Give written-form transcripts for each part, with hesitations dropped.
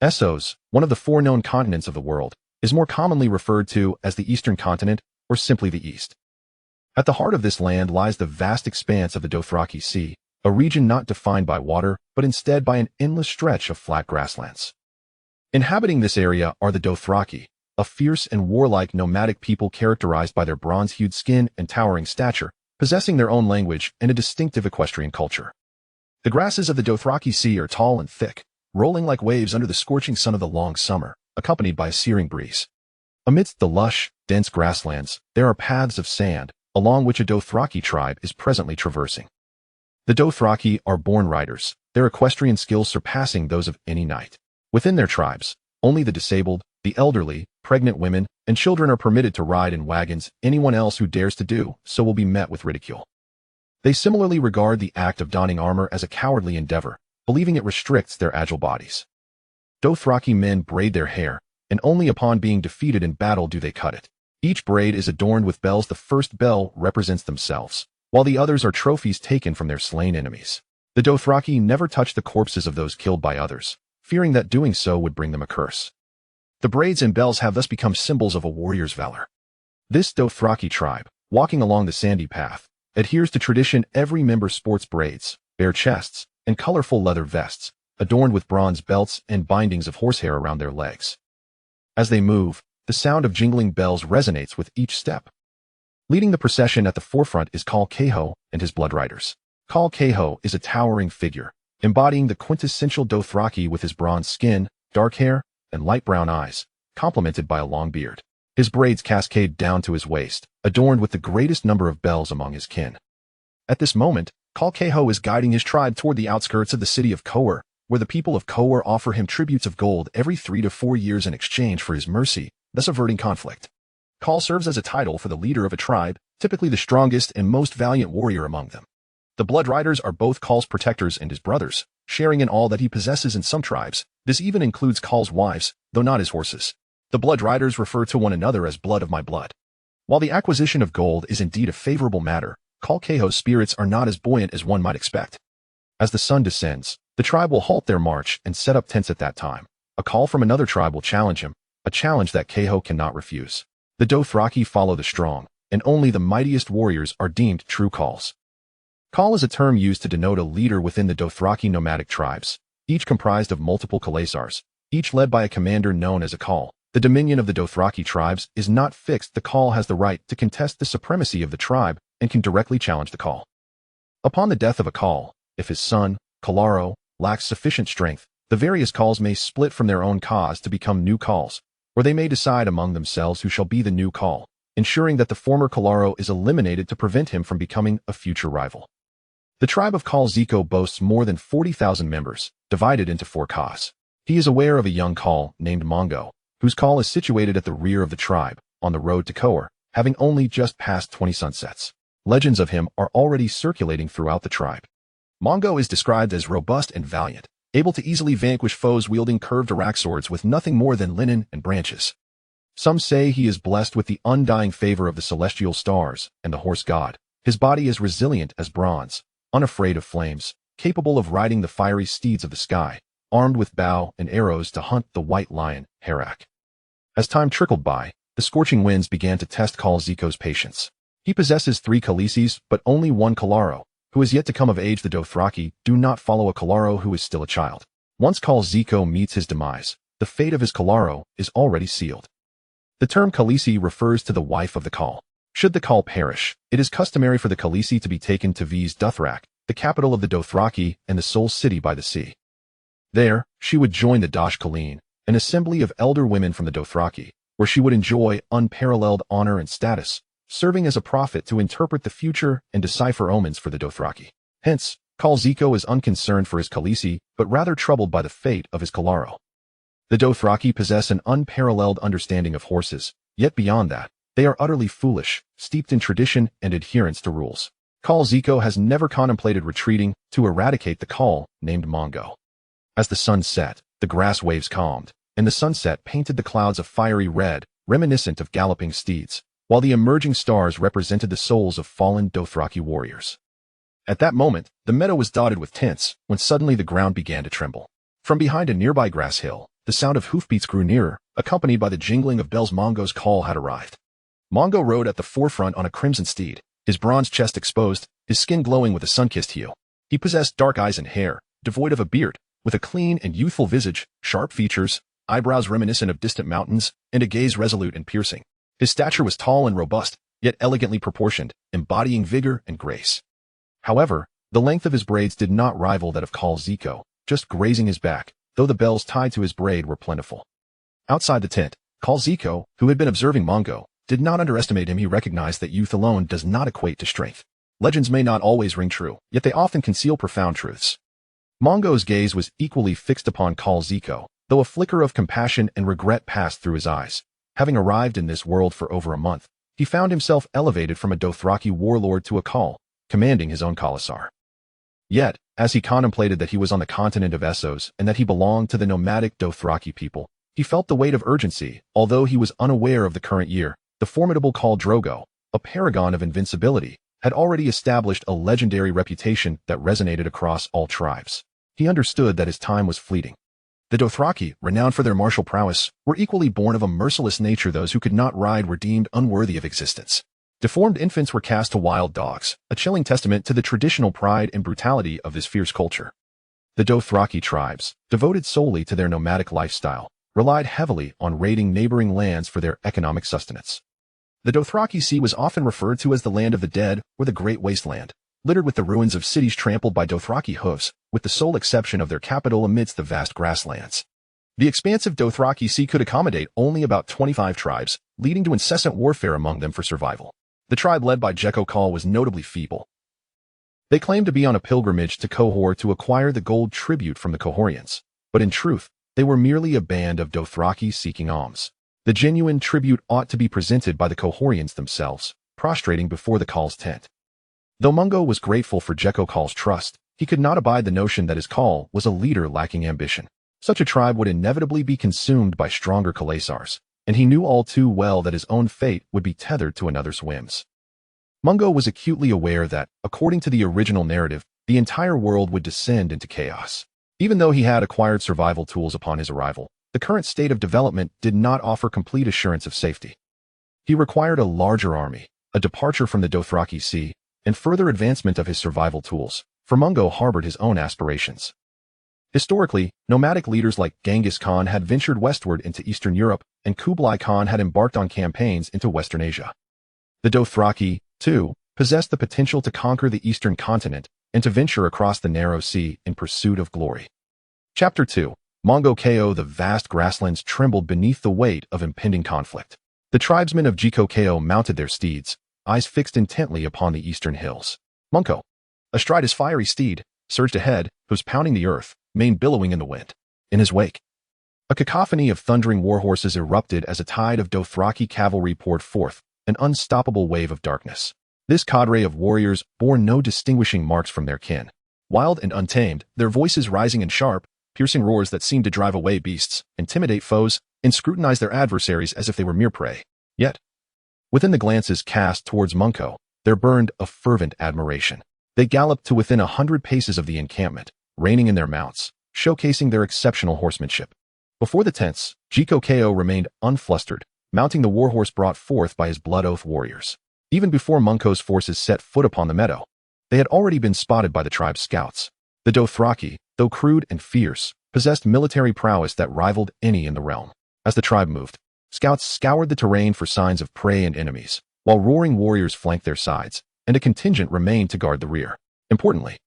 Essos, one of the four known continents of the world, is more commonly referred to as the Eastern Continent or simply the East. At the heart of this land lies the vast expanse of the Dothraki Sea, a region not defined by water, but instead by an endless stretch of flat grasslands. Inhabiting this area are the Dothraki, a fierce and warlike nomadic people characterized by their bronze-hued skin and towering stature, possessing their own language and a distinctive equestrian culture. The grasses of the Dothraki Sea are tall and thick, rolling like waves under the scorching sun of the long summer, accompanied by a searing breeze. Amidst the lush, dense grasslands, there are paths of sand, along which a Dothraki tribe is presently traversing. The Dothraki are born riders, their equestrian skills surpassing those of any knight. Within their tribes, only the disabled, the elderly, pregnant women, and children are permitted to ride in wagons. Anyone else who dares to do so will be met with ridicule. They similarly regard the act of donning armor as a cowardly endeavor, believing it restricts their agile bodies. Dothraki men braid their hair, and only upon being defeated in battle do they cut it. Each braid is adorned with bells. The first bell represents themselves, while the others are trophies taken from their slain enemies. The Dothraki never touch the corpses of those killed by others, fearing that doing so would bring them a curse. The braids and bells have thus become symbols of a warrior's valor. This Dothraki tribe, walking along the sandy path, adheres to tradition. Every member sports braids, bare chests, and colorful leather vests, adorned with bronze belts and bindings of horsehair around their legs. As they move, the sound of jingling bells resonates with each step. Leading the procession at the forefront is Khal Keho and his blood riders. Khal Keho is a towering figure, embodying the quintessential Dothraki with his bronze skin, dark hair, and light brown eyes, complemented by a long beard. His braids cascade down to his waist, adorned with the greatest number of bells among his kin. At this moment, Khal Keho is guiding his tribe toward the outskirts of the city of Conqueror, where the people of Conqueror offer him tributes of gold every 3 to 4 years in exchange for his mercy, thus averting conflict. Khal serves as a title for the leader of a tribe, typically the strongest and most valiant warrior among them. The Blood Riders are both Khal's protectors and his brothers, sharing in all that he possesses. In some tribes, this even includes Khal's wives, though not his horses. The Blood Riders refer to one another as blood of my blood. While the acquisition of gold is indeed a favorable matter, Khal Keho's spirits are not as buoyant as one might expect. As the sun descends, the tribe will halt their march and set up tents. At that time, a call from another tribe will challenge him, a challenge that Keho cannot refuse. The Dothraki follow the strong, and only the mightiest warriors are deemed true Khals. Khal is a term used to denote a leader within the Dothraki nomadic tribes, each comprised of multiple Khalasars, each led by a commander known as a Khal. The dominion of the Dothraki tribes is not fixed. The Khal has the right to contest the supremacy of the tribe and can directly challenge the Khal. Upon the death of a Khal, if his son, Khalaro, lacks sufficient strength, the various Khals may split from their own cause to become new Khals, or they may decide among themselves who shall be the new Khal, ensuring that the former Khalaro is eliminated to prevent him from becoming a future rival. The tribe of Khal Ziko boasts more than 40,000 members, divided into 4 Khas. He is aware of a young Khal named Mongo, whose Khal is situated at the rear of the tribe, on the road to Conqueror, having only just passed 20 sunsets. Legends of him are already circulating throughout the tribe. Mongo is described as robust and valiant, able to easily vanquish foes wielding curved arak swords with nothing more than linen and branches. Some say he is blessed with the undying favor of the celestial stars and the horse god. His body is resilient as bronze, unafraid of flames, capable of riding the fiery steeds of the sky, armed with bow and arrows to hunt the white lion, Harak. As time trickled by, the scorching winds began to test Khal Ziko's patience. He possesses 3 Khaleesi's, but only 1 Khalaro, who is yet to come of age. The Dothraki do not follow a Khalaro who is still a child. Once Khal Ziko meets his demise, the fate of his Khalaro is already sealed. The term Khaleesi refers to the wife of the Khal. Should the Khal perish, it is customary for the Khaleesi to be taken to V's Dothrak, the capital of the Dothraki and the sole city by the sea. There, she would join the Dash Khaleen, an assembly of elder women from the Dothraki, where she would enjoy unparalleled honor and status, serving as a prophet to interpret the future and decipher omens for the Dothraki. Hence, Khal Ziko is unconcerned for his Khaleesi, but rather troubled by the fate of his Khalaro. The Dothraki possess an unparalleled understanding of horses, yet beyond that, they are utterly foolish, steeped in tradition and adherence to rules. Khal Ziko has never contemplated retreating to eradicate the Khal named Mongo. As the sun set, the grass waves calmed, and the sunset painted the clouds a fiery red, reminiscent of galloping steeds, while the emerging stars represented the souls of fallen Dothraki warriors. At that moment, the meadow was dotted with tents, when suddenly the ground began to tremble. From behind a nearby grass hill, the sound of hoofbeats grew nearer, accompanied by the jingling of bells. Mongo's call had arrived. Mongo rode at the forefront on a crimson steed, his bronze chest exposed, his skin glowing with a sun-kissed hue. He possessed dark eyes and hair, devoid of a beard, with a clean and youthful visage, sharp features, eyebrows reminiscent of distant mountains, and a gaze resolute and piercing. His stature was tall and robust, yet elegantly proportioned, embodying vigor and grace. However, the length of his braids did not rival that of Khal Ziko, just grazing his back, though the bells tied to his braid were plentiful. Outside the tent, Khal Ziko, who had been observing Mongo, did not underestimate him. He recognized that youth alone does not equate to strength. Legends may not always ring true, yet they often conceal profound truths. Mongo's gaze was equally fixed upon Khal Ziko, though a flicker of compassion and regret passed through his eyes. Having arrived in this world for over a month, he found himself elevated from a Dothraki warlord to a Khal, commanding his own Khalasar. Yet, as he contemplated that he was on the continent of Essos and that he belonged to the nomadic Dothraki people, he felt the weight of urgency. Although he was unaware of the current year, the formidable Khal Drogo, a paragon of invincibility, had already established a legendary reputation that resonated across all tribes. He understood that his time was fleeting. The Dothraki, renowned for their martial prowess, were equally born of a merciless nature. Those who could not ride were deemed unworthy of existence. Deformed infants were cast to wild dogs, a chilling testament to the traditional pride and brutality of this fierce culture. The Dothraki tribes, devoted solely to their nomadic lifestyle, relied heavily on raiding neighboring lands for their economic sustenance. The Dothraki Sea was often referred to as the Land of the Dead or the Great Wasteland, littered with the ruins of cities trampled by Dothraki hoofs, with the sole exception of their capital amidst the vast grasslands. The expansive Dothraki Sea could accommodate only about 25 tribes, leading to incessant warfare among them for survival. The tribe led by Jekko Khal was notably feeble. They claimed to be on a pilgrimage to Qohor to acquire the gold tribute from the Qohorians, but in truth, they were merely a band of Dothraki seeking alms. The genuine tribute ought to be presented by the Qohorians themselves, prostrating before the Khal's tent. Though Mungo was grateful for Jekko Khal's trust, he could not abide the notion that his Khal was a leader lacking ambition. Such a tribe would inevitably be consumed by stronger Khalasars, and he knew all too well that his own fate would be tethered to another's whims. Mungo was acutely aware that, according to the original narrative, the entire world would descend into chaos. Even though he had acquired survival tools upon his arrival, the current state of development did not offer complete assurance of safety. He required a larger army, a departure from the Dothraki Sea, and further advancement of his survival tools, for Mungo harbored his own aspirations. Historically, nomadic leaders like Genghis Khan had ventured westward into Eastern Europe, and Kublai Khan had embarked on campaigns into Western Asia. The Dothraki, too, possessed the potential to conquer the Eastern continent and to venture across the narrow sea in pursuit of glory. Chapter 2. Mongo Ko. The vast grasslands trembled beneath the weight of impending conflict. The tribesmen of Jekko Ko mounted their steeds, eyes fixed intently upon the eastern hills. Mungo, astride his fiery steed, surged ahead, who's pounding the earth, mane billowing in the wind. In his wake, a cacophony of thundering warhorses erupted as a tide of Dothraki cavalry poured forth, an unstoppable wave of darkness. This cadre of warriors bore no distinguishing marks from their kin. Wild and untamed, their voices rising in sharp, piercing roars that seemed to drive away beasts, intimidate foes, and scrutinize their adversaries as if they were mere prey. Yet, within the glances cast towards Mungo, there burned a fervent admiration. They galloped to within 100 paces of the encampment, reining in their mounts, showcasing their exceptional horsemanship. Before the tents, Jekko Ko remained unflustered, mounting the warhorse brought forth by his blood oath warriors. Even before Mungo's forces set foot upon the meadow, they had already been spotted by the tribe's scouts. The Dothraki, though crude and fierce, possessed military prowess that rivaled any in the realm. As the tribe moved, scouts scoured the terrain for signs of prey and enemies, while roaring warriors flanked their sides, and a contingent remained to guard the rear. Importantly,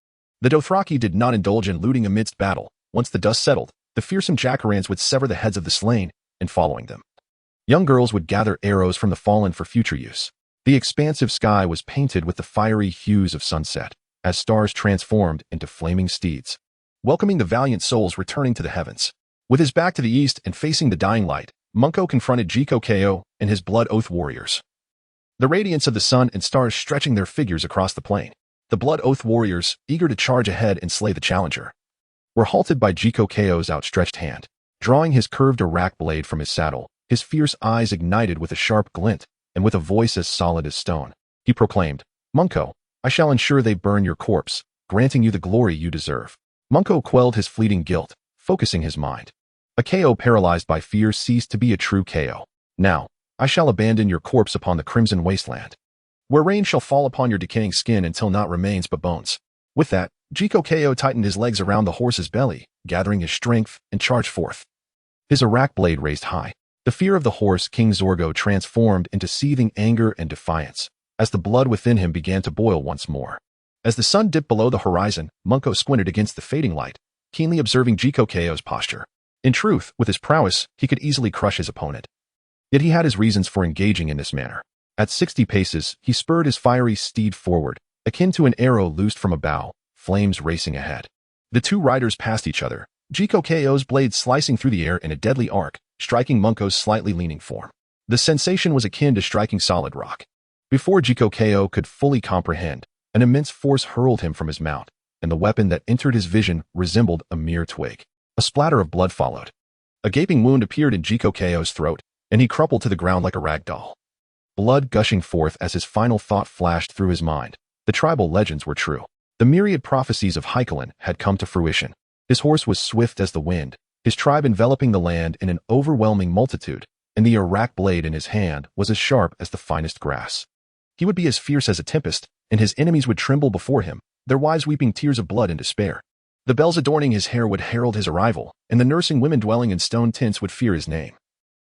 the Dothraki did not indulge in looting amidst battle. Once the dust settled, the fearsome Jackarans would sever the heads of the slain, and following them, young girls would gather arrows from the fallen for future use. The expansive sky was painted with the fiery hues of sunset, as stars transformed into flaming steeds, welcoming the valiant souls returning to the heavens. With his back to the east and facing the dying light, Mungo confronted Jekko Ko and his blood oath warriors. The radiance of the sun and stars stretching their figures across the plain. The blood oath warriors, eager to charge ahead and slay the challenger, were halted by Jekko Ko's outstretched hand. Drawing his curved arak blade from his saddle, his fierce eyes ignited with a sharp glint, and with a voice as solid as stone, he proclaimed, "Mungo, I shall ensure they burn your corpse, granting you the glory you deserve." Mungo quelled his fleeting guilt, focusing his mind. A KO paralyzed by fear ceased to be a true KO. Now, I shall abandon your corpse upon the crimson wasteland, where rain shall fall upon your decaying skin until naught remains but bones. With that, Jiko KO tightened his legs around the horse's belly, gathering his strength, and charged forth. His arak blade raised high. The fear of the horse, King Zorgo, transformed into seething anger and defiance, as the blood within him began to boil once more. As the sun dipped below the horizon, Munko squinted against the fading light, keenly observing Jiko KO's posture. In truth, with his prowess, he could easily crush his opponent. Yet he had his reasons for engaging in this manner. At 60 paces, he spurred his fiery steed forward, akin to an arrow loosed from a bow, flames racing ahead. The two riders passed each other, Jiko KO's blade slicing through the air in a deadly arc, striking Munko's slightly leaning form. The sensation was akin to striking solid rock. Before Jiko KO could fully comprehend, an immense force hurled him from his mount, and the weapon that entered his vision resembled a mere twig. A splatter of blood followed. A gaping wound appeared in Jiko KO's throat, and he crumpled to the ground like a rag doll. Blood gushing forth as his final thought flashed through his mind. The tribal legends were true. The myriad prophecies of Haikolan had come to fruition. His horse was swift as the wind, his tribe enveloping the land in an overwhelming multitude, and the arak blade in his hand was as sharp as the finest grass. He would be as fierce as a tempest, and his enemies would tremble before him, their wives weeping tears of blood and despair. The bells adorning his hair would herald his arrival, and the nursing women dwelling in stone tents would fear his name.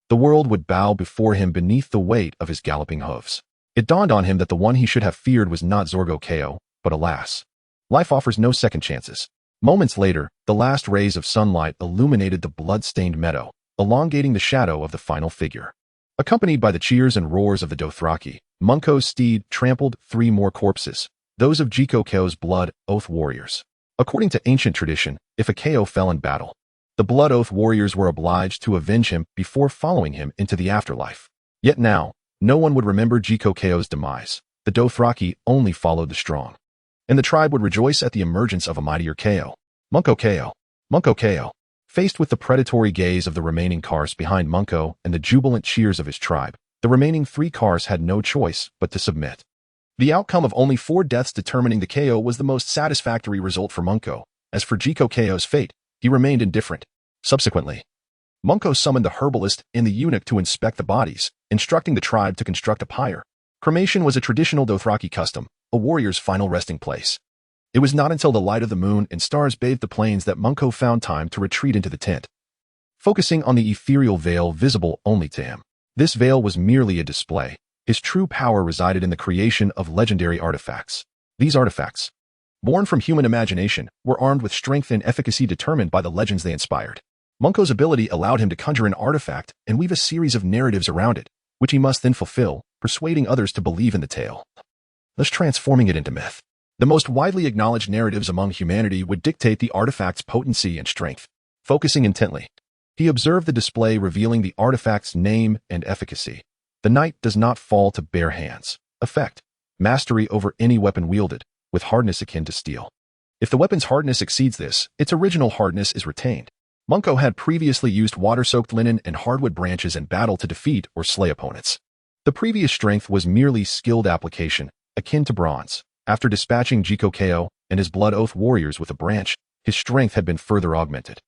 The world would bow before him beneath the weight of his galloping hooves. It dawned on him that the one he should have feared was not Zorgo KO, but alas, life offers no second chances. Moments later, the last rays of sunlight illuminated the blood-stained meadow, elongating the shadow of the final figure. Accompanied by the cheers and roars of the Dothraki, Munko's steed trampled 3 more corpses, those of Jiko KO's blood oath warriors. According to ancient tradition, if a KO fell in battle, the Blood Oath warriors were obliged to avenge him before following him into the afterlife. Yet now, no one would remember Jiko KO's demise. The Dothraki only followed the strong, and the tribe would rejoice at the emergence of a mightier KO. Munko KO. Munko KO. Faced with the predatory gaze of the remaining Kars behind Munko and the jubilant cheers of his tribe, the remaining 3 Kars had no choice but to submit. The outcome of only 4 deaths determining the KO was the most satisfactory result for Munko. As for Jiko KO's fate, he remained indifferent. Subsequently, Munko summoned the herbalist and the eunuch to inspect the bodies, instructing the tribe to construct a pyre. Cremation was a traditional Dothraki custom, a warrior's final resting place. It was not until the light of the moon and stars bathed the plains that Munko found time to retreat into the tent, focusing on the ethereal veil visible only to him. This veil was merely a display. His true power resided in the creation of legendary artifacts. These artifacts, born from human imagination, were armed with strength and efficacy determined by the legends they inspired. Munko's ability allowed him to conjure an artifact and weave a series of narratives around it, which he must then fulfill, persuading others to believe in the tale, thus transforming it into myth. The most widely acknowledged narratives among humanity would dictate the artifact's potency and strength. Focusing intently, he observed the display revealing the artifact's name and efficacy. The knight does not fall to bare hands. Effect: mastery over any weapon wielded, with hardness akin to steel. If the weapon's hardness exceeds this, its original hardness is retained. Munko had previously used water-soaked linen and hardwood branches in battle to defeat or slay opponents. The previous strength was merely skilled application, akin to bronze. After dispatching Jiko KO and his Blood Oath warriors with a branch, his strength had been further augmented.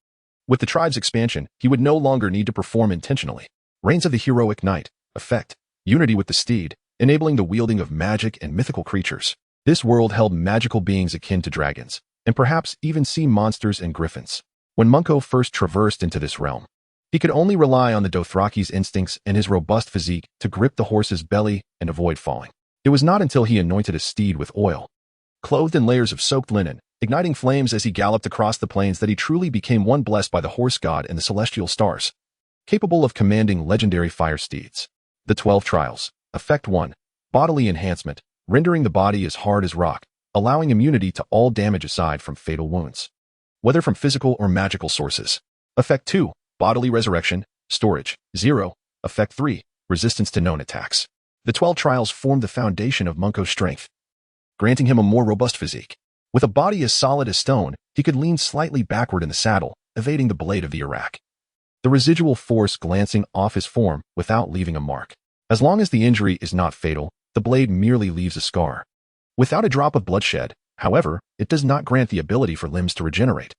With the tribe's expansion, he would no longer need to perform intentionally. Reigns of the Heroic Knight. Effect: unity with the steed, enabling the wielding of magic and mythical creatures. This world held magical beings akin to dragons, and perhaps even sea monsters and griffins. When Munko first traversed into this realm, he could only rely on the Dothraki's instincts and his robust physique to grip the horse's belly and avoid falling. It was not until he anointed his steed with oil, clothed in layers of soaked linen, igniting flames as he galloped across the plains, that he truly became one blessed by the horse god and the celestial stars, capable of commanding legendary fire steeds. The 12 Trials. Effect 1. Bodily enhancement, rendering the body as hard as rock, allowing immunity to all damage aside from fatal wounds, whether from physical or magical sources. Effect 2. Bodily resurrection, storage, 0. Effect 3. Resistance to known attacks. The 12 Trials formed the foundation of Munko's strength, granting him a more robust physique. With a body as solid as stone, he could lean slightly backward in the saddle, evading the blade of the arak, the residual force glancing off his form without leaving a mark. As long as the injury is not fatal, the blade merely leaves a scar. Without a drop of bloodshed, however, it does not grant the ability for limbs to regenerate.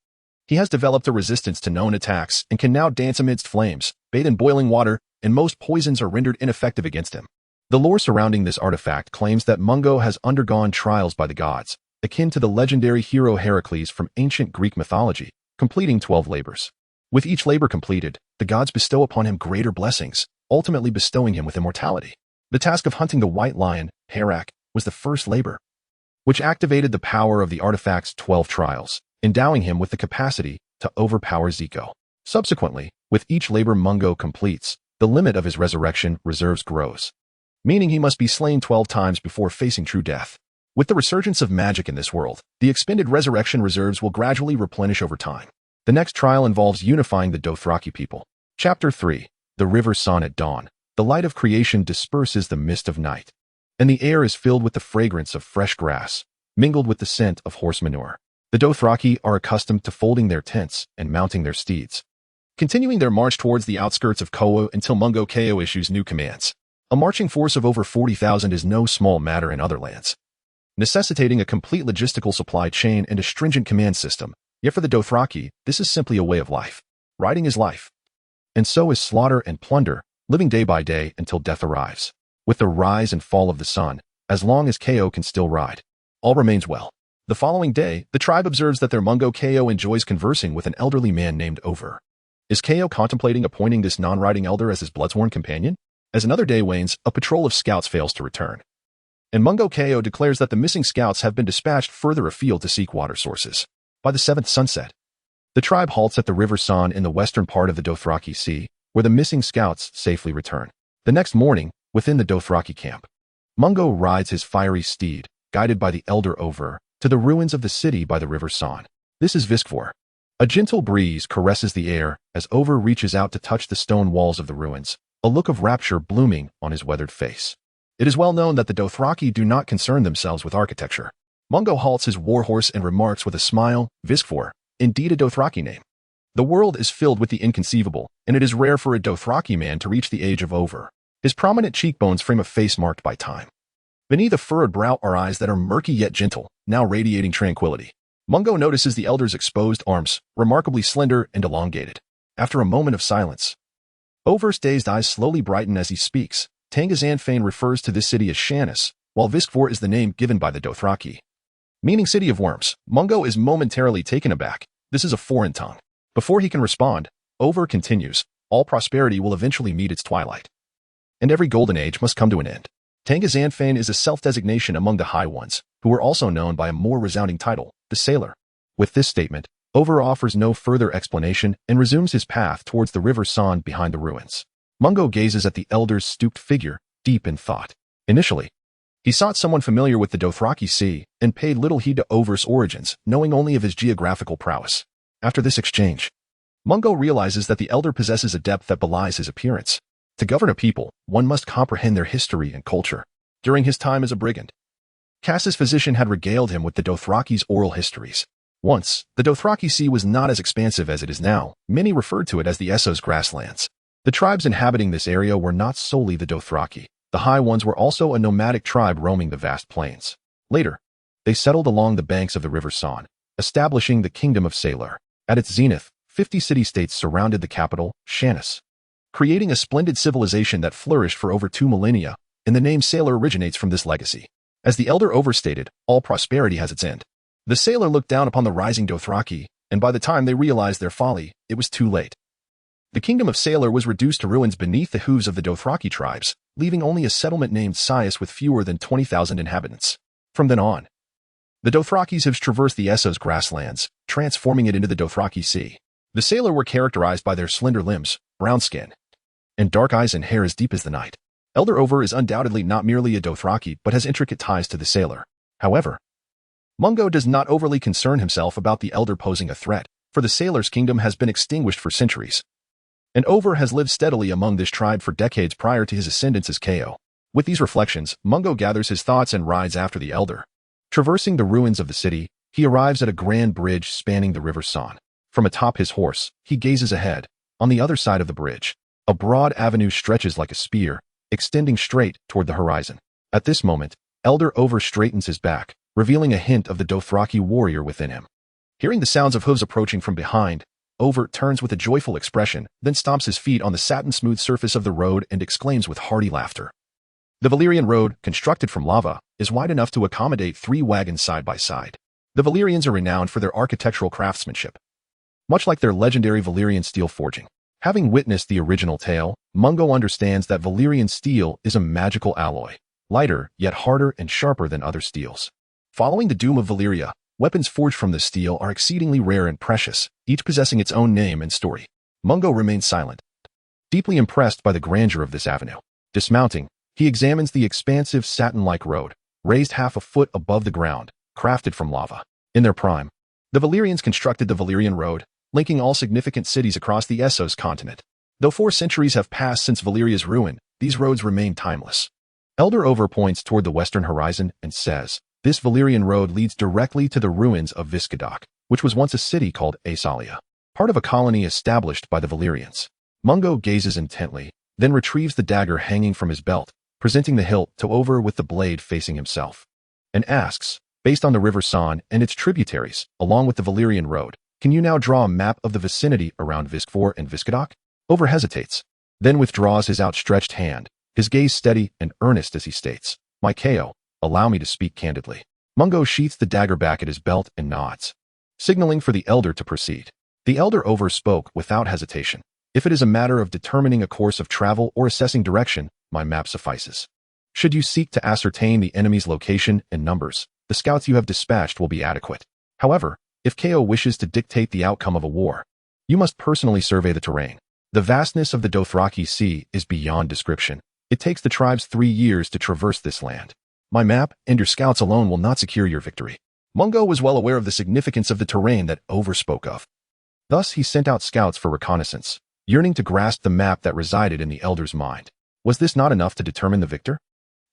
He has developed a resistance to known attacks and can now dance amidst flames, bathe in boiling water, and most poisons are rendered ineffective against him. The lore surrounding this artifact claims that Mungo has undergone trials by the gods, akin to the legendary hero Heracles from ancient Greek mythology, completing 12 labors. With each labor completed, the gods bestow upon him greater blessings, ultimately bestowing him with immortality. The task of hunting the white lion, Herak, was the first labor, which activated the power of the artifact's 12 trials, endowing him with the capacity to overpower Zico. Subsequently, with each labor Mungo completes, the limit of his resurrection reserves grows, meaning he must be slain 12 times before facing true death. With the resurgence of magic in this world, the expended resurrection reserves will gradually replenish over time. The next trial involves unifying the Dothraki people. Chapter 3. The River Son at Dawn. The light of creation disperses the mist of night, and the air is filled with the fragrance of fresh grass, mingled with the scent of horse manure. The Dothraki are accustomed to folding their tents and mounting their steeds, continuing their march towards the outskirts of Koa until Mungo Ko issues new commands. A marching force of over 40,000 is no small matter in other lands, necessitating a complete logistical supply chain and a stringent command system. Yet for the Dothraki, this is simply a way of life. Riding is life, and so is slaughter and plunder, living day by day until death arrives. With the rise and fall of the sun, as long as Ko can still ride, all remains well. The following day, the tribe observes that their Mungo Ko enjoys conversing with an elderly man named Over. Is Ko contemplating appointing this non-riding elder as his bloodsworn companion? As another day wanes, a patrol of scouts fails to return, and Mungo Ko declares that the missing scouts have been dispatched further afield to seek water sources. By the 7th sunset, the tribe halts at the River Son in the western part of the Dothraki Sea, where the missing scouts safely return. The next morning, within the Dothraki camp, Mungo rides his fiery steed, guided by the elder Over, to the ruins of the city by the River Son. This is Viskfor. A gentle breeze caresses the air as Over reaches out to touch the stone walls of the ruins, a look of rapture blooming on his weathered face. It is well known that the Dothraki do not concern themselves with architecture. Mungo halts his warhorse and remarks with a smile, Viskfor, indeed a Dothraki name. The world is filled with the inconceivable, and it is rare for a Dothraki man to reach the age of Over. His prominent cheekbones frame a face marked by time. Beneath a furrowed brow are eyes that are murky yet gentle, now radiating tranquility. Mungo notices the elder's exposed arms, remarkably slender and elongated. After a moment of silence, Over's dazed eyes slowly brighten as he speaks. Tangazanfane refers to this city as Shannis, while Viskfor is the name given by the Dothraki, meaning City of Worms. Mungo is momentarily taken aback. This is a foreign tongue. Before he can respond, Over continues, all prosperity will eventually meet its twilight, and every golden age must come to an end. Tangazanfane is a self-designation among the High Ones, who are also known by a more resounding title, the Sailor. With this statement, Over offers no further explanation and resumes his path towards the River Son behind the ruins. Mungo gazes at the elder's stooped figure, deep in thought. Initially, he sought someone familiar with the Dothraki Sea and paid little heed to Over's origins, knowing only of his geographical prowess. After this exchange, Mungo realizes that the elder possesses a depth that belies his appearance. To govern a people, one must comprehend their history and culture. During his time as a brigand, Cass's physician had regaled him with the Dothraki's oral histories. Once, the Dothraki Sea was not as expansive as it is now. Many referred to it as the Essos grasslands. The tribes inhabiting this area were not solely the Dothraki. The High Ones were also a nomadic tribe roaming the vast plains. Later, they settled along the banks of the River Son, establishing the Kingdom of Sailor. At its zenith, 50 city-states surrounded the capital, Shannis, creating a splendid civilization that flourished for over 2 millennia, and the name Sailor originates from this legacy. As the elder overstated, all prosperity has its end. The Sailor looked down upon the rising Dothraki, and by the time they realized their folly, it was too late. The Kingdom of Sailor was reduced to ruins beneath the hooves of the Dothraki tribes, leaving only a settlement named Sias with fewer than 20,000 inhabitants. From then on, the Dothrakis have traversed the Essos grasslands, transforming it into the Dothraki Sea. The Sailor were characterized by their slender limbs, brown skin, and dark eyes and hair as deep as the night. Elder Over is undoubtedly not merely a Dothraki but has intricate ties to the Sailor. However, Mungo does not overly concern himself about the elder posing a threat, for the Sailor's kingdom has been extinguished for centuries, and Over has lived steadily among this tribe for decades prior to his ascendance as Ko. With these reflections, Mungo gathers his thoughts and rides after the elder. Traversing the ruins of the city, he arrives at a grand bridge spanning the River Son. From atop his horse, he gazes ahead. On the other side of the bridge, a broad avenue stretches like a spear, extending straight toward the horizon. At this moment, Elder Over straightens his back, revealing a hint of the Dothraki warrior within him. Hearing the sounds of hooves approaching from behind, Over turns with a joyful expression, then stomps his feet on the satin-smooth surface of the road and exclaims with hearty laughter. The Valyrian road, constructed from lava, is wide enough to accommodate 3 wagons side by side. The Valyrians are renowned for their architectural craftsmanship, much like their legendary Valyrian steel forging. Having witnessed the original tale, Mungo understands that Valyrian steel is a magical alloy, lighter yet harder and sharper than other steels. Following the doom of Valyria, weapons forged from this steel are exceedingly rare and precious, each possessing its own name and story. Mungo remains silent, deeply impressed by the grandeur of this avenue. Dismounting, he examines the expansive satin-like road, raised half a foot above the ground, crafted from lava. In their prime, the Valyrians constructed the Valyrian Road, linking all significant cities across the Essos continent. Though 4 centuries have passed since Valyria's ruin, these roads remain timeless. Elder Over points toward the western horizon and says, "This Valyrian road leads directly to the ruins of Viskadak, which was once a city called Asalia, part of a colony established by the Valyrians." Mungo gazes intently, then retrieves the dagger hanging from his belt, presenting the hilt to Over with the blade facing himself, and asks, "Based on the River San and its tributaries, along with the Valyrian road, can you now draw a map of the vicinity around Viskfor and Viskadak?" Over hesitates, then withdraws his outstretched hand, his gaze steady and earnest as he states, "My Ko, allow me to speak candidly." Mungo sheaths the dagger back at his belt and nods, signaling for the elder to proceed. The elder Over spoke without hesitation. "If it is a matter of determining a course of travel or assessing direction, my map suffices. Should you seek to ascertain the enemy's location and numbers, the scouts you have dispatched will be adequate. However, if Ko wishes to dictate the outcome of a war, you must personally survey the terrain. The vastness of the Dothraki Sea is beyond description. It takes the tribes 3 years to traverse this land. My map and your scouts alone will not secure your victory." Mungo was well aware of the significance of the terrain that Over spoke of. Thus he sent out scouts for reconnaissance, yearning to grasp the map that resided in the elder's mind. Was this not enough to determine the victor?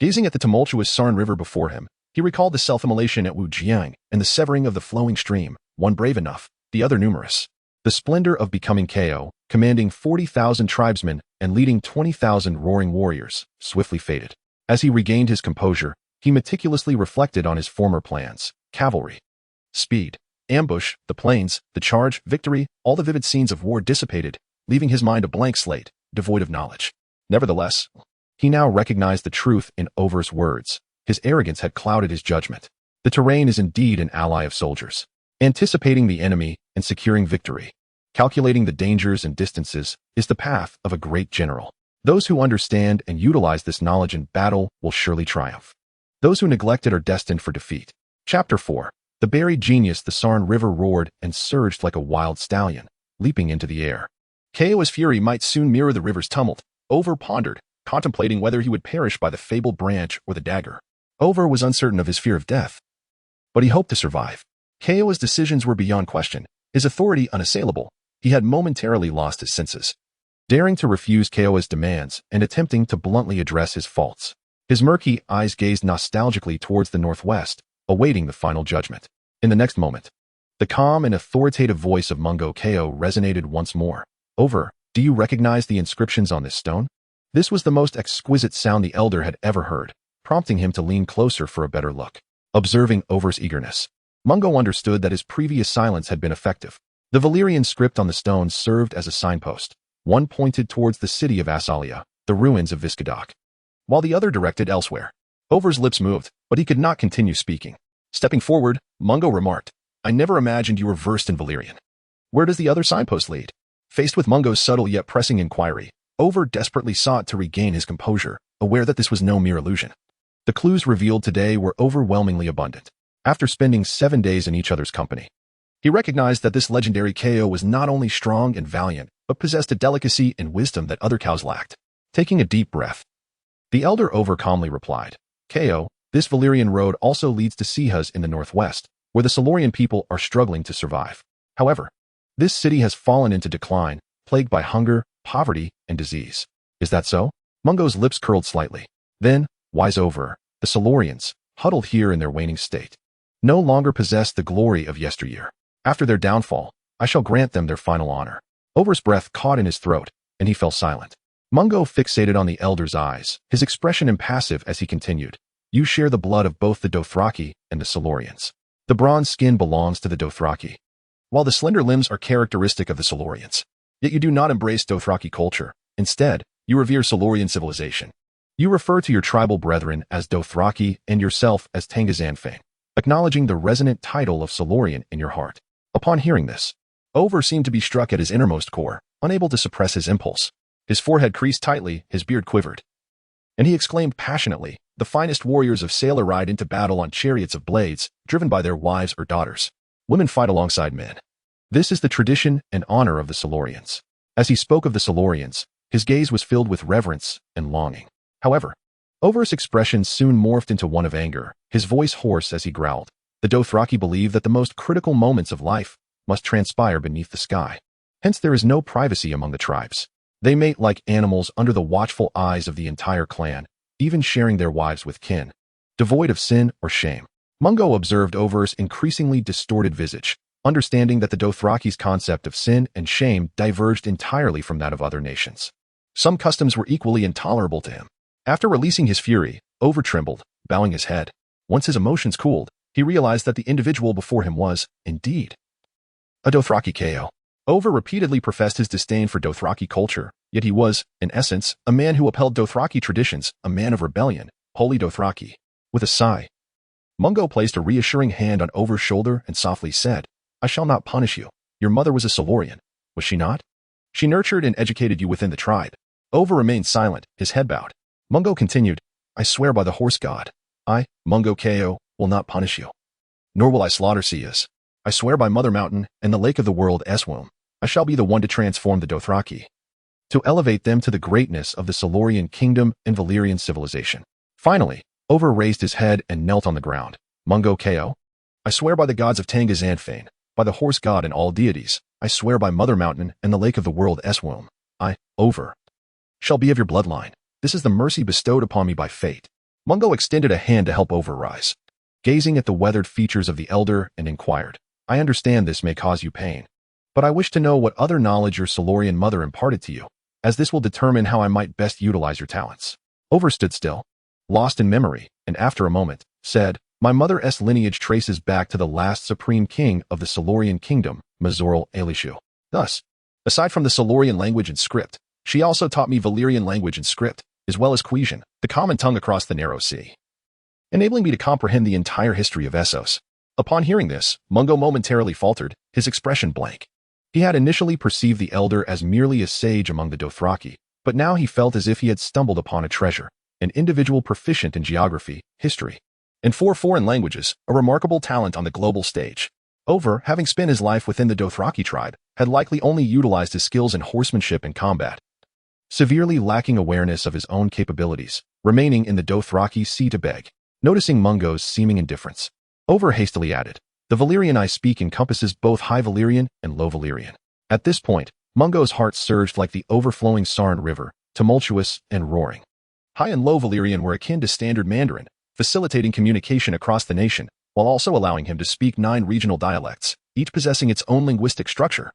Gazing at the tumultuous Sarn River before him, he recalled the self-immolation at Wujiang and the severing of the flowing stream, one brave enough, the other numerous. The splendor of becoming Ko, commanding 40,000 tribesmen and leading 20,000 roaring warriors, swiftly faded. As he regained his composure, he meticulously reflected on his former plans: cavalry, speed, ambush, the plains, the charge, victory. All the vivid scenes of war dissipated, leaving his mind a blank slate, devoid of knowledge. Nevertheless, he now recognized the truth in Over's words. His arrogance had clouded his judgment. The terrain is indeed an ally of soldiers. Anticipating the enemy and securing victory, calculating the dangers and distances, is the path of a great general. Those who understand and utilize this knowledge in battle will surely triumph. Those who neglect it are destined for defeat. Chapter 4. The buried genius. The Sarn River roared and surged like a wild stallion, leaping into the air. Ko's fury might soon mirror the river's tumult. Over pondered, contemplating whether he would perish by the fabled branch or the dagger. Over was uncertain of his fear of death, but he hoped to survive. Ko's decisions were beyond question, his authority unassailable. He had momentarily lost his senses, daring to refuse Ko's demands and attempting to bluntly address his faults. His murky eyes gazed nostalgically towards the northwest, awaiting the final judgment. In the next moment, the calm and authoritative voice of Mungo Ko resonated once more. "Over, do you recognize the inscriptions on this stone?" This was the most exquisite sound the elder had ever heard, prompting him to lean closer for a better look. Observing Over's eagerness, Mungo understood that his previous silence had been effective. The Valyrian script on the stones served as a signpost. One pointed towards the city of Asalia, the ruins of Viskadak, while the other directed elsewhere. Over's lips moved, but he could not continue speaking. Stepping forward, Mungo remarked, "I never imagined you were versed in Valyrian. Where does the other signpost lead?" Faced with Mungo's subtle yet pressing inquiry, Over desperately sought to regain his composure, aware that this was no mere illusion. The clues revealed today were overwhelmingly abundant. After spending 7 days in each other's company, he recognized that this legendary Ko was not only strong and valiant, but possessed a delicacy and wisdom that other cows lacked. Taking a deep breath, the elder Over calmly replied, "Ko, this Valyrian road also leads to Sihas in the northwest, where the Silurian people are struggling to survive. However, this city has fallen into decline, plagued by hunger, poverty, and disease." "Is that so?" Mungo's lips curled slightly. Then, wise Over, the Silurians, huddled here in their waning state, no longer possess the glory of yesteryear. After their downfall, I shall grant them their final honor. Over's breath caught in his throat, and he fell silent. Mungo fixated on the elder's eyes, his expression impassive as he continued, "You share the blood of both the Dothraki and the Silurians. The bronze skin belongs to the Dothraki. While the slender limbs are characteristic of the Silurians, yet you do not embrace Dothraki culture. Instead, you revere Silurian civilization. You refer to your tribal brethren as Dothraki and yourself as Tengizanfang, acknowledging the resonant title of Silurian in your heart. Upon hearing this, Over seemed to be struck at his innermost core, unable to suppress his impulse. His forehead creased tightly, his beard quivered, and he exclaimed passionately, "The finest warriors of Sailor ride into battle on chariots of blades, driven by their wives or daughters. Women fight alongside men. This is the tradition and honor of the Silurians." As he spoke of the Silurians, his gaze was filled with reverence and longing. However, Over's expression soon morphed into one of anger, his voice hoarse as he growled. The Dothraki believe that the most critical moments of life must transpire beneath the sky. Hence there is no privacy among the tribes. They mate like animals under the watchful eyes of the entire clan, even sharing their wives with kin, devoid of sin or shame. Mungo observed Over's increasingly distorted visage, understanding that the Dothraki's concept of sin and shame diverged entirely from that of other nations. Some customs were equally intolerable to him. After releasing his fury, Over trembled, bowing his head. Once his emotions cooled, he realized that the individual before him was, indeed, a Dothraki KO. Over repeatedly professed his disdain for Dothraki culture, yet he was, in essence, a man who upheld Dothraki traditions, a man of rebellion, holy Dothraki. With a sigh, Mungo placed a reassuring hand on Over's shoulder and softly said, "I shall not punish you. Your mother was a Silurian, was she not? She nurtured and educated you within the tribe." Over remained silent, his head bowed. Mungo continued, "I swear by the horse god, I, Mungo Ko, will not punish you. Nor will I slaughter Sias. I swear by Mother Mountain and the Lake of the World Eswomb, I shall be the one to transform the Dothraki, to elevate them to the greatness of the Silurian kingdom and Valyrian civilization." Finally, Over raised his head and knelt on the ground. "Mungo Ko, I swear by the gods of Tengizanfang, by the horse god and all deities, I swear by Mother Mountain and the Lake of the World Eswomb, I, Over, shall be of your bloodline. This is the mercy bestowed upon me by fate." Mungo extended a hand to help Over rise, gazing at the weathered features of the elder and inquired, "I understand this may cause you pain, but I wish to know what other knowledge your Silurian mother imparted to you, as this will determine how I might best utilize your talents." Over stood still, lost in memory, and after a moment, said, "My mother's lineage traces back to the last supreme king of the Silurian kingdom, Mazoral Elishu. Thus, aside from the Silurian language and script, she also taught me Valyrian language and script, as well as Quesian, the common tongue across the narrow sea, enabling me to comprehend the entire history of Essos." Upon hearing this, Mungo momentarily faltered, his expression blank. He had initially perceived the elder as merely a sage among the Dothraki, but now he felt as if he had stumbled upon a treasure, an individual proficient in geography, history, and 4 foreign languages, a remarkable talent on the global stage. Over, having spent his life within the Dothraki tribe, had likely only utilized his skills in horsemanship and combat, severely lacking awareness of his own capabilities, remaining in the Dothraki sea to beg. Noticing Mungo's seeming indifference, Over hastily added, "The Valyrian I speak encompasses both High Valyrian and Low Valyrian." At this point, Mungo's heart surged like the overflowing Sarn River, tumultuous and roaring. High and Low Valyrian were akin to Standard Mandarin, facilitating communication across the nation, while also allowing him to speak 9 regional dialects, each possessing its own linguistic structure.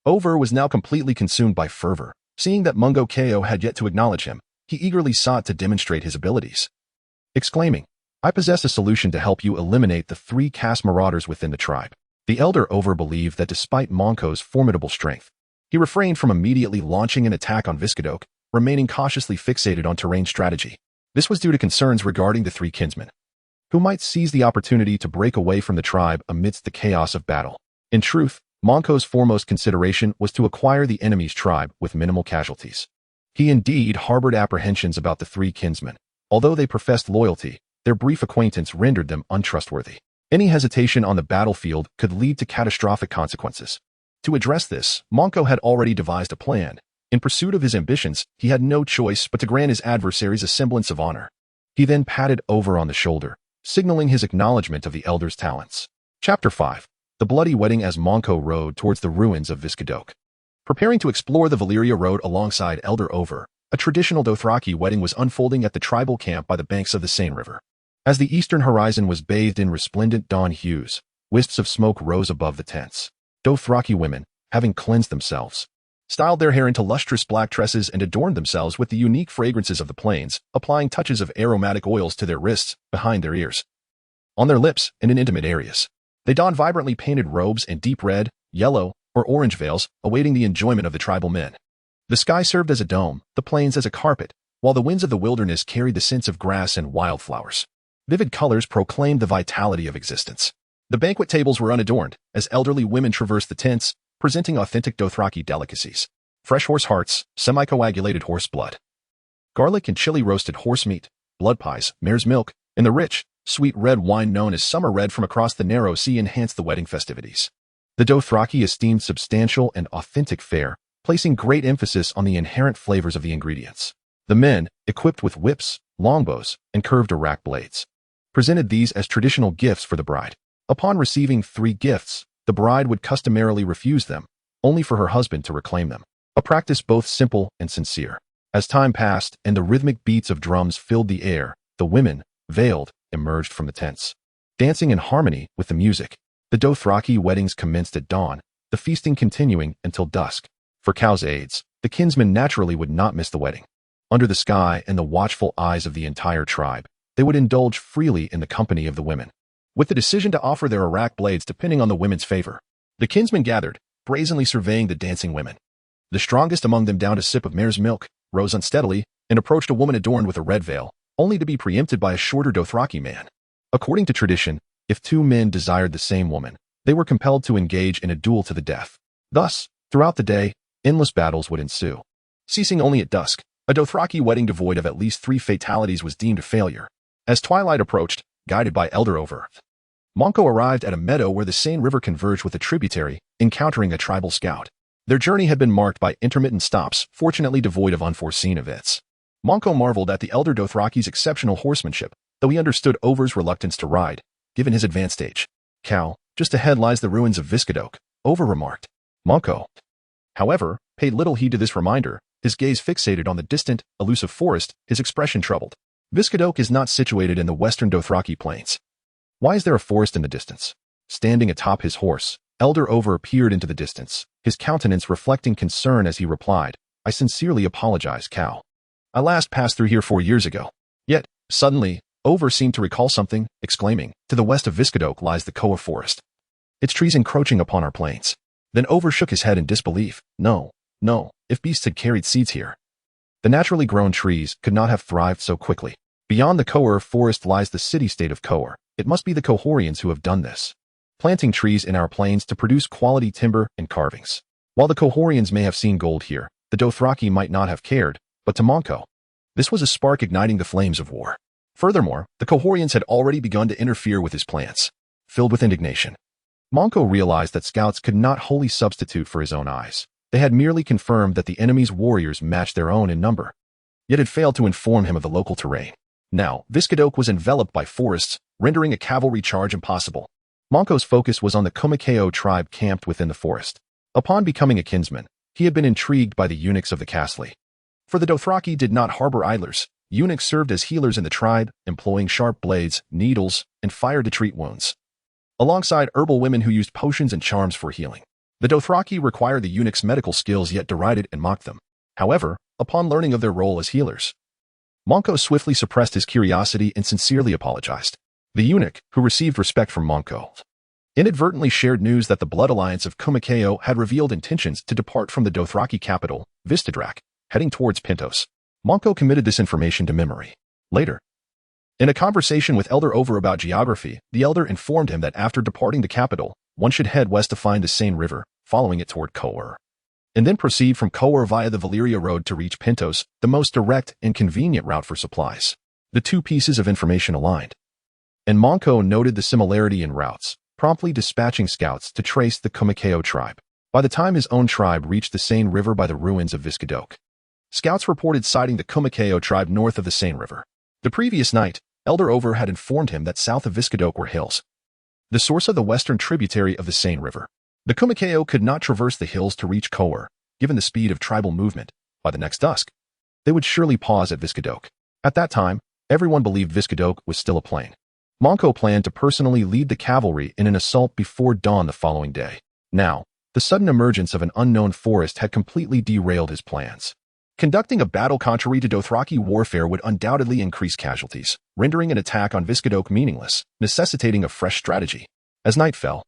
Over was now completely consumed by fervor. Seeing that Mungo Ko had yet to acknowledge him, he eagerly sought to demonstrate his abilities, exclaiming, "I possess a solution to help you eliminate the 3 caste marauders within the tribe." The elder Over believed that despite Monko's formidable strength, he refrained from immediately launching an attack on Viscadok, remaining cautiously fixated on terrain strategy. This was due to concerns regarding the 3 kinsmen, who might seize the opportunity to break away from the tribe amidst the chaos of battle. In truth, Monko's foremost consideration was to acquire the enemy's tribe with minimal casualties. He indeed harbored apprehensions about the 3 kinsmen. Although they professed loyalty, their brief acquaintance rendered them untrustworthy. Any hesitation on the battlefield could lead to catastrophic consequences. To address this, Monko had already devised a plan. In pursuit of his ambitions, he had no choice but to grant his adversaries a semblance of honor. He then patted Over on the shoulder, signaling his acknowledgement of the elder's talents. Chapter 5. The Bloody Wedding. As Monko rode towards the ruins of Viscadok, preparing to explore the Valyria road alongside Elder Over, a traditional Dothraki wedding was unfolding at the tribal camp by the banks of the Seine River. As the eastern horizon was bathed in resplendent dawn hues, wisps of smoke rose above the tents. Dothraki women, having cleansed themselves, styled their hair into lustrous black tresses and adorned themselves with the unique fragrances of the plains, applying touches of aromatic oils to their wrists, behind their ears, on their lips, and in intimate areas. They donned vibrantly painted robes and deep red, yellow, or orange veils, awaiting the enjoyment of the tribal men. The sky served as a dome, the plains as a carpet, while the winds of the wilderness carried the scents of grass and wildflowers. Vivid colors proclaimed the vitality of existence. The banquet tables were unadorned, as elderly women traversed the tents, presenting authentic Dothraki delicacies. Fresh horse hearts, semi-coagulated horse blood, garlic and chili roasted horse meat, blood pies, mare's milk, and the rich, sweet red wine known as summer red from across the narrow sea enhanced the wedding festivities. The Dothraki esteemed substantial and authentic fare, placing great emphasis on the inherent flavors of the ingredients. The men, equipped with whips, longbows, and curved arak blades, presented these as traditional gifts for the bride. Upon receiving 3 gifts, the bride would customarily refuse them, only for her husband to reclaim them, a practice both simple and sincere. As time passed and the rhythmic beats of drums filled the air, the women, veiled, emerged from the tents, dancing in harmony with the music. The Dothraki weddings commenced at dawn, the feasting continuing until dusk. For Cow's aides, the kinsmen naturally would not miss the wedding. Under the sky and the watchful eyes of the entire tribe, they would indulge freely in the company of the women. With the decision to offer their arak blades depending on the women's favor, the kinsmen gathered, brazenly surveying the dancing women. The strongest among them downed a sip of mare's milk, rose unsteadily, and approached a woman adorned with a red veil, only to be preempted by a shorter Dothraki man. According to tradition, if 2 men desired the same woman, they were compelled to engage in a duel to the death. Thus, throughout the day, endless battles would ensue. Ceasing only at dusk, a Dothraki wedding devoid of at least 3 fatalities was deemed a failure. As twilight approached, guided by Elder Over, Monko arrived at a meadow where the Seine River converged with a tributary, encountering a tribal scout. Their journey had been marked by intermittent stops, fortunately devoid of unforeseen events. Monko marveled at the elder Dothraki's exceptional horsemanship, though he understood Over's reluctance to ride, given his advanced age. Cow, just ahead lies the ruins of Viskadok, Over remarked. Monko, however, paid little heed to this reminder, his gaze fixated on the distant, elusive forest, his expression troubled. Viskadok is not situated in the western Dothraki plains. Why is there a forest in the distance? Standing atop his horse, Elder Over peered into the distance, his countenance reflecting concern as he replied, I sincerely apologize, Cow. I last passed through here 4 years ago. Yet, suddenly, Over seemed to recall something, exclaiming, to the west of Viskadok lies the Koa forest. Its trees encroaching upon our plains. Then Over shook his head in disbelief. No, if beasts had carried seeds here, the naturally grown trees could not have thrived so quickly. Beyond the Koa forest lies the city-state of Koa. It must be the Kohorians who have done this, planting trees in our plains to produce quality timber and carvings. While the Kohorians may have seen gold here, the Dothraki might not have cared, but to Monko, this was a spark igniting the flames of war. Furthermore, the Kohorians had already begun to interfere with his plans. Filled with indignation, Monko realized that scouts could not wholly substitute for his own eyes. They had merely confirmed that the enemy's warriors matched their own in number, yet had failed to inform him of the local terrain. Now, Viskadok was enveloped by forests, rendering a cavalry charge impossible. Monko's focus was on the Kumakeo tribe camped within the forest. Upon becoming a kinsman, he had been intrigued by the eunuchs of the castle. For the Dothraki did not harbor idlers. Eunuchs served as healers in the tribe, employing sharp blades, needles, and fire to treat wounds, alongside herbal women who used potions and charms for healing. The Dothraki required the eunuchs' medical skills yet derided and mocked them. However, upon learning of their role as healers, Monko swiftly suppressed his curiosity and sincerely apologized. The eunuch, who received respect from Monko, inadvertently shared news that the Blood Alliance of Kumakeo had revealed intentions to depart from the Dothraki capital, Vistadrak, heading towards Pintos. Monko committed this information to memory. Later, in a conversation with Elder Over about geography, the elder informed him that after departing the capital, one should head west to find the Seine River, following it toward Conqueror, and then proceed from Conqueror via the Valyria Road to reach Pintos, the most direct and convenient route for supplies. The 2 pieces of information aligned, and Monko noted the similarity in routes, promptly dispatching scouts to trace the Kumakeo tribe. By the time his own tribe reached the Seine River by the ruins of Viskadok, scouts reported sighting the Kumakeo tribe north of the Seine River. The previous night, Elder Over had informed him that south of Viskadok were hills, the source of the western tributary of the Seine River. The Kumakeo could not traverse the hills to reach Conqueror, given the speed of tribal movement. By the next dusk, they would surely pause at Viskadok. At that time, everyone believed Viskadok was still a plain. Monko planned to personally lead the cavalry in an assault before dawn the following day. Now, the sudden emergence of an unknown forest had completely derailed his plans. Conducting a battle contrary to Dothraki warfare would undoubtedly increase casualties, rendering an attack on Viskadok meaningless, necessitating a fresh strategy. As night fell,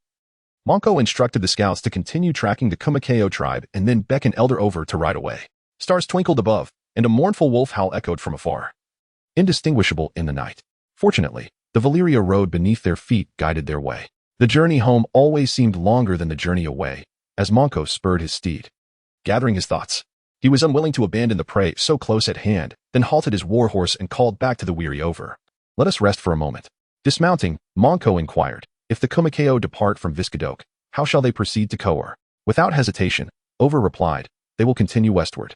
Monko instructed the scouts to continue tracking the Kumakeo tribe and then beckoned Elder over to ride away. Stars twinkled above, and a mournful wolf howl echoed from afar, indistinguishable in the night. Fortunately, the Valyria road beneath their feet guided their way. The journey home always seemed longer than the journey away, as Monko spurred his steed. Gathering his thoughts, he was unwilling to abandon the prey so close at hand, then halted his warhorse and called back to the weary Over. Let us rest for a moment. Dismounting, Monko inquired, if the Kumakeo depart from Viskadok, how shall they proceed to Conqueror? Without hesitation, Over replied, they will continue westward.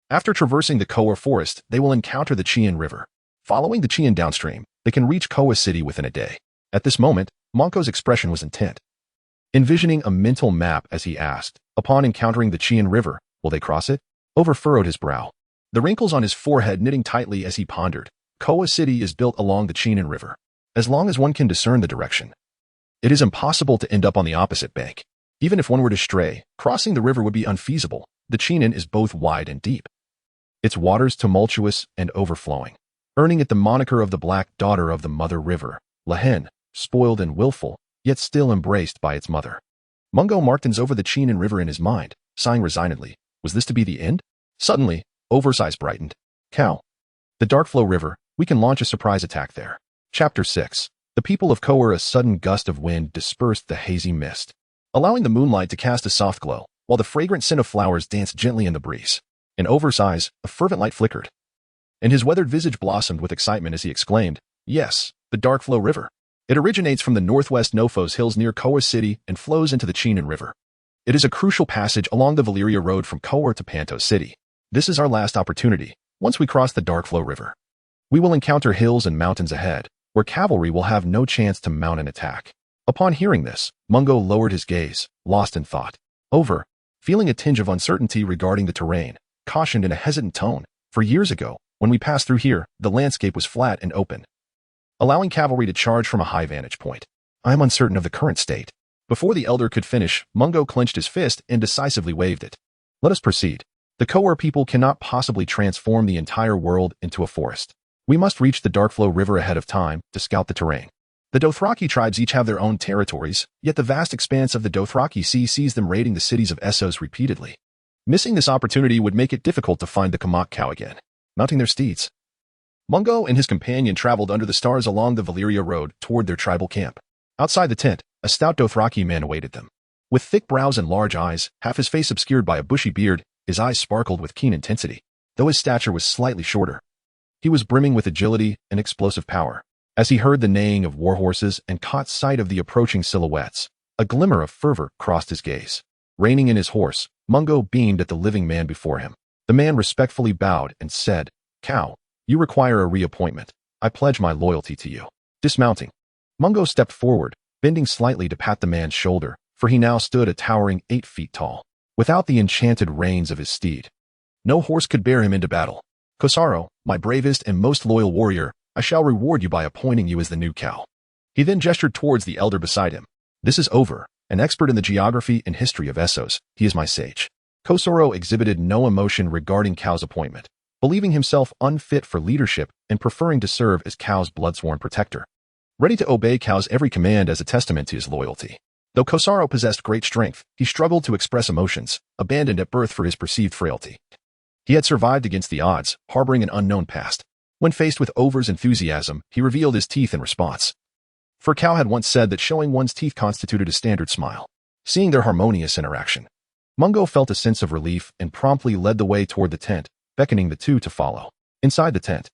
After traversing the Conqueror forest, they will encounter the Chien River. Following the Chien downstream, they can reach Koa City within a day. At this moment, Monko's expression was intent. Envisioning a mental map as he asked, upon encountering the Chien River, will they cross it? Over furrowed his brow, the wrinkles on his forehead knitting tightly as he pondered. Koa City is built along the Chien River. As long as one can discern the direction, it is impossible to end up on the opposite bank. Even if one were to stray, crossing the river would be unfeasible. The Chien is both wide and deep, its waters tumultuous and overflowing, earning it the moniker of the Black Daughter of the Mother River, Lahen, spoiled and willful, yet still embraced by its mother. Mungo marked over the Chien River in his mind, sighing resignedly. Was this to be the end? Suddenly, Over's eyes brightened. Cow. The Darkflow River, we can launch a surprise attack there. Chapter 6. The people of Conqueror. A sudden gust of wind dispersed the hazy mist, allowing the moonlight to cast a soft glow, while the fragrant scent of flowers danced gently in the breeze. In Over's eyes, a fervent light flickered, and his weathered visage blossomed with excitement as he exclaimed, yes, the Darkflow River. It originates from the northwest Nofos Hills near Koa City and flows into the Chien River. It is a crucial passage along the Valyria road from Conqueror to Panto City. This is our last opportunity. Once we cross the Darkflow River, we will encounter hills and mountains ahead, where cavalry will have no chance to mount an attack. Upon hearing this, Mungo lowered his gaze, lost in thought. Over, feeling a tinge of uncertainty regarding the terrain, cautioned in a hesitant tone, for years ago, when we passed through here, the landscape was flat and open, allowing cavalry to charge from a high vantage point. I am uncertain of the current state. Before the elder could finish, Mungo clenched his fist and decisively waved it. Let us proceed. The Conqueror people cannot possibly transform the entire world into a forest. We must reach the Darkflow River ahead of time to scout the terrain. The Dothraki tribes each have their own territories, yet the vast expanse of the Dothraki Sea sees them raiding the cities of Essos repeatedly. Missing this opportunity would make it difficult to find the Kamak cow again. Mounting their steeds, Mungo and his companion traveled under the stars along the Valyria road toward their tribal camp. Outside the tent, a stout Dothraki man awaited them. With thick brows and large eyes, half his face obscured by a bushy beard, his eyes sparkled with keen intensity. Though his stature was slightly shorter, he was brimming with agility and explosive power. As he heard the neighing of warhorses and caught sight of the approaching silhouettes, a glimmer of fervor crossed his gaze. Reining in his horse, Mungo beamed at the living man before him. The man respectfully bowed and said, Cow, you require a reappointment. I pledge my loyalty to you. Dismounting, Mungo stepped forward, bending slightly to pat the man's shoulder, for he now stood a towering 8 feet tall. Without the enchanted reins of his steed, no horse could bear him into battle. Kosaro, my bravest and most loyal warrior, I shall reward you by appointing you as the new cow. He then gestured towards the elder beside him. This is Over, an expert in the geography and history of Essos. He is my sage. Kosaro exhibited no emotion regarding Cow's appointment, believing himself unfit for leadership and preferring to serve as Cow's bloodsworn protector, ready to obey Cow's every command as a testament to his loyalty. Though Kosaro possessed great strength, he struggled to express emotions, abandoned at birth for his perceived frailty. He had survived against the odds, harboring an unknown past. When faced with Over's enthusiasm, he revealed his teeth in response. For Cow had once said that showing one's teeth constituted a standard smile. Seeing their harmonious interaction, Mungo felt a sense of relief and promptly led the way toward the tent, beckoning the two to follow. Inside the tent,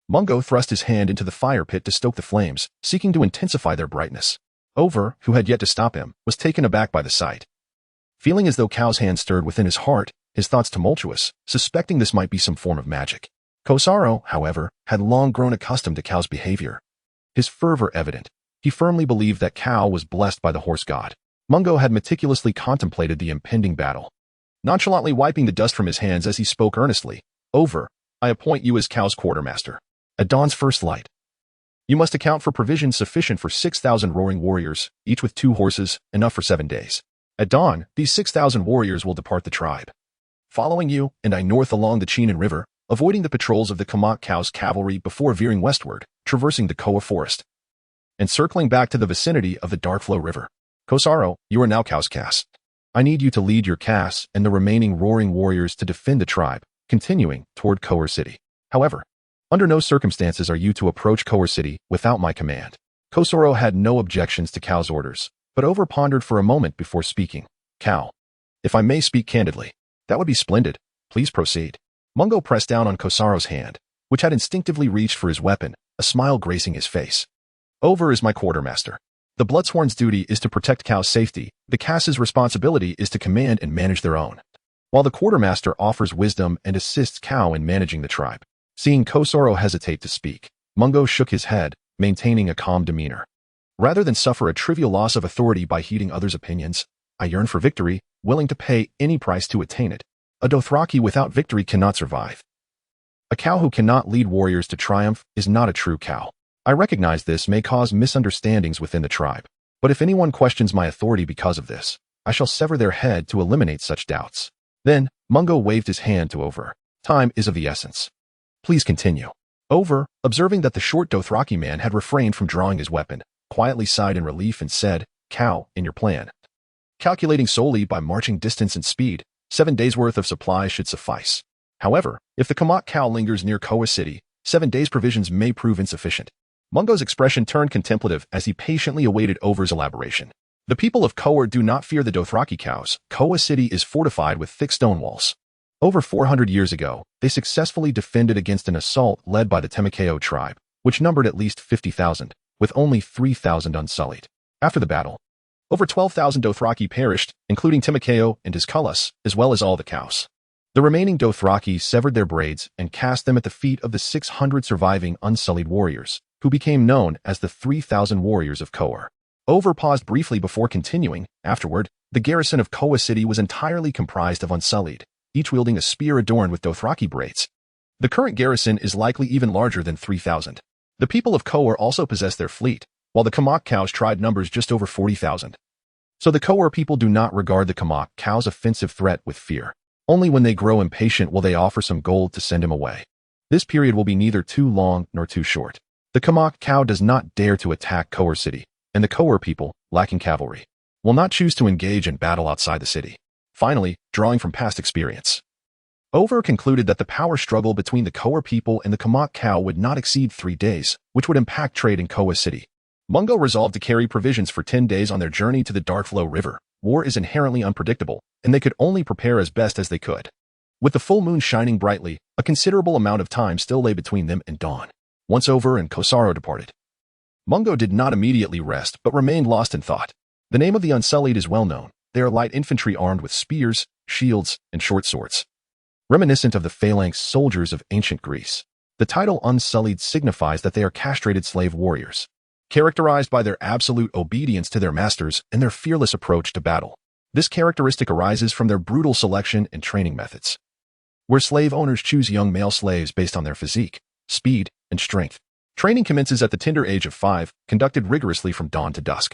Mungo thrust his hand into the fire pit to stoke the flames, seeking to intensify their brightness. Over, who had yet to stop him, was taken aback by the sight. Feeling as though Cow's hand stirred within his heart, his thoughts tumultuous, suspecting this might be some form of magic. Kosaro, however, had long grown accustomed to Cow's behavior. His fervor evident, he firmly believed that Cow was blessed by the horse god. Mungo had meticulously contemplated the impending battle, nonchalantly wiping the dust from his hands as he spoke earnestly. Over, I appoint you as Cow's quartermaster. At dawn's first light, you must account for provisions sufficient for 6,000 roaring warriors, each with 2 horses, enough for 7 days. At dawn, these 6,000 warriors will depart the tribe, following you and I north along the Chien River, avoiding the patrols of the Kamak Cow's cavalry before veering westward, traversing the Koa forest. and circling back to the vicinity of the Darkflow River. Kosaro, you are now Kao's caste. I need you to lead your caste and the remaining roaring warriors to defend the tribe, continuing toward Conqueror City. However, under no circumstances are you to approach Conqueror City without my command. Kosaro had no objections to Kao's orders, but over-pondered for a moment before speaking. Kao, if I may speak candidly, that would be splendid. Please proceed. Mungo pressed down on Kosaro's hand, which had instinctively reached for his weapon, a smile gracing his face. Over is my quartermaster. The Bloodsworn's duty is to protect Kao's safety. The caste's responsibility is to command and manage their own. While the quartermaster offers wisdom and assists Kao in managing the tribe. Seeing Kosaro hesitate to speak, Mungo shook his head, maintaining a calm demeanor. Rather than suffer a trivial loss of authority by heeding others' opinions, I yearn for victory, willing to pay any price to attain it. A Dothraki without victory cannot survive. A Kao who cannot lead warriors to triumph is not a true Kao. I recognize this may cause misunderstandings within the tribe, but if anyone questions my authority because of this, I shall sever their head to eliminate such doubts. Then, Mungo waved his hand to Over. Time is of the essence. Please continue. Over, observing that the short Dothraki man had refrained from drawing his weapon, quietly sighed in relief and said, Kao, in your plan. Calculating solely by marching distance and speed, 7 days' worth of supplies should suffice. However, if the Kamak Kao lingers near Conqueror City, 7 days' provisions may prove insufficient. Mungo's expression turned contemplative as he patiently awaited Over's elaboration. The people of Conqueror do not fear the Dothraki cows. Conqueror City is fortified with thick stone walls. Over 400 years ago, they successfully defended against an assault led by the Temakeo tribe, which numbered at least 50,000, with only 3,000 unsullied. After the battle, over 12,000 Dothraki perished, including Temakeo and his Kullas, as well as all the cows. The remaining Dothraki severed their braids and cast them at the feet of the 600 surviving unsullied warriors, who became known as the 3,000 warriors of Conqueror. Over paused briefly before continuing. Afterward, the garrison of Conqueror City was entirely comprised of unsullied, each wielding a spear adorned with Dothraki braids. The current garrison is likely even larger than 3,000. The people of Conqueror also possess their fleet, while the Kamak cows tribe numbers just over 40,000. So the Conqueror people do not regard the Kamak cow's offensive threat with fear. Only when they grow impatient will they offer some gold to send him away. This period will be neither too long nor too short. The Kamak cow does not dare to attack Conqueror City, and the Conqueror people, lacking cavalry, will not choose to engage in battle outside the city. Finally, drawing from past experience, Over concluded that the power struggle between the Conqueror people and the Kamak cow would not exceed 3 days, which would impact trade in Conqueror City. Mungo resolved to carry provisions for 10 days on their journey to the Darkflow River. War is inherently unpredictable, and they could only prepare as best as they could. With the full moon shining brightly, a considerable amount of time still lay between them and dawn. Once Over and Kosaro departed, Mungo did not immediately rest but remained lost in thought. The name of the Unsullied is well known. They are light infantry armed with spears, shields, and short swords. Reminiscent of the phalanx soldiers of ancient Greece, the title Unsullied signifies that they are castrated slave warriors, characterized by their absolute obedience to their masters and their fearless approach to battle. This characteristic arises from their brutal selection and training methods, where slave owners choose young male slaves based on their physique, speed, and strength. Training commences at the tender age of 5, conducted rigorously from dawn to dusk,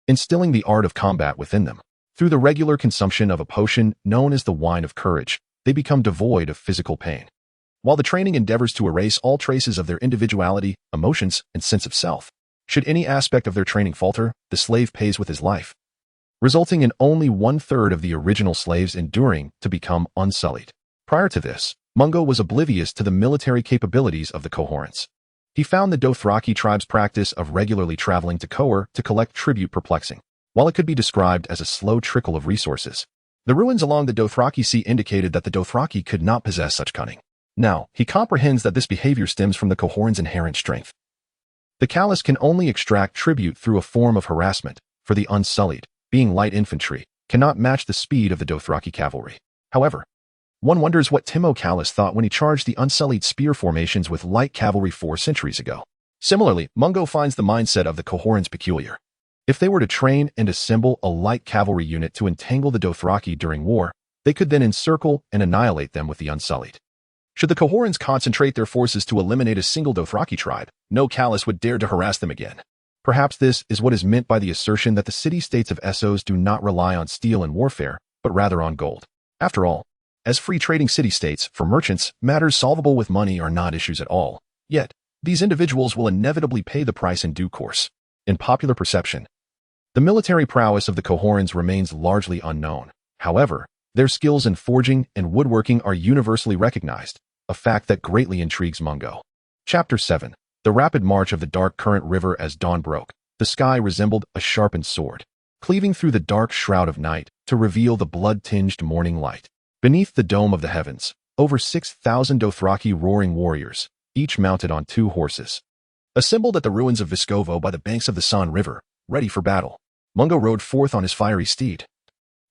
instilling the art of combat within them. Through the regular consumption of a potion known as the Wine of Courage, they become devoid of physical pain. While the training endeavors to erase all traces of their individuality, emotions, and sense of self, should any aspect of their training falter, the slave pays with his life, resulting in only 1/3 of the original slaves enduring to become unsullied. Prior to this, Mungo was oblivious to the military capabilities of the cohorts. He found the Dothraki tribe's practice of regularly traveling to Conqueror to collect tribute perplexing. While it could be described as a slow trickle of resources, the ruins along the Dothraki Sea indicated that the Dothraki could not possess such cunning. Now, he comprehends that this behavior stems from the cohorn's inherent strength. The Callous can only extract tribute through a form of harassment, for the Unsullied, being light infantry, cannot match the speed of the Dothraki cavalry. However, one wonders what Timo Callous thought when he charged the Unsullied spear formations with light cavalry 4 centuries ago. Similarly, Mungo finds the mindset of the cohorns peculiar. If they were to train and assemble a light cavalry unit to entangle the Dothraki during war, they could then encircle and annihilate them with the Unsullied. Should the cohorns concentrate their forces to eliminate a single Dothraki tribe, no Callous would dare to harass them again. Perhaps this is what is meant by the assertion that the city-states of Essos do not rely on steel in warfare, but rather on gold. After all, as free trading city-states, for merchants, matters solvable with money are not issues at all. Yet, these individuals will inevitably pay the price in due course. In popular perception, the military prowess of the Cohorans remains largely unknown. However, their skills in forging and woodworking are universally recognized, a fact that greatly intrigues Mungo. Chapter 7. The rapid march of the dark current river. As dawn broke, the sky resembled a sharpened sword, cleaving through the dark shroud of night to reveal the blood-tinged morning light. Beneath the dome of the heavens, over 6,000 Dothraki roaring warriors, each mounted on 2 horses, assembled at the ruins of Vescovo by the banks of the San River, ready for battle. Mungo rode forth on his fiery steed,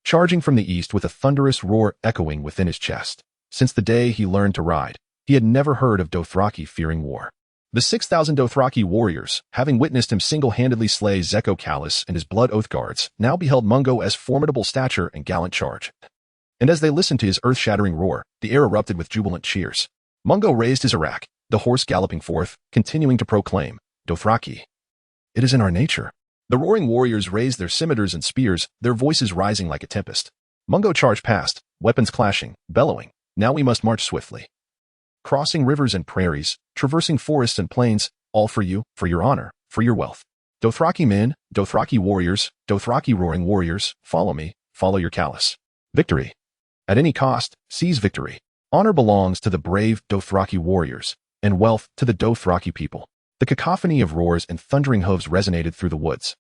charging from the east with a thunderous roar echoing within his chest. Since the day he learned to ride, he had never heard of Dothraki fearing war. The 6,000 Dothraki warriors, having witnessed him single-handedly slay Zeko Callis and his Blood Oath Guards, now beheld Mungo as formidable stature and gallant charge. And as they listened to his earth-shattering roar, the air erupted with jubilant cheers. Mungo raised his arak, the horse galloping forth, continuing to proclaim, "Dothraki! It is in our nature." The roaring warriors raised their scimitars and spears, their voices rising like a tempest. Mungo charged past, weapons clashing, bellowing, "Now we must march swiftly, crossing rivers and prairies, traversing forests and plains, all for you, for your honor, for your wealth. Dothraki men, Dothraki warriors, Dothraki roaring warriors, follow me, follow your callus. Victory! At any cost, seize victory. Honor belongs to the brave Dothraki warriors, and wealth to the Dothraki people." The cacophony of roars and thundering hooves resonated through the woods.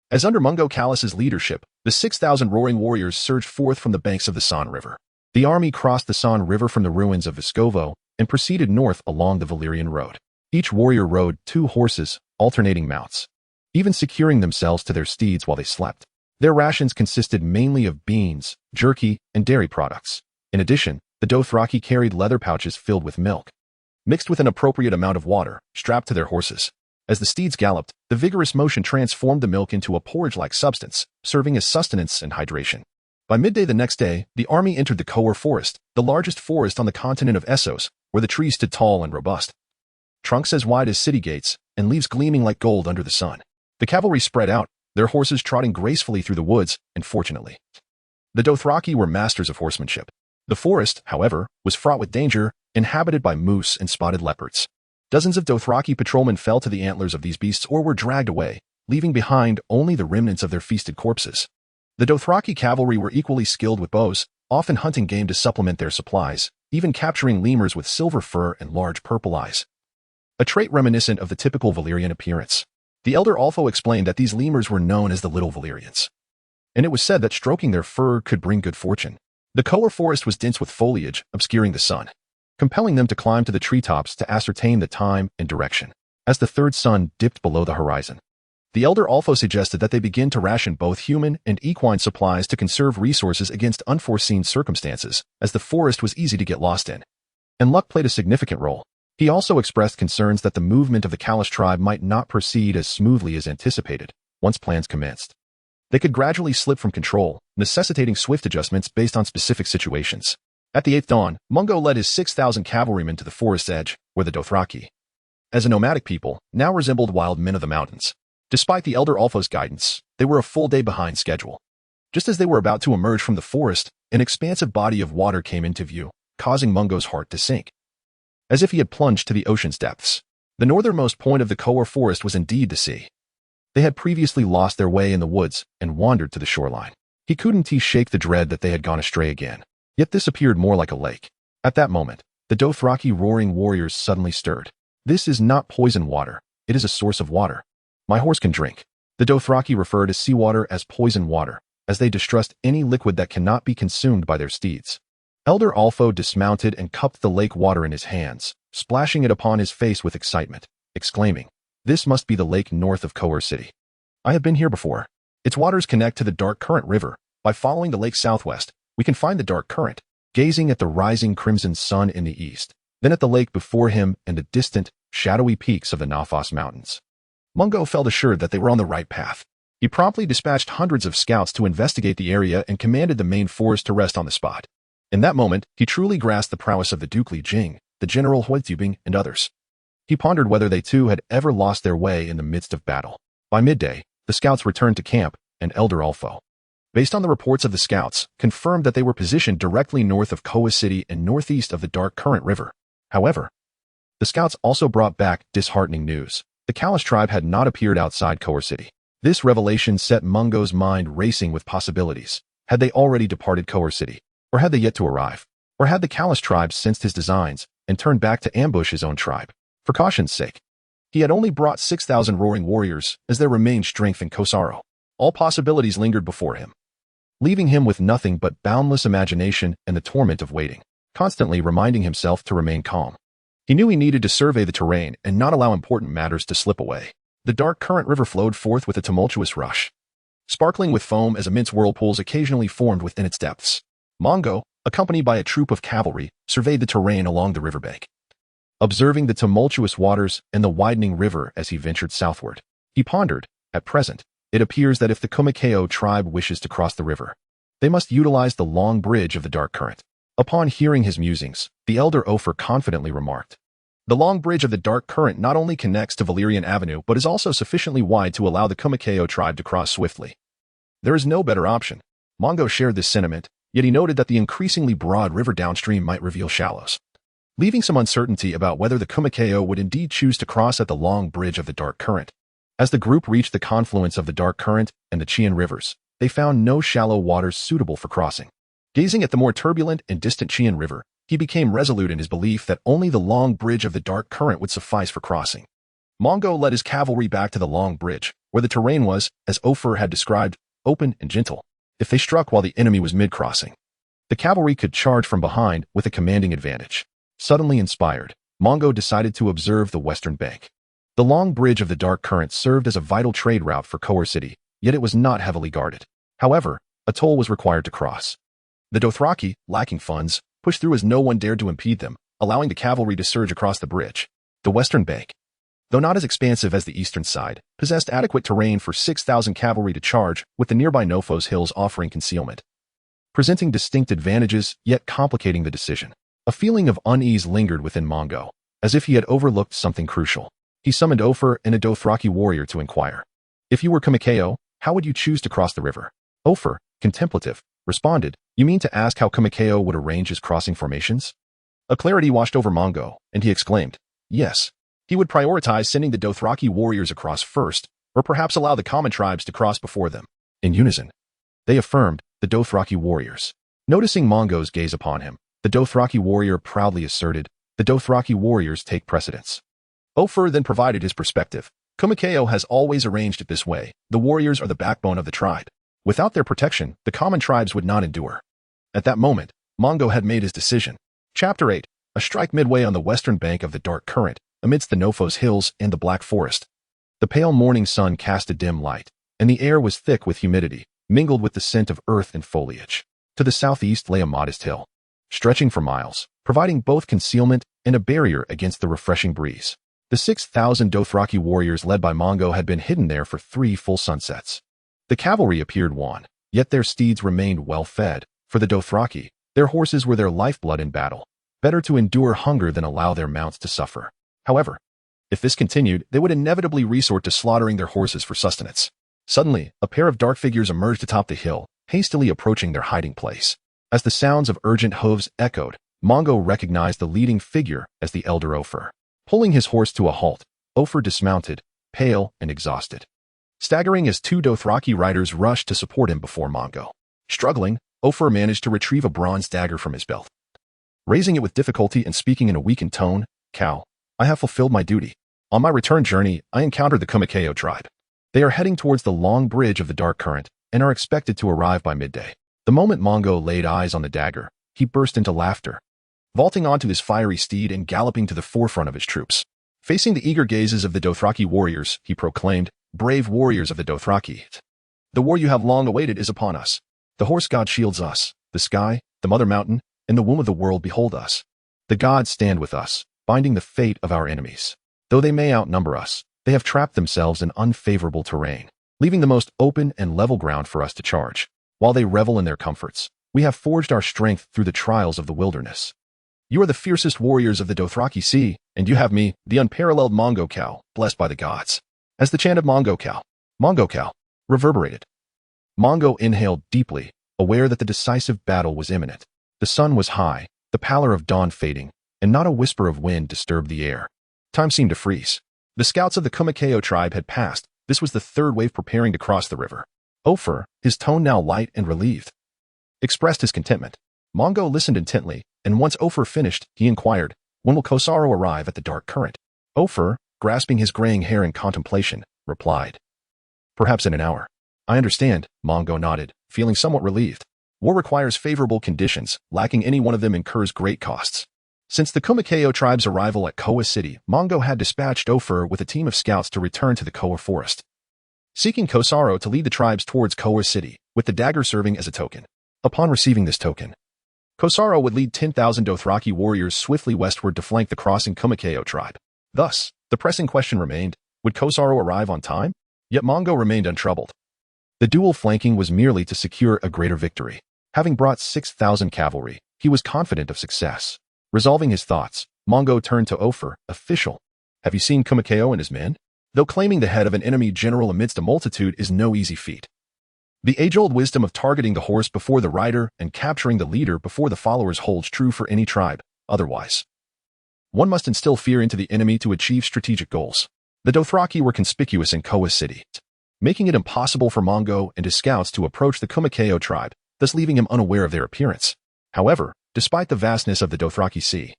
As under Mungo Callus's leadership, the 6,000 roaring warriors surged forth from the banks of the San River. The army crossed the San River from the ruins of Vescovo and proceeded north along the Valyrian road. Each warrior rode 2 horses, alternating mounts, even securing themselves to their steeds while they slept. Their rations consisted mainly of beans, jerky, and dairy products. In addition, the Dothraki carried leather pouches filled with milk, mixed with an appropriate amount of water, strapped to their horses. As the steeds galloped, the vigorous motion transformed the milk into a porridge-like substance, serving as sustenance and hydration. By midday the next day, the army entered the Conqueror forest, the largest forest on the continent of Essos, where the trees stood tall and robust, trunks as wide as city gates, and leaves gleaming like gold under the sun. The cavalry spread out, their horses trotting gracefully through the woods, and fortunately, the Dothraki were masters of horsemanship. The forest, however, was fraught with danger, inhabited by moose and spotted leopards. Dozens of Dothraki patrolmen fell to the antlers of these beasts or were dragged away, leaving behind only the remnants of their feasted corpses. The Dothraki cavalry were equally skilled with bows, often hunting game to supplement their supplies, even capturing lemurs with silver fur and large purple eyes, a trait reminiscent of the typical Valyrian appearance. The elder Alfo explained that these lemurs were known as the Little Valyrians, and it was said that stroking their fur could bring good fortune. The Conqueror forest was dense with foliage, obscuring the sun, compelling them to climb to the treetops to ascertain the time and direction. As the third sun dipped below the horizon, the elder Alfo suggested that they begin to ration both human and equine supplies to conserve resources against unforeseen circumstances, as the forest was easy to get lost in, and luck played a significant role. He also expressed concerns that the movement of the Kalash tribe might not proceed as smoothly as anticipated once plans commenced. They could gradually slip from control, necessitating swift adjustments based on specific situations. At the 8th dawn, Mungo led his 6,000 cavalrymen to the forest's edge, where the Dothraki, as a nomadic people, now resembled wild men of the mountains. Despite the elder Alfo's guidance, they were a full day behind schedule. Just as they were about to emerge from the forest, an expansive body of water came into view, causing Mungo's heart to sink, as if he had plunged to the ocean's depths. The northernmost point of the Conqueror forest was indeed the sea. They had previously lost their way in the woods and wandered to the shoreline. He couldn't shake the dread that they had gone astray again. Yet this appeared more like a lake. At that moment, the Dothraki roaring warriors suddenly stirred. "This is not poison water. It is a source of water. My horse can drink." The Dothraki refer to seawater as poison water, as they distrust any liquid that cannot be consumed by their steeds. Elder Alfo dismounted and cupped the lake water in his hands, splashing it upon his face with excitement, exclaiming, "This must be the lake north of Conqueror City. I have been here before. Its waters connect to the Dark Current River. By following the lake southwest, we can find the Dark Current." Gazing at the rising crimson sun in the east, then at the lake before him and the distant, shadowy peaks of the Naphos Mountains, Mungo felt assured that they were on the right path. He promptly dispatched hundreds of scouts to investigate the area and commanded the main force to rest on the spot. In that moment, he truly grasped the prowess of the Duke Li Jing, the General Huitubing, and others. He pondered whether they too had ever lost their way in the midst of battle. By midday, the scouts returned to camp, and Elder Alfo, based on the reports of the scouts, confirmed that they were positioned directly north of Koa City and northeast of the Dark Current River. However, the scouts also brought back disheartening news. The Kalash tribe had not appeared outside Kohor City. This revelation set Mungo's mind racing with possibilities. Had they already departed Kohor City? Or had they yet to arrive? Or had the Kalash tribe sensed his designs and turned back to ambush his own tribe? For caution's sake, he had only brought 6,000 roaring warriors, as there remained strength in Kosaro. All possibilities lingered before him, leaving him with nothing but boundless imagination and the torment of waiting, constantly reminding himself to remain calm. He knew he needed to survey the terrain and not allow important matters to slip away. The dark current river flowed forth with a tumultuous rush, sparkling with foam as immense whirlpools occasionally formed within its depths. Mongo, accompanied by a troop of cavalry, surveyed the terrain along the riverbank. Observing the tumultuous waters and the widening river as he ventured southward, he pondered, at present, it appears that if the Kumakeo tribe wishes to cross the river, they must utilize the long bridge of the dark current. Upon hearing his musings, the elder Ofer confidently remarked, "The long bridge of the dark current not only connects to Valyrian Avenue but is also sufficiently wide to allow the Kumakeo tribe to cross swiftly. There is no better option." Mongo shared this sentiment, yet he noted that the increasingly broad river downstream might reveal shallows, leaving some uncertainty about whether the Kumakeo would indeed choose to cross at the long bridge of the dark current. As the group reached the confluence of the dark current and the Chian rivers, they found no shallow waters suitable for crossing. Gazing at the more turbulent and distant Chian River, he became resolute in his belief that only the long bridge of the dark current would suffice for crossing. Mongo led his cavalry back to the long bridge, where the terrain was, as Ofer had described, open and gentle. If they struck while the enemy was mid-crossing, the cavalry could charge from behind with a commanding advantage. Suddenly inspired, Mongo decided to observe the western bank. The long bridge of the dark current served as a vital trade route for Kohor City, yet it was not heavily guarded. However, a toll was required to cross. The Dothraki, lacking funds, pushed through as no one dared to impede them, allowing the cavalry to surge across the bridge. The western bank, though not as expansive as the eastern side, possessed adequate terrain for 6,000 cavalry to charge, with the nearby Nofos hills offering concealment, presenting distinct advantages, yet complicating the decision. A feeling of unease lingered within Mongo, as if he had overlooked something crucial. He summoned Ofer and a Dothraki warrior to inquire. "If you were Kumakeo, how would you choose to cross the river?" Ofer, contemplative, responded, "You mean to ask how Kumakeo would arrange his crossing formations?" A clarity washed over Mongo, and he exclaimed, "Yes. He would prioritize sending the Dothraki warriors across first, or perhaps allow the common tribes to cross before them." In unison, they affirmed, "The Dothraki warriors." Noticing Mongo's gaze upon him, the Dothraki warrior proudly asserted, "The Dothraki warriors take precedence." Ofer then provided his perspective. "Kumakeo has always arranged it this way. The warriors are the backbone of the tribe. Without their protection, the common tribes would not endure." At that moment, Mongo had made his decision. Chapter 8. A strike midway on the western bank of the dark current, amidst the Nofos hills and the black forest. The pale morning sun cast a dim light, and the air was thick with humidity, mingled with the scent of earth and foliage. To the southeast lay a modest hill, stretching for miles, providing both concealment and a barrier against the refreshing breeze. The 6,000 Dothraki warriors led by Mongo had been hidden there for 3 full sunsets. The cavalry appeared wan, yet their steeds remained well-fed. For the Dothraki, their horses were their lifeblood in battle. Better to endure hunger than allow their mounts to suffer. However, if this continued, they would inevitably resort to slaughtering their horses for sustenance. Suddenly, a pair of dark figures emerged atop the hill, hastily approaching their hiding place. As the sounds of urgent hooves echoed, Mongo recognized the leading figure as the elder Ofer. Pulling his horse to a halt, Ofer dismounted, pale and exhausted, staggering as 2 Dothraki riders rushed to support him before Mongo. Struggling, Ofer managed to retrieve a bronze dagger from his belt. Raising it with difficulty and speaking in a weakened tone, "Cal, I have fulfilled my duty. On my return journey, I encountered the Kumakeo tribe. They are heading towards the long bridge of the dark current and are expected to arrive by midday." The moment Mongo laid eyes on the dagger, he burst into laughter, vaulting onto his fiery steed and galloping to the forefront of his troops. Facing the eager gazes of the Dothraki warriors, he proclaimed, "Brave warriors of the Dothraki, the war you have long awaited is upon us. The horse god shields us, the sky, the mother mountain, and the womb of the world behold us. The gods stand with us, binding the fate of our enemies. Though they may outnumber us, they have trapped themselves in unfavorable terrain, leaving the most open and level ground for us to charge. While they revel in their comforts, we have forged our strength through the trials of the wilderness. You are the fiercest warriors of the Dothraki Sea, and you have me, the unparalleled Mongo Cow, blessed by the gods." As the chant of Mongo Cow, reverberated, Mongo inhaled deeply, aware that the decisive battle was imminent. The sun was high, the pallor of dawn fading, and not a whisper of wind disturbed the air. Time seemed to freeze. The scouts of the Kumakeo tribe had passed. This was the third wave preparing to cross the river. Ofer, his tone now light and relieved, expressed his contentment. Mongo listened intently, and once Ofer finished, he inquired, "When will Kosaro arrive at the dark current?" Ofer, grasping his graying hair in contemplation, replied, "Perhaps in an hour." "I understand," Mongo nodded, feeling somewhat relieved. War requires favorable conditions, lacking any one of them incurs great costs. Since the Kumakeo tribe's arrival at Koa City, Mongo had dispatched Ofer with a team of scouts to return to the Koa forest, seeking Kosaro to lead the tribes towards Koa City, with the dagger serving as a token. Upon receiving this token, Kosaro would lead 10,000 Dothraki warriors swiftly westward to flank the crossing Kumakeo tribe. Thus, the pressing question remained, would Kosaro arrive on time? Yet Mongo remained untroubled. The dual flanking was merely to secure a greater victory. Having brought 6,000 cavalry, he was confident of success. Resolving his thoughts, Mongo turned to Ofer, "Official, have you seen Kumakeo and his men?" Though claiming the head of an enemy general amidst a multitude is no easy feat, the age-old wisdom of targeting the horse before the rider and capturing the leader before the followers holds true for any tribe. Otherwise, one must instill fear into the enemy to achieve strategic goals. The Dothraki were conspicuous in Koa City, making it impossible for Mongo and his scouts to approach the Kumakeo tribe, thus leaving him unaware of their appearance. However, despite the vastness of the Dothraki Sea,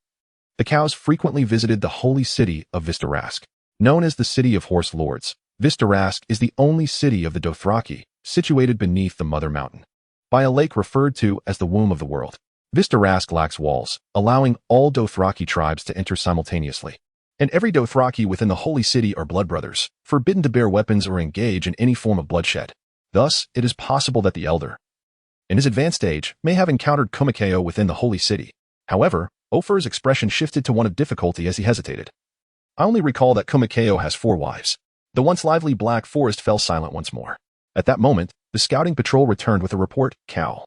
the cows frequently visited the holy city of Westeros. Known as the City of Horse Lords, Westeros is the only city of the Dothraki, situated beneath the Mother Mountain, by a lake referred to as the Womb of the World. Westeros lacks walls, allowing all Dothraki tribes to enter simultaneously. And every Dothraki within the holy city are blood brothers, forbidden to bear weapons or engage in any form of bloodshed. Thus, it is possible that the elder, in his advanced age, may have encountered Kumakeo within the holy city. However, Ofer's expression shifted to one of difficulty as he hesitated. "I only recall that Kumakeo has 4 wives." The once lively black forest fell silent once more. At that moment, the scouting patrol returned with a report, "Cow.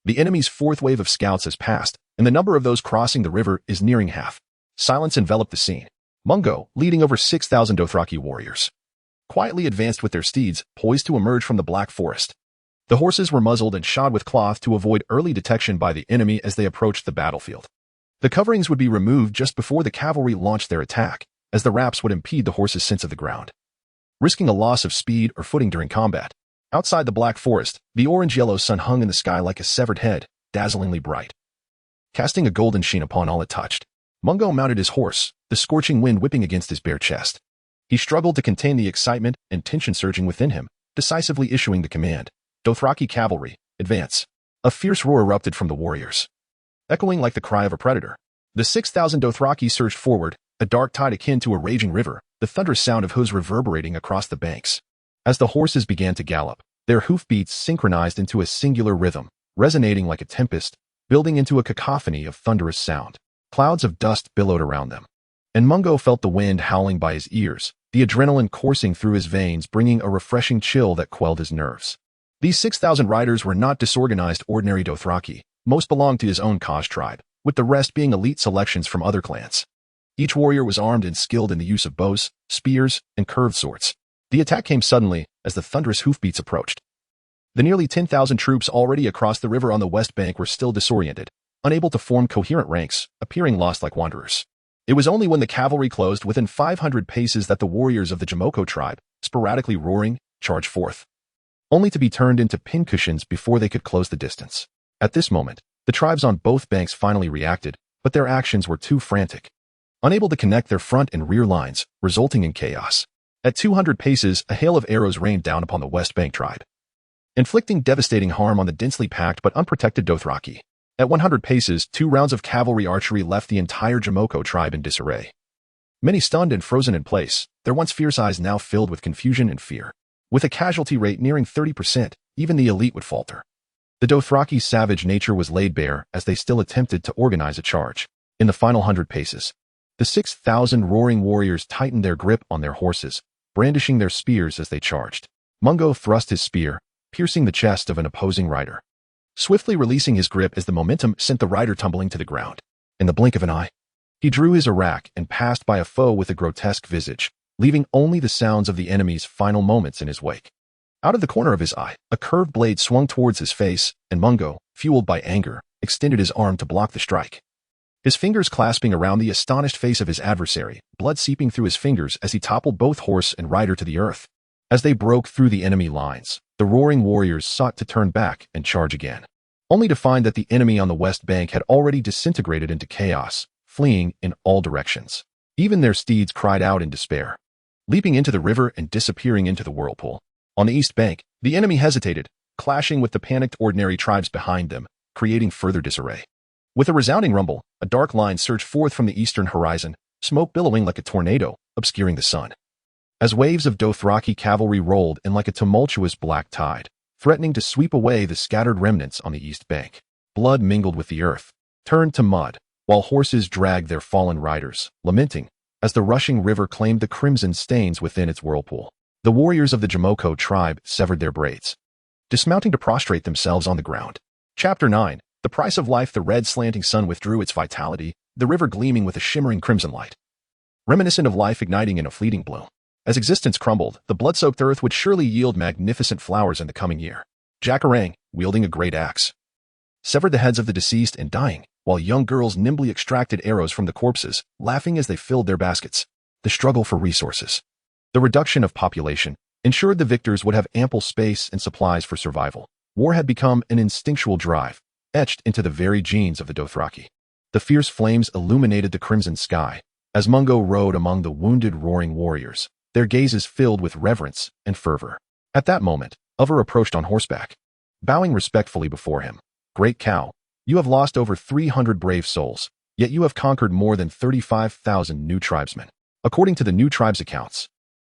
The enemy's 4th wave of scouts has passed, and the number of those crossing the river is nearing half." Silence enveloped the scene. Mongo, leading over 6,000 Dothraki warriors, quietly advanced with their steeds, poised to emerge from the black forest. The horses were muzzled and shod with cloth to avoid early detection by the enemy as they approached the battlefield. The coverings would be removed just before the cavalry launched their attack, as the wraps would impede the horses' sense of the ground, risking a loss of speed or footing during combat. Outside the black forest, the orange-yellow sun hung in the sky like a severed head, dazzlingly bright, casting a golden sheen upon all it touched. Mongo mounted his horse, the scorching wind whipping against his bare chest. He struggled to contain the excitement and tension surging within him, decisively issuing the command, "Dothraki cavalry, advance." A fierce roar erupted from the warriors, echoing like the cry of a predator. The 6,000 Dothraki surged forward, a dark tide akin to a raging river, the thunderous sound of hooves reverberating across the banks. As the horses began to gallop, their hoofbeats synchronized into a singular rhythm, resonating like a tempest, building into a cacophony of thunderous sound. Clouds of dust billowed around them, and Mungo felt the wind howling by his ears, the adrenaline coursing through his veins bringing a refreshing chill that quelled his nerves. These 6,000 riders were not disorganized ordinary Dothraki. Most belonged to his own Kaj tribe, with the rest being elite selections from other clans. Each warrior was armed and skilled in the use of bows, spears, and curved swords. The attack came suddenly as the thunderous hoofbeats approached. The nearly 10,000 troops already across the river on the west bank were still disoriented, unable to form coherent ranks, appearing lost like wanderers. It was only when the cavalry closed within 500 paces that the warriors of the Jamoko tribe, sporadically roaring, charged forth, only to be turned into pincushions before they could close the distance. At this moment, the tribes on both banks finally reacted, but their actions were too frantic, unable to connect their front and rear lines, resulting in chaos. At 200 paces, a hail of arrows rained down upon the West Bank tribe, inflicting devastating harm on the densely packed but unprotected Dothraki. At 100 paces, 2 rounds of cavalry archery left the entire Jamoko tribe in disarray. Many stunned and frozen in place, their once fierce eyes now filled with confusion and fear. With a casualty rate nearing 30%, even the elite would falter. The Dothraki's savage nature was laid bare as they still attempted to organize a charge. In the final 100 paces, the 6,000 roaring warriors tightened their grip on their horses, brandishing their spears as they charged. Mungo thrust his spear, piercing the chest of an opposing rider, swiftly releasing his grip as the momentum sent the rider tumbling to the ground. In the blink of an eye, he drew his arak and passed by a foe with a grotesque visage, leaving only the sounds of the enemy's final moments in his wake. Out of the corner of his eye, a curved blade swung towards his face, and Mungo, fueled by anger, extended his arm to block the strike. his fingers clasping around the astonished face of his adversary, blood seeping through his fingers as he toppled both horse and rider to the earth. As they broke through the enemy lines, the roaring warriors sought to turn back and charge again, only to find that the enemy on the west bank had already disintegrated into chaos, fleeing in all directions. Even their steeds cried out in despair, leaping into the river and disappearing into the whirlpool. On the east bank, the enemy hesitated, clashing with the panicked ordinary tribes behind them, creating further disarray. With a resounding rumble, a dark line surged forth from the eastern horizon, smoke billowing like a tornado, obscuring the sun. As waves of Dothraki cavalry rolled in like a tumultuous black tide, threatening to sweep away the scattered remnants on the east bank. Blood mingled with the earth, turned to mud, while horses dragged their fallen riders, lamenting, as the rushing river claimed the crimson stains within its whirlpool. The warriors of the Jamoko tribe severed their braids, dismounting to prostrate themselves on the ground. Chapter 9. The price of life. The red slanting sun withdrew its vitality, the river gleaming with a shimmering crimson light, reminiscent of life igniting in a fleeting bloom. As existence crumbled, the blood-soaked earth would surely yield magnificent flowers in the coming year. Jacarang, wielding a great axe, severed the heads of the deceased and dying, while young girls nimbly extracted arrows from the corpses, laughing as they filled their baskets. The struggle for resources, the reduction of population, ensured the victors would have ample space and supplies for survival. War had become an instinctual drive, etched into the very genes of the Dothraki. The fierce flames illuminated the crimson sky, as Mungo rode among the wounded roaring warriors, their gazes filled with reverence and fervor. At that moment, Uver approached on horseback, bowing respectfully before him. Great Cow, you have lost over 300 brave souls, yet you have conquered more than 35,000 new tribesmen. According to the new tribe's accounts,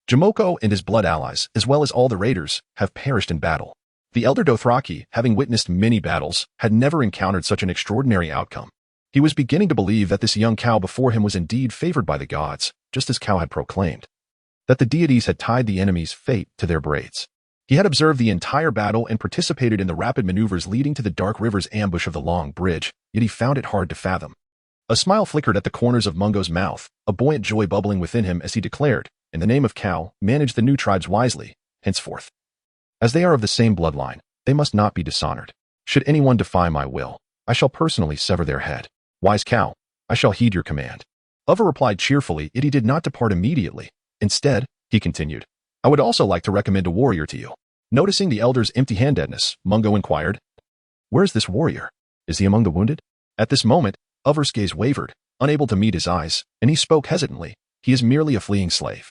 Jamoko and his blood allies, as well as all the raiders, have perished in battle. The elder Dothraki, having witnessed many battles, had never encountered such an extraordinary outcome. He was beginning to believe that this young cow before him was indeed favored by the gods, just as Cow had proclaimed, that the deities had tied the enemy's fate to their braids. He had observed the entire battle and participated in the rapid maneuvers leading to the dark river's ambush of the long bridge, yet he found it hard to fathom. A smile flickered at the corners of Mungo's mouth, a buoyant joy bubbling within him as he declared, in the name of Cow, manage the new tribes wisely, henceforth. As they are of the same bloodline, they must not be dishonored. Should anyone defy my will, I shall personally sever their head. Wise Cow, I shall heed your command. Uver replied cheerfully, yet he did not depart immediately. Instead, he continued, I would also like to recommend a warrior to you. Noticing the elder's empty-handedness, Mungo inquired, Where is this warrior? Is he among the wounded? At this moment, Uver's gaze wavered, unable to meet his eyes, and he spoke hesitantly. He is merely a fleeing slave.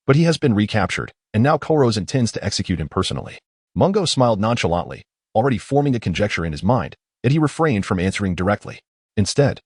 But he has been recaptured, and now Koros intends to execute him personally. Mungo smiled nonchalantly, already forming a conjecture in his mind, yet he refrained from answering directly. Instead,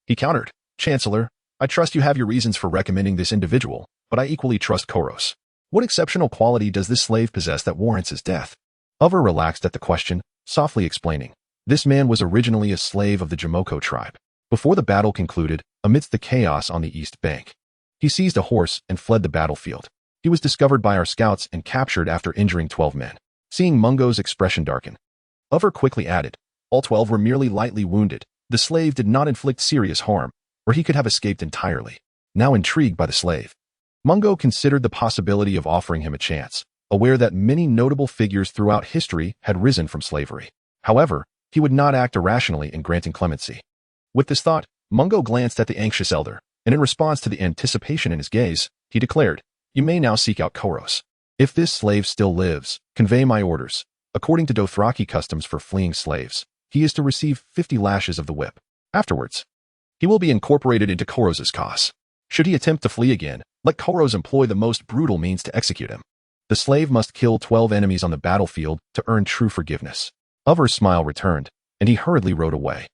he countered, Chancellor, I trust you have your reasons for recommending this individual, but I equally trust Koros. What exceptional quality does this slave possess that warrants his death? Uver relaxed at the question, softly explaining. This man was originally a slave of the Jamoko tribe. Before the battle concluded, amidst the chaos on the east bank, he seized a horse and fled the battlefield. He was discovered by our scouts and captured after injuring 12 men. Seeing Mungo's expression darken, Uver quickly added, all 12 were merely lightly wounded. The slave did not inflict serious harm, or he could have escaped entirely. Now intrigued by the slave, Mungo considered the possibility of offering him a chance, aware that many notable figures throughout history had risen from slavery. However, he would not act irrationally in granting clemency. With this thought, Mungo glanced at the anxious elder, and in response to the anticipation in his gaze, he declared, You may now seek out Koros. If this slave still lives, convey my orders. According to Dothraki customs for fleeing slaves, he is to receive 50 lashes of the whip. Afterwards, he will be incorporated into Koros's cause. Should he attempt to flee again, let Koros employ the most brutal means to execute him. The slave must kill 12 enemies on the battlefield to earn true forgiveness. Uver's smile returned, and he hurriedly rode away.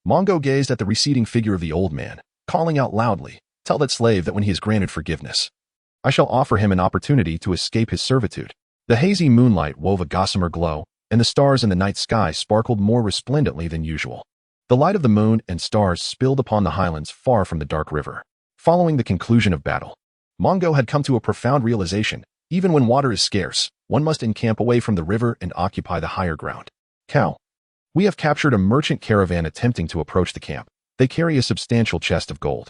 Mungo gazed at the receding figure of the old man, calling out loudly, Tell that slave that when he is granted forgiveness, I shall offer him an opportunity to escape his servitude. The hazy moonlight wove a gossamer glow, and the stars in the night sky sparkled more resplendently than usual. The light of the moon and stars spilled upon the highlands far from the dark river. Following the conclusion of battle, Mungo had come to a profound realization. Even when water is scarce, one must encamp away from the river and occupy the higher ground. Cow, we have captured a merchant caravan attempting to approach the camp. They carry a substantial chest of gold.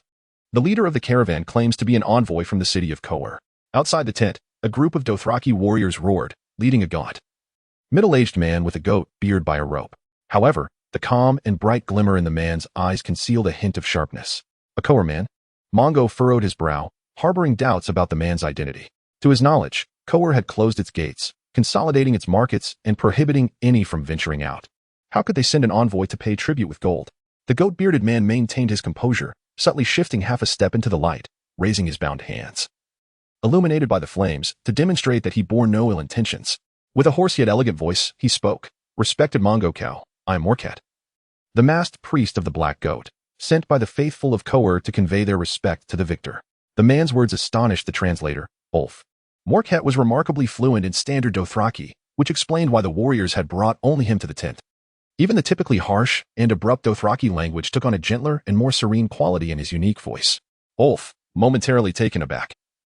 The leader of the caravan claims to be an envoy from the city of Conqueror. Outside the tent, a group of Dothraki warriors roared, leading a gaunt, middle-aged man with a goat beard by a rope. However, The calm and bright glimmer in the man's eyes concealed a hint of sharpness. A Conqueror man? Mongo furrowed his brow, harboring doubts about the man's identity. To his knowledge, Conqueror had closed its gates, consolidating its markets and prohibiting any from venturing out. How could they send an envoy to pay tribute with gold? The goat-bearded man maintained his composure, subtly shifting half a step into the light, raising his bound hands. Illuminated by the flames, to demonstrate that he bore no ill intentions. With a hoarse yet elegant voice, he spoke. Respected Mongo Cow, I am Morket, the masked priest of the Black Goat, sent by the faithful of Conqueror to convey their respect to the victor. The man's words astonished the translator, Ulf. Morket was remarkably fluent in standard Dothraki, which explained why the warriors had brought only him to the tent. Even the typically harsh and abrupt Dothraki language took on a gentler and more serene quality in his unique voice. Ulf, momentarily taken aback,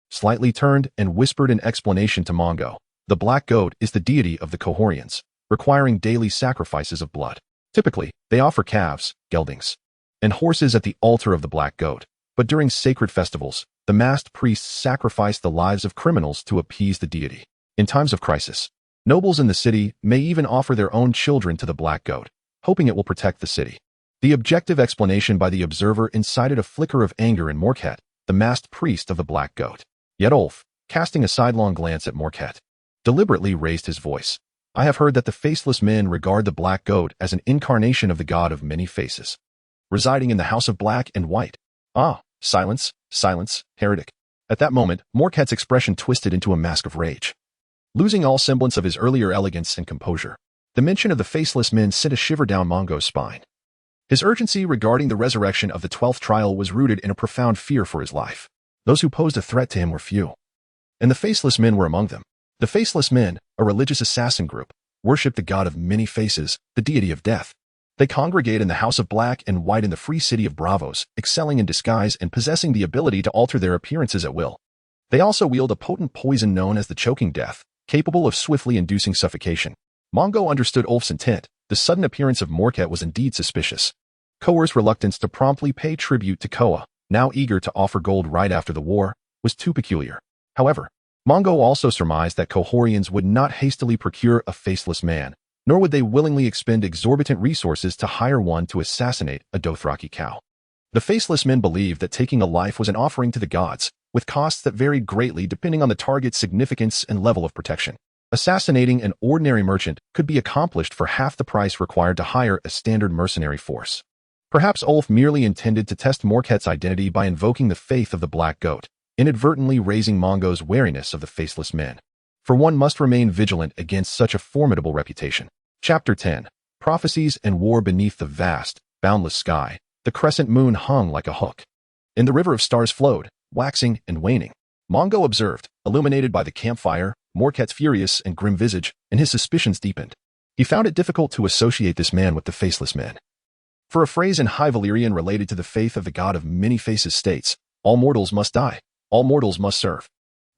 slightly turned and whispered in explanation to Mongo. The Black Goat is the deity of the Conquerians, requiring daily sacrifices of blood. Typically, they offer calves, geldings, and horses at the altar of the Black Goat, but during sacred festivals, the masked priests sacrifice the lives of criminals to appease the deity. In times of crisis, nobles in the city may even offer their own children to the Black Goat, hoping it will protect the city. The objective explanation by the observer incited a flicker of anger in Morket, the masked priest of the Black Goat. Yet Ulf, casting a sidelong glance at Morket, deliberately raised his voice. I have heard that the faceless men regard the Black Goat as an incarnation of the god of many faces, residing in the house of black and white. Ah, silence, silence, heretic. At that moment, Morket's expression twisted into a mask of rage. Losing all semblance of his earlier elegance and composure, the mention of the faceless men sent a shiver down Mongo's spine. His urgency regarding the resurrection of the 12th trial was rooted in a profound fear for his life. Those who posed a threat to him were few, and the faceless men were among them. The faceless men, a religious assassin group, worship the god of many faces, the deity of death. They congregate in the house of black and white in the free city of Bravos, excelling in disguise and possessing the ability to alter their appearances at will. They also wield a potent poison known as the choking death, capable of swiftly inducing suffocation. Mongo understood Ulf's intent. The sudden appearance of Morket was indeed suspicious. Conqueror's reluctance to promptly pay tribute to Koa, now eager to offer gold right after the war, was too peculiar. However, Mongo also surmised that Conquerians would not hastily procure a faceless man, nor would they willingly expend exorbitant resources to hire one to assassinate a Dothraki cow. The faceless men believed that taking a life was an offering to the gods, with costs that varied greatly depending on the target's significance and level of protection. Assassinating an ordinary merchant could be accomplished for half the price required to hire a standard mercenary force. Perhaps Ulf merely intended to test Morket's identity by invoking the faith of the Black Goat, inadvertently raising Mongo's wariness of the faceless men. For one must remain vigilant against such a formidable reputation. Chapter 10. Prophecies and War. Beneath the vast, boundless sky, the crescent moon hung like a hook. In the river of stars flowed, waxing and waning. Mongo observed, illuminated by the campfire, Morket's furious and grim visage, and his suspicions deepened. He found it difficult to associate this man with the faceless men. For a phrase in High Valyrian related to the faith of the god of many faces states, all mortals must die, all mortals must serve.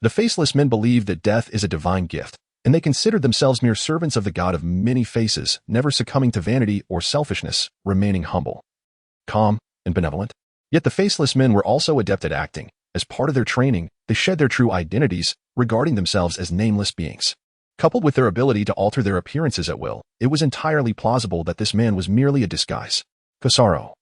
The faceless men believed that death is a divine gift, and they considered themselves mere servants of the god of many faces, never succumbing to vanity or selfishness, remaining humble, calm, and benevolent. Yet the faceless men were also adept at acting. As part of their training, they shed their true identities, regarding themselves as nameless beings. Coupled with their ability to alter their appearances at will, it was entirely plausible that this man was merely a disguise. Kosaro.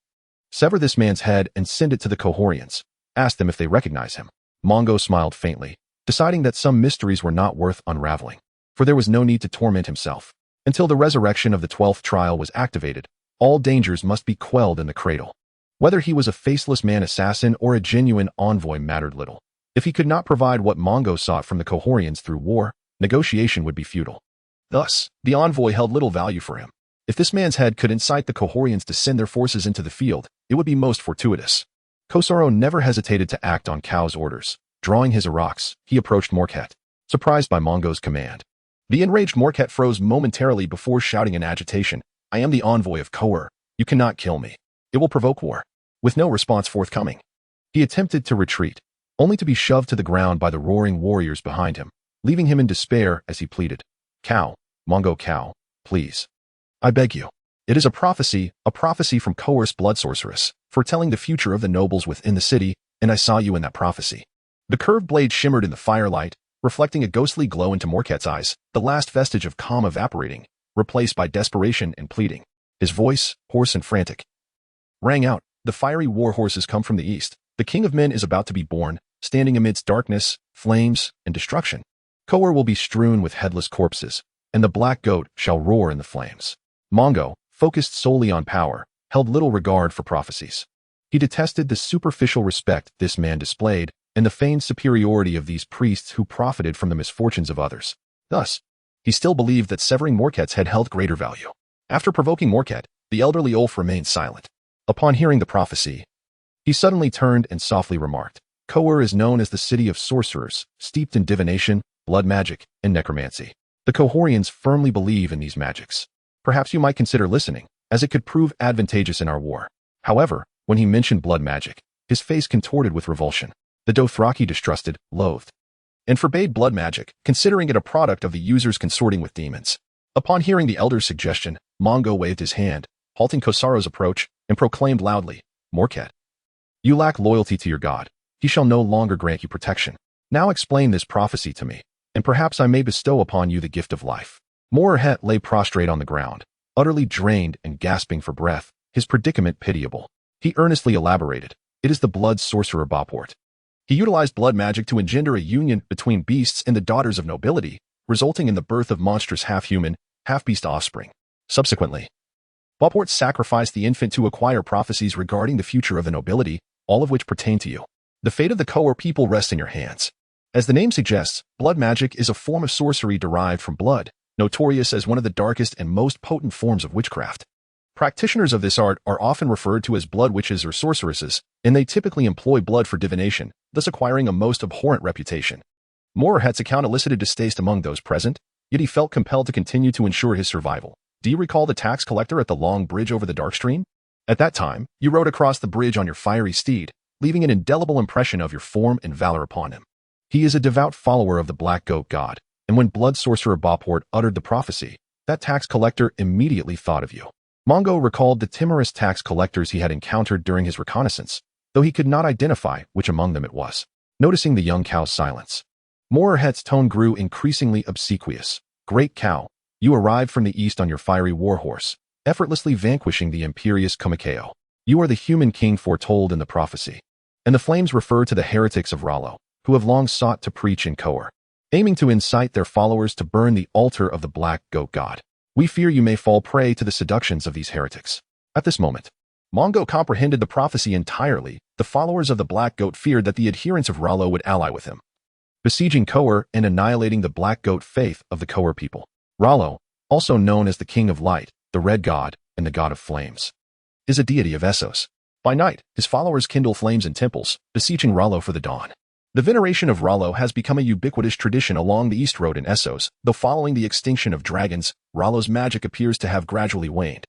Sever this man's head and send it to the Conquerians. Ask them if they recognize him. Mongo smiled faintly, deciding that some mysteries were not worth unraveling, for there was no need to torment himself. Until the resurrection of the 12th trial was activated, all dangers must be quelled in the cradle. Whether he was a faceless man assassin or a genuine envoy mattered little. If he could not provide what Mongo sought from the Conquerians through war, negotiation would be futile. Thus, the envoy held little value for him. If this man's head could incite the Conquerians to send their forces into the field, it would be most fortuitous. Kosaro never hesitated to act on Kao's orders. Drawing his arax, he approached Morket, surprised by Mongo's command. The enraged Morket froze momentarily before shouting in agitation, I am the envoy of Conqueror. You cannot kill me. It will provoke war. With no response forthcoming, he attempted to retreat, only to be shoved to the ground by the roaring warriors behind him, leaving him in despair as he pleaded. Cow, Mongo Cow, please. I beg you. It is a prophecy from Conqueror's blood sorceress, foretelling the future of the nobles within the city, and I saw you in that prophecy. The curved blade shimmered in the firelight, reflecting a ghostly glow into Morket's eyes, the last vestige of calm evaporating, replaced by desperation and pleading. His voice, hoarse and frantic, rang out. The fiery war horses come from the east. The king of men is about to be born, standing amidst darkness, flames, and destruction. Conqueror will be strewn with headless corpses, and the black goat shall roar in the flames. Mongo, focused solely on power, held little regard for prophecies. He detested the superficial respect this man displayed and the feigned superiority of these priests who profited from the misfortunes of others. Thus, he still believed that severing Morket's head held greater value. After provoking Morket, the elderly Ulf remained silent. Upon hearing the prophecy, he suddenly turned and softly remarked, Conqueror is known as the city of sorcerers, steeped in divination, blood magic, and necromancy. The Conquerians firmly believe in these magics. Perhaps you might consider listening, as it could prove advantageous in our war. However, when he mentioned blood magic, his face contorted with revulsion. The Dothraki distrusted, loathed, and forbade blood magic, considering it a product of the users consorting with demons. Upon hearing the elder's suggestion, Mongo waved his hand, halting Kosaro's approach, and proclaimed loudly, Morket, you lack loyalty to your god. He shall no longer grant you protection. Now explain this prophecy to me, and perhaps I may bestow upon you the gift of life. Morhet lay prostrate on the ground, utterly drained and gasping for breath, his predicament pitiable. He earnestly elaborated, it is the blood sorcerer Boport. He utilized blood magic to engender a union between beasts and the daughters of nobility, resulting in the birth of monstrous half-human, half-beast offspring. Subsequently, Boport sacrificed the infant to acquire prophecies regarding the future of the nobility, all of which pertain to you. The fate of the Conqueror people rests in your hands. As the name suggests, blood magic is a form of sorcery derived from blood, notorious as one of the darkest and most potent forms of witchcraft. Practitioners of this art are often referred to as blood witches or sorceresses, and they typically employ blood for divination, thus acquiring a most abhorrent reputation. Morhet's account elicited distaste among those present, yet he felt compelled to continue to ensure his survival. Do you recall the tax collector at the long bridge over the dark stream? At that time, you rode across the bridge on your fiery steed, leaving an indelible impression of your form and valor upon him. He is a devout follower of the black goat god, and when blood sorcerer Boport uttered the prophecy, that tax collector immediately thought of you. Mongo recalled the timorous tax collectors he had encountered during his reconnaissance, though he could not identify which among them it was. Noticing the young cow's silence, Morhet's tone grew increasingly obsequious. Great cow, you arrived from the east on your fiery warhorse, effortlessly vanquishing the imperious Komikeo. You are the human king foretold in the prophecy. And the flames refer to the heretics of Rallo, who have long sought to preach in Conqueror, aiming to incite their followers to burn the altar of the black goat god. We fear you may fall prey to the seductions of these heretics. At this moment, Mongo comprehended the prophecy entirely. The followers of the black goat feared that the adherents of Rallo would ally with him, besieging Conqueror and annihilating the black goat faith of the Conqueror people. Rallo, also known as the King of Light, the Red God, and the God of Flames, is a deity of Essos. By night, his followers kindle flames in temples, beseeching Rallo for the dawn. The veneration of Rallo has become a ubiquitous tradition along the East Road in Essos, though following the extinction of dragons, Rallo's magic appears to have gradually waned,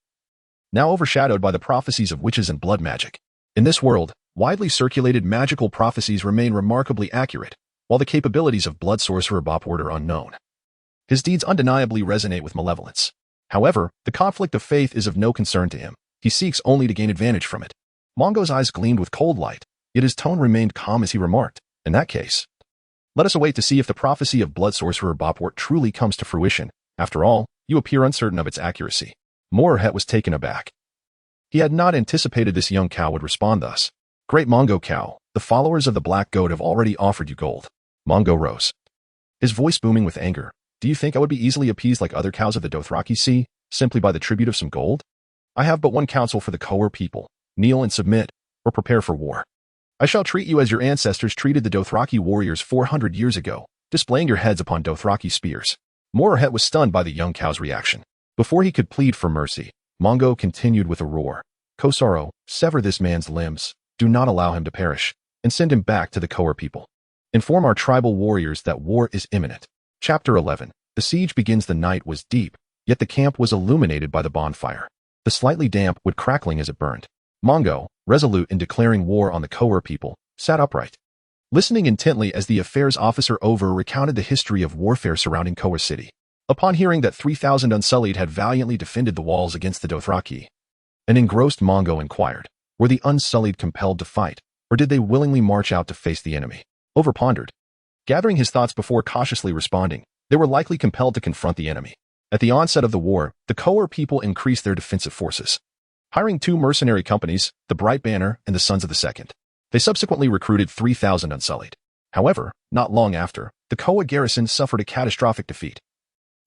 now overshadowed by the prophecies of witches and blood magic. In this world, widely circulated magical prophecies remain remarkably accurate, while the capabilities of blood sorcerer Boport are unknown. His deeds undeniably resonate with malevolence. However, the conflict of faith is of no concern to him. He seeks only to gain advantage from it. Mongo's eyes gleamed with cold light, yet his tone remained calm as he remarked, in that case, let us await to see if the prophecy of blood sorcerer Boport truly comes to fruition. After all, you appear uncertain of its accuracy. Morhet was taken aback. He had not anticipated this young cow would respond thus. Great Mongo cow, the followers of the black goat have already offered you gold. Mongo rose, his voice booming with anger. Do you think I would be easily appeased like other cows of the Dothraki Sea, simply by the tribute of some gold? I have but one counsel for the Conqueror people. Kneel and submit, or prepare for war. I shall treat you as your ancestors treated the Dothraki warriors 400 years ago, displaying your heads upon Dothraki spears. Morhet was stunned by the young cow's reaction. Before he could plead for mercy, Mongo continued with a roar. Kosaro, sever this man's limbs, do not allow him to perish, and send him back to the Conqueror people. Inform our tribal warriors that war is imminent. Chapter 11. The siege begins. The night was deep, yet the camp was illuminated by the bonfire, the slightly damp wood crackling as it burned. Mongo, resolute in declaring war on the Conqueror people, sat upright, listening intently as the affairs officer over recounted the history of warfare surrounding Conqueror city. Upon hearing that 3,000 Unsullied had valiantly defended the walls against the Dothraki, an engrossed Mongo inquired, were the Unsullied compelled to fight, or did they willingly march out to face the enemy? Over pondered, gathering his thoughts before cautiously responding, they were likely compelled to confront the enemy. At the onset of the war, the Conqueror people increased their defensive forces, hiring 2 mercenary companies, the Bright Banner and the Sons of the Second. They subsequently recruited 3,000 Unsullied. However, not long after, the Conqueror garrison suffered a catastrophic defeat,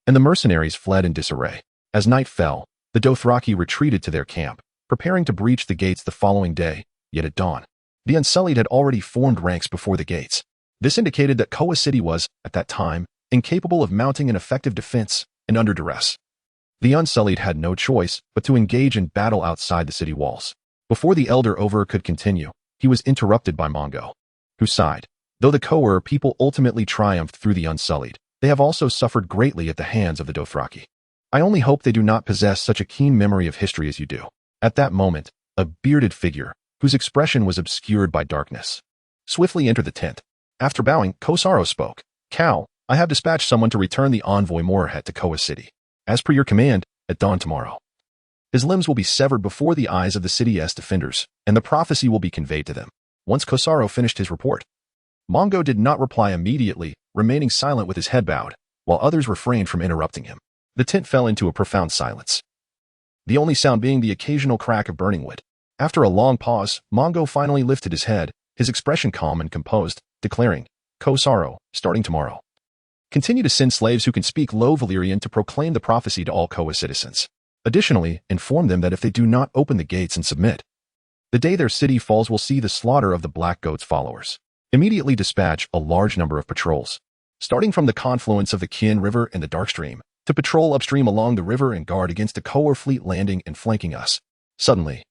and the mercenaries fled in disarray. As night fell, the Dothraki retreated to their camp, preparing to breach the gates the following day, yet at dawn, the Unsullied had already formed ranks before the gates. This indicated that Koa City was, at that time, incapable of mounting an effective defense and under duress. The Unsullied had no choice but to engage in battle outside the city walls. Before the Elder Over could continue, he was interrupted by Mongo, who sighed. Though the Conqueror people ultimately triumphed through the Unsullied, they have also suffered greatly at the hands of the Dothraki. I only hope they do not possess such a keen memory of history as you do. At that moment, a bearded figure, whose expression was obscured by darkness, swiftly entered the tent. After bowing, Kosaro spoke. Cal, I have dispatched someone to return the envoy Moorhead to Koa City. As per your command, at dawn tomorrow. His limbs will be severed before the eyes of the city's defenders, and the prophecy will be conveyed to them. Once Kosaro finished his report, Mongo did not reply immediately, remaining silent with his head bowed, while others refrained from interrupting him. The tent fell into a profound silence, the only sound being the occasional crack of burning wood. After a long pause, Mongo finally lifted his head, his expression calm and composed, declaring, Kosaro, starting tomorrow, continue to send slaves who can speak Low Valyrian to proclaim the prophecy to all Koa citizens. Additionally, inform them that if they do not open the gates and submit, the day their city falls will see the slaughter of the Black Goat's followers. Immediately dispatch a large number of patrols, starting from the confluence of the Kin River and the Darkstream, to patrol upstream along the river and guard against a Conqueror fleet landing and flanking us. Suddenly,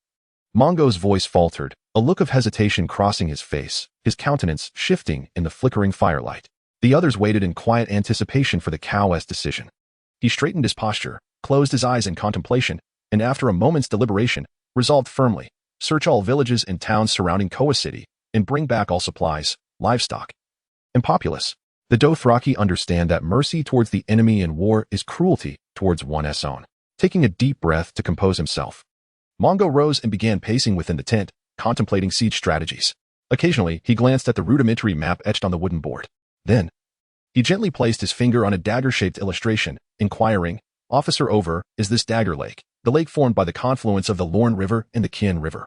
Mongo's voice faltered, a look of hesitation crossing his face, his countenance shifting in the flickering firelight. The others waited in quiet anticipation for the cow's decision. He straightened his posture, closed his eyes in contemplation, and after a moment's deliberation, resolved firmly, search all villages and towns surrounding Koa City, and bring back all supplies, livestock, and populace. The Dothraki understand that mercy towards the enemy in war is cruelty towards one's own. Taking a deep breath to compose himself, Mongo rose and began pacing within the tent, contemplating siege strategies. Occasionally, he glanced at the rudimentary map etched on the wooden board. Then, he gently placed his finger on a dagger-shaped illustration, inquiring, Officer Over, is this Dagger Lake, the lake formed by the confluence of the Lorne River and the Kin River,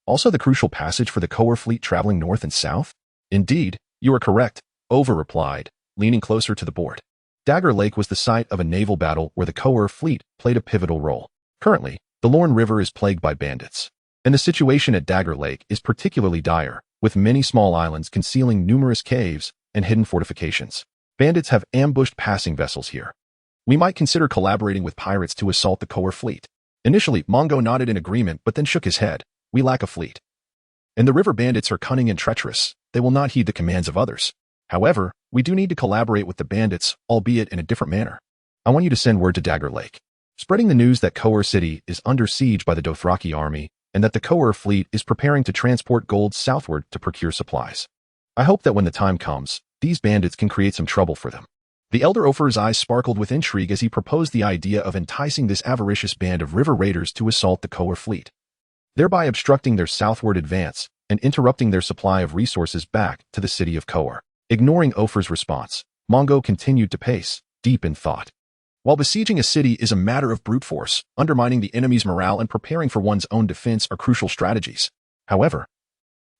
also the crucial passage for the Conqueror fleet traveling north and south? Indeed, you are correct, Over replied, leaning closer to the board. Dagger Lake was the site of a naval battle where the Conqueror fleet played a pivotal role. Currently, the Lorne River is plagued by bandits, and the situation at Dagger Lake is particularly dire, with many small islands concealing numerous caves and hidden fortifications. Bandits have ambushed passing vessels here. We might consider collaborating with pirates to assault the Conqueror fleet. Initially, Mongo nodded in agreement but then shook his head. We lack a fleet, and the river bandits are cunning and treacherous. They will not heed the commands of others. However, we do need to collaborate with the bandits, albeit in a different manner. I want you to send word to Dagger Lake, spreading the news that Conqueror City is under siege by the Dothraki army and that the Conqueror fleet is preparing to transport gold southward to procure supplies. I hope that when the time comes, these bandits can create some trouble for them. The Elder Ofer's eyes sparkled with intrigue as he proposed the idea of enticing this avaricious band of river raiders to assault the Conqueror fleet, thereby obstructing their southward advance and interrupting their supply of resources back to the city of Conqueror. Ignoring Ofer's response, Mongo continued to pace, deep in thought. While besieging a city is a matter of brute force, undermining the enemy's morale and preparing for one's own defense are crucial strategies. However,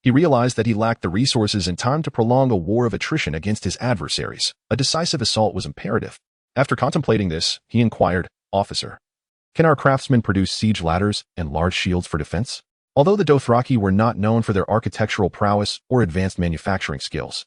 he realized that he lacked the resources and time to prolong a war of attrition against his adversaries. A decisive assault was imperative. After contemplating this, he inquired, Officer, can our craftsmen produce siege ladders and large shields for defense? Although the Dothraki were not known for their architectural prowess or advanced manufacturing skills,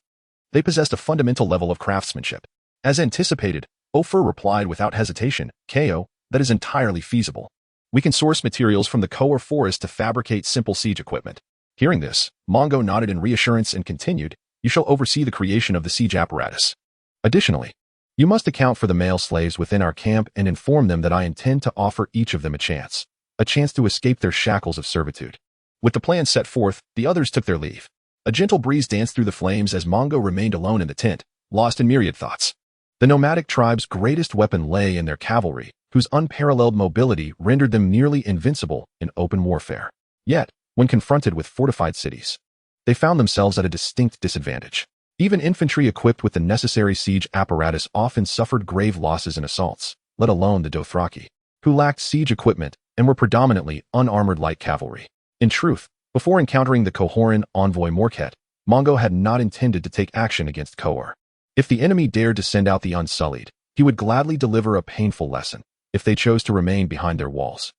they possessed a fundamental level of craftsmanship. As anticipated, Ofer replied without hesitation, KO, that is entirely feasible. We can source materials from the Conqueror forest to fabricate simple siege equipment. Hearing this, Mongo nodded in reassurance and continued, you shall oversee the creation of the siege apparatus. Additionally, you must account for the male slaves within our camp and inform them that I intend to offer each of them a chance to escape their shackles of servitude. With the plan set forth, the others took their leave. A gentle breeze danced through the flames as Mongo remained alone in the tent, lost in myriad thoughts. The nomadic tribe's greatest weapon lay in their cavalry, whose unparalleled mobility rendered them nearly invincible in open warfare. Yet, when confronted with fortified cities, they found themselves at a distinct disadvantage. Even infantry equipped with the necessary siege apparatus often suffered grave losses in assaults, let alone the Dothraki, who lacked siege equipment and were predominantly unarmored light cavalry. In truth, before encountering the Cohoran envoy Morket, Mongo had not intended to take action against Cohor. If the enemy dared to send out the Unsullied, he would gladly deliver a painful lesson if they chose to remain behind their walls.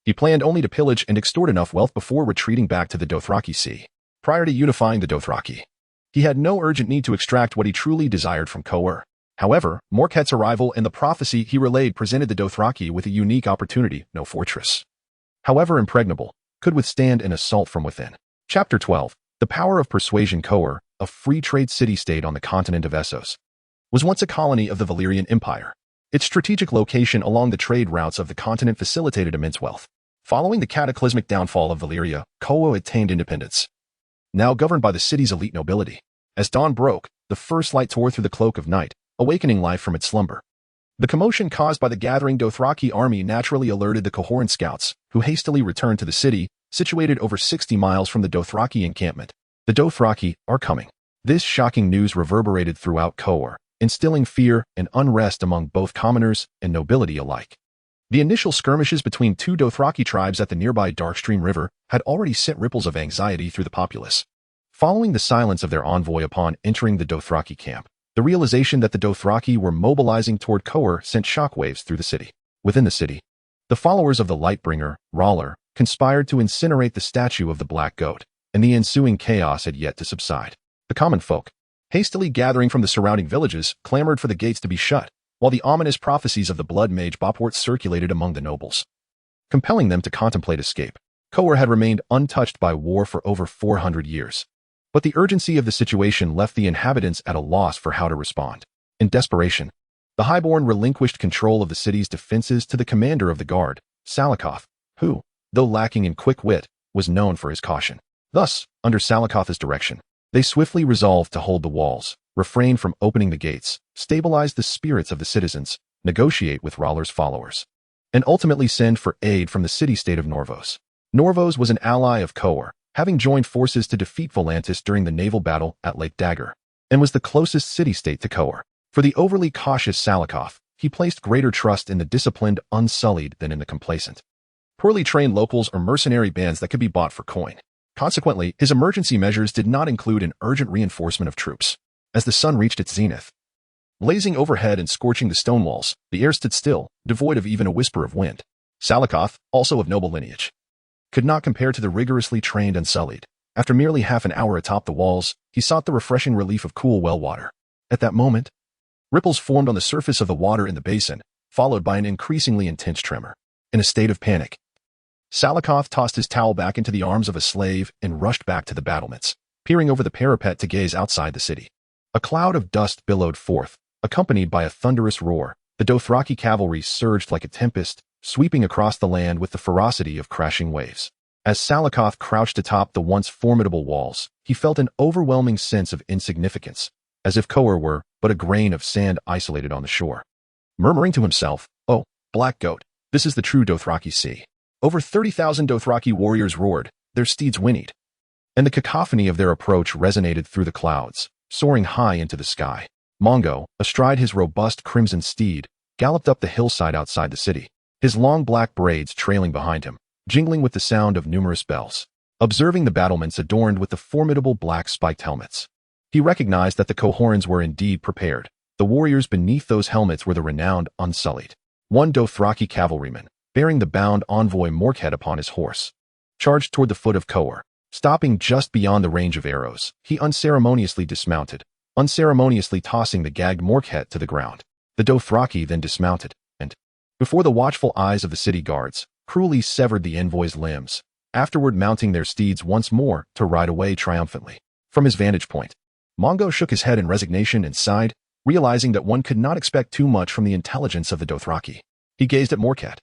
He planned only to pillage and extort enough wealth before retreating back to the Dothraki Sea. Prior to unifying the Dothraki, he had no urgent need to extract what he truly desired from Cohor. However, Morket's arrival and the prophecy he relayed presented the Dothraki with a unique opportunity. No fortress, however impregnable, could withstand an assault from within. Chapter 12. The Power of Persuasion. Cohor, a free trade city-state on the continent of Essos, was once a colony of the Valyrian Empire. Its strategic location along the trade routes of the continent facilitated immense wealth. Following the cataclysmic downfall of Valyria, Cohor attained independence, now governed by the city's elite nobility. As dawn broke, the first light tore through the cloak of night, awakening life from its slumber. The commotion caused by the gathering Dothraki army naturally alerted the Cohoran scouts, who hastily returned to the city, situated over 60 miles from the Dothraki encampment. The Dothraki are coming. This shocking news reverberated throughout Cohor, instilling fear and unrest among both commoners and nobility alike. The initial skirmishes between two Dothraki tribes at the nearby Darkstream River had already sent ripples of anxiety through the populace. Following the silence of their envoy upon entering the Dothraki camp, the realization that the Dothraki were mobilizing toward Cohor sent shockwaves through the city. Within the city, the followers of the Lightbringer, Rawler, conspired to incinerate the statue of the Black Goat, and the ensuing chaos had yet to subside. The common folk, hastily gathering from the surrounding villages, clamored for the gates to be shut, while the ominous prophecies of the Blood Mage Boport circulated among the nobles, compelling them to contemplate escape. Cohor had remained untouched by war for over 400 years. But the urgency of the situation left the inhabitants at a loss for how to respond. In desperation, the Highborn relinquished control of the city's defenses to the commander of the guard, Salakoth, who, though lacking in quick wit, was known for his caution. Thus, under Salakoth's direction, they swiftly resolved to hold the walls, refrain from opening the gates, stabilize the spirits of the citizens, negotiate with Rawler's followers, and ultimately send for aid from the city-state of Norvos. Norvos was an ally of Cohor, having joined forces to defeat Volantis during the naval battle at Lake Dagger, and was the closest city-state to Cohor. For the overly cautious Salakoth, he placed greater trust in the disciplined Unsullied than in the complacent, poorly trained locals or mercenary bands that could be bought for coin. Consequently, his emergency measures did not include an urgent reinforcement of troops. As the sun reached its zenith, blazing overhead and scorching the stone walls, the air stood still, devoid of even a whisper of wind. Salakoth, also of noble lineage, could not compare to the rigorously trained Unsullied. After merely half an hour atop the walls, he sought the refreshing relief of cool well water. At that moment, ripples formed on the surface of the water in the basin, followed by an increasingly intense tremor. In a state of panic, Salakoth tossed his towel back into the arms of a slave and rushed back to the battlements, peering over the parapet to gaze outside the city. A cloud of dust billowed forth, accompanied by a thunderous roar. The Dothraki cavalry surged like a tempest, sweeping across the land with the ferocity of crashing waves. As Salakoth crouched atop the once formidable walls, he felt an overwhelming sense of insignificance, as if Cohor were but a grain of sand isolated on the shore. Murmuring to himself, "Oh, Black Goat, this is the true Dothraki Sea." Over 30,000 Dothraki warriors roared, their steeds whinnied, and the cacophony of their approach resonated through the clouds, soaring high into the sky. Mongo, astride his robust crimson steed, galloped up the hillside outside the city, his long black braids trailing behind him, jingling with the sound of numerous bells. Observing the battlements adorned with the formidable black spiked helmets, he recognized that the Cohorans were indeed prepared. The warriors beneath those helmets were the renowned Unsullied. One Dothraki cavalryman, bearing the bound envoy Morket upon his horse, charged toward the foot of Cohor. Stopping just beyond the range of arrows, he unceremoniously dismounted, unceremoniously tossing the gagged Morket to the ground. The Dothraki then dismounted, and, before the watchful eyes of the city guards, cruelly severed the envoy's limbs, afterward mounting their steeds once more to ride away triumphantly. From his vantage point, Mongo shook his head in resignation and sighed, realizing that one could not expect too much from the intelligence of the Dothraki. He gazed at Morket,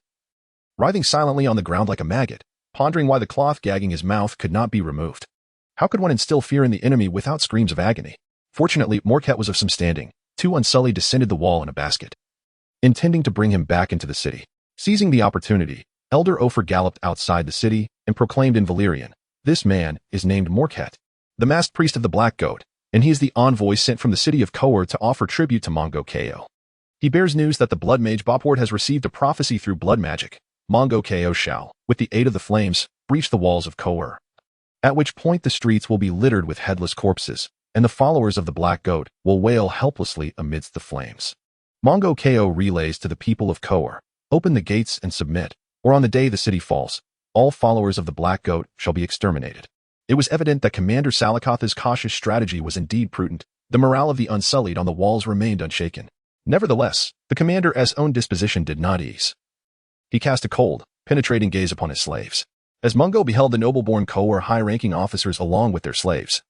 writhing silently on the ground like a maggot, pondering why the cloth gagging his mouth could not be removed. How could one instill fear in the enemy without screams of agony? Fortunately, Morket was of some standing. Two Unsullied descended the wall in a basket, intending to bring him back into the city. Seizing the opportunity, Elder Ofer galloped outside the city and proclaimed in Valyrian, "This man is named Morket, the masked priest of the Black Goat, and he is the envoy sent from the city of Cohor to offer tribute to Mongo Ko. He bears news that the blood mage Bopward has received a prophecy through blood magic. Mongo Ko shall, with the aid of the flames, breach the walls of Conqueror. At which point the streets will be littered with headless corpses, and the followers of the Black Goat will wail helplessly amidst the flames. Mongo Ko relays to the people of Conqueror, open the gates and submit, or on the day the city falls, all followers of the Black Goat shall be exterminated. It was evident that Commander Salikotha's cautious strategy was indeed prudent. The morale of the Unsullied on the walls remained unshaken. Nevertheless, the commander's own disposition did not ease. He cast a cold, penetrating gaze upon his slaves, as Mungo beheld the noble-born Conqueror high-ranking officers along with their slaves,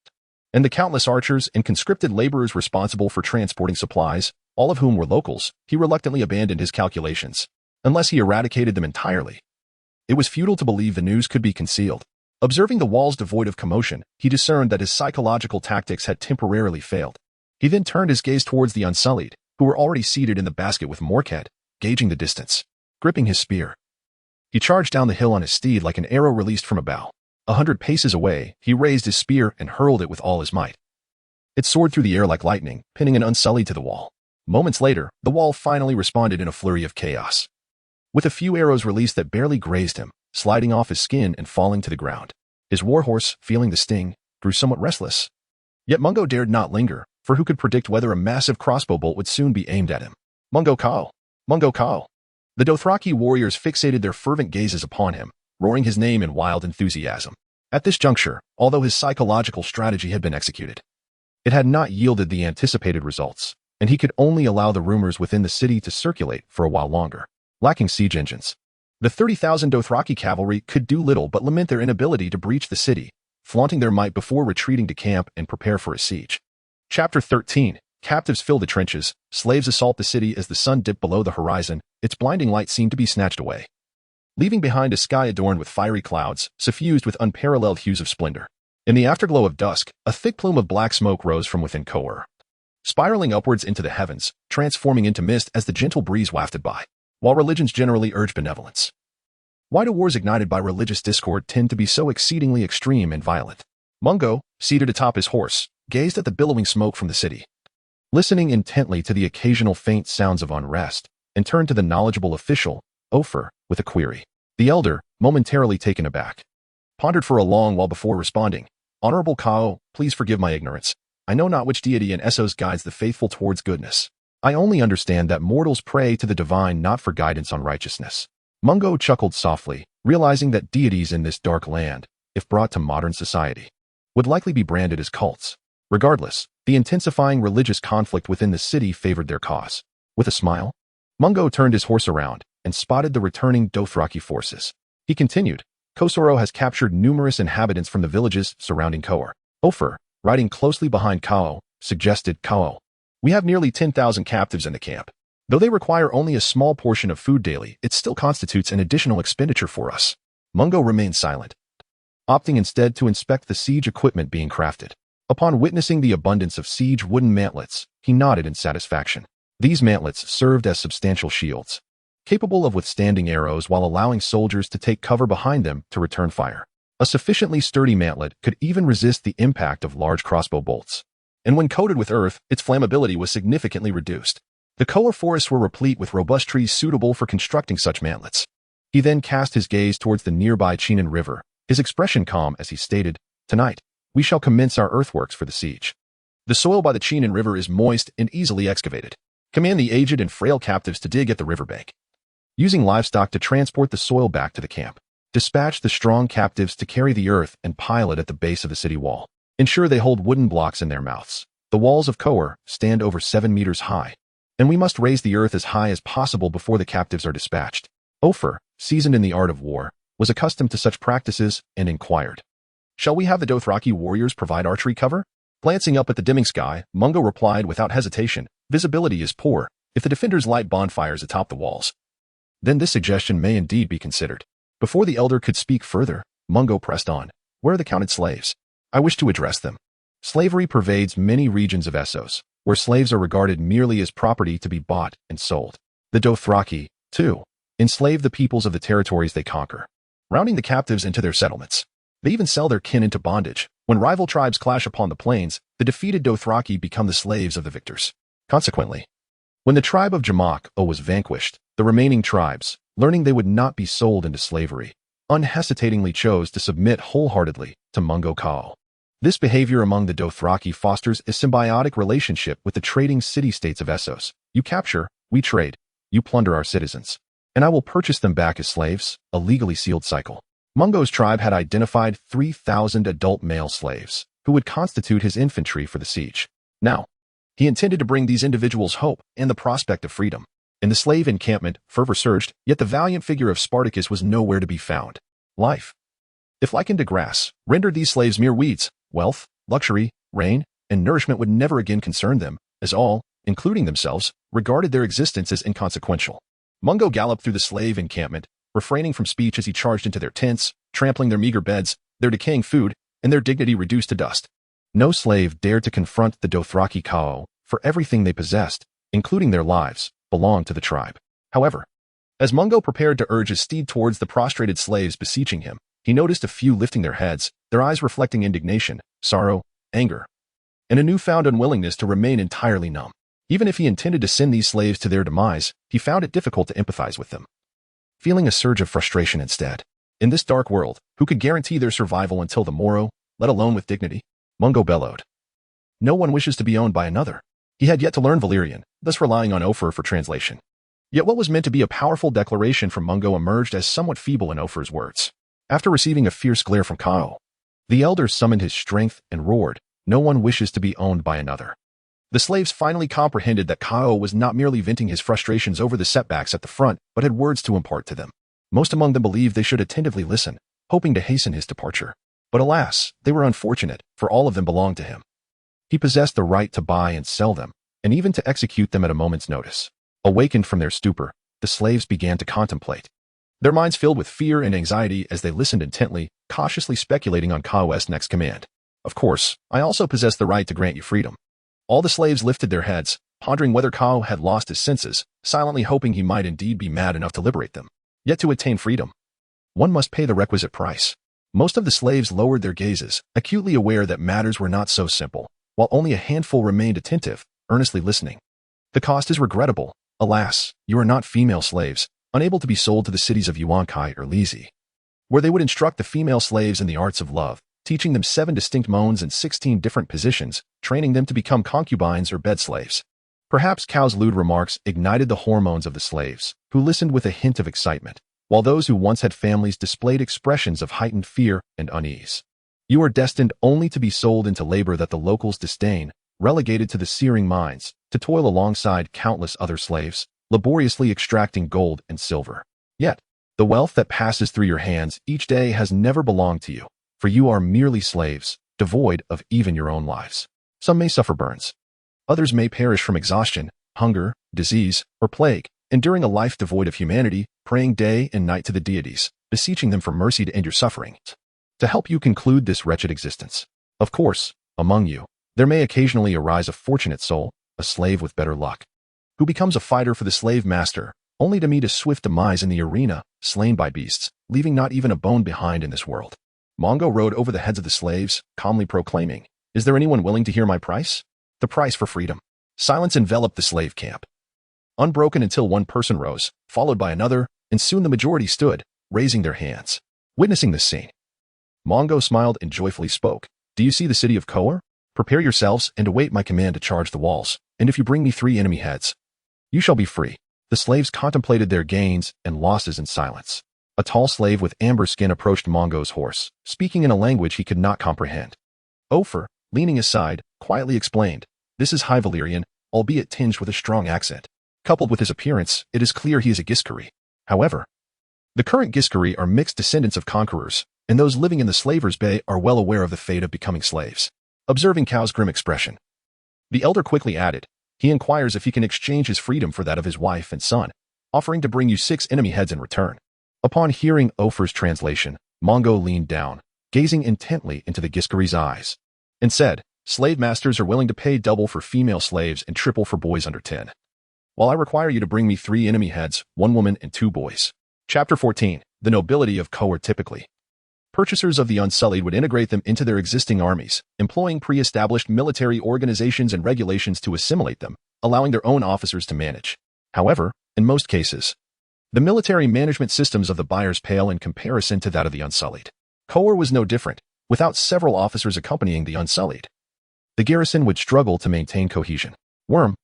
and the countless archers and conscripted laborers responsible for transporting supplies, all of whom were locals. He reluctantly abandoned his calculations, unless he eradicated them entirely. It was futile to believe the news could be concealed. Observing the walls devoid of commotion, he discerned that his psychological tactics had temporarily failed. He then turned his gaze towards the Unsullied, who were already seated in the basket with Morkhead, gauging the distance, gripping his spear. He charged down the hill on his steed like an arrow released from a bow. 100 paces away, he raised his spear and hurled it with all his might. It soared through the air like lightning, pinning an Unsullied to the wall. Moments later, the wall finally responded in a flurry of chaos, with a few arrows released that barely grazed him, sliding off his skin and falling to the ground. His warhorse, feeling the sting, grew somewhat restless. Yet Mungo dared not linger, for who could predict whether a massive crossbow bolt would soon be aimed at him? Mungo Ko! Mungo Ko! The Dothraki warriors fixated their fervent gazes upon him, roaring his name in wild enthusiasm. At this juncture, although his psychological strategy had been executed, it had not yielded the anticipated results, and he could only allow the rumors within the city to circulate for a while longer. Lacking siege engines, the 30,000 Dothraki cavalry could do little but lament their inability to breach the city, flaunting their might before retreating to camp and prepare for a siege. Chapter 13. Captives fill the trenches, slaves assault the city as the sun dipped below the horizon, its blinding light seemed to be snatched away, leaving behind a sky adorned with fiery clouds, suffused with unparalleled hues of splendor. In the afterglow of dusk, a thick plume of black smoke rose from within Conqueror, spiraling upwards into the heavens, transforming into mist as the gentle breeze wafted by. While religions generally urge benevolence, why do wars ignited by religious discord tend to be so exceedingly extreme and violent? Mungo, seated atop his horse, gazed at the billowing smoke from the city, listening intently to the occasional faint sounds of unrest, and turned to the knowledgeable official, Ofer, with a query. The elder, momentarily taken aback, pondered for a long while before responding. Honorable Kao, please forgive my ignorance. I know not which deity in Essos guides the faithful towards goodness. I only understand that mortals pray to the divine not for guidance on righteousness. Mungo chuckled softly, realizing that deities in this dark land, if brought to modern society, would likely be branded as cults. Regardless, the intensifying religious conflict within the city favored their cause. With a smile, Mungo turned his horse around and spotted the returning Dothraki forces. He continued, Kosoro has captured numerous inhabitants from the villages surrounding Conqueror. Ofer, riding closely behind Kao, suggested, Kao, we have nearly 10,000 captives in the camp. Though they require only a small portion of food daily, it still constitutes an additional expenditure for us. Mungo remained silent, opting instead to inspect the siege equipment being crafted. Upon witnessing the abundance of siege wooden mantlets, he nodded in satisfaction. These mantlets served as substantial shields, capable of withstanding arrows while allowing soldiers to take cover behind them to return fire. A sufficiently sturdy mantlet could even resist the impact of large crossbow bolts, and when coated with earth, its flammability was significantly reduced. The Conqueror forests were replete with robust trees suitable for constructing such mantlets. He then cast his gaze towards the nearby Chenin River, his expression calm as he stated, Tonight, we shall commence our earthworks for the siege. The soil by the Chenin River is moist and easily excavated. Command the aged and frail captives to dig at the riverbank, using livestock to transport the soil back to the camp. Dispatch the strong captives to carry the earth and pile it at the base of the city wall. Ensure they hold wooden blocks in their mouths. The walls of Conqueror stand over 7 meters high, and we must raise the earth as high as possible before the captives are dispatched. Ofer, seasoned in the art of war, was accustomed to such practices and inquired, Shall we have the Dothraki warriors provide archery cover? Glancing up at the dimming sky, Mungo replied without hesitation, Visibility is poor. If the defenders light bonfires atop the walls, then this suggestion may indeed be considered. Before the elder could speak further, Mungo pressed on. Where are the counted slaves? I wish to address them. Slavery pervades many regions of Essos, where slaves are regarded merely as property to be bought and sold. The Dothraki, too, enslave the peoples of the territories they conquer, rounding the captives into their settlements. They even sell their kin into bondage. When rival tribes clash upon the plains, the defeated Dothraki become the slaves of the victors. Consequently, When the tribe of Jamak was vanquished, the remaining tribes, learning they would not be sold into slavery, unhesitatingly chose to submit wholeheartedly to Mungo Kao. This behavior among the Dothraki fosters a symbiotic relationship with the trading city-states of Essos. You capture, we trade, you plunder our citizens, and I will purchase them back as slaves, a legally sealed cycle. Mungo's tribe had identified 3,000 adult male slaves, who would constitute his infantry for the siege. Now, he intended to bring these individuals hope and the prospect of freedom. In the slave encampment, fervor surged, yet the valiant figure of Spartacus was nowhere to be found. Life, if likened to grass, rendered these slaves mere weeds. Wealth, luxury, reign, and nourishment would never again concern them, as all, including themselves, regarded their existence as inconsequential. Mungo galloped through the slave encampment, refraining from speech as he charged into their tents, trampling their meager beds, their decaying food, and their dignity reduced to dust. No slave dared to confront the Dothraki Kao, for everything they possessed, including their lives, belonged to the tribe. However, as Mungo prepared to urge his steed towards the prostrated slaves beseeching him, he noticed a few lifting their heads, their eyes reflecting indignation, sorrow, anger, and a newfound unwillingness to remain entirely numb. Even if he intended to send these slaves to their demise, he found it difficult to empathize with them. Feeling a surge of frustration instead. In this dark world, who could guarantee their survival until the morrow, let alone with dignity? Mungo bellowed. No one wishes to be owned by another. He had yet to learn Valyrian, thus relying on Ofer for translation. Yet what was meant to be a powerful declaration from Mungo emerged as somewhat feeble in Ofer's words. After receiving a fierce glare from Kao, the elder summoned his strength and roared, "No one wishes to be owned by another." The slaves finally comprehended that Kao was not merely venting his frustrations over the setbacks at the front, but had words to impart to them. Most among them believed they should attentively listen, hoping to hasten his departure. But alas, they were unfortunate, for all of them belonged to him. He possessed the right to buy and sell them, and even to execute them at a moment's notice. Awakened from their stupor, the slaves began to contemplate, their minds filled with fear and anxiety as they listened intently, cautiously speculating on Kao's next command. "Of course, I also possess the right to grant you freedom." All the slaves lifted their heads, pondering whether Kao had lost his senses, silently hoping he might indeed be mad enough to liberate them. Yet to attain freedom, one must pay the requisite price. Most of the slaves lowered their gazes, acutely aware that matters were not so simple, while only a handful remained attentive, earnestly listening. "The cost is regrettable. Alas, you are not female slaves, unable to be sold to the cities of Yuankai or Lizi, where they would instruct the female slaves in the arts of love, teaching them 7 distinct moans and 16 different positions, training them to become concubines or bed slaves." Perhaps Kao's lewd remarks ignited the hormones of the slaves, who listened with a hint of excitement, while those who once had families displayed expressions of heightened fear and unease. "You are destined only to be sold into labor that the locals disdain, relegated to the searing mines, to toil alongside countless other slaves, laboriously extracting gold and silver. Yet, the wealth that passes through your hands each day has never belonged to you, for you are merely slaves, devoid of even your own lives. Some may suffer burns. Others may perish from exhaustion, hunger, disease, or plague, enduring a life devoid of humanity, praying day and night to the deities, beseeching them for mercy to end your suffering, to help you conclude this wretched existence. Of course, among you, there may occasionally arise a fortunate soul, a slave with better luck, who becomes a fighter for the slave master, only to meet a swift demise in the arena, slain by beasts, leaving not even a bone behind in this world." Mungo rode over the heads of the slaves, calmly proclaiming, "Is there anyone willing to hear my price? The price for freedom." Silence enveloped the slave camp, unbroken until one person rose, followed by another, and soon the majority stood, raising their hands, witnessing this scene. Mungo smiled and joyfully spoke, "Do you see the city of Conqueror? Prepare yourselves and await my command to charge the walls, and if you bring me 3 enemy heads, you shall be free." The slaves contemplated their gains and losses in silence. A tall slave with amber skin approached Mungo's horse, speaking in a language he could not comprehend. Ofer, leaning aside, quietly explained, "This is High Valyrian, albeit tinged with a strong accent. Coupled with his appearance, it is clear he is a Giskari. However, the current Giskari are mixed descendants of conquerors, and those living in the Slavers' Bay are well aware of the fate of becoming slaves." Observing Kao's grim expression, the elder quickly added, "He inquires if he can exchange his freedom for that of his wife and son, offering to bring you 6 enemy heads in return." Upon hearing Ofer's translation, Mungo leaned down, gazing intently into the Giskari's eyes, and said, "Slave masters are willing to pay double for female slaves and triple for boys under 10. While I require you to bring me 3 enemy heads, 1 woman and 2 boys." Chapter 14. The nobility of Conqueror. Typically, purchasers of the Unsullied would integrate them into their existing armies, employing pre-established military organizations and regulations to assimilate them, allowing their own officers to manage. However, in most cases, the military management systems of the buyers pale in comparison to that of the Unsullied. Conqueror was no different. Without several officers accompanying the Unsullied, the garrison would struggle to maintain cohesion. Worm,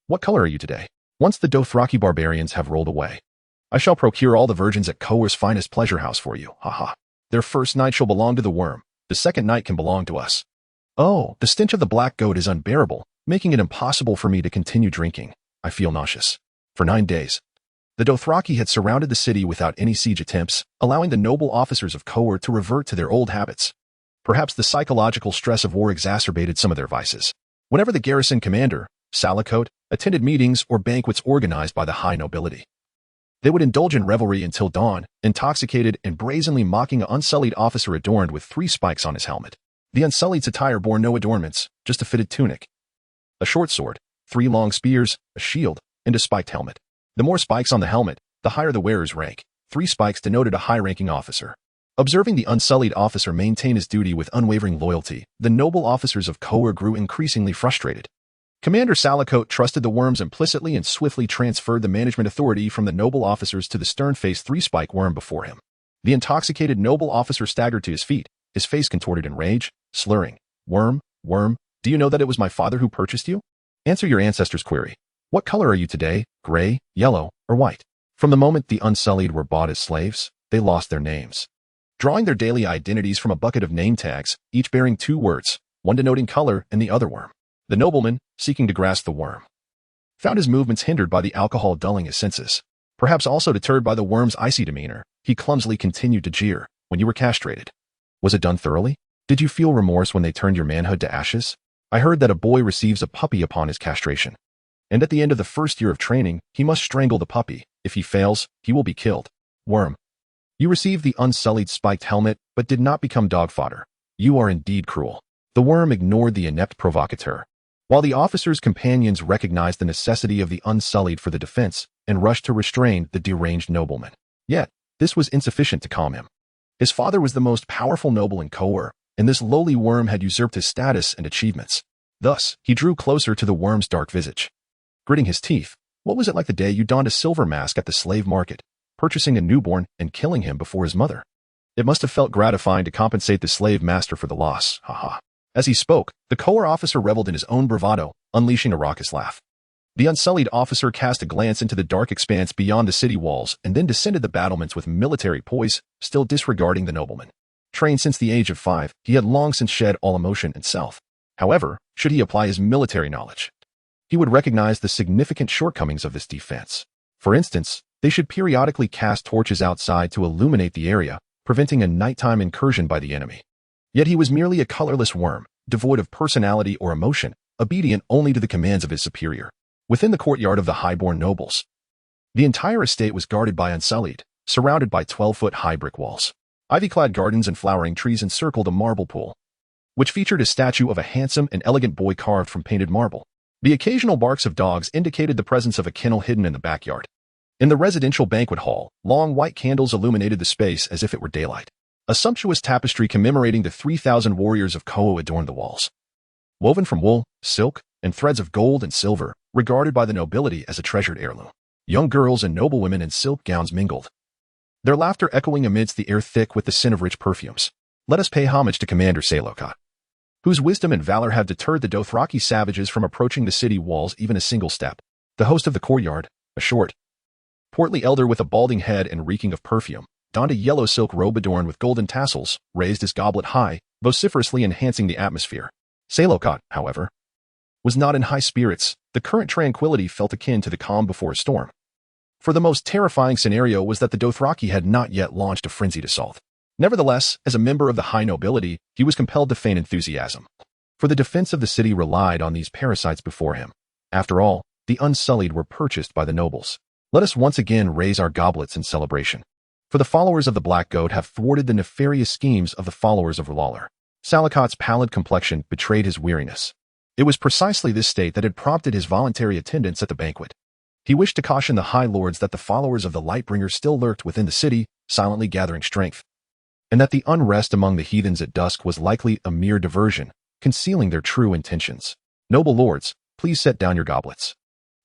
what color are you today? Once the Dothraki barbarians have rolled away, I shall procure all the virgins at Conqueror's finest pleasure house for you, haha. Their first night shall belong to the worm, the second night can belong to us. Oh, the stench of the black goat is unbearable, making it impossible for me to continue drinking. I feel nauseous. For 9 days, the Dothraki had surrounded the city without any siege attempts, allowing the noble officers of Conqueror to revert to their old habits. Perhaps the psychological stress of war exacerbated some of their vices. Whenever the garrison commander, Salakot, attended meetings or banquets organized by the high nobility, they would indulge in revelry until dawn, intoxicated and brazenly mocking an unsullied officer adorned with 3 spikes on his helmet. The Unsullied's attire bore no adornments, just a fitted tunic, a short sword, 3 long spears, a shield, and a spiked helmet. The more spikes on the helmet, the higher the wearer's rank. 3 spikes denoted a high-ranking officer. Observing the Unsullied officer maintain his duty with unwavering loyalty, the noble officers of Conqueror grew increasingly frustrated. Commander Salakot trusted the worms implicitly and swiftly transferred the management authority from the noble officers to the stern-faced 3-spike worm before him. The intoxicated noble officer staggered to his feet, his face contorted in rage, slurring, Worm, do you know that it was my father who purchased you? Answer your ancestors' query. What color are you today, gray, yellow, or white? From the moment the Unsullied were bought as slaves, they lost their names, drawing their daily identities from a bucket of name tags, each bearing 2 words, one denoting color and the other worm. The nobleman, seeking to grasp the worm, found his movements hindered by the alcohol dulling his senses. Perhaps also deterred by the worm's icy demeanor, he clumsily continued to jeer, when you were castrated. Was it done thoroughly? Did you feel remorse when they turned your manhood to ashes? I heard that a boy receives a puppy upon his castration, and at the end of the first year of training, he must strangle the puppy. If he fails, he will be killed. Worm, you received the Unsullied spiked helmet, but did not become dog fodder. You are indeed cruel. The worm ignored the inept provocateur, while the officer's companions recognized the necessity of the Unsullied for the defense and rushed to restrain the deranged nobleman. Yet, this was insufficient to calm him. His father was the most powerful noble in Conqueror, and this lowly worm had usurped his status and achievements. Thus, he drew closer to the worm's dark visage. Gritting his teeth, what was it like the day you donned a silver mask at the slave market, purchasing a newborn and killing him before his mother? It must have felt gratifying to compensate the slave master for the loss, haha. As he spoke, the Conqueror officer reveled in his own bravado, unleashing a raucous laugh. The Unsullied officer cast a glance into the dark expanse beyond the city walls and then descended the battlements with military poise, still disregarding the nobleman. Trained since the age of 5, he had long since shed all emotion and self. However, should he apply his military knowledge, he would recognize the significant shortcomings of this defense. For instance, they should periodically cast torches outside to illuminate the area, preventing a nighttime incursion by the enemy. Yet he was merely a colorless worm, devoid of personality or emotion, obedient only to the commands of his superior. Within the courtyard of the highborn nobles, the entire estate was guarded by Unsullied, surrounded by 12-foot-high brick walls. Ivy-clad gardens and flowering trees encircled a marble pool, which featured a statue of a handsome and elegant boy carved from painted marble. The occasional barks of dogs indicated the presence of a kennel hidden in the backyard. In the residential banquet hall, long white candles illuminated the space as if it were daylight. A sumptuous tapestry commemorating the 3,000 warriors of Conqueror adorned the walls. Woven from wool, silk, and threads of gold and silver, regarded by the nobility as a treasured heirloom. Young girls and noblewomen in silk gowns mingled, their laughter echoing amidst the air thick with the scent of rich perfumes. Let us pay homage to Commander Salakot, whose wisdom and valor have deterred the Dothraki savages from approaching the city walls even a single step. The host of the courtyard, a short, portly elder with a balding head and reeking of perfume, donned a yellow silk robe adorned with golden tassels, raised his goblet high, vociferously enhancing the atmosphere. Salakot, however, was not in high spirits. The current tranquility felt akin to the calm before a storm. For the most terrifying scenario was that the Dothraki had not yet launched a frenzied assault. Nevertheless, as a member of the high nobility, he was compelled to feign enthusiasm, for the defense of the city relied on these parasites before him. After all, the Unsullied were purchased by the nobles. Let us once again raise our goblets in celebration, for the followers of the Black Goat have thwarted the nefarious schemes of the followers of Lawler. Salakot's pallid complexion betrayed his weariness. It was precisely this state that had prompted his voluntary attendance at the banquet. He wished to caution the High Lords that the followers of the Lightbringer still lurked within the city, silently gathering strength, and that the unrest among the heathens at dusk was likely a mere diversion, concealing their true intentions. Noble lords, please set down your goblets.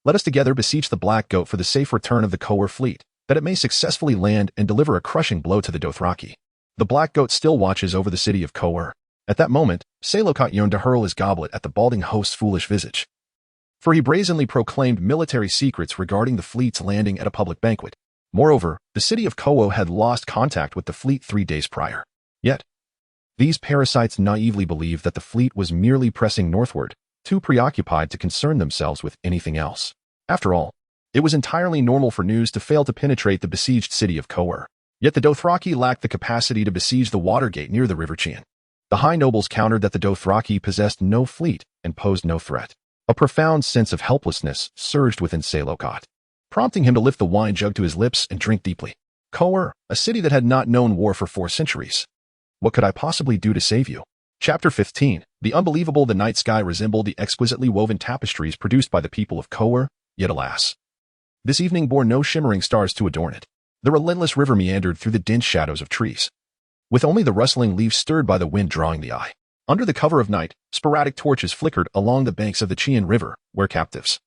Let us together beseech the Black Goat for the safe return of the Conqueror fleet, that it may successfully land and deliver a crushing blow to the Dothraki. The Black Goat still watches over the city of Conqueror. At that moment, Selokot yearned to hurl his goblet at the balding host's foolish visage. For he brazenly proclaimed military secrets regarding the fleet's landing at a public banquet. Moreover, the city of Conqueror had lost contact with the fleet 3 days prior. Yet, these parasites naively believed that the fleet was merely pressing northward, too preoccupied to concern themselves with anything else. After all, it was entirely normal for news to fail to penetrate the besieged city of Conqueror. Yet the Dothraki lacked the capacity to besiege the Watergate near the River Chien. The high nobles countered that the Dothraki possessed no fleet and posed no threat. A profound sense of helplessness surged within Selokot, prompting him to lift the wine jug to his lips and drink deeply. Conqueror, a city that had not known war for 4 centuries. What could I possibly do to save you? Chapter 15. The unbelievable. The night sky resembled the exquisitely woven tapestries produced by the people of Conqueror, yet alas, this evening bore no shimmering stars to adorn it. The relentless river meandered through the dense shadows of trees, with only the rustling leaves stirred by the wind drawing the eye. Under the cover of night, sporadic torches flickered along the banks of the Chien River, where captives,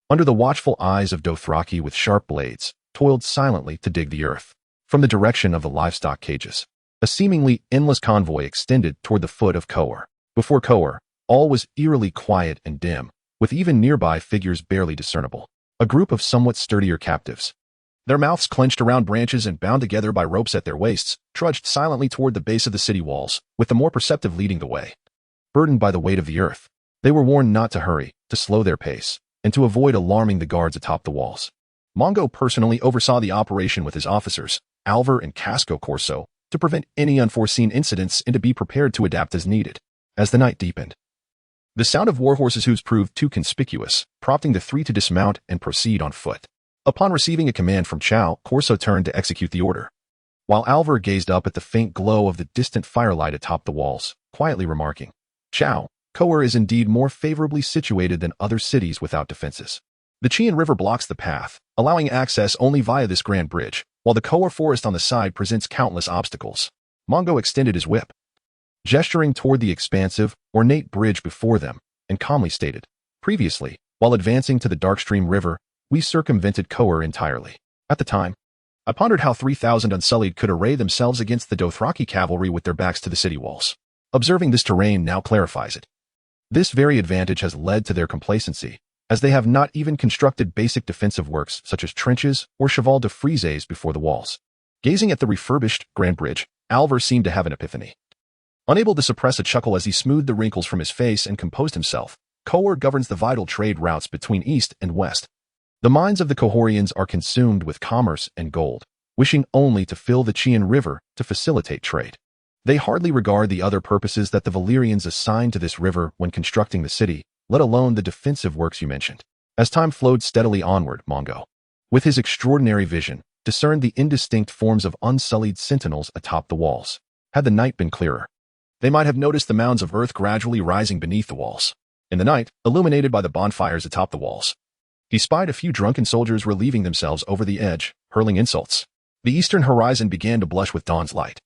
under the watchful eyes of Dothraki with sharp blades, toiled silently to dig the earth. From the direction of the livestock cages, a seemingly endless convoy extended toward the foot of Conqueror. Before Conqueror, all was eerily quiet and dim, with even nearby figures barely discernible. A group of somewhat sturdier captives, their mouths clenched around branches and bound together by ropes at their waists, trudged silently toward the base of the city walls, with the more perceptive leading the way. Burdened by the weight of the earth, they were warned not to hurry, to slow their pace, and to avoid alarming the guards atop the walls. Mongo personally oversaw the operation with his officers, Alvar and Casco Corso, to prevent any unforeseen incidents and to be prepared to adapt as needed. As the night deepened, the sound of warhorses' hooves proved too conspicuous, prompting the 3 to dismount and proceed on foot. Upon receiving a command from Chow, Corso turned to execute the order, while Alvar gazed up at the faint glow of the distant firelight atop the walls, quietly remarking, Chow, Conqueror is indeed more favorably situated than other cities without defenses. The Chien River blocks the path, allowing access only via this grand bridge, while the Conqueror forest on the side presents countless obstacles. Mongo extended his whip, gesturing toward the expansive, ornate bridge before them, and calmly stated, previously, while advancing to the Darkstream River, we circumvented Conqueror entirely. At the time, I pondered how 3,000 Unsullied could array themselves against the Dothraki cavalry with their backs to the city walls. Observing this terrain now clarifies it. This very advantage has led to their complacency, as they have not even constructed basic defensive works such as trenches or cheval de frises before the walls. Gazing at the refurbished Grand Bridge, Alvar seemed to have an epiphany. Unable to suppress a chuckle as he smoothed the wrinkles from his face and composed himself, Conqueror governs the vital trade routes between east and west. The minds of the Conquerians are consumed with commerce and gold, wishing only to fill the Chien River to facilitate trade. They hardly regard the other purposes that the Valyrians assigned to this river when constructing the city, let alone the defensive works you mentioned. As time flowed steadily onward, Mongo, with his extraordinary vision, discerned the indistinct forms of unsullied sentinels atop the walls. Had the night been clearer, they might have noticed the mounds of earth gradually rising beneath the walls. In the night, illuminated by the bonfires atop the walls, he spied a few drunken soldiers relieving themselves over the edge, hurling insults. The eastern horizon began to blush with dawn's light.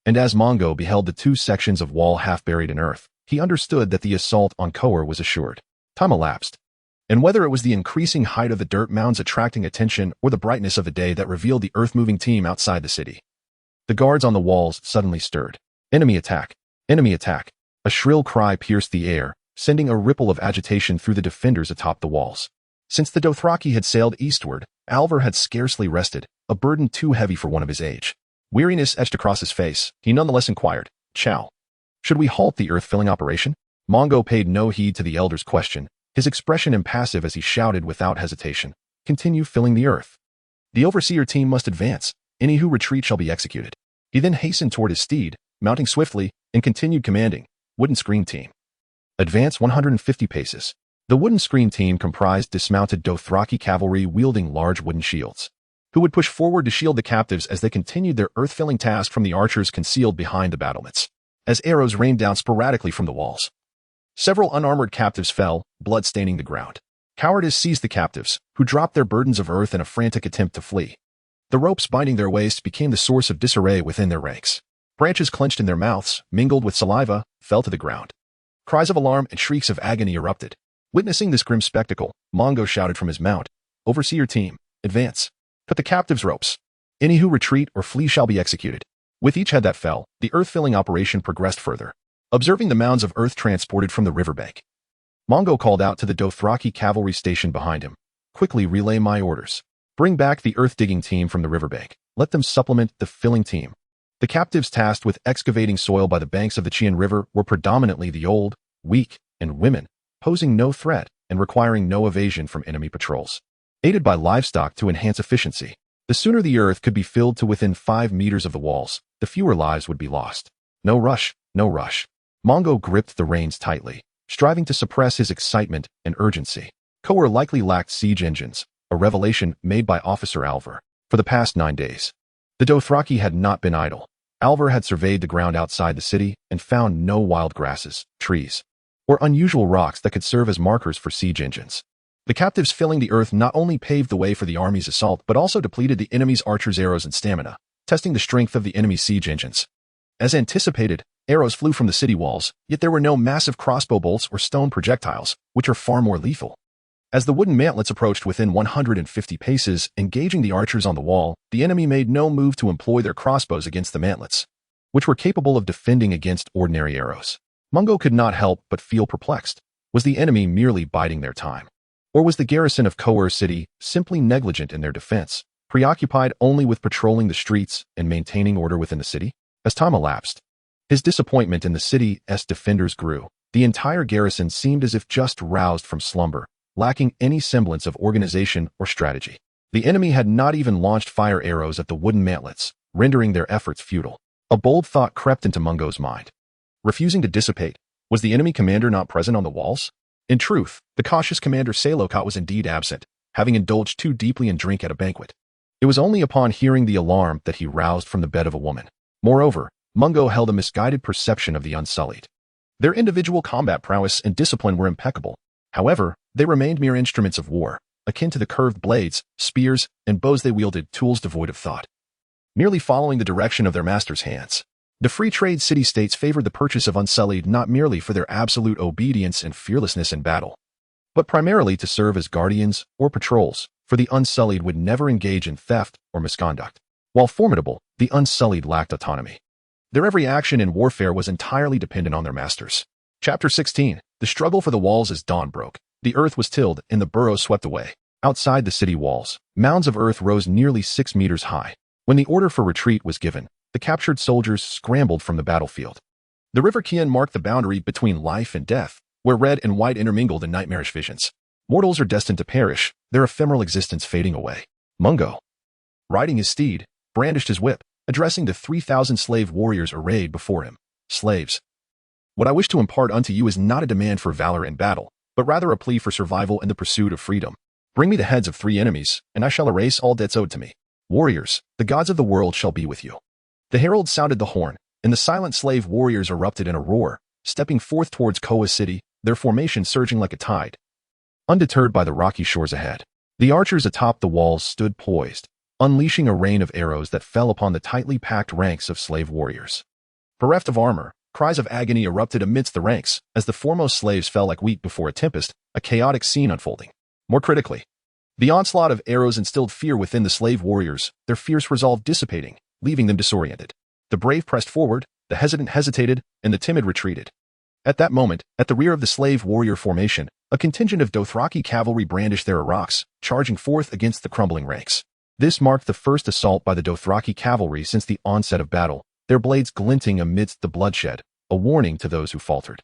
And as Mongo beheld the 2 sections of wall half buried in earth, he understood that the assault on Conqueror was assured. Time elapsed, and whether it was the increasing height of the dirt mounds attracting attention or the brightness of the day that revealed the earth-moving team outside the city, the guards on the walls suddenly stirred. Enemy attack! Enemy attack! A shrill cry pierced the air, sending a ripple of agitation through the defenders atop the walls. Since the Dothraki had sailed eastward, Alvar had scarcely rested, a burden too heavy for one of his age. Weariness etched across his face, he nonetheless inquired, Chow, should we halt the earth-filling operation? Mongo paid no heed to the elder's question, his expression impassive as he shouted without hesitation, continue filling the earth. The overseer team must advance, any who retreat shall be executed. He then hastened toward his steed, mounting swiftly, and continued commanding, Wooden Screen Team, advance 150 paces. The Wooden Screen Team comprised dismounted Dothraki cavalry wielding large wooden shields, who would push forward to shield the captives as they continued their earth-filling task from the archers concealed behind the battlements. As arrows rained down sporadically from the walls, several unarmored captives fell, blood staining the ground. Cowardice seized the captives, who dropped their burdens of earth in a frantic attempt to flee. The ropes binding their waists became the source of disarray within their ranks. Branches clenched in their mouths, mingled with saliva, fell to the ground. Cries of alarm and shrieks of agony erupted. Witnessing this grim spectacle, Mongo shouted from his mount, "Overseer team, advance. Cut the captives' ropes. Any who retreat or flee shall be executed." With each head that fell, the earth-filling operation progressed further. Observing the mounds of earth transported from the riverbank, Mongo called out to the Dothraki cavalry stationed behind him, "Quickly relay my orders. Bring back the earth-digging team from the riverbank. Let them supplement the filling team." The captives tasked with excavating soil by the banks of the Chien River were predominantly the old, weak, and women, posing no threat and requiring no evasion from enemy patrols. Aided by livestock to enhance efficiency, the sooner the earth could be filled to within 5 meters of the walls, the fewer lives would be lost. No rush, no rush. Mongo gripped the reins tightly, striving to suppress his excitement and urgency. Conqueror likely lacked siege engines, a revelation made by Officer Alvar. For the past 9 days, the Dothraki had not been idle. Alvar had surveyed the ground outside the city and found no wild grasses, trees, or unusual rocks that could serve as markers for siege engines. The captives filling the earth not only paved the way for the army's assault but also depleted the enemy's archers' arrows and stamina, testing the strength of the enemy's siege engines. As anticipated, arrows flew from the city walls, yet there were no massive crossbow bolts or stone projectiles, which are far more lethal. As the wooden mantlets approached within 150 paces, engaging the archers on the wall, the enemy made no move to employ their crossbows against the mantlets, which were capable of defending against ordinary arrows. Mongo could not help but feel perplexed. Was the enemy merely biding their time? Or was the garrison of Conqueror City simply negligent in their defense, preoccupied only with patrolling the streets and maintaining order within the city? As time elapsed, his disappointment in the city's defenders grew. The entire garrison seemed as if just roused from slumber, lacking any semblance of organization or strategy. The enemy had not even launched fire arrows at the wooden mantlets, rendering their efforts futile. A bold thought crept into Mungo's mind. Refusing to dissipate, was the enemy commander not present on the walls? In truth, the cautious commander Salokot was indeed absent, having indulged too deeply in drink at a banquet. It was only upon hearing the alarm that he roused from the bed of a woman. Moreover, Mungo held a misguided perception of the Unsullied. Their individual combat prowess and discipline were impeccable. However, they remained mere instruments of war, akin to the curved blades, spears, and bows they wielded, tools devoid of thought, merely following the direction of their master's hands. The free trade city-states favored the purchase of Unsullied not merely for their absolute obedience and fearlessness in battle, but primarily to serve as guardians or patrols, for the Unsullied would never engage in theft or misconduct. While formidable, the Unsullied lacked autonomy. Their every action in warfare was entirely dependent on their masters. Chapter 16. The struggle for the walls as dawn broke. The earth was tilled and the burrows swept away. Outside the city walls, mounds of earth rose nearly 6 meters high. When the order for retreat was given, the captured soldiers scrambled from the battlefield. The River Chien marked the boundary between life and death, where red and white intermingled in nightmarish visions. Mortals are destined to perish, their ephemeral existence fading away. Mungo, riding his steed, brandished his whip, addressing the 3,000 slave warriors arrayed before him. "Slaves, what I wish to impart unto you is not a demand for valor in battle, but rather a plea for survival and the pursuit of freedom. Bring me the heads of 3 enemies, and I shall erase all debts owed to me. Warriors, the gods of the world shall be with you." The herald sounded the horn, and the silent slave warriors erupted in a roar, stepping forth towards Koa City, their formation surging like a tide. Undeterred by the rocky shores ahead, the archers atop the walls stood poised, unleashing a rain of arrows that fell upon the tightly packed ranks of slave warriors. Bereft of armor, cries of agony erupted amidst the ranks as the foremost slaves fell like wheat before a tempest, a chaotic scene unfolding. More critically, the onslaught of arrows instilled fear within the slave warriors, their fierce resolve dissipating, leaving them disoriented. The brave pressed forward, the hesitant hesitated, and the timid retreated. At that moment, at the rear of the slave warrior formation, a contingent of Dothraki cavalry brandished their araks, charging forth against the crumbling ranks. This marked the first assault by the Dothraki cavalry since the onset of battle, their blades glinting amidst the bloodshed, a warning to those who faltered.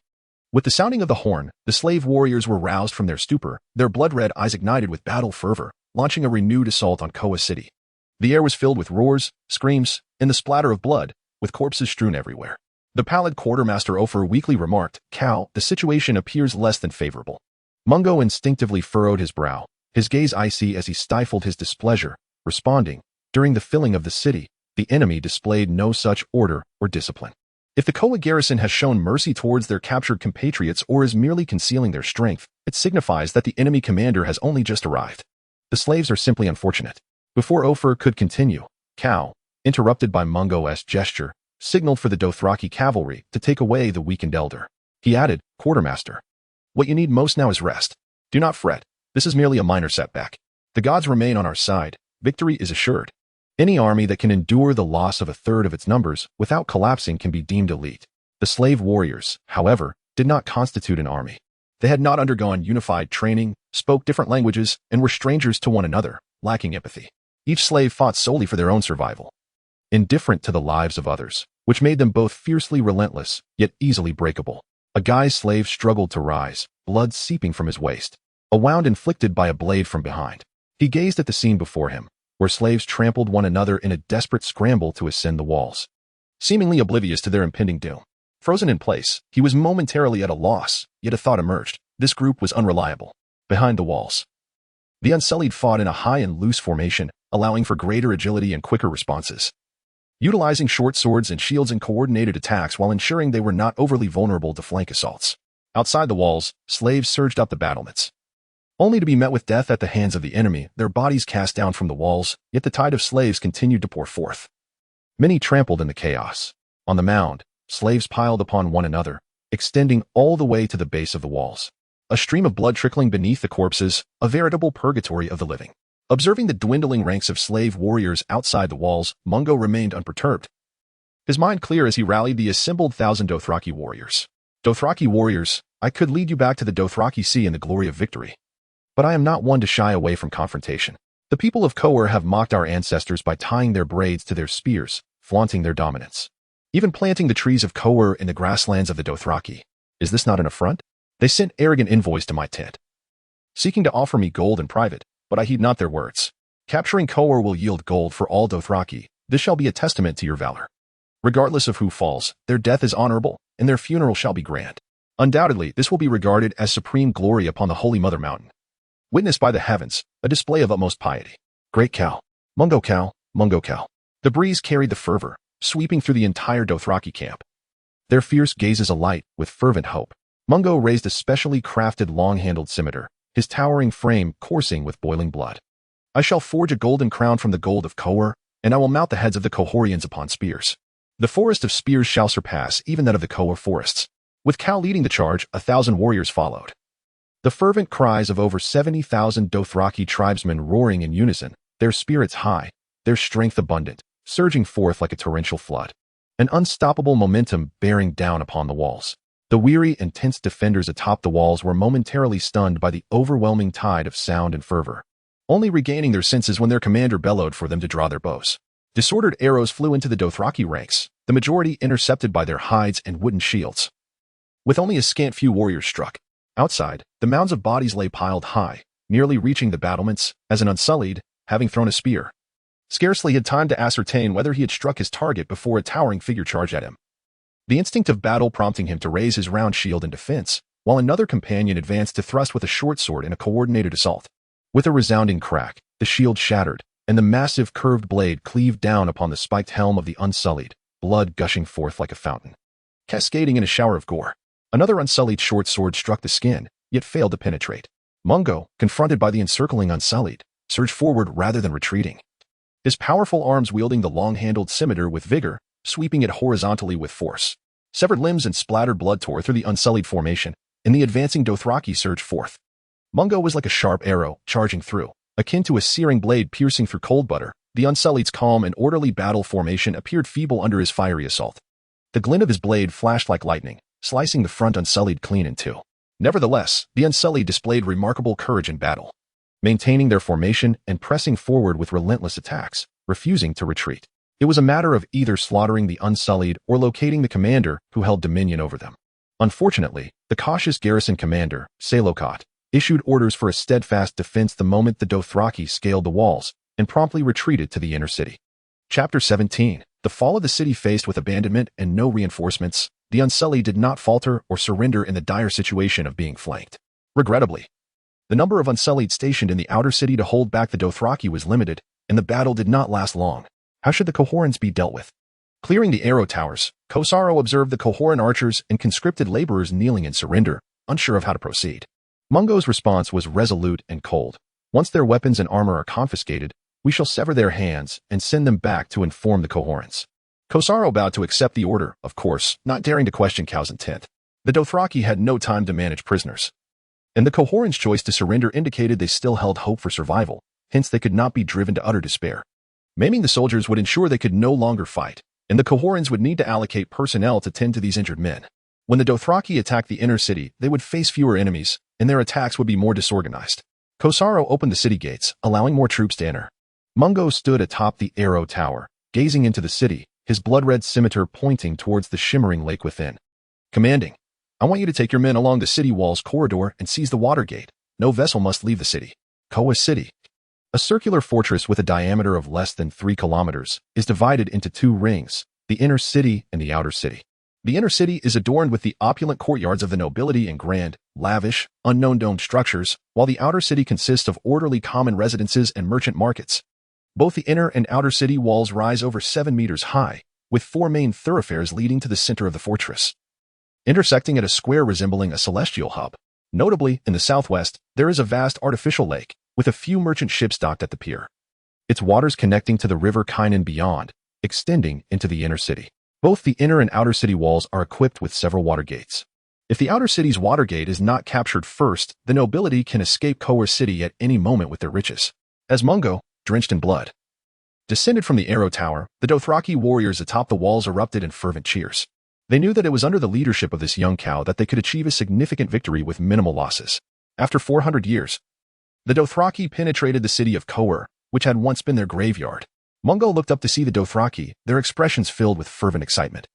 With the sounding of the horn, the slave warriors were roused from their stupor, their blood-red eyes ignited with battle fervor, launching a renewed assault on Koa City. The air was filled with roars, screams, and the splatter of blood, with corpses strewn everywhere. The pallid quartermaster Ofer weakly remarked, "Cal, the situation appears less than favorable." Mungo instinctively furrowed his brow, his gaze icy as he stifled his displeasure, responding, "During the filling of the city, the enemy displayed no such order or discipline. If the Koa garrison has shown mercy towards their captured compatriots or is merely concealing their strength, it signifies that the enemy commander has only just arrived. The slaves are simply unfortunate." Before Ofer could continue, Cal, interrupted by Mungo's gesture, signaled for the Dothraki cavalry to take away the weakened elder. He added, "Quartermaster, What you need most now is rest. Do not fret. This is merely a minor setback. The gods remain on our side. Victory is assured. Any army that can endure the loss of a third of its numbers without collapsing can be deemed elite. The slave warriors, however, did not constitute an army. They had not undergone unified training, spoke different languages, and were strangers to one another, lacking empathy. Each slave fought solely for their own survival, indifferent to the lives of others, which made them both fiercely relentless, yet easily breakable. A guy's slave struggled to rise, blood seeping from his waist, a wound inflicted by a blade from behind. He gazed at the scene before him, where slaves trampled one another in a desperate scramble to ascend the walls, seemingly oblivious to their impending doom. Frozen in place, he was momentarily at a loss, yet a thought emerged. This group was unreliable. Behind the walls, the Unsullied fought in a high and loose formation, allowing for greater agility and quicker responses, utilizing short swords and shields in coordinated attacks while ensuring they were not overly vulnerable to flank assaults. Outside the walls, slaves surged up the battlements, only to be met with death at the hands of the enemy, their bodies cast down from the walls, yet the tide of slaves continued to pour forth. Many trampled in the chaos. On the mound, slaves piled upon one another, extending all the way to the base of the walls. A stream of blood trickling beneath the corpses, a veritable purgatory of the living. Observing the dwindling ranks of slave warriors outside the walls, Mungo remained unperturbed, his mind clear as he rallied the assembled 1,000 Dothraki warriors. Dothraki warriors, I could lead you back to the Dothraki Sea in the glory of victory. But I am not one to shy away from confrontation. The people of Conqueror have mocked our ancestors by tying their braids to their spears, flaunting their dominance, even planting the trees of Conqueror in the grasslands of the Dothraki. Is this not an affront? They sent arrogant envoys to my tent, seeking to offer me gold in private, but I heed not their words. Capturing Conqueror will yield gold for all Dothraki. This shall be a testament to your valor. Regardless of who falls, their death is honorable, and their funeral shall be grand. Undoubtedly, this will be regarded as supreme glory upon the Holy Mother Mountain, witnessed by the heavens, a display of utmost piety. Great cow. Mungo cow, Mungo cow. The breeze carried the fervor, sweeping through the entire Dothraki camp, their fierce gazes alight with fervent hope. Mungo raised a specially crafted long-handled scimitar, his towering frame coursing with boiling blood. I shall forge a golden crown from the gold of Conqueror, and I will mount the heads of the Conquerians upon spears. The forest of spears shall surpass even that of the Conqueror forests. With Cal leading the charge, 1,000 warriors followed, the fervent cries of over 70,000 Dothraki tribesmen roaring in unison, their spirits high, their strength abundant, surging forth like a torrential flood, an unstoppable momentum bearing down upon the walls. The weary and tense defenders atop the walls were momentarily stunned by the overwhelming tide of sound and fervor, only regaining their senses when their commander bellowed for them to draw their bows. Disordered arrows flew into the Dothraki ranks, the majority intercepted by their hides and wooden shields, with only a scant few warriors struck. Outside, the mounds of bodies lay piled high, nearly reaching the battlements, as an Unsullied, having thrown a spear, scarcely had time to ascertain whether he had struck his target before a towering figure charged at him, the instinct of battle prompting him to raise his round shield in defense, while another companion advanced to thrust with a short sword in a coordinated assault. With a resounding crack, the shield shattered, and the massive curved blade cleaved down upon the spiked helm of the Unsullied, blood gushing forth like a fountain, cascading in a shower of gore. Another Unsullied short sword struck the skin, yet failed to penetrate. Mungo, confronted by the encircling Unsullied, surged forward rather than retreating, his powerful arms wielding the long-handled scimitar with vigor, sweeping it horizontally with force. Severed limbs and splattered blood tore through the Unsullied formation, and the advancing Dothraki surged forth. Mungo was like a sharp arrow, charging through, akin to a searing blade piercing through cold butter. The Unsullied's calm and orderly battle formation appeared feeble under his fiery assault. The glint of his blade flashed like lightning, slicing the front Unsullied clean in two. Nevertheless, the Unsullied displayed remarkable courage in battle, maintaining their formation and pressing forward with relentless attacks, refusing to retreat. It was a matter of either slaughtering the Unsullied or locating the commander who held dominion over them. Unfortunately, the cautious garrison commander, Salokot, issued orders for a steadfast defense the moment the Dothraki scaled the walls and promptly retreated to the inner city. Chapter 17. The fall of the city. Faced with abandonment and no reinforcements, the Unsullied did not falter or surrender in the dire situation of being flanked. Regrettably, the number of Unsullied stationed in the outer city to hold back the Dothraki was limited, and the battle did not last long. How should the Conquerors be dealt with? Clearing the arrow towers, Kosaro observed the Conqueror archers and conscripted laborers kneeling in surrender, unsure of how to proceed. Mungo's response was resolute and cold. Once their weapons and armor are confiscated, we shall sever their hands and send them back to inform the Conquerors. Kosaro bowed to accept the order, of course, not daring to question Cal's intent. The Dothraki had no time to manage prisoners. and the Cohorans' choice to surrender indicated they still held hope for survival, hence they could not be driven to utter despair. Maiming the soldiers would ensure they could no longer fight, and the Cohorans would need to allocate personnel to tend to these injured men. When the Dothraki attacked the inner city, they would face fewer enemies, and their attacks would be more disorganized. Kosaro opened the city gates, allowing more troops to enter. Mungo stood atop the Arrow Tower, gazing into the city, his blood-red scimitar pointing towards the shimmering lake within. Commanding, I want you to take your men along the city wall's corridor and seize the water gate. No vessel must leave the city. Koa City, a circular fortress with a diameter of less than 3 kilometers, is divided into 2 rings, the inner city and the outer city. The inner city is adorned with the opulent courtyards of the nobility and grand, lavish, unknown domed structures, while the outer city consists of orderly common residences and merchant markets. Both the inner and outer city walls rise over 7 meters high, with 4 main thoroughfares leading to the center of the fortress, intersecting at a square resembling a celestial hub. Notably, in the southwest, there is a vast artificial lake, with a few merchant ships docked at the pier. Its waters connecting to the river Kynan beyond, extending into the inner city. Both the inner and outer city walls are equipped with several water gates. If the outer city's water gate is not captured first, the nobility can escape Koa City at any moment with their riches. As Mungo, drenched in blood, descended from the Arrow Tower, the Dothraki warriors atop the walls erupted in fervent cheers. They knew that it was under the leadership of this young cow that they could achieve a significant victory with minimal losses. After 400 years, the Dothraki penetrated the city of Conqueror, which had once been their graveyard. Mungo looked up to see the Dothraki, their expressions filled with fervent excitement,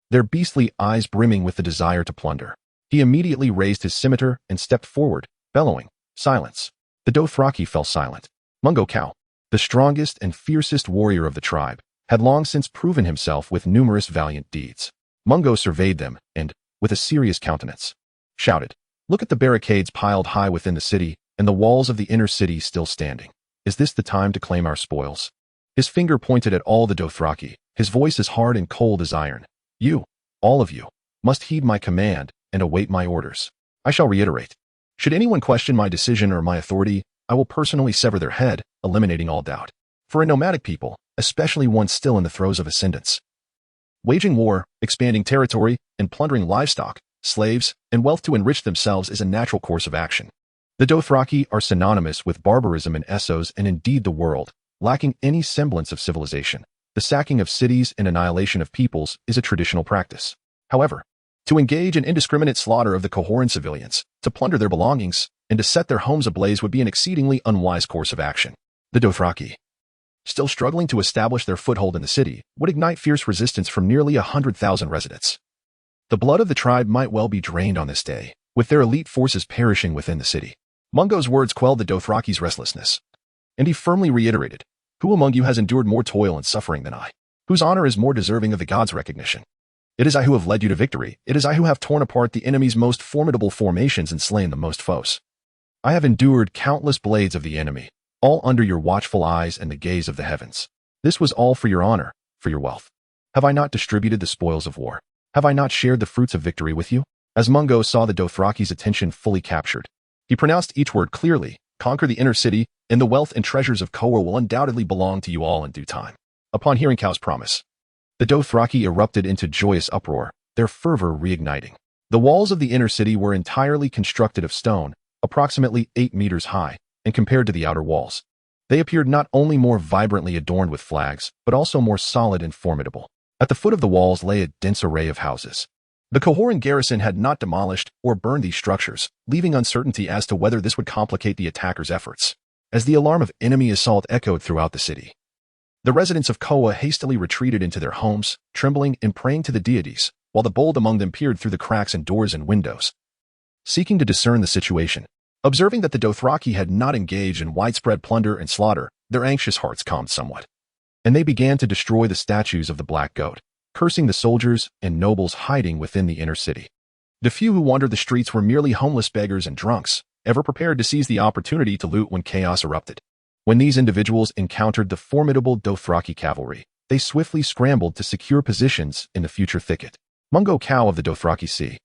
their beastly eyes brimming with the desire to plunder. He immediately raised his scimitar and stepped forward, bellowing, "Silence!" The Dothraki fell silent. Mungo Cow, the strongest and fiercest warrior of the tribe, had long since proven himself with numerous valiant deeds. Mungo surveyed them and, with a serious countenance, shouted, "Look at the barricades piled high within the city and the walls of the inner city still standing. Is this the time to claim our spoils?" His finger pointed at all the Dothraki, his voice as hard and cold as iron. "You, all of you, must heed my command and await my orders. I shall reiterate. Should anyone question my decision or my authority, I will personally sever their head, eliminating all doubt. For a nomadic people, especially one still in the throes of ascendance, waging war, expanding territory, and plundering livestock, slaves, and wealth to enrich themselves is a natural course of action. The Dothraki are synonymous with barbarism in Essos and indeed the world, lacking any semblance of civilization. The sacking of cities and annihilation of peoples is a traditional practice. However, to engage in indiscriminate slaughter of the Cohoran civilians, to plunder their belongings, and to set their homes ablaze would be an exceedingly unwise course of action. The Dothraki, still struggling to establish their foothold in the city, would ignite fierce resistance from nearly 100,000 residents. The blood of the tribe might well be drained on this day, with their elite forces perishing within the city. Mungo's words quelled the Dothraki's restlessness, and he firmly reiterated, "Who among you has endured more toil and suffering than I? Whose honor is more deserving of the gods' recognition? It is I who have led you to victory. It is I who have torn apart the enemy's most formidable formations and slain the most foes. I have endured countless blades of the enemy, all under your watchful eyes and the gaze of the heavens. This was all for your honor, for your wealth. Have I not distributed the spoils of war? Have I not shared the fruits of victory with you?" As Mungo saw the Dothraki's attention fully captured, he pronounced each word clearly, "Conquer the inner city, and the wealth and treasures of Koa will undoubtedly belong to you all in due time." Upon hearing Cow's promise, the Dothraki erupted into joyous uproar, their fervor reigniting. The walls of the inner city were entirely constructed of stone, approximately 8 meters high, and compared to the outer walls, they appeared not only more vibrantly adorned with flags, but also more solid and formidable. At the foot of the walls lay a dense array of houses. The Cohoran garrison had not demolished or burned these structures, leaving uncertainty as to whether this would complicate the attackers' efforts. As the alarm of enemy assault echoed throughout the city, the residents of Koa hastily retreated into their homes, trembling and praying to the deities, while the bold among them peered through the cracks in doors and windows, seeking to discern the situation. Observing that the Dothraki had not engaged in widespread plunder and slaughter, their anxious hearts calmed somewhat, and they began to destroy the statues of the Black Goat, cursing the soldiers and nobles hiding within the inner city. The few who wandered the streets were merely homeless beggars and drunks, ever prepared to seize the opportunity to loot when chaos erupted. When these individuals encountered the formidable Dothraki cavalry, they swiftly scrambled to secure positions in the future thicket. Mungo Cow of the Dothraki Sea,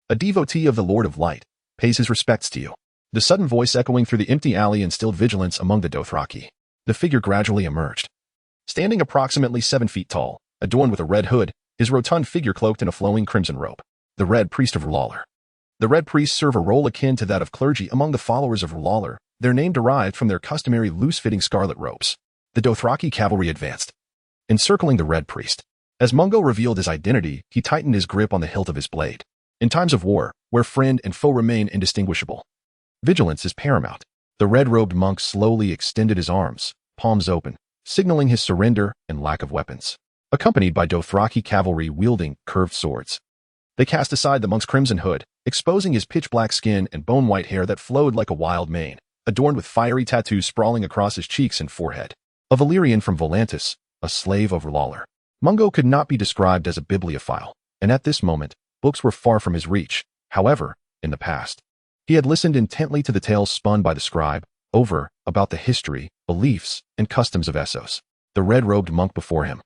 a devotee of the Lord of Light, pays his respects to you. The sudden voice echoing through the empty alley instilled vigilance among the Dothraki. The figure gradually emerged. Standing approximately 7 feet tall, adorned with a red hood, his rotund figure cloaked in a flowing crimson robe. The Red Priest of Lawler. The Red Priests serve a role akin to that of clergy among the followers of R'hllor, their name derived from their customary loose-fitting scarlet robes. The Dothraki cavalry advanced, encircling the Red Priest. As Mungo revealed his identity, he tightened his grip on the hilt of his blade. In times of war, where friend and foe remain indistinguishable, vigilance is paramount. The red-robed monk slowly extended his arms, palms open, signaling his surrender and lack of weapons. Accompanied by Dothraki cavalry wielding curved swords, they cast aside the monk's crimson hood, exposing his pitch-black skin and bone-white hair that flowed like a wild mane, adorned with fiery tattoos sprawling across his cheeks and forehead. A Valyrian from Volantis, a slave of R'hllor. Mungo could not be described as a bibliophile, and at this moment, books were far from his reach. However, in the past, he had listened intently to the tales spun by the scribe, over, about the history, beliefs, and customs of Essos. The red-robed monk before him,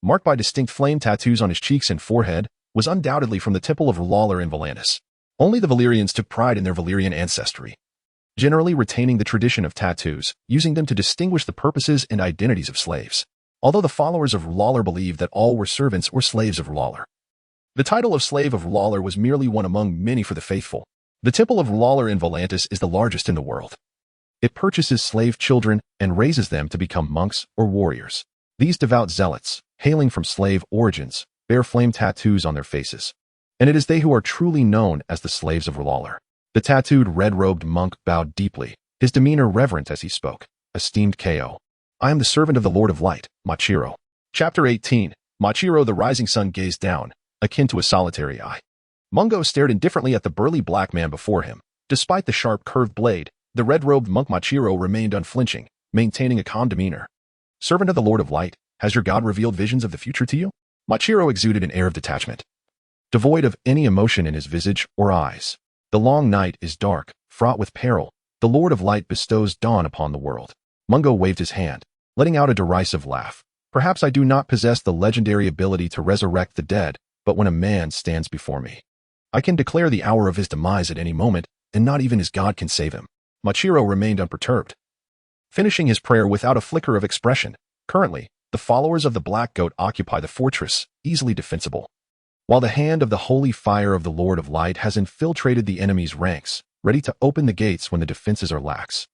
marked by distinct flame tattoos on his cheeks and forehead, was undoubtedly from the Temple of R'hllor in Volantis. Only the Valyrians took pride in their Valyrian ancestry, generally retaining the tradition of tattoos, using them to distinguish the purposes and identities of slaves. Although the followers of R'hllor believed that all were servants or slaves of R'hllor, the title of Slave of R'hllor was merely one among many for the faithful. The Temple of R'hllor in Volantis is the largest in the world. It purchases slave children and raises them to become monks or warriors. These devout zealots, hailing from slave origins, bear flame tattoos on their faces, and it is they who are truly known as the slaves of R'hllor. The tattooed red-robed monk bowed deeply, his demeanor reverent as he spoke. Esteemed Ko, I am the servant of the Lord of Light, Machiro. Chapter 18. Machiro the rising sun gazed down, akin to a solitary eye. Mungo stared indifferently at the burly black man before him. Despite the sharp curved blade, the red-robed monk Machiro remained unflinching, maintaining a calm demeanor. Servant of the Lord of Light, has your God revealed visions of the future to you? Machiro exuded an air of detachment, devoid of any emotion in his visage or eyes. The long night is dark, fraught with peril. The Lord of Light bestows dawn upon the world. Mungo waved his hand, letting out a derisive laugh. Perhaps I do not possess the legendary ability to resurrect the dead, but when a man stands before me, I can declare the hour of his demise at any moment, and not even his God can save him. Machiro remained unperturbed, finishing his prayer without a flicker of expression. Currently, the followers of the Black Goat occupy the fortress, easily defensible, while the hand of the holy fire of the Lord of Light has infiltrated the enemy's ranks, ready to open the gates when the defenses are lax.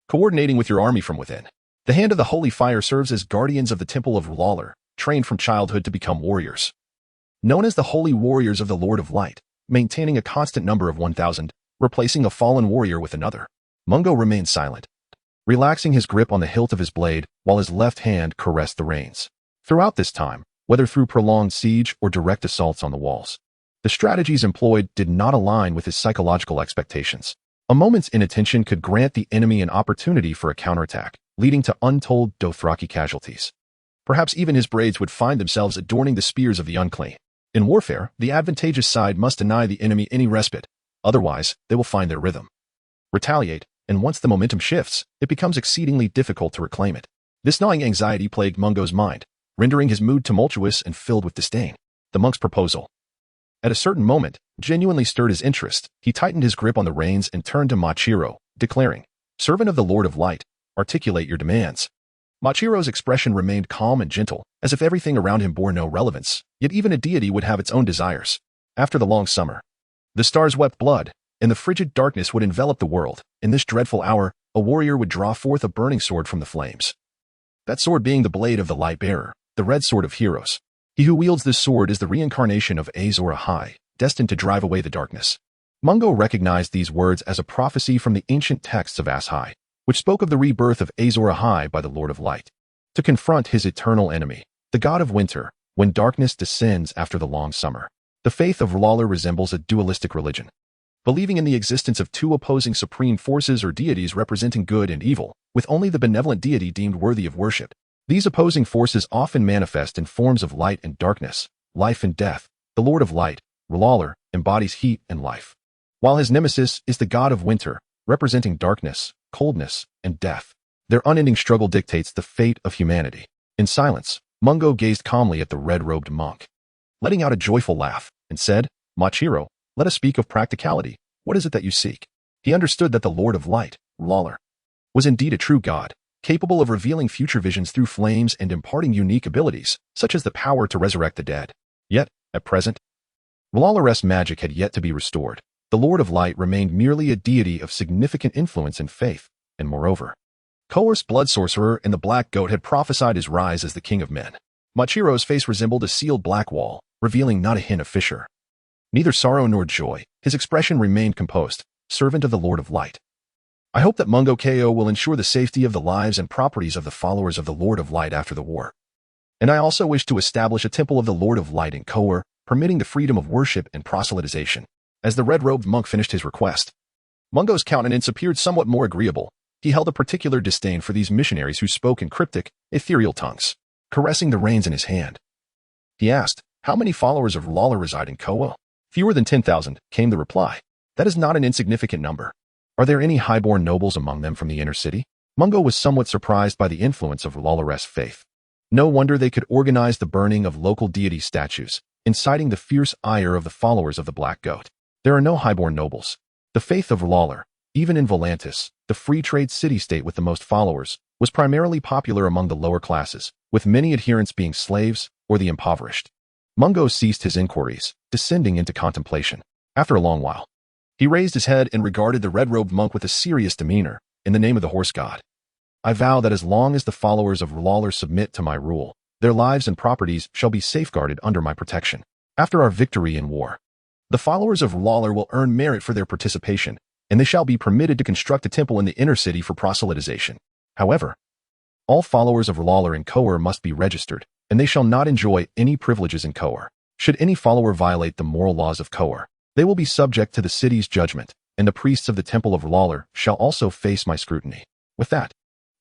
Coordinating with your army from within. The hand of the holy fire serves as guardians of the Temple of R'hllor, trained from childhood to become warriors, known as the Holy Warriors of the Lord of Light, maintaining a constant number of 1,000, replacing a fallen warrior with another. Mungo remained silent, relaxing his grip on the hilt of his blade while his left hand caressed the reins. Throughout this time, whether through prolonged siege or direct assaults on the walls, the strategies employed did not align with his psychological expectations. A moment's inattention could grant the enemy an opportunity for a counterattack, leading to untold Dothraki casualties. Perhaps even his braids would find themselves adorning the spears of the unclean. In warfare, the advantageous side must deny the enemy any respite, otherwise they will find their rhythm, retaliate, and once the momentum shifts, it becomes exceedingly difficult to reclaim it. This gnawing anxiety plagued Mungo's mind, rendering his mood tumultuous and filled with disdain. The monk's proposal, at a certain moment, genuinely stirred his interest. He tightened his grip on the reins and turned to Machiro, declaring, "Servant of the Lord of Light, articulate your demands." Machiro's expression remained calm and gentle, as if everything around him bore no relevance, yet even a deity would have its own desires. After the long summer, the stars wept blood, and the frigid darkness would envelop the world. In this dreadful hour, a warrior would draw forth a burning sword from the flames. That sword being the blade of the Light-Bearer, the red sword of heroes. He who wields this sword is the reincarnation of Azor Ahai, destined to drive away the darkness. Mungo recognized these words as a prophecy from the ancient texts of Ashai, which spoke of the rebirth of Azor Ahai by the Lord of Light, to confront his eternal enemy, the god of winter, when darkness descends after the long summer. The faith of R'hllor resembles a dualistic religion, believing in the existence of two opposing supreme forces or deities representing good and evil, with only the benevolent deity deemed worthy of worship. These opposing forces often manifest in forms of light and darkness, life and death. The Lord of Light, R'hllor, embodies heat and life, while his nemesis is the god of winter, representing darkness, coldness, and death. Their unending struggle dictates the fate of humanity. In silence, Mungo gazed calmly at the red-robed monk, letting out a joyful laugh, and said, "Machiro, let us speak of practicality. What is it that you seek?" He understood that the Lord of Light, R'hllor, was indeed a true god, capable of revealing future visions through flames and imparting unique abilities, such as the power to resurrect the dead. Yet, at present, R'hllor's magic had yet to be restored. the Lord of Light remained merely a deity of significant influence and faith, and moreover, Conqueror's blood sorcerer and the Black Goat had prophesied his rise as the king of men. Machiro's face resembled a sealed black wall, revealing not a hint of fissure. Neither sorrow nor joy, his expression remained composed, servant of the Lord of Light. I hope that Mungo Ko will ensure the safety of the lives and properties of the followers of the Lord of Light after the war. And I also wish to establish a temple of the Lord of Light in Conqueror, permitting the freedom of worship and proselytization. As the red-robed monk finished his request, Mungo's countenance appeared somewhat more agreeable. He held a particular disdain for these missionaries who spoke in cryptic, ethereal tongues. Caressing the reins in his hand, he asked, "How many followers of Lawler reside in Conqueror?" "Fewer than 10,000, came the reply. "That is not an insignificant number. Are there any highborn nobles among them from the inner city?" Mungo was somewhat surprised by the influence of Lawler's faith. No wonder they could organize the burning of local deity statues, inciting the fierce ire of the followers of the Black Goat. There are no highborn nobles. The faith of Lawler, even in Volantis, the free trade city-state with the most followers, was primarily popular among the lower classes, with many adherents being slaves or the impoverished. Mungo ceased his inquiries, descending into contemplation. After a long while, he raised his head and regarded the red-robed monk with a serious demeanor. "In the name of the horse god, I vow that as long as the followers of Lawler submit to my rule, their lives and properties shall be safeguarded under my protection. After our victory in war, the followers of Lawler will earn merit for their participation, and they shall be permitted to construct a temple in the inner city for proselytization. However, all followers of Lawler in Conqueror must be registered, and they shall not enjoy any privileges in Conqueror. Should any follower violate the moral laws of Conqueror, they will be subject to the city's judgment, and the priests of the Temple of Lawler shall also face my scrutiny." With that,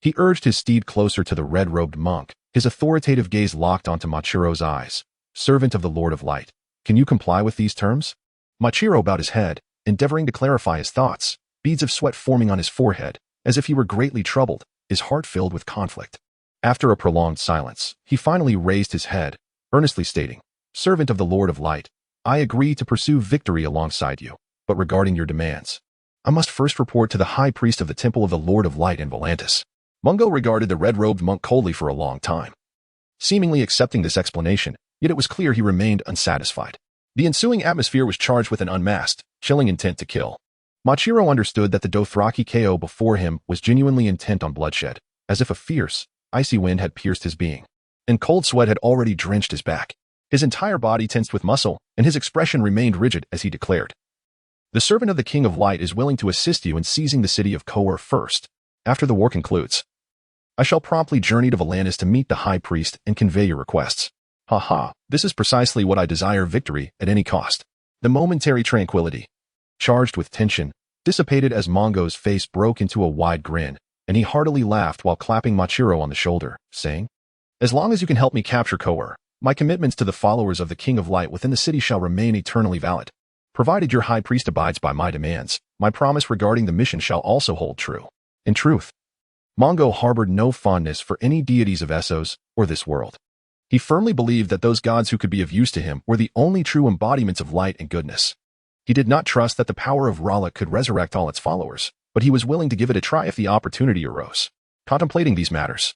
he urged his steed closer to the red-robed monk, his authoritative gaze locked onto Machiro's eyes. "Servant of the Lord of Light, can you comply with these terms?" Machiro bowed his head, endeavoring to clarify his thoughts, beads of sweat forming on his forehead, as if he were greatly troubled, his heart filled with conflict. After a prolonged silence, he finally raised his head, earnestly stating, "Servant of the Lord of Light, I agree to pursue victory alongside you, but regarding your demands, I must first report to the high priest of the Temple of the Lord of Light in Volantis." Mungo regarded the red-robed monk coldly for a long time, seemingly accepting this explanation, yet it was clear he remained unsatisfied. The ensuing atmosphere was charged with an unmasked, chilling intent to kill. Machiro understood that the Dothraki Ko before him was genuinely intent on bloodshed, as if a fierce, icy wind had pierced his being, and cold sweat had already drenched his back. His entire body tensed with muscle, and his expression remained rigid as he declared, "The servant of the King of Light is willing to assist you in seizing the city of Conqueror first. After the war concludes, I shall promptly journey to Volantis to meet the High Priest and convey your requests." This is precisely what I desire, victory at any cost. The momentary tranquility, charged with tension, dissipated as Mungo's face broke into a wide grin, and he heartily laughed while clapping Machiro on the shoulder, saying, "As long as you can help me capture Conqueror, my commitments to the followers of the King of Light within the city shall remain eternally valid. Provided your High Priest abides by my demands, my promise regarding the mission shall also hold true." In truth, Mungo harbored no fondness for any deities of Essos or this world. He firmly believed that those gods who could be of use to him were the only true embodiments of light and goodness. He did not trust that the power of Rala could resurrect all its followers, but he was willing to give it a try if the opportunity arose. Contemplating these matters,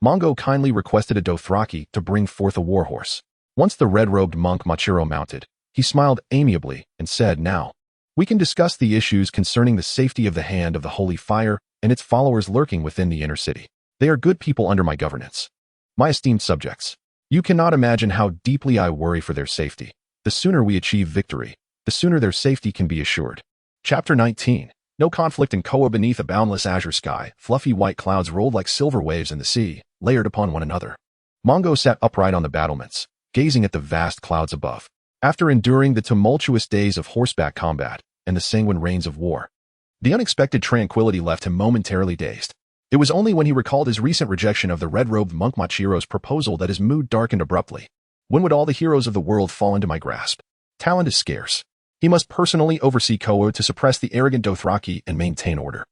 Mungo kindly requested a Dothraki to bring forth a warhorse. Once the red-robed monk Machiro mounted, he smiled amiably and said, "Now, we can discuss the issues concerning the safety of the Hand of the Holy Fire and its followers lurking within the inner city. They are good people under my governance. My esteemed subjects, you cannot imagine how deeply I worry for their safety. The sooner we achieve victory, the sooner their safety can be assured." Chapter 19. No conflict in Conqueror. Beneath a boundless azure sky, fluffy white clouds rolled like silver waves in the sea, layered upon one another. Mungo sat upright on the battlements, gazing at the vast clouds above. After enduring the tumultuous days of horseback combat and the sanguine rains of war, the unexpected tranquility left him momentarily dazed. It was only when he recalled his recent rejection of the red-robed monk Machiro's proposal that his mood darkened abruptly. When would all the heroes of the world fall into my grasp? Talent is scarce. He must personally oversee Conqueror to suppress the arrogant Dothraki and maintain order,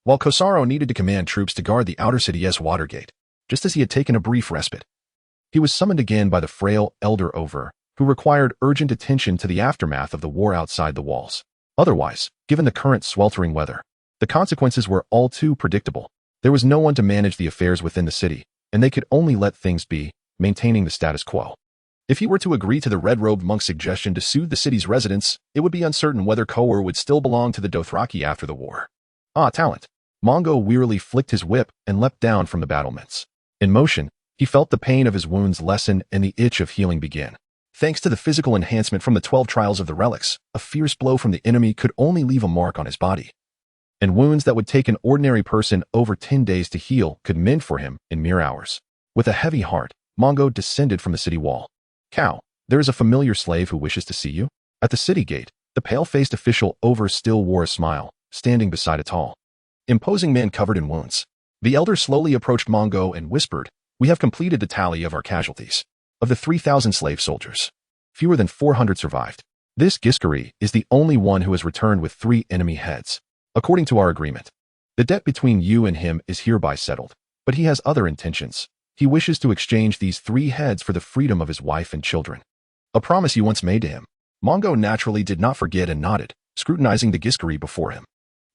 while Kosaro needed to command troops to guard the outer city's Watergate. Just as he had taken a brief respite, he was summoned again by the frail elder Over, who required urgent attention to the aftermath of the war outside the walls. Otherwise, given the current sweltering weather, the consequences were all too predictable. There was no one to manage the affairs within the city, and they could only let things be, maintaining the status quo. If he were to agree to the red-robed monk's suggestion to soothe the city's residents, it would be uncertain whether Conqueror would still belong to the Dothraki after the war. Ah, talent. Mongo wearily flicked his whip and leapt down from the battlements. In motion, he felt the pain of his wounds lessen and the itch of healing begin. Thanks to the physical enhancement from the 12 trials of the relics, a fierce blow from the enemy could only leave a mark on his body. And wounds that would take an ordinary person over 10 days to heal could mend for him in mere hours. With a heavy heart, Mongo descended from the city wall. Cow, there is a familiar slave who wishes to see you. At the city gate, the pale-faced official over still wore a smile, standing beside a tall, imposing man covered in wounds. The elder slowly approached Mongo and whispered, "We have completed the tally of our casualties. Of the 3,000 slave soldiers, fewer than 400 survived. This Giscari is the only one who has returned with 3 enemy heads. According to our agreement, the debt between you and him is hereby settled, but he has other intentions. He wishes to exchange these 3 heads for the freedom of his wife and children. A promise you once made to him." Mongo naturally did not forget and nodded, scrutinizing the Giscari before him.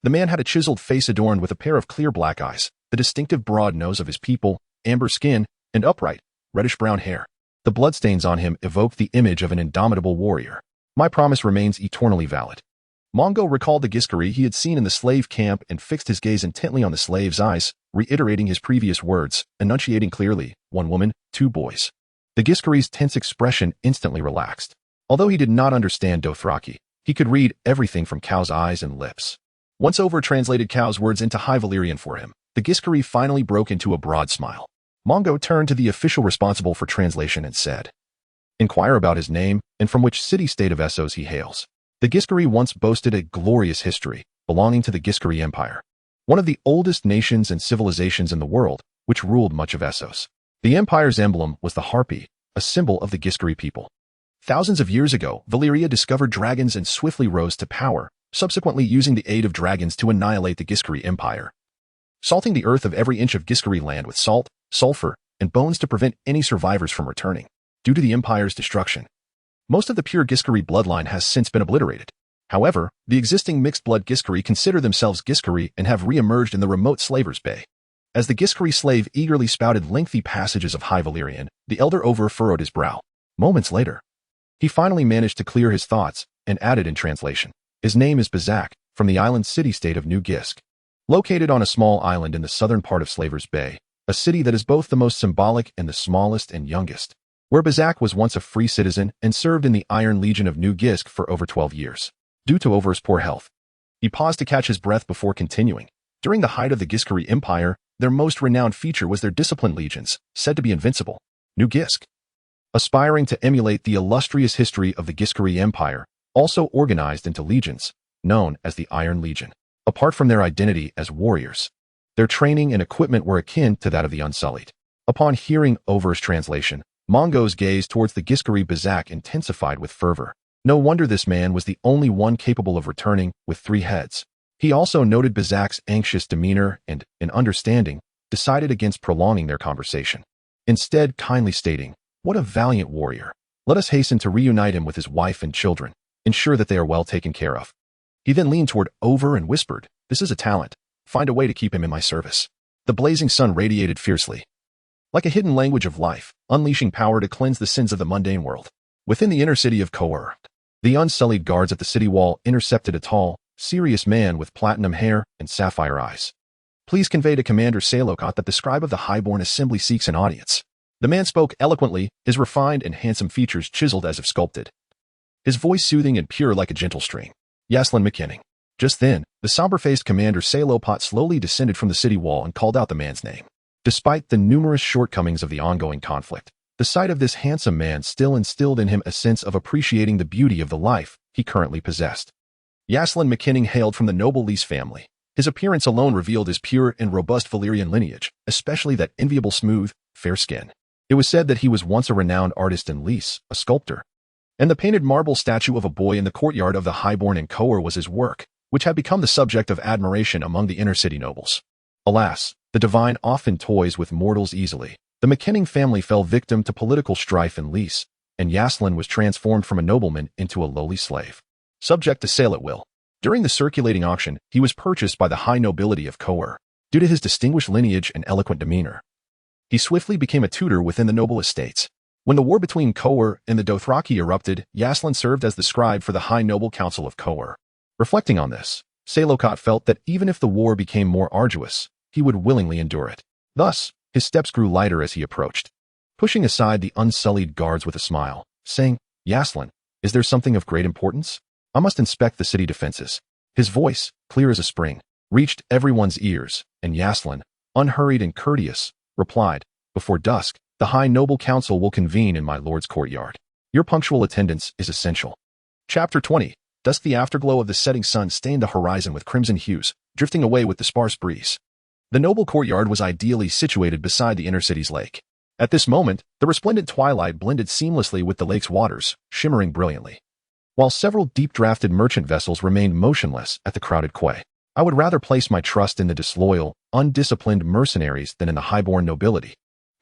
The man had a chiseled face adorned with a pair of clear black eyes, the distinctive broad nose of his people, amber skin, and upright, reddish-brown hair. The bloodstains on him evoked the image of an indomitable warrior. "My promise remains eternally valid." Mongo recalled the Giscari he had seen in the slave camp and fixed his gaze intently on the slave's eyes, reiterating his previous words, enunciating clearly, 1 woman, 2 boys. The Giscari's tense expression instantly relaxed. Although he did not understand Dothraki, he could read everything from Cow's eyes and lips. Once over-translated Cow's words into High Valyrian for him, the Giscari finally broke into a broad smile. Mongo turned to the official responsible for translation and said, "Inquire about his name and from which city-state of Essos he hails." The Giscari once boasted a glorious history, belonging to the Giscari Empire, one of the oldest nations and civilizations in the world, which ruled much of Essos. The empire's emblem was the harpy, a symbol of the Giscari people. Thousands of years ago, Valyria discovered dragons and swiftly rose to power, subsequently using the aid of dragons to annihilate the Giscari Empire, salting the earth of every inch of Giscari land with salt, sulfur, and bones to prevent any survivors from returning. Due to the Empire's destruction, most of the pure Giscari bloodline has since been obliterated. However, the existing mixed-blood Giscari consider themselves Giscari and have re-emerged in the remote Slaver's Bay. As the Giscari slave eagerly spouted lengthy passages of High Valyrian, the elder over furrowed his brow. Moments later, he finally managed to clear his thoughts and added in translation, "His name is Bazak, from the island city-state of New Gisk, located on a small island in the southern part of Slaver's Bay, a city that is both the most symbolic and the smallest and youngest, where Bazak was once a free citizen and served in the Iron Legion of New Gisk for over 12 years. Due to Over's poor health, he paused to catch his breath before continuing. During the height of the Giscari Empire, their most renowned feature was their disciplined legions, said to be invincible. New Gisk, aspiring to emulate the illustrious history of the Giscari Empire, also organized into legions, known as the Iron Legion. Apart from their identity as warriors, their training and equipment were akin to that of the Unsullied. Upon hearing Over's translation, Mongo's gaze towards the Giscari Bazak intensified with fervor. No wonder this man was the only one capable of returning with 3 heads. He also noted Bazak's anxious demeanor and, in understanding, decided against prolonging their conversation. Instead, kindly stating, "What a valiant warrior. Let us hasten to reunite him with his wife and children, ensure that they are well taken care of." He then leaned toward Over and whispered, "This is a talent. Find a way to keep him in my service." The blazing sun radiated fiercely, like a hidden language of life, unleashing power to cleanse the sins of the mundane world. Within the inner city of Conqueror, the unsullied guards at the city wall intercepted a tall, serious man with platinum hair and sapphire eyes. "Please convey to Commander Salokot that the scribe of the Highborn Assembly seeks an audience." The man spoke eloquently, his refined and handsome features chiseled as if sculpted, his voice soothing and pure like a gentle string. Yaslin McKinning. Just then, the somber-faced Commander Salokot slowly descended from the city wall and called out the man's name. Despite the numerous shortcomings of the ongoing conflict, the sight of this handsome man still instilled in him a sense of appreciating the beauty of the life he currently possessed. Yaslin McKinning hailed from the noble Lys family. His appearance alone revealed his pure and robust Valyrian lineage, especially that enviable smooth, fair skin. It was said that he was once a renowned artist in Lys, a sculptor, and the painted marble statue of a boy in the courtyard of the Highborn in Conqueror was his work, which had become the subject of admiration among the inner-city nobles. Alas, the divine often toys with mortals easily. The McKinning family fell victim to political strife in Lys, and Yaslin was transformed from a nobleman into a lowly slave, subject to sale at will. During the circulating auction, he was purchased by the high nobility of Conqueror. Due to his distinguished lineage and eloquent demeanor, he swiftly became a tutor within the noble estates. When the war between Conqueror and the Dothraki erupted, Yaslin served as the scribe for the High Noble Council of Conqueror. Reflecting on this, Selokot felt that even if the war became more arduous, he would willingly endure it. Thus, his steps grew lighter as he approached, pushing aside the unsullied guards with a smile, saying, "Yaslin, is there something of great importance? I must inspect the city defenses." His voice, clear as a spring, reached everyone's ears, and Yaslin, unhurried and courteous, replied, "Before dusk, the High Noble Council will convene in my lord's courtyard. Your punctual attendance is essential." Chapter 20. Dusk. The afterglow of the setting sun stained the horizon with crimson hues, drifting away with the sparse breeze. The noble courtyard was ideally situated beside the inner city's lake. At this moment, the resplendent twilight blended seamlessly with the lake's waters, shimmering brilliantly. While several deep-drafted merchant vessels remained motionless at the crowded quay, I would rather place my trust in the disloyal, undisciplined mercenaries than in the highborn nobility,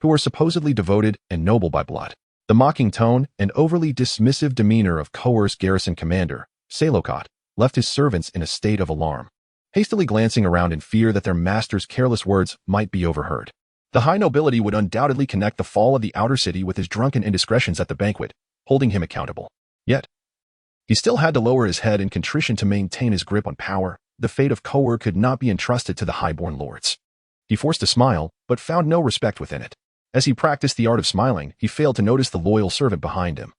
who are supposedly devoted and noble by blood. The mocking tone and overly dismissive demeanor of Conqueror's garrison commander, Selokot, left his servants in a state of alarm, hastily glancing around in fear that their master's careless words might be overheard. The high nobility would undoubtedly connect the fall of the outer city with his drunken indiscretions at the banquet, holding him accountable. Yet, he still had to lower his head in contrition to maintain his grip on power. The fate of Conqueror could not be entrusted to the highborn lords. He forced a smile, but found no respect within it. As he practiced the art of smiling, he failed to notice the loyal servant behind him,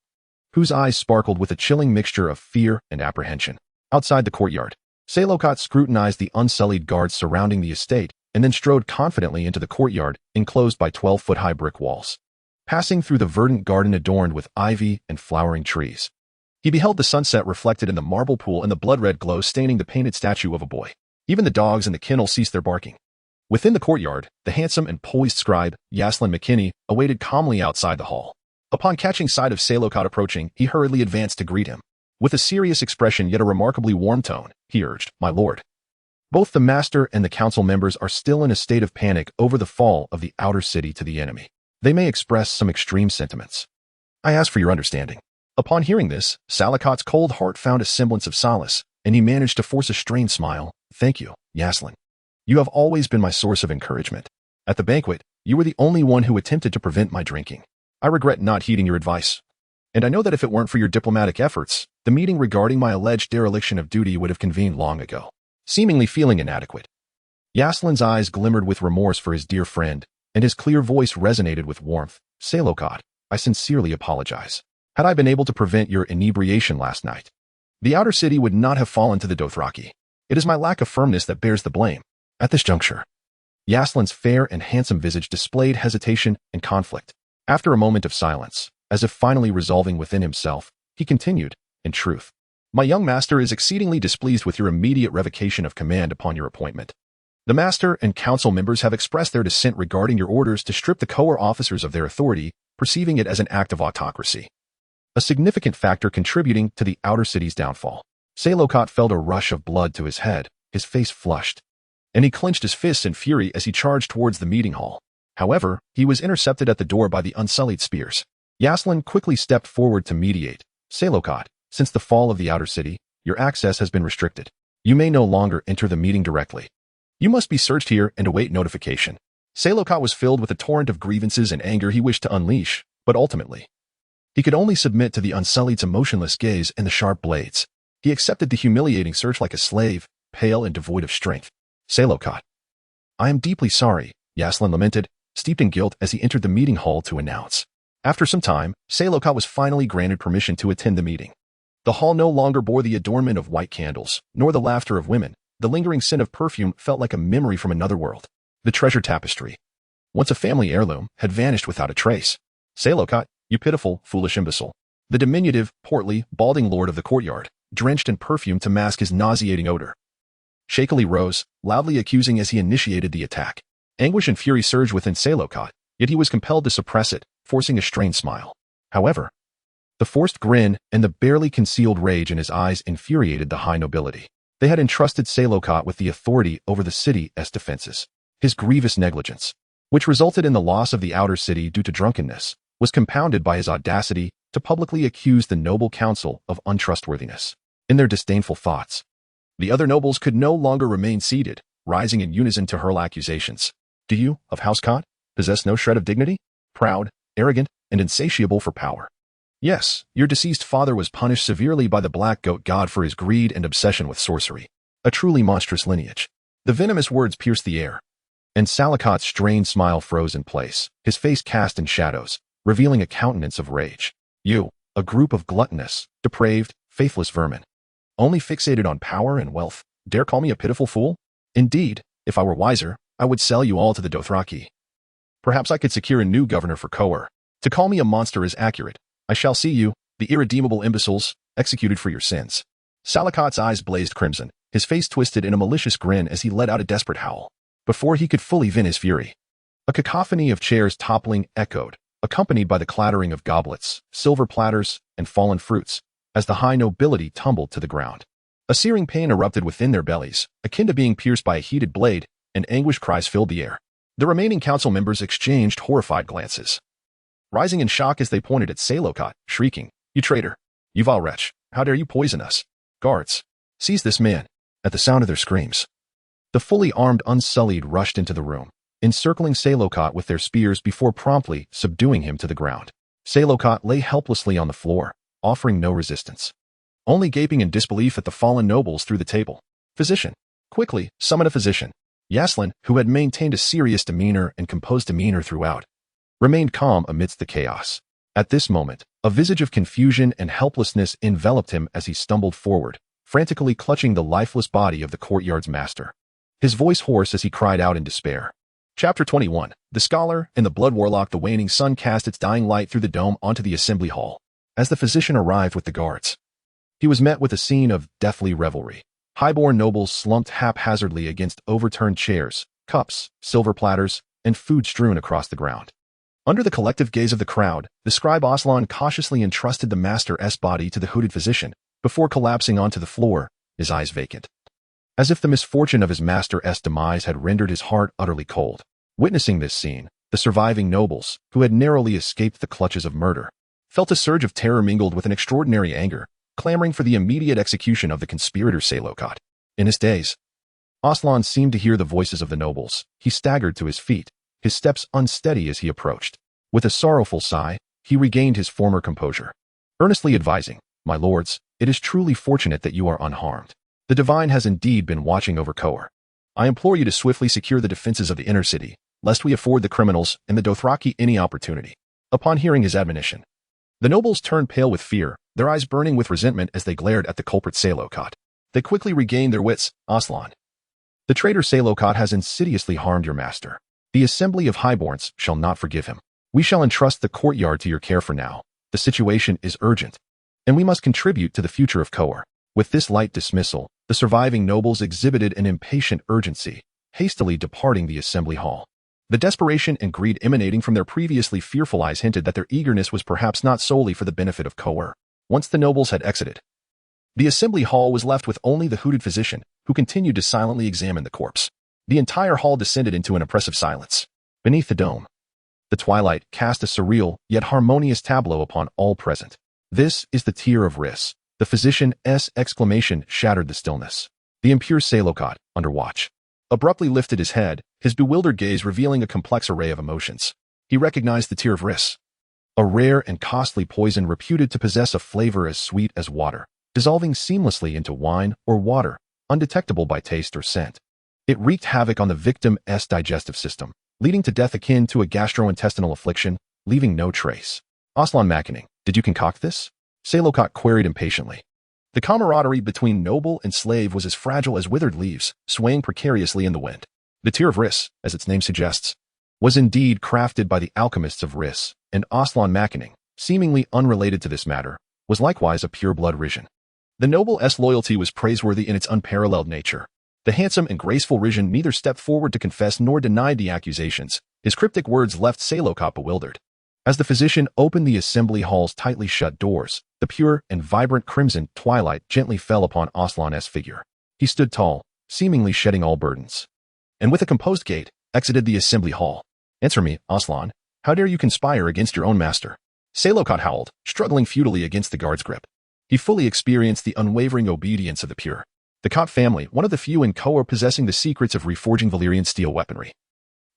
whose eyes sparkled with a chilling mixture of fear and apprehension. Outside the courtyard, Selokot scrutinized the unsullied guards surrounding the estate, and then strode confidently into the courtyard, enclosed by 12-foot-high brick walls. Passing through the verdant garden adorned with ivy and flowering trees, he beheld the sunset reflected in the marble pool and the blood-red glow staining the painted statue of a boy. Even the dogs in the kennel ceased their barking. Within the courtyard, the handsome and poised scribe, Yaslin McKinney, awaited calmly outside the hall. Upon catching sight of Selokot approaching, he hurriedly advanced to greet him. With a serious expression yet a remarkably warm tone, he urged, "My lord, both the master and the council members are still in a state of panic over the fall of the outer city to the enemy. They may express some extreme sentiments. I ask for your understanding." Upon hearing this, Selokot's cold heart found a semblance of solace, and he managed to force a strained smile. "Thank you, Yaslin. You have always been my source of encouragement. At the banquet, you were the only one who attempted to prevent my drinking. I regret not heeding your advice. And I know that if it weren't for your diplomatic efforts, the meeting regarding my alleged dereliction of duty would have convened long ago." Seemingly feeling inadequate, Yaslin's eyes glimmered with remorse for his dear friend, and his clear voice resonated with warmth. "Selokot, I sincerely apologize. Had I been able to prevent your inebriation last night, the outer city would not have fallen to the Dothraki. It is my lack of firmness that bears the blame." At this juncture, Yaslin's fair and handsome visage displayed hesitation and conflict. After a moment of silence, as if finally resolving within himself, he continued, "In truth, my young master is exceedingly displeased with your immediate revocation of command upon your appointment. The master and council members have expressed their dissent regarding your orders to strip the Conqueror officers of their authority, perceiving it as an act of autocracy, a significant factor contributing to the outer city's downfall." Selokot felt a rush of blood to his head, his face flushed, and he clenched his fists in fury as he charged towards the meeting hall. However, he was intercepted at the door by the unsullied spears. Yaslin quickly stepped forward to mediate. "Selokot, since the fall of the outer city, your access has been restricted. You may no longer enter the meeting directly. You must be searched here and await notification." Selokot was filled with a torrent of grievances and anger he wished to unleash, but ultimately, he could only submit to the unsullied's emotionless gaze and the sharp blades. He accepted the humiliating search like a slave, pale and devoid of strength. "Selokot, I am deeply sorry," Yaslin lamented, steeped in guilt as he entered the meeting hall to announce. After some time, Selokot was finally granted permission to attend the meeting. The hall no longer bore the adornment of white candles, nor the laughter of women. The lingering scent of perfume felt like a memory from another world. The treasure tapestry, once a family heirloom, had vanished without a trace. "Selokot, you pitiful, foolish imbecile." The diminutive, portly, balding lord of the courtyard, drenched in perfume to mask his nauseating odor, shakily rose, loudly accusing as he initiated the attack. Anguish and fury surged within Selokot, yet he was compelled to suppress it, forcing a strained smile. However, the forced grin and the barely concealed rage in his eyes infuriated the high nobility. They had entrusted Selokot with the authority over the city as defenses. His grievous negligence, which resulted in the loss of the outer city due to drunkenness, was compounded by his audacity to publicly accuse the noble council of untrustworthiness. In their disdainful thoughts, the other nobles could no longer remain seated, rising in unison to hurl accusations. "Do you, of House Kott, possess no shred of dignity? Proud, arrogant, and insatiable for power. Yes, your deceased father was punished severely by the Black Goat God for his greed and obsession with sorcery. A truly monstrous lineage. The venomous words pierced the air, and Salikot's strained smile froze in place, his face cast in shadows, revealing a countenance of rage. You, a group of gluttonous, depraved, faithless vermin, only fixated on power and wealth, dare call me a pitiful fool? Indeed, if I were wiser, I would sell you all to the Dothraki. Perhaps I could secure a new governor for Conqueror. To call me a monster is accurate. I shall see you, the irredeemable imbeciles, executed for your sins. Salikot's eyes blazed crimson, his face twisted in a malicious grin as he let out a desperate howl. Before he could fully vent his fury, a cacophony of chairs toppling echoed, accompanied by the clattering of goblets, silver platters, and fallen fruits, as the high nobility tumbled to the ground. A searing pain erupted within their bellies, akin to being pierced by a heated blade, and anguished cries filled the air. The remaining council members exchanged horrified glances, rising in shock as they pointed at Salokot, shrieking, "You traitor! You vile wretch! How dare you poison us? Guards, seize this man!" At the sound of their screams, the fully armed Unsullied rushed into the room, encircling Salokot with their spears before promptly subduing him to the ground. Salokot lay helplessly on the floor, offering no resistance, only gaping in disbelief at the fallen nobles through the table. "Physician! Quickly, summon a physician!" Yaslin, who had maintained a serious demeanor and composed demeanor throughout, remained calm amidst the chaos. At this moment, a visage of confusion and helplessness enveloped him as he stumbled forward, frantically clutching the lifeless body of the courtyard's master, his voice hoarse as he cried out in despair. Chapter 21. The Scholar and the Blood Warlock. The waning sun cast its dying light through the dome onto the assembly hall. As the physician arrived with the guards, he was met with a scene of deathly revelry. Highborn nobles slumped haphazardly against overturned chairs, cups, silver platters, and food strewn across the ground. Under the collective gaze of the crowd, the scribe Aslan cautiously entrusted the master's body to the hooded physician, before collapsing onto the floor, his eyes vacant, as if the misfortune of his master's demise had rendered his heart utterly cold. Witnessing this scene, the surviving nobles, who had narrowly escaped the clutches of murder, felt a surge of terror mingled with an extraordinary anger, clamoring for the immediate execution of the conspirator Salokot. In his daze, Aslan seemed to hear the voices of the nobles. He staggered to his feet, his steps unsteady as he approached. With a sorrowful sigh, he regained his former composure, earnestly advising, "My lords, it is truly fortunate that you are unharmed. The divine has indeed been watching over Conqueror. I implore you to swiftly secure the defenses of the inner city, lest we afford the criminals and the Dothraki any opportunity." Upon hearing his admonition, the nobles turned pale with fear, their eyes burning with resentment as they glared at the culprit Salokot. They quickly regained their wits. "Aslan, the traitor Salokot has insidiously harmed your master. The assembly of highborns shall not forgive him. We shall entrust the courtyard to your care for now. The situation is urgent, and we must contribute to the future of Conqueror." With this light dismissal, the surviving nobles exhibited an impatient urgency, hastily departing the assembly hall. The desperation and greed emanating from their previously fearful eyes hinted that their eagerness was perhaps not solely for the benefit of Conqueror. Once the nobles had exited, the assembly hall was left with only the hooded physician, who continued to silently examine the corpse. The entire hall descended into an oppressive silence. Beneath the dome, the twilight cast a surreal yet harmonious tableau upon all present. "This is the tear of Riss." The physician's exclamation shattered the stillness. The impure Salokot, under watch, abruptly lifted his head, his bewildered gaze revealing a complex array of emotions. He recognized the tear of Riss, a rare and costly poison reputed to possess a flavor as sweet as water, dissolving seamlessly into wine or water, undetectable by taste or scent. It wreaked havoc on the victim's digestive system, leading to death akin to a gastrointestinal affliction, leaving no trace. "Aslan Makining, did you concoct this?" Salokot queried impatiently. The camaraderie between noble and slave was as fragile as withered leaves, swaying precariously in the wind. The tear of Riss, as its name suggests, was indeed crafted by the alchemists of Riss, and Aslan Makining, seemingly unrelated to this matter, was likewise a pure-blood Risian. The noble's loyalty was praiseworthy in its unparalleled nature. The handsome and graceful Risian neither stepped forward to confess nor denied the accusations. His cryptic words left Salokot bewildered. As the physician opened the assembly hall's tightly shut doors, the pure and vibrant crimson twilight gently fell upon Aslan's figure. He stood tall, seemingly shedding all burdens, and with a composed gait, exited the assembly hall. "Answer me, Aslan. How dare you conspire against your own master?" Salokot howled, struggling futilely against the guard's grip. He fully experienced the unwavering obedience of the pure. The Kot family, one of the few in Conqueror possessing the secrets of reforging Valyrian steel weaponry,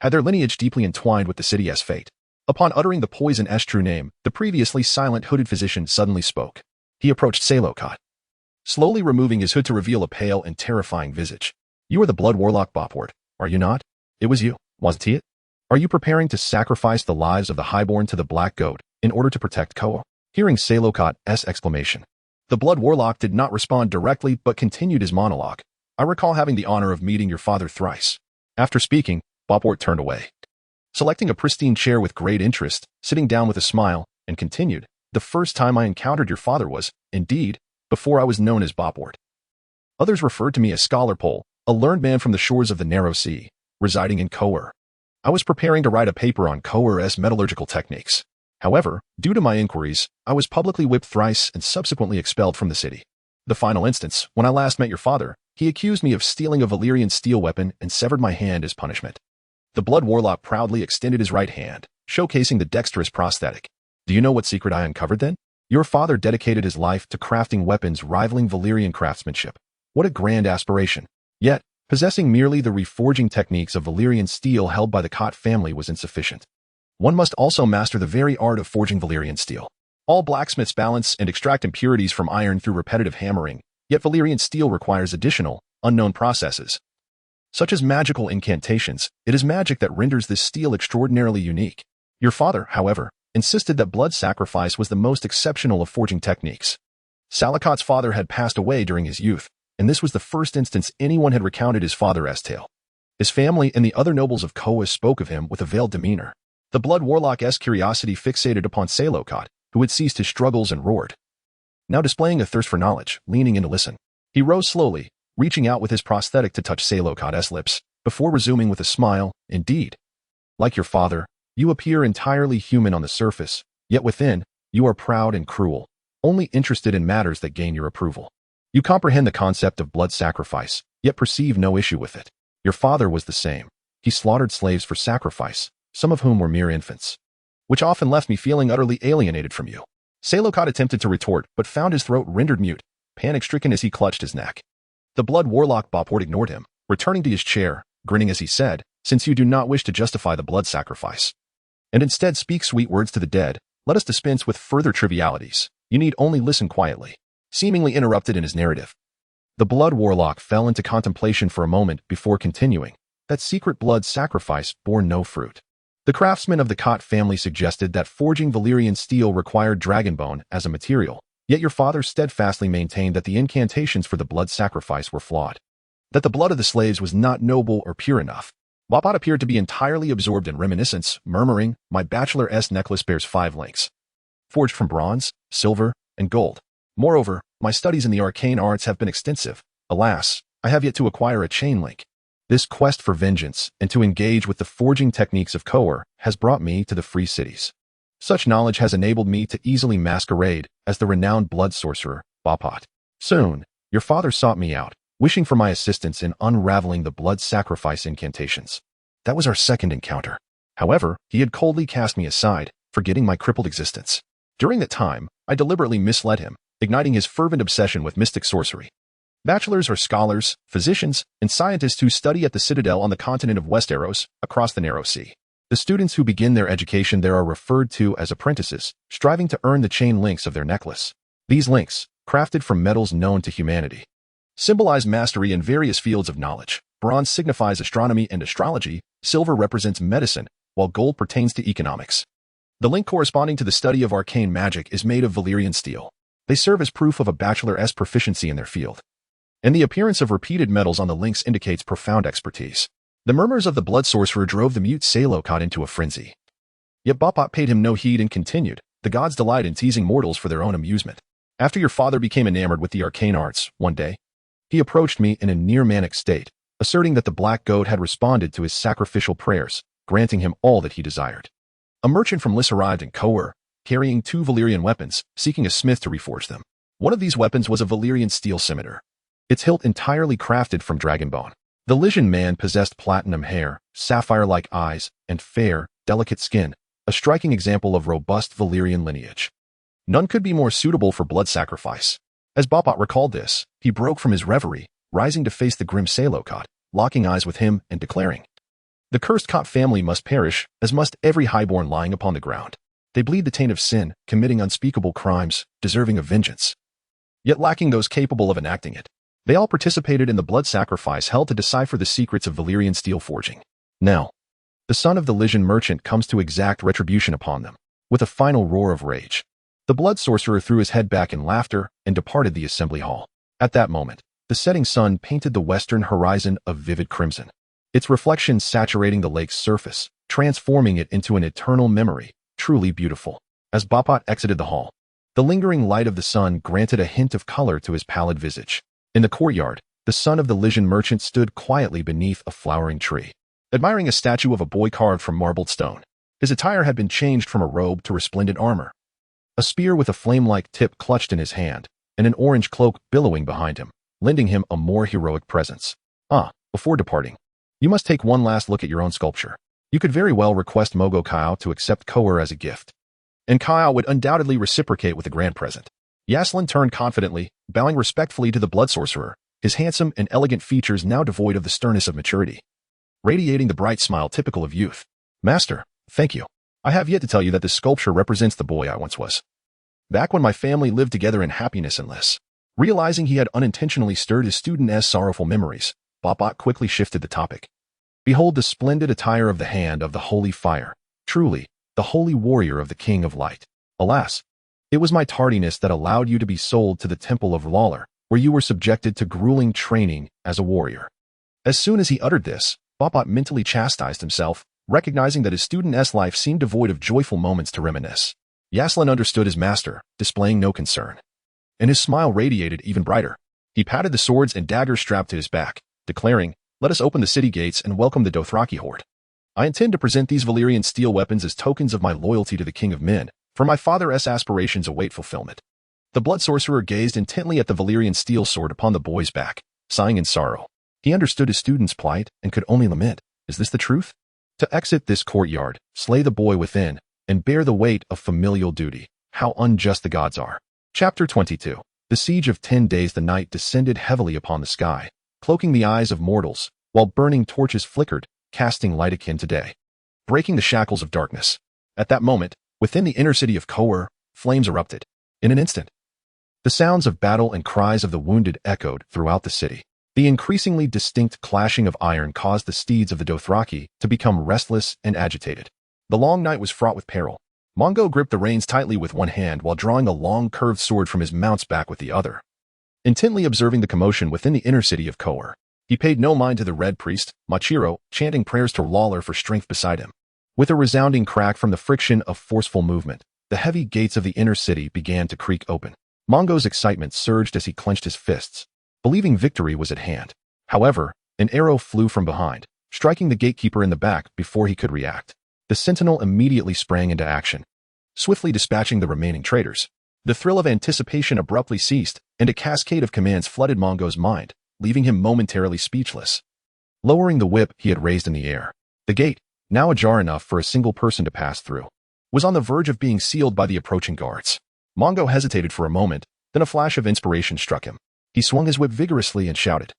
had their lineage deeply entwined with the city's fate. Upon uttering the poison S true name, the previously silent hooded physician suddenly spoke. He approached Salokot, slowly removing his hood to reveal a pale and terrifying visage. You are the Blood Warlock Bopward, are you not? It was you, wasn't it? Are you preparing to sacrifice the lives of the highborn to the Black Goat in order to protect Koa? Hearing Salokot's exclamation, the Blood Warlock did not respond directly but continued his monologue. I recall having the honor of meeting your father thrice. After speaking, Bopwart turned away, selecting a pristine chair with great interest, sitting down with a smile, and continued. The first time I encountered your father was, indeed, before I was known as Bopwart. Others referred to me as Scholar Pole, a learned man from the shores of the Narrow Sea, residing in Conqueror. I was preparing to write a paper on Conqueror's metallurgical techniques. However, due to my inquiries, I was publicly whipped thrice and subsequently expelled from the city. The final instance, when I last met your father, he accused me of stealing a Valyrian steel weapon and severed my hand as punishment. The Blood Warlock proudly extended his right hand, showcasing the dexterous prosthetic. Do you know what secret I uncovered then? Your father dedicated his life to crafting weapons rivaling Valyrian craftsmanship. What a grand aspiration. Yet, possessing merely the reforging techniques of Valyrian steel held by the Cott family was insufficient. One must also master the very art of forging Valyrian steel. All blacksmiths balance and extract impurities from iron through repetitive hammering, yet Valyrian steel requires additional, unknown processes. Such as magical incantations, it is magic that renders this steel extraordinarily unique. Your father, however, insisted that blood sacrifice was the most exceptional of forging techniques. Salakot's father had passed away during his youth, and this was the first instance anyone had recounted his father's tale. His family and the other nobles of Koa spoke of him with a veiled demeanor. The Blood Warlock's curiosity fixated upon Salokot, who had ceased his struggles and roared, now displaying a thirst for knowledge, leaning in to listen. He rose slowly, reaching out with his prosthetic to touch Salokot's lips, before resuming with a smile. Indeed, like your father, you appear entirely human on the surface, yet within, you are proud and cruel, only interested in matters that gain your approval. You comprehend the concept of blood sacrifice, yet perceive no issue with it. Your father was the same. He slaughtered slaves for sacrifice, some of whom were mere infants, which often left me feeling utterly alienated from you. Salokot attempted to retort, but found his throat rendered mute, panic-stricken as he clutched his neck. The Blood Warlock Bopwart ignored him, returning to his chair, grinning as he said, since you do not wish to justify the blood sacrifice, and instead speak sweet words to the dead, let us dispense with further trivialities. You need only listen quietly. Seemingly interrupted in his narrative, the Blood Warlock fell into contemplation for a moment before continuing. That secret blood sacrifice bore no fruit. The craftsmen of the Cott family suggested that forging Valyrian steel required dragonbone as a material, yet your father steadfastly maintained that the incantations for the blood sacrifice were flawed, that the blood of the slaves was not noble or pure enough. Bopwart appeared to be entirely absorbed in reminiscence, murmuring, my bachelor's necklace bears 5 links, forged from bronze, silver, and gold. Moreover, my studies in the arcane arts have been extensive. Alas, I have yet to acquire a chain link. This quest for vengeance and to engage with the forging techniques of Conqueror has brought me to the free cities. Such knowledge has enabled me to easily masquerade as the renowned blood sorcerer, Bopwart. Soon, your father sought me out, wishing for my assistance in unraveling the blood sacrifice incantations. That was our second encounter. However, he had coldly cast me aside, forgetting my crippled existence. During that time, I deliberately misled him, igniting his fervent obsession with mystic sorcery. Bachelors are scholars, physicians, and scientists who study at the Citadel on the continent of Westeros, across the Narrow Sea. The students who begin their education there are referred to as apprentices, striving to earn the chain links of their necklace. These links, crafted from metals known to humanity, symbolize mastery in various fields of knowledge. Bronze signifies astronomy and astrology, silver represents medicine, while gold pertains to economics. The link corresponding to the study of arcane magic is made of Valyrian steel. They serve as proof of a bachelor's proficiency in their field, and the appearance of repeated metals on the links indicates profound expertise. The murmurs of the blood sorcerer drove the mute Salokot into a frenzy. Yet Bopwart paid him no heed and continued, the gods delight in teasing mortals for their own amusement. After your father became enamored with the arcane arts, one day, he approached me in a near-manic state, asserting that the Black Goat had responded to his sacrificial prayers, granting him all that he desired. A merchant from Lys arrived in Conqueror, carrying 2 Valyrian weapons, seeking a smith to reforge them. One of these weapons was a Valyrian steel scimitar, its hilt entirely crafted from dragonbone. The Lysian man possessed platinum hair, sapphire-like eyes, and fair, delicate skin, a striking example of robust Valyrian lineage. None could be more suitable for blood sacrifice. As Bopwart recalled this, he broke from his reverie, rising to face the grim Salokot, locking eyes with him and declaring, The cursed Kot family must perish, as must every highborn lying upon the ground. They bleed the taint of sin, committing unspeakable crimes, deserving of vengeance, yet lacking those capable of enacting it. They all participated in the blood sacrifice held to decipher the secrets of Valyrian steel forging. Now, the son of the Lysian merchant comes to exact retribution upon them. With a final roar of rage, the blood sorcerer threw his head back in laughter and departed the assembly hall. At that moment, the setting sun painted the western horizon a vivid crimson, its reflection saturating the lake's surface, transforming it into an eternal memory, truly beautiful. As Bapat exited the hall, the lingering light of the sun granted a hint of color to his pallid visage. In the courtyard, the son of the Lysian merchant stood quietly beneath a flowering tree, admiring a statue of a boy carved from marbled stone. His attire had been changed from a robe to resplendent armor. A spear with a flame-like tip clutched in his hand, and an orange cloak billowing behind him, lending him a more heroic presence. Before departing, you must take one last look at your own sculpture. You could very well request Mogo Kyle to accept Conqueror as a gift, and Kyle would undoubtedly reciprocate with a grand present. Yaslin turned confidently, bowing respectfully to the blood sorcerer, his handsome and elegant features now devoid of the sternness of maturity, radiating the bright smile typical of youth. Master, thank you. I have yet to tell you that this sculpture represents the boy I once was, back when my family lived together in happiness and bliss. Realizing he had unintentionally stirred his student's sorrowful memories, Bapat quickly shifted the topic. Behold the splendid attire of the hand of the holy fire, truly, the holy warrior of the King of Light. Alas, it was my tardiness that allowed you to be sold to the Temple of Lawler, where you were subjected to grueling training as a warrior. As soon as he uttered this, Bapat mentally chastised himself, recognizing that his student's life seemed devoid of joyful moments to reminisce. Yaslin understood his master, displaying no concern, and his smile radiated even brighter. He patted the swords and daggers strapped to his back, declaring, "Let us open the city gates and welcome the Dothraki horde. I intend to present these Valyrian steel weapons as tokens of my loyalty to the King of Men, for my father's aspirations await fulfillment." The blood sorcerer gazed intently at the Valyrian steel sword upon the boy's back, sighing in sorrow. He understood his student's plight and could only lament, is this the truth? To exit this courtyard, slay the boy within, and bear the weight of familial duty. How unjust the gods are. Chapter 22. The siege of 10 days. The night descended heavily upon the sky, cloaking the eyes of mortals, while burning torches flickered, casting light akin to day, breaking the shackles of darkness. At that moment, within the inner city of Conqueror, flames erupted. In an instant, the sounds of battle and cries of the wounded echoed throughout the city. The increasingly distinct clashing of iron caused the steeds of the Dothraki to become restless and agitated. The long night was fraught with peril. Mongo gripped the reins tightly with one hand while drawing a long curved sword from his mount's back with the other. Intently observing the commotion within the inner city of Conqueror, he paid no mind to the Red Priest, Machiro, chanting prayers to Lawler for strength beside him. With a resounding crack from the friction of forceful movement, the heavy gates of the inner city began to creak open. Mongo's excitement surged as he clenched his fists, believing victory was at hand. However, an arrow flew from behind, striking the gatekeeper in the back before he could react. The sentinel immediately sprang into action, swiftly dispatching the remaining traitors. The thrill of anticipation abruptly ceased, and a cascade of commands flooded Mongo's mind, leaving him momentarily speechless. Lowering the whip he had raised in the air, the gate, now ajar enough for a single person to pass through, was on the verge of being sealed by the approaching guards. Mongo hesitated for a moment, then a flash of inspiration struck him. He swung his whip vigorously and shouted,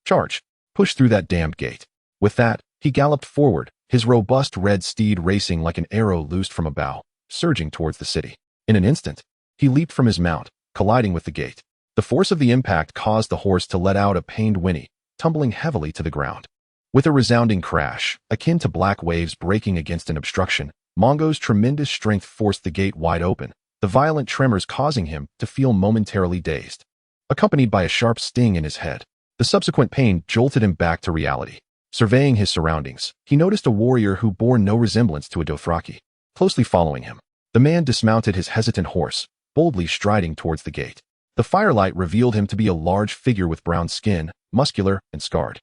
"Charge! Push through that damned gate." With that, he galloped forward, his robust red steed racing like an arrow loosed from a bow, surging towards the city. In an instant, he leaped from his mount, colliding with the gate. The force of the impact caused the horse to let out a pained whinny, tumbling heavily to the ground. With a resounding crash, akin to black waves breaking against an obstruction, Mongo's tremendous strength forced the gate wide open, the violent tremors causing him to feel momentarily dazed, accompanied by a sharp sting in his head. The subsequent pain jolted him back to reality. Surveying his surroundings, he noticed a warrior who bore no resemblance to a Dothraki. Closely following him, the man dismounted his hesitant horse, boldly striding towards the gate. The firelight revealed him to be a large figure with brown skin, muscular and scarred,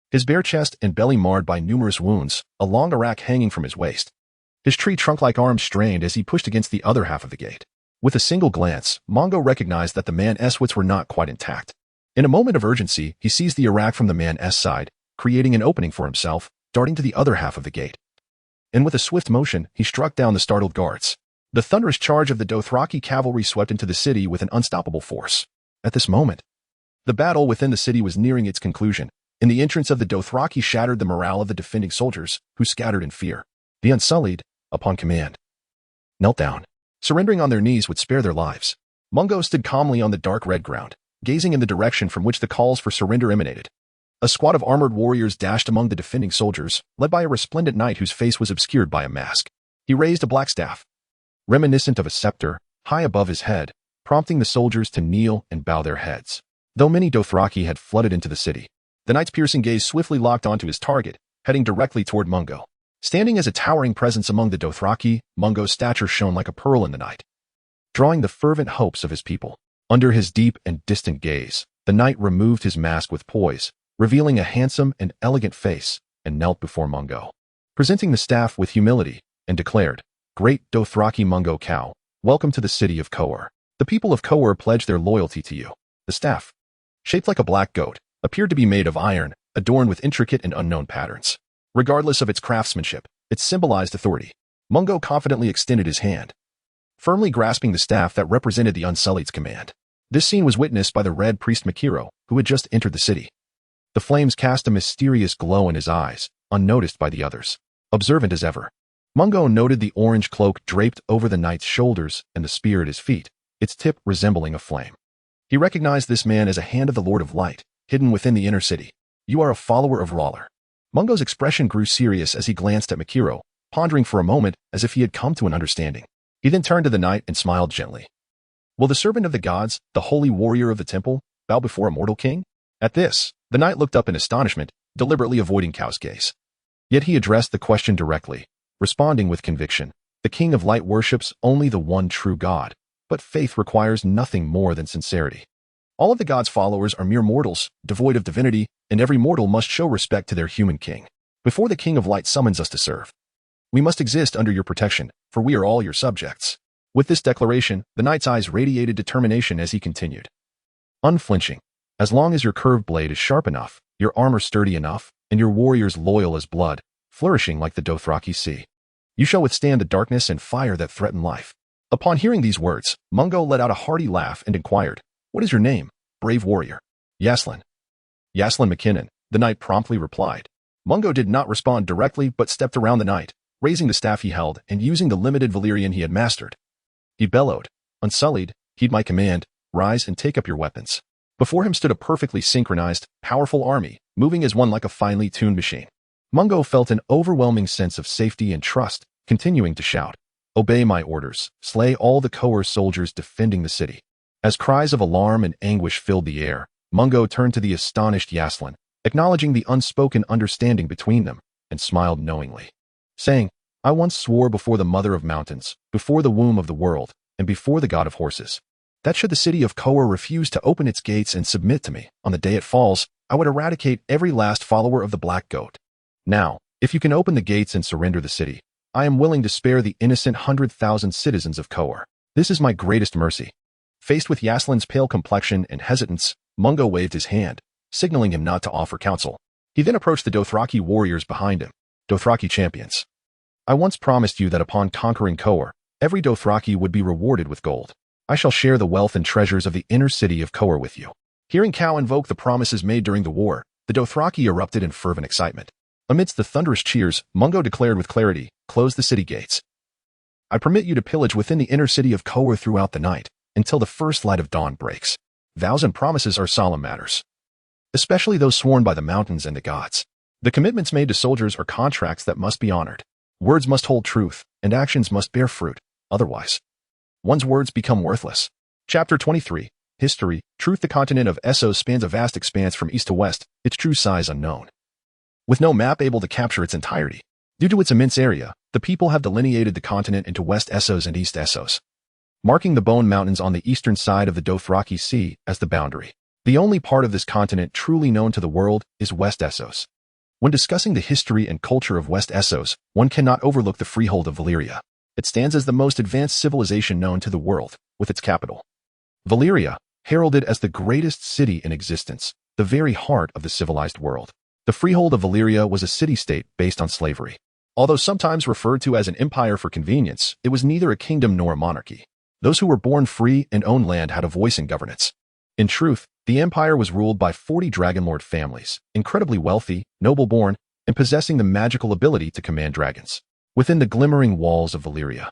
his bare chest and belly marred by numerous wounds, a long arak hanging from his waist. His tree trunk-like arms strained as he pushed against the other half of the gate. With a single glance, Mongo recognized that the man's wits were not quite intact. In a moment of urgency, he seized the arak from the man's side, creating an opening for himself, darting to the other half of the gate. And with a swift motion, he struck down the startled guards. The thunderous charge of the Dothraki cavalry swept into the city with an unstoppable force. At this moment, the battle within the city was nearing its conclusion, in the entrance of the Dothraki shattered the morale of the defending soldiers, who scattered in fear. The Unsullied, upon command, knelt down. Surrendering on their knees would spare their lives. Mungo stood calmly on the dark red ground, gazing in the direction from which the calls for surrender emanated. A squad of armored warriors dashed among the defending soldiers, led by a resplendent knight whose face was obscured by a mask. He raised a black staff, reminiscent of a scepter, high above his head, prompting the soldiers to kneel and bow their heads. Though many Dothraki had flooded into the city, the knight's piercing gaze swiftly locked onto his target, heading directly toward Mungo. Standing as a towering presence among the Dothraki, Mungo's stature shone like a pearl in the night, drawing the fervent hopes of his people. Under his deep and distant gaze, the knight removed his mask with poise, revealing a handsome and elegant face, and knelt before Mungo, presenting the staff with humility, and declared, "Great Dothraki Mungo Cow, welcome to the city of Conqueror. The people of Conqueror pledge their loyalty to you." The staff, shaped like a black goat, appeared to be made of iron, adorned with intricate and unknown patterns. Regardless of its craftsmanship, it symbolized authority. Mungo confidently extended his hand, firmly grasping the staff that represented the Unsullied's command. This scene was witnessed by the Red Priest Makiro, who had just entered the city. The flames cast a mysterious glow in his eyes, unnoticed by the others. Observant as ever, Mungo noted the orange cloak draped over the knight's shoulders and the spear at his feet, its tip resembling a flame. He recognized this man as a hand of the Lord of Light, hidden within the inner city. "You are a follower of Rawler." Mungo's expression grew serious as he glanced at Makiro, pondering for a moment as if he had come to an understanding. He then turned to the knight and smiled gently. "Will the servant of the gods, the holy warrior of the temple, bow before a mortal king?" At this, the knight looked up in astonishment, deliberately avoiding Kao's gaze. Yet he addressed the question directly, responding with conviction. "The King of Light worships only the one true God, but faith requires nothing more than sincerity. All of the gods' followers are mere mortals, devoid of divinity, and every mortal must show respect to their human king. Before the King of Light summons us to serve, we must exist under your protection, for we are all your subjects." With this declaration, the knight's eyes radiated determination as he continued. "Unflinching. As long as your curved blade is sharp enough, your armor sturdy enough, and your warriors loyal as blood, flourishing like the Dothraki sea, you shall withstand the darkness and fire that threaten life." Upon hearing these words, Mungo let out a hearty laugh and inquired, "What is your name, brave warrior?" "Yaslin." "Yaslin McKinnon," the knight promptly replied. Mungo did not respond directly but stepped around the knight, raising the staff he held and using the limited Valyrian he had mastered. He bellowed, "Unsullied, heed my command, rise and take up your weapons." Before him stood a perfectly synchronized, powerful army, moving as one like a finely tuned machine. Mungo felt an overwhelming sense of safety and trust, continuing to shout, "Obey my orders, slay all the Conqueror soldiers defending the city." As cries of alarm and anguish filled the air, Mungo turned to the astonished Yaslin, acknowledging the unspoken understanding between them, and smiled knowingly, saying, "I once swore before the mother of mountains, before the womb of the world, and before the god of horses, that should the city of Conqueror refuse to open its gates and submit to me, on the day it falls, I would eradicate every last follower of the Black Goat. Now, if you can open the gates and surrender the city, I am willing to spare the innocent 100,000 citizens of Conqueror. This is my greatest mercy." Faced with Yaslin's pale complexion and hesitance, Mungo waved his hand, signaling him not to offer counsel. He then approached the Dothraki warriors behind him. "Dothraki champions, I once promised you that upon conquering Conqueror, every Dothraki would be rewarded with gold. I shall share the wealth and treasures of the inner city of Conqueror with you." Hearing Cao invoke the promises made during the war, the Dothraki erupted in fervent excitement. Amidst the thunderous cheers, Mungo declared with clarity, "Close the city gates. I permit you to pillage within the inner city of Conqueror throughout the night, until the first light of dawn breaks. Vows and promises are solemn matters, especially those sworn by the mountains and the gods. The commitments made to soldiers are contracts that must be honored. Words must hold truth, and actions must bear fruit, otherwise one's words become worthless." Chapter 23, History, Truth. The continent of Essos spans a vast expanse from east to west, its true size unknown. With no map able to capture its entirety, due to its immense area, the people have delineated the continent into West Essos and East Essos, marking the Bone Mountains on the eastern side of the Dothraki Sea as the boundary. The only part of this continent truly known to the world is West Essos. When discussing the history and culture of West Essos, one cannot overlook the freehold of Valyria. It stands as the most advanced civilization known to the world, with its capital, Valyria, heralded as the greatest city in existence, the very heart of the civilized world. The freehold of Valyria was a city-state based on slavery. Although sometimes referred to as an empire for convenience, it was neither a kingdom nor a monarchy. Those who were born free and owned land had a voice in governance. In truth, the empire was ruled by 40 Dragonlord families, incredibly wealthy, noble-born, and possessing the magical ability to command dragons. Within the glimmering walls of Valyria,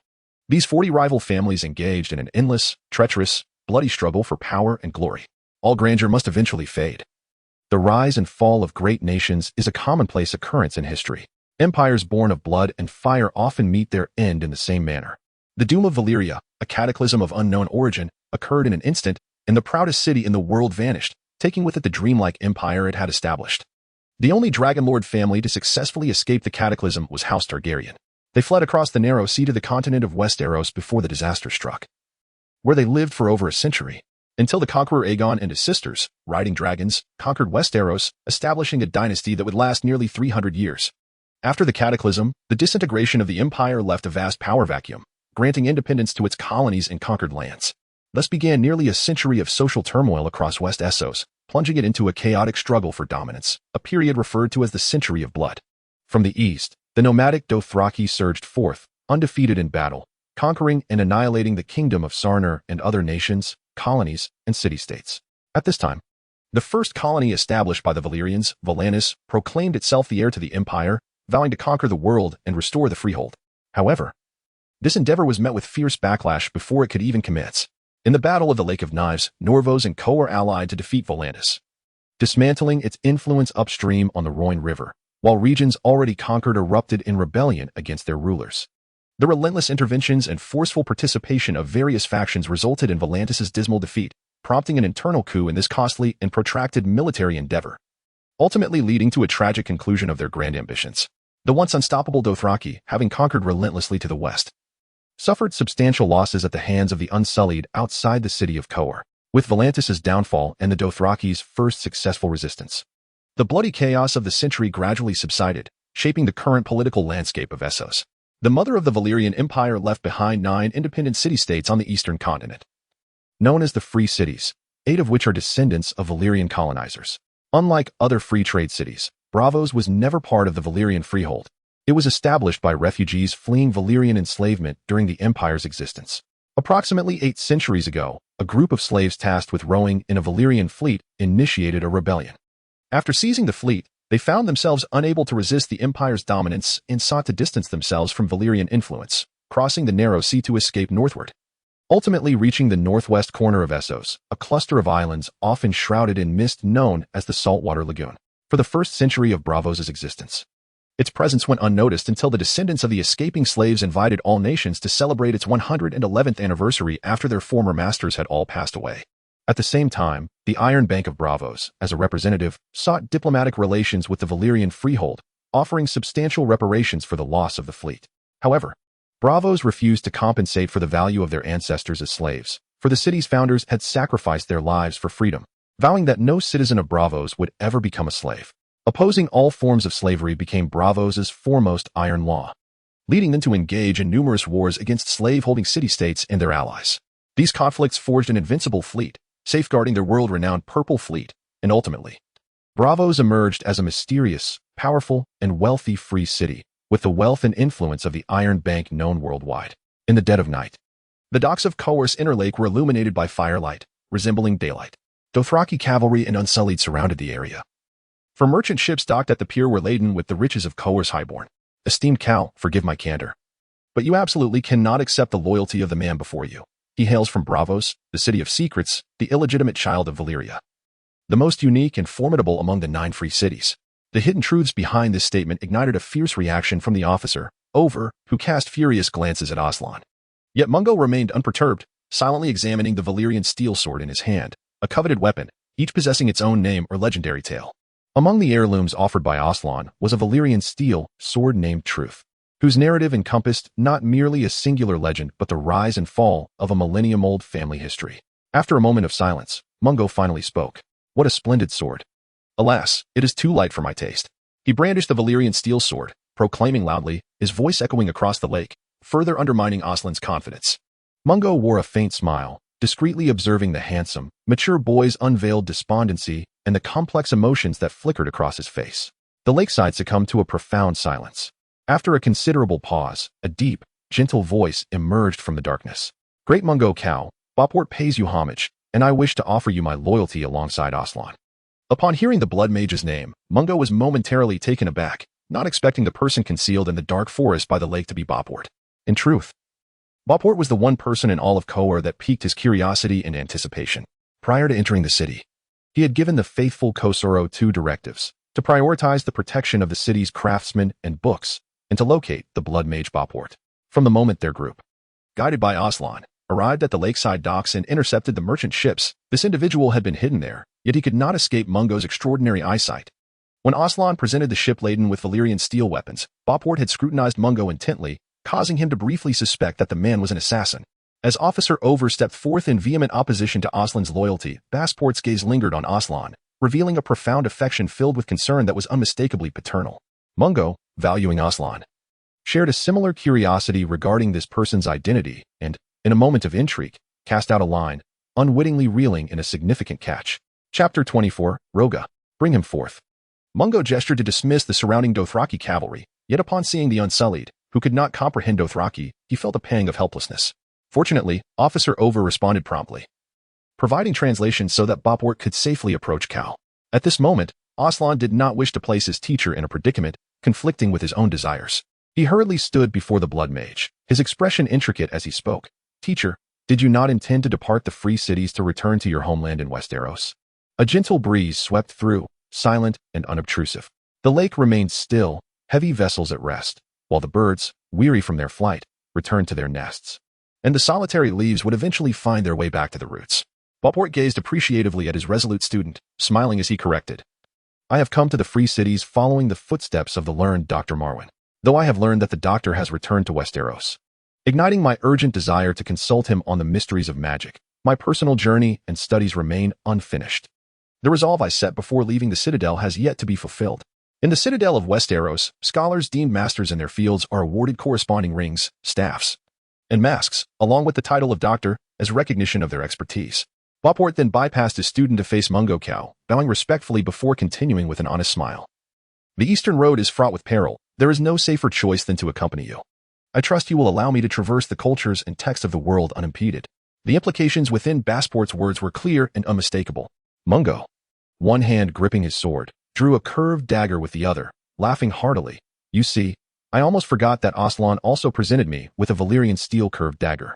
these 40 rival families engaged in an endless, treacherous, bloody struggle for power and glory. All grandeur must eventually fade. The rise and fall of great nations is a commonplace occurrence in history. Empires born of blood and fire often meet their end in the same manner. The doom of Valyria, a cataclysm of unknown origin, occurred in an instant, and the proudest city in the world vanished, taking with it the dreamlike empire it had established. The only Dragonlord family to successfully escape the cataclysm was House Targaryen. They fled across the narrow sea to the continent of Westeros before the disaster struck, where they lived for over a century, until the Conqueror Aegon and his sisters, riding dragons, conquered Westeros, establishing a dynasty that would last nearly 300 years. After the cataclysm, the disintegration of the empire left a vast power vacuum, granting independence to its colonies and conquered lands. Thus began nearly a century of social turmoil across Westeros, plunging it into a chaotic struggle for dominance, a period referred to as the Century of Blood. From the east, the nomadic Dothraki surged forth, undefeated in battle, conquering and annihilating the kingdom of Sarnor and other nations, colonies, and city-states. At this time, the first colony established by the Valyrians, Volantis, proclaimed itself the heir to the empire, vowing to conquer the world and restore the freehold. However, this endeavor was met with fierce backlash before it could even commence. In the Battle of the Lake of Knives, Norvos and Co were allied to defeat Volantis, dismantling its influence upstream on the Rhoyne River, while regions already conquered erupted in rebellion against their rulers. The relentless interventions and forceful participation of various factions resulted in Volantis' dismal defeat, prompting an internal coup in this costly and protracted military endeavor, ultimately leading to a tragic conclusion of their grand ambitions. The once unstoppable Dothraki, having conquered relentlessly to the west, suffered substantial losses at the hands of the Unsullied outside the city of Conqueror, with Volantis' downfall and the Dothraki's first successful resistance. The bloody chaos of the century gradually subsided, shaping the current political landscape of Essos. The mother of the Valyrian Empire left behind 9 independent city-states on the eastern continent, known as the Free Cities, 8 of which are descendants of Valyrian colonizers. Unlike other free trade cities, Braavos was never part of the Valyrian freehold. It was established by refugees fleeing Valyrian enslavement during the empire's existence. Approximately 8 centuries ago, a group of slaves tasked with rowing in a Valyrian fleet initiated a rebellion. After seizing the fleet, they found themselves unable to resist the empire's dominance and sought to distance themselves from Valyrian influence, crossing the narrow sea to escape northward. Ultimately reaching the northwest corner of Essos, a cluster of islands often shrouded in mist known as the Saltwater Lagoon. For the first century of Braavos' existence, its presence went unnoticed until the descendants of the escaping slaves invited all nations to celebrate its 111th anniversary after their former masters had all passed away. At the same time, the Iron Bank of Braavos, as a representative, sought diplomatic relations with the Valyrian freehold, offering substantial reparations for the loss of the fleet. However, Braavos refused to compensate for the value of their ancestors as slaves, for the city's founders had sacrificed their lives for freedom, vowing that no citizen of Braavos would ever become a slave. Opposing all forms of slavery became Braavos' foremost iron law, leading them to engage in numerous wars against slave-holding city-states and their allies. These conflicts forged an invincible fleet, safeguarding their world-renowned Purple Fleet, and ultimately, Braavos emerged as a mysterious, powerful, and wealthy free city, with the wealth and influence of the Iron Bank known worldwide. In the dead of night, the docks of Coer's inner lake were illuminated by firelight, resembling daylight. Dothraki cavalry and Unsullied surrounded the area. For merchant ships docked at the pier were laden with the riches of Coer's highborn. Esteemed Cal, forgive my candor, but you absolutely cannot accept the loyalty of the man before you. He hails from Braavos, the city of secrets, the illegitimate child of Valyria, the most unique and formidable among the 9 free cities. The hidden truths behind this statement ignited a fierce reaction from the officer, Over, who cast furious glances at Aslan. Yet Mungo remained unperturbed, silently examining the Valyrian steel sword in his hand, a coveted weapon, each possessing its own name or legendary tale. Among the heirlooms offered by Aslan was a Valyrian steel sword named Truth, whose narrative encompassed not merely a singular legend but the rise and fall of a millennium-old family history. After a moment of silence, Mungo finally spoke. What a splendid sword. Alas, it is too light for my taste. He brandished the Valyrian steel sword, proclaiming loudly, his voice echoing across the lake, further undermining Aslan's confidence. Mungo wore a faint smile, discreetly observing the handsome, mature boy's unveiled despondency and the complex emotions that flickered across his face. The lakeside succumbed to a profound silence. After a considerable pause, a deep, gentle voice emerged from the darkness. Great Mungo Cow, Bopwort pays you homage. and I wish to offer you my loyalty alongside Aslan." Upon hearing the Blood Mage's name, Mungo was momentarily taken aback, not expecting the person concealed in the dark forest by the lake to be Boport. In truth, Boport was the one person in all of Conqueror that piqued his curiosity and anticipation. Prior to entering the city, he had given the faithful Kosoro two directives: to prioritize the protection of the city's craftsmen and books, and to locate the Blood Mage Boport. From the moment their group, guided by Aslan, arrived at the lakeside docks and intercepted the merchant ships, this individual had been hidden there, yet he could not escape Mungo's extraordinary eyesight. When Aslan presented the ship laden with Valyrian steel weapons, Boport had scrutinized Mungo intently, causing him to briefly suspect that the man was an assassin. As Officer Over stepped forth in vehement opposition to Aslan's loyalty, Basport's gaze lingered on Aslan, revealing a profound affection filled with concern that was unmistakably paternal. Mungo, valuing Aslan, shared a similar curiosity regarding this person's identity and, in a moment of intrigue, cast out a line, unwittingly reeling in a significant catch. Chapter 24, Roga. Bring him forth. Mungo gestured to dismiss the surrounding Dothraki cavalry, yet upon seeing the Unsullied, who could not comprehend Dothraki, he felt a pang of helplessness. Fortunately, Officer Over responded promptly, providing translation so that Boport could safely approach Cal. At this moment, Aslan did not wish to place his teacher in a predicament, conflicting with his own desires. He hurriedly stood before the Blood Mage, his expression intricate as he spoke. "Teacher, did you not intend to depart the free cities to return to your homeland in Westeros?" A gentle breeze swept through, silent and unobtrusive. The lake remained still, heavy vessels at rest, while the birds, weary from their flight, returned to their nests. And the solitary leaves would eventually find their way back to the roots. Boport gazed appreciatively at his resolute student, smiling as he corrected. "I have come to the free cities following the footsteps of the learned Dr. Marwyn, though I have learned that the doctor has returned to Westeros. Igniting my urgent desire to consult him on the mysteries of magic, my personal journey and studies remain unfinished. The resolve I set before leaving the Citadel has yet to be fulfilled. In the Citadel of Westeros, scholars deemed masters in their fields are awarded corresponding rings, staffs, and masks, along with the title of doctor, as recognition of their expertise." Boport then bypassed his student to face Mungo Cal, bowing respectfully before continuing with an honest smile. "The Eastern Road is fraught with peril. There is no safer choice than to accompany you. I trust you will allow me to traverse the cultures and texts of the world unimpeded." The implications within Basport's words were clear and unmistakable. Mungo, one hand gripping his sword, drew a curved dagger with the other, laughing heartily. "You see, I almost forgot that Aslan also presented me with a Valyrian steel curved dagger."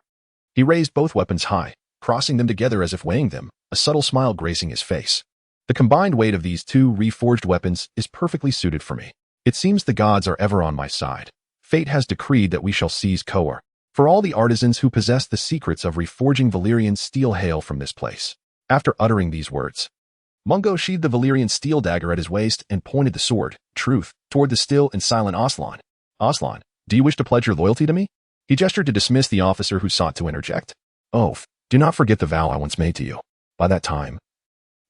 He raised both weapons high, crossing them together as if weighing them, a subtle smile gracing his face. "The combined weight of these two reforged weapons is perfectly suited for me. It seems the gods are ever on my side. Fate has decreed that we shall seize Conqueror. For all the artisans who possess the secrets of reforging Valyrian steel hail from this place." After uttering these words, Mungo sheathed the Valyrian steel dagger at his waist and pointed the sword, truth, toward the still and silent Aslan. "Aslan, do you wish to pledge your loyalty to me?" He gestured to dismiss the officer who sought to interject. "Oath, do not forget the vow I once made to you. By that time,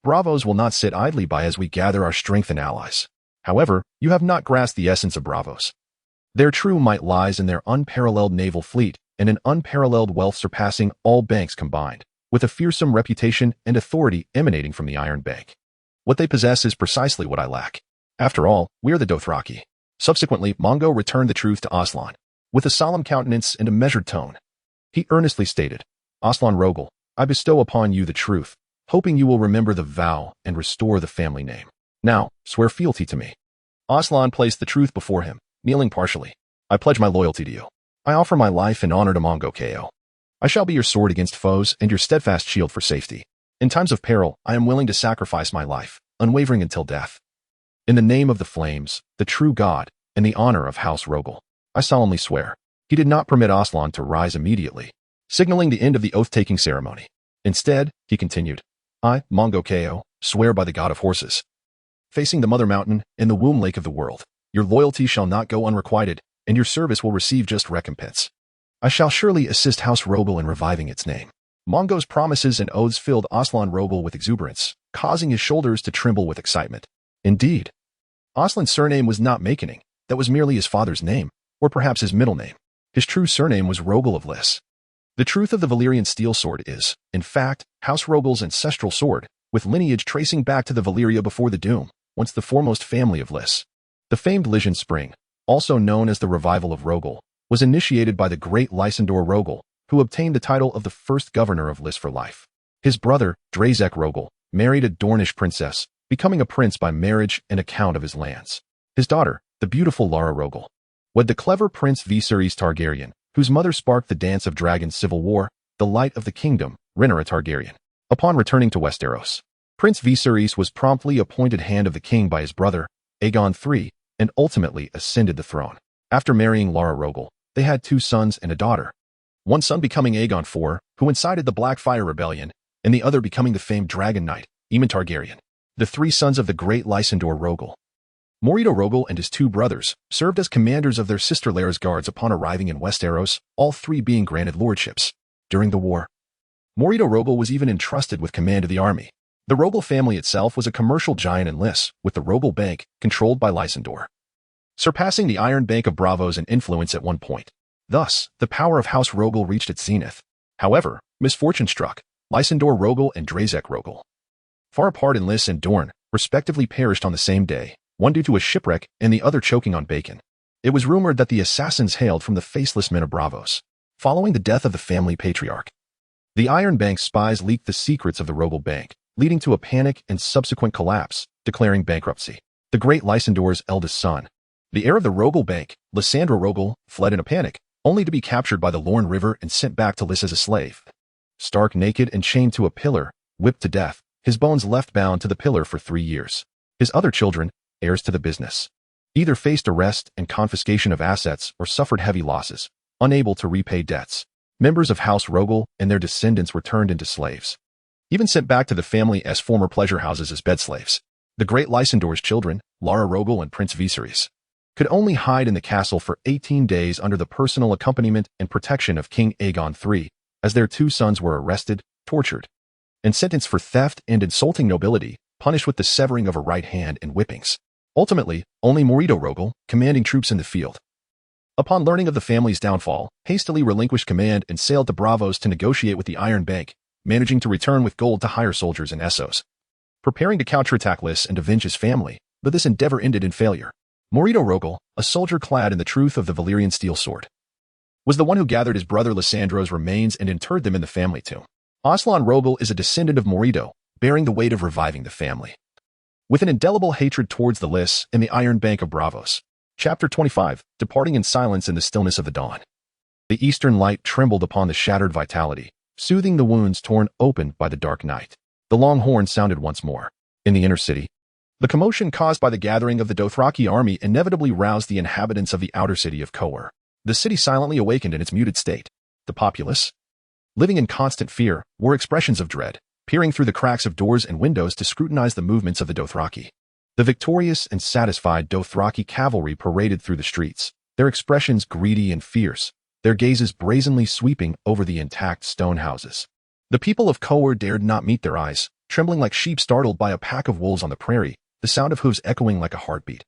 bravos will not sit idly by as we gather our strength and allies. However, you have not grasped the essence of bravos. Their true might lies in their unparalleled naval fleet and an unparalleled wealth surpassing all banks combined, with a fearsome reputation and authority emanating from the Iron Bank. What they possess is precisely what I lack. After all, we are the Dothraki." Subsequently, Mungo returned the truth to Aslan. With a solemn countenance and a measured tone, he earnestly stated, "Aslan Rogel, I bestow upon you the truth, hoping you will remember the vow and restore the family name. Now, swear fealty to me." Aslan placed the truth before him, kneeling partially. "I pledge my loyalty to you. I offer my life in honor to Mungo Ko. I shall be your sword against foes and your steadfast shield for safety. In times of peril, I am willing to sacrifice my life, unwavering until death. In the name of the flames, the true God, and the honor of House Rogel, I solemnly swear." He did not permit Aslan to rise immediately, signaling the end of the oath-taking ceremony. Instead, he continued, "I, Mungo Ko, swear by the god of horses, facing the Mother Mountain and the womb lake of the world, your loyalty shall not go unrequited, and your service will receive just recompense. I shall surely assist House Rogel in reviving its name." Mungo's promises and oaths filled Aslan Rogel with exuberance, causing his shoulders to tremble with excitement. Indeed, Aslan's surname was not Makening, that was merely his father's name, or perhaps his middle name. His true surname was Rogel of Lys. The truth of the Valyrian steel sword is, in fact, House Rogel's ancestral sword, with lineage tracing back to the Valyria before the Doom, once the foremost family of Lys. The famed Lysian Spring, also known as the Revival of Rogel, was initiated by the great Lysandor Rogel, who obtained the title of the first governor of Lys for life. His brother, Drazek Rogel, married a Dornish princess, becoming a prince by marriage and account of his lands. His daughter, the beautiful Lara Rogel, wed the clever Prince Viserys Targaryen, whose mother sparked the Dance of Dragons civil war, the light of the kingdom, Rhaenyra Targaryen. Upon returning to Westeros, Prince Viserys was promptly appointed Hand of the King by his brother, Aegon III, and ultimately ascended the throne. After marrying Lara Rogel, they had 2 sons and a daughter. One son becoming Aegon IV, who incited the Blackfyre Rebellion, and the other becoming the famed Dragon Knight, Aemon Targaryen. The 3 sons of the great Lysandor Rogel. Morito Rogel and his 2 brothers served as commanders of their sister Lara's guards upon arriving in Westeros, all 3 being granted lordships. During the war, Morito Rogel was even entrusted with command of the army. The Rogel family itself was a commercial giant in Lys, with the Rogel Bank controlled by Lysandor, surpassing the Iron Bank of Braavos in influence at one point. Thus, the power of House Rogel reached its zenith. However, misfortune struck. Lysandor Rogel and Drazek Rogel, far apart in Lys and Dorne, respectively perished on the same day, one due to a shipwreck and the other choking on bacon. It was rumored that the assassins hailed from the faceless men of Braavos. Following the death of the family patriarch, the Iron Bank spies leaked the secrets of the Rogel Bank, leading to a panic and subsequent collapse, declaring bankruptcy. The great Lysandor's eldest son, the heir of the Rogel Bank, Lysandro Rogel, fled in a panic, only to be captured by the Lorne River and sent back to Lys as a slave. Stark naked and chained to a pillar, whipped to death, his bones left bound to the pillar for 3 years. His other children, heirs to the business, either faced arrest and confiscation of assets or suffered heavy losses, unable to repay debts. Members of House Rogel and their descendants were turned into slaves, even sent back to the family's former pleasure houses as bed slaves. The great Lysandor's children, Lara Rogel and Prince Viserys, could only hide in the castle for 18 days under the personal accompaniment and protection of King Aegon III, as their 2 sons were arrested, tortured, and sentenced for theft and insulting nobility, punished with the severing of a right hand and whippings. Ultimately, only Morito Rogel, commanding troops in the field, upon learning of the family's downfall, hastily relinquished command and sailed to Braavos to negotiate with the Iron Bank, managing to return with gold to hire soldiers in Essos, preparing to counterattack Lys and avenge his family, but this endeavor ended in failure. Morito Rogel, a soldier clad in the truth of the Valyrian steel sword, was the one who gathered his brother Lysandro's remains and interred them in the family tomb. Aslan Rogel is a descendant of Morito, bearing the weight of reviving the family, with an indelible hatred towards the Lys and the Iron Bank of Braavos. Chapter 25, departing in silence in the stillness of the dawn. The eastern light trembled upon the shattered vitality, soothing the wounds torn open by the dark night. The long horn sounded once more. In the inner city, the commotion caused by the gathering of the Dothraki army inevitably roused the inhabitants of the outer city of Conqueror. The city silently awakened in its muted state. The populace, living in constant fear, wore expressions of dread, peering through the cracks of doors and windows to scrutinize the movements of the Dothraki. The victorious and satisfied Dothraki cavalry paraded through the streets, their expressions greedy and fierce, their gazes brazenly sweeping over the intact stone houses. The people of Conqueror dared not meet their eyes, trembling like sheep startled by a pack of wolves on the prairie, the sound of hooves echoing like a heartbeat,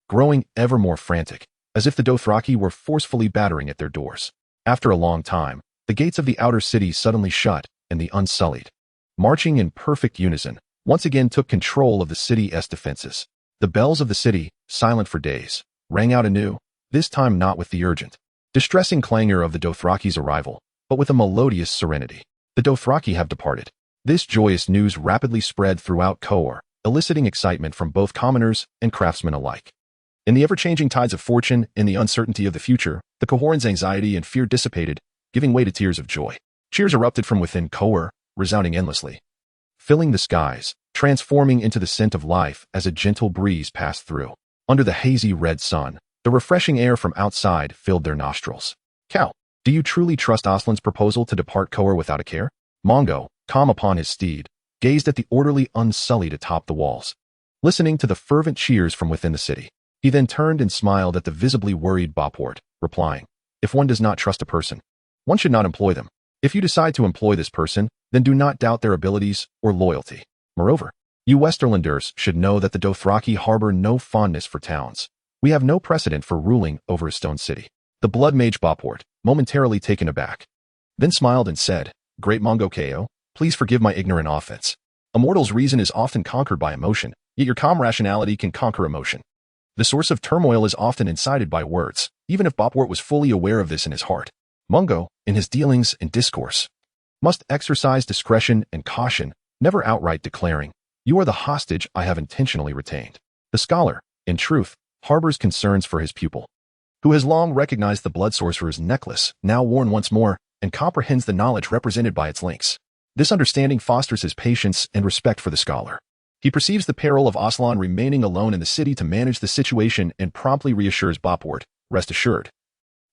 growing ever more frantic, as if the Dothraki were forcefully battering at their doors. After a long time, the gates of the outer city suddenly shut, and the Unsullied, marching in perfect unison, once again took control of the city's defenses. The bells of the city, silent for days, rang out anew, this time not with the urgent, distressing clangor of the Dothraki's arrival, but with a melodious serenity. The Dothraki have departed. This joyous news rapidly spread throughout Conqueror, eliciting excitement from both commoners and craftsmen alike. In the ever-changing tides of fortune and the uncertainty of the future, the Cohorans' anxiety and fear dissipated, giving way to tears of joy. Cheers erupted from within Conqueror, resounding endlessly, filling the skies, transforming into the scent of life as a gentle breeze passed through. Under the hazy red sun, the refreshing air from outside filled their nostrils. Cal, do you truly trust Aslan's proposal to depart Conqueror without a care? Mongo, calm upon his steed, gazed at the orderly Unsullied atop the walls, listening to the fervent cheers from within the city. He then turned and smiled at the visibly worried Boport, replying, "If one does not trust a person, one should not employ them. If you decide to employ this person, then do not doubt their abilities or loyalty. Moreover, you Westerlanders should know that the Dothraki harbor no fondness for towns. We have no precedent for ruling over a stone city." The blood mage Boport, momentarily taken aback, then smiled and said, "Great Mongo Ko, please forgive my ignorant offense. A mortal's reason is often conquered by emotion, yet your calm rationality can conquer emotion. The source of turmoil is often incited by words, even if Boport was fully aware of this in his heart. Mongo, in his dealings and discourse, must exercise discretion and caution, never outright declaring, "You are the hostage I have intentionally retained." The scholar, in truth, harbors concerns for his pupil, who has long recognized the blood sorcerer's necklace, now worn once more, and comprehends the knowledge represented by its links. This understanding fosters his patience and respect for the scholar. He perceives the peril of Aslan remaining alone in the city to manage the situation and promptly reassures Bopwart, "Rest assured.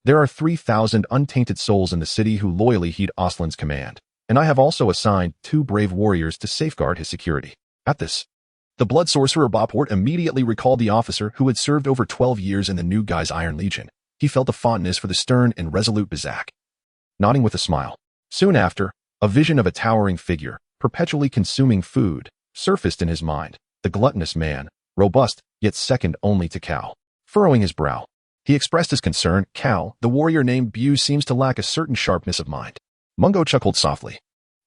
There are 3,000 untainted souls in the city who loyally heed Aslan's command, and I have also assigned 2 brave warriors to safeguard his security." At this, the blood sorcerer Bopwart immediately recalled the officer who had served over 12 years in the New Guy's Iron Legion. He felt a fondness for the stern and resolute Bazak. Nodding with a smile. Soon after, a vision of a towering figure, perpetually consuming food, surfaced in his mind. The gluttonous man, robust, yet second only to Cal. Furrowing his brow, he expressed his concern. "Cal, the warrior named Buse seems to lack a certain sharpness of mind." Mungo chuckled softly,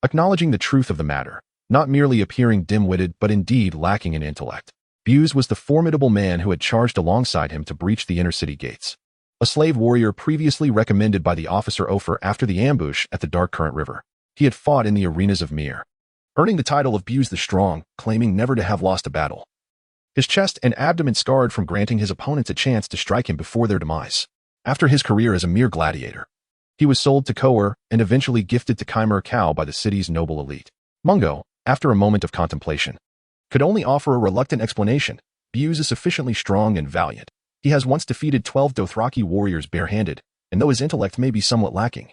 acknowledging the truth of the matter, not merely appearing dim-witted but indeed lacking in intellect. Buse was the formidable man who had charged alongside him to breach the inner city gates. A slave warrior previously recommended by the officer Ofer after the ambush at the Dark Current River. He had fought in the arenas of Mir, earning the title of Buse the Strong, claiming never to have lost a battle. His chest and abdomen scarred from granting his opponents a chance to strike him before their demise. After his career as a mere gladiator, he was sold to Conqueror and eventually gifted to Chimera Cow by the city's noble elite. Mungo, after a moment of contemplation, could only offer a reluctant explanation. Buse is sufficiently strong and valiant. He has once defeated 12 Dothraki warriors barehanded, and though his intellect may be somewhat lacking,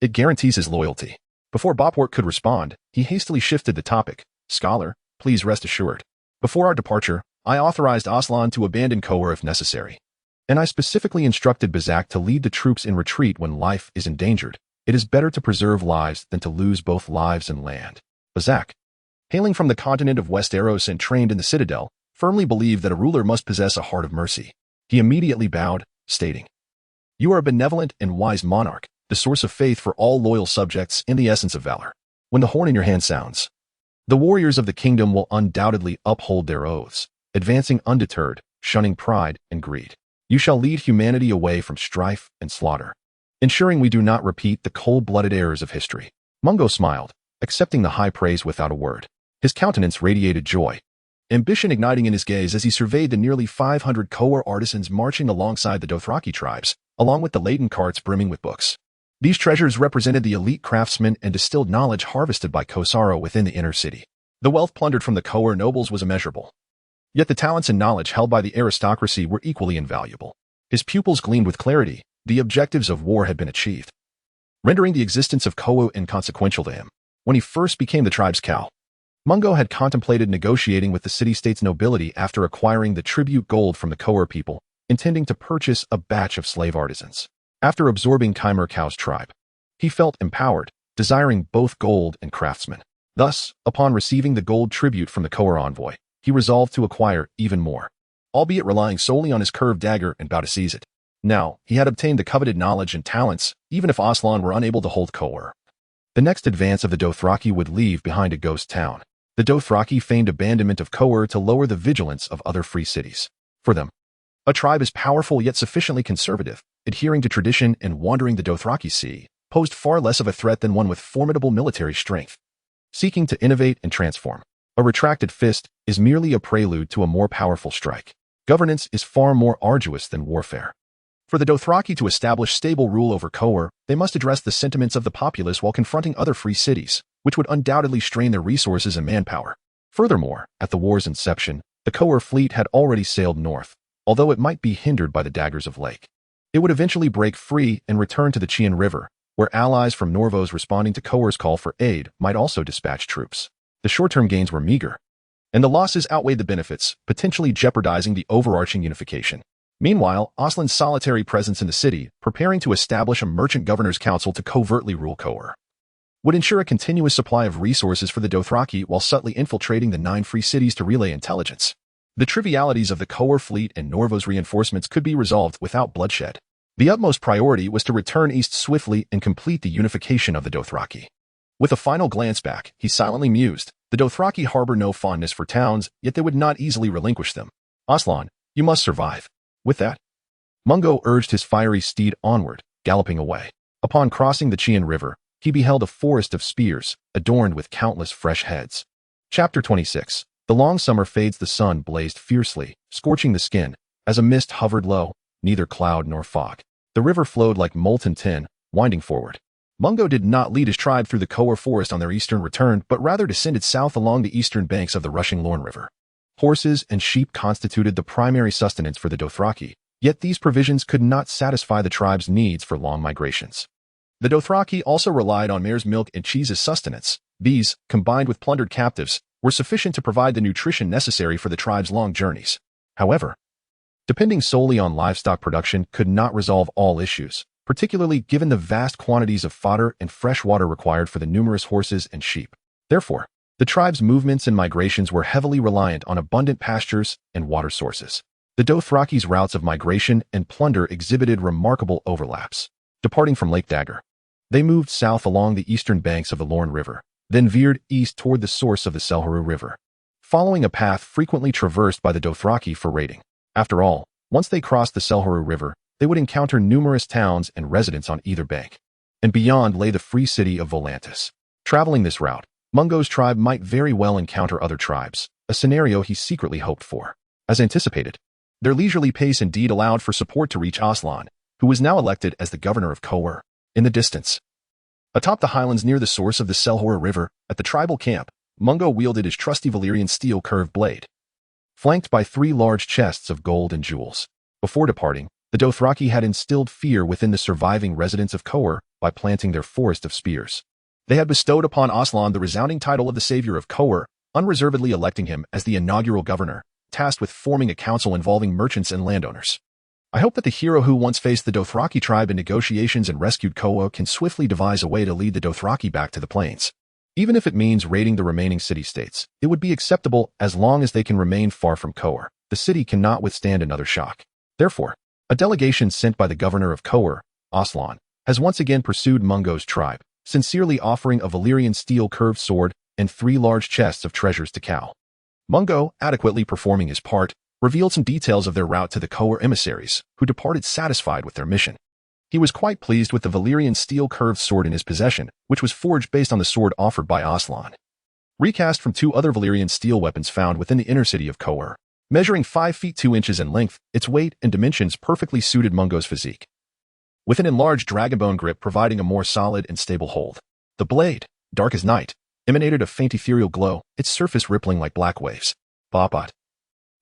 it guarantees his loyalty. Before Bopwart could respond, he hastily shifted the topic. "Scholar, please rest assured. Before our departure, I authorized Aslan to abandon Conqueror if necessary. And I specifically instructed Bazak to lead the troops in retreat when life is endangered. It is better to preserve lives than to lose both lives and land." Bazak, hailing from the continent of Westeros and trained in the Citadel, firmly believed that a ruler must possess a heart of mercy. He immediately bowed, stating, "You are a benevolent and wise monarch, the source of faith for all loyal subjects and the essence of valor. When the horn in your hand sounds, the warriors of the kingdom will undoubtedly uphold their oaths, advancing undeterred, shunning pride and greed. You shall lead humanity away from strife and slaughter, ensuring we do not repeat the cold-blooded errors of history." Mungo smiled, accepting the high praise without a word. His countenance radiated joy, ambition igniting in his gaze as he surveyed the nearly 500 Conqueror artisans marching alongside the Dothraki tribes, along with the laden carts brimming with books. These treasures represented the elite craftsmen and distilled knowledge harvested by Kosaro within the inner city. The wealth plundered from the Conqueror nobles was immeasurable. Yet the talents and knowledge held by the aristocracy were equally invaluable. His pupils gleamed with clarity. The objectives of war had been achieved, rendering the existence of Conqueror inconsequential to him. When he first became the tribe's cow, Mungo had contemplated negotiating with the city-state's nobility after acquiring the tribute gold from the Conqueror people, intending to purchase a batch of slave artisans. After absorbing Chimera Cow's tribe, he felt empowered, desiring both gold and craftsmen. Thus, upon receiving the gold tribute from the Conqueror envoy, he resolved to acquire even more, albeit relying solely on his curved dagger and bow to seize it. Now, he had obtained the coveted knowledge and talents, even if Aslan were unable to hold Conqueror. The next advance of the Dothraki would leave behind a ghost town. The Dothraki feigned abandonment of Conqueror to lower the vigilance of other free cities. For them, a tribe as powerful yet sufficiently conservative, adhering to tradition and wandering the Dothraki Sea, posed far less of a threat than one with formidable military strength. Seeking to innovate and transform, a retracted fist is merely a prelude to a more powerful strike. Governance is far more arduous than warfare. For the Dothraki to establish stable rule over Conqueror, they must address the sentiments of the populace while confronting other free cities, which would undoubtedly strain their resources and manpower. Furthermore, at the war's inception, the Conqueror fleet had already sailed north, although it might be hindered by the daggers of Lake. It would eventually break free and return to the Chian River, where allies from Norvos responding to Conqueror's call for aid might also dispatch troops. The short-term gains were meager, and the losses outweighed the benefits, potentially jeopardizing the overarching unification. Meanwhile, Aslan's solitary presence in the city, preparing to establish a merchant governor's council to covertly rule Conqueror, would ensure a continuous supply of resources for the Dothraki while subtly infiltrating the 9 free cities to relay intelligence. The trivialities of the Conqueror fleet and Norvos reinforcements could be resolved without bloodshed. The utmost priority was to return east swiftly and complete the unification of the Dothraki. With a final glance back, he silently mused. The Dothraki harbor no fondness for towns, yet they would not easily relinquish them. Aslan, you must survive. With that, Mungo urged his fiery steed onward, galloping away. Upon crossing the Chian River, he beheld a forest of spears, adorned with countless fresh heads. Chapter 26. The long summer fades, the sun blazed fiercely, scorching the skin, as a mist hovered low, neither cloud nor fog. The river flowed like molten tin, winding forward. Mungo did not lead his tribe through the Conqueror forest on their eastern return, but rather descended south along the eastern banks of the rushing Lorne River. Horses and sheep constituted the primary sustenance for the Dothraki, yet these provisions could not satisfy the tribe's needs for long migrations. The Dothraki also relied on mare's milk and cheese as sustenance. These, combined with plundered captives, were sufficient to provide the nutrition necessary for the tribe's long journeys. However, depending solely on livestock production could not resolve all issues, particularly given the vast quantities of fodder and fresh water required for the numerous horses and sheep. Therefore, the tribe's movements and migrations were heavily reliant on abundant pastures and water sources. The Dothraki's routes of migration and plunder exhibited remarkable overlaps. Departing from Lake Dagger, they moved south along the eastern banks of the Lorne River, then veered east toward the source of the Selharu River, following a path frequently traversed by the Dothraki for raiding. After all, once they crossed the Selharu River, they would encounter numerous towns and residents on either bank. And beyond lay the free city of Volantis. Traveling this route, Mungo's tribe might very well encounter other tribes, a scenario he secretly hoped for. As anticipated, their leisurely pace indeed allowed for support to reach Aslan, who was now elected as the governor of Conqueror. In the distance, atop the highlands near the source of the Selharu River, at the tribal camp, Mungo wielded his trusty Valyrian steel curved blade, flanked by 3 large chests of gold and jewels. Before departing, the Dothraki had instilled fear within the surviving residents of Conqueror by planting their forest of spears. They had bestowed upon Aslan the resounding title of the savior of Conqueror, unreservedly electing him as the inaugural governor, tasked with forming a council involving merchants and landowners. I hope that the hero who once faced the Dothraki tribe in negotiations and rescued Conqueror can swiftly devise a way to lead the Dothraki back to the plains. Even if it means raiding the remaining city-states, it would be acceptable as long as they can remain far from Conqueror. The city cannot withstand another shock. Therefore, a delegation sent by the governor of Conqueror, Aslan, has once again pursued Mungo's tribe, sincerely offering a Valyrian steel curved sword and 3 large chests of treasures to Cal. Mungo, adequately performing his part, revealed some details of their route to the Conqueror emissaries, who departed satisfied with their mission. He was quite pleased with the Valyrian steel curved sword in his possession, which was forged based on the sword offered by Aslan. Recast from 2 other Valyrian steel weapons found within the inner city of Conqueror. Measuring 5 feet 2 inches in length, its weight and dimensions perfectly suited Mungo's physique, with an enlarged dragonbone grip providing a more solid and stable hold. The blade, dark as night, emanated a faint ethereal glow, its surface rippling like black waves. Bapat,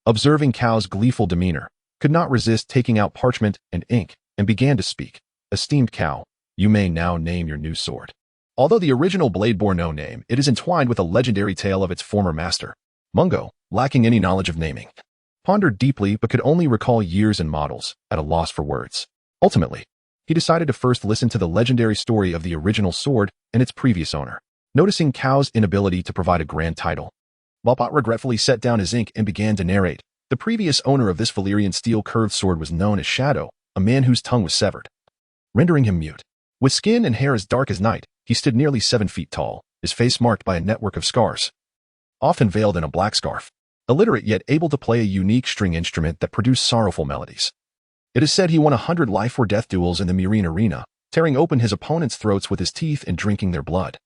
observing Cal's gleeful demeanor, could not resist taking out parchment and ink, and began to speak. Esteemed Cal, you may now name your new sword. Although the original blade bore no name, it is entwined with a legendary tale of its former master. Mungo, lacking any knowledge of naming, pondered deeply but could only recall years and models, at a loss for words. Ultimately, he decided to first listen to the legendary story of the original sword and its previous owner. Noticing Cal's inability to provide a grand title, Bapat regretfully set down his ink and began to narrate. The previous owner of this Valyrian steel curved sword was known as Shadow, a man whose tongue was severed, rendering him mute. With skin and hair as dark as night, he stood nearly 7 feet tall, his face marked by a network of scars, often veiled in a black scarf. Illiterate yet able to play a unique string instrument that produced sorrowful melodies. It is said he won 100 life or death duels in the Meereen arena, tearing open his opponents' throats with his teeth and drinking their blood,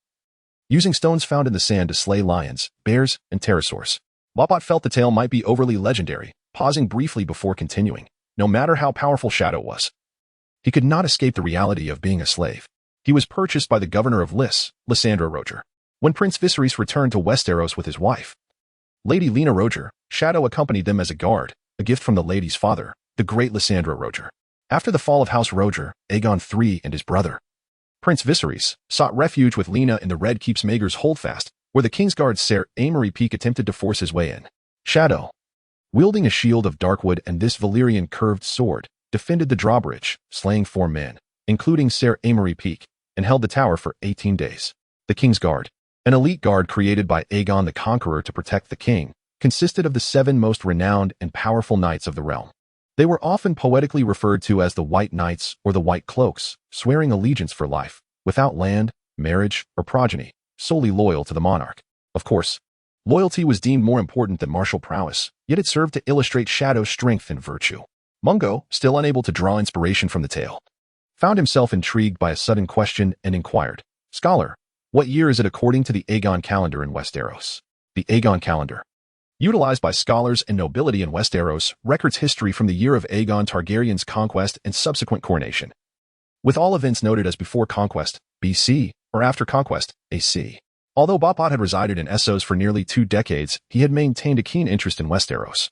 using stones found in the sand to slay lions, bears, and pterosaurs. Bapat felt the tale might be overly legendary, pausing briefly before continuing. No matter how powerful Shadow was, he could not escape the reality of being a slave. He was purchased by the governor of Lysandra Roger. When Prince Viserys returned to Westeros with his wife, Lady Lena Roger, Shadow accompanied them as a guard, a gift from the lady's father, the great Lysandra Roger. After the fall of House Roger, Aegon III and his brother, Prince Viserys, sought refuge with Lena in the Red Keep's Maegor's Holdfast, where the Kingsguard's Ser Amory Peak attempted to force his way in. Shadow, wielding a shield of darkwood and this Valyrian curved sword, defended the drawbridge, slaying 4 men, including Ser Amory Peak, and held the tower for 18 days. The Kingsguard, an elite guard created by Aegon the Conqueror to protect the king, consisted of the 7 most renowned and powerful knights of the realm. They were often poetically referred to as the White Knights or the White Cloaks, swearing allegiance for life, without land, marriage, or progeny, solely loyal to the monarch. Of course, loyalty was deemed more important than martial prowess, yet it served to illustrate Shadow's strength and virtue. Mungo, still unable to draw inspiration from the tale, found himself intrigued by a sudden question and inquired, Scholar, what year is it according to the Aegon calendar in Westeros? The Aegon calendar, utilized by scholars and nobility in Westeros, records history from the year of Aegon Targaryen's conquest and subsequent coronation, with all events noted as before conquest, BC, or after conquest, AC. Although Botbot had resided in Essos for nearly 2 decades, he had maintained a keen interest in Westeros.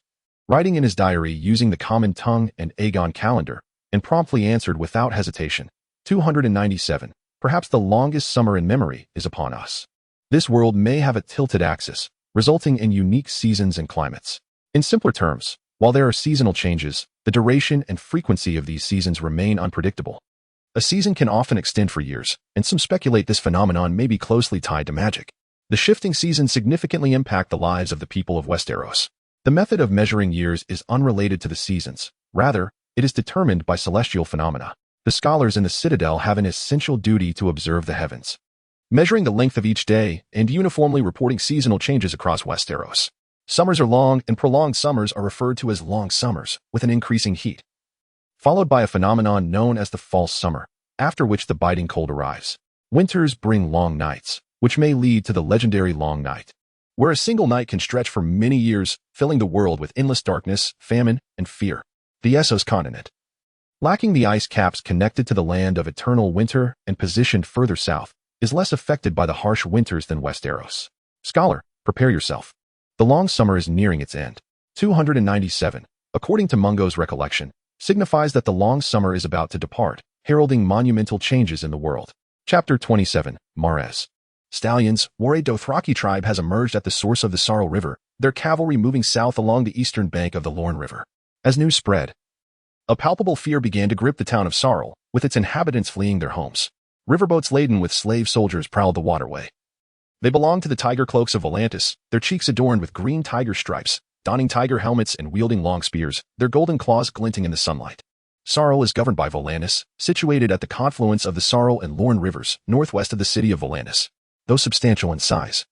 Writing in his diary using the common tongue and Aegon calendar, and promptly answered without hesitation, 297, perhaps the longest summer in memory, is upon us. This world may have a tilted axis, resulting in unique seasons and climates. In simpler terms, while there are seasonal changes, the duration and frequency of these seasons remain unpredictable. A season can often extend for years, and some speculate this phenomenon may be closely tied to magic. The shifting seasons significantly impact the lives of the people of Westeros. The method of measuring years is unrelated to the seasons. Rather, it is determined by celestial phenomena. The scholars in the Citadel have an essential duty to observe the heavens, measuring the length of each day and uniformly reporting seasonal changes across Westeros. Summers are long, and prolonged summers are referred to as long summers, with an increasing heat, followed by a phenomenon known as the false summer, after which the biting cold arrives. Winters bring long nights, which may lead to the legendary long night, where a single night can stretch for many years, filling the world with endless darkness, famine, and fear. The Essos continent, lacking the ice caps connected to the land of eternal winter and positioned further south, is less affected by the harsh winters than Westeros. Scholar, prepare yourself. The long summer is nearing its end. 297, according to Mungo's recollection, signifies that the long summer is about to depart, heralding monumental changes in the world. Chapter 27, Mares. Stallions, war a Dothraki tribe has emerged at the source of the Sarl River, their cavalry moving south along the eastern bank of the Lorne River. As news spread, a palpable fear began to grip the town of Sarl, with its inhabitants fleeing their homes. Riverboats laden with slave soldiers prowled the waterway. They belonged to the tiger cloaks of Volantis, their cheeks adorned with green tiger stripes, donning tiger helmets and wielding long spears, their golden claws glinting in the sunlight. Sarl is governed by Volantis, situated at the confluence of the Sarl and Lorne rivers, northwest of the city of Volantis. Though substantial in size,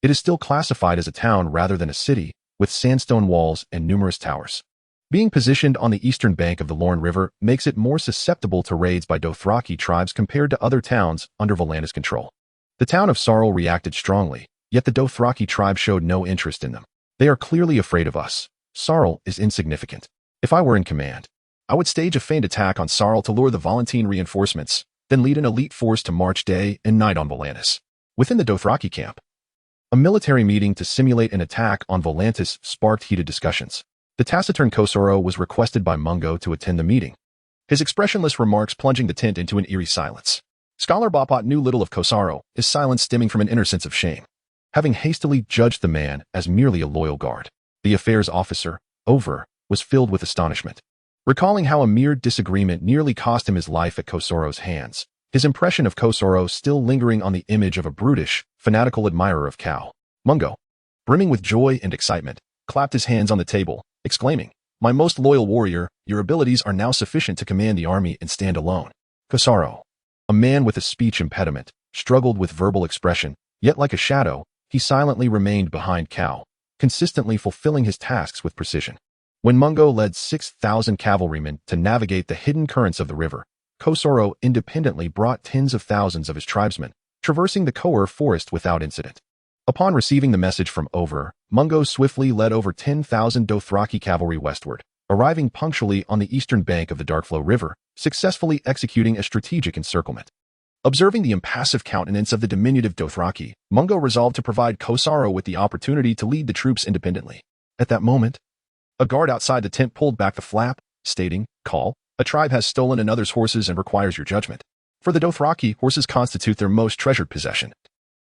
it is still classified as a town rather than a city, with sandstone walls and numerous towers. Being positioned on the eastern bank of the Lorne River makes it more susceptible to raids by Dothraki tribes compared to other towns under Volantis control. The town of Sarl reacted strongly, yet the Dothraki tribe showed no interest in them. They are clearly afraid of us. Sarl is insignificant. If I were in command, I would stage a feigned attack on Sarl to lure the Volantene reinforcements, then lead an elite force to march day and night on Volantis. Within the Dothraki camp, a military meeting to simulate an attack on Volantis sparked heated discussions. The taciturn Kosoro was requested by Mungo to attend the meeting, his expressionless remarks plunging the tent into an eerie silence. Scholar Bopot knew little of Kosoro, his silence stemming from an inner sense of shame, having hastily judged the man as merely a loyal guard. The affairs officer, Over, was filled with astonishment, recalling how a mere disagreement nearly cost him his life at Kosoro's hands, his impression of Kosoro still lingering on the image of a brutish, fanatical admirer of Cal. Mungo, brimming with joy and excitement, clapped his hands on the table, exclaiming, "My most loyal warrior, your abilities are now sufficient to command the army and stand alone." Kosoro, a man with a speech impediment, struggled with verbal expression, yet like a shadow, he silently remained behind Cal, consistently fulfilling his tasks with precision. When Mungo led 6,000 cavalrymen to navigate the hidden currents of the river, Kosoro independently brought tens of thousands of his tribesmen, traversing the Conqueror forest without incident. Upon receiving the message from Over, Mungo swiftly led over 10,000 Dothraki cavalry westward, arriving punctually on the eastern bank of the Darkflow River, successfully executing a strategic encirclement. Observing the impassive countenance of the diminutive Dothraki, Mungo resolved to provide Kosoro with the opportunity to lead the troops independently. At that moment, a guard outside the tent pulled back the flap, stating, "Call, a tribe has stolen another's horses and requires your judgment." For the Dothraki, horses constitute their most treasured possession,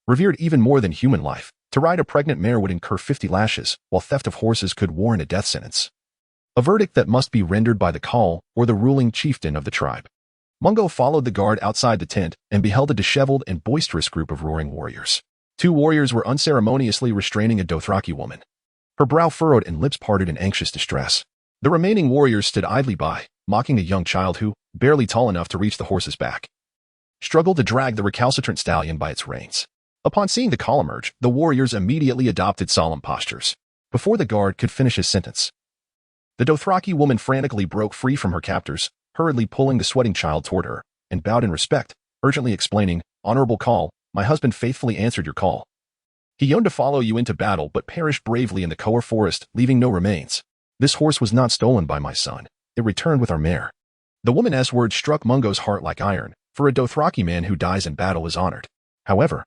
revered even more than human life. To ride a pregnant mare would incur 50 lashes, while theft of horses could warrant a death sentence, a verdict that must be rendered by the call or the ruling chieftain of the tribe. Mungo followed the guard outside the tent and beheld a disheveled and boisterous group of roaring warriors. 2 warriors were unceremoniously restraining a Dothraki woman, her brow furrowed and lips parted in anxious distress. The remaining warriors stood idly by, mocking a young child who, barely tall enough to reach the horse's back, struggled to drag the recalcitrant stallion by its reins. Upon seeing the call emerge, the warriors immediately adopted solemn postures. Before the guard could finish his sentence, the Dothraki woman frantically broke free from her captors, hurriedly pulling the sweating child toward her, and bowed in respect, urgently explaining, Honorable call, my husband faithfully answered your call. He yearned to follow you into battle but perished bravely in the Conqueror forest, leaving no remains. This horse was not stolen by my son. It returned with our mare. The woman's words struck Mungo's heart like iron, for a Dothraki man who dies in battle is honored. However,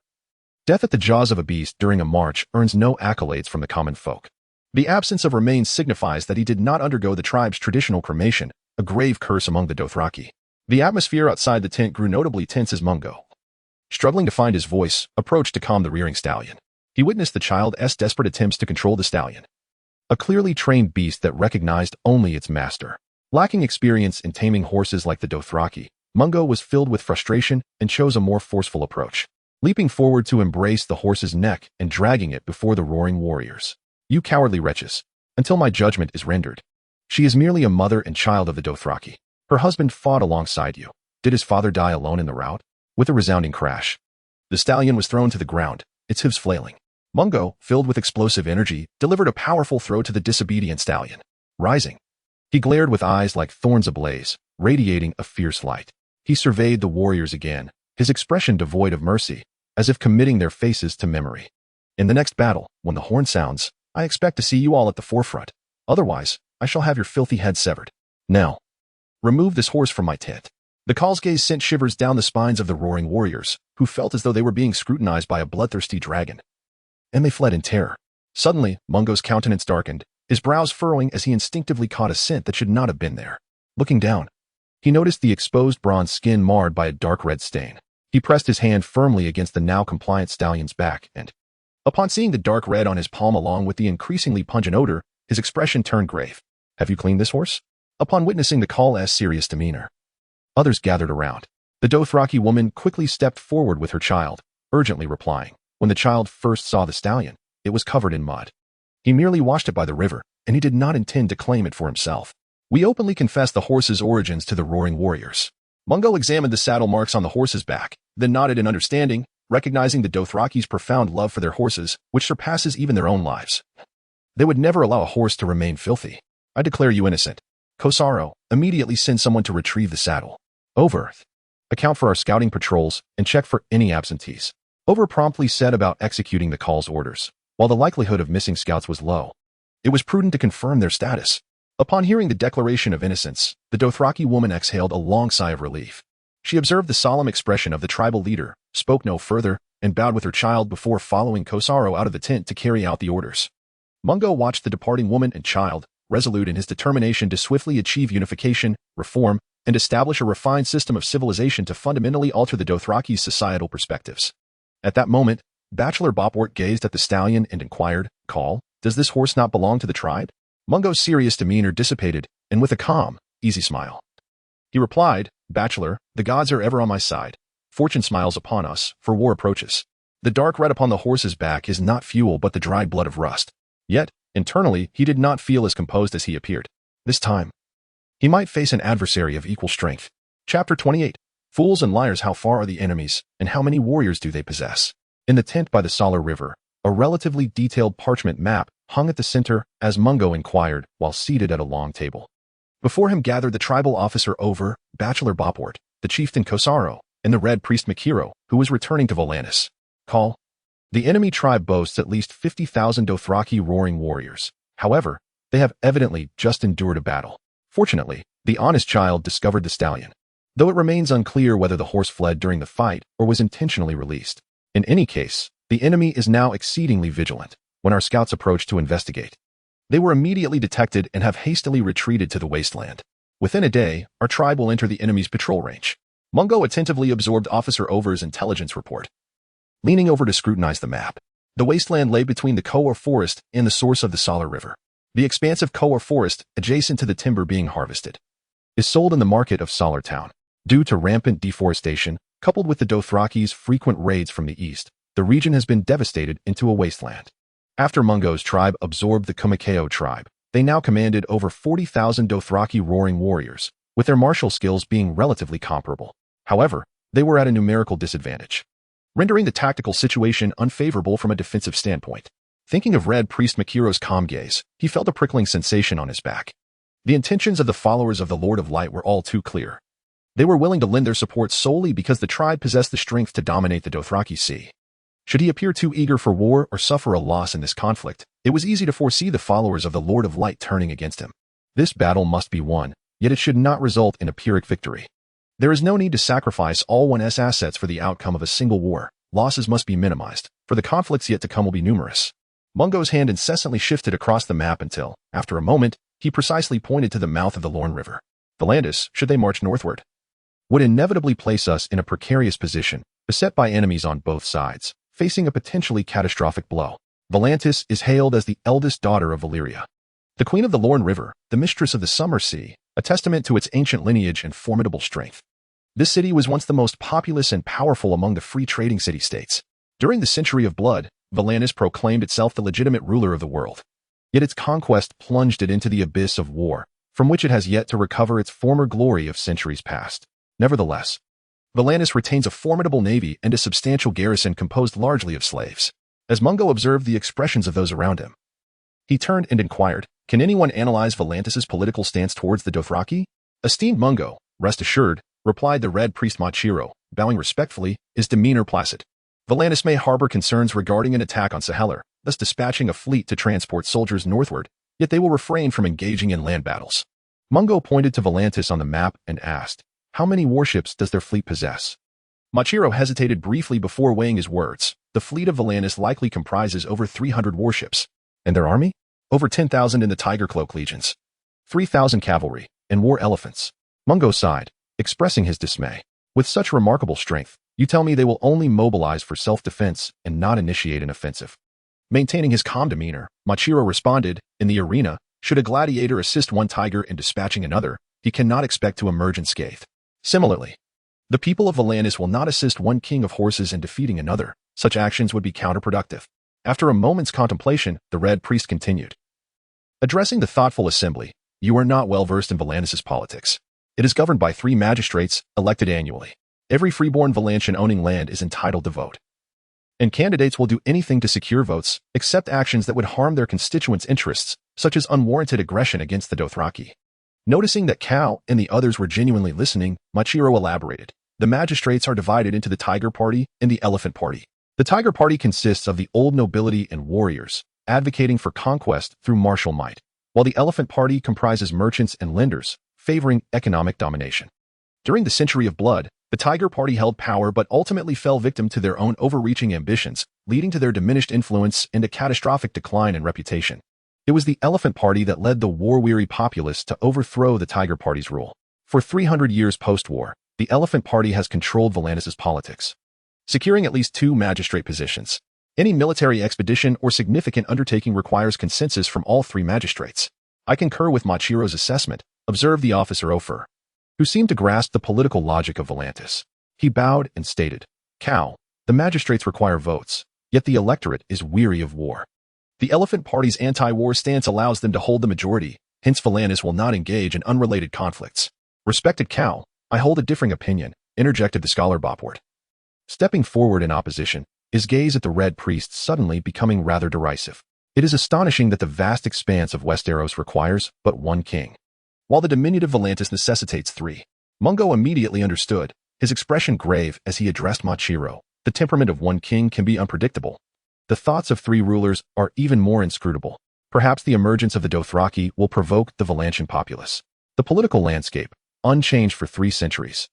death at the jaws of a beast during a march earns no accolades from the common folk. The absence of remains signifies that he did not undergo the tribe's traditional cremation, a grave curse among the Dothraki. The atmosphere outside the tent grew notably tense as Mungo, struggling to find his voice, approached to calm the rearing stallion. He witnessed the child's desperate attempts to control the stallion, a clearly trained beast that recognized only its master. Lacking experience in taming horses like the Dothraki, Mungo was filled with frustration and chose a more forceful approach, leaping forward to embrace the horse's neck and dragging it before the roaring warriors. You cowardly wretches, until my judgment is rendered. She is merely a mother and child of the Dothraki. Her husband fought alongside you. Did his father die alone in the rout? With a resounding crash, the stallion was thrown to the ground, its hooves flailing. Mungo, filled with explosive energy, delivered a powerful throw to the disobedient stallion. Rising, he glared with eyes like thorns ablaze, radiating a fierce light. He surveyed the warriors again, his expression devoid of mercy, as if committing their faces to memory. In the next battle, when the horn sounds, I expect to see you all at the forefront. Otherwise, I shall have your filthy head severed. Now, remove this horse from my tent. The call's gaze sent shivers down the spines of the roaring warriors, who felt as though they were being scrutinized by a bloodthirsty dragon. And they fled in terror. Suddenly, Mungo's countenance darkened, his brows furrowing as he instinctively caught a scent that should not have been there. Looking down, he noticed the exposed bronze skin marred by a dark red stain. He pressed his hand firmly against the now compliant stallion's back and, upon seeing the dark red on his palm along with the increasingly pungent odor, his expression turned grave. Have you cleaned this horse? Upon witnessing the call's serious demeanor, others gathered around. The Dothraki woman quickly stepped forward with her child, urgently replying. When the child first saw the stallion, it was covered in mud. He merely washed it by the river, and he did not intend to claim it for himself. We openly confessed the horse's origins to the roaring warriors. Mungo examined the saddle marks on the horse's back, then nodded in understanding, recognizing the Dothraki's profound love for their horses, which surpasses even their own lives. They would never allow a horse to remain filthy. I declare you innocent. Kosaro, immediately send someone to retrieve the saddle. Over. Account for our scouting patrols and check for any absentees. Over promptly set about executing the call's orders. While the likelihood of missing scouts was low, it was prudent to confirm their status. Upon hearing the declaration of innocence, the Dothraki woman exhaled a long sigh of relief. She observed the solemn expression of the tribal leader, spoke no further, and bowed with her child before following Kosaro out of the tent to carry out the orders. Mungo watched the departing woman and child, resolute in his determination to swiftly achieve unification, reform, and establish a refined system of civilization to fundamentally alter the Dothraki's societal perspectives. At that moment, Bachelor Bopwort gazed at the stallion and inquired, Call, does this horse not belong to the tribe? Mungo's serious demeanor dissipated, and with a calm, easy smile, he replied, Bachelor, the gods are ever on my side. Fortune smiles upon us, for war approaches. The dark red upon the horse's back is not fuel but the dried blood of rust. Yet, internally, he did not feel as composed as he appeared. This time, he might face an adversary of equal strength. Chapter 28. Fools and liars, how far are the enemies, and how many warriors do they possess? In the tent by the Salar River, a relatively detailed parchment map hung at the center as Mungo inquired while seated at a long table. Before him gathered the tribal officer Over, Bachelor Bopwort, the chieftain Kosaro, and the Red Priest Makiro, who was returning to Volantis. Call. The enemy tribe boasts at least 50,000 Dothraki roaring warriors. However, they have evidently just endured a battle. Fortunately, the honest child discovered the stallion, though it remains unclear whether the horse fled during the fight or was intentionally released. In any case, the enemy is now exceedingly vigilant. When our scouts approached to investigate, they were immediately detected and have hastily retreated to the wasteland. Within a day, our tribe will enter the enemy's patrol range. Mungo attentively absorbed Officer Over's intelligence report, leaning over to scrutinize the map. The wasteland lay between the Conqueror forest and the source of the Salar River. The expansive Conqueror forest, adjacent to the timber being harvested, is sold in the market of Salar Town. Due to rampant deforestation, coupled with the Dothraki's frequent raids from the east, the region has been devastated into a wasteland. After Mungo's tribe absorbed the Kumakeo tribe, they now commanded over 40,000 Dothraki roaring warriors, with their martial skills being relatively comparable. However, they were at a numerical disadvantage, rendering the tactical situation unfavorable from a defensive standpoint. Thinking of Red Priest Makiro's calm gaze, he felt a prickling sensation on his back. The intentions of the followers of the Lord of Light were all too clear. They were willing to lend their support solely because the tribe possessed the strength to dominate the Dothraki Sea. Should he appear too eager for war or suffer a loss in this conflict, it was easy to foresee the followers of the Lord of Light turning against him. This battle must be won, yet it should not result in a Pyrrhic victory. There is no need to sacrifice all one's assets for the outcome of a single war. Losses must be minimized, for the conflicts yet to come will be numerous. Mungo's hand incessantly shifted across the map until, after a moment, he precisely pointed to the mouth of the Lorne River. Volantis, should they march northward, would inevitably place us in a precarious position, beset by enemies on both sides, facing a potentially catastrophic blow. Volantis is hailed as the eldest daughter of Valyria, the queen of the Lorne River, the mistress of the Summer Sea, a testament to its ancient lineage and formidable strength. This city was once the most populous and powerful among the free trading city-states. During the Century of Blood, Volantis proclaimed itself the legitimate ruler of the world. Yet its conquest plunged it into the abyss of war, from which it has yet to recover its former glory of centuries past. Nevertheless, Volantis retains a formidable navy and a substantial garrison composed largely of slaves. As Mungo observed the expressions of those around him, he turned and inquired, "Can anyone analyze Volantis's political stance towards the Dothraki?" "Esteemed Mungo, rest assured," replied the Red Priest Machiro, bowing respectfully, his demeanor placid. "Volantis may harbor concerns regarding an attack on Saheller, thus dispatching a fleet to transport soldiers northward, yet they will refrain from engaging in land battles." Mungo pointed to Volantis on the map and asked, "How many warships does their fleet possess?" Machiro hesitated briefly before weighing his words. The fleet of Volantis likely comprises over 300 warships. And their army? Over 10,000 in the Tiger Cloak legions, 3,000 cavalry, and war elephants. Mungo sighed, expressing his dismay. "With such remarkable strength, you tell me they will only mobilize for self-defense and not initiate an offensive." Maintaining his calm demeanor, Machiro responded, "In the arena, should a gladiator assist one tiger in dispatching another, he cannot expect to emerge unscathed. Similarly, the people of Volantis will not assist one king of horses in defeating another. Such actions would be counterproductive." After a moment's contemplation, the Red Priest continued, addressing the thoughtful assembly, "You are not well versed in Volantis' politics. It is governed by 3 magistrates, elected annually. Every freeborn Volantian owning land is entitled to vote. And candidates will do anything to secure votes, except actions that would harm their constituents' interests, such as unwarranted aggression against the Dothraki." Noticing that Cal and the others were genuinely listening, Machiro elaborated, "The magistrates are divided into the Tiger Party and the Elephant Party. The Tiger Party consists of the old nobility and warriors, advocating for conquest through martial might, while the Elephant Party comprises merchants and lenders, favoring economic domination. During the Century of Blood, the Tiger Party held power but ultimately fell victim to their own overreaching ambitions, leading to their diminished influence and a catastrophic decline in reputation. It was the Elephant Party that led the war-weary populace to overthrow the Tiger Party's rule. For 300 years post-war, the Elephant Party has controlled Volantis' politics, securing at least 2 magistrate positions. Any military expedition or significant undertaking requires consensus from all 3 magistrates. "I concur with Machiro's assessment," observed the officer Ofer, who seemed to grasp the political logic of Volantis. He bowed and stated, "Cal, the magistrates require votes, yet the electorate is weary of war. The Elephant Party's anti-war stance allows them to hold the majority, hence Volantis will not engage in unrelated conflicts." "Respected Cal, I hold a differing opinion," interjected the scholar Bopward, stepping forward in opposition, his gaze at the Red Priest suddenly becoming rather derisive. "It is astonishing that the vast expanse of Westeros requires but one king, while the diminutive Volantis necessitates 3. Mungo immediately understood, his expression grave as he addressed Machiro. The temperament of one king can be unpredictable. The thoughts of 3 rulers are even more inscrutable. Perhaps the emergence of the Dothraki will provoke the Volantian populace. The political landscape, unchanged for 3 centuries,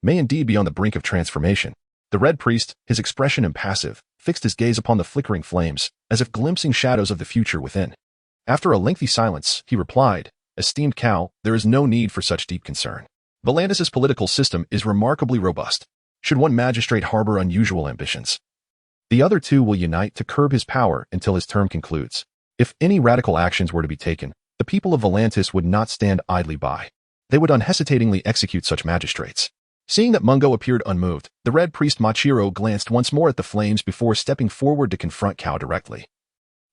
may indeed be on the brink of transformation." The Red Priest, his expression impassive, fixed his gaze upon the flickering flames, as if glimpsing shadows of the future within. After a lengthy silence, he replied, "Esteemed Cal, there is no need for such deep concern. Volantis' political system is remarkably robust. Should one magistrate harbor unusual ambitions, the other 2 will unite to curb his power until his term concludes. If any radical actions were to be taken, the people of Volantis would not stand idly by. They would unhesitatingly execute such magistrates." Seeing that Mungo appeared unmoved, the Red Priest Machiro glanced once more at the flames before stepping forward to confront Cal directly.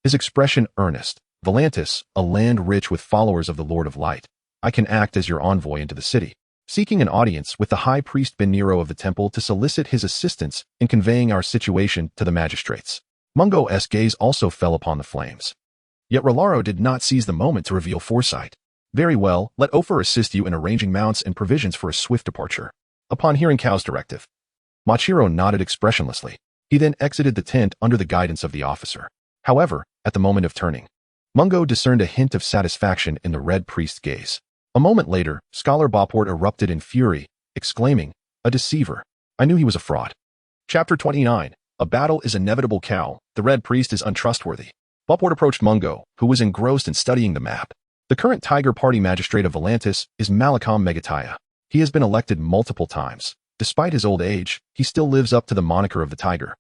His expression earnest. "Volantis, a land rich with followers of the Lord of Light. I can act as your envoy into the city, seeking an audience with the High Priest Ben Nero of the temple to solicit his assistance in conveying our situation to the magistrates." Mungo's gaze also fell upon the flames. Yet Rolaro did not seize the moment to reveal foresight. Very well, let Ofer assist you in arranging mounts and provisions for a swift departure. Upon hearing Kao's directive, Machiro nodded expressionlessly. He then exited the tent under the guidance of the officer. However, at the moment of turning, Mungo discerned a hint of satisfaction in the Red Priest's gaze. A moment later, Scholar Boport erupted in fury, exclaiming, "A deceiver! I knew he was a fraud." Chapter 29. A battle is inevitable. Cao, the Red Priest is untrustworthy. Boport approached Mungo, who was engrossed in studying the map. The current Tiger Party magistrate of Volantis is Malcolm Megataya. He has been elected multiple times. Despite his old age, he still lives up to the moniker of the Tiger.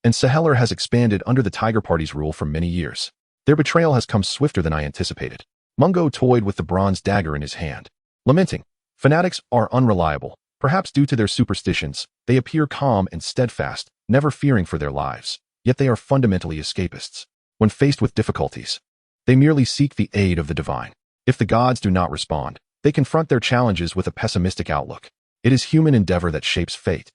And Saheller has expanded under the Tiger Party's rule for many years. Their betrayal has come swifter than I anticipated. Mungo toyed with the bronze dagger in his hand, lamenting, "Fanatics are unreliable. Perhaps due to their superstitions, they appear calm and steadfast, never fearing for their lives. Yet they are fundamentally escapists. When faced with difficulties, they merely seek the aid of the divine. If the gods do not respond, they confront their challenges with a pessimistic outlook. It is human endeavor that shapes fate,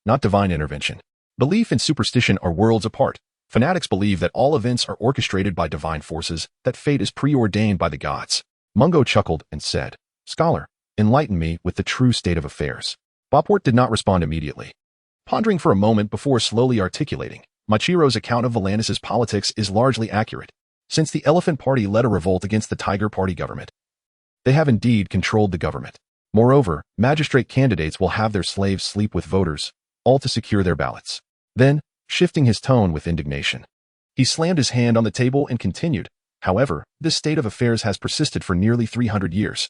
not divine intervention. Belief and superstition are worlds apart. Fanatics believe that all events are orchestrated by divine forces, that fate is preordained by the gods." Mungo chuckled and said, "Scholar, enlighten me with the true state of affairs." Boport did not respond immediately. Pondering for a moment before slowly articulating, Machiro's account of Volantis' politics is largely accurate. Since the Elephant Party led a revolt against the Tiger Party government, they have indeed controlled the government. Moreover, magistrate candidates will have their slaves sleep with voters, all to secure their ballots. Then, shifting his tone with indignation, he slammed his hand on the table and continued, "However, this state of affairs has persisted for nearly 300 years,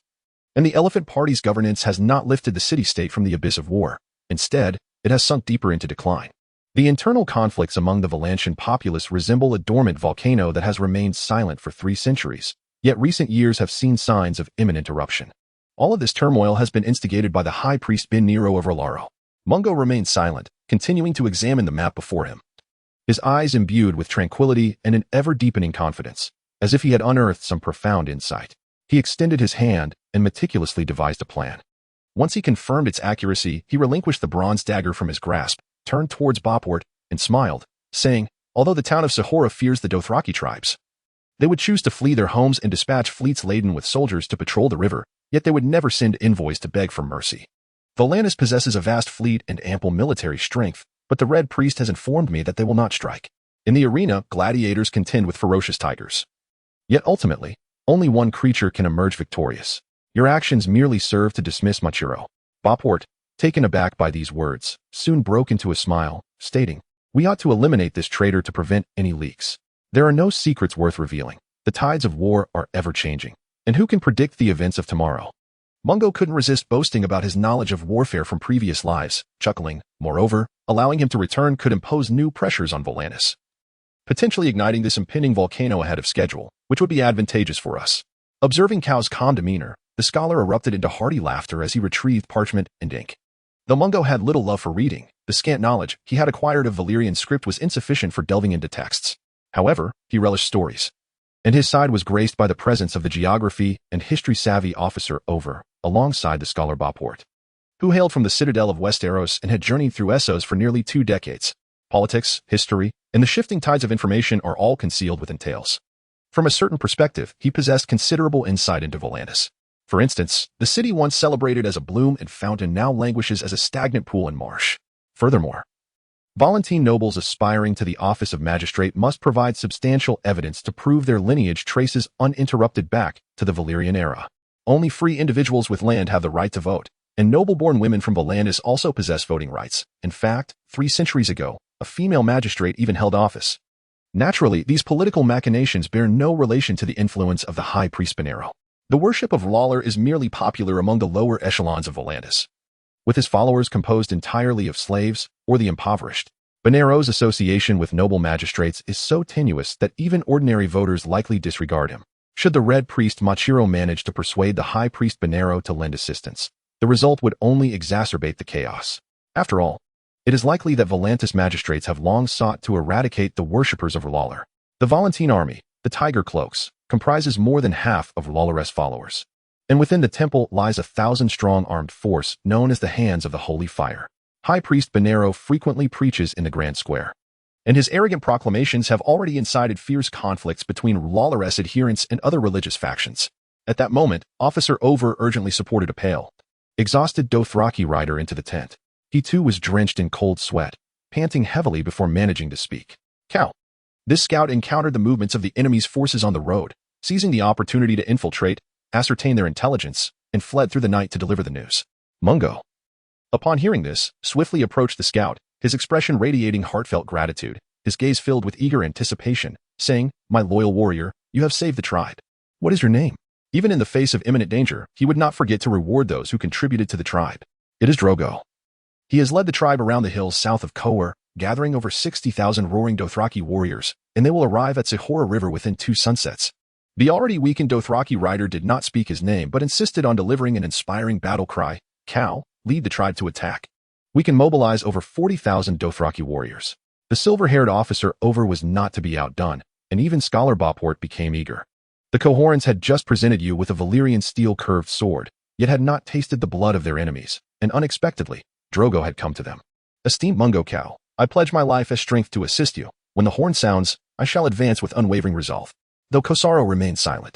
and the Elephant Party's governance has not lifted the city-state from the abyss of war. Instead, it has sunk deeper into decline. The internal conflicts among the Valantian populace resemble a dormant volcano that has remained silent for 3 centuries, yet recent years have seen signs of imminent eruption. All of this turmoil has been instigated by the High Priest Ben Nero of Rolaro." Mungo remained silent, continuing to examine the map before him, his eyes imbued with tranquility and an ever-deepening confidence, as if he had unearthed some profound insight. He extended his hand and meticulously devised a plan. Once he confirmed its accuracy, he relinquished the bronze dagger from his grasp, turned towards Boport, and smiled, saying, "Although the town of Sahora fears the Dothraki tribes, they would choose to flee their homes and dispatch fleets laden with soldiers to patrol the river, yet they would never send envoys to beg for mercy. Volantis possesses a vast fleet and ample military strength, but the Red Priest has informed me that they will not strike. In the arena, gladiators contend with ferocious tigers. Yet ultimately, only one creature can emerge victorious. Your actions merely serve to dismiss Machiro." Boport, taken aback by these words, soon broke into a smile, stating, "We ought to eliminate this traitor to prevent any leaks. There are no secrets worth revealing. The tides of war are ever-changing, and who can predict the events of tomorrow?" Mungo couldn't resist boasting about his knowledge of warfare from previous lives, chuckling. Moreover, allowing him to return could impose new pressures on Volantis, potentially igniting this impending volcano ahead of schedule, which would be advantageous for us. Observing Cao's calm demeanor, the scholar erupted into hearty laughter as he retrieved parchment and ink. Though Mungo had little love for reading, the scant knowledge he had acquired of Valyrian script was insufficient for delving into texts. However, he relished stories, and his side was graced by the presence of the geography and history-savvy officer Over, alongside the scholar Boport, who hailed from the citadel of Westeros and had journeyed through Essos for nearly 2 decades. Politics, history, and the shifting tides of information are all concealed within tales. From a certain perspective, he possessed considerable insight into Volantis. For instance, the city once celebrated as a bloom and fountain now languishes as a stagnant pool and marsh. Furthermore, Volantine nobles aspiring to the office of magistrate must provide substantial evidence to prove their lineage traces uninterrupted back to the Valyrian era. Only free individuals with land have the right to vote, and noble-born women from Volantis also possess voting rights. In fact, 3 centuries ago, a female magistrate even held office. Naturally, these political machinations bear no relation to the influence of the High Priest Benero. The worship of Lawler is merely popular among the lower echelons of Volantis, with his followers composed entirely of slaves or the impoverished. Benero's association with noble magistrates is so tenuous that even ordinary voters likely disregard him. Should the Red Priest Machiro manage to persuade the High Priest Benero to lend assistance, the result would only exacerbate the chaos. After all, it is likely that Volantis magistrates have long sought to eradicate the worshippers of Lawler. The Volantine army, the Tiger Cloaks, comprises more than half of Lawler's followers, and within the temple lies a 1,000-strong armed force known as the Hands of the Holy Fire. High Priest Benero frequently preaches in the Grand Square, and his arrogant proclamations have already incited fierce conflicts between Lawler's adherents and other religious factions. At that moment, Officer Over urgently supported a pale, exhausted Dothraki rider into the tent. He too was drenched in cold sweat, panting heavily before managing to speak. Cal. This scout encountered the movements of the enemy's forces on the road, seizing the opportunity to infiltrate, ascertain their intelligence, and fled through the night to deliver the news. Mungo. Upon hearing this, swiftly approached the scout, his expression radiating heartfelt gratitude, his gaze filled with eager anticipation, saying, "My loyal warrior, you have saved the tribe. What is your name?" Even in the face of imminent danger, he would not forget to reward those who contributed to the tribe. It is Drogo. He has led the tribe around the hills south of Conqueror, gathering over 60,000 roaring Dothraki warriors, and they will arrive at Sihora River within 2 sunsets. The already weakened Dothraki rider did not speak his name but insisted on delivering an inspiring battle cry. Cal, lead the tribe to attack. We can mobilize over 40,000 Dothraki warriors. The silver-haired officer Over was not to be outdone, and even Scholar Boport became eager. The Cohorans had just presented you with a Valyrian steel-curved sword, yet had not tasted the blood of their enemies, and unexpectedly, Drogo had come to them. Esteemed Mungo Cal, I pledge my life as strength to assist you. When the horn sounds, I shall advance with unwavering resolve. Though Kosaro remained silent.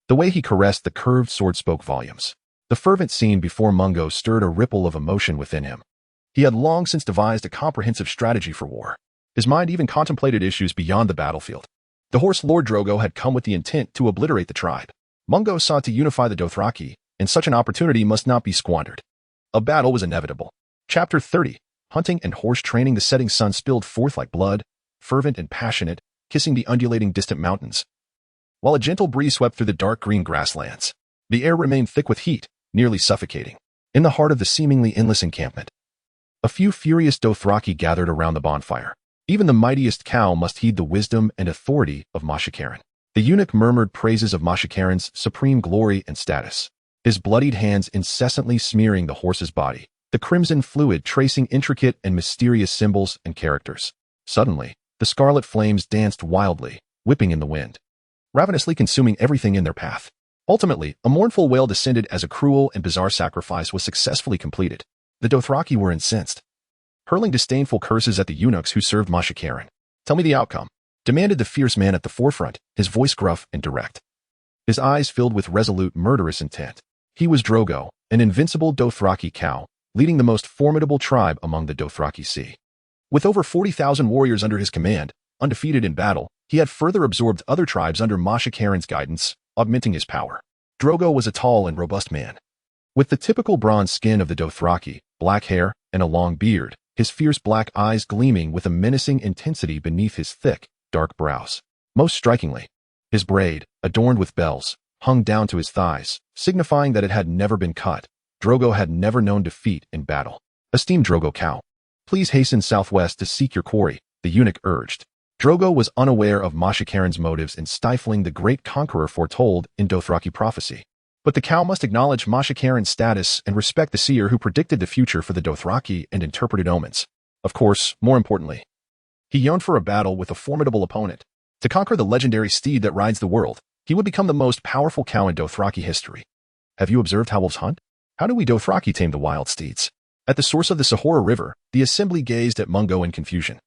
The way he caressed the curved sword spoke volumes. The fervent scene before Mungo stirred a ripple of emotion within him. He had long since devised a comprehensive strategy for war. His mind even contemplated issues beyond the battlefield. The horse Lord Drogo had come with the intent to obliterate the tribe. Mungo sought to unify the Dothraki, and such an opportunity must not be squandered. A battle was inevitable. Chapter 30. Hunting and horse training. The setting sun spilled forth like blood, fervent and passionate, kissing the undulating distant mountains, while a gentle breeze swept through the dark green grasslands. The air remained thick with heat, nearly suffocating. In the heart of the seemingly endless encampment, a few furious Dothraki gathered around the bonfire. Even the mightiest cow must heed the wisdom and authority of Mashakaran. The eunuch murmured praises of Mashakaran's supreme glory and status, his bloodied hands incessantly smearing the horse's body, the crimson fluid tracing intricate and mysterious symbols and characters. Suddenly, the scarlet flames danced wildly, whipping in the wind, ravenously consuming everything in their path. Ultimately, a mournful wail descended as a cruel and bizarre sacrifice was successfully completed. The Dothraki were incensed, hurling disdainful curses at the eunuchs who served Mashakaran. "Tell me the outcome," demanded the fierce man at the forefront, his voice gruff and direct, his eyes filled with resolute, murderous intent. He was Drogo, an invincible Dothraki cow, leading the most formidable tribe among the Dothraki Sea. With over 40,000 warriors under his command, undefeated in battle, he had further absorbed other tribes under Mashakaran's guidance, augmenting his power. Drogo was a tall and robust man, with the typical bronze skin of the Dothraki, black hair, and a long beard, his fierce black eyes gleaming with a menacing intensity beneath his thick, dark brows. Most strikingly, his braid, adorned with bells, hung down to his thighs, signifying that it had never been cut. Drogo had never known defeat in battle. "Esteemed Drogo Cow, please hasten southwest to seek your quarry," the eunuch urged. Drogo was unaware of Mashakaran's motives in stifling the great conqueror foretold in Dothraki prophecy. But the cow must acknowledge Mashakaran's status and respect the seer who predicted the future for the Dothraki and interpreted omens. Of course, more importantly, he yearned for a battle with a formidable opponent. To conquer the legendary steed that rides the world, he would become the most powerful cow in Dothraki history. Have you observed how wolves hunt? How do we Dothraki tame the wild steeds? At the source of the Sihora River, the assembly gazed at Mungo in confusion,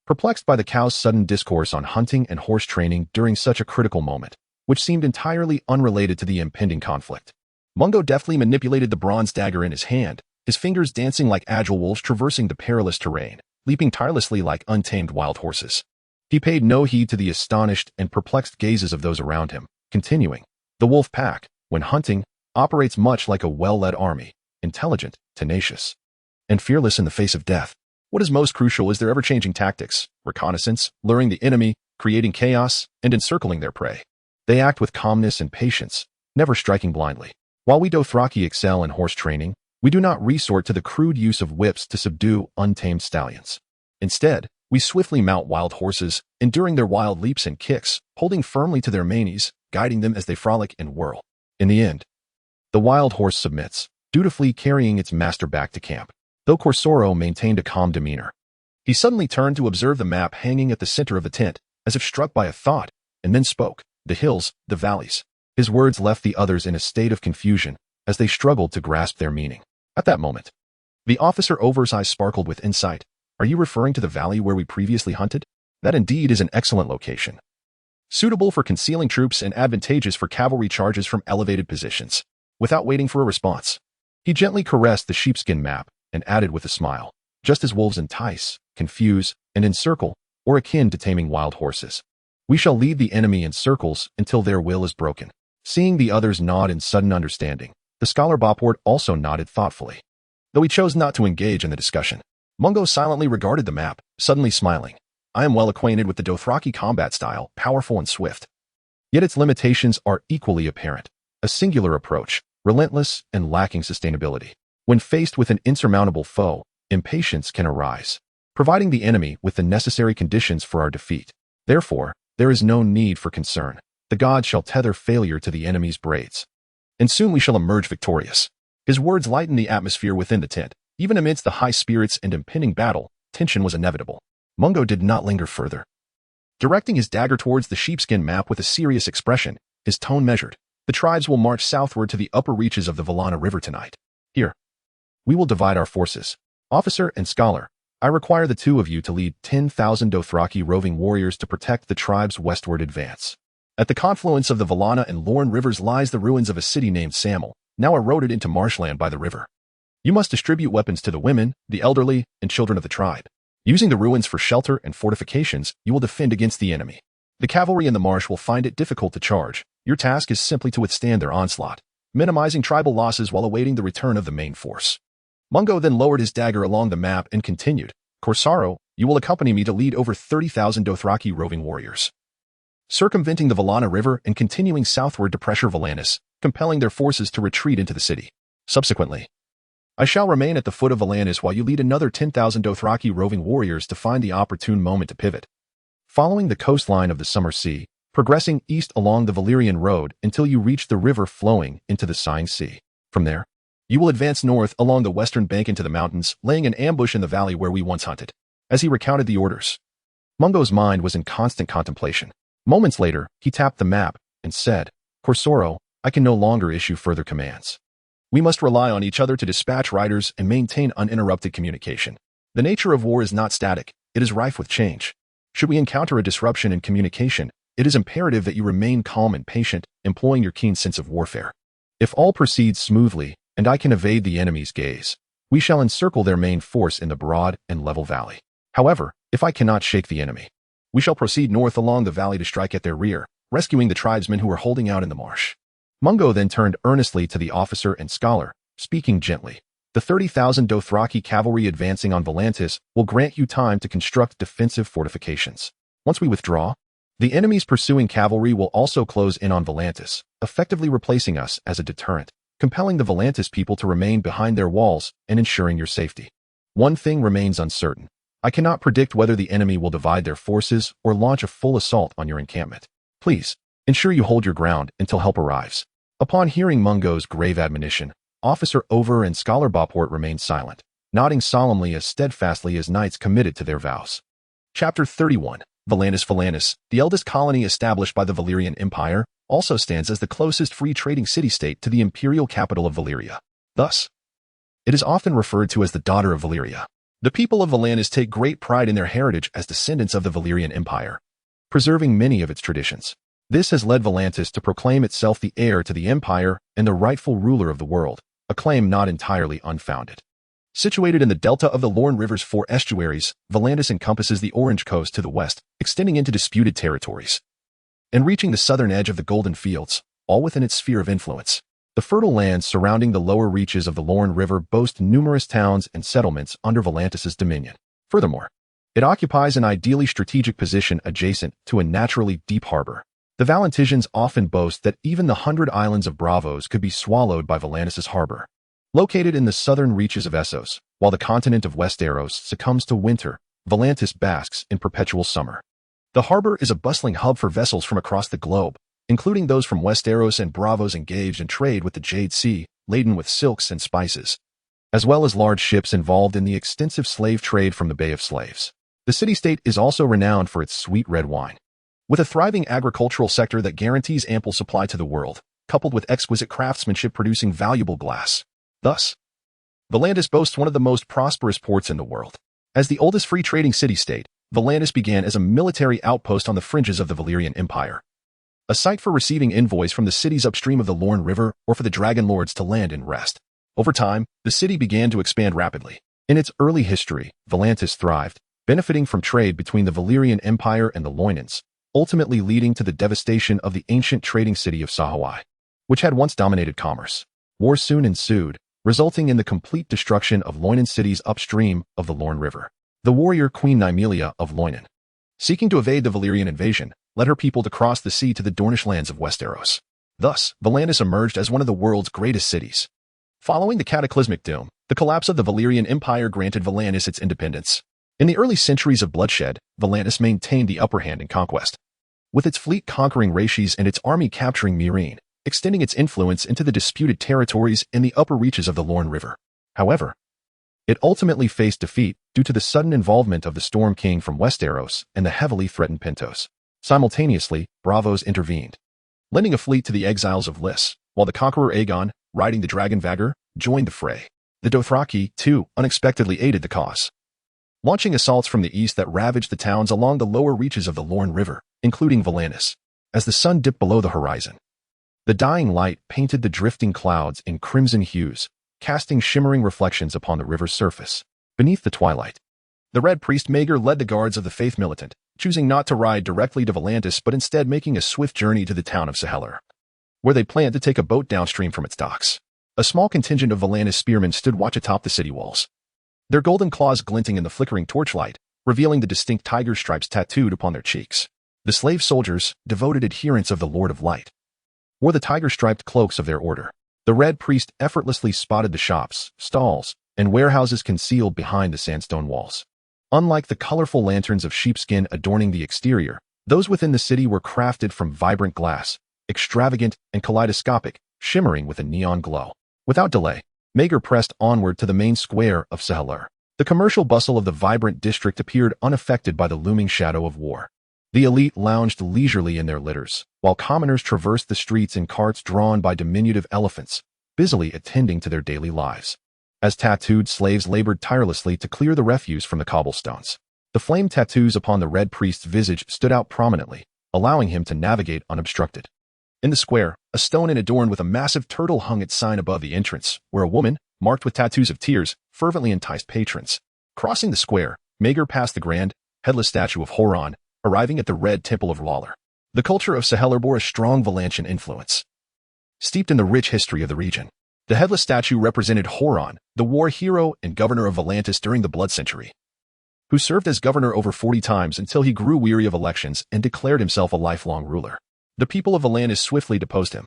perplexed by the cow's sudden discourse on hunting and horse training during such a critical moment, which seemed entirely unrelated to the impending conflict. Mungo deftly manipulated the bronze dagger in his hand, his fingers dancing like agile wolves traversing the perilous terrain, leaping tirelessly like untamed wild horses. He paid no heed to the astonished and perplexed gazes of those around him, continuing, "The wolf pack, when hunting, operates much like a well-led army, intelligent, tenacious, and fearless in the face of death. What is most crucial is their ever-changing tactics, reconnaissance, luring the enemy, creating chaos, and encircling their prey. They act with calmness and patience, never striking blindly. While we Dothraki excel in horse training, we do not resort to the crude use of whips to subdue untamed stallions. Instead, we swiftly mount wild horses, enduring their wild leaps and kicks, holding firmly to their manes, guiding them as they frolic and whirl. In the end, the wild horse submits, dutifully carrying its master back to camp." Though Corsoro maintained a calm demeanor, he suddenly turned to observe the map hanging at the center of the tent, as if struck by a thought, and then spoke. "The hills, the valleys." His words left the others in a state of confusion as they struggled to grasp their meaning. At that moment, the officer Over's eyes sparkled with insight. "Are you referring to the valley where we previously hunted? That indeed is an excellent location. suitable for concealing troops and advantageous for cavalry charges from elevated positions. Without waiting for a response, he gently caressed the sheepskin map and added with a smile, just as wolves entice, confuse, and encircle, or akin to taming wild horses. We shall lead the enemy in circles until their will is broken. Seeing the others nod in sudden understanding, the scholar Bopwart also nodded thoughtfully. Though he chose not to engage in the discussion, Mungo silently regarded the map, suddenly smiling. I am well acquainted with the Dothraki combat style, powerful and swift. Yet its limitations are equally apparent. A singular approach, relentless and lacking sustainability. When faced with an insurmountable foe, impatience can arise, providing the enemy with the necessary conditions for our defeat. Therefore, there is no need for concern. The gods shall tether failure to the enemy's braids, and soon we shall emerge victorious. His words lightened the atmosphere within the tent. Even amidst the high spirits and impending battle, tension was inevitable. Mungo did not linger further. Directing his dagger towards the sheepskin map with a serious expression, his tone measured. The tribes will march southward to the upper reaches of the Valana River tonight. Here, we will divide our forces. Officer and scholar, I require the two of you to lead 10,000 Dothraki roving warriors to protect the tribe's westward advance. At the confluence of the Valana and Lorne rivers lies the ruins of a city named Samel, now eroded into marshland by the river. You must distribute weapons to the women, the elderly, and children of the tribe. Using the ruins for shelter and fortifications, you will defend against the enemy. The cavalry in the marsh will find it difficult to charge. Your task is simply to withstand their onslaught, minimizing tribal losses while awaiting the return of the main force. Mungo then lowered his dagger along the map and continued, Corsaro, you will accompany me to lead over 30,000 Dothraki roving warriors, circumventing the Valana River and continuing southward to pressure Volantis, compelling their forces to retreat into the city. Subsequently, I shall remain at the foot of Volantis while you lead another 10,000 Dothraki roving warriors to find the opportune moment to pivot. Following the coastline of the Summer Sea, progressing east along the Valyrian Road until you reach the river flowing into the Sighing Sea. From there, you will advance north along the western bank into the mountains, laying an ambush in the valley where we once hunted. As he recounted the orders, Mungo's mind was in constant contemplation. Moments later, he tapped the map and said, Corsaro, I can no longer issue further commands. We must rely on each other to dispatch riders and maintain uninterrupted communication. The nature of war is not static, it is rife with change. Should we encounter a disruption in communication, it is imperative that you remain calm and patient, employing your keen sense of warfare. If all proceeds smoothly, and I can evade the enemy's gaze, we shall encircle their main force in the broad and level valley. However, if I cannot shake the enemy, we shall proceed north along the valley to strike at their rear, rescuing the tribesmen who are holding out in the marsh. Mungo then turned earnestly to the officer and scholar, speaking gently. The 30,000 Dothraki cavalry advancing on Volantis will grant you time to construct defensive fortifications. Once we withdraw, the enemy's pursuing cavalry will also close in on Volantis, effectively replacing us as a deterrent, compelling the Volantis people to remain behind their walls and ensuring your safety. One thing remains uncertain. I cannot predict whether the enemy will divide their forces or launch a full assault on your encampment. Please, ensure you hold your ground until help arrives. Upon hearing Mungo's grave admonition, Officer Over and Scholar Bopwart remained silent, nodding solemnly as steadfastly as knights committed to their vows. Chapter 31. Volantis, the eldest colony established by the Valyrian Empire, also stands as the closest free trading city-state to the imperial capital of Valyria. Thus, it is often referred to as the daughter of Valyria. The people of Volantis take great pride in their heritage as descendants of the Valyrian Empire, preserving many of its traditions. This has led Volantis to proclaim itself the heir to the empire and the rightful ruler of the world, a claim not entirely unfounded. Situated in the delta of the Lorne River's four estuaries, Volantis encompasses the Orange Coast to the west, extending into disputed territories, and reaching the southern edge of the Golden Fields, all within its sphere of influence. The fertile lands surrounding the lower reaches of the Lorne River boast numerous towns and settlements under Volantis' dominion. Furthermore, it occupies an ideally strategic position adjacent to a naturally deep harbor. The Valentisians often boast that even the 100 islands of Bravos could be swallowed by Volantis' harbor. Located in the southern reaches of Essos, while the continent of Westeros succumbs to winter, Volantis basks in perpetual summer. The harbor is a bustling hub for vessels from across the globe, including those from Westeros and Bravos engaged in trade with the Jade Sea, laden with silks and spices, as well as large ships involved in the extensive slave trade from the Bay of Slaves. The city-state is also renowned for its sweet red wine, with a thriving agricultural sector that guarantees ample supply to the world, coupled with exquisite craftsmanship producing valuable glass. Thus, Volantis boasts one of the most prosperous ports in the world. As the oldest free trading city-state, Volantis began as a military outpost on the fringes of the Valyrian Empire, a site for receiving envoys from the cities upstream of the Lorne River or for the Dragon Lords to land and rest. Over time, the city began to expand rapidly. In its early history, Volantis thrived, benefiting from trade between the Valyrian Empire and the Loinans, ultimately leading to the devastation of the ancient trading city of Sahawai, which had once dominated commerce. War soon ensued, resulting in the complete destruction of Loinan cities upstream of the Lorne River. The warrior Queen Nymelia of Loinan, seeking to evade the Valyrian invasion, led her people to cross the sea to the Dornish lands of Westeros. Thus, Volantis emerged as one of the world's greatest cities. Following the cataclysmic doom, the collapse of the Valyrian Empire granted Volantis its independence. In the early centuries of bloodshed, Volantis maintained the upper hand in conquest, with its fleet conquering Rhaesys and its army capturing Meereen, extending its influence into the disputed territories in the upper reaches of the Lorne River. However, it ultimately faced defeat due to the sudden involvement of the Storm King from Westeros and the heavily threatened Pentos. Simultaneously, Braavos intervened, lending a fleet to the exiles of Lys, while the Conqueror Aegon, riding the Dragon Vagor, joined the fray. The Dothraki, too, unexpectedly aided the cause, launching assaults from the east that ravaged the towns along the lower reaches of the Lorne River, including Volantis. As the sun dipped below the horizon, the dying light painted the drifting clouds in crimson hues, casting shimmering reflections upon the river's surface. Beneath the twilight, the Red Priest Maegor led the guards of the Faith Militant, choosing not to ride directly to Volantis but instead making a swift journey to the town of Sahellar, where they planned to take a boat downstream from its docks. A small contingent of Volantis spearmen stood watch atop the city walls, their golden claws glinting in the flickering torchlight, revealing the distinct tiger stripes tattooed upon their cheeks. The slave soldiers, devoted adherents of the Lord of Light, wore the tiger-striped cloaks of their order. The Red Priest effortlessly spotted the shops, stalls, and warehouses concealed behind the sandstone walls. Unlike the colorful lanterns of sheepskin adorning the exterior, those within the city were crafted from vibrant glass, extravagant and kaleidoscopic, shimmering with a neon glow. Without delay, Maegor pressed onward to the main square of Sahellar. The commercial bustle of the vibrant district appeared unaffected by the looming shadow of war. The elite lounged leisurely in their litters, while commoners traversed the streets in carts drawn by diminutive elephants, busily attending to their daily lives. As tattooed slaves labored tirelessly to clear the refuse from the cobblestones, the flame tattoos upon the Red Priest's visage stood out prominently, allowing him to navigate unobstructed. In the square, a stone adorned with a massive turtle hung its sign above the entrance, where a woman, marked with tattoos of tears, fervently enticed patrons. Crossing the square, Maegor passed the grand, headless statue of Horon, arriving at the Red Temple of Lawler. The culture of Sahellar bore a strong Valantian influence, steeped in the rich history of the region. The headless statue represented Horon, the war hero and governor of Volantis during the Blood Century, who served as governor over 40 times until he grew weary of elections and declared himself a lifelong ruler. The people of Volantis swiftly deposed him,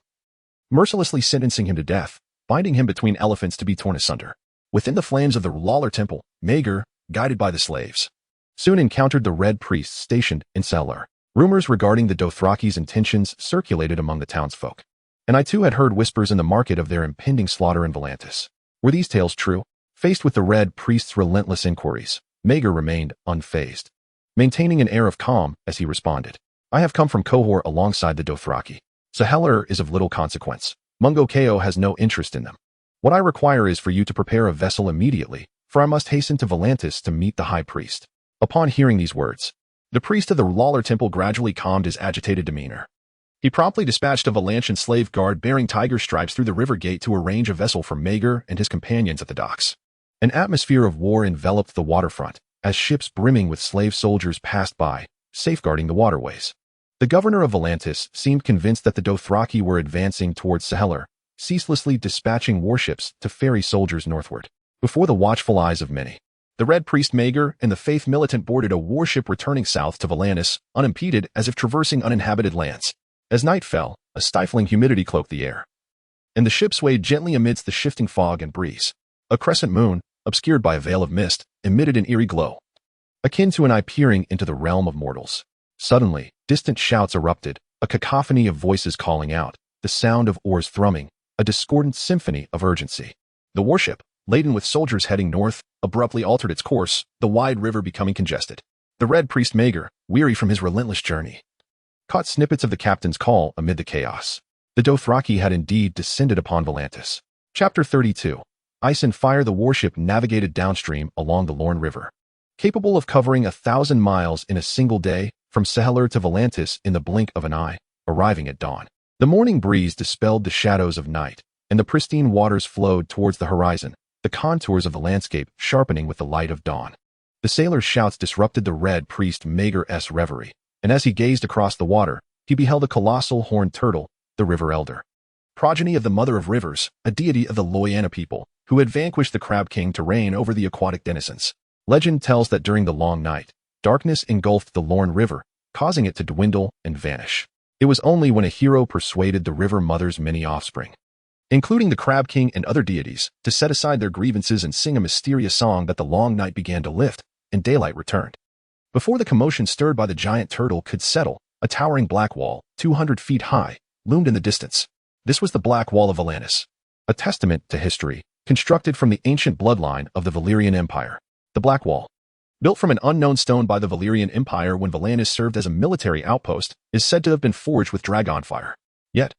mercilessly sentencing him to death, binding him between elephants to be torn asunder. Within the flames of the Lawler Temple, Maegor, guided by the slaves, soon encountered the Red Priests stationed in Sahellar. Rumors regarding the Dothraki's intentions circulated among the townsfolk, and I too had heard whispers in the market of their impending slaughter in Volantis. Were these tales true? Faced with the Red Priest's relentless inquiries, Maegor remained unfazed, maintaining an air of calm as he responded. I have come from Cohor alongside the Dothraki. Sahellar is of little consequence. Mungo Ko has no interest in them. What I require is for you to prepare a vessel immediately, for I must hasten to Volantis to meet the High Priest. Upon hearing these words, the priest of the Lawler Temple gradually calmed his agitated demeanor. He promptly dispatched a Valantian slave guard bearing tiger stripes through the river gate to arrange a vessel for Maegor and his companions at the docks. An atmosphere of war enveloped the waterfront, as ships brimming with slave soldiers passed by, safeguarding the waterways. The governor of Volantis seemed convinced that the Dothraki were advancing towards Sahellar, ceaselessly dispatching warships to ferry soldiers northward. Before the watchful eyes of many, the Red Priest Maegor and the Faith Militant boarded a warship returning south to Volantis, unimpeded as if traversing uninhabited lands. As night fell, a stifling humidity cloaked the air, and the ship swayed gently amidst the shifting fog and breeze. A crescent moon, obscured by a veil of mist, emitted an eerie glow, akin to an eye peering into the realm of mortals. Suddenly, distant shouts erupted, a cacophony of voices calling out, the sound of oars thrumming, a discordant symphony of urgency. The warship, laden with soldiers heading north, abruptly altered its course, the wide river becoming congested. The Red Priest Maegor, weary from his relentless journey, caught snippets of the captain's call amid the chaos. The Dothraki had indeed descended upon Volantis. Chapter 32. Ice and Fire. The warship navigated downstream along the Lorne River, capable of covering 1,000 miles in a single day, from Seheler to Volantis in the blink of an eye, arriving at dawn. The morning breeze dispelled the shadows of night, and the pristine waters flowed towards the horizon, the contours of the landscape sharpening with the light of dawn. The sailor's shouts disrupted the Red Priest Maegor's reverie, and as he gazed across the water, he beheld a colossal horned turtle, the River Elder. Progeny of the Mother of Rivers, a deity of the Loyana people, who had vanquished the Crab King to reign over the aquatic denizens. Legend tells that during the long night, darkness engulfed the Lorne River, causing it to dwindle and vanish. It was only when a hero persuaded the River Mother's many offspring, including the Crab King and other deities, to set aside their grievances and sing a mysterious song that the long night began to lift, and daylight returned. Before the commotion stirred by the giant turtle could settle, a towering black wall, 200 feet high, loomed in the distance. This was the Black Wall of Volantis, a testament to history, constructed from the ancient bloodline of the Valyrian Empire. The Black Wall, built from an unknown stone by the Valyrian Empire when Volantis served as a military outpost, is said to have been forged with dragonfire. Yet,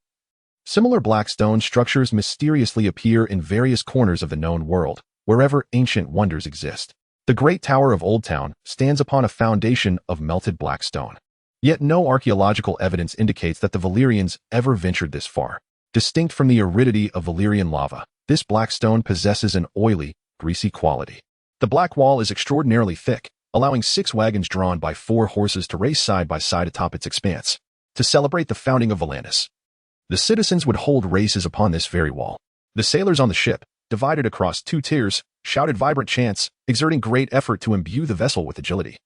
similar black stone structures mysteriously appear in various corners of the known world, wherever ancient wonders exist. The Great Tower of Old Town stands upon a foundation of melted black stone. Yet no archaeological evidence indicates that the Valyrians ever ventured this far. Distinct from the aridity of Valyrian lava, this black stone possesses an oily, greasy quality. The Black Wall is extraordinarily thick, allowing 6 wagons drawn by 4 horses to race side by side atop its expanse. To celebrate the founding of Volantis, the citizens would hold races upon this very wall. The sailors on the ship, divided across 2 tiers, shouted vibrant chants, exerting great effort to imbue the vessel with agility.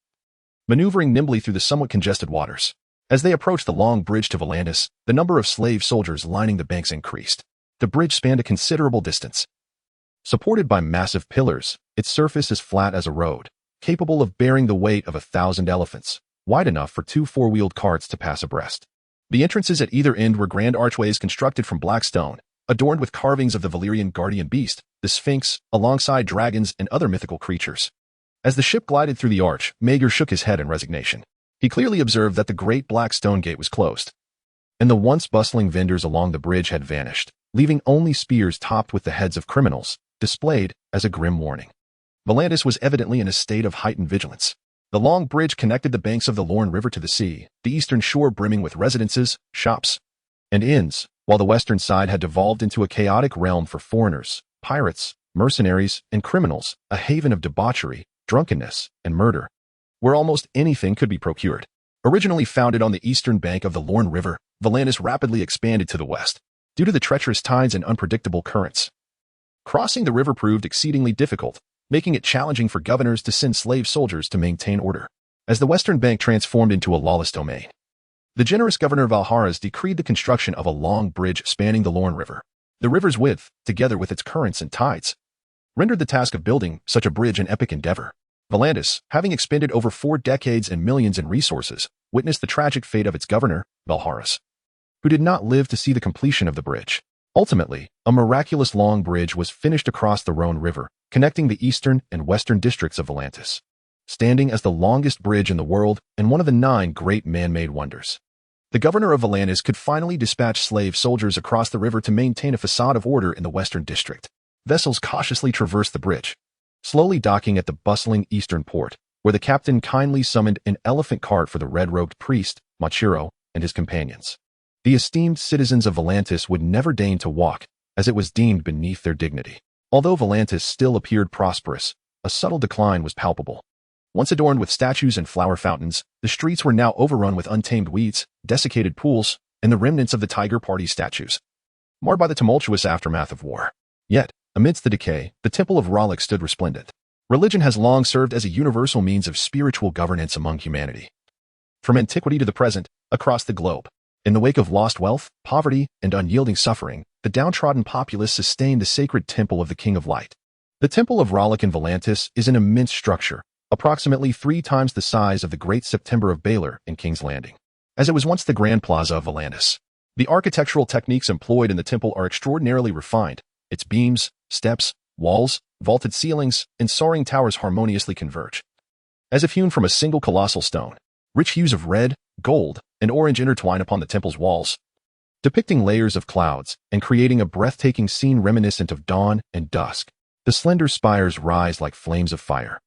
Maneuvering nimbly through the somewhat congested waters, as they approached the long bridge to Volantis, the number of slave soldiers lining the banks increased. The bridge spanned a considerable distance. Supported by massive pillars, its surface is flat as a road, capable of bearing the weight of 1,000 elephants, wide enough for 2 four-wheeled carts to pass abreast. The entrances at either end were grand archways constructed from black stone, adorned with carvings of the Valyrian guardian beast, the Sphinx, alongside dragons and other mythical creatures. As the ship glided through the arch, Maegor shook his head in resignation. He clearly observed that the great black stone gate was closed, and the once bustling vendors along the bridge had vanished, leaving only spears topped with the heads of criminals, displayed as a grim warning. Volantis was evidently in a state of heightened vigilance. The long bridge connected the banks of the Lorne River to the sea, the eastern shore brimming with residences, shops, and inns, while the western side had devolved into a chaotic realm for foreigners, pirates, mercenaries, and criminals, a haven of debauchery, drunkenness, and murder, where almost anything could be procured. Originally founded on the eastern bank of the Lorne River, Volantis rapidly expanded to the west, due to the treacherous tides and unpredictable currents. Crossing the river proved exceedingly difficult, making it challenging for governors to send slave soldiers to maintain order. As the western bank transformed into a lawless domain, the generous governor Valharas decreed the construction of a long bridge spanning the Lorne River. The river's width, together with its currents and tides, rendered the task of building such a bridge an epic endeavor. Volantis, having expended over 4 decades and millions in resources, witnessed the tragic fate of its governor, Valharas, who did not live to see the completion of the bridge. Ultimately, a miraculous long bridge was finished across the Rhone River, connecting the eastern and western districts of Volantis, standing as the longest bridge in the world and one of the 9 great man-made wonders. The governor of Volantis could finally dispatch slave soldiers across the river to maintain a facade of order in the western district. Vessels cautiously traversed the bridge, slowly docking at the bustling eastern port, where the captain kindly summoned an elephant cart for the red-robed priest, Machiro, and his companions. The esteemed citizens of Volantis would never deign to walk, as it was deemed beneath their dignity. Although Volantis still appeared prosperous, a subtle decline was palpable. Once adorned with statues and flower fountains, the streets were now overrun with untamed weeds, desiccated pools, and the remnants of the Tiger Party statues, marred by the tumultuous aftermath of war. Yet, amidst the decay, the Temple of Rallick stood resplendent. Religion has long served as a universal means of spiritual governance among humanity. From antiquity to the present, across the globe, in the wake of lost wealth, poverty, and unyielding suffering, the downtrodden populace sustained the sacred temple of the King of Light. The Temple of Rallick in Volantis is an immense structure, approximately 3 times the size of the Great September of Baelor in King's Landing, as it was once the Grand Plaza of Volantis. The architectural techniques employed in the temple are extraordinarily refined. Its beams, steps, walls, vaulted ceilings, and soaring towers harmoniously converge, as if hewn from a single colossal stone. Rich hues of red, gold, and orange intertwine upon the temple's walls, depicting layers of clouds and creating a breathtaking scene reminiscent of dawn and dusk. The slender spires rise like flames of fire,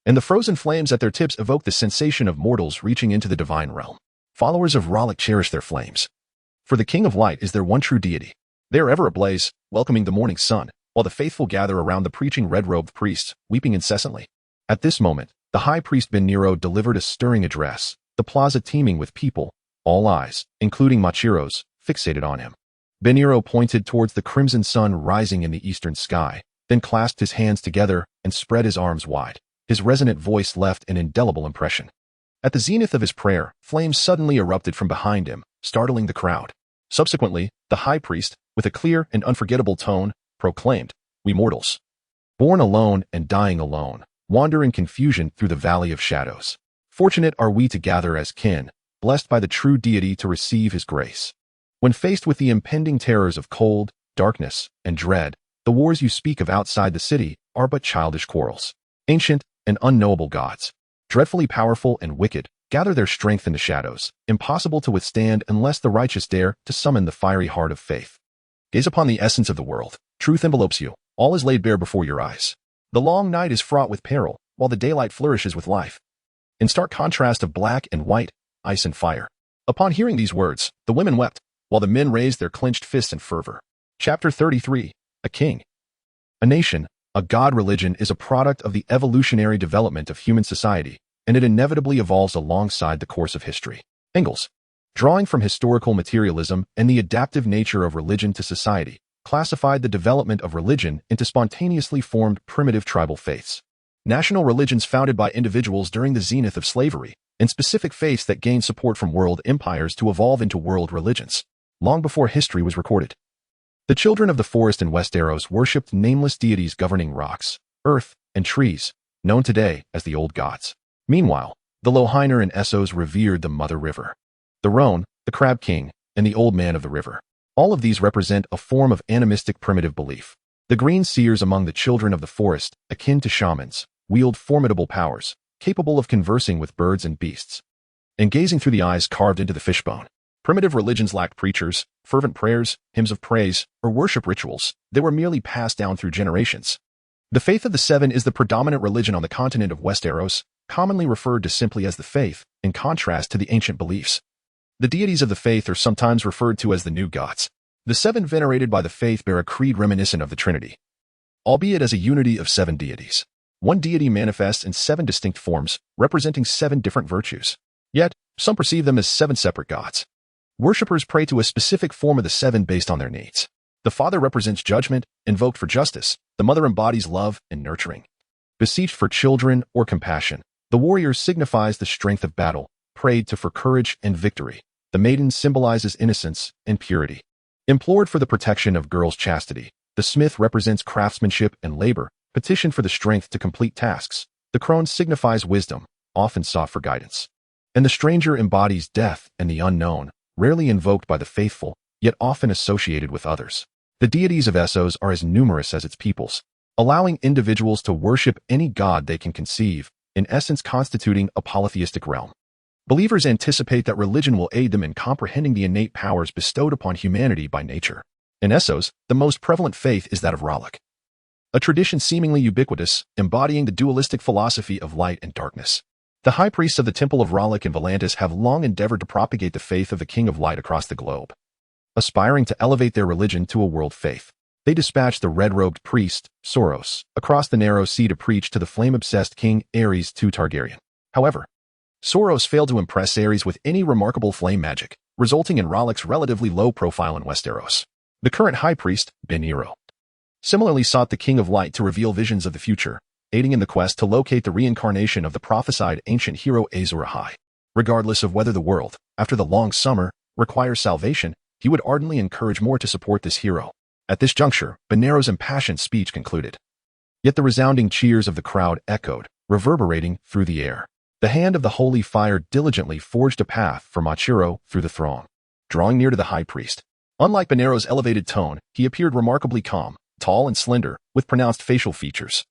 and the frozen flames at their tips evoke the sensation of mortals reaching into the divine realm. Followers of R'lyk cherish their flames. For the King of Light is their one true deity. They are ever ablaze, welcoming the morning sun, while the faithful gather around the preaching red-robed priests, weeping incessantly. At this moment, the high priest Ben Nero delivered a stirring address, the plaza teeming with people, all eyes, including Machiro's, fixated on him. Ben Nero pointed towards the crimson sun rising in the eastern sky, then clasped his hands together and spread his arms wide. His resonant voice left an indelible impression. At the zenith of his prayer, flames suddenly erupted from behind him, startling the crowd. Subsequently, the high priest, with a clear and unforgettable tone, proclaimed, "We mortals, born alone and dying alone, wander in confusion through the valley of shadows. Fortunate are we to gather as kin, blessed by the true deity to receive his grace. When faced with the impending terrors of cold, darkness, and dread, the wars you speak of outside the city are but childish quarrels. Ancient and unknowable gods, dreadfully powerful and wicked, gather their strength in the shadows, impossible to withstand unless the righteous dare to summon the fiery heart of faith. Gaze upon the essence of the world. Truth envelopes you. All is laid bare before your eyes. The long night is fraught with peril, while the daylight flourishes with life. In stark contrast of black and white, ice and fire." Upon hearing these words, the women wept, while the men raised their clenched fists in fervor. Chapter 33. A King. A nation, a god religion is a product of the evolutionary development of human society, and it inevitably evolves alongside the course of history. Engels, drawing from historical materialism and the adaptive nature of religion to society, classified the development of religion into spontaneously formed primitive tribal faiths. National religions founded by individuals during the zenith of slavery, and specific faiths that gained support from world empires to evolve into world religions, long before history was recorded. The children of the forest in Westeros worshipped nameless deities governing rocks, earth, and trees, known today as the Old Gods. Meanwhile, the Lohinor and Essos revered the Mother River, the Roan, the Crab King, and the Old Man of the River. All of these represent a form of animistic primitive belief. The green seers among the children of the forest, akin to shamans, wield formidable powers, capable of conversing with birds and beasts, and gazing through the eyes carved into the fishbone. Primitive religions lacked preachers, fervent prayers, hymns of praise, or worship rituals. They were merely passed down through generations. The Faith of the Seven is the predominant religion on the continent of Westeros, commonly referred to simply as the Faith, in contrast to the ancient beliefs. The deities of the Faith are sometimes referred to as the new gods. The seven venerated by the Faith bear a creed reminiscent of the Trinity, albeit as a unity of seven deities. One deity manifests in seven distinct forms, representing seven different virtues. Yet, some perceive them as seven separate gods. Worshippers pray to a specific form of the seven based on their needs. The Father represents judgment, invoked for justice. The Mother embodies love and nurturing, beseeched for children or compassion. The warrior signifies the strength of battle, prayed to for courage and victory. The maiden symbolizes innocence and purity, implored for the protection of girls' chastity. The smith represents craftsmanship and labor, petitioned for the strength to complete tasks. The crone signifies wisdom, often sought for guidance. And the stranger embodies death and the unknown, rarely invoked by the faithful, yet often associated with others. The deities of Essos are as numerous as its peoples, allowing individuals to worship any god they can conceive, in essence constituting a polytheistic realm. Believers anticipate that religion will aid them in comprehending the innate powers bestowed upon humanity by nature. In Essos, the most prevalent faith is that of R'lyk, a tradition seemingly ubiquitous, embodying the dualistic philosophy of light and darkness. The high priests of the Temple of R'lyk in Volantis have long endeavored to propagate the faith of the King of Light across the globe. Aspiring to elevate their religion to a world faith, they dispatched the red-robed priest, Soros, across the narrow sea to preach to the flame-obsessed King Aerys II Targaryen. However, Soros failed to impress Aerys with any remarkable flame magic, resulting in R'lyk's relatively low profile in Westeros. The current high priest, Ben Nero, similarly sought the King of Light to reveal visions of the future, aiding in the quest to locate the reincarnation of the prophesied ancient hero Azor Ahai. Regardless of whether the world, after the long summer, requires salvation, he would ardently encourage more to support this hero. At this juncture, Ben Nero's impassioned speech concluded. Yet the resounding cheers of the crowd echoed, reverberating through the air. The hand of the holy fire diligently forged a path for Machiro through the throng, drawing near to the high priest. Unlike Ben Nero's elevated tone, he appeared remarkably calm, tall and slender, with pronounced facial features.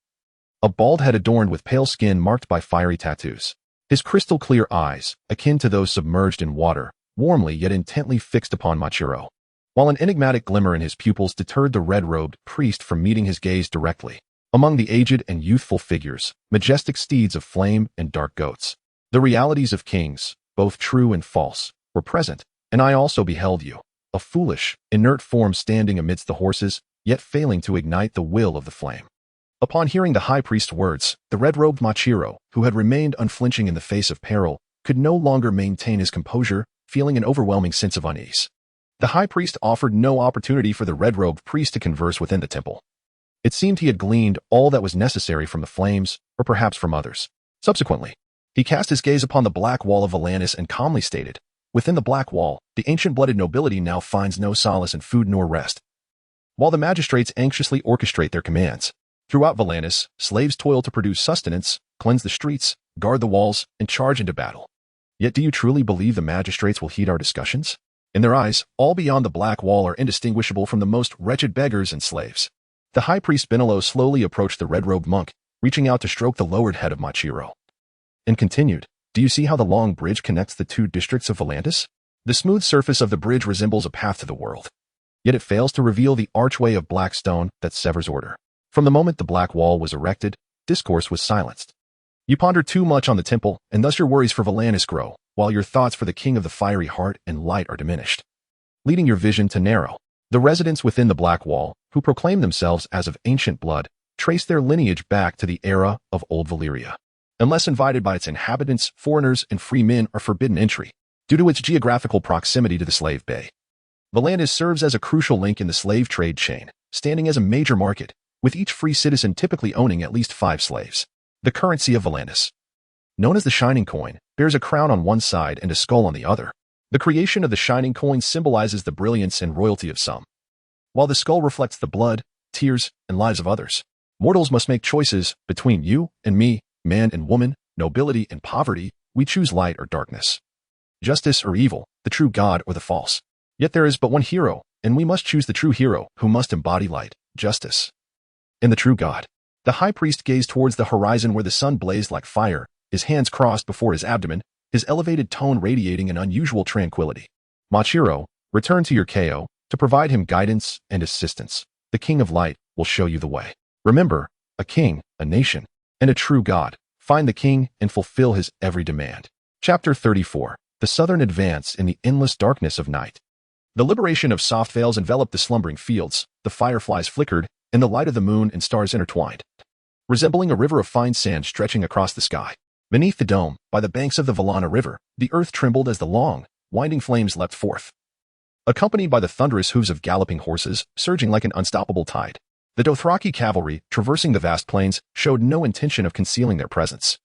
A bald head adorned with pale skin marked by fiery tattoos. His crystal-clear eyes, akin to those submerged in water, warmly yet intently fixed upon Machiro, while an enigmatic glimmer in his pupils deterred the red-robed priest from meeting his gaze directly. Among the aged and youthful figures, majestic steeds of flame and dark goats, the realities of kings, both true and false, were present, and I also beheld you, a foolish, inert form standing amidst the horses, yet failing to ignite the will of the flame. Upon hearing the high priest's words, the red-robed Machiro, who had remained unflinching in the face of peril, could no longer maintain his composure, feeling an overwhelming sense of unease. The high priest offered no opportunity for the red-robed priest to converse within the temple. It seemed he had gleaned all that was necessary from the flames, or perhaps from others. Subsequently, he cast his gaze upon the black wall of Volantis and calmly stated, "Within the black wall, the ancient-blooded nobility now finds no solace in food nor rest. While the magistrates anxiously orchestrate their commands, throughout Volantis, slaves toil to produce sustenance, cleanse the streets, guard the walls, and charge into battle. Yet do you truly believe the magistrates will heed our discussions? In their eyes, all beyond the black wall are indistinguishable from the most wretched beggars and slaves." The high priest Benelo slowly approached the red-robed monk, reaching out to stroke the lowered head of Machiro, and continued, "Do you see how the long bridge connects the two districts of Volantis? The smooth surface of the bridge resembles a path to the world. Yet it fails to reveal the archway of black stone that severs order. From the moment the black wall was erected, discourse was silenced. You ponder too much on the temple, and thus your worries for Volantis grow, while your thoughts for the king of the fiery heart and light are diminished, leading your vision to narrow. The residents within the black wall, who proclaim themselves as of ancient blood, trace their lineage back to the era of Old Valyria. Unless invited by its inhabitants, foreigners and free men are forbidden entry, due to its geographical proximity to the slave bay. Volantis serves as a crucial link in the slave trade chain, standing as a major market, with each free citizen typically owning at least 5 slaves. The currency of Volantis, known as the Shining Coin, bears a crown on one side and a skull on the other. The creation of the Shining Coin symbolizes the brilliance and royalty of some, while the skull reflects the blood, tears, and lives of others. Mortals must make choices between you and me, man and woman, nobility and poverty. We choose light or darkness, justice or evil, the true God or the false. Yet there is but one hero, and we must choose the true hero, who must embody light, justice, and the true God." The high priest gazed towards the horizon where the sun blazed like fire, his hands crossed before his abdomen, his elevated tone radiating an unusual tranquility. "Machiro, return to your KO, to provide him guidance and assistance. The King of Light will show you the way. Remember, a king, a nation, and a true God. Find the king and fulfill his every demand." Chapter 34. The Southern Advance in the Endless Darkness of Night. The liberation of soft veils enveloped the slumbering fields, the fireflies flickered, and the light of the moon and stars intertwined, resembling a river of fine sand stretching across the sky. Beneath the dome, by the banks of the Valana River, the earth trembled as the long, winding flames leapt forth, accompanied by the thunderous hooves of galloping horses, surging like an unstoppable tide. The Dothraki cavalry, traversing the vast plains, showed no intention of concealing their presence.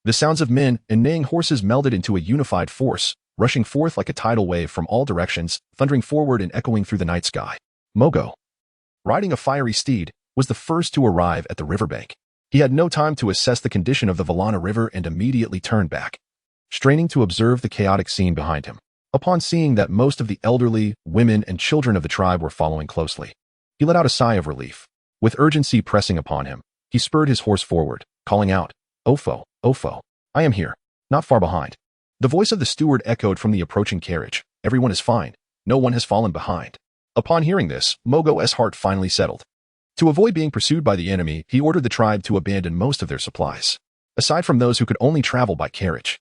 The sounds of men and neighing horses melded into a unified force, rushing forth like a tidal wave from all directions, thundering forward and echoing through the night sky. Mogo, riding a fiery steed, was the first to arrive at the riverbank. He had no time to assess the condition of the Valana River and immediately turned back, straining to observe the chaotic scene behind him. Upon seeing that most of the elderly, women, and children of the tribe were following closely, he let out a sigh of relief. With urgency pressing upon him, he spurred his horse forward, calling out, "Ofo, Ofo, I am here, not far behind." The voice of the steward echoed from the approaching carriage. "Everyone is fine. No one has fallen behind." Upon hearing this, Mogo's heart finally settled. To avoid being pursued by the enemy, he ordered the tribe to abandon most of their supplies, aside from those who could only travel by carriage.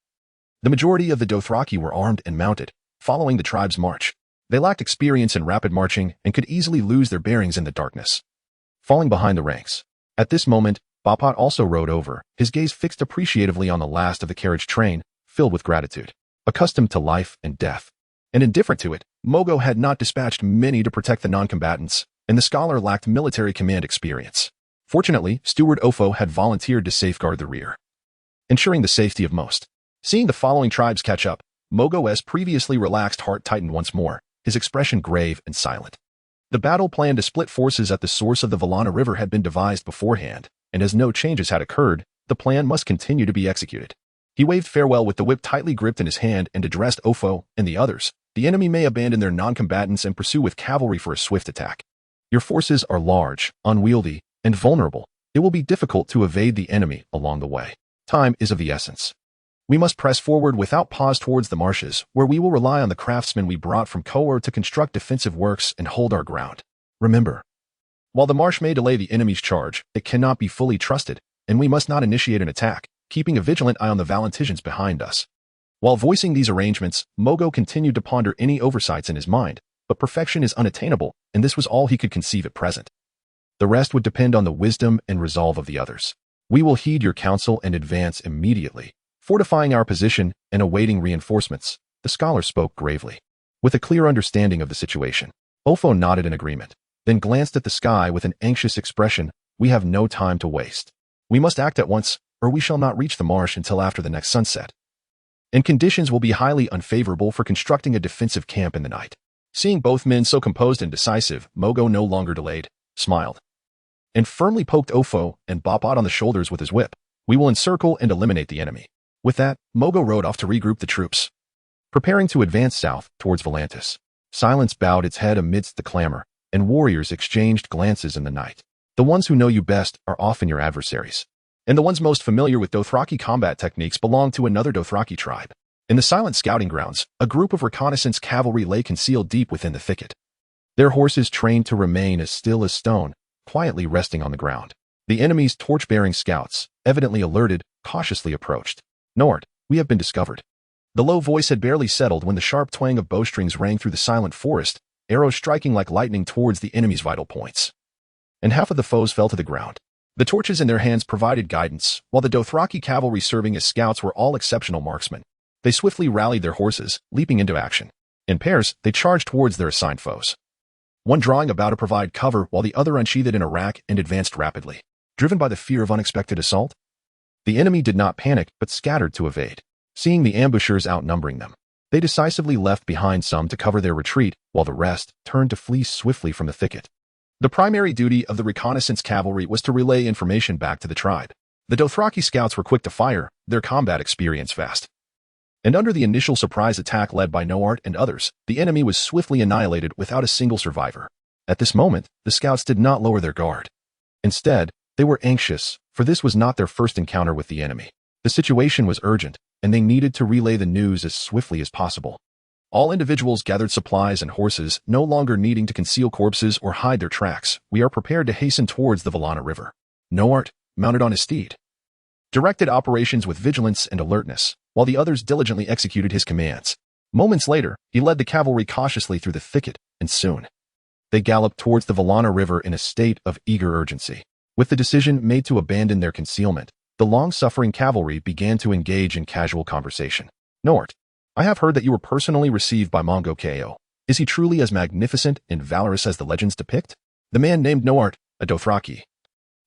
The majority of the Dothraki were armed and mounted, following the tribe's march. They lacked experience in rapid marching and could easily lose their bearings in the darkness, falling behind the ranks. At this moment, Bapat also rode over, his gaze fixed appreciatively on the last of the carriage train, filled with gratitude. Accustomed to life and death, and indifferent to it, Mogo had not dispatched many to protect the non-combatants, and the scholar lacked military command experience. Fortunately, Steward Ofo had volunteered to safeguard the rear, ensuring the safety of most. Seeing the following tribes catch up, Mogo's previously relaxed heart tightened once more, his expression grave and silent. The battle plan to split forces at the source of the Valana River had been devised beforehand, and as no changes had occurred, the plan must continue to be executed. He waved farewell with the whip tightly gripped in his hand and addressed Ofo and the others. "The enemy may abandon their non-combatants and pursue with cavalry for a swift attack. Your forces are large, unwieldy, and vulnerable. It will be difficult to evade the enemy along the way. Time is of the essence. We must press forward without pause towards the marshes, where we will rely on the craftsmen we brought from Conqueror to construct defensive works and hold our ground. Remember, While the marsh may delay the enemy's charge, it cannot be fully trusted, and we must not initiate an attack, keeping a vigilant eye on the Valenticians behind us. While voicing these arrangements, Mogo continued to ponder any oversights in his mind, but perfection is unattainable, and this was all he could conceive at present. The rest would depend on the wisdom and resolve of the others. We will heed your counsel and advance immediately, fortifying our position and awaiting reinforcements, the scholar spoke gravely. With a clear understanding of the situation, Ofo nodded in agreement, then glanced at the sky with an anxious expression. We have no time to waste. We must act at once, or we shall not reach the marsh until after the next sunset. And conditions will be highly unfavorable for constructing a defensive camp in the night. Seeing both men so composed and decisive, Mogo no longer delayed, smiled, and firmly poked Ofo and Bopot on the shoulders with his whip. We will encircle and eliminate the enemy. With that, Mogo rode off to regroup the troops, preparing to advance south towards Volantis. Silence bowed its head amidst the clamor, and warriors exchanged glances in the night. The ones who know you best are often your adversaries, and the ones most familiar with Dothraki combat techniques belong to another Dothraki tribe. In the silent scouting grounds, a group of reconnaissance cavalry lay concealed deep within the thicket. Their horses trained to remain as still as stone, quietly resting on the ground. The enemy's torch-bearing scouts, evidently alerted, cautiously approached. Nord, we have been discovered. The low voice had barely settled when the sharp twang of bowstrings rang through the silent forest, arrows striking like lightning towards the enemy's vital points. And half of the foes fell to the ground. The torches in their hands provided guidance, while the Dothraki cavalry serving as scouts were all exceptional marksmen. They swiftly rallied their horses, leaping into action. In pairs, they charged towards their assigned foes, one drawing about to provide cover while the other unsheathed in a rack and advanced rapidly. Driven by the fear of unexpected assault, the enemy did not panic but scattered to evade. Seeing the ambushers outnumbering them, they decisively left behind some to cover their retreat, while the rest turned to flee swiftly from the thicket. The primary duty of the reconnaissance cavalry was to relay information back to the tribe. The Dothraki scouts were quick to fire, their combat experience vast. And under the initial surprise attack led by Noart and others, the enemy was swiftly annihilated without a single survivor. At this moment, the scouts did not lower their guard. Instead, they were anxious, for this was not their first encounter with the enemy. The situation was urgent, and they needed to relay the news as swiftly as possible. All individuals gathered supplies and horses, no longer needing to conceal corpses or hide their tracks. We are prepared to hasten towards the Valana River. Noart, mounted on his steed, directed operations with vigilance and alertness, while the others diligently executed his commands. Moments later, he led the cavalry cautiously through the thicket, and soon they galloped towards the Valana River in a state of eager urgency. With the decision made to abandon their concealment, the long-suffering cavalry began to engage in casual conversation. Noart, I have heard that you were personally received by Mongo Ko. Is he truly as magnificent and valorous as the legends depict? The man named Noart, a Dothraki,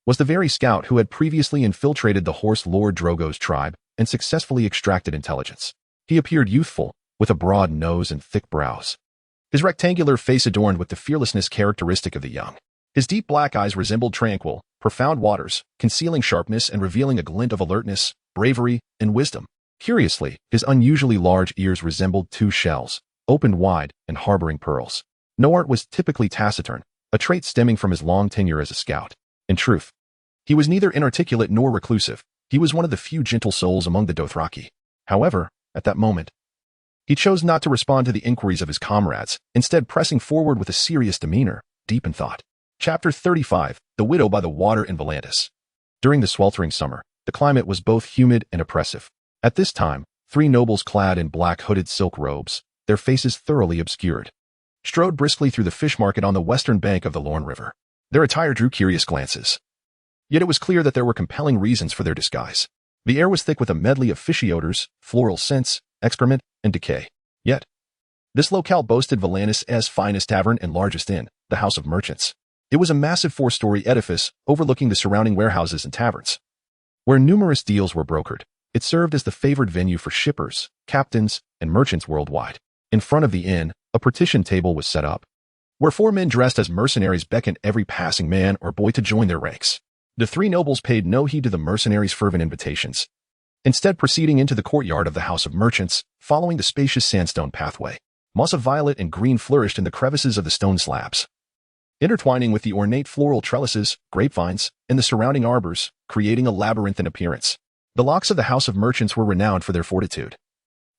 was the very scout who had previously infiltrated the horse lord Drogo's tribe and successfully extracted intelligence. He appeared youthful, with a broad nose and thick brows, his rectangular face adorned with the fearlessness characteristic of the young. His deep black eyes resembled tranquil, profound waters, concealing sharpness and revealing a glint of alertness, bravery, and wisdom. Curiously, his unusually large ears resembled two shells, opened wide and harboring pearls. Noart was typically taciturn, a trait stemming from his long tenure as a scout. In truth, he was neither inarticulate nor reclusive. He was one of the few gentle souls among the Dothraki. However, at that moment, he chose not to respond to the inquiries of his comrades, instead pressing forward with a serious demeanor, deep in thought. Chapter 35, The Widow by the Water in Volantis. During the sweltering summer, the climate was both humid and oppressive. At this time, three nobles clad in black hooded silk robes, their faces thoroughly obscured, strode briskly through the fish market on the western bank of the Lorne River. Their attire drew curious glances. Yet it was clear that there were compelling reasons for their disguise. The air was thick with a medley of fishy odors, floral scents, excrement, and decay. Yet, this locale boasted Volantis' finest tavern and largest inn, the House of Merchants. It was a massive four-story edifice overlooking the surrounding warehouses and taverns, where numerous deals were brokered. It served as the favored venue for shippers, captains, and merchants worldwide. In front of the inn, a partition table was set up, where four men dressed as mercenaries beckoned every passing man or boy to join their ranks. The three nobles paid no heed to the mercenaries' fervent invitations, instead proceeding into the courtyard of the House of Merchants, following the spacious sandstone pathway. Moss of violet and green flourished in the crevices of the stone slabs, intertwining with the ornate floral trellises, grapevines, and the surrounding arbors, creating a labyrinthine appearance. The locks of the House of Merchants were renowned for their fortitude,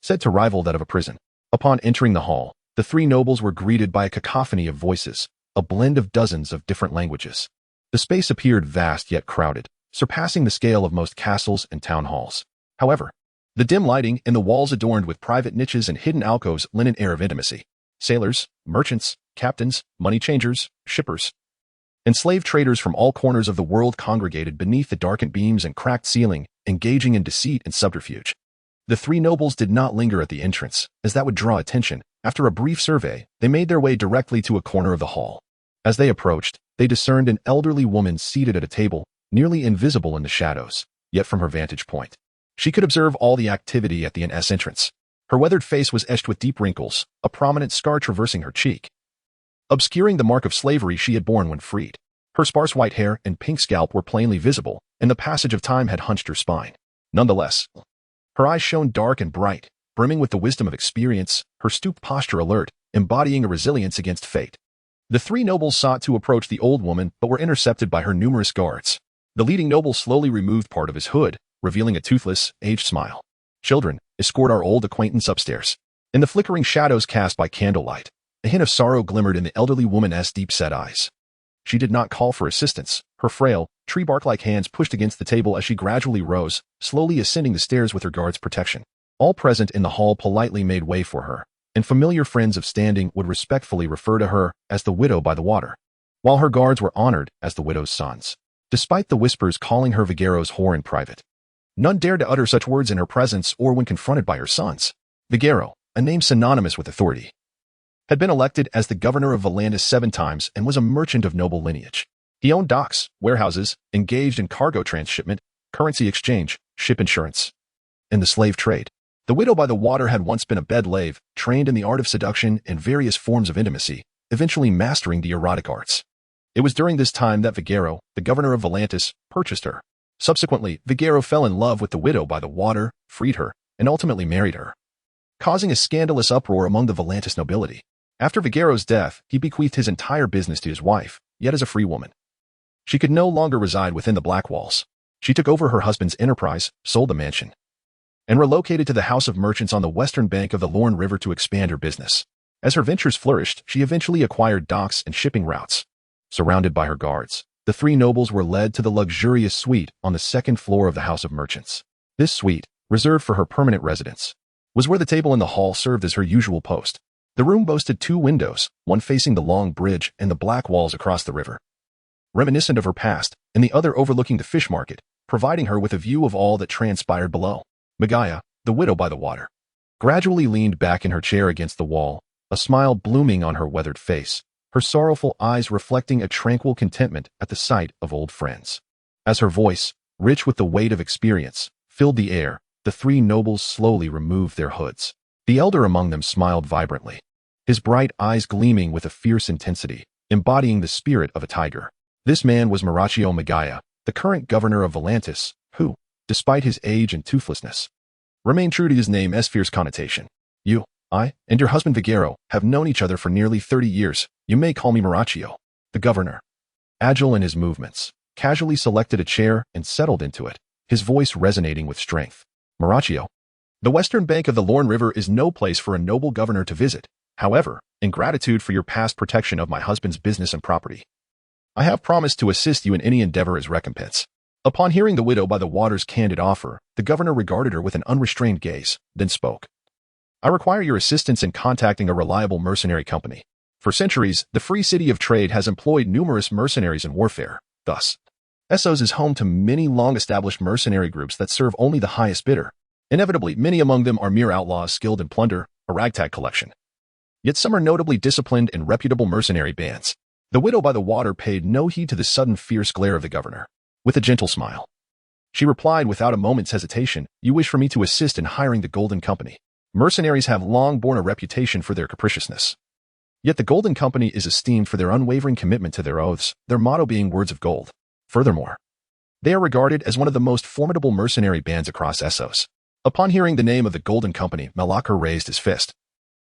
said to rival that of a prison. Upon entering the hall, the three nobles were greeted by a cacophony of voices, a blend of dozens of different languages. The space appeared vast yet crowded, surpassing the scale of most castles and town halls. However, the dim lighting and the walls adorned with private niches and hidden alcoves lent an air of intimacy. Sailors, merchants, captains, money changers, shippers, and slave traders from all corners of the world congregated beneath the darkened beams and cracked ceiling, engaging in deceit and subterfuge. The three nobles did not linger at the entrance, as that would draw attention. After a brief survey, they made their way directly to a corner of the hall. As they approached, they discerned an elderly woman seated at a table, nearly invisible in the shadows, yet from her vantage point, she could observe all the activity at the inn entrance. Her weathered face was etched with deep wrinkles, a prominent scar traversing her cheek, obscuring the mark of slavery she had borne when freed. Her sparse white hair and pink scalp were plainly visible, and the passage of time had hunched her spine. Nonetheless, her eyes shone dark and bright, brimming with the wisdom of experience, her stooped posture alert, embodying a resilience against fate. The three nobles sought to approach the old woman but were intercepted by her numerous guards. The leading noble slowly removed part of his hood, revealing a toothless, aged smile. "Children, escort our old acquaintance upstairs." In the flickering shadows cast by candlelight, a hint of sorrow glimmered in the elderly woman's deep-set eyes. She did not call for assistance. Her frail, tree-bark-like hands pushed against the table as she gradually rose, slowly ascending the stairs with her guard's protection. All present in the hall politely made way for her, and familiar friends of standing would respectfully refer to her as the widow by the water, while her guards were honored as the widow's sons. Despite the whispers calling her Vigero's whore in private, none dared to utter such words in her presence or when confronted by her sons. Vigero, a name synonymous with authority, had been elected as the governor of Volantis 7 times and was a merchant of noble lineage. He owned docks, warehouses, engaged in cargo transshipment, currency exchange, ship insurance, and the slave trade. The widow by the water had once been a bedlave, trained in the art of seduction and various forms of intimacy, eventually mastering the erotic arts. It was during this time that Vigero, the governor of Volantis, purchased her. Subsequently, Vigero fell in love with the widow by the water, freed her, and ultimately married her, causing a scandalous uproar among the Volantis nobility. After Vigero's death, he bequeathed his entire business to his wife, yet as a free woman. She could no longer reside within the Black Walls. She took over her husband's enterprise, sold the mansion, and relocated to the House of Merchants on the western bank of the Lorne River to expand her business. As her ventures flourished, she eventually acquired docks and shipping routes. Surrounded by her guards, the three nobles were led to the luxurious suite on the second floor of the House of Merchants. This suite, reserved for her permanent residence, was where the table in the hall served as her usual post. The room boasted 2 windows, one facing the long bridge and the Black Walls across the river, reminiscent of her past, and the other overlooking the fish market, providing her with a view of all that transpired below. Magaya, the widow by the water, gradually leaned back in her chair against the wall, a smile blooming on her weathered face, her sorrowful eyes reflecting a tranquil contentment at the sight of old friends. As her voice, rich with the weight of experience, filled the air, the three nobles slowly removed their hoods. The elder among them smiled vibrantly, his bright eyes gleaming with a fierce intensity, embodying the spirit of a tiger. This man was Maraccio Magaya, the current governor of Volantis, who, despite his age and toothlessness, remained true to his name's fierce connotation. "You, I, and your husband Vigero have known each other for nearly 30 years. You may call me Maraccio." The governor, agile in his movements, casually selected a chair and settled into it, his voice resonating with strength. "Maraccio, the western bank of the Lorne River is no place for a noble governor to visit. However, in gratitude for your past protection of my husband's business and property, I have promised to assist you in any endeavor as recompense." Upon hearing the widow by the water's candid offer, the governor regarded her with an unrestrained gaze, then spoke. "I require your assistance in contacting a reliable mercenary company. For centuries, the free city of trade has employed numerous mercenaries in warfare. Thus, Essos is home to many long-established mercenary groups that serve only the highest bidder. Inevitably, many among them are mere outlaws skilled in plunder, a ragtag collection. Yet some are notably disciplined and reputable mercenary bands." The widow by the water paid no heed to the sudden fierce glare of the governor. With a gentle smile, she replied without a moment's hesitation, "You wish for me to assist in hiring the Golden Company. Mercenaries have long borne a reputation for their capriciousness. Yet the Golden Company is esteemed for their unwavering commitment to their oaths, their motto being words of gold. Furthermore, they are regarded as one of the most formidable mercenary bands across Essos." Upon hearing the name of the Golden Company, Malakar raised his fist,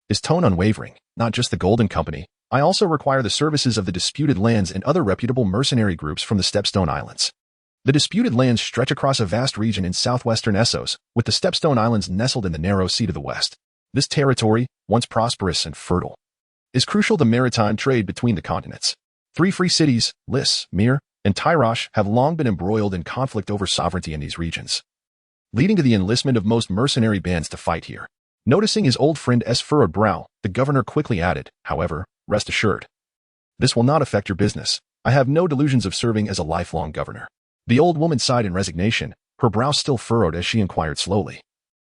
his tone unwavering. "Not just the Golden Company. I also require the services of the Disputed Lands and other reputable mercenary groups from the Stepstone Islands. The Disputed Lands stretch across a vast region in southwestern Essos, with the Stepstone Islands nestled in the narrow sea to the west. This territory, once prosperous and fertile, is crucial to maritime trade between the continents. Three free cities, Lys, Myr, and Tyrosh, have long been embroiled in conflict over sovereignty in these regions, leading to the enlistment of most mercenary bands to fight here. Noticing his old friend's furrowed brow, the governor quickly added, however, rest assured, this will not affect your business. I have no delusions of serving as a lifelong governor. The old woman sighed in resignation, her brow still furrowed as she inquired slowly.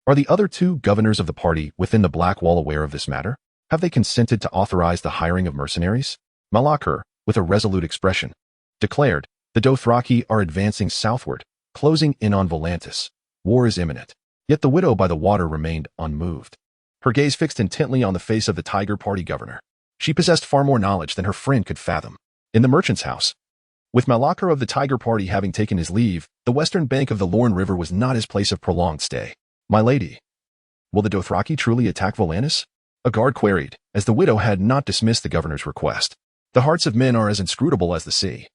Are the other two governors of the party within the Black Wall aware of this matter? Have they consented to authorize the hiring of mercenaries? Malachar, with a resolute expression, declared, the Dothraki are advancing southward, closing in on Volantis. War is imminent. Yet the widow by the water remained unmoved, her gaze fixed intently on the face of the Tiger Party governor. She possessed far more knowledge than her friend could fathom. In the merchant's house, with Malachar of the Tiger Party having taken his leave, the western bank of the Lorne River was not his place of prolonged stay. My lady, will the Dothraki truly attack Volantis? A guard queried, as the widow had not dismissed the governor's request. The hearts of men are as inscrutable as the sea,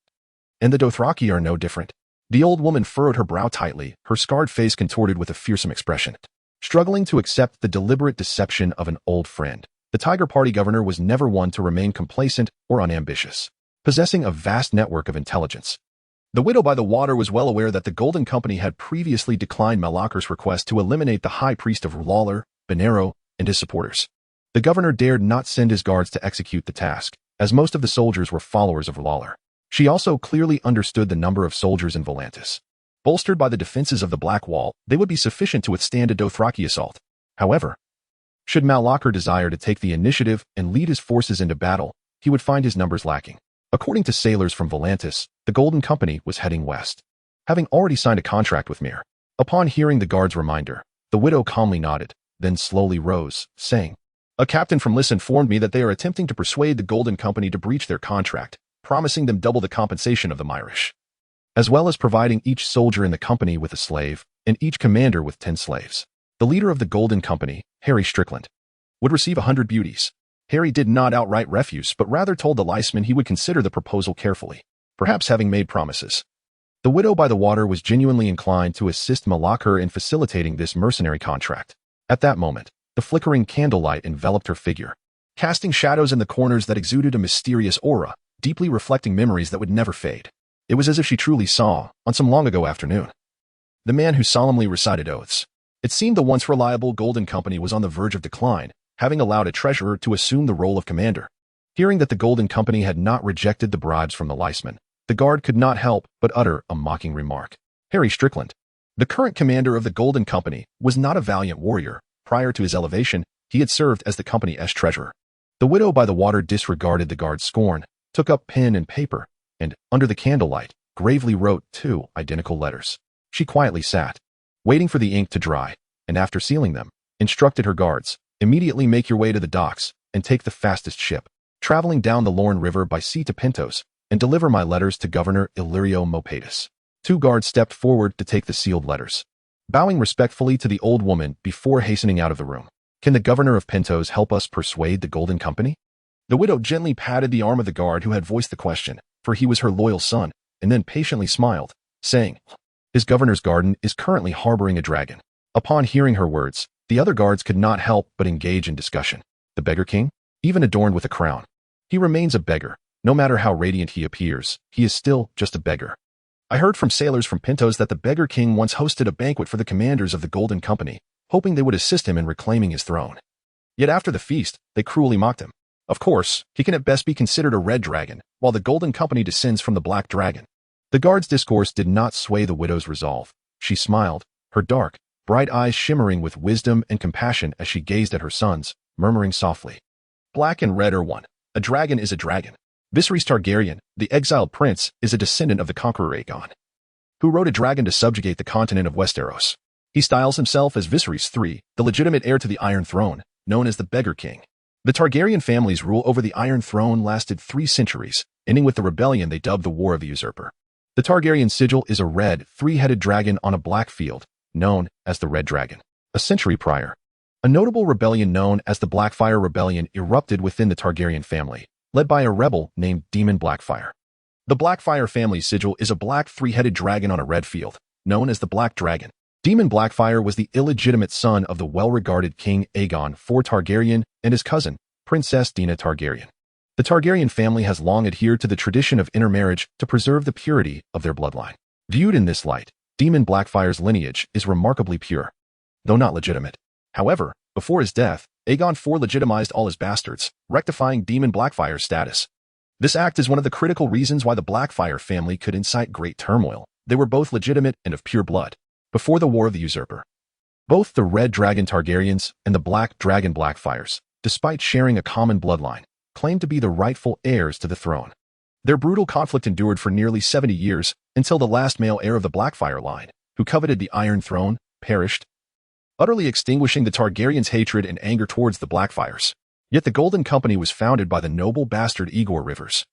and the Dothraki are no different. The old woman furrowed her brow tightly, her scarred face contorted with a fearsome expression. Struggling to accept the deliberate deception of an old friend, the Tiger Party governor was never one to remain complacent or unambitious, possessing a vast network of intelligence. The widow by the water was well aware that the Golden Company had previously declined Malachar's request to eliminate the high priest of Lawler, Benero, and his supporters. The governor dared not send his guards to execute the task, as most of the soldiers were followers of Lawler. She also clearly understood the number of soldiers in Volantis. Bolstered by the defenses of the Black Wall, they would be sufficient to withstand a Dothraki assault. However, should Malachar desire to take the initiative and lead his forces into battle, he would find his numbers lacking. According to sailors from Volantis, the Golden Company was heading west, having already signed a contract with Myr. Upon hearing the guard's reminder, the widow calmly nodded, then slowly rose, saying, a captain from Lys informed me that they are attempting to persuade the Golden Company to breach their contract, promising them double the compensation of the Myrish, as well as providing each soldier in the company with a slave, and each commander with 10 slaves. The leader of the Golden Company, Harry Strickland, would receive 100 beauties. Harry did not outright refuse, but rather told the Lysman he would consider the proposal carefully, perhaps having made promises. The widow by the water was genuinely inclined to assist Malachar in facilitating this mercenary contract. At that moment, the flickering candlelight enveloped her figure, casting shadows in the corners that exuded a mysterious aura, deeply reflecting memories that would never fade. It was as if she truly saw, on some long-ago afternoon, the man who solemnly recited oaths. It seemed the once reliable Golden Company was on the verge of decline, having allowed a treasurer to assume the role of commander. Hearing that the Golden Company had not rejected the bribes from the Lysman, the guard could not help but utter a mocking remark. Harry Strickland, the current commander of the Golden Company, was not a valiant warrior. Prior to his elevation, he had served as the company's treasurer. The widow by the water disregarded the guard's scorn, took up pen and paper, and, under the candlelight, gravely wrote 2 identical letters. She quietly sat, waiting for the ink to dry, and after sealing them, instructed her guards, immediately make your way to the docks, and take the fastest ship, traveling down the Lorne River by sea to Pintos, and deliver my letters to Governor Illyrio Mopatis. 2 guards stepped forward to take the sealed letters, bowing respectfully to the old woman before hastening out of the room. Can the governor of Pintos help us persuade the Golden Company? The widow gently patted the arm of the guard who had voiced the question, for he was her loyal son, and then patiently smiled, saying, his governor's garden is currently harboring a dragon. Upon hearing her words, the other guards could not help but engage in discussion. The beggar king? Even adorned with a crown, he remains a beggar. No matter how radiant he appears, he is still just a beggar. I heard from sailors from Pintos that the beggar king once hosted a banquet for the commanders of the Golden Company, hoping they would assist him in reclaiming his throne. Yet after the feast, they cruelly mocked him. Of course, he can at best be considered a red dragon, while the Golden Company descends from the black dragon. The guard's discourse did not sway the widow's resolve. She smiled, her dark, bright eyes shimmering with wisdom and compassion as she gazed at her sons, murmuring softly, black and red are one. A dragon is a dragon. Viserys Targaryen, the exiled prince, is a descendant of the Conqueror Aegon, who rode a dragon to subjugate the continent of Westeros. He styles himself as Viserys III, the legitimate heir to the Iron Throne, known as the Beggar King. The Targaryen family's rule over the Iron Throne lasted 3 centuries, ending with the rebellion they dubbed the War of the Usurper. The Targaryen sigil is a red, 3-headed dragon on a black field, known as the Red Dragon. A century prior, a notable rebellion known as the Blackfyre Rebellion erupted within the Targaryen family, led by a rebel named Daemon Blackfyre. The Blackfyre family's sigil is a black 3-headed dragon on a red field, known as the Black Dragon. Daemon Blackfyre was the illegitimate son of the well-regarded King Aegon IV Targaryen and his cousin, Princess Dina Targaryen. The Targaryen family has long adhered to the tradition of intermarriage to preserve the purity of their bloodline. Viewed in this light, Daemon Blackfire's lineage is remarkably pure, though not legitimate. However, before his death, Aegon IV legitimized all his bastards, rectifying Daemon Blackfire's status. This act is one of the critical reasons why the Blackfire family could incite great turmoil. They were both legitimate and of pure blood. Before the War of the Usurper, both the Red Dragon Targaryens and the Black Dragon Blackfires, despite sharing a common bloodline, claimed to be the rightful heirs to the throne. Their brutal conflict endured for nearly 70 years until the last male heir of the Blackfire line, who coveted the Iron Throne, perished, utterly extinguishing the Targaryens' hatred and anger towards the Blackfires. Yet the Golden Company was founded by the noble bastard Igor Rivers,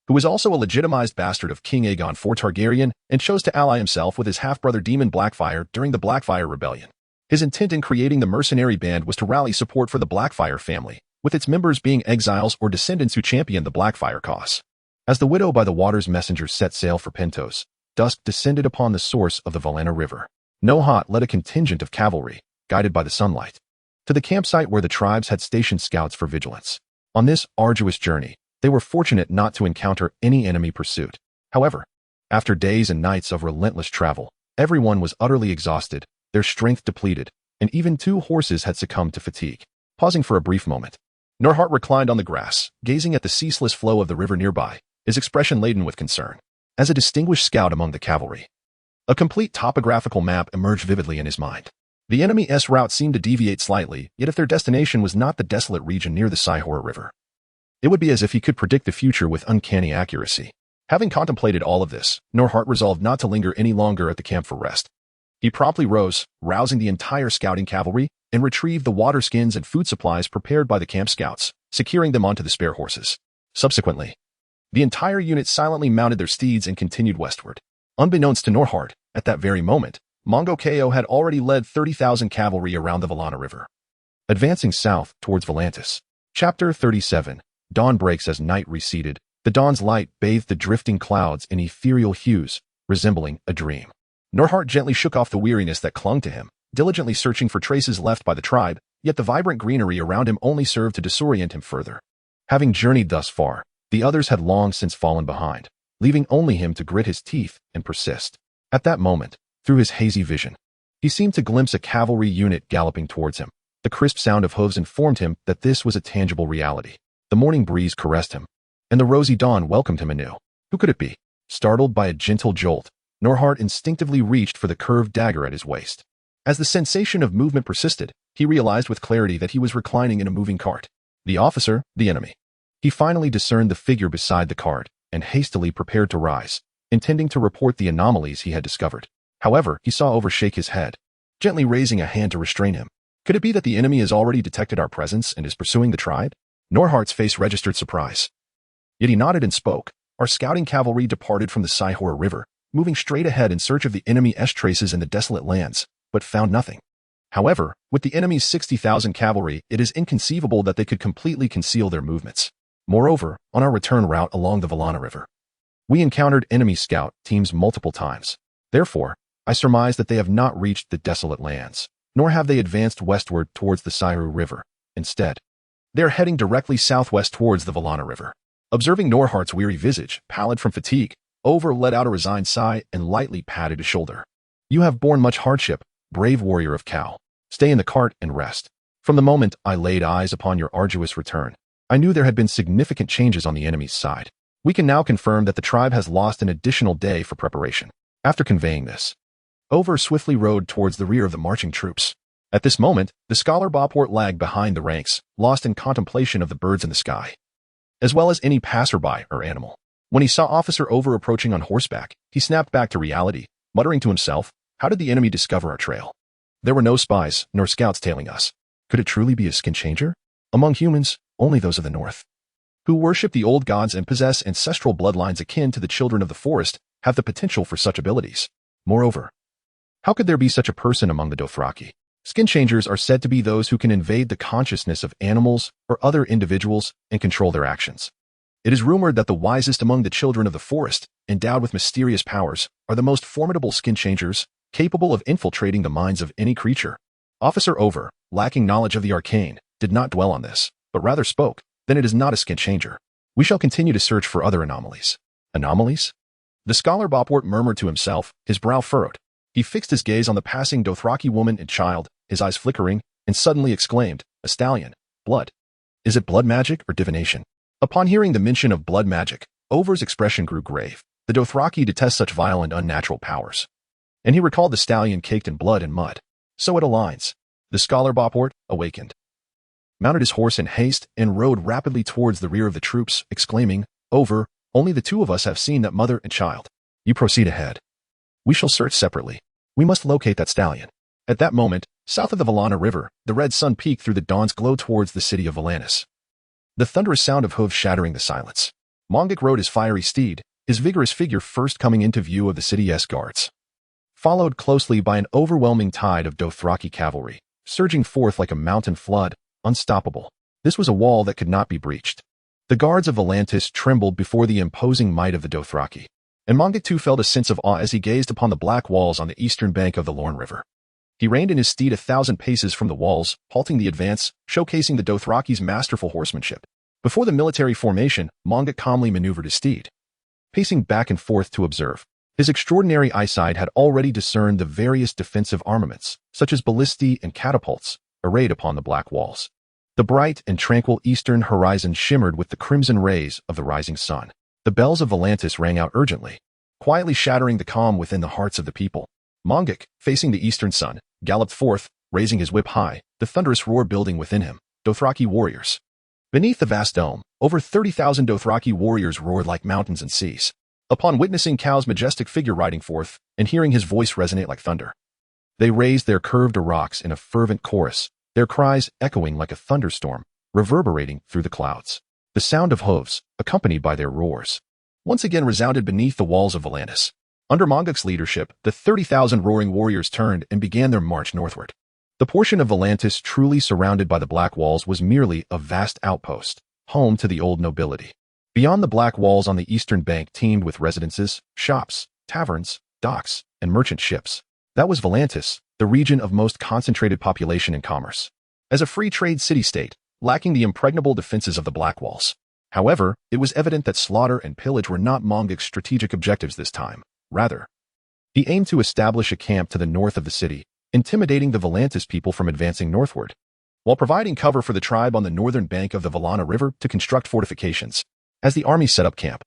who was also a legitimized bastard of King Aegon IV Targaryen and chose to ally himself with his half-brother Daemon Blackfire during the Blackfire Rebellion. His intent in creating the mercenary band was to rally support for the Blackfire family, with its members being exiles or descendants who championed the Blackfire cause. As the Widow by the Water's messengers set sail for Pentos, dusk descended upon the source of the Valena River. Nohat led a contingent of cavalry, guided by the sunlight, to the campsite where the tribes had stationed scouts for vigilance. On this arduous journey, they were fortunate not to encounter any enemy pursuit. However, after days and nights of relentless travel, everyone was utterly exhausted, their strength depleted, and even 2 horses had succumbed to fatigue. Pausing for a brief moment, Norhart reclined on the grass, gazing at the ceaseless flow of the river nearby, his expression laden with concern. As a distinguished scout among the cavalry, a complete topographical map emerged vividly in his mind. The enemy's route seemed to deviate slightly, yet if their destination was not the desolate region near the Sihor River, it would be as if he could predict the future with uncanny accuracy. Having contemplated all of this, Norhart resolved not to linger any longer at the camp for rest. He promptly rose, rousing the entire scouting cavalry, and retrieved the water skins and food supplies prepared by the camp scouts, securing them onto the spare horses. Subsequently, the entire unit silently mounted their steeds and continued westward. Unbeknownst to Norhart, at that very moment, Mongo Ko had already led 30,000 cavalry around the Valana River, advancing south towards Volantis. Chapter 37. Dawn breaks as night receded. The dawn's light bathed the drifting clouds in ethereal hues, resembling a dream. Norhart gently shook off the weariness that clung to him, diligently searching for traces left by the tribe, yet the vibrant greenery around him only served to disorient him further. Having journeyed thus far, the others had long since fallen behind, leaving only him to grit his teeth and persist. At that moment, through his hazy vision, he seemed to glimpse a cavalry unit galloping towards him. The crisp sound of hooves informed him that this was a tangible reality. The morning breeze caressed him, and the rosy dawn welcomed him anew. Who could it be? Startled by a gentle jolt, Norhart instinctively reached for the curved dagger at his waist. As the sensation of movement persisted, he realized with clarity that he was reclining in a moving cart. The officer, the enemy. He finally discerned the figure beside the cart, and hastily prepared to rise, intending to report the anomalies he had discovered. However, he saw Over shake his head, gently raising a hand to restrain him. Could it be that the enemy has already detected our presence and is pursuing the tribe? Norhart's face registered surprise. Yet he nodded and spoke. Our scouting cavalry departed from the Sihor River, moving straight ahead in search of the enemy's traces in the desolate lands, but found nothing. However, with the enemy's 60,000 cavalry, it is inconceivable that they could completely conceal their movements. Moreover, on our return route along the Valana River, we encountered enemy scout teams multiple times. Therefore, I surmise that they have not reached the desolate lands, nor have they advanced westward towards the Sihor River. Instead, they are heading directly southwest towards the Valana River. Observing Norhart's weary visage, pallid from fatigue, Over let out a resigned sigh and lightly patted his shoulder. You have borne much hardship, brave warrior of Cal. Stay in the cart and rest. From the moment I laid eyes upon your arduous return, I knew there had been significant changes on the enemy's side. We can now confirm that the tribe has lost an additional day for preparation. After conveying this, Over swiftly rode towards the rear of the marching troops. At this moment, the scholar Boport lagged behind the ranks, lost in contemplation of the birds in the sky, as well as any passerby or animal. When he saw Officer Over approaching on horseback, he snapped back to reality, muttering to himself, how did the enemy discover our trail? There were no spies, nor scouts tailing us. Could it truly be a skin changer? Among humans, only those of the north, who worship the old gods and possess ancestral bloodlines akin to the children of the forest, have the potential for such abilities. Moreover, how could there be such a person among the Dothraki? Skin changers are said to be those who can invade the consciousness of animals or other individuals and control their actions. It is rumored that the wisest among the children of the forest, endowed with mysterious powers, are the most formidable skin changers, capable of infiltrating the minds of any creature. Officer Over, lacking knowledge of the arcane, did not dwell on this. but rather spoke, then it is not a skin changer. We shall continue to search for other anomalies. Anomalies? The scholar Bopwort murmured to himself, his brow furrowed. He fixed his gaze on the passing Dothraki woman and child, his eyes flickering, and suddenly exclaimed, "A stallion. Blood. Is it blood magic or divination?" Upon hearing the mention of blood magic, Over's expression grew grave. The Dothraki detest such vile and unnatural powers. And he recalled the stallion caked in blood and mud. So it aligns. The scholar Bopwort awakened, mounted his horse in haste, and rode rapidly towards the rear of the troops, exclaiming, "Over, only the two of us have seen that mother and child. You proceed ahead. We shall search separately. We must locate that stallion." At that moment, south of the Valana River, the red sun peeked through the dawn's glow towards the city of Volantis. The thunderous sound of hooves shattering the silence. Mongok rode his fiery steed, his vigorous figure first coming into view of the city's guards, followed closely by an overwhelming tide of Dothraki cavalry, surging forth like a mountain flood, unstoppable. This was a wall that could not be breached. The guards of Volantis trembled before the imposing might of the Dothraki, and Mongok too felt a sense of awe as he gazed upon the black walls on the eastern bank of the Lorne River. He reined in his steed 1,000 paces from the walls, halting the advance, showcasing the Dothraki's masterful horsemanship. Before the military formation, Mongok calmly maneuvered his steed, pacing back and forth to observe. His extraordinary eyesight had already discerned the various defensive armaments, such as ballistae and catapults, arrayed upon the black walls. The bright and tranquil eastern horizon shimmered with the crimson rays of the rising sun. The bells of Volantis rang out urgently, quietly shattering the calm within the hearts of the people. Mongok, facing the eastern sun, galloped forth, raising his whip high, the thunderous roar building within him. Dothraki warriors. Beneath the vast dome, over 30,000 Dothraki warriors roared like mountains and seas. Upon witnessing Kao's majestic figure riding forth, and hearing his voice resonate like thunder, they raised their curved rocks in a fervent chorus, their cries echoing like a thunderstorm, reverberating through the clouds. The sound of hooves, accompanied by their roars, once again resounded beneath the walls of Volantis. Under Mongok's leadership, the 30,000 roaring warriors turned and began their march northward. The portion of Volantis truly surrounded by the black walls was merely a vast outpost, home to the old nobility. Beyond the black walls on the eastern bank teemed with residences, shops, taverns, docks, and merchant ships. That was Volantis, the region of most concentrated population and commerce. As a free trade city-state, lacking the impregnable defenses of the black walls. However, it was evident that slaughter and pillage were not Mongok's strategic objectives this time. Rather, he aimed to establish a camp to the north of the city, intimidating the Volantis people from advancing northward, while providing cover for the tribe on the northern bank of the Valana River to construct fortifications. As the army set up camp,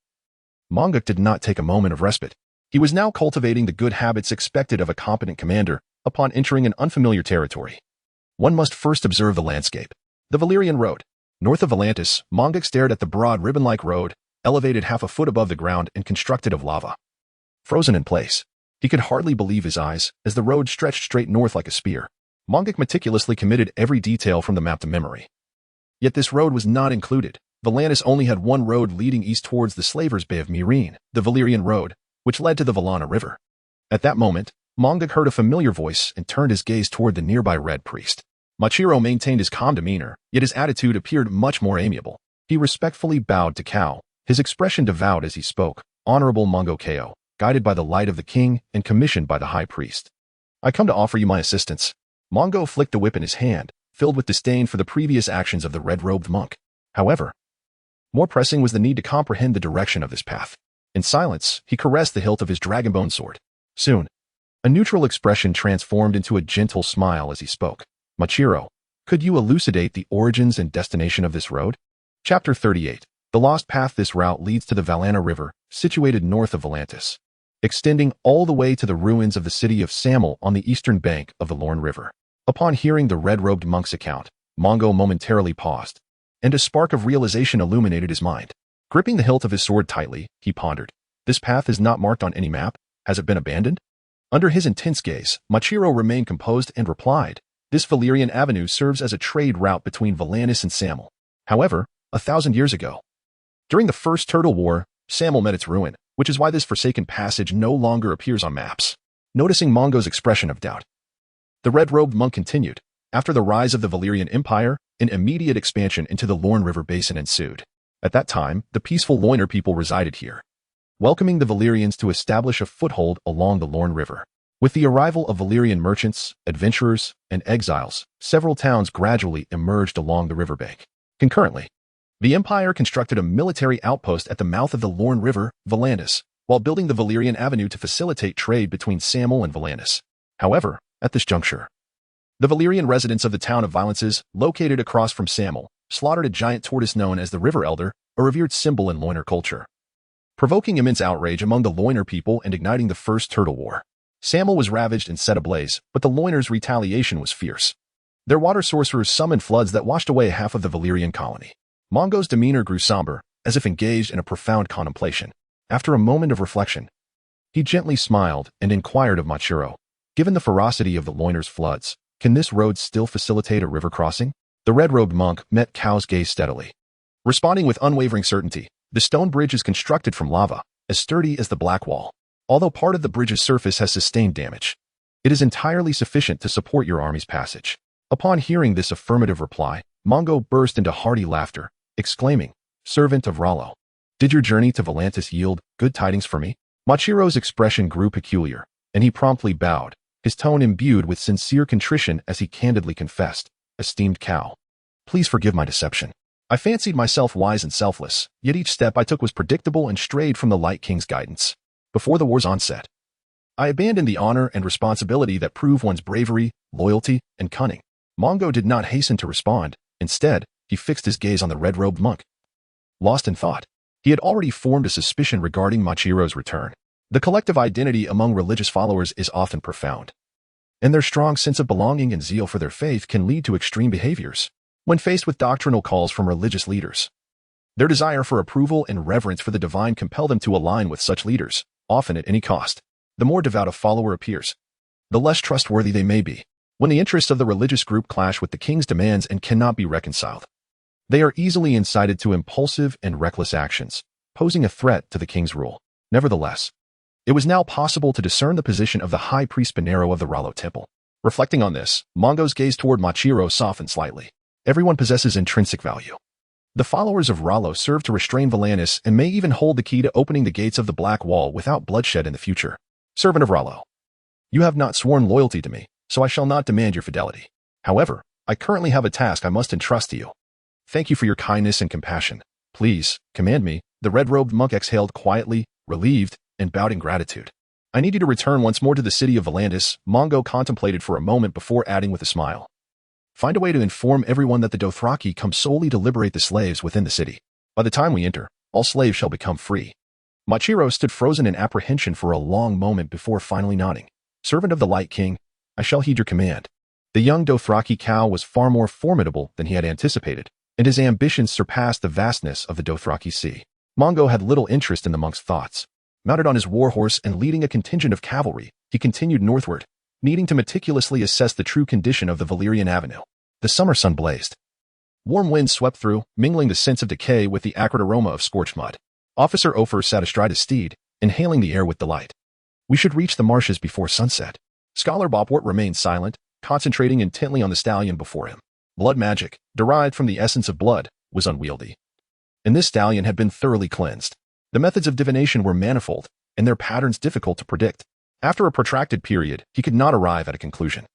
Mongok did not take a moment of respite. He was now cultivating the good habits expected of a competent commander upon entering an unfamiliar territory. One must first observe the landscape. The Valyrian Road. North of Volantis, Mongok stared at the broad ribbon-like road, elevated half a foot above the ground and constructed of lava. Frozen in place, he could hardly believe his eyes as the road stretched straight north like a spear. Mongok meticulously committed every detail from the map to memory. Yet this road was not included. Volantis only had one road leading east towards the Slavers' Bay of Meereen, the Valyrian Road, which led to the Valana River. At that moment, Mongok heard a familiar voice and turned his gaze toward the nearby Red Priest. Machiro maintained his calm demeanor, yet his attitude appeared much more amiable. He respectfully bowed to Kao, his expression devout as he spoke. "Honorable Mongo Kao, guided by the light of the king and commissioned by the high priest, I come to offer you my assistance." Mongo flicked the whip in his hand, filled with disdain for the previous actions of the red-robed monk. However, more pressing was the need to comprehend the direction of this path. In silence, he caressed the hilt of his dragonbone sword. Soon, a neutral expression transformed into a gentle smile as he spoke. "Machiro, could you elucidate the origins and destination of this road?" Chapter 38. The Lost Path. This route leads to the Valana River, situated north of Volantis, extending all the way to the ruins of the city of Samel on the eastern bank of the Lorne River. Upon hearing the red-robed monk's account, Mongo momentarily paused, and a spark of realization illuminated his mind. Gripping the hilt of his sword tightly, he pondered. This path is not marked on any map. Has it been abandoned? Under his intense gaze, Machiro remained composed and replied, "This Valyrian avenue serves as a trade route between Volantis and Samel. However, 1,000 years ago, during the First Turtle War, Samel met its ruin, which is why this forsaken passage no longer appears on maps." Noticing Mongo's expression of doubt, the red-robed monk continued. After the rise of the Valyrian Empire, an immediate expansion into the Lorne River basin ensued. At that time, the peaceful Loiner people resided here, welcoming the Valyrians to establish a foothold along the Lorne River. With the arrival of Valyrian merchants, adventurers, and exiles, several towns gradually emerged along the riverbank, Concurrently, the Empire constructed a military outpost at the mouth of the Lorne River, Volantis, while building the Valyrian Avenue to facilitate trade between Samel and Volantis. However, at this juncture, the Valyrian residents of the town of Violences, located across from Samel, slaughtered a giant tortoise known as the River Elder, a revered symbol in Loinar culture, provoking immense outrage among the Loinar people and igniting the First Turtle War. Samel was ravaged and set ablaze, but the Loinars' retaliation was fierce. Their water sorcerers summoned floods that washed away half of the Valyrian colony. Mongo's demeanor grew somber, as if engaged in a profound contemplation. After a moment of reflection, he gently smiled and inquired of Machiro, "Given the ferocity of the Loinars' floods, can this road still facilitate a river crossing?" The red-robed monk met Kao's gaze steadily. Responding with unwavering certainty, the stone bridge is constructed from lava, as sturdy as the Black Wall. Although part of the bridge's surface has sustained damage, it is entirely sufficient to support your army's passage. Upon hearing this affirmative reply, Mongo burst into hearty laughter, exclaiming, "Servant of Rollo, did your journey to Volantis yield good tidings for me?" Machiro's expression grew peculiar, and he promptly bowed, his tone imbued with sincere contrition as he candidly confessed, "Esteemed Cao, please forgive my deception. I fancied myself wise and selfless, yet each step I took was predictable and strayed from the Light King's guidance. Before the war's onset, I abandoned the honor and responsibility that prove one's bravery, loyalty, and cunning." Mongo did not hasten to respond. Instead, he fixed his gaze on the red-robed monk. Lost in thought, he had already formed a suspicion regarding Machiro's return. The collective identity among religious followers is often profound, and their strong sense of belonging and zeal for their faith can lead to extreme behaviors. When faced with doctrinal calls from religious leaders, their desire for approval and reverence for the divine compel them to align with such leaders, often at any cost. The more devout a follower appears, the less trustworthy they may be. When the interests of the religious group clash with the king's demands and cannot be reconciled, they are easily incited to impulsive and reckless actions, posing a threat to the king's rule. Nevertheless, it was now possible to discern the position of the high priest Pinero of the Rollo temple. Reflecting on this, Mongo's gaze toward Machiro softened slightly. Everyone possesses intrinsic value. The followers of Rollo serve to restrain Volantis and may even hold the key to opening the gates of the Black Wall without bloodshed in the future. Servant of Rollo, you have not sworn loyalty to me, so I shall not demand your fidelity. However, I currently have a task I must entrust to you. Thank you for your kindness and compassion. Please, command me." The red-robed monk exhaled quietly, relieved, and bowed in gratitude. "I need you to return once more to the city of Volantis." Mongo contemplated for a moment before adding with a smile, "Find a way to inform everyone that the Dothraki come solely to liberate the slaves within the city. By the time we enter, all slaves shall become free." Machiro stood frozen in apprehension for a long moment before finally nodding. "Servant of the Light King, I shall heed your command." The young Dothraki Cao was far more formidable than he had anticipated, and his ambitions surpassed the vastness of the Dothraki Sea. Mongo had little interest in the monk's thoughts. Mounted on his warhorse and leading a contingent of cavalry, he continued northward, needing to meticulously assess the true condition of the Valyrian Avenue. The summer sun blazed. Warm winds swept through, mingling the sense of decay with the acrid aroma of scorched mud. Officer Ofer sat astride his steed, inhaling the air with delight. "We should reach the marshes before sunset." Scholar Bopwort remained silent, concentrating intently on the stallion before him. Blood magic, derived from the essence of blood, was unwieldy, and this stallion had been thoroughly cleansed. The methods of divination were manifold, and their patterns difficult to predict. After a protracted period, he could not arrive at a conclusion.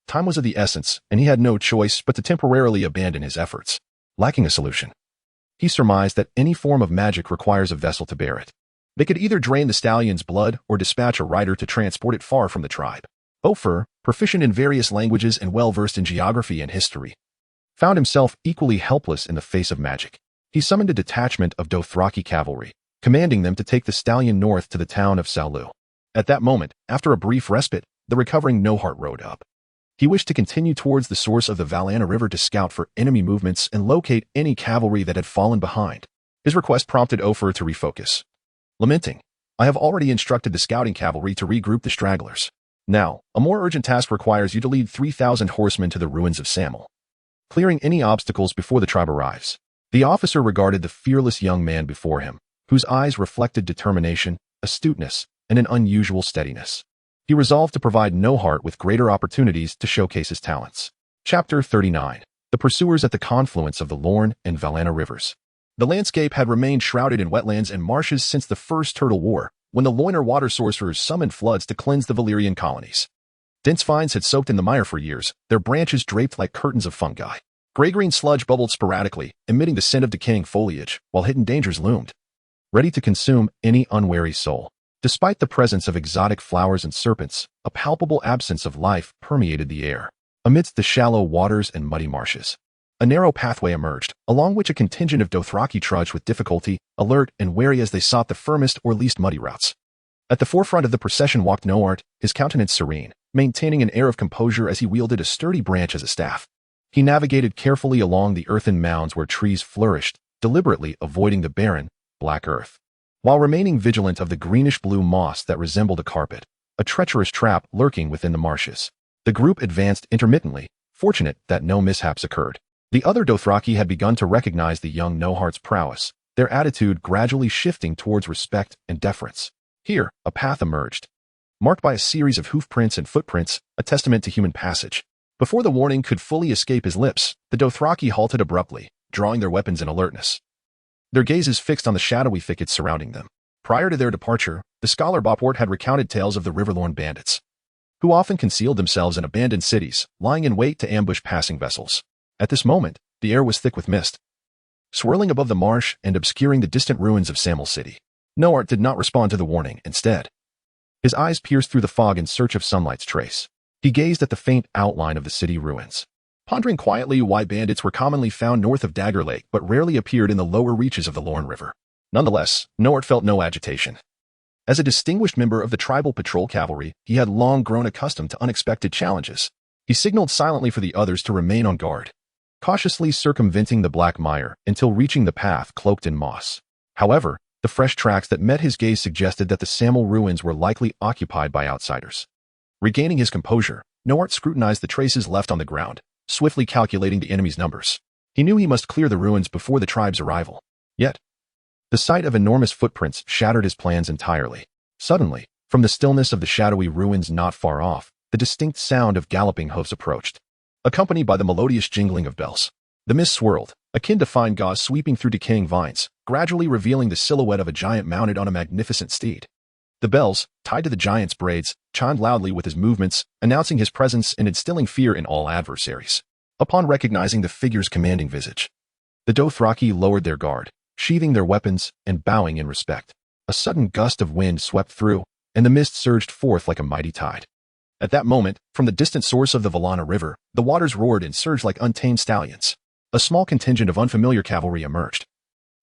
Time was of the essence, and he had no choice but to temporarily abandon his efforts. Lacking a solution, he surmised that any form of magic requires a vessel to bear it. They could either drain the stallion's blood or dispatch a rider to transport it far from the tribe. Ofer, proficient in various languages and well-versed in geography and history, found himself equally helpless in the face of magic. He summoned a detachment of Dothraki cavalry, commanding them to take the stallion north to the town of Saulu. At that moment, after a brief respite, the recovering Nohart rode up. He wished to continue towards the source of the Valana River to scout for enemy movements and locate any cavalry that had fallen behind. His request prompted Ofer to refocus. Lamenting, "I have already instructed the scouting cavalry to regroup the stragglers. Now, a more urgent task requires you to lead 3,000 horsemen to the ruins of Samel, clearing any obstacles before the tribe arrives." The officer regarded the fearless young man before him, whose eyes reflected determination, astuteness, and an unusual steadiness. He resolved to provide Nohart with greater opportunities to showcase his talents. Chapter 39. The Pursuers at the Confluence of the Lorne and Valana Rivers. The landscape had remained shrouded in wetlands and marshes since the First Turtle War, when the Loinar water sorcerers summoned floods to cleanse the Valyrian colonies. Dense vines had soaked in the mire for years, their branches draped like curtains of fungi. Gray-green sludge bubbled sporadically, emitting the scent of decaying foliage, while hidden dangers loomed, ready to consume any unwary soul. Despite the presence of exotic flowers and serpents, a palpable absence of life permeated the air. Amidst the shallow waters and muddy marshes, a narrow pathway emerged, along which a contingent of Dothraki trudged with difficulty, alert and wary as they sought the firmest or least muddy routes. At the forefront of the procession walked Noart, his countenance serene, maintaining an air of composure as he wielded a sturdy branch as a staff. He navigated carefully along the earthen mounds where trees flourished, deliberately avoiding the barren, black earth, while remaining vigilant of the greenish-blue moss that resembled a carpet, a treacherous trap lurking within the marshes. The group advanced intermittently, fortunate that no mishaps occurred. The other Dothraki had begun to recognize the young Nohart's prowess, their attitude gradually shifting towards respect and deference. Here, a path emerged, marked by a series of hoofprints and footprints, a testament to human passage. Before the warning could fully escape his lips, the Dothraki halted abruptly, drawing their weapons in alertness, their gazes fixed on the shadowy thickets surrounding them. Prior to their departure, the scholar Bopwort had recounted tales of the Riverlorn bandits, who often concealed themselves in abandoned cities, lying in wait to ambush passing vessels. At this moment, the air was thick with mist, swirling above the marsh and obscuring the distant ruins of Samel City. Noart did not respond to the warning. Instead, his eyes pierced through the fog in search of sunlight's trace. He gazed at the faint outline of the city ruins, pondering quietly why bandits were commonly found north of Dagger Lake but rarely appeared in the lower reaches of the Lorne River. Nonetheless, Noart felt no agitation. As a distinguished member of the tribal patrol cavalry, he had long grown accustomed to unexpected challenges. He signaled silently for the others to remain on guard, cautiously circumventing the black mire until reaching the path cloaked in moss. However, the fresh tracks that met his gaze suggested that the Samel ruins were likely occupied by outsiders. Regaining his composure, Noart scrutinized the traces left on the ground, swiftly calculating the enemy's numbers. He knew he must clear the ruins before the tribe's arrival. Yet, the sight of enormous footprints shattered his plans entirely. Suddenly, from the stillness of the shadowy ruins not far off, the distinct sound of galloping hoofs approached, accompanied by the melodious jingling of bells. The mist swirled, akin to fine gauze sweeping through decaying vines, gradually revealing the silhouette of a giant mounted on a magnificent steed. The bells, tied to the giant's braids, chimed loudly with his movements, announcing his presence and instilling fear in all adversaries. Upon recognizing the figure's commanding visage, the Dothraki lowered their guard, sheathing their weapons and bowing in respect. A sudden gust of wind swept through, and the mist surged forth like a mighty tide. At that moment, from the distant source of the Valana River, the waters roared and surged like untamed stallions. A small contingent of unfamiliar cavalry emerged,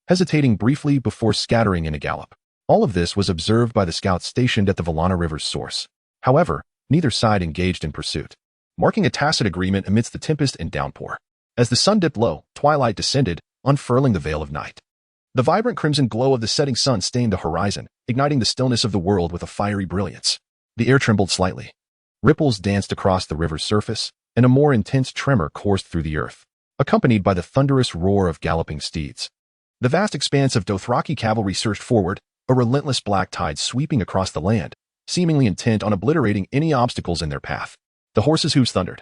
hesitating briefly before scattering in a gallop. All of this was observed by the scouts stationed at the Valana River's source. However, neither side engaged in pursuit, marking a tacit agreement amidst the tempest and downpour. As the sun dipped low, twilight descended, unfurling the veil of night. The vibrant crimson glow of the setting sun stained the horizon, igniting the stillness of the world with a fiery brilliance. The air trembled slightly. Ripples danced across the river's surface, and a more intense tremor coursed through the earth, accompanied by the thunderous roar of galloping steeds. The vast expanse of Dothraki cavalry surged forward, a relentless black tide sweeping across the land, seemingly intent on obliterating any obstacles in their path. The horses' hooves thundered,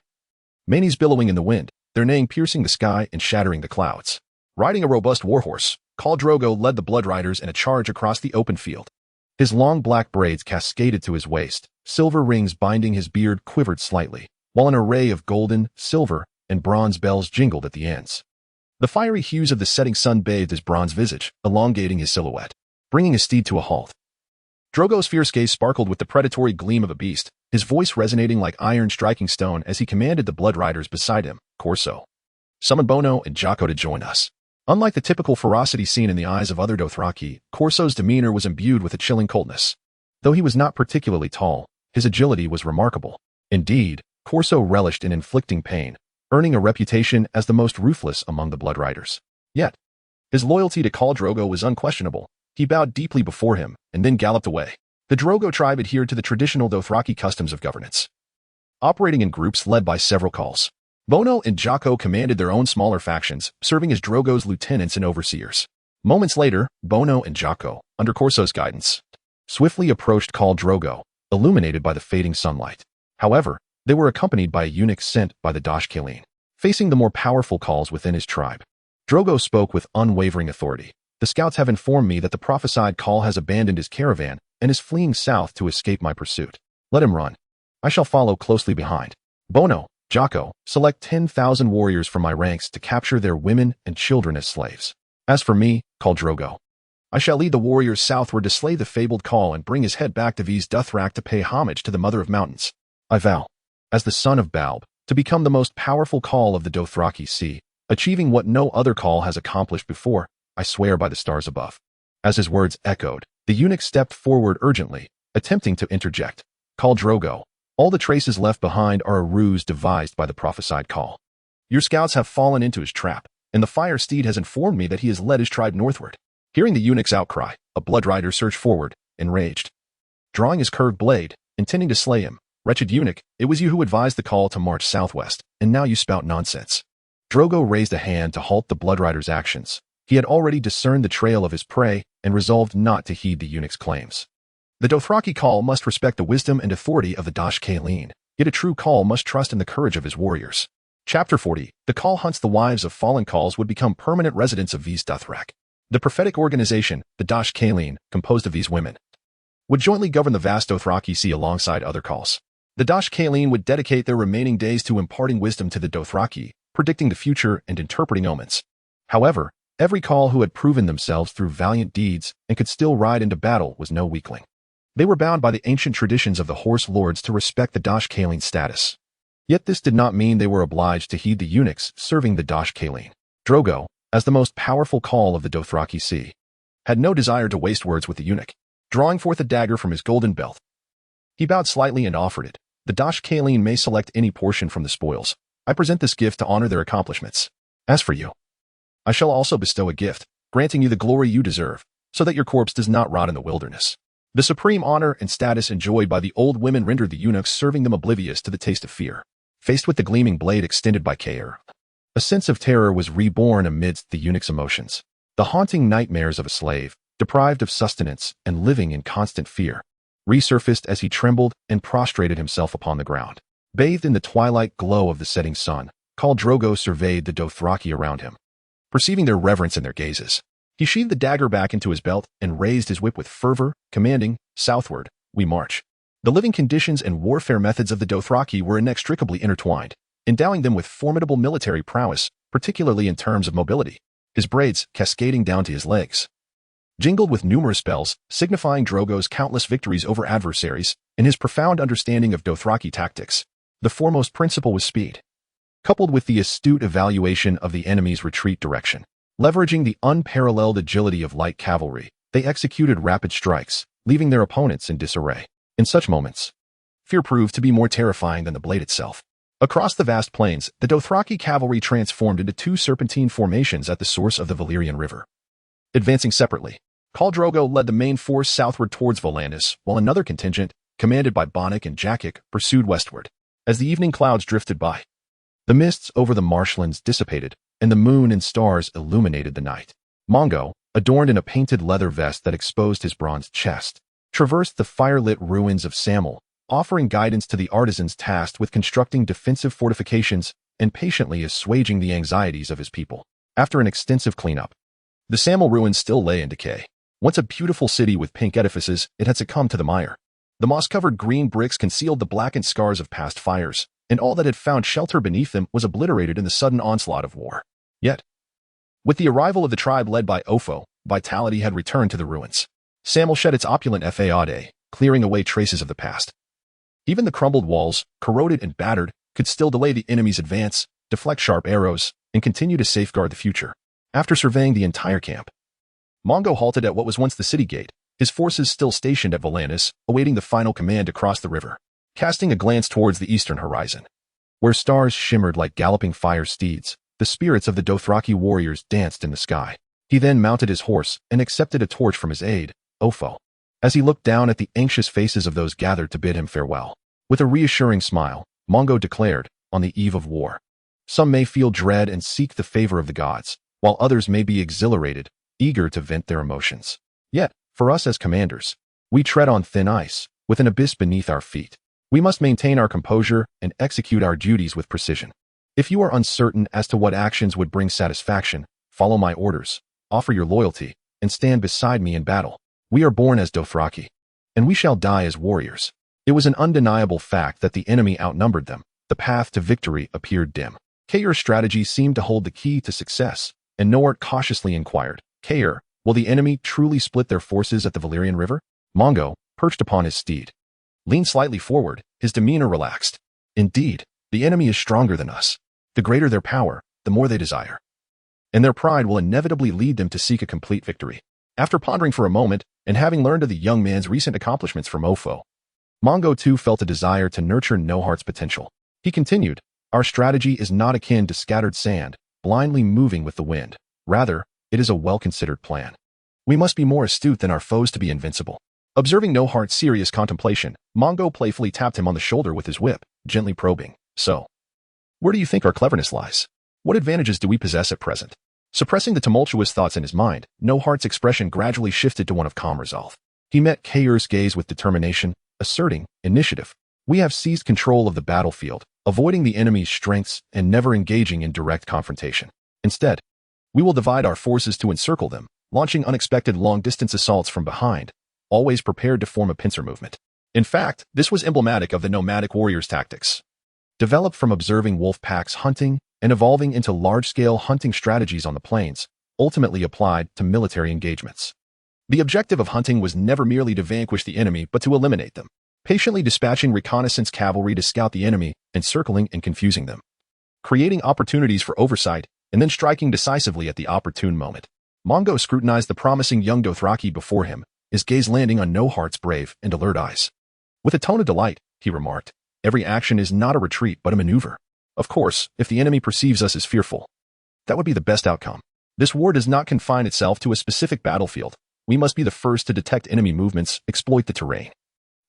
manes billowing in the wind, their neighing piercing the sky and shattering the clouds. Riding a robust warhorse, Khal Drogo led the Blood Riders in a charge across the open field. His long black braids cascaded to his waist, silver rings binding his beard quivered slightly, while an array of golden, silver, and bronze bells jingled at the ends. The fiery hues of the setting sun bathed his bronze visage, elongating his silhouette, bringing his steed to a halt. Drogo's fierce gaze sparkled with the predatory gleam of a beast, his voice resonating like iron striking stone as he commanded the Blood Riders beside him. Corso, summon Bono and Jocko to join us. Unlike the typical ferocity seen in the eyes of other Dothraki, Corso's demeanor was imbued with a chilling coldness. Though he was not particularly tall, his agility was remarkable. Indeed, Corso relished in inflicting pain, earning a reputation as the most ruthless among the Blood Riders. Yet, his loyalty to Khal Drogo was unquestionable. He bowed deeply before him, and then galloped away. The Drogo tribe adhered to the traditional Dothraki customs of governance, operating in groups led by several Khals. Bono and Jocko commanded their own smaller factions, serving as Drogo's lieutenants and overseers. Moments later, Bono and Jocko, under Corso's guidance, swiftly approached Khal Drogo, illuminated by the fading sunlight. However, they were accompanied by a eunuch sent by the Dosh Khaleen, facing the more powerful Khals within his tribe. Drogo spoke with unwavering authority. The scouts have informed me that the prophesied Khal has abandoned his caravan and is fleeing south to escape my pursuit. Let him run. I shall follow closely behind. Bono, Jocko, select 10,000 warriors from my ranks to capture their women and children as slaves. As for me, called Drogo, I shall lead the warriors southward to slay the fabled Khal and bring his head back to V's Dothraki to pay homage to the Mother of Mountains. I vow, as the son of Balb, to become the most powerful Khal of the Dothraki Sea, achieving what no other Khal has accomplished before. I swear by the stars above. As his words echoed, the eunuch stepped forward urgently, attempting to interject. Khal Drogo, all the traces left behind are a ruse devised by the prophesied Khal. Your scouts have fallen into his trap, and the fire steed has informed me that he has led his tribe northward. Hearing the eunuch's outcry, a blood rider surged forward, enraged. Drawing his curved blade, intending to slay him, wretched eunuch, it was you who advised the Khal to march southwest, and now you spout nonsense. Drogo raised a hand to halt the blood rider's actions. He had already discerned the trail of his prey and resolved not to heed the eunuch's claims. The Dothraki Khal must respect the wisdom and authority of the Dashkaleen, yet a true Khal must trust in the courage of his warriors. Chapter 40. The Khal hunts the wives of fallen Khals would become permanent residents of V's Dothraki. The prophetic organization, the Dashkaleen, composed of these women, would jointly govern the vast Dothraki Sea alongside other Khals. The Dashkaleen would dedicate their remaining days to imparting wisdom to the Dothraki, predicting the future and interpreting omens. However, every Khal who had proven themselves through valiant deeds and could still ride into battle was no weakling. They were bound by the ancient traditions of the Horse Lords to respect the Dashkaleen status. Yet this did not mean they were obliged to heed the eunuchs serving the Dashkaleen. Drogo, as the most powerful Khal of the Dothraki Sea, had no desire to waste words with the eunuch. Drawing forth a dagger from his golden belt, he bowed slightly and offered it. The Dashkaleen may select any portion from the spoils. I present this gift to honor their accomplishments. As for you, I shall also bestow a gift, granting you the glory you deserve, so that your corpse does not rot in the wilderness. The supreme honor and status enjoyed by the old women rendered the eunuchs serving them oblivious to the taste of fear. Faced with the gleaming blade extended by Conqueror, a sense of terror was reborn amidst the eunuch's emotions. The haunting nightmares of a slave, deprived of sustenance and living in constant fear, resurfaced as he trembled and prostrated himself upon the ground. Bathed in the twilight glow of the setting sun, Khal Drogo surveyed the Dothraki around him. Perceiving their reverence in their gazes, he sheathed the dagger back into his belt and raised his whip with fervor, commanding, "Southward, we march." The living conditions and warfare methods of the Dothraki were inextricably intertwined, endowing them with formidable military prowess, particularly in terms of mobility. His braids, cascading down to his legs, jingled with numerous spells, signifying Drogo's countless victories over adversaries and his profound understanding of Dothraki tactics. The foremost principle was speed, coupled with the astute evaluation of the enemy's retreat direction. Leveraging the unparalleled agility of light cavalry, they executed rapid strikes, leaving their opponents in disarray. In such moments, fear proved to be more terrifying than the blade itself. Across the vast plains, the Dothraki cavalry transformed into two serpentine formations at the source of the Valyrian River. Advancing separately, Khal Drogo led the main force southward towards Volantis, while another contingent, commanded by Bonnick and Jakik, pursued westward. As the evening clouds drifted by, the mists over the marshlands dissipated, and the moon and stars illuminated the night. Mongo, adorned in a painted leather vest that exposed his bronzed chest, traversed the fire-lit ruins of Samel, offering guidance to the artisans tasked with constructing defensive fortifications and patiently assuaging the anxieties of his people. After an extensive cleanup, the Samel ruins still lay in decay. Once a beautiful city with pink edifices, it had succumbed to the mire. The moss-covered green bricks concealed the blackened scars of past fires, and all that had found shelter beneath them was obliterated in the sudden onslaught of war. Yet, with the arrival of the tribe led by Ofo, vitality had returned to the ruins. Samel shed its opulent faade, clearing away traces of the past. Even the crumbled walls, corroded and battered, could still delay the enemy's advance, deflect sharp arrows, and continue to safeguard the future. After surveying the entire camp, Mongo halted at what was once the city gate, his forces still stationed at Volantis, awaiting the final command to cross the river. Casting a glance towards the eastern horizon, where stars shimmered like galloping fire steeds, the spirits of the Dothraki warriors danced in the sky. He then mounted his horse and accepted a torch from his aide, Ofo. As he looked down at the anxious faces of those gathered to bid him farewell, with a reassuring smile, Mongo declared, on the eve of war, some may feel dread and seek the favor of the gods, while others may be exhilarated, eager to vent their emotions. Yet, for us as commanders, we tread on thin ice, with an abyss beneath our feet. We must maintain our composure and execute our duties with precision. If you are uncertain as to what actions would bring satisfaction, follow my orders, offer your loyalty, and stand beside me in battle. We are born as Dothraki, and we shall die as warriors. It was an undeniable fact that the enemy outnumbered them, The path to victory appeared dim. Conqueror's strategy seemed to hold the key to success, and Nohart cautiously inquired, Conqueror, will the enemy truly split their forces at the Valyrian River? Mongo, perched upon his steed, leaned slightly forward, his demeanor relaxed. Indeed, the enemy is stronger than us. The greater their power, the more they desire. And their pride will inevitably lead them to seek a complete victory. After pondering for a moment, and having learned of the young man's recent accomplishments from Ofo, Mongo too felt a desire to nurture Nohart's potential. He continued, our strategy is not akin to scattered sand, blindly moving with the wind. Rather, it is a well-considered plan. We must be more astute than our foes to be invincible. Observing Nohart's serious contemplation, Mongo playfully tapped him on the shoulder with his whip, gently probing, so, where do you think our cleverness lies? What advantages do we possess at present? Suppressing the tumultuous thoughts in his mind, Nohart's expression gradually shifted to one of calm resolve. He met Conqueror's gaze with determination, asserting, initiative. We have seized control of the battlefield, avoiding the enemy's strengths and never engaging in direct confrontation. Instead, we will divide our forces to encircle them, launching unexpected long-distance assaults from behind, always prepared to form a pincer movement. In fact, this was emblematic of the nomadic warrior's tactics, developed from observing wolf packs hunting and evolving into large-scale hunting strategies on the plains, ultimately applied to military engagements. The objective of hunting was never merely to vanquish the enemy but to eliminate them, patiently dispatching reconnaissance cavalry to scout the enemy, encircling and confusing them, creating opportunities for oversight, and then striking decisively at the opportune moment. Mongo scrutinized the promising young Dothraki before him, his gaze landing on Nohart's brave and alert eyes. With a tone of delight, he remarked, every action is not a retreat but a maneuver. Of course, if the enemy perceives us as fearful, that would be the best outcome. This war does not confine itself to a specific battlefield. We must be the first to detect enemy movements, exploit the terrain,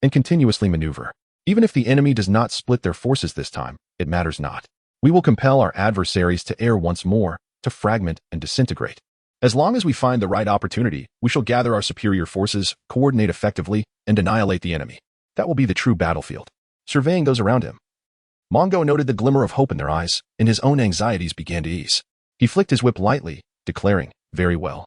and continuously maneuver. Even if the enemy does not split their forces this time, it matters not. We will compel our adversaries to err once more, to fragment and disintegrate. As long as we find the right opportunity, we shall gather our superior forces, coordinate effectively, and annihilate the enemy. That will be the true battlefield. Surveying those around him, Mongo noted the glimmer of hope in their eyes, and his own anxieties began to ease. He flicked his whip lightly, declaring, very well.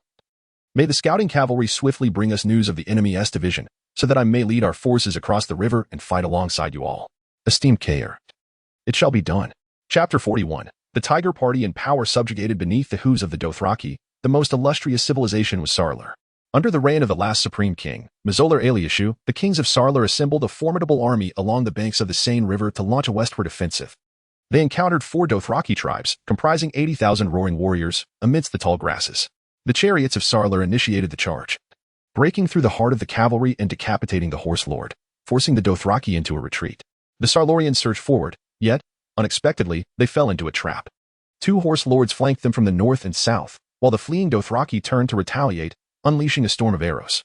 May the scouting cavalry swiftly bring us news of the enemy's division, so that I may lead our forces across the river and fight alongside you all. Esteemed Conqueror, it shall be done. Chapter 41. The Tiger Party in power subjugated beneath the hooves of the Dothraki, the most illustrious civilization was Sarlar. Under the reign of the last supreme king, Mazolar Eliashu, the kings of Sarlar assembled a formidable army along the banks of the Seine River to launch a westward offensive. They encountered 4 Dothraki tribes, comprising 80,000 roaring warriors, amidst the tall grasses. The chariots of Sarlar initiated the charge, breaking through the heart of the cavalry and decapitating the horse lord, forcing the Dothraki into a retreat. The Sarlorians surged forward, yet, unexpectedly, they fell into a trap. 2 horse lords flanked them from the north and south, while the fleeing Dothraki turned to retaliate, unleashing a storm of arrows.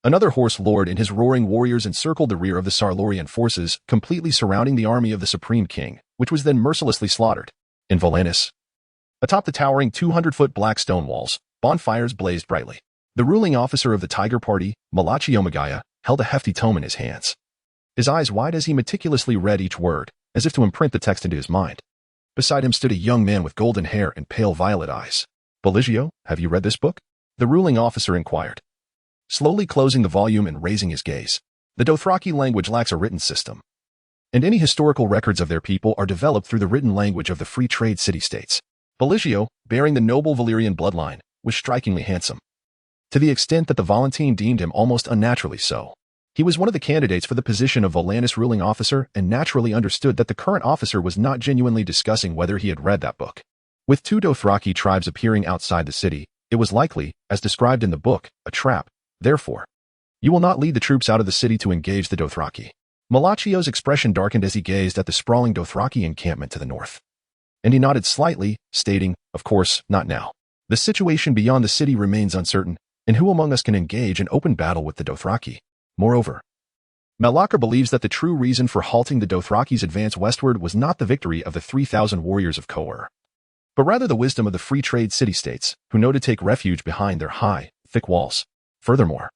Another horse lord and his roaring warriors encircled the rear of the Sarlorian forces, completely surrounding the army of the Supreme King, which was then mercilessly slaughtered. In Valanis, atop the towering 200-foot black stone walls, bonfires blazed brightly. The ruling officer of the Tiger Party, Malachi Omagaya, held a hefty tome in his hands, his eyes wide as he meticulously read each word, as if to imprint the text into his mind. Beside him stood a young man with golden hair and pale violet eyes. Belligio, have you read this book? The ruling officer inquired, slowly closing the volume and raising his gaze. The Dothraki language lacks a written system, and any historical records of their people are developed through the written language of the free trade city-states. Belligio, bearing the noble Valyrian bloodline, was strikingly handsome, to the extent that the Valentine deemed him almost unnaturally so. He was one of the candidates for the position of Valanis ruling officer and naturally understood that the current officer was not genuinely discussing whether he had read that book. With 2 Dothraki tribes appearing outside the city, it was likely, as described in the book, a trap. Therefore, you will not lead the troops out of the city to engage the Dothraki. Malachio's expression darkened as he gazed at the sprawling Dothraki encampment to the north, and he nodded slightly, stating, of course, not now. The situation beyond the city remains uncertain, and who among us can engage in open battle with the Dothraki? Moreover, Malachar believes that the true reason for halting the Dothraki's advance westward was not the victory of the 3,000 warriors of Conqueror, but rather the wisdom of the free trade city-states, who know to take refuge behind their high, thick walls. Furthermore,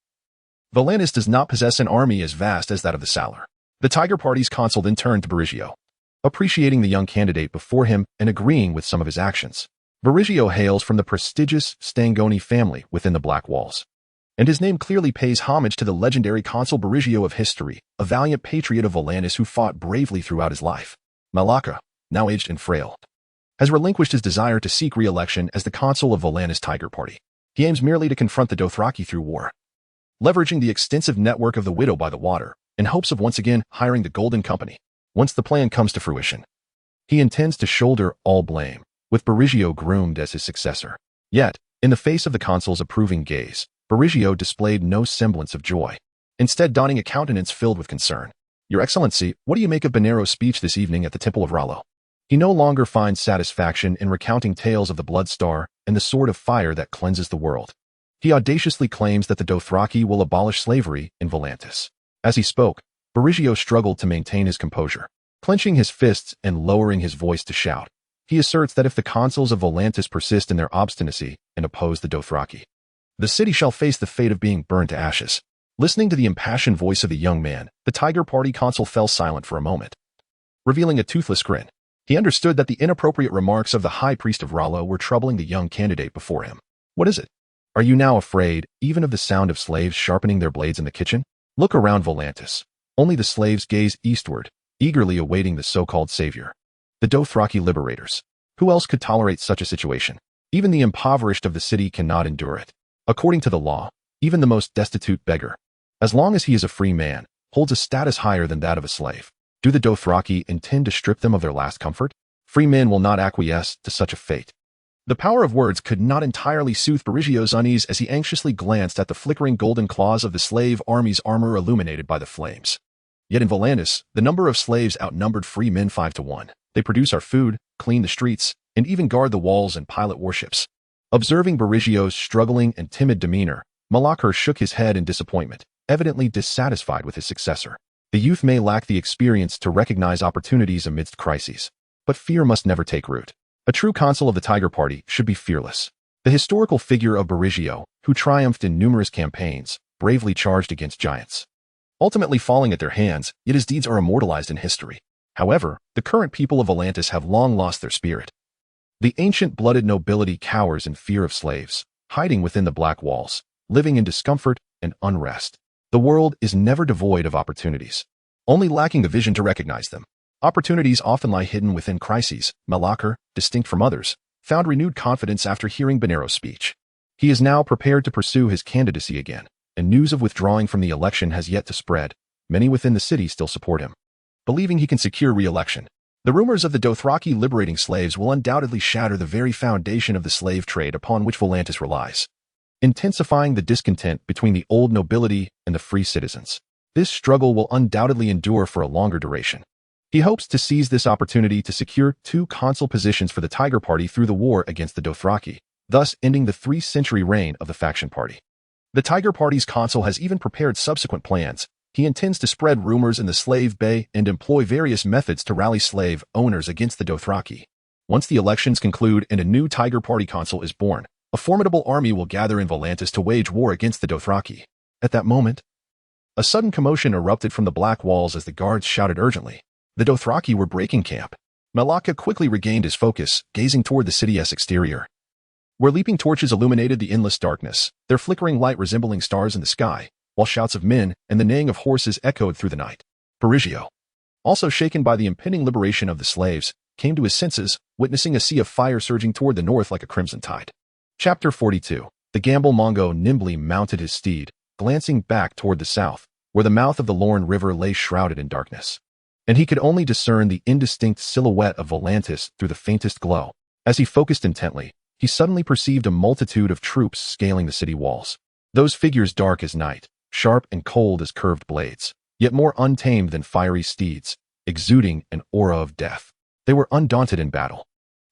Valanis does not possess an army as vast as that of the Salar. The Tiger Party's consul then turned to Berigio, appreciating the young candidate before him and agreeing with some of his actions. Berigio hails from the prestigious Stangoni family within the Black Walls, and his name clearly pays homage to the legendary consul Berigio of history, a valiant patriot of Valanis who fought bravely throughout his life. Malaka, now aged and frail, has relinquished his desire to seek re-election as the consul of Volantis Tiger Party. He aims merely to confront the Dothraki through war, leveraging the extensive network of the Widow by the Water in hopes of once again hiring the Golden Company. Once the plan comes to fruition, he intends to shoulder all blame, with Berigio groomed as his successor. Yet, in the face of the consul's approving gaze, Berigio displayed no semblance of joy, instead donning a countenance filled with concern. Your Excellency, what do you make of Bonero's speech this evening at the Temple of Rollo? He no longer finds satisfaction in recounting tales of the Blood Star and the Sword of Fire that cleanses the world. He audaciously claims that the Dothraki will abolish slavery in Volantis. As he spoke, Berigio struggled to maintain his composure. Clenching his fists and lowering his voice to shout, he asserts that if the consuls of Volantis persist in their obstinacy and oppose the Dothraki, the city shall face the fate of being burned to ashes. Listening to the impassioned voice of the young man, the Tiger Party consul fell silent for a moment, revealing a toothless grin. He understood that the inappropriate remarks of the High Priest of Rollo were troubling the young candidate before him. What is it? Are you now afraid, even of the sound of slaves sharpening their blades in the kitchen? Look around Volantis. Only the slaves gaze eastward, eagerly awaiting the so-called savior. The Dothraki liberators. Who else could tolerate such a situation? Even the impoverished of the city cannot endure it. According to the law, even the most destitute beggar, as long as he is a free man, holds a status higher than that of a slave. Do the Dothraki intend to strip them of their last comfort? Free men will not acquiesce to such a fate. The power of words could not entirely soothe Berigio's unease as he anxiously glanced at the flickering golden claws of the slave army's armor illuminated by the flames. Yet in Volantis, the number of slaves outnumbered free men 5-1. They produce our food, clean the streets, and even guard the walls and pilot warships. Observing Berigio's struggling and timid demeanor, Malakar shook his head in disappointment, evidently dissatisfied with his successor. The youth may lack the experience to recognize opportunities amidst crises, but fear must never take root. A true consul of the Tiger Party should be fearless. The historical figure of Berigio, who triumphed in numerous campaigns, bravely charged against giants, ultimately falling at their hands, yet his deeds are immortalized in history. However, the current people of Volantis have long lost their spirit. The ancient blooded nobility cowers in fear of slaves, hiding within the black walls, living in discomfort and unrest. The world is never devoid of opportunities, only lacking the vision to recognize them. Opportunities often lie hidden within crises. Malakar, distinct from others, found renewed confidence after hearing Bonero's speech. He is now prepared to pursue his candidacy again, and news of withdrawing from the election has yet to spread. Many within the city still support him, believing he can secure re-election. The rumors of the Dothraki liberating slaves will undoubtedly shatter the very foundation of the slave trade upon which Volantis relies, intensifying the discontent between the old nobility and the free citizens. This struggle will undoubtedly endure for a longer duration. He hopes to seize this opportunity to secure 2 consul positions for the Tiger Party through the war against the Dothraki, thus ending the 3-century reign of the faction party. The Tiger Party's consul has even prepared subsequent plans. He intends to spread rumors in the slave bay and employ various methods to rally slave owners against the Dothraki. Once the elections conclude and a new Tiger Party consul is born, a formidable army will gather in Volantis to wage war against the Dothraki. At that moment, a sudden commotion erupted from the black walls as the guards shouted urgently. The Dothraki were breaking camp. Malaka quickly regained his focus, gazing toward the city's exterior, where leaping torches illuminated the endless darkness, their flickering light resembling stars in the sky, while shouts of men and the neighing of horses echoed through the night. Berigio, also shaken by the impending liberation of the slaves, came to his senses, witnessing a sea of fire surging toward the north like a crimson tide. Chapter 42. The Gamble Mongo nimbly mounted his steed, glancing back toward the south, where the mouth of the Lorne River lay shrouded in darkness, and he could only discern the indistinct silhouette of Volantis through the faintest glow. As he focused intently, he suddenly perceived a multitude of troops scaling the city walls. Those figures dark as night, sharp and cold as curved blades, yet more untamed than fiery steeds, exuding an aura of death. They were undaunted in battle,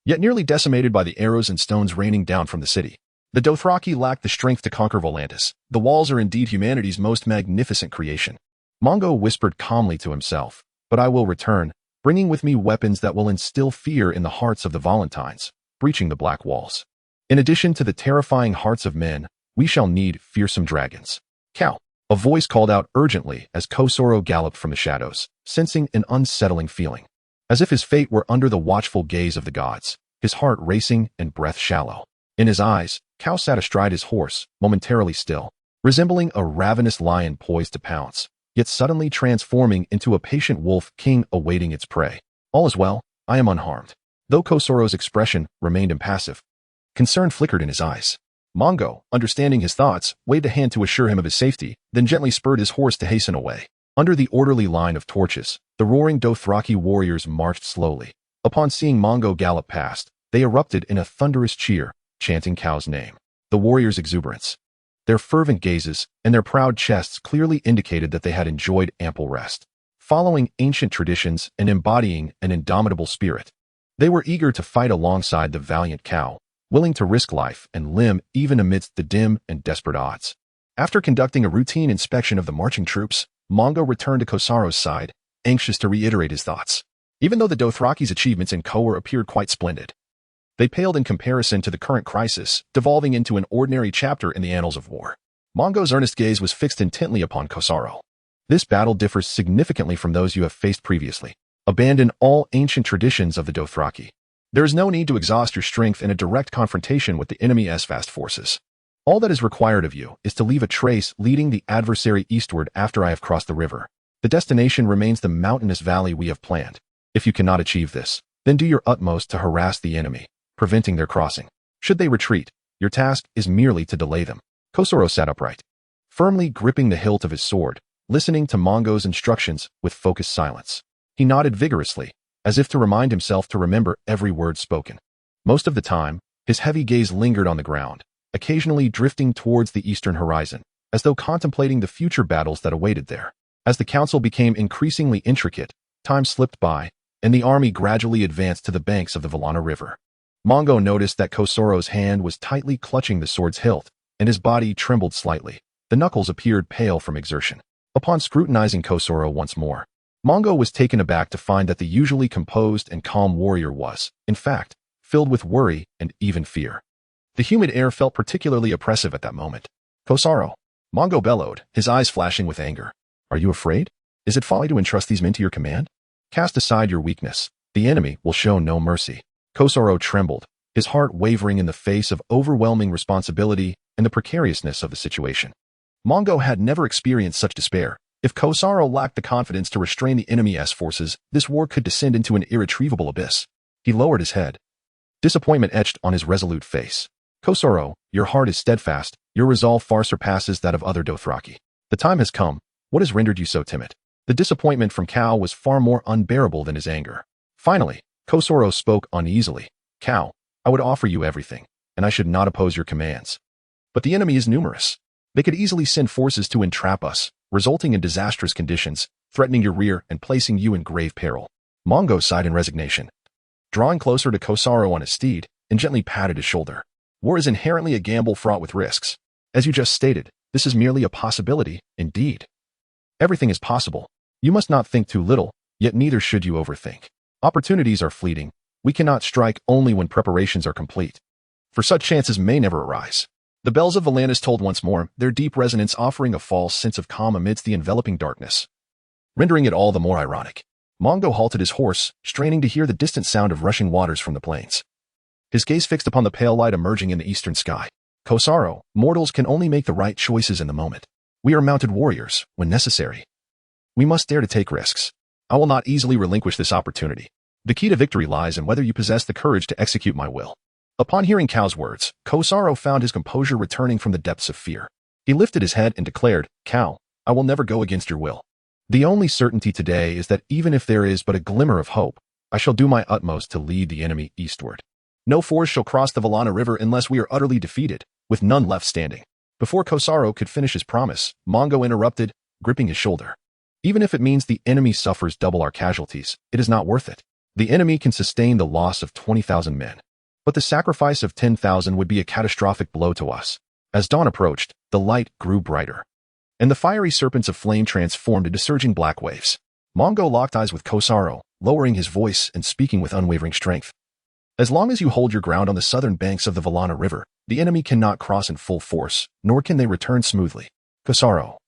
yet nearly decimated by the arrows and stones raining down from the city. The Dothraki lacked the strength to conquer Volantis. The walls are indeed humanity's most magnificent creation. Mongo whispered calmly to himself, but I will return, bringing with me weapons that will instill fear in the hearts of the Volantines, breaching the black walls. In addition to the terrifying hearts of men, we shall need fearsome dragons. Cow! A voice called out urgently as Kosoro galloped from the shadows, sensing an unsettling feeling, as if his fate were under the watchful gaze of the gods, his heart racing and breath shallow. In his eyes, Cow sat astride his horse, momentarily still, resembling a ravenous lion poised to pounce, yet suddenly transforming into a patient wolf king awaiting its prey. All is well, I am unharmed. Though Kosoro's expression remained impassive, concern flickered in his eyes. Mongo, understanding his thoughts, waved a hand to assure him of his safety, then gently spurred his horse to hasten away. Under the orderly line of torches, the roaring Dothraki warriors marched slowly. Upon seeing Mongo gallop past, they erupted in a thunderous cheer, chanting Kao's name. The warriors' exuberance, their fervent gazes, and their proud chests clearly indicated that they had enjoyed ample rest. Following ancient traditions and embodying an indomitable spirit, they were eager to fight alongside the valiant Kao, willing to risk life and limb even amidst the dim and desperate odds. After conducting a routine inspection of the marching troops, Mongo returned to Kosoro's side, anxious to reiterate his thoughts. Even though the Dothraki's achievements in Conqueror appeared quite splendid, they paled in comparison to the current crisis, devolving into an ordinary chapter in the annals of war. Mongo's earnest gaze was fixed intently upon Kosoro. This battle differs significantly from those you have faced previously. Abandon all ancient traditions of the Dothraki. There is no need to exhaust your strength in a direct confrontation with the enemy's vast forces. All that is required of you is to leave a trace leading the adversary eastward after I have crossed the river. The destination remains the mountainous valley we have planned. If you cannot achieve this, then do your utmost to harass the enemy, preventing their crossing. Should they retreat, your task is merely to delay them. Kosoro sat upright, firmly gripping the hilt of his sword, listening to Mongo's instructions with focused silence. He nodded vigorously, as if to remind himself to remember every word spoken. Most of the time, his heavy gaze lingered on the ground, occasionally drifting towards the eastern horizon, as though contemplating the future battles that awaited there. As the council became increasingly intricate, time slipped by, and the army gradually advanced to the banks of the Valana River. Mongo noticed that Kosoro's hand was tightly clutching the sword's hilt, and his body trembled slightly. The knuckles appeared pale from exertion. Upon scrutinizing Kosoro once more, Mongo was taken aback to find that the usually composed and calm warrior was, in fact, filled with worry and even fear. The humid air felt particularly oppressive at that moment. Kosoro, Mongo bellowed, his eyes flashing with anger. Are you afraid? Is it folly to entrust these men to your command? Cast aside your weakness. The enemy will show no mercy. Kosoro trembled, his heart wavering in the face of overwhelming responsibility and the precariousness of the situation. Mongo had never experienced such despair. If Kosoro lacked the confidence to restrain the enemy's forces, this war could descend into an irretrievable abyss. He lowered his head, disappointment etched on his resolute face. Kosoro, your heart is steadfast, your resolve far surpasses that of other Dothraki. The time has come. What has rendered you so timid? The disappointment from Kao was far more unbearable than his anger. Finally, Kosoro spoke uneasily. Kao, I would offer you everything, and I should not oppose your commands. But the enemy is numerous. They could easily send forces to entrap us, resulting in disastrous conditions, threatening your rear and placing you in grave peril. Mongo sighed in resignation, drawing closer to Kosoro on his steed, and gently patted his shoulder. War is inherently a gamble fraught with risks. As you just stated, this is merely a possibility, indeed. Everything is possible. You must not think too little, yet neither should you overthink. Opportunities are fleeting. We cannot strike only when preparations are complete, for such chances may never arise. The bells of Volantis tolled once more, their deep resonance offering a false sense of calm amidst the enveloping darkness, rendering it all the more ironic. Mongo halted his horse, straining to hear the distant sound of rushing waters from the plains. His gaze fixed upon the pale light emerging in the eastern sky. Kosoro, mortals can only make the right choices in the moment. We are mounted warriors, when necessary. We must dare to take risks. I will not easily relinquish this opportunity. The key to victory lies in whether you possess the courage to execute my will. Upon hearing Kao's words, Kosoro found his composure returning from the depths of fear. He lifted his head and declared, Kao, I will never go against your will. The only certainty today is that even if there is but a glimmer of hope, I shall do my utmost to lead the enemy eastward. No force shall cross the Valana River unless we are utterly defeated, with none left standing. Before Kosoro could finish his promise, Mongo interrupted, gripping his shoulder. Even if it means the enemy suffers double our casualties, it is not worth it. The enemy can sustain the loss of 20,000 men, but the sacrifice of 10,000 would be a catastrophic blow to us. As dawn approached, the light grew brighter, and the fiery serpents of flame transformed into surging black waves. Mongo locked eyes with Kosoro, lowering his voice and speaking with unwavering strength. As long as you hold your ground on the southern banks of the Valana River, the enemy cannot cross in full force, nor can they return smoothly. Kosoro,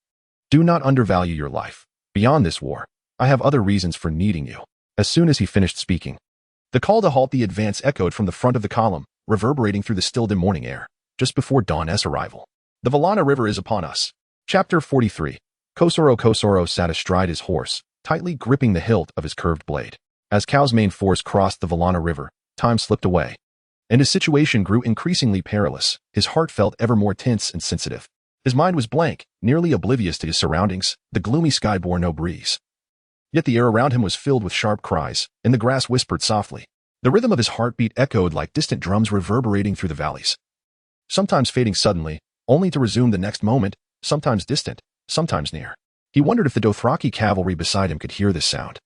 do not undervalue your life. Beyond this war, I have other reasons for needing you. As soon as he finished speaking, the call to halt the advance echoed from the front of the column, reverberating through the still dim morning air, just before Dawn's arrival. The Valana River is upon us. Chapter 43. Kosoro sat astride his horse, tightly gripping the hilt of his curved blade. As Cal's main force crossed the Valana River, time slipped away, and his situation grew increasingly perilous. His heart felt ever more tense and sensitive. His mind was blank, nearly oblivious to his surroundings. The gloomy sky bore no breeze. Yet the air around him was filled with sharp cries, and the grass whispered softly. The rhythm of his heartbeat echoed like distant drums reverberating through the valleys, sometimes fading suddenly, only to resume the next moment, sometimes distant, sometimes near. He wondered if the Dothraki cavalry beside him could hear this sound.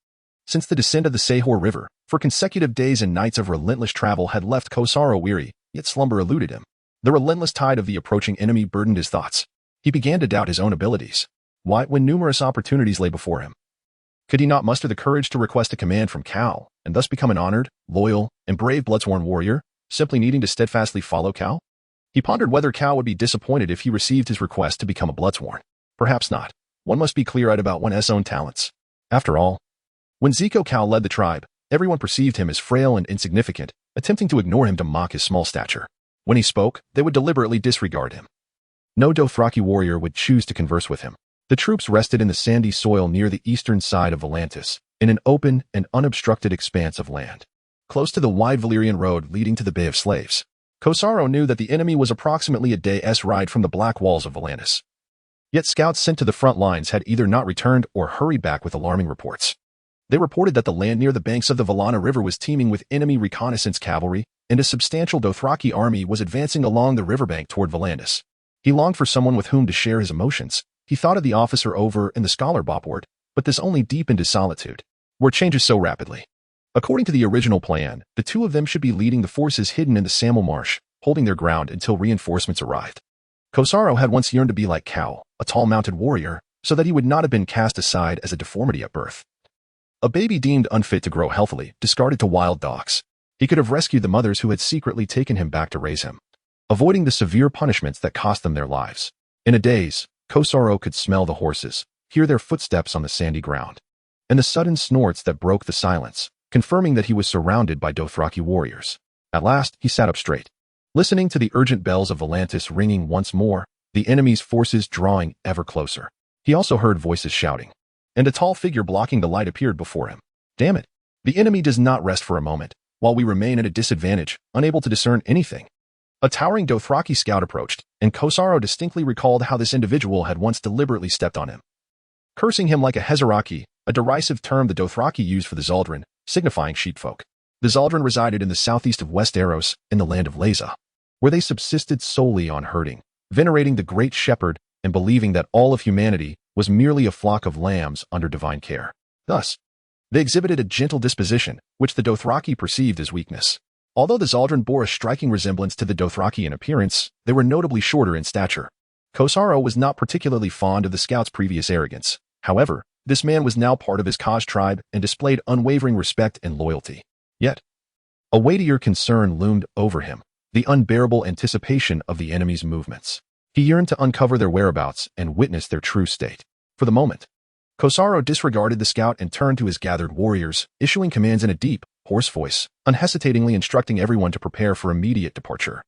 Since the descent of the Sehor River, for consecutive days and nights of relentless travel had left Kosaro weary, yet slumber eluded him. The relentless tide of the approaching enemy burdened his thoughts. He began to doubt his own abilities. Why, when numerous opportunities lay before him, could he not muster the courage to request a command from Cal, and thus become an honored, loyal, and brave Bloodsworn warrior, simply needing to steadfastly follow Cal? He pondered whether Cal would be disappointed if he received his request to become a Bloodsworn. Perhaps not. One must be clear-eyed about one's own talents. After all, when Zico Cal led the tribe, everyone perceived him as frail and insignificant, attempting to ignore him to mock his small stature. When he spoke, they would deliberately disregard him. No Dothraki warrior would choose to converse with him. The troops rested in the sandy soil near the eastern side of Volantis, in an open and unobstructed expanse of land, close to the wide Valyrian road leading to the Bay of Slaves. Kosaro knew that the enemy was approximately a day's ride from the black walls of Volantis. Yet scouts sent to the front lines had either not returned or hurried back with alarming reports. They reported that the land near the banks of the Valana River was teeming with enemy reconnaissance cavalry, and a substantial Dothraki army was advancing along the riverbank toward Volantis. He longed for someone with whom to share his emotions. He thought of the officer over in the scholar Bopward, but this only deepened his solitude. War changes so rapidly. According to the original plan, the two of them should be leading the forces hidden in the Samel Marsh, holding their ground until reinforcements arrived. Kosaro had once yearned to be like Cal, a tall mounted warrior, so that he would not have been cast aside as a deformity at birth. A baby deemed unfit to grow healthily, discarded to wild dogs. He could have rescued the mothers who had secretly taken him back to raise him, avoiding the severe punishments that cost them their lives. In a daze, Kosaro could smell the horses, hear their footsteps on the sandy ground, and the sudden snorts that broke the silence, confirming that he was surrounded by Dothraki warriors. At last, he sat up straight, listening to the urgent bells of Volantis ringing once more, the enemy's forces drawing ever closer. He also heard voices shouting, and a tall figure blocking the light appeared before him. Damn it! The enemy does not rest for a moment, while we remain at a disadvantage, unable to discern anything. A towering Dothraki scout approached, and Kosaro distinctly recalled how this individual had once deliberately stepped on him, cursing him like a Hezaraki, a derisive term the Dothraki used for the Zaldrun, signifying sheepfolk. The Zaldrun resided in the southeast of Westeros, in the land of Leza, where they subsisted solely on herding, venerating the great shepherd and believing that all of humanity was merely a flock of lambs under divine care. Thus, they exhibited a gentle disposition, which the Dothraki perceived as weakness. Although the Zaldrun bore a striking resemblance to the Dothraki in appearance, they were notably shorter in stature. Kosaro was not particularly fond of the scout's previous arrogance. However, this man was now part of his Kaj tribe and displayed unwavering respect and loyalty. Yet, a weightier concern loomed over him, the unbearable anticipation of the enemy's movements. He yearned to uncover their whereabouts and witness their true state. For the moment, Kosaro disregarded the scout and turned to his gathered warriors, issuing commands in a deep, hoarse voice, unhesitatingly instructing everyone to prepare for immediate departure.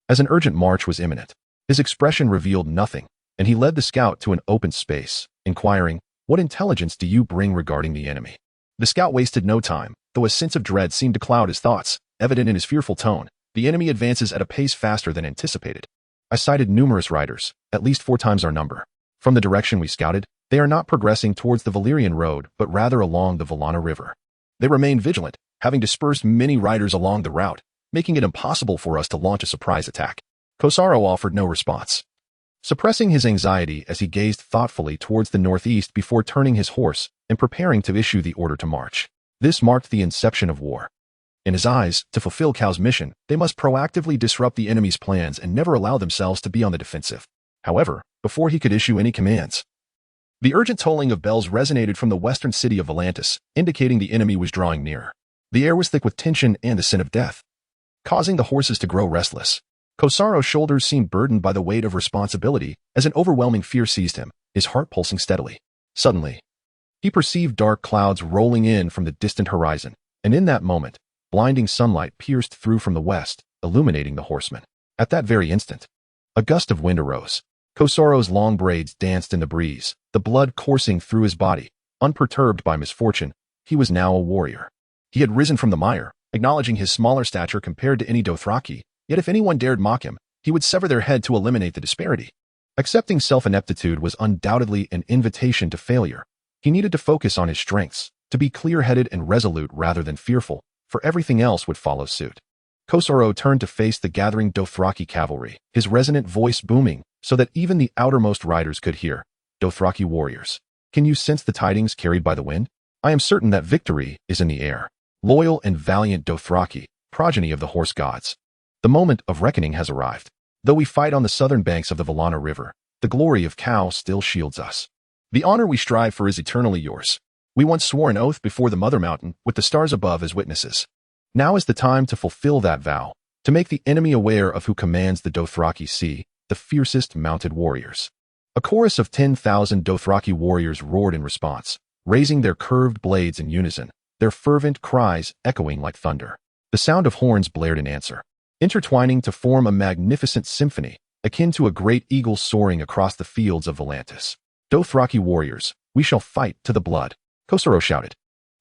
As an urgent march was imminent, his expression revealed nothing, and he led the scout to an open space, inquiring, "What intelligence do you bring regarding the enemy?" The scout wasted no time, though a sense of dread seemed to cloud his thoughts, evident in his fearful tone. "The enemy advances at a pace faster than anticipated. I sighted numerous riders, at least 4 times our number. From the direction we scouted, they are not progressing towards the Valyrian road, but rather along the Valana River. They remain vigilant, having dispersed many riders along the route, making it impossible for us to launch a surprise attack." Kosaro offered no response, suppressing his anxiety as he gazed thoughtfully towards the northeast before turning his horse and preparing to issue the order to march. This marked the inception of war. In his eyes, to fulfill Cal's mission, they must proactively disrupt the enemy's plans and never allow themselves to be on the defensive. However, before he could issue any commands, the urgent tolling of bells resonated from the western city of Volantis, indicating the enemy was drawing nearer. The air was thick with tension and the scent of death, causing the horses to grow restless. Kosaro's shoulders seemed burdened by the weight of responsibility as an overwhelming fear seized him, his heart pulsing steadily. Suddenly, he perceived dark clouds rolling in from the distant horizon, and in that moment, blinding sunlight pierced through from the west, illuminating the horsemen. At that very instant, a gust of wind arose. Kosaro's long braids danced in the breeze, the blood coursing through his body. Unperturbed by misfortune, he was now a warrior. He had risen from the mire, acknowledging his smaller stature compared to any Dothraki, yet if anyone dared mock him, he would sever their head to eliminate the disparity. Accepting self-ineptitude was undoubtedly an invitation to failure. He needed to focus on his strengths, to be clear-headed and resolute rather than fearful, for everything else would follow suit. Conqueror turned to face the gathering Dothraki cavalry, his resonant voice booming so that even the outermost riders could hear. Dothraki warriors, can you sense the tidings carried by the wind? I am certain that victory is in the air. Loyal and valiant Dothraki, progeny of the horse gods. The moment of reckoning has arrived. Though we fight on the southern banks of the Valana River, the glory of Cow still shields us. The honor we strive for is eternally yours. We once swore an oath before the Mother Mountain with the stars above as witnesses. Now is the time to fulfill that vow, to make the enemy aware of who commands the Dothraki Sea, the fiercest mounted warriors. A chorus of 10,000 Dothraki warriors roared in response, raising their curved blades in unison, their fervent cries echoing like thunder. The sound of horns blared in answer, intertwining to form a magnificent symphony, akin to a great eagle soaring across the fields of Volantis. Dothraki warriors, we shall fight to the blood, Conqueror shouted,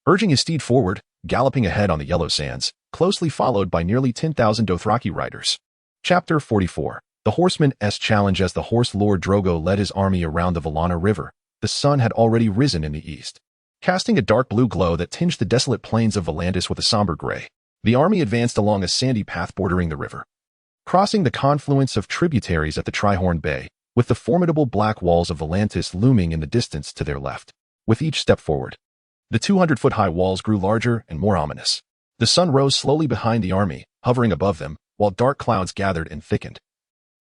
urging his steed forward, galloping ahead on the yellow sands, closely followed by nearly 10,000 Dothraki riders. Chapter 44. The Horseman's Challenge. As the Horse Lord Drogo led his army around the Valana River, the sun had already risen in the east, casting a dark blue glow that tinged the desolate plains of Volantis with a somber gray. The army advanced along a sandy path bordering the river, crossing the confluence of tributaries at the Trihorn Bay, with the formidable black walls of Volantis looming in the distance to their left. With each step forward, the 200-foot-high walls grew larger and more ominous. The sun rose slowly behind the army, hovering above them, while dark clouds gathered and thickened.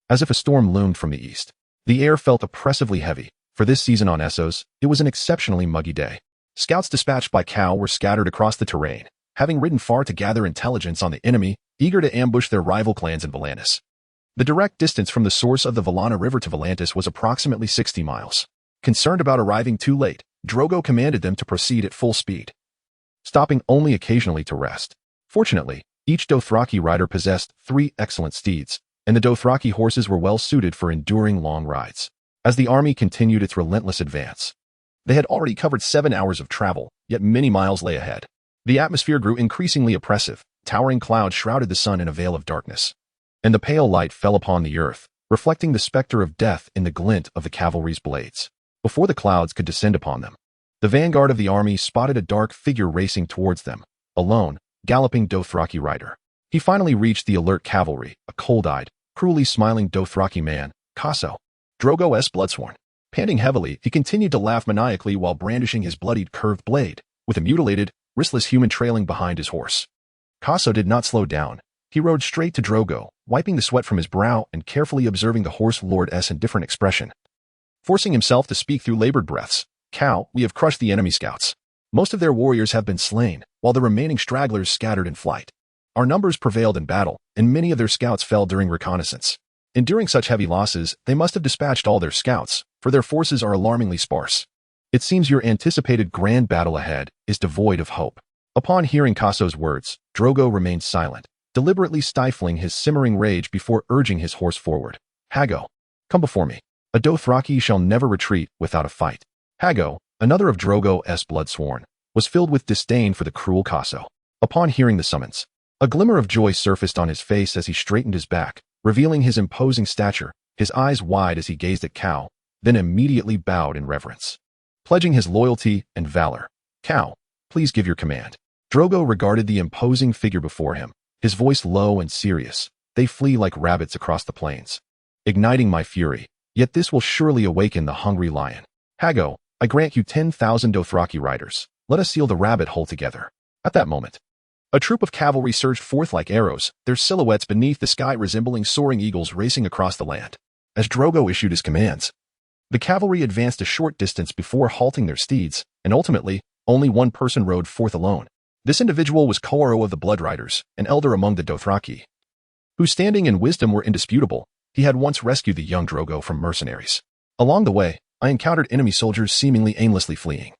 As if a storm loomed from the east, the air felt oppressively heavy. For this season on Essos, it was an exceptionally muggy day. Scouts dispatched by Cow were scattered across the terrain, having ridden far to gather intelligence on the enemy, eager to ambush their rival clans in Volantis. The direct distance from the source of the Valana River to Volantis was approximately 60 miles. Concerned about arriving too late, Drogo commanded them to proceed at full speed, stopping only occasionally to rest. Fortunately, each Dothraki rider possessed 3 excellent steeds, and the Dothraki horses were well suited for enduring long rides. As the army continued its relentless advance, they had already covered 7 hours of travel, yet many miles lay ahead. The atmosphere grew increasingly oppressive. Towering clouds shrouded the sun in a veil of darkness, and the pale light fell upon the earth, reflecting the specter of death in the glint of the cavalry's blades. Before the clouds could descend upon them, the vanguard of the army spotted a dark figure racing towards them, a lone, galloping Dothraki rider. He finally reached the alert cavalry, a cold-eyed, cruelly smiling Dothraki man, Casso. Drogo's bloodsworn. Panting heavily, he continued to laugh maniacally while brandishing his bloodied curved blade, with a mutilated, wristless human trailing behind his horse. Casso did not slow down. He rode straight to Drogo, wiping the sweat from his brow and carefully observing the Horse Lord's indifferent expression. Forcing himself to speak through labored breaths, Cow, we have crushed the enemy scouts. Most of their warriors have been slain, while the remaining stragglers scattered in flight. Our numbers prevailed in battle, and many of their scouts fell during reconnaissance. Enduring such heavy losses, they must have dispatched all their scouts, for their forces are alarmingly sparse. It seems your anticipated grand battle ahead is devoid of hope. Upon hearing Casso's words, Drogo remained silent, deliberately stifling his simmering rage before urging his horse forward. Hago, come before me. A Dothraki shall never retreat without a fight. Hago, another of Drogo's bloodsworn, was filled with disdain for the cruel Casso. Upon hearing the summons, a glimmer of joy surfaced on his face as he straightened his back, revealing his imposing stature, his eyes wide as he gazed at Cow, then immediately bowed in reverence, pledging his loyalty and valor. Cow, please give your command. Drogo regarded the imposing figure before him, his voice low and serious. They flee like rabbits across the plains, igniting my fury, yet this will surely awaken the hungry lion. Hago, I grant you 10,000 Dothraki riders. Let us seal the rabbit hole together. At that moment, a troop of cavalry surged forth like arrows, their silhouettes beneath the sky resembling soaring eagles racing across the land. As Drogo issued his commands, the cavalry advanced a short distance before halting their steeds, and ultimately, only one person rode forth alone. This individual was Conqueror of the Blood Riders, an elder among the Dothraki, whose standing and wisdom were indisputable. He had once rescued the young Drogo from mercenaries. Along the way, I encountered enemy soldiers seemingly aimlessly fleeing.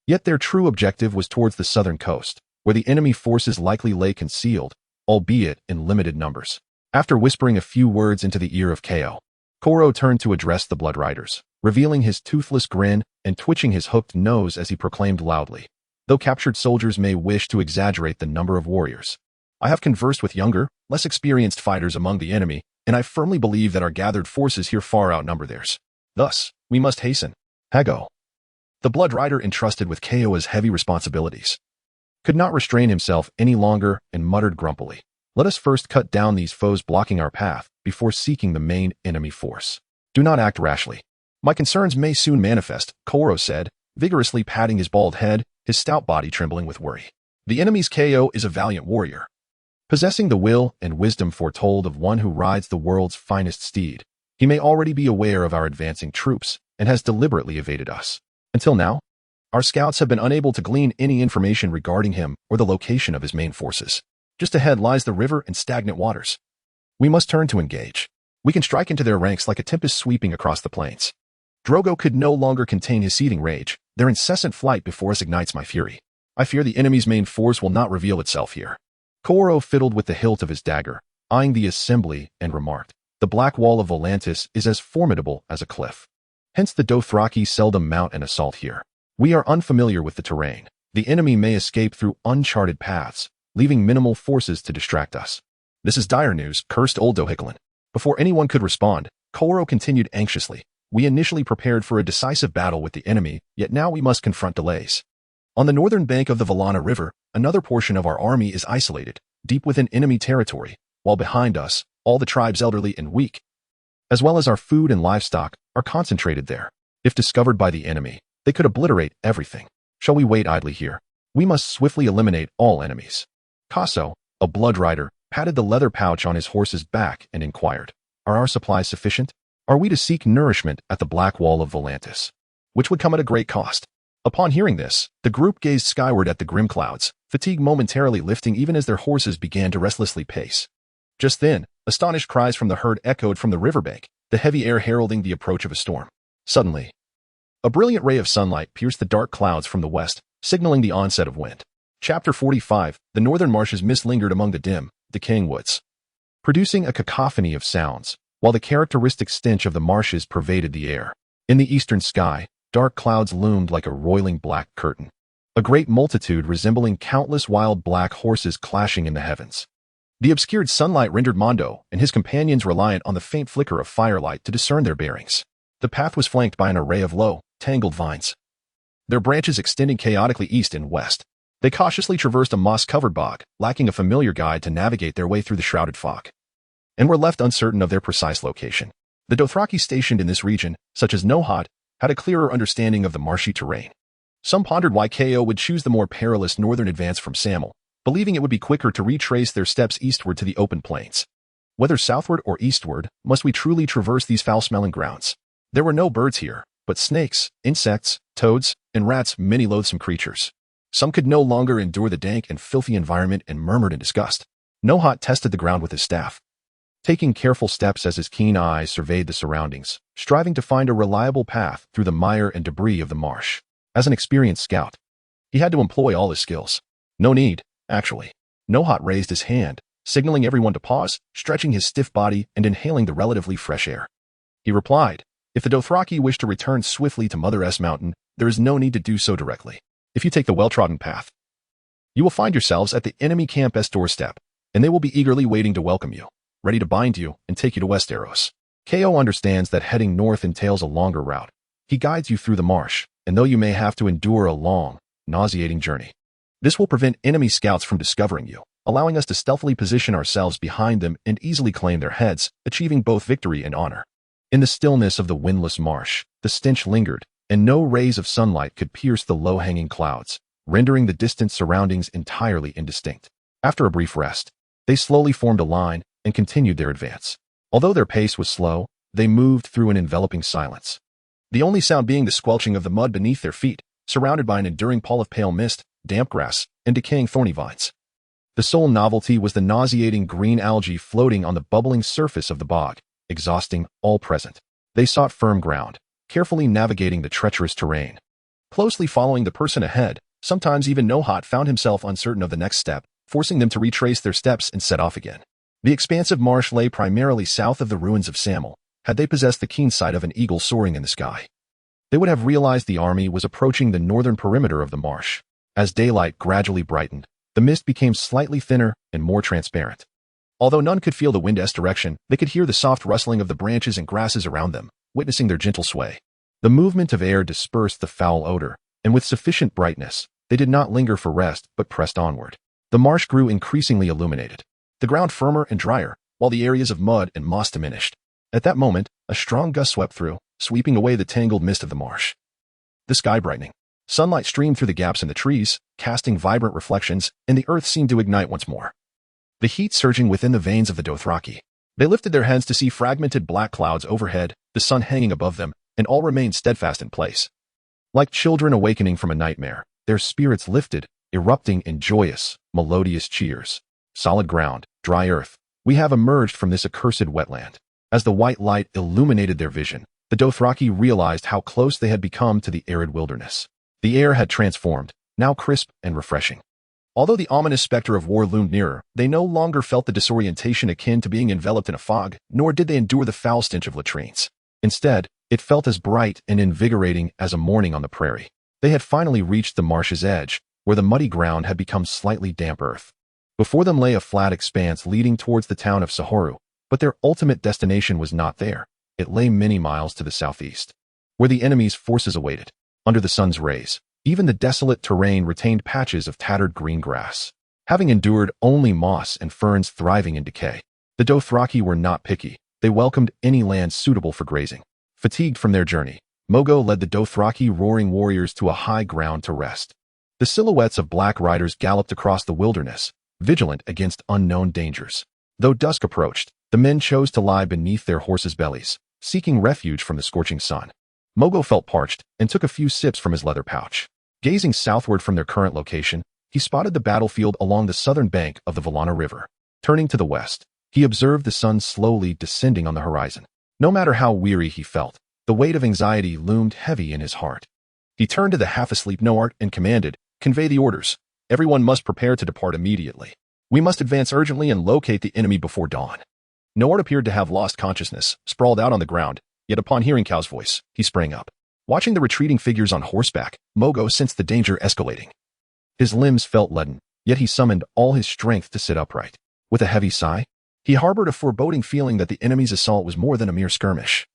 Yet their true objective was towards the southern coast, where the enemy forces likely lay concealed, albeit in limited numbers. After whispering a few words into the ear of Ko, Conqueror turned to address the Blood Riders, revealing his toothless grin and twitching his hooked nose as he proclaimed loudly, though captured soldiers may wish to exaggerate the number of warriors. I have conversed with younger, less experienced fighters among the enemy, and I firmly believe that our gathered forces here far outnumber theirs. Thus, we must hasten. Hago, the Blood Rider entrusted with Kaoa's heavy responsibilities, could not restrain himself any longer and muttered grumpily, "Let us first cut down these foes blocking our path before seeking the main enemy force. Do not act rashly. My concerns may soon manifest," Conqueror said, vigorously patting his bald head, his stout body trembling with worry. The enemy's Ko is a valiant warrior, possessing the will and wisdom foretold of one who rides the world's finest steed. He may already be aware of our advancing troops and has deliberately evaded us. Until now, our scouts have been unable to glean any information regarding him or the location of his main forces. Just ahead lies the river and stagnant waters. We must turn to engage. We can strike into their ranks like a tempest sweeping across the plains. Drogo could no longer contain his seething rage. Their incessant flight before us ignites my fury. I fear the enemy's main force will not reveal itself here. Conqueror fiddled with the hilt of his dagger, eyeing the assembly, and remarked, "The black wall of Volantis is as formidable as a cliff. Hence the Dothraki seldom mount an assault here. We are unfamiliar with the terrain. The enemy may escape through uncharted paths, leaving minimal forces to distract us." "This is dire news," cursed old Dohikalin. Before anyone could respond, Conqueror continued anxiously, "We initially prepared for a decisive battle with the enemy, yet now we must confront delays. On the northern bank of the Valana River, another portion of our army is isolated, deep within enemy territory, while behind us, all the tribes elderly and weak, as well as our food and livestock, are concentrated there. If discovered by the enemy, they could obliterate everything. Shall we wait idly here? We must swiftly eliminate all enemies." Casso, a blood rider, patted the leather pouch on his horse's back and inquired, "Are our supplies sufficient? Are we to seek nourishment at the black wall of Volantis, which would come at a great cost?" Upon hearing this, the group gazed skyward at the grim clouds, fatigue momentarily lifting even as their horses began to restlessly pace. Just then, astonished cries from the herd echoed from the riverbank, the heavy air heralding the approach of a storm. Suddenly, a brilliant ray of sunlight pierced the dark clouds from the west, signaling the onset of wind. Chapter 45, the northern marshes mislingered among the dim, decaying woods, producing a cacophony of sounds, while the characteristic stench of the marshes pervaded the air. In the eastern sky, dark clouds loomed like a roiling black curtain, a great multitude resembling countless wild black horses clashing in the heavens. The obscured sunlight rendered Mondo and his companions reliant on the faint flicker of firelight to discern their bearings. The path was flanked by an array of low, tangled vines, their branches extending chaotically east and west. They cautiously traversed a moss-covered bog, lacking a familiar guide to navigate their way through the shrouded fog, and were left uncertain of their precise location. The Dothraki stationed in this region, such as Nohat, had a clearer understanding of the marshy terrain. Some pondered why Ko would choose the more perilous northern advance from Samel, believing it would be quicker to retrace their steps eastward to the open plains. Whether southward or eastward, must we truly traverse these foul-smelling grounds? There were no birds here, but snakes, insects, toads, and rats, many loathsome creatures. Some could no longer endure the dank and filthy environment and murmured in disgust. Nohat tested the ground with his staff, taking careful steps as his keen eyes surveyed the surroundings, striving to find a reliable path through the mire and debris of the marsh. As an experienced scout, he had to employ all his skills. No need, actually. Nohat raised his hand, signaling everyone to pause, stretching his stiff body and inhaling the relatively fresh air. He replied, "If the Dothraki wish to return swiftly to Mother S Mountain, there is no need to do so directly. If you take the well-trodden path, you will find yourselves at the enemy camp S doorstep, and they will be eagerly waiting to welcome you, ready to bind you and take you to Westeros. Ko understands that heading north entails a longer route. He guides you through the marsh, and though you may have to endure a long, nauseating journey, this will prevent enemy scouts from discovering you, allowing us to stealthily position ourselves behind them and easily claim their heads, achieving both victory and honor." In the stillness of the windless marsh, the stench lingered, and no rays of sunlight could pierce the low-hanging clouds, rendering the distant surroundings entirely indistinct. After a brief rest, they slowly formed a line and continued their advance. Although their pace was slow, they moved through an enveloping silence, the only sound being the squelching of the mud beneath their feet, surrounded by an enduring pall of pale mist, damp grass, and decaying thorny vines. The sole novelty was the nauseating green algae floating on the bubbling surface of the bog, exhausting all present. They sought firm ground, carefully navigating the treacherous terrain, closely following the person ahead. Sometimes even Nohat found himself uncertain of the next step, forcing them to retrace their steps and set off again. The expansive marsh lay primarily south of the ruins of Samel. Had they possessed the keen sight of an eagle soaring in the sky, they would have realized the army was approaching the northern perimeter of the marsh. As daylight gradually brightened, the mist became slightly thinner and more transparent. Although none could feel the wind's direction, they could hear the soft rustling of the branches and grasses around them, witnessing their gentle sway. The movement of air dispersed the foul odor, and with sufficient brightness, they did not linger for rest but pressed onward. The marsh grew increasingly illuminated, the ground firmer and drier, while the areas of mud and moss diminished. At that moment, a strong gust swept through, sweeping away the tangled mist of the marsh. The sky brightening. Sunlight streamed through the gaps in the trees, casting vibrant reflections, and the earth seemed to ignite once more. The heat surging within the veins of the Dothraki. They lifted their heads to see fragmented black clouds overhead, the sun hanging above them, and all remained steadfast in place. Like children awakening from a nightmare, their spirits lifted, erupting in joyous, melodious cheers. Solid ground, dry earth. We have emerged from this accursed wetland. As the white light illuminated their vision, the Dothraki realized how close they had become to the arid wilderness. The air had transformed, now crisp and refreshing. Although the ominous specter of war loomed nearer, they no longer felt the disorientation akin to being enveloped in a fog, nor did they endure the foul stench of latrines. Instead, it felt as bright and invigorating as a morning on the prairie. They had finally reached the marsh's edge, where the muddy ground had become slightly damp earth. Before them lay a flat expanse leading towards the town of Sahoru, but their ultimate destination was not there. It lay many miles to the southeast, where the enemy's forces awaited. Under the sun's rays, even the desolate terrain retained patches of tattered green grass, having endured only moss and ferns thriving in decay. The Dothraki were not picky. They welcomed any land suitable for grazing. Fatigued from their journey, Mogo led the Dothraki roaring warriors to a high ground to rest. The silhouettes of black riders galloped across the wilderness, vigilant against unknown dangers. Though dusk approached, the men chose to lie beneath their horses' bellies, seeking refuge from the scorching sun. Mogo felt parched and took a few sips from his leather pouch. Gazing southward from their current location, he spotted the battlefield along the southern bank of the Vallana River. Turning to the west, he observed the sun slowly descending on the horizon. No matter how weary he felt, the weight of anxiety loomed heavy in his heart. He turned to the half-asleep Noart and commanded, "Convey the orders. Everyone must prepare to depart immediately. We must advance urgently and locate the enemy before dawn." Noart appeared to have lost consciousness, sprawled out on the ground, yet upon hearing Kao's voice, he sprang up. Watching the retreating figures on horseback, Mogo sensed the danger escalating. His limbs felt leaden, yet he summoned all his strength to sit upright. With a heavy sigh, he harbored a foreboding feeling that the enemy's assault was more than a mere skirmish,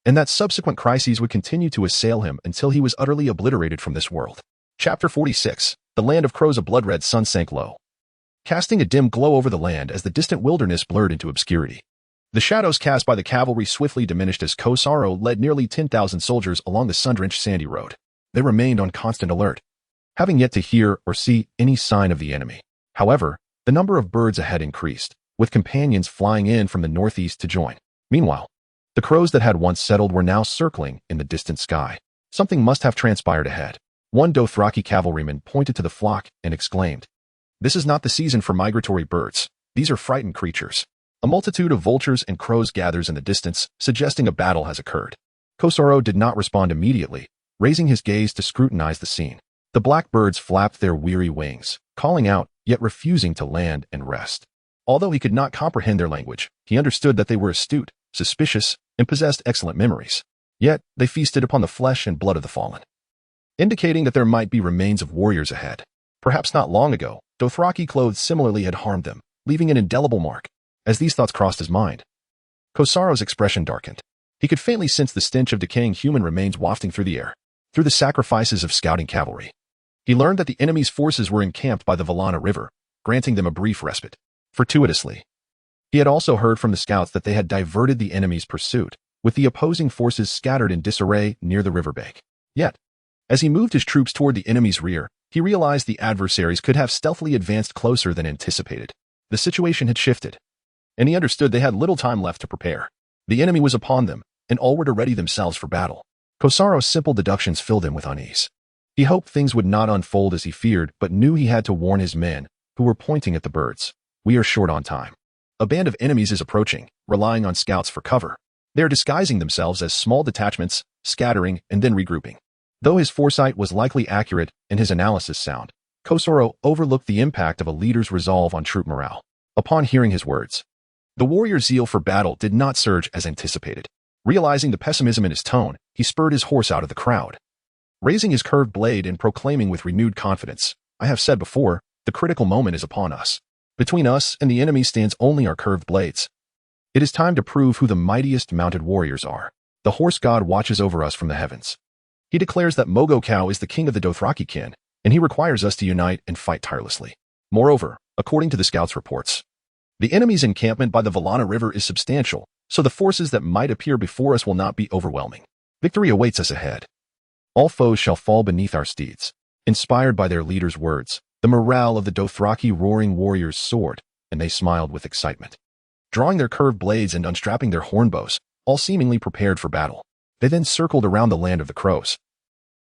and that subsequent crises would continue to assail him until he was utterly obliterated from this world. Chapter 46. The Land of Crows. A blood-red sun sank low, casting a dim glow over the land as the distant wilderness blurred into obscurity. The shadows cast by the cavalry swiftly diminished as Kosaro led nearly 10,000 soldiers along the sun-drenched sandy road. They remained on constant alert, having yet to hear or see any sign of the enemy. However, the number of birds ahead increased, with companions flying in from the northeast to join. Meanwhile, the crows that had once settled were now circling in the distant sky. Something must have transpired ahead. One Dothraki cavalryman pointed to the flock and exclaimed, "This is not the season for migratory birds. These are frightened creatures." A multitude of vultures and crows gathers in the distance, suggesting a battle has occurred. Kosaro did not respond immediately, raising his gaze to scrutinize the scene. The black birds flapped their weary wings, calling out, yet refusing to land and rest. Although he could not comprehend their language, he understood that they were astute, suspicious, and possessed excellent memories. Yet, they feasted upon the flesh and blood of the fallen, indicating that there might be remains of warriors ahead. Perhaps not long ago, Dothraki clothes similarly had harmed them, leaving an indelible mark. As these thoughts crossed his mind, Kosaro's expression darkened. He could faintly sense the stench of decaying human remains wafting through the air. Through the sacrifices of scouting cavalry, he learned that the enemy's forces were encamped by the Vallana River, granting them a brief respite. Fortuitously, he had also heard from the scouts that they had diverted the enemy's pursuit, with the opposing forces scattered in disarray near the riverbank. Yet, as he moved his troops toward the enemy's rear, he realized the adversaries could have stealthily advanced closer than anticipated. The situation had shifted, and he understood they had little time left to prepare. The enemy was upon them, and all were to ready themselves for battle. Kosaro's simple deductions filled him with unease. He hoped things would not unfold as he feared, but knew he had to warn his men, who were pointing at the birds. "We are short on time. A band of enemies is approaching, relying on scouts for cover. They are disguising themselves as small detachments, scattering and then regrouping." Though his foresight was likely accurate and his analysis sound, Kosaro overlooked the impact of a leader's resolve on troop morale. Upon hearing his words, the warrior's zeal for battle did not surge as anticipated. Realizing the pessimism in his tone, he spurred his horse out of the crowd. raising his curved blade and proclaiming with renewed confidence, "I have said before, the critical moment is upon us. Between us and the enemy stands only our curved blades. It is time to prove who the mightiest mounted warriors are. The horse god watches over us from the heavens. He declares that Mogokau is the king of the Dothraki kin, and he requires us to unite and fight tirelessly. Moreover, according to the scouts' reports, the enemy's encampment by the Valana River is substantial, so the forces that might appear before us will not be overwhelming. Victory awaits us ahead. All foes shall fall beneath our steeds." Inspired by their leader's words, the morale of the Dothraki roaring warriors soared, and they smiled with excitement. Drawing their curved blades and unstrapping their hornbows, all seemingly prepared for battle, they then circled around the land of the crows,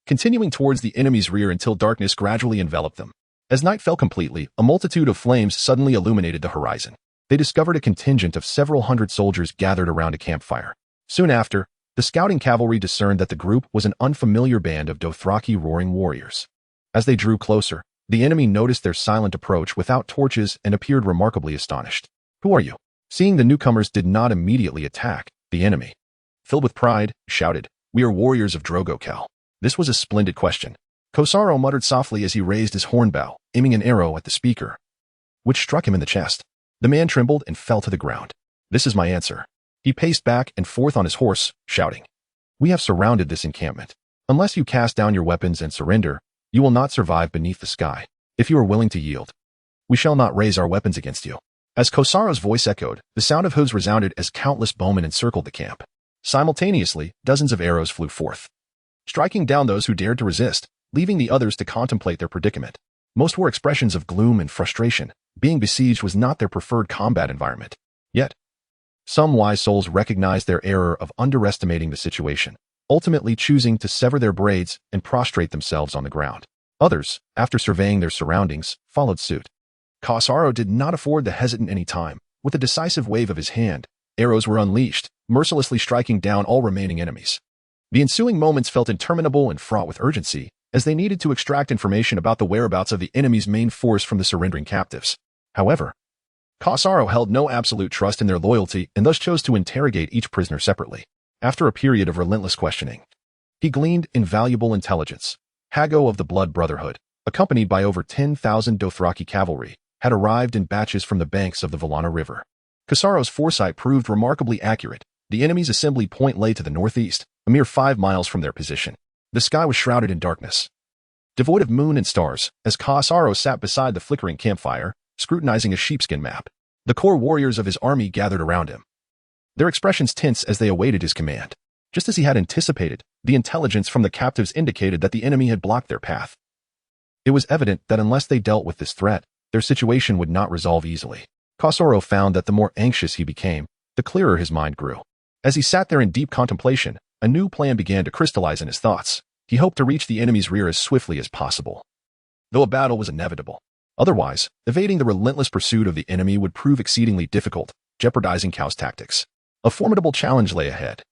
continuing towards the enemy's rear until darkness gradually enveloped them. As night fell completely, a multitude of flames suddenly illuminated the horizon. They discovered a contingent of several hundred soldiers gathered around a campfire. Soon after, the scouting cavalry discerned that the group was an unfamiliar band of Dothraki roaring warriors. As they drew closer, the enemy noticed their silent approach without torches and appeared remarkably astonished. "Who are you?" Seeing the newcomers did not immediately attack, the enemy, filled with pride, shouted, "We are warriors of Drogokal." This was a splendid question. Kosaro muttered softly as he raised his hornbow, aiming an arrow at the speaker, which struck him in the chest. The man trembled and fell to the ground. "This is my answer." He paced back and forth on his horse, shouting, "We have surrounded this encampment. Unless you cast down your weapons and surrender, you will not survive beneath the sky. If you are willing to yield, we shall not raise our weapons against you." As Kosaro's voice echoed, the sound of hooves resounded as countless bowmen encircled the camp. Simultaneously, dozens of arrows flew forth, striking down those who dared to resist, leaving the others to contemplate their predicament. Most were expressions of gloom and frustration. Being besieged was not their preferred combat environment. Yet, some wise souls recognized their error of underestimating the situation, ultimately choosing to sever their braids and prostrate themselves on the ground. Others, after surveying their surroundings, followed suit. Kosaro did not afford the hesitant any time. With a decisive wave of his hand, arrows were unleashed, mercilessly striking down all remaining enemies. The ensuing moments felt interminable and fraught with urgency, as they needed to extract information about the whereabouts of the enemy's main force from the surrendering captives. However, Kosaro held no absolute trust in their loyalty and thus chose to interrogate each prisoner separately. After a period of relentless questioning, he gleaned invaluable intelligence. Hago of the Blood Brotherhood, accompanied by over 10,000 Dothraki cavalry, had arrived in batches from the banks of the Valana River. Kosaro's foresight proved remarkably accurate. The enemy's assembly point lay to the northeast, a mere 5 miles from their position. The sky was shrouded in darkness, devoid of moon and stars, as Kosaro sat beside the flickering campfire, scrutinizing a sheepskin map. The core warriors of his army gathered around him, their expressions tense as they awaited his command. Just as he had anticipated, the intelligence from the captives indicated that the enemy had blocked their path. It was evident that unless they dealt with this threat, their situation would not resolve easily. Kosaro found that the more anxious he became, the clearer his mind grew. As he sat there in deep contemplation, a new plan began to crystallize in his thoughts. He hoped to reach the enemy's rear as swiftly as possible, though a battle was inevitable. Otherwise, evading the relentless pursuit of the enemy would prove exceedingly difficult, jeopardizing Kao's tactics. A formidable challenge lay ahead.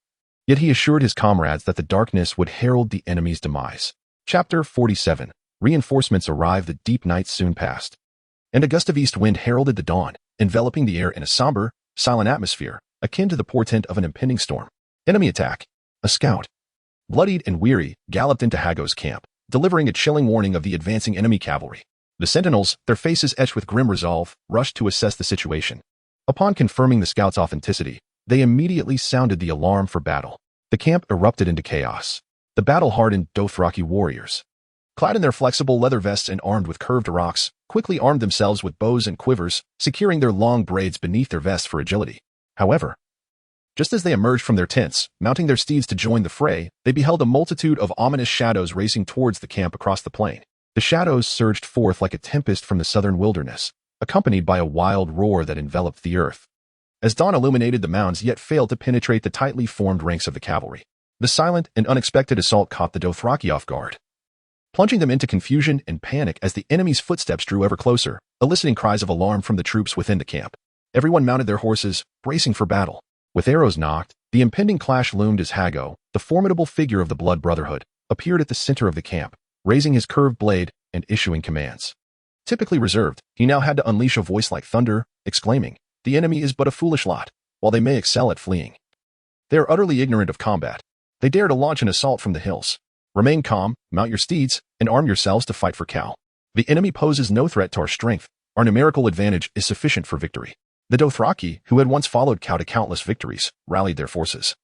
Yet he assured his comrades that the darkness would herald the enemy's demise. Chapter 47. Reinforcements arrived. The deep night soon passed, and a gust of east wind heralded the dawn, enveloping the air in a somber, silent atmosphere, akin to the portent of an impending storm. Enemy attack. A scout, bloodied and weary, galloped into Hago's camp, delivering a chilling warning of the advancing enemy cavalry. The sentinels, their faces etched with grim resolve, rushed to assess the situation. Upon confirming the scout's authenticity, they immediately sounded the alarm for battle. The camp erupted into chaos. The battle-hardened Dothraki warriors, clad in their flexible leather vests and armed with curved rocks, quickly armed themselves with bows and quivers, securing their long braids beneath their vests for agility. However, just as they emerged from their tents, mounting their steeds to join the fray, they beheld a multitude of ominous shadows racing towards the camp across the plain. The shadows surged forth like a tempest from the southern wilderness, accompanied by a wild roar that enveloped the earth. As dawn illuminated the mounds yet failed to penetrate the tightly formed ranks of the cavalry, the silent and unexpected assault caught the Dothraki off guard, plunging them into confusion and panic as the enemy's footsteps drew ever closer, eliciting cries of alarm from the troops within the camp. Everyone mounted their horses, bracing for battle. With arrows knocked, the impending clash loomed as Hago, the formidable figure of the Blood Brotherhood, appeared at the center of the camp, raising his curved blade and issuing commands. Typically reserved, he now had to unleash a voice like thunder, exclaiming, "The enemy is but a foolish lot, while they may excel at fleeing. They are utterly ignorant of combat. They dare to launch an assault from the hills. Remain calm, mount your steeds, and arm yourselves to fight for Cal. The enemy poses no threat to our strength. Our numerical advantage is sufficient for victory. The Dothraki, who had once followed Cal to countless victories, rallied their forces,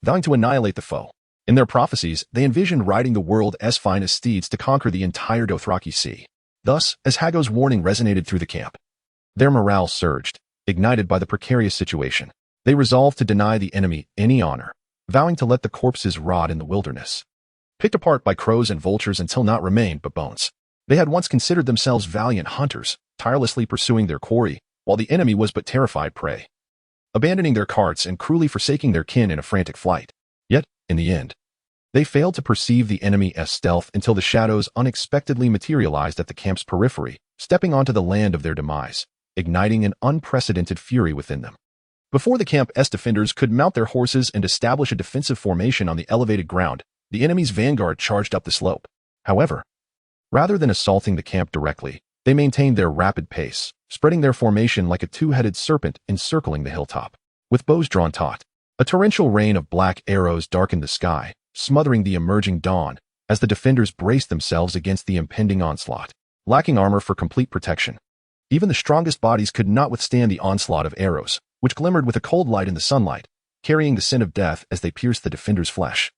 vowing to annihilate the foe. In their prophecies, they envisioned riding the world's finest steeds to conquer the entire Dothraki Sea. Thus, as Hago's warning resonated through the camp, their morale surged, ignited by the precarious situation. They resolved to deny the enemy any honor, vowing to let the corpses rot in the wilderness, picked apart by crows and vultures until naught remained but bones. They had once considered themselves valiant hunters, tirelessly pursuing their quarry, while the enemy was but terrified prey, abandoning their carts and cruelly forsaking their kin in a frantic flight. Yet, in the end, they failed to perceive the enemy's stealth until the shadows unexpectedly materialized at the camp's periphery, stepping onto the land of their demise, igniting an unprecedented fury within them. Before the camp's defenders could mount their horses and establish a defensive formation on the elevated ground, the enemy's vanguard charged up the slope. However, rather than assaulting the camp directly, they maintained their rapid pace, spreading their formation like a two-headed serpent encircling the hilltop. With bows drawn taut, a torrential rain of black arrows darkened the sky, smothering the emerging dawn as the defenders braced themselves against the impending onslaught. Lacking armor for complete protection, even the strongest bodies could not withstand the onslaught of arrows, which glimmered with a cold light in the sunlight, carrying the scent of death as they pierced the defenders' flesh.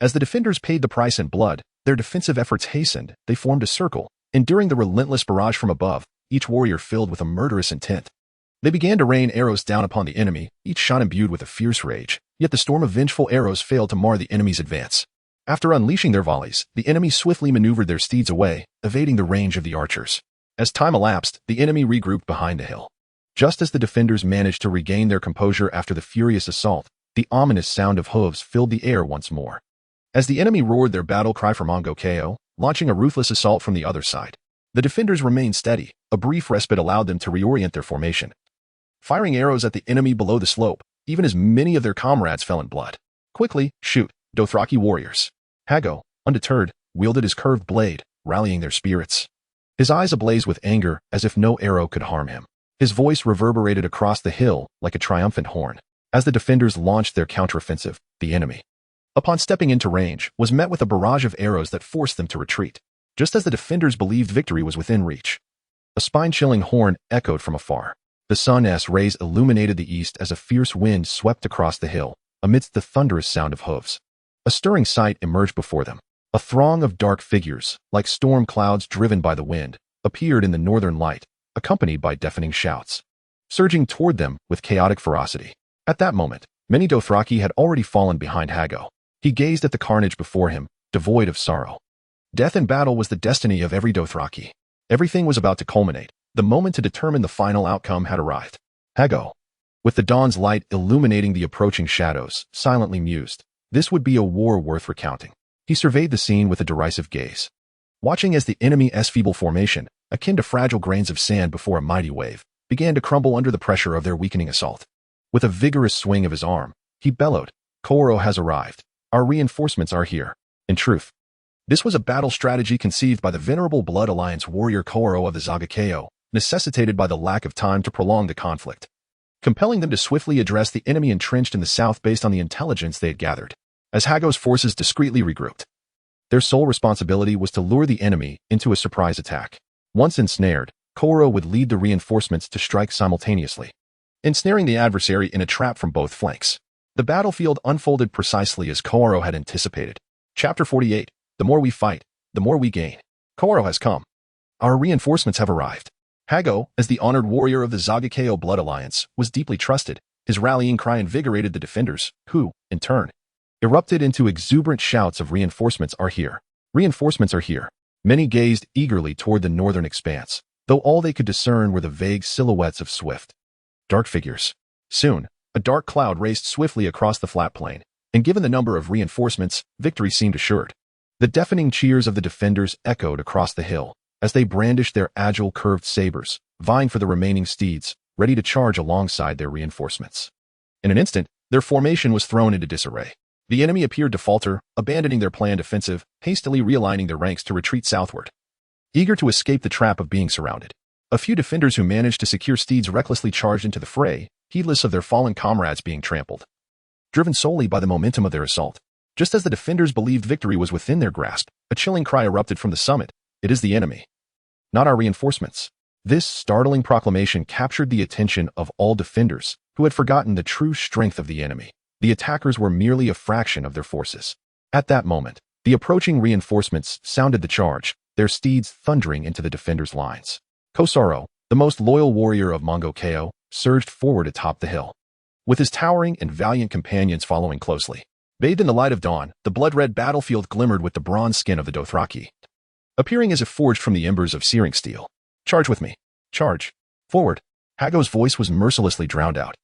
As the defenders paid the price in blood, their defensive efforts hastened. They formed a circle, enduring the relentless barrage from above, each warrior filled with a murderous intent. They began to rain arrows down upon the enemy, each shot imbued with a fierce rage, yet the storm of vengeful arrows failed to mar the enemy's advance. After unleashing their volleys, the enemy swiftly maneuvered their steeds away, evading the range of the archers. As time elapsed, the enemy regrouped behind a hill. Just as the defenders managed to regain their composure after the furious assault, the ominous sound of hooves filled the air once more. As the enemy roared their battle cry for Mongo KO, launching a ruthless assault from the other side, the defenders remained steady. A brief respite allowed them to reorient their formation, firing arrows at the enemy below the slope, even as many of their comrades fell in blood. Quickly, shoot, Dothraki warriors. Hago, undeterred, wielded his curved blade, rallying their spirits. His eyes ablaze with anger, as if no arrow could harm him. His voice reverberated across the hill like a triumphant horn. As the defenders launched their counteroffensive, the enemy, upon stepping into range, was met with a barrage of arrows that forced them to retreat. Just as the defenders believed victory was within reach, a spine-chilling horn echoed from afar. The sun's rays illuminated the east as a fierce wind swept across the hill, amidst the thunderous sound of hooves. A stirring sight emerged before them. A throng of dark figures, like storm clouds driven by the wind, appeared in the northern light, accompanied by deafening shouts, surging toward them with chaotic ferocity. At that moment, many Dothraki had already fallen behind Hago. He gazed at the carnage before him, devoid of sorrow. Death in battle was the destiny of every Dothraki. Everything was about to culminate. The moment to determine the final outcome had arrived. Hago, with the dawn's light illuminating the approaching shadows, silently mused. This would be a war worth recounting. He surveyed the scene with a derisive gaze, watching as the enemy's feeble formation, akin to fragile grains of sand before a mighty wave, began to crumble under the pressure of their weakening assault. With a vigorous swing of his arm, he bellowed, "Conqueror has arrived. Our reinforcements are here." In truth, this was a battle strategy conceived by the venerable Blood Alliance warrior Conqueror of the Zagakeo, necessitated by the lack of time to prolong the conflict, compelling them to swiftly address the enemy entrenched in the south based on the intelligence they had gathered. As Hago's forces discreetly regrouped, their sole responsibility was to lure the enemy into a surprise attack. Once ensnared, Conqueror would lead the reinforcements to strike simultaneously, ensnaring the adversary in a trap from both flanks. The battlefield unfolded precisely as Conqueror had anticipated. Chapter 48. The more we fight, the more we gain. Conqueror has come. Our reinforcements have arrived. Hago, as the honored warrior of the Zagakeo Blood Alliance, was deeply trusted. His rallying cry invigorated the defenders, who, in turn, erupted into exuberant shouts of "Reinforcements are here! Reinforcements are here!" Many gazed eagerly toward the northern expanse, though all they could discern were the vague silhouettes of swift, dark figures. Soon, a dark cloud raced swiftly across the flat plain, and given the number of reinforcements, victory seemed assured. The deafening cheers of the defenders echoed across the hill as they brandished their agile curved sabers, vying for the remaining steeds, ready to charge alongside their reinforcements. In an instant, their formation was thrown into disarray. The enemy appeared to falter, abandoning their planned offensive, hastily realigning their ranks to retreat southward, eager to escape the trap of being surrounded. A few defenders who managed to secure steeds recklessly charged into the fray, heedless of their fallen comrades being trampled. Driven solely by the momentum of their assault, Just as the defenders believed victory was within their grasp, a chilling cry erupted from the summit. It is the enemy, not our reinforcements. This startling proclamation captured the attention of all defenders, who had forgotten the true strength of the enemy. The attackers were merely a fraction of their forces. At that moment, the approaching reinforcements sounded the charge, their steeds thundering into the defenders' lines. Kosaro, the most loyal warrior of Manga, surged forward atop the hill, with his towering and valiant companions following closely. Bathed in the light of dawn, the blood-red battlefield glimmered with the bronze skin of the Dothraki, appearing as if forged from the embers of searing steel. Charge with me. Charge. Forward. Hago's voice was mercilessly drowned out.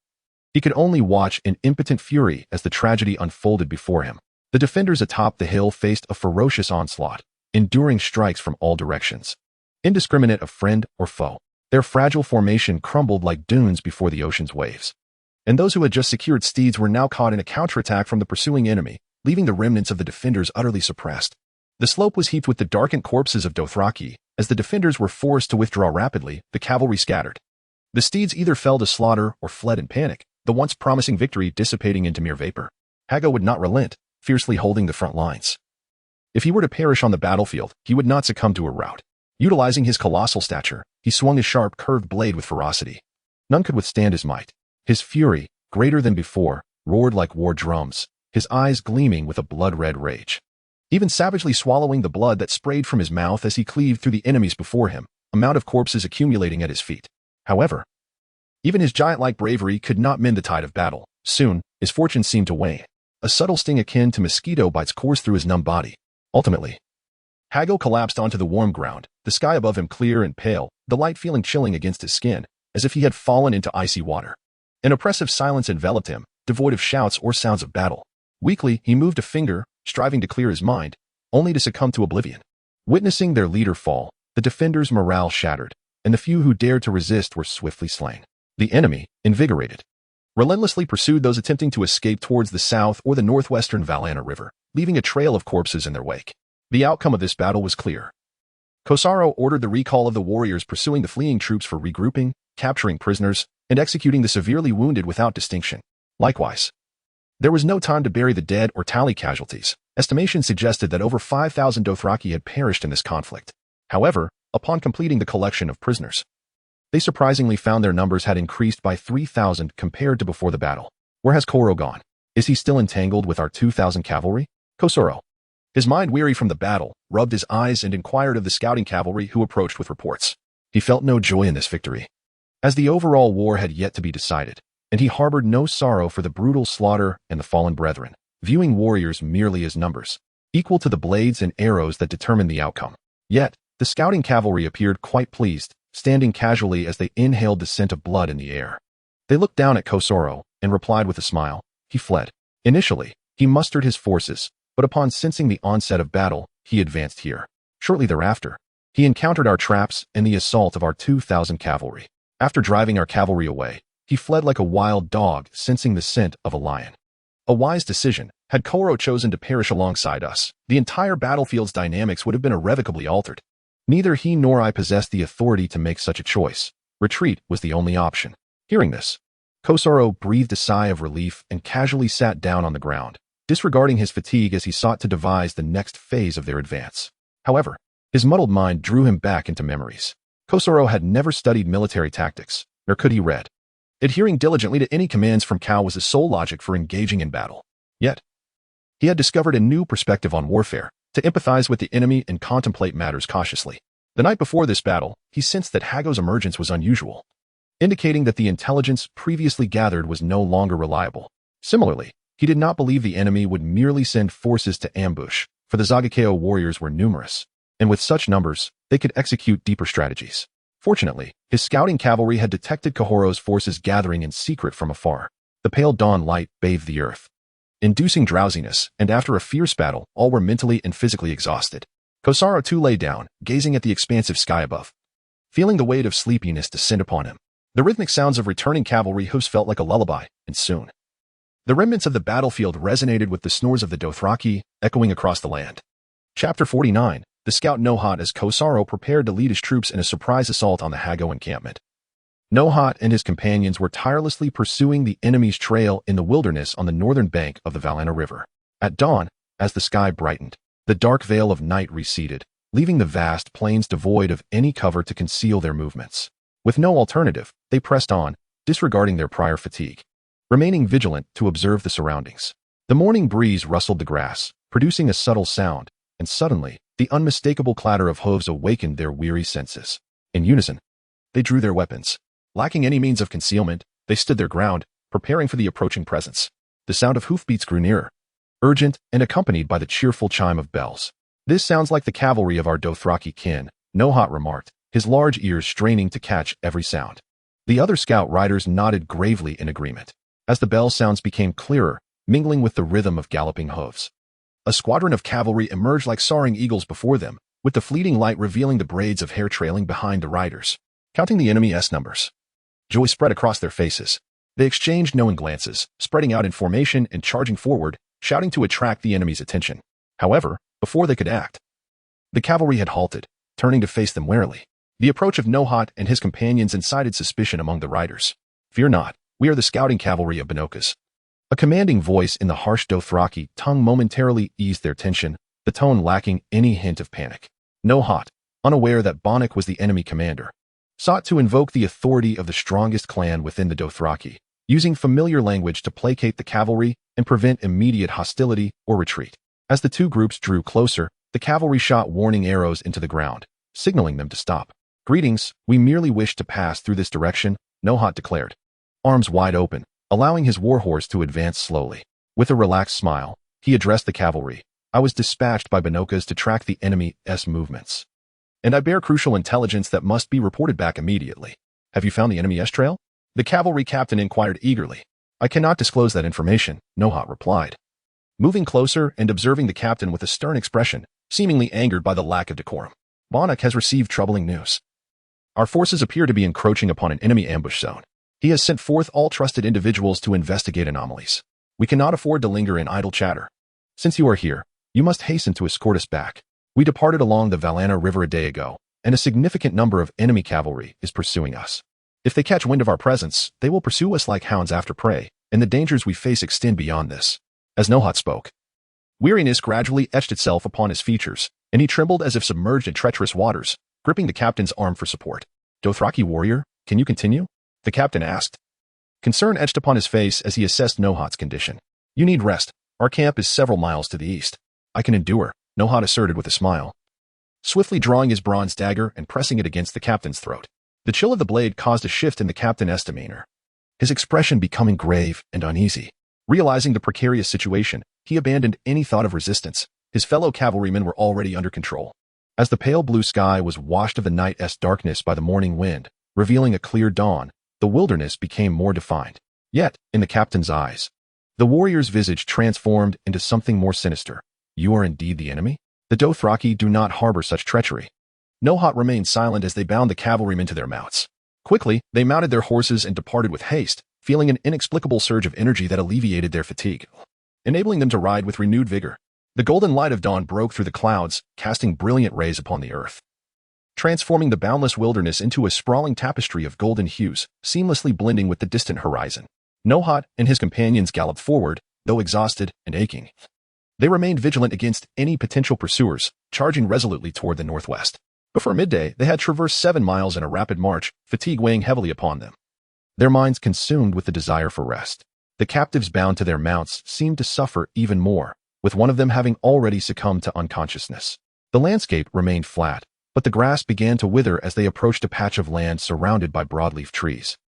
He could only watch in impotent fury as the tragedy unfolded before him. The defenders atop the hill faced a ferocious onslaught, enduring strikes from all directions. Indiscriminate of friend or foe, their fragile formation crumbled like dunes before the ocean's waves. And those who had just secured steeds were now caught in a counterattack from the pursuing enemy, leaving the remnants of the defenders utterly suppressed. The slope was heaped with the darkened corpses of Dothraki. As the defenders were forced to withdraw rapidly, the cavalry scattered. The steeds either fell to slaughter or fled in panic, the once promising victory dissipating into mere vapor. Hago would not relent, fiercely holding the front lines. If he were to perish on the battlefield, he would not succumb to a rout. Utilizing his colossal stature, he swung his sharp, curved blade with ferocity. None could withstand his might. His fury, greater than before, roared like war drums, his eyes gleaming with a blood-red rage. Even savagely swallowing the blood that sprayed from his mouth as he cleaved through the enemies before him, a mound of corpses accumulating at his feet. However, even his giant-like bravery could not mend the tide of battle. Soon, his fortune seemed to wane. A subtle sting akin to mosquito bites coursed through his numb body. Ultimately, Hago collapsed onto the warm ground, the sky above him clear and pale, the light feeling chilling against his skin, as if he had fallen into icy water. An oppressive silence enveloped him, devoid of shouts or sounds of battle. Weakly, he moved a finger, striving to clear his mind, only to succumb to oblivion. Witnessing their leader fall, the defenders' morale shattered, and the few who dared to resist were swiftly slain. The enemy, invigorated, relentlessly pursued those attempting to escape towards the south or the northwestern Valana River, leaving a trail of corpses in their wake. The outcome of this battle was clear. Kosaro ordered the recall of the warriors pursuing the fleeing troops for regrouping, capturing prisoners, and executing the severely wounded without distinction. Likewise, there was no time to bury the dead or tally casualties. Estimations suggested that over 5,000 Dothraki had perished in this conflict. However, upon completing the collection of prisoners, they surprisingly found their numbers had increased by 3,000 compared to before the battle. Where has Koro gone? Is he still entangled with our 2,000 cavalry? Kosaro, his mind weary from the battle, rubbed his eyes and inquired of the scouting cavalry who approached with reports. He felt no joy in this victory, as the overall war had yet to be decided, and he harbored no sorrow for the brutal slaughter and the fallen brethren, viewing warriors merely as numbers, equal to the blades and arrows that determined the outcome. Yet, the scouting cavalry appeared quite pleased, standing casually as they inhaled the scent of blood in the air. They looked down at Kosaro and replied with a smile. He fled. Initially, he mustered his forces, but upon sensing the onset of battle, he advanced here. Shortly thereafter, he encountered our traps and the assault of our 2,000 cavalry. After driving our cavalry away, he fled like a wild dog, sensing the scent of a lion. A wise decision. Had Koro chosen to perish alongside us, the entire battlefield's dynamics would have been irrevocably altered. Neither he nor I possessed the authority to make such a choice. Retreat was the only option. Hearing this, Kosaro breathed a sigh of relief and casually sat down on the ground, disregarding his fatigue as he sought to devise the next phase of their advance. However, his muddled mind drew him back into memories. Kosaro had never studied military tactics, nor could he read. Adhering diligently to any commands from Kao was the sole logic for engaging in battle. Yet, he had discovered a new perspective on warfare, to empathize with the enemy and contemplate matters cautiously. The night before this battle, he sensed that Hago's emergence was unusual, indicating that the intelligence previously gathered was no longer reliable. Similarly, he did not believe the enemy would merely send forces to ambush, for the Zagakeo warriors were numerous, and with such numbers, they could execute deeper strategies. Fortunately, his scouting cavalry had detected Kahoro's forces gathering in secret from afar. The pale dawn light bathed the earth, inducing drowsiness, and after a fierce battle, all were mentally and physically exhausted. Kosaro too lay down, gazing at the expansive sky above, feeling the weight of sleepiness descend upon him. The rhythmic sounds of returning cavalry hoofs felt like a lullaby, and soon, the remnants of the battlefield resonated with the snores of the Dothraki, echoing across the land. Chapter 49. The scout Nohat as Kosaro prepared to lead his troops in a surprise assault on the Hago encampment. Nohat and his companions were tirelessly pursuing the enemy's trail in the wilderness on the northern bank of the Valana River. At dawn, As the sky brightened, the dark veil of night receded, leaving the vast plains devoid of any cover to conceal their movements. With no alternative, they pressed on, disregarding their prior fatigue, remaining vigilant to observe the surroundings. The morning breeze rustled the grass, producing a subtle sound, and suddenly, the unmistakable clatter of hooves awakened their weary senses. In unison, they drew their weapons. Lacking any means of concealment, they stood their ground, preparing for the approaching presence. The sound of hoofbeats grew nearer, urgent and accompanied by the cheerful chime of bells. "This sounds like the cavalry of our Dothraki kin," Nohat remarked, his large ears straining to catch every sound. The other scout riders nodded gravely in agreement. As the bell sounds became clearer, mingling with the rhythm of galloping hooves, a squadron of cavalry emerged like soaring eagles before them, with the fleeting light revealing the braids of hair trailing behind the riders. Counting the enemy's numbers, joy spread across their faces. They exchanged knowing glances, spreading out in formation and charging forward, shouting to attract the enemy's attention. However, before they could act, the cavalry had halted, turning to face them warily. The approach of Nohat and his companions incited suspicion among the riders. "Fear not, we are the scouting cavalry of Banokas." A commanding voice in the harsh Dothraki tongue momentarily eased their tension, the tone lacking any hint of panic. Nohat, unaware that Bannock was the enemy commander, sought to invoke the authority of the strongest clan within the Dothraki, using familiar language to placate the cavalry and prevent immediate hostility or retreat. As the two groups drew closer, the cavalry shot warning arrows into the ground, signaling them to stop. "Greetings, we merely wish to pass through this direction," Nohat declared, arms wide open, allowing his warhorse to advance slowly. With a relaxed smile, he addressed the cavalry. "I was dispatched by Banokas to track the enemy's movements, and I bear crucial intelligence that must be reported back immediately. Have you found the enemy's trail?" The cavalry captain inquired eagerly. "I cannot disclose that information," Nohat replied, moving closer and observing the captain with a stern expression, seemingly angered by the lack of decorum. "Bannock has received troubling news. Our forces appear to be encroaching upon an enemy ambush zone. He has sent forth all trusted individuals to investigate anomalies. We cannot afford to linger in idle chatter. Since you are here, you must hasten to escort us back. We departed along the Valana River a day ago, and a significant number of enemy cavalry is pursuing us. If they catch wind of our presence, they will pursue us like hounds after prey, and the dangers we face extend beyond this." As Nohat spoke, weariness gradually etched itself upon his features, and he trembled as if submerged in treacherous waters, gripping the captain's arm for support. "Dothraki warrior, can you continue?" the captain asked. Concern etched upon his face as he assessed Nohat's condition. "You need rest. Our camp is several miles to the east." "I can endure," Nohat asserted with a smile, swiftly drawing his bronze dagger and pressing it against the captain's throat. The chill of the blade caused a shift in the captain's demeanor, his expression becoming grave and uneasy. Realizing the precarious situation, he abandoned any thought of resistance. His fellow cavalrymen were already under control. As the pale blue sky was washed of the night's darkness by the morning wind, revealing a clear dawn, the wilderness became more defined. Yet, in the captain's eyes, the warrior's visage transformed into something more sinister. "You are indeed the enemy? The Dothraki do not harbor such treachery." Nohat remained silent as they bound the cavalrymen to their mounts. Quickly, they mounted their horses and departed with haste, feeling an inexplicable surge of energy that alleviated their fatigue, enabling them to ride with renewed vigor. The golden light of dawn broke through the clouds, casting brilliant rays upon the earth, transforming the boundless wilderness into a sprawling tapestry of golden hues, seamlessly blending with the distant horizon. Nohat and his companions galloped forward, though exhausted and aching. They remained vigilant against any potential pursuers, charging resolutely toward the northwest. Before midday, they had traversed 7 miles in a rapid march, fatigue weighing heavily upon them, their minds consumed with the desire for rest. The captives bound to their mounts seemed to suffer even more, with one of them having already succumbed to unconsciousness. The landscape remained flat, but the grass began to wither as they approached a patch of land surrounded by broadleaf trees,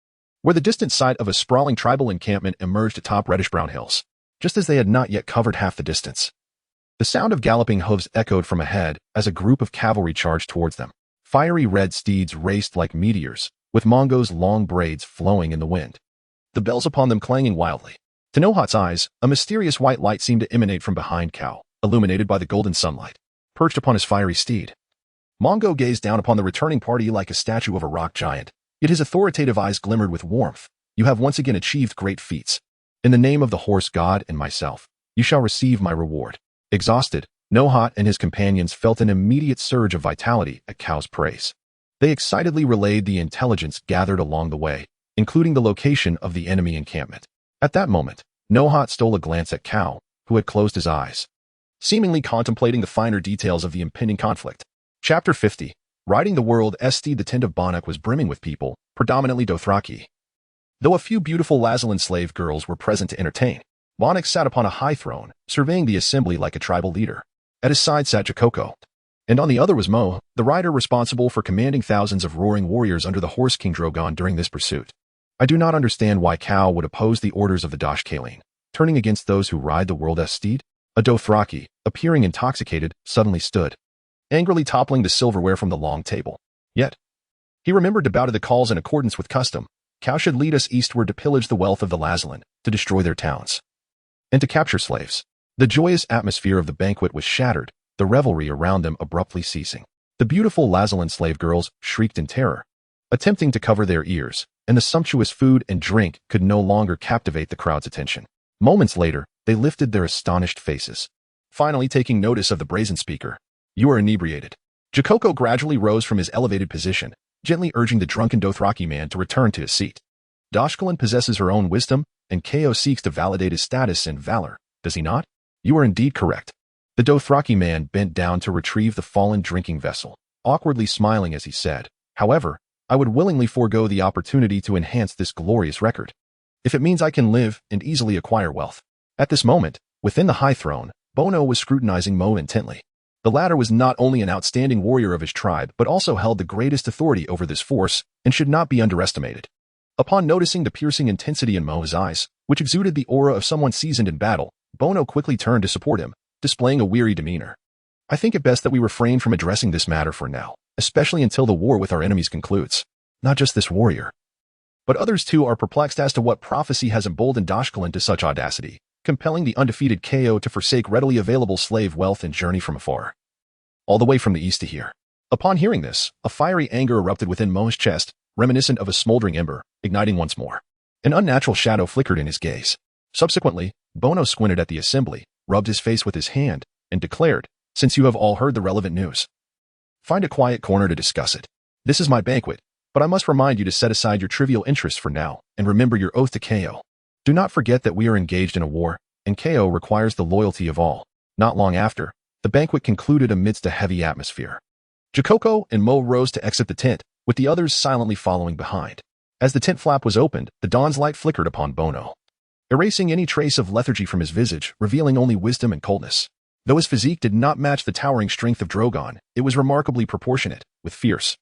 where the distant site of a sprawling tribal encampment emerged atop reddish-brown hills, just as they had not yet covered half the distance. The sound of galloping hooves echoed from ahead as a group of cavalry charged towards them. Fiery red steeds raced like meteors, with Mongo's long braids flowing in the wind, the bells upon them clanging wildly. To Nohat's eyes, a mysterious white light seemed to emanate from behind Cal, illuminated by the golden sunlight. Perched upon his fiery steed, Mongo gazed down upon the returning party like a statue of a rock giant, yet his authoritative eyes glimmered with warmth. "You have once again achieved great feats. In the name of the horse god and myself, you shall receive my reward." Exhausted, Nohat and his companions felt an immediate surge of vitality at Cal's praise. They excitedly relayed the intelligence gathered along the way, including the location of the enemy encampment. At that moment, Nohat stole a glance at Cal, who had closed his eyes, seemingly contemplating the finer details of the impending conflict. Chapter 50. Riding the world steed. The tent of Bonnock was brimming with people, predominantly Dothraki. Though a few beautiful Lazalan slave girls were present to entertain, Bonnock sat upon a high throne, surveying the assembly like a tribal leader. At his side sat Jokoko, and on the other was Mo, the rider responsible for commanding thousands of roaring warriors under the Horse King Drogon during this pursuit. I do not understand why Cal would oppose the orders of the Dosh Khaleen, turning against those who ride the world steed. A Dothraki, appearing intoxicated, suddenly stood, angrily toppling the silverware from the long table. Yet, he remembered to bow to the calls in accordance with custom. Cal should lead us eastward to pillage the wealth of the Lazalan, to destroy their towns, and to capture slaves. The joyous atmosphere of the banquet was shattered, the revelry around them abruptly ceasing. The beautiful Lazalan slave girls shrieked in terror, attempting to cover their ears, and the sumptuous food and drink could no longer captivate the crowd's attention. Moments later, they lifted their astonished faces, finally taking notice of the brazen speaker. "You are inebriated." Jokoko gradually rose from his elevated position, gently urging the drunken Dothraki man to return to his seat. Doshkelin possesses her own wisdom, and Ko seeks to validate his status and valor, does he not? You are indeed correct. The Dothraki man bent down to retrieve the fallen drinking vessel, awkwardly smiling as he said, "However, I would willingly forego the opportunity to enhance this glorious record, if it means I can live and easily acquire wealth." At this moment, within the high throne, Bono was scrutinizing Mo intently. The latter was not only an outstanding warrior of his tribe, but also held the greatest authority over this force and should not be underestimated. Upon noticing the piercing intensity in Mo's eyes, which exuded the aura of someone seasoned in battle, Bono quickly turned to support him, displaying a weary demeanor. "I think it best that we refrain from addressing this matter for now, especially until the war with our enemies concludes. Not just this warrior, but others too are perplexed as to what prophecy has emboldened Doshkelin to such audacity, compelling the undefeated Ko to forsake readily available slave wealth and journey from afar, all the way from the east to here." Upon hearing this, a fiery anger erupted within Mo's chest, reminiscent of a smoldering ember, igniting once more. An unnatural shadow flickered in his gaze. Subsequently, Bono squinted at the assembly, rubbed his face with his hand, and declared, "Since you have all heard the relevant news, find a quiet corner to discuss it. This is my banquet, but I must remind you to set aside your trivial interests for now, and remember your oath to Ko. Do not forget that we are engaged in a war, and Ko requires the loyalty of all." Not long after, the banquet concluded amidst a heavy atmosphere. Jokoko and Mo rose to exit the tent, with the others silently following behind. As the tent flap was opened, the dawn's light flickered upon Bono, erasing any trace of lethargy from his visage, revealing only wisdom and coldness. Though his physique did not match the towering strength of Drogon, it was remarkably proportionate, with fierce,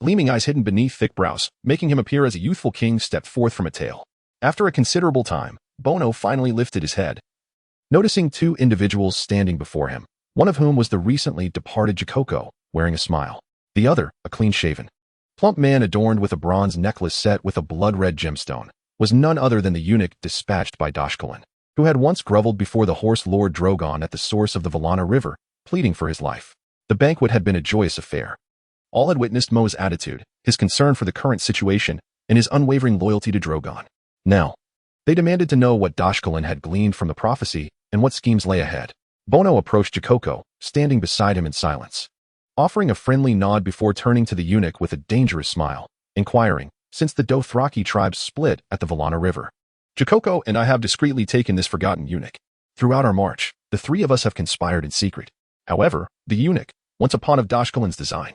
gleaming eyes hidden beneath thick brows, making him appear as a youthful king stepped forth from a tale. After a considerable time, Bono finally lifted his head, noticing two individuals standing before him, one of whom was the recently departed Jokoko, wearing a smile. The other, a clean-shaven, plump man adorned with a bronze necklace set with a blood-red gemstone, was none other than the eunuch dispatched by Doshkelin, who had once groveled before the horse lord Drogon at the source of the Valana River, pleading for his life. The banquet had been a joyous affair. All had witnessed Mo's attitude, his concern for the current situation, and his unwavering loyalty to Drogon. Now, they demanded to know what Doshkelin had gleaned from the prophecy and what schemes lay ahead. Bono approached Jokoko, standing beside him in silence, offering a friendly nod before turning to the eunuch with a dangerous smile, inquiring, "Since the Dothraki tribes split at the Valana River, Jokoko and I have discreetly taken this forgotten eunuch. Throughout our march, the three of us have conspired in secret. However, the eunuch, once a pawn of Doshkelin's design,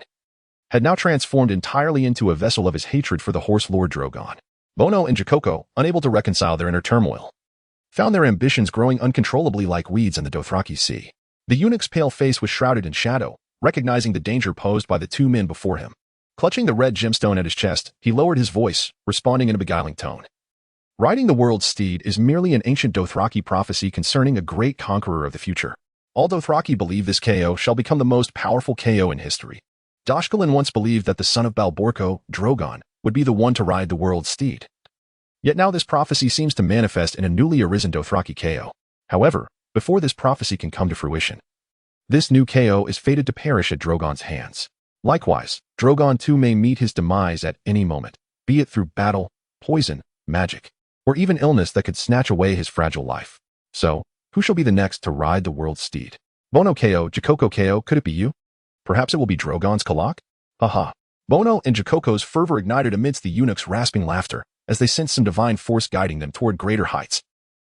had now transformed entirely into a vessel of his hatred for the horse lord Drogon." Bono and Jokoko, unable to reconcile their inner turmoil, found their ambitions growing uncontrollably like weeds in the Dothraki Sea. The eunuch's pale face was shrouded in shadow, recognizing the danger posed by the two men before him. Clutching the red gemstone at his chest, he lowered his voice, responding in a beguiling tone. "Riding the world's steed is merely an ancient Dothraki prophecy concerning a great conqueror of the future. All Dothraki believe this Ko shall become the most powerful Ko in history. Doshkelin once believed that the son of Balborco, Drogon, would be the one to ride the world's steed. Yet now this prophecy seems to manifest in a newly arisen Dothraki Ko. However, before this prophecy can come to fruition, this new Ko is fated to perish at Drogon's hands. Likewise, Drogon too may meet his demise at any moment, be it through battle, poison, magic, or even illness that could snatch away his fragile life. So, who shall be the next to ride the world's steed? Bono Ko, Jokoko Ko, could it be you? Perhaps it will be Drogon's Kalak? Haha. Bono and Jokoko's fervor ignited amidst the eunuch's rasping laughter, as they sensed some divine force guiding them toward greater heights.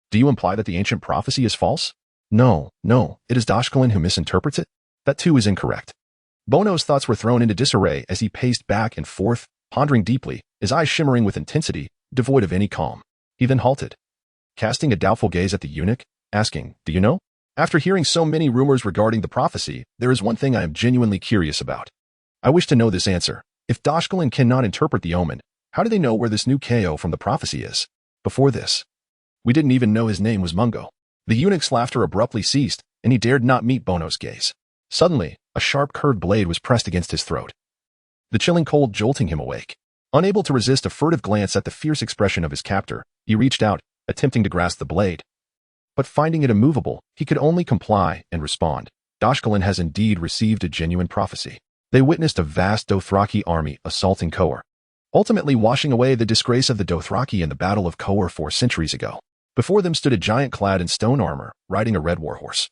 Do you imply that the ancient prophecy is false? No, no, it is Dashkelin who misinterprets it? That too is incorrect. Bono's thoughts were thrown into disarray as he paced back and forth, pondering deeply, his eyes shimmering with intensity, devoid of any calm. He then halted, casting a doubtful gaze at the eunuch, asking, "Do you know? After hearing so many rumors regarding the prophecy, there is one thing I am genuinely curious about. I wish to know this answer. If Dashkelin cannot interpret the omen, how do they know where this new KO from the prophecy is? Before this, we didn't even know his name was Mungo." The eunuch's laughter abruptly ceased, and he dared not meet Bono's gaze. Suddenly, a sharp curved blade was pressed against his throat, the chilling cold jolting him awake. Unable to resist a furtive glance at the fierce expression of his captor, he reached out, attempting to grasp the blade. But finding it immovable, he could only comply and respond. Dashkelin has indeed received a genuine prophecy. They witnessed a vast Dothraki army assaulting Conqueror, ultimately washing away the disgrace of the Dothraki in the Battle of Conqueror 4 centuries ago. Before them stood a giant clad in stone armor, riding a red warhorse.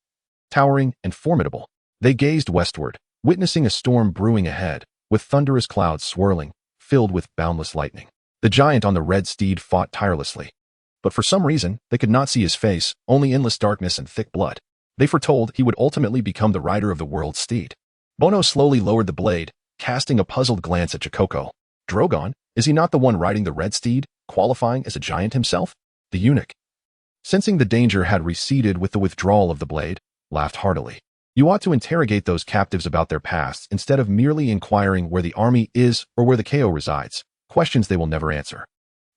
Towering and formidable, they gazed westward, witnessing a storm brewing ahead, with thunderous clouds swirling, filled with boundless lightning. The giant on the red steed fought tirelessly, but for some reason, they could not see his face, only endless darkness and thick blood. They foretold he would ultimately become the rider of the world's steed. Bono slowly lowered the blade, casting a puzzled glance at Jokoko. Drogon, is he not the one riding the red steed, qualifying as a giant himself? The eunuch, sensing the danger had receded with the withdrawal of the blade, laughed heartily. You ought to interrogate those captives about their pasts instead of merely inquiring where the army is or where the KO resides, questions they will never answer.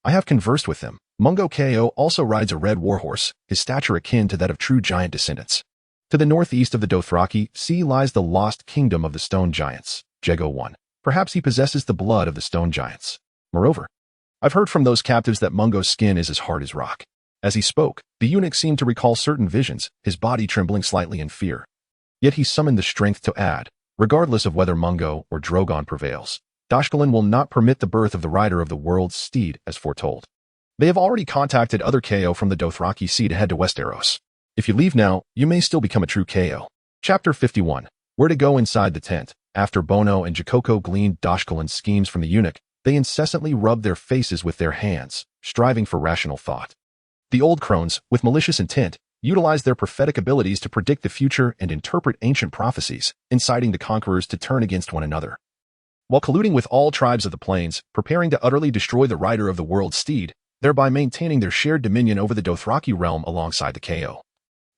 I have conversed with them. Mungo KO also rides a red warhorse, his stature akin to that of true giant descendants. To the northeast of the Dothraki sea lies the lost kingdom of the stone giants, Jego 1. Perhaps he possesses the blood of the stone giants. Moreover, I've heard from those captives that Mungo's skin is as hard as rock. As he spoke, the eunuch seemed to recall certain visions, his body trembling slightly in fear. Yet he summoned the strength to add, regardless of whether Mungo or Drogon prevails, Dashkelin will not permit the birth of the rider of the world's steed as foretold. They have already contacted other KO from the Dothraki sea to head to Westeros. If you leave now, you may still become a true KO. Chapter 51. Where to go inside the tent. After Bono and Jokoko gleaned Dashkelin's schemes from the eunuch, they incessantly rubbed their faces with their hands, striving for rational thought. The old crones, with malicious intent, utilized their prophetic abilities to predict the future and interpret ancient prophecies, inciting the conquerors to turn against one another. While colluding with all tribes of the plains, preparing to utterly destroy the rider of the world's steed, thereby maintaining their shared dominion over the Dothraki realm alongside the KO.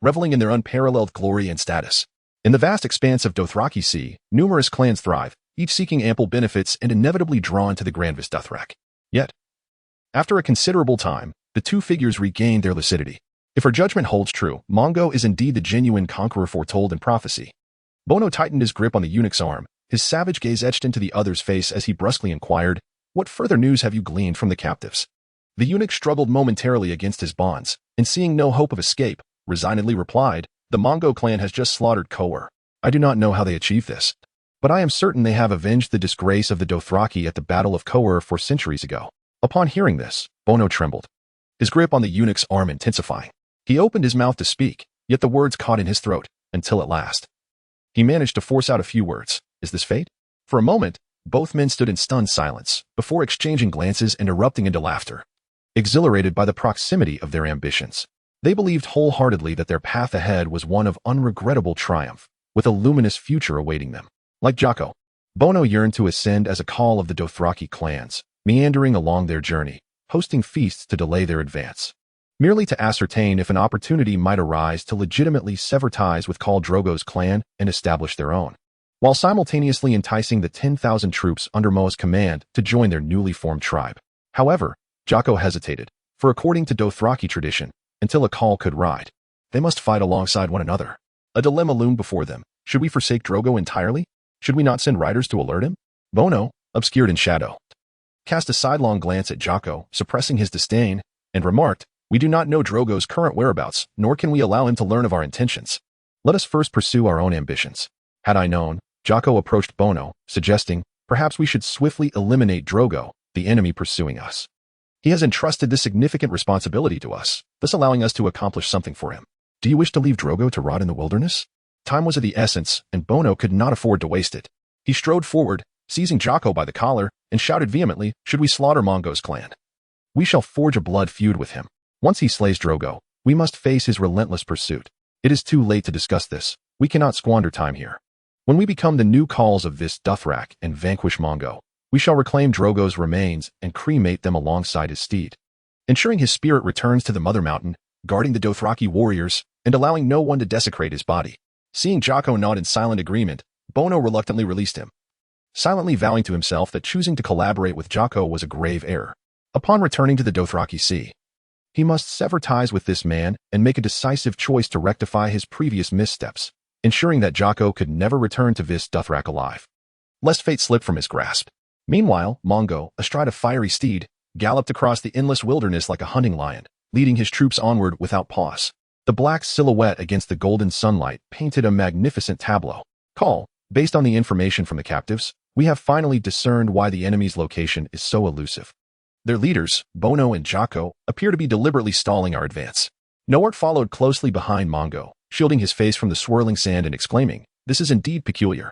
Reveling in their unparalleled glory and status. In the vast expanse of Dothraki Sea, numerous clans thrive, each seeking ample benefits and inevitably drawn to the Grandvis Dothraki. Yet, after a considerable time, the two figures regained their lucidity. If our judgment holds true, Mungo is indeed the genuine conqueror foretold in prophecy. Bono tightened his grip on the eunuch's arm, his savage gaze etched into the other's face as he brusquely inquired, "What further news have you gleaned from the captives?" The eunuch struggled momentarily against his bonds, and seeing no hope of escape, resignedly replied, "The Mungo clan has just slaughtered Conqueror. I do not know how they achieved this, but I am certain they have avenged the disgrace of the Dothraki at the Battle of Conqueror 4 centuries ago." Upon hearing this, Bono trembled, his grip on the eunuch's arm intensifying. He opened his mouth to speak, yet the words caught in his throat, until at last he managed to force out a few words. "Is this fate?" For a moment, both men stood in stunned silence, before exchanging glances and erupting into laughter. Exhilarated by the proximity of their ambitions, they believed wholeheartedly that their path ahead was one of unregrettable triumph, with a luminous future awaiting them. Like Jocko, Bono yearned to ascend as a call of the Dothraki clans, meandering along their journey, hosting feasts to delay their advance, merely to ascertain if an opportunity might arise to legitimately sever ties with Khal Drogo's clan and establish their own, while simultaneously enticing the 10,000 troops under Moa's command to join their newly formed tribe. However, Jocko hesitated, for according to Dothraki tradition, until a Khal could ride, they must fight alongside one another. A dilemma loomed before them. Should we forsake Drogo entirely? Should we not send riders to alert him? Bono, obscured in shadow, cast a sidelong glance at Jocko, suppressing his disdain, and remarked, "We do not know Drogo's current whereabouts, nor can we allow him to learn of our intentions. Let us first pursue our own ambitions." Had I known, Jocko approached Bono, suggesting, "Perhaps we should swiftly eliminate Drogo, the enemy pursuing us. He has entrusted this significant responsibility to us, thus allowing us to accomplish something for him. Do you wish to leave Drogo to rot in the wilderness?" Time was of the essence, and Bono could not afford to waste it. He strode forward, seizing Jocko by the collar, and shouted vehemently, "Should we slaughter Mungo's clan? We shall forge a blood feud with him. Once he slays Drogo, we must face his relentless pursuit. It is too late to discuss this. We cannot squander time here. When we become the new calls of this Dothraki and vanquish Mongo, we shall reclaim Drogo's remains and cremate them alongside his steed, ensuring his spirit returns to the Mother Mountain, guarding the Dothraki warriors, and allowing no one to desecrate his body. Seeing Jocko nod in silent agreement, Bono reluctantly released him, silently vowing to himself that choosing to collaborate with Jocko was a grave error. Upon returning to the Dothraki Sea, he must sever ties with this man and make a decisive choice to rectify his previous missteps, ensuring that Jocko could never return to Vis Dothraki alive, lest fate slip from his grasp. Meanwhile, Mongo, astride a fiery steed, galloped across the endless wilderness like a hunting lion, leading his troops onward without pause. The black silhouette against the golden sunlight painted a magnificent tableau. Based on the information from the captives, we have finally discerned why the enemy's location is so elusive. Their leaders, Bono and Jocko, appear to be deliberately stalling our advance. Noart followed closely behind Mongo, shielding his face from the swirling sand and exclaiming, "This is indeed peculiar."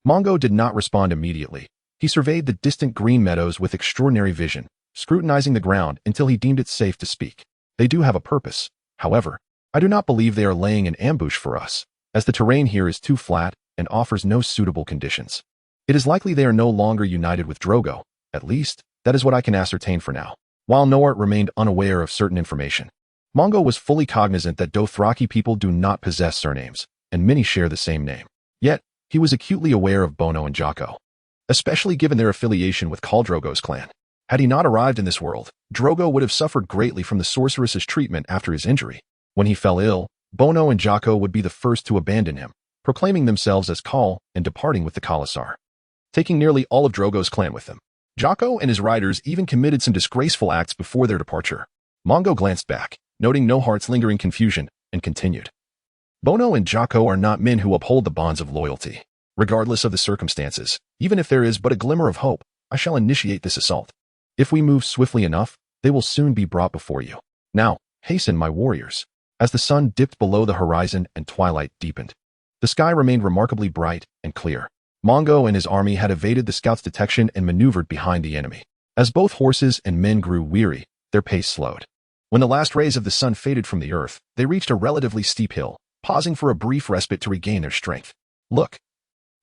Mongo did not respond immediately. He surveyed the distant green meadows with extraordinary vision, scrutinizing the ground until he deemed it safe to speak. They do have a purpose. However, I do not believe they are laying an ambush for us, as the terrain here is too flat and offers no suitable conditions. It is likely they are no longer united with Drogo. At least, that is what I can ascertain for now. While Noart remained unaware of certain information, Mongo was fully cognizant that Dothraki people do not possess surnames, and many share the same name. Yet, he was acutely aware of Bono and Jocko, especially given their affiliation with Khal Drogo's clan. Had he not arrived in this world, Drogo would have suffered greatly from the sorceress's treatment after his injury. When he fell ill, Bono and Jocko would be the first to abandon him, proclaiming themselves as Khal and departing with the Khalasar, taking nearly all of Drogo's clan with them. Jocko and his riders even committed some disgraceful acts before their departure. Mongo glanced back, noting Nohart's lingering confusion, and continued. Bono and Jocko are not men who uphold the bonds of loyalty. Regardless of the circumstances, even if there is but a glimmer of hope, I shall initiate this assault. If we move swiftly enough, they will soon be brought before you. Now, hasten, my warriors. As the sun dipped below the horizon and twilight deepened, the sky remained remarkably bright and clear. Mongo and his army had evaded the scouts' detection and maneuvered behind the enemy. As both horses and men grew weary, their pace slowed. When the last rays of the sun faded from the earth, they reached a relatively steep hill, pausing for a brief respite to regain their strength. Look.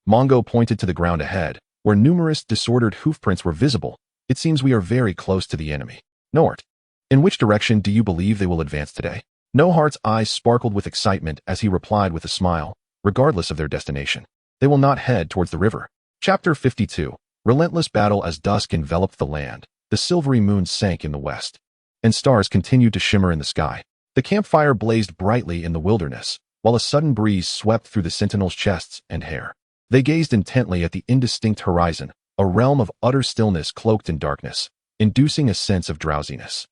Mongo pointed to the ground ahead, where numerous disordered hoofprints were visible. It seems we are very close to the enemy. Noart, in which direction do you believe they will advance today? Nohart's eyes sparkled with excitement as he replied with a smile, regardless of their destination. They will not head towards the river. Chapter 52. Relentless battle. As dusk enveloped the land, the silvery moon sank in the west, and stars continued to shimmer in the sky. The campfire blazed brightly in the wilderness, while a sudden breeze swept through the sentinels' chests and hair. They gazed intently at the indistinct horizon, a realm of utter stillness cloaked in darkness, inducing a sense of drowsiness.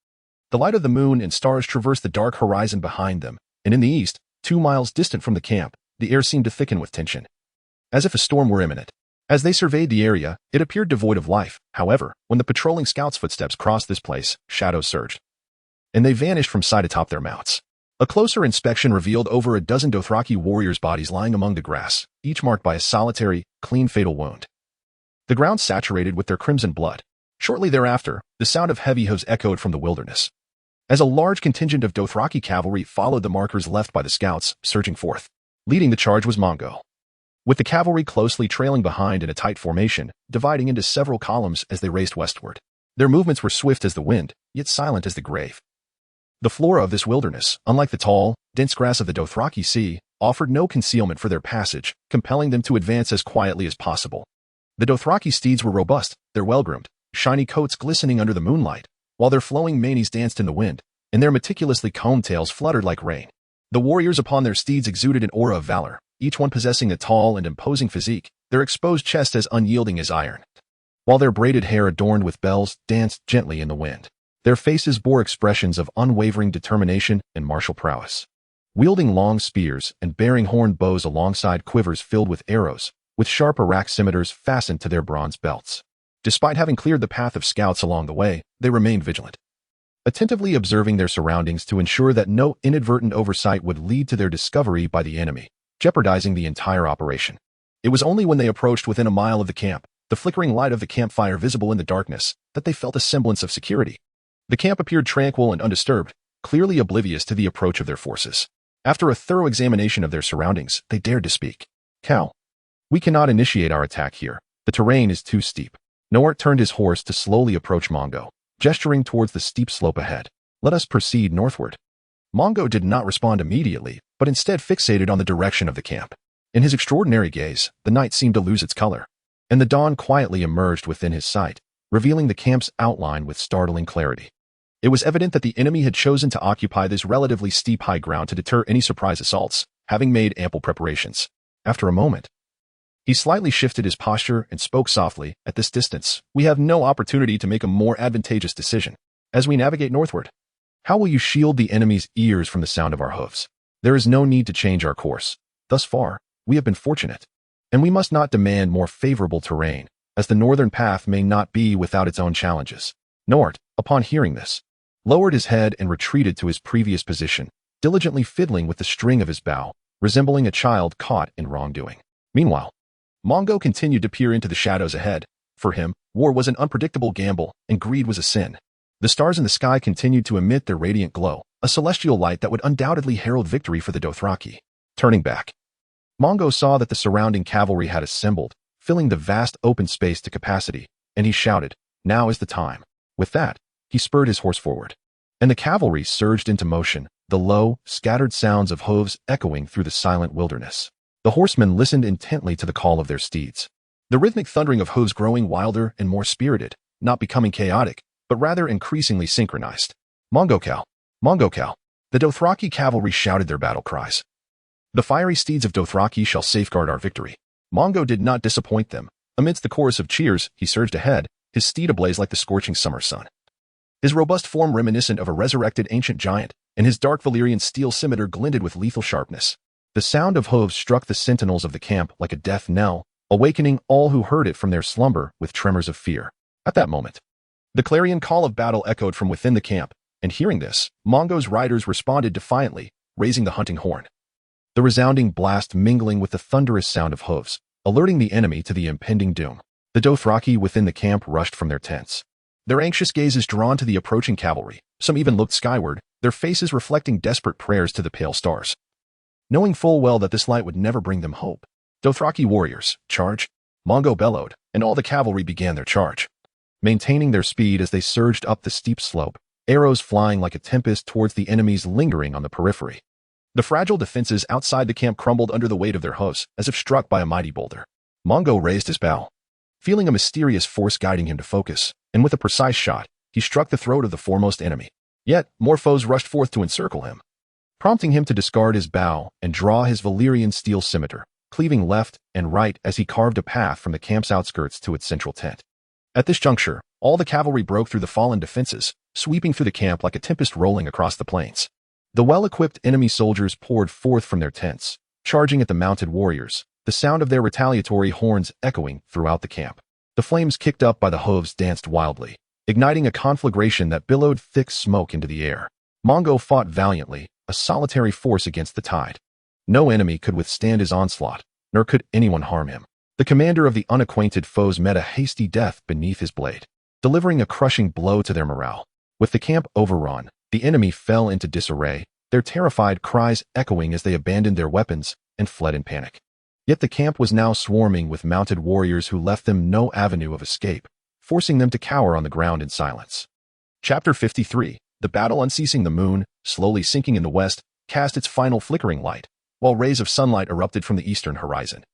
The light of the moon and stars traversed the dark horizon behind them, and in the east, 2 miles distant from the camp, the air seemed to thicken with tension, as if a storm were imminent. As they surveyed the area, it appeared devoid of life. However, when the patrolling scouts' footsteps crossed this place, shadows surged, and they vanished from sight atop their mounts. A closer inspection revealed over a dozen Dothraki warriors' bodies lying among the grass, each marked by a solitary, clean fatal wound. The ground saturated with their crimson blood. Shortly thereafter, the sound of heavy hooves echoed from the wilderness, as a large contingent of Dothraki cavalry followed the markers left by the scouts, surging forth. Leading the charge was Mongo, with the cavalry closely trailing behind in a tight formation, dividing into several columns as they raced westward. Their movements were swift as the wind, yet silent as the grave. The flora of this wilderness, unlike the tall, dense grass of the Dothraki Sea, offered no concealment for their passage, compelling them to advance as quietly as possible. The Dothraki steeds were robust, their well-groomed, shiny coats glistening under the moonlight, while their flowing manes danced in the wind, and their meticulously combed tails fluttered like rain. The warriors upon their steeds exuded an aura of valor, each one possessing a tall and imposing physique, their exposed chest as unyielding as iron, while their braided hair adorned with bells danced gently in the wind. Their faces bore expressions of unwavering determination and martial prowess. Wielding long spears and bearing horned bows alongside quivers filled with arrows, with sharp araximeters fastened to their bronze belts. Despite having cleared the path of scouts along the way, they remained vigilant, attentively observing their surroundings to ensure that no inadvertent oversight would lead to their discovery by the enemy, jeopardizing the entire operation. It was only when they approached within a mile of the camp, the flickering light of the campfire visible in the darkness, that they felt a semblance of security. The camp appeared tranquil and undisturbed, clearly oblivious to the approach of their forces. After a thorough examination of their surroundings, they dared to speak. Cal, we cannot initiate our attack here. The terrain is too steep. Nort turned his horse to slowly approach Mongo, gesturing towards the steep slope ahead. Let us proceed northward. Mongo did not respond immediately, but instead fixated on the direction of the camp. In his extraordinary gaze, the night seemed to lose its color, and the dawn quietly emerged within his sight, revealing the camp's outline with startling clarity. It was evident that the enemy had chosen to occupy this relatively steep high ground to deter any surprise assaults, having made ample preparations. After a moment, he slightly shifted his posture and spoke softly. At this distance, we have no opportunity to make a more advantageous decision. As we navigate northward, how will you shield the enemy's ears from the sound of our hooves? There is no need to change our course. Thus far, we have been fortunate, and we must not demand more favorable terrain, as the northern path may not be without its own challenges. Nort, upon hearing this, lowered his head and retreated to his previous position, diligently fiddling with the string of his bow, resembling a child caught in wrongdoing. Meanwhile, Mongo continued to peer into the shadows ahead. For him, war was an unpredictable gamble, and greed was a sin. The stars in the sky continued to emit their radiant glow, a celestial light that would undoubtedly herald victory for the Dothraki. Turning back, Mongo saw that the surrounding cavalry had assembled, filling the vast open space to capacity, and he shouted, "Now is the time." With that, he spurred his horse forward, and the cavalry surged into motion, the low, scattered sounds of hooves echoing through the silent wilderness. The horsemen listened intently to the call of their steeds, the rhythmic thundering of hooves growing wilder and more spirited, not becoming chaotic, but rather increasingly synchronized. Mongo Cal! Mongo Cal! The Dothraki cavalry shouted their battle cries. The fiery steeds of Dothraki shall safeguard our victory. Mongo did not disappoint them. Amidst the chorus of cheers, he surged ahead, his steed ablaze like the scorching summer sun. His robust form reminiscent of a resurrected ancient giant, and his dark Valyrian steel scimitar glinted with lethal sharpness. The sound of hooves struck the sentinels of the camp like a death knell, awakening all who heard it from their slumber with tremors of fear. At that moment, the clarion call of battle echoed from within the camp, and hearing this, Mongo's riders responded defiantly, raising the hunting horn. The resounding blast mingling with the thunderous sound of hooves, alerting the enemy to the impending doom. The Dothraki within the camp rushed from their tents, their anxious gazes drawn to the approaching cavalry. Some even looked skyward, their faces reflecting desperate prayers to the pale stars. Knowing full well that this light would never bring them hope, Dothraki warriors, charge! Mongo bellowed, and all the cavalry began their charge. Maintaining their speed as they surged up the steep slope, arrows flying like a tempest towards the enemies lingering on the periphery. The fragile defenses outside the camp crumbled under the weight of their hooves, as if struck by a mighty boulder. Mongo raised his bow, feeling a mysterious force guiding him to focus, and with a precise shot, he struck the throat of the foremost enemy. Yet, more foes rushed forth to encircle him, prompting him to discard his bow and draw his Valyrian steel scimitar, cleaving left and right as he carved a path from the camp's outskirts to its central tent. At this juncture, all the cavalry broke through the fallen defenses, sweeping through the camp like a tempest rolling across the plains. The well-equipped enemy soldiers poured forth from their tents, charging at the mounted warriors, the sound of their retaliatory horns echoing throughout the camp. The flames kicked up by the hooves danced wildly, igniting a conflagration that billowed thick smoke into the air. Mongo fought valiantly, a solitary force against the tide. No enemy could withstand his onslaught, nor could anyone harm him. The commander of the unacquainted foes met a hasty death beneath his blade, delivering a crushing blow to their morale. With the camp overrun, the enemy fell into disarray, their terrified cries echoing as they abandoned their weapons and fled in panic. Yet the camp was now swarming with mounted warriors who left them no avenue of escape, forcing them to cower on the ground in silence. Chapter 53. The battle unceasing. The moon, slowly sinking in the west, cast its final flickering light, while rays of sunlight erupted from the eastern horizon,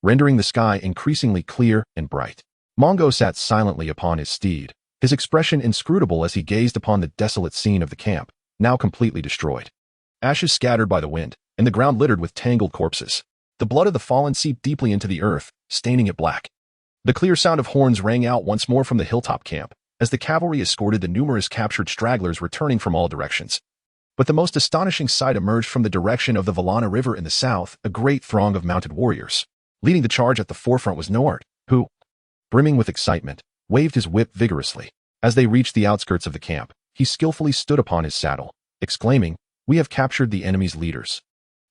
rendering the sky increasingly clear and bright. Mongo sat silently upon his steed, his expression inscrutable as he gazed upon the desolate scene of the camp, now completely destroyed. Ashes scattered by the wind, and the ground littered with tangled corpses. The blood of the fallen seeped deeply into the earth, staining it black. The clear sound of horns rang out once more from the hilltop camp, as the cavalry escorted the numerous captured stragglers returning from all directions. But the most astonishing sight emerged from the direction of the Valana River in the south, a great throng of mounted warriors. Leading the charge at the forefront was Nord, who, brimming with excitement, waved his whip vigorously. As they reached the outskirts of the camp, he skillfully stood upon his saddle, exclaiming, "We have captured the enemy's leaders.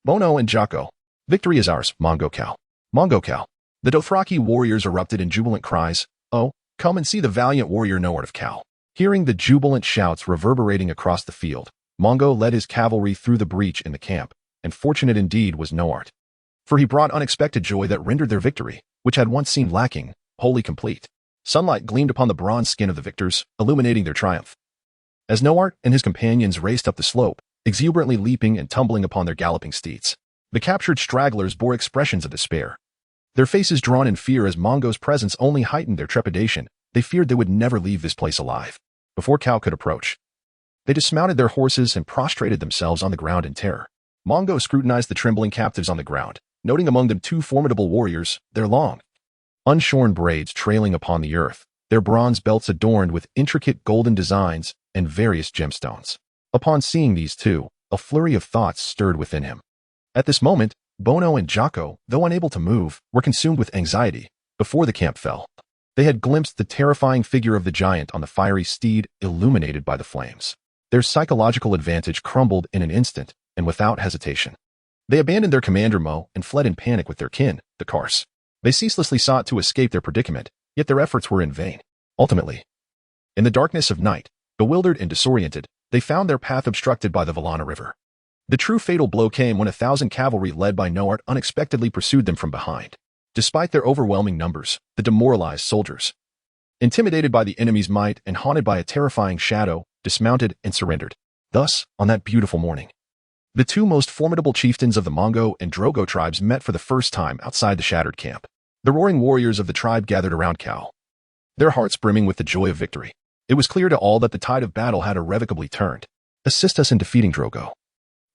Bono and Jocko, victory is ours, Mongo Cal. Mongo Cal." The Dothraki warriors erupted in jubilant cries, "Oh, come and see the valiant warrior Nord of Cal." Hearing the jubilant shouts reverberating across the field, Mongo led his cavalry through the breach in the camp, and fortunate indeed was Noart. For he brought unexpected joy that rendered their victory, which had once seemed lacking, wholly complete. Sunlight gleamed upon the bronze skin of the victors, illuminating their triumph. As Noart and his companions raced up the slope, exuberantly leaping and tumbling upon their galloping steeds, the captured stragglers bore expressions of despair. Their faces drawn in fear as Mongo's presence only heightened their trepidation. They feared they would never leave this place alive. Before Cao could approach, they dismounted their horses and prostrated themselves on the ground in terror. Mongo scrutinized the trembling captives on the ground, noting among them 2 formidable warriors, their long, unshorn braids trailing upon the earth, their bronze belts adorned with intricate golden designs and various gemstones. Upon seeing these 2, a flurry of thoughts stirred within him. At this moment, Bono and Jocko, though unable to move, were consumed with anxiety. Before the camp fell, they had glimpsed the terrifying figure of the giant on the fiery steed, illuminated by the flames. Their psychological advantage crumbled in an instant, and without hesitation. They abandoned their commander Mo and fled in panic with their kin, the Kars. They ceaselessly sought to escape their predicament, yet their efforts were in vain. Ultimately, in the darkness of night, bewildered and disoriented, they found their path obstructed by the Valana River. The true fatal blow came when 1,000 cavalry led by Noart unexpectedly pursued them from behind. Despite their overwhelming numbers, the demoralized soldiers, intimidated by the enemy's might and haunted by a terrifying shadow, dismounted and surrendered. Thus, on that beautiful morning, the 2 most formidable chieftains of the Mongo and Drogo tribes met for the first time outside the shattered camp. The roaring warriors of the tribe gathered around Cao, their hearts brimming with the joy of victory. It was clear to all that the tide of battle had irrevocably turned. Assist us in defeating Drogo.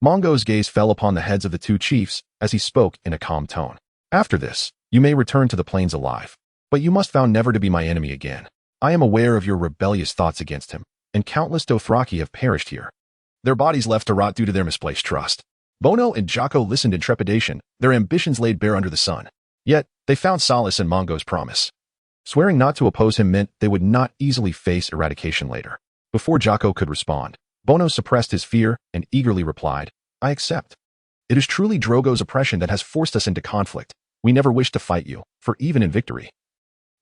Mongo's gaze fell upon the heads of the 2 chiefs as he spoke in a calm tone. After this, you may return to the plains alive, but you must vow never to be my enemy again. I am aware of your rebellious thoughts against him, and countless Dothraki have perished here, their bodies left to rot due to their misplaced trust. Bono and Jocko listened in trepidation, their ambitions laid bare under the sun. Yet, they found solace in Mongo's promise. Swearing not to oppose him meant they would not easily face eradication later. Before Jocko could respond, Bono suppressed his fear and eagerly replied, I accept. It is truly Drogo's oppression that has forced us into conflict. We never wished to fight you, for even in victory,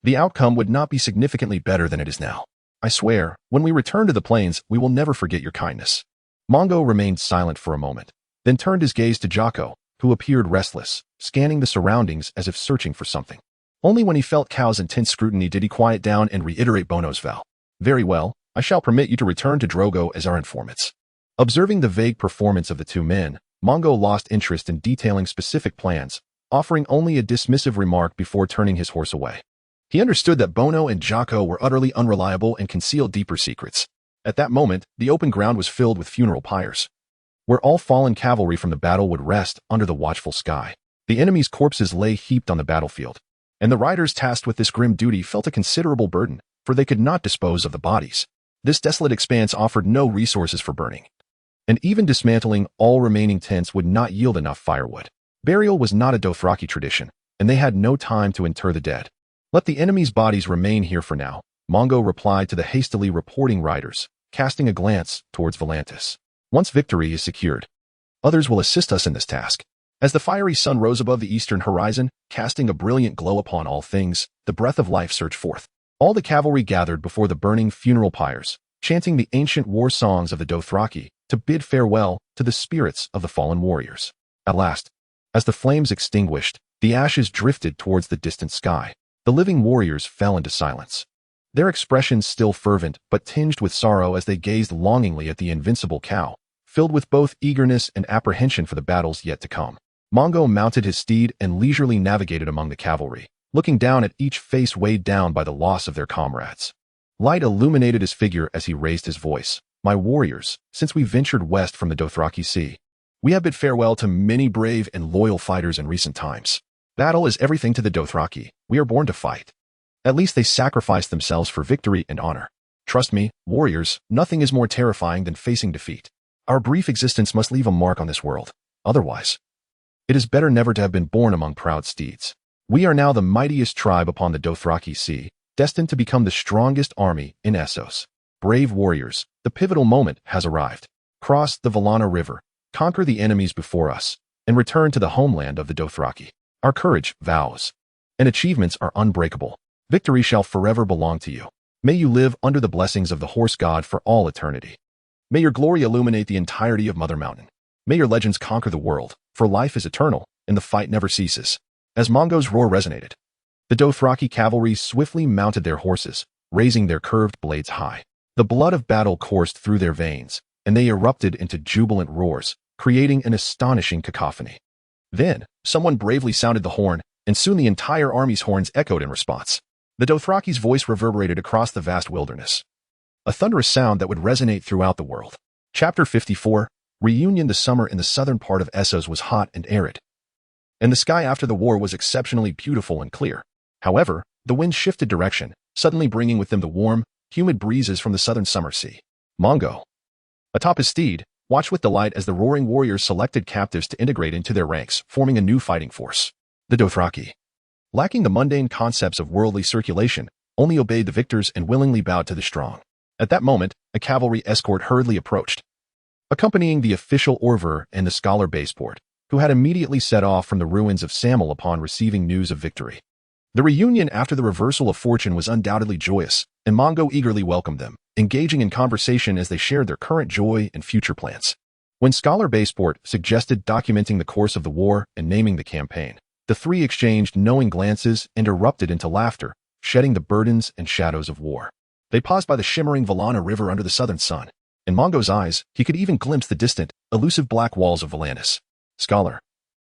the outcome would not be significantly better than it is now. I swear, when we return to the plains, we will never forget your kindness. Mongo remained silent for a moment, then turned his gaze to Jocko, who appeared restless, scanning the surroundings as if searching for something. Only when he felt Cao's intense scrutiny did he quiet down and reiterate Bono's vow. Very well, I shall permit you to return to Drogo as our informants. Observing the vague performance of the 2 men, Mongo lost interest in detailing specific plans, offering only a dismissive remark before turning his horse away. He understood that Bono and Jocko were utterly unreliable and concealed deeper secrets. At that moment, the open ground was filled with funeral pyres, where all fallen cavalry from the battle would rest under the watchful sky. The enemy's corpses lay heaped on the battlefield, and the riders tasked with this grim duty felt a considerable burden, for they could not dispose of the bodies. This desolate expanse offered no resources for burning, and even dismantling all remaining tents would not yield enough firewood. Burial was not a Dothraki tradition, and they had no time to inter the dead. Let the enemy's bodies remain here for now, Mongo replied to the hastily reporting riders, casting a glance towards Volantis. Once victory is secured, others will assist us in this task. As the fiery sun rose above the eastern horizon, casting a brilliant glow upon all things, the breath of life surged forth. All the cavalry gathered before the burning funeral pyres, chanting the ancient war songs of the Dothraki to bid farewell to the spirits of the fallen warriors. At last, as the flames extinguished, the ashes drifted towards the distant sky. The living warriors fell into silence, their expressions still fervent but tinged with sorrow as they gazed longingly at the invincible Cao, filled with both eagerness and apprehension for the battles yet to come. Mongo mounted his steed and leisurely navigated among the cavalry, looking down at each face weighed down by the loss of their comrades. Light illuminated his figure as he raised his voice. My warriors, since we ventured west from the Dothraki Sea, we have bid farewell to many brave and loyal fighters in recent times. Battle is everything to the Dothraki. We are born to fight. At least they sacrificed themselves for victory and honor. Trust me, warriors, nothing is more terrifying than facing defeat. Our brief existence must leave a mark on this world. Otherwise, it is better never to have been born among proud steeds. We are now the mightiest tribe upon the Dothraki Sea, destined to become the strongest army in Essos. Brave warriors, the pivotal moment has arrived. Cross the Valana River, conquer the enemies before us, and return to the homeland of the Dothraki. Our courage, vows, and achievements are unbreakable. Victory shall forever belong to you. May you live under the blessings of the horse god for all eternity. May your glory illuminate the entirety of Mother Mountain. May your legends conquer the world, for life is eternal, and the fight never ceases. As Mongo's roar resonated, the Dothraki cavalry swiftly mounted their horses, raising their curved blades high. The blood of battle coursed through their veins, and they erupted into jubilant roars, creating an astonishing cacophony. Then, someone bravely sounded the horn, and soon the entire army's horns echoed in response. The Dothraki's voice reverberated across the vast wilderness, a thunderous sound that would resonate throughout the world. Chapter 54, Reunion. The summer in the southern part of Essos was hot and arid, and the sky after the war was exceptionally beautiful and clear. However, the wind shifted direction, suddenly bringing with them the warm, humid breezes from the southern summer sea. Mongo, atop his steed, watched with delight as the roaring warriors selected captives to integrate into their ranks, forming a new fighting force. The Dothraki, lacking the mundane concepts of worldly circulation, only obeyed the victors and willingly bowed to the strong. At that moment, a cavalry escort hurriedly approached, accompanying the official Orver and the scholar Baseport, who had immediately set off from the ruins of Samel upon receiving news of victory. The reunion after the reversal of fortune was undoubtedly joyous, and Mongo eagerly welcomed them, engaging in conversation as they shared their current joy and future plans. When Scholar Baseport suggested documenting the course of the war and naming the campaign, the three exchanged knowing glances and erupted into laughter, shedding the burdens and shadows of war. They paused by the shimmering Valana River under the southern sun. In Mongo's eyes, he could even glimpse the distant, elusive black walls of Volantis. Scholar,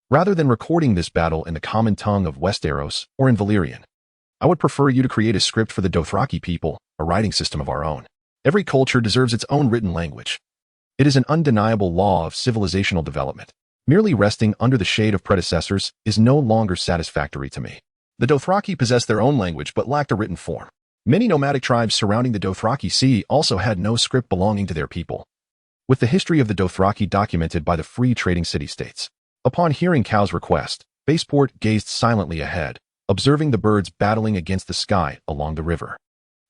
rather than recording this battle in the common tongue of Westeros or in Valyrian, I would prefer you to create a script for the Dothraki people, a writing system of our own. Every culture deserves its own written language. It is an undeniable law of civilizational development. Merely resting under the shade of predecessors is no longer satisfactory to me. The Dothraki possessed their own language but lacked a written form. Many nomadic tribes surrounding the Dothraki Sea also had no script belonging to their people. With the history of the Dothraki documented by the free trading city-states. Upon hearing Cow's request, Baseport gazed silently ahead, observing the birds battling against the sky along the river.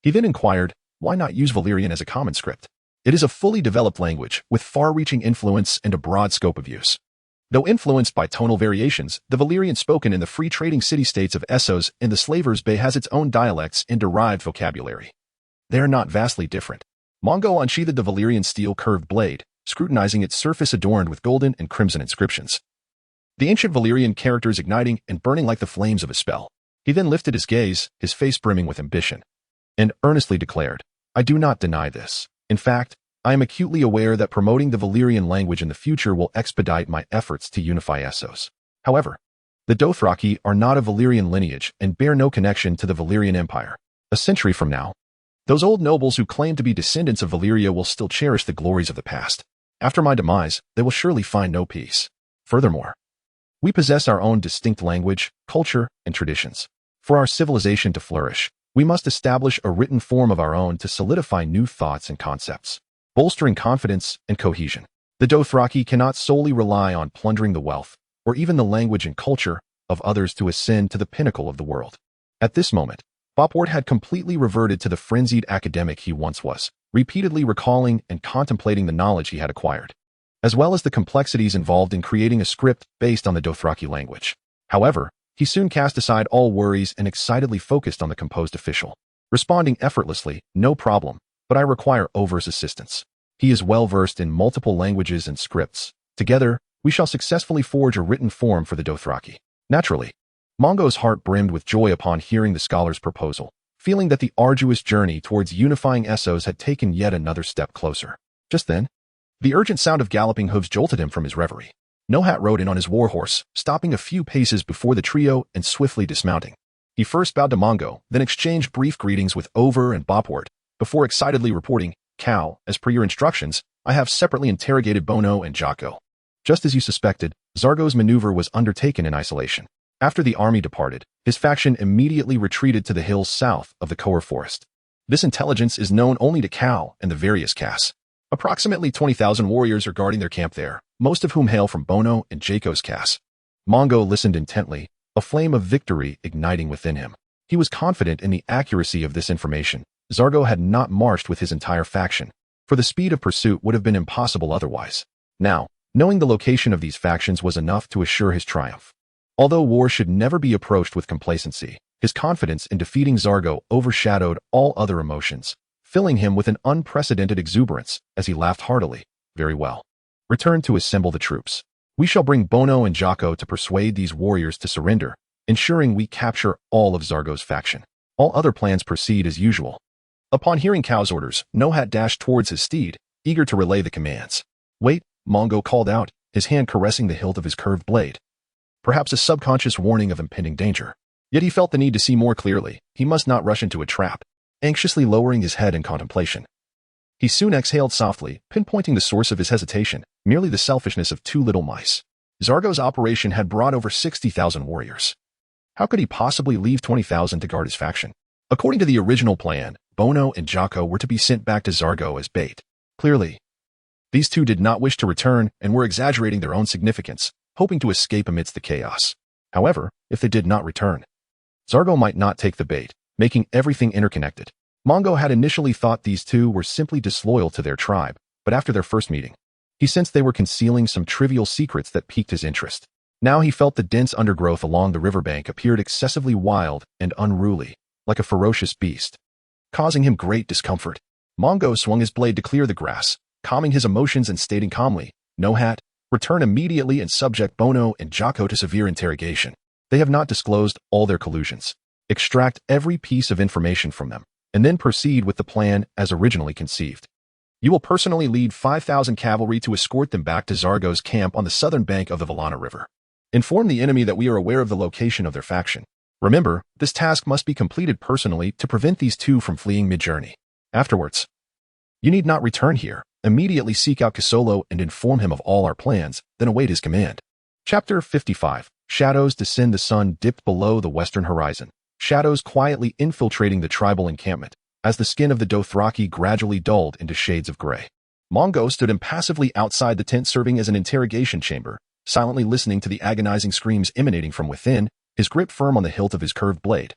He then inquired, why not use Valyrian as a common script? It is a fully developed language with far-reaching influence and a broad scope of use. Though influenced by tonal variations, the Valyrian spoken in the free trading city-states of Essos and the Slavers Bay has its own dialects and derived vocabulary. They are not vastly different. Mongo unsheathed the Valyrian steel-curved blade, scrutinizing its surface adorned with golden and crimson inscriptions. The ancient Valyrian characters igniting and burning like the flames of a spell. He then lifted his gaze, his face brimming with ambition, and earnestly declared, I do not deny this. In fact, I am acutely aware that promoting the Valyrian language in the future will expedite my efforts to unify Essos. However, the Dothraki are not of Valyrian lineage and bear no connection to the Valyrian Empire. A century from now, those old nobles who claim to be descendants of Valyria will still cherish the glories of the past. After my demise, they will surely find no peace. Furthermore, we possess our own distinct language, culture, and traditions. For our civilization to flourish, we must establish a written form of our own to solidify new thoughts and concepts, bolstering confidence and cohesion. The Dothraki cannot solely rely on plundering the wealth, or even the language and culture, of others to ascend to the pinnacle of the world. At this moment, Bopwart had completely reverted to the frenzied academic he once was, repeatedly recalling and contemplating the knowledge he had acquired, as well as the complexities involved in creating a script based on the Dothraki language. However, he soon cast aside all worries and excitedly focused on the composed official, responding effortlessly, no problem, but I require Over's assistance. He is well versed in multiple languages and scripts. Together, we shall successfully forge a written form for the Dothraki. Naturally, Mongo's heart brimmed with joy upon hearing the scholar's proposal, feeling that the arduous journey towards unifying Essos had taken yet another step closer. Just then, the urgent sound of galloping hooves jolted him from his reverie. Nohat rode in on his warhorse, stopping a few paces before the trio and swiftly dismounting. He first bowed to Mongo, then exchanged brief greetings with Over and Bopwart, before excitedly reporting, Cow, as per your instructions, I have separately interrogated Bono and Jocko. Just as you suspected, Zargo's maneuver was undertaken in isolation. After the army departed, his faction immediately retreated to the hills south of the Conqueror forest. This intelligence is known only to Cal and the various castes. Approximately 20,000 warriors are guarding their camp there, most of whom hail from Bono and Jocko's caste. Mongo listened intently, a flame of victory igniting within him. He was confident in the accuracy of this information. Zargo had not marched with his entire faction, for the speed of pursuit would have been impossible otherwise. Now, knowing the location of these factions was enough to assure his triumph. Although war should never be approached with complacency, his confidence in defeating Zargo overshadowed all other emotions, filling him with an unprecedented exuberance as he laughed heartily. Very well. Return to assemble the troops. We shall bring Bono and Jocko to persuade these warriors to surrender, ensuring we capture all of Zargo's faction. All other plans proceed as usual. Upon hearing Cow's orders, Nohat dashed towards his steed, eager to relay the commands. Wait, Mongo called out, his hand caressing the hilt of his curved blade. Perhaps a subconscious warning of impending danger. Yet he felt the need to see more clearly. He must not rush into a trap, anxiously lowering his head in contemplation. He soon exhaled softly, pinpointing the source of his hesitation, merely the selfishness of two little mice. Zargo's operation had brought over 60,000 warriors. How could he possibly leave 20,000 to guard his faction? According to the original plan, Bono and Jocko were to be sent back to Zargo as bait. Clearly, these two did not wish to return and were exaggerating their own significance, hoping to escape amidst the chaos. However, if they did not return, Zargo might not take the bait, making everything interconnected. Mongo had initially thought these two were simply disloyal to their tribe, but after their first meeting, he sensed they were concealing some trivial secrets that piqued his interest. Now he felt the dense undergrowth along the riverbank appeared excessively wild and unruly, like a ferocious beast, causing him great discomfort. Mongo swung his blade to clear the grass, calming his emotions and stating calmly, Nohat, return immediately and subject Bono and Jocko to severe interrogation. They have not disclosed all their collusions. Extract every piece of information from them, and then proceed with the plan as originally conceived. You will personally lead 5,000 cavalry to escort them back to Zargo's camp on the southern bank of the Valana River. Inform the enemy that we are aware of the location of their faction. Remember, this task must be completed personally to prevent these two from fleeing mid-journey. Afterwards, you need not return here. Immediately seek out Kisolo and inform him of all our plans, then await his command. Chapter 55. Shadows descend. The sun dipped below the western horizon, shadows quietly infiltrating the tribal encampment, as the skin of the Dothraki gradually dulled into shades of gray. Mongo stood impassively outside the tent serving as an interrogation chamber, silently listening to the agonizing screams emanating from within, his grip firm on the hilt of his curved blade.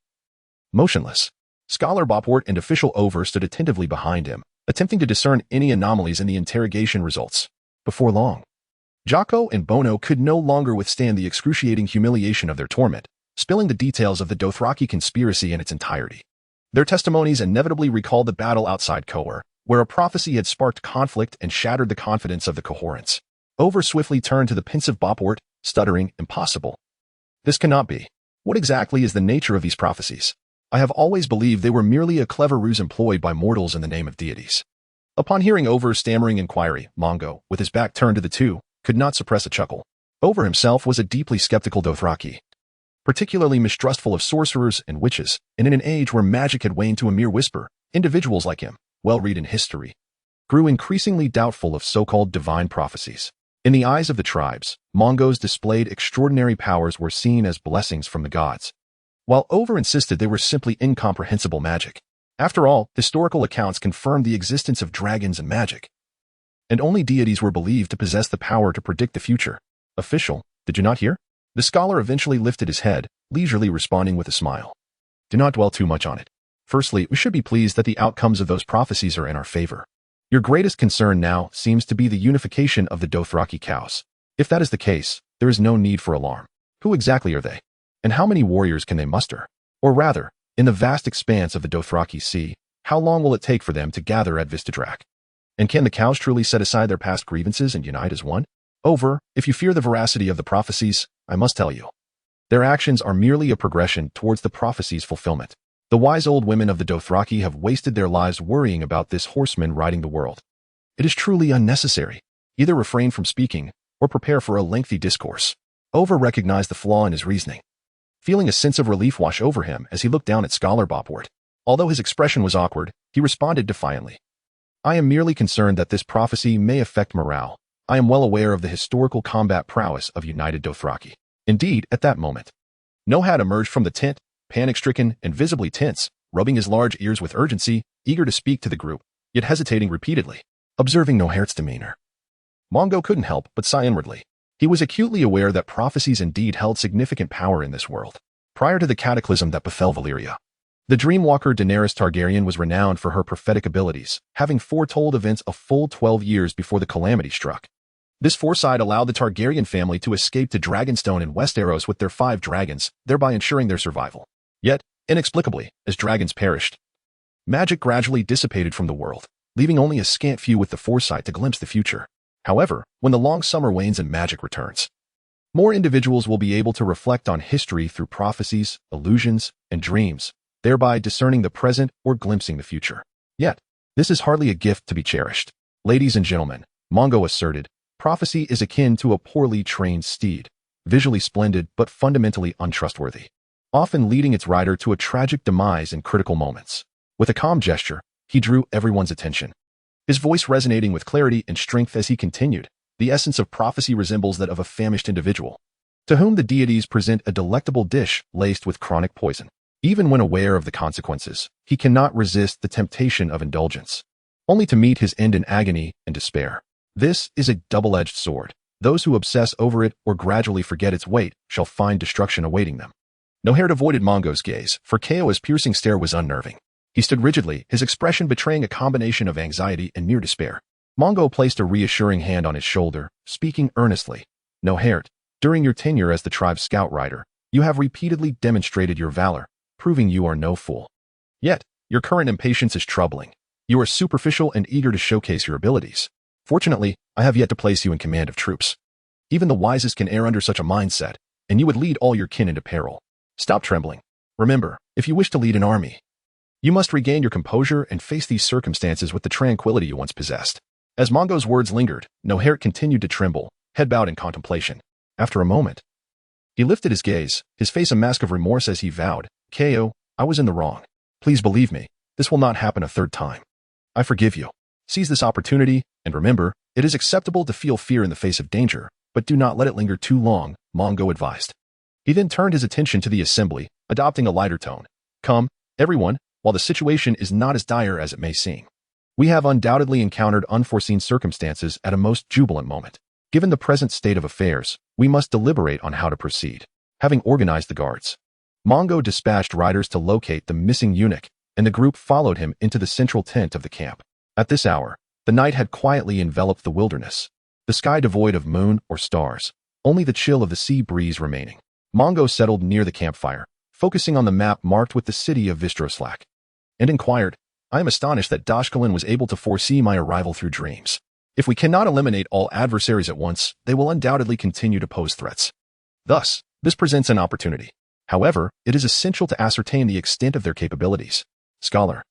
Motionless, Scholar Bopwort and Official Over stood attentively behind him, attempting to discern any anomalies in the interrogation results. Before long, Jocko and Bono could no longer withstand the excruciating humiliation of their torment, spilling the details of the Dothraki conspiracy in its entirety. Their testimonies inevitably recalled the battle outside Conqueror, where a prophecy had sparked conflict and shattered the confidence of the cohorts. Over swiftly turned to the pensive Bopwort, stuttering, impossible. This cannot be. What exactly is the nature of these prophecies? I have always believed they were merely a clever ruse employed by mortals in the name of deities. Upon hearing Over's stammering inquiry, Mongo, with his back turned to the two, could not suppress a chuckle. Over himself was a deeply skeptical Dothraki, particularly mistrustful of sorcerers and witches, and in an age where magic had waned to a mere whisper, individuals like him, well read in history, grew increasingly doubtful of so-called divine prophecies. In the eyes of the tribes, Mongo's displayed extraordinary powers were seen as blessings from the gods, while Over insisted they were simply incomprehensible magic. After all, historical accounts confirmed the existence of dragons and magic, and only deities were believed to possess the power to predict the future. Official, did you not hear? The scholar eventually lifted his head, leisurely responding with a smile. Do not dwell too much on it. Firstly, we should be pleased that the outcomes of those prophecies are in our favor. Your greatest concern now seems to be the unification of the Dothraki cows. If that is the case, there is no need for alarm. Who exactly are they? And how many warriors can they muster? Or rather, in the vast expanse of the Dothraki Sea, how long will it take for them to gather at Vistadrak? And can the cows truly set aside their past grievances and unite as one? Over, if you fear the veracity of the prophecies, I must tell you, their actions are merely a progression towards the prophecy's fulfillment. The wise old women of the Dothraki have wasted their lives worrying about this horseman riding the world. It is truly unnecessary. Either refrain from speaking, or prepare for a lengthy discourse. Over recognized the flaw in his reasoning, feeling a sense of relief wash over him as he looked down at Scholar Bopwort. Although his expression was awkward, he responded defiantly. I am merely concerned that this prophecy may affect morale. I am well aware of the historical combat prowess of United Dothraki. Indeed, at that moment, Nohat emerged from the tent, panic-stricken and visibly tense, rubbing his large ears with urgency, eager to speak to the group, yet hesitating repeatedly. Observing Nohat's demeanor, Mongo couldn't help but sigh inwardly. He was acutely aware that prophecies indeed held significant power in this world. Prior to the cataclysm that befell Valyria, the Dreamwalker Daenerys Targaryen was renowned for her prophetic abilities, having foretold events a full 12 years before the calamity struck. This foresight allowed the Targaryen family to escape to Dragonstone in Westeros with their 5 dragons, thereby ensuring their survival. Yet, inexplicably, as dragons perished, magic gradually dissipated from the world, leaving only a scant few with the foresight to glimpse the future. However, when the long summer wanes and magic returns, more individuals will be able to reflect on history through prophecies, illusions, and dreams, thereby discerning the present or glimpsing the future. Yet, this is hardly a gift to be cherished. Ladies and gentlemen, Mongo asserted, prophecy is akin to a poorly trained steed, visually splendid but fundamentally untrustworthy, often leading its rider to a tragic demise in critical moments. With a calm gesture, he drew everyone's attention, his voice resonating with clarity and strength as he continued. The essence of prophecy resembles that of a famished individual, to whom the deities present a delectable dish laced with chronic poison. Even when aware of the consequences, he cannot resist the temptation of indulgence, only to meet his end in agony and despair. This is a double-edged sword. Those who obsess over it or gradually forget its weight shall find destruction awaiting them. Nohert avoided Mongo's gaze, for Kao's piercing stare was unnerving. He stood rigidly, his expression betraying a combination of anxiety and near despair. Mongo placed a reassuring hand on his shoulder, speaking earnestly. Nohert, during your tenure as the tribe's scout rider, you have repeatedly demonstrated your valor, proving you are no fool. Yet, your current impatience is troubling. You are superficial and eager to showcase your abilities. Fortunately, I have yet to place you in command of troops. Even the wisest can err under such a mindset, and you would lead all your kin into peril. Stop trembling. Remember, if you wish to lead an army, you must regain your composure and face these circumstances with the tranquility you once possessed. As Mongo's words lingered, Nohert continued to tremble, head bowed in contemplation. After a moment, he lifted his gaze, his face a mask of remorse as he vowed, Kao, I was in the wrong. Please believe me, this will not happen a third time. I forgive you. Seize this opportunity, and remember, it is acceptable to feel fear in the face of danger, but do not let it linger too long, Mongo advised. He then turned his attention to the assembly, adopting a lighter tone. Come, everyone, while the situation is not as dire as it may seem. We have undoubtedly encountered unforeseen circumstances at a most jubilant moment. Given the present state of affairs, we must deliberate on how to proceed. Having organized the guards, Mongo dispatched riders to locate the missing eunuch, and the group followed him into the central tent of the camp. At this hour, the night had quietly enveloped the wilderness, the sky devoid of moon or stars, only the chill of the sea breeze remaining. Mongo settled near the campfire, focusing on the map marked with the city of Westeros, and inquired, I am astonished that Dashkelin was able to foresee my arrival through dreams. If we cannot eliminate all adversaries at once, they will undoubtedly continue to pose threats. Thus, this presents an opportunity. However, it is essential to ascertain the extent of their capabilities. Scholar,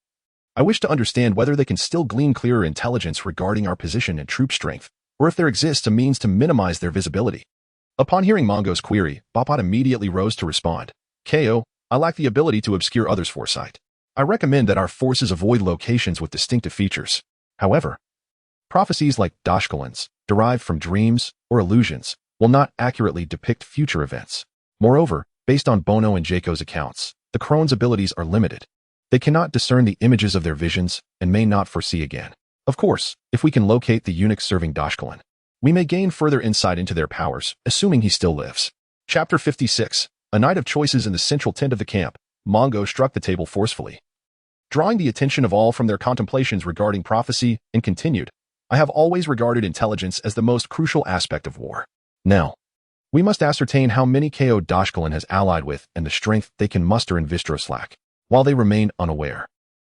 I wish to understand whether they can still glean clearer intelligence regarding our position and troop strength, or if there exists a means to minimize their visibility. Upon hearing Mongo's query, Bapat immediately rose to respond. Ko, I lack the ability to obscure others' foresight. I recommend that our forces avoid locations with distinctive features. However, prophecies like Dashkelin's, derived from dreams or illusions, will not accurately depict future events. Moreover, based on Bono and Jaco's accounts, the crone's abilities are limited. They cannot discern the images of their visions and may not foresee again. Of course, if we can locate the eunuch serving Dashkelin, we may gain further insight into their powers, assuming he still lives. Chapter 56. A night of choices in the central tent of the camp. Mongo struck the table forcefully, drawing the attention of all from their contemplations regarding prophecy, and continued, I have always regarded intelligence as the most crucial aspect of war. Now, we must ascertain how many Ko Dashkelin has allied with and the strength they can muster in Westeros, while they remain unaware.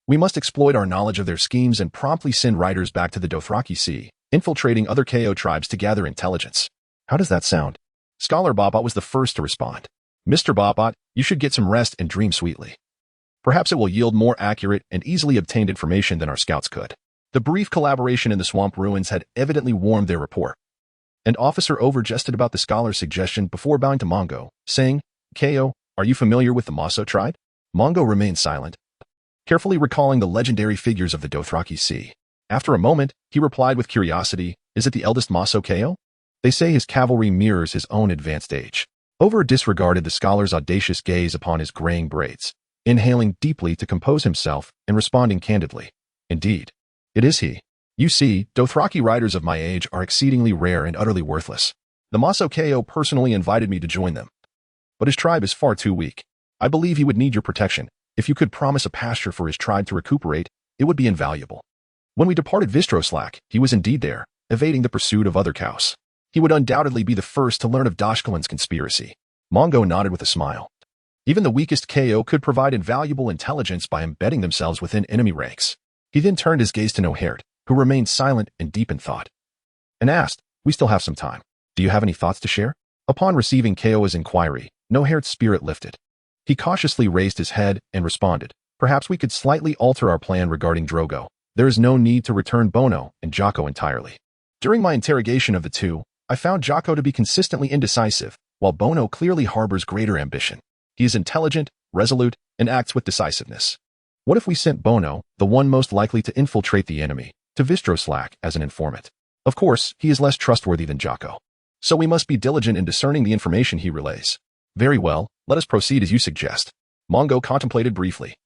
We must exploit our knowledge of their schemes and promptly send riders back to the Dothraki Sea, infiltrating other Ko tribes to gather intelligence. How does that sound? Scholar Bapat was the first to respond. Mr. Bapat, you should get some rest and dream sweetly. Perhaps it will yield more accurate and easily obtained information than our scouts could. The brief collaboration in the swamp ruins had evidently warmed their rapport. An officer overjested about the scholar's suggestion before bowing to Mongo, saying, Ko, are you familiar with the Maso tribe? Mongo remained silent, carefully recalling the legendary figures of the Dothraki Sea. After a moment, he replied with curiosity, is it the eldest Maso Ko? They say his cavalry mirrors his own advanced age. Over disregarded the scholar's audacious gaze upon his graying braids, inhaling deeply to compose himself and responding candidly. Indeed, it is he. You see, Dothraki riders of my age are exceedingly rare and utterly worthless. The Maso Ko personally invited me to join them, but his tribe is far too weak. I believe he would need your protection. If you could promise a pasture for his tribe to recuperate, it would be invaluable. When we departed Westeros, he was indeed there, evading the pursuit of other cows. He would undoubtedly be the first to learn of Dashkelin's conspiracy. Mongo nodded with a smile. Even the weakest Ko could provide invaluable intelligence by embedding themselves within enemy ranks. He then turned his gaze to Nohert, who remained silent and deep in thought. and asked, "We still have some time. Do you have any thoughts to share?" Upon receiving Kaoa's inquiry, No-Haired's spirit lifted. He cautiously raised his head and responded, "Perhaps we could slightly alter our plan regarding Drogo. There is no need to return Bono and Jocko entirely. During my interrogation of the two, I found Jocko to be consistently indecisive, while Bono clearly harbors greater ambition. He is intelligent, resolute, and acts with decisiveness. What if we sent Bono, the one most likely to infiltrate the enemy, to Westeros as an informant? Of course, he is less trustworthy than Jocko. So we must be diligent in discerning the information he relays." "Very well, let us proceed as you suggest." Mongo contemplated briefly.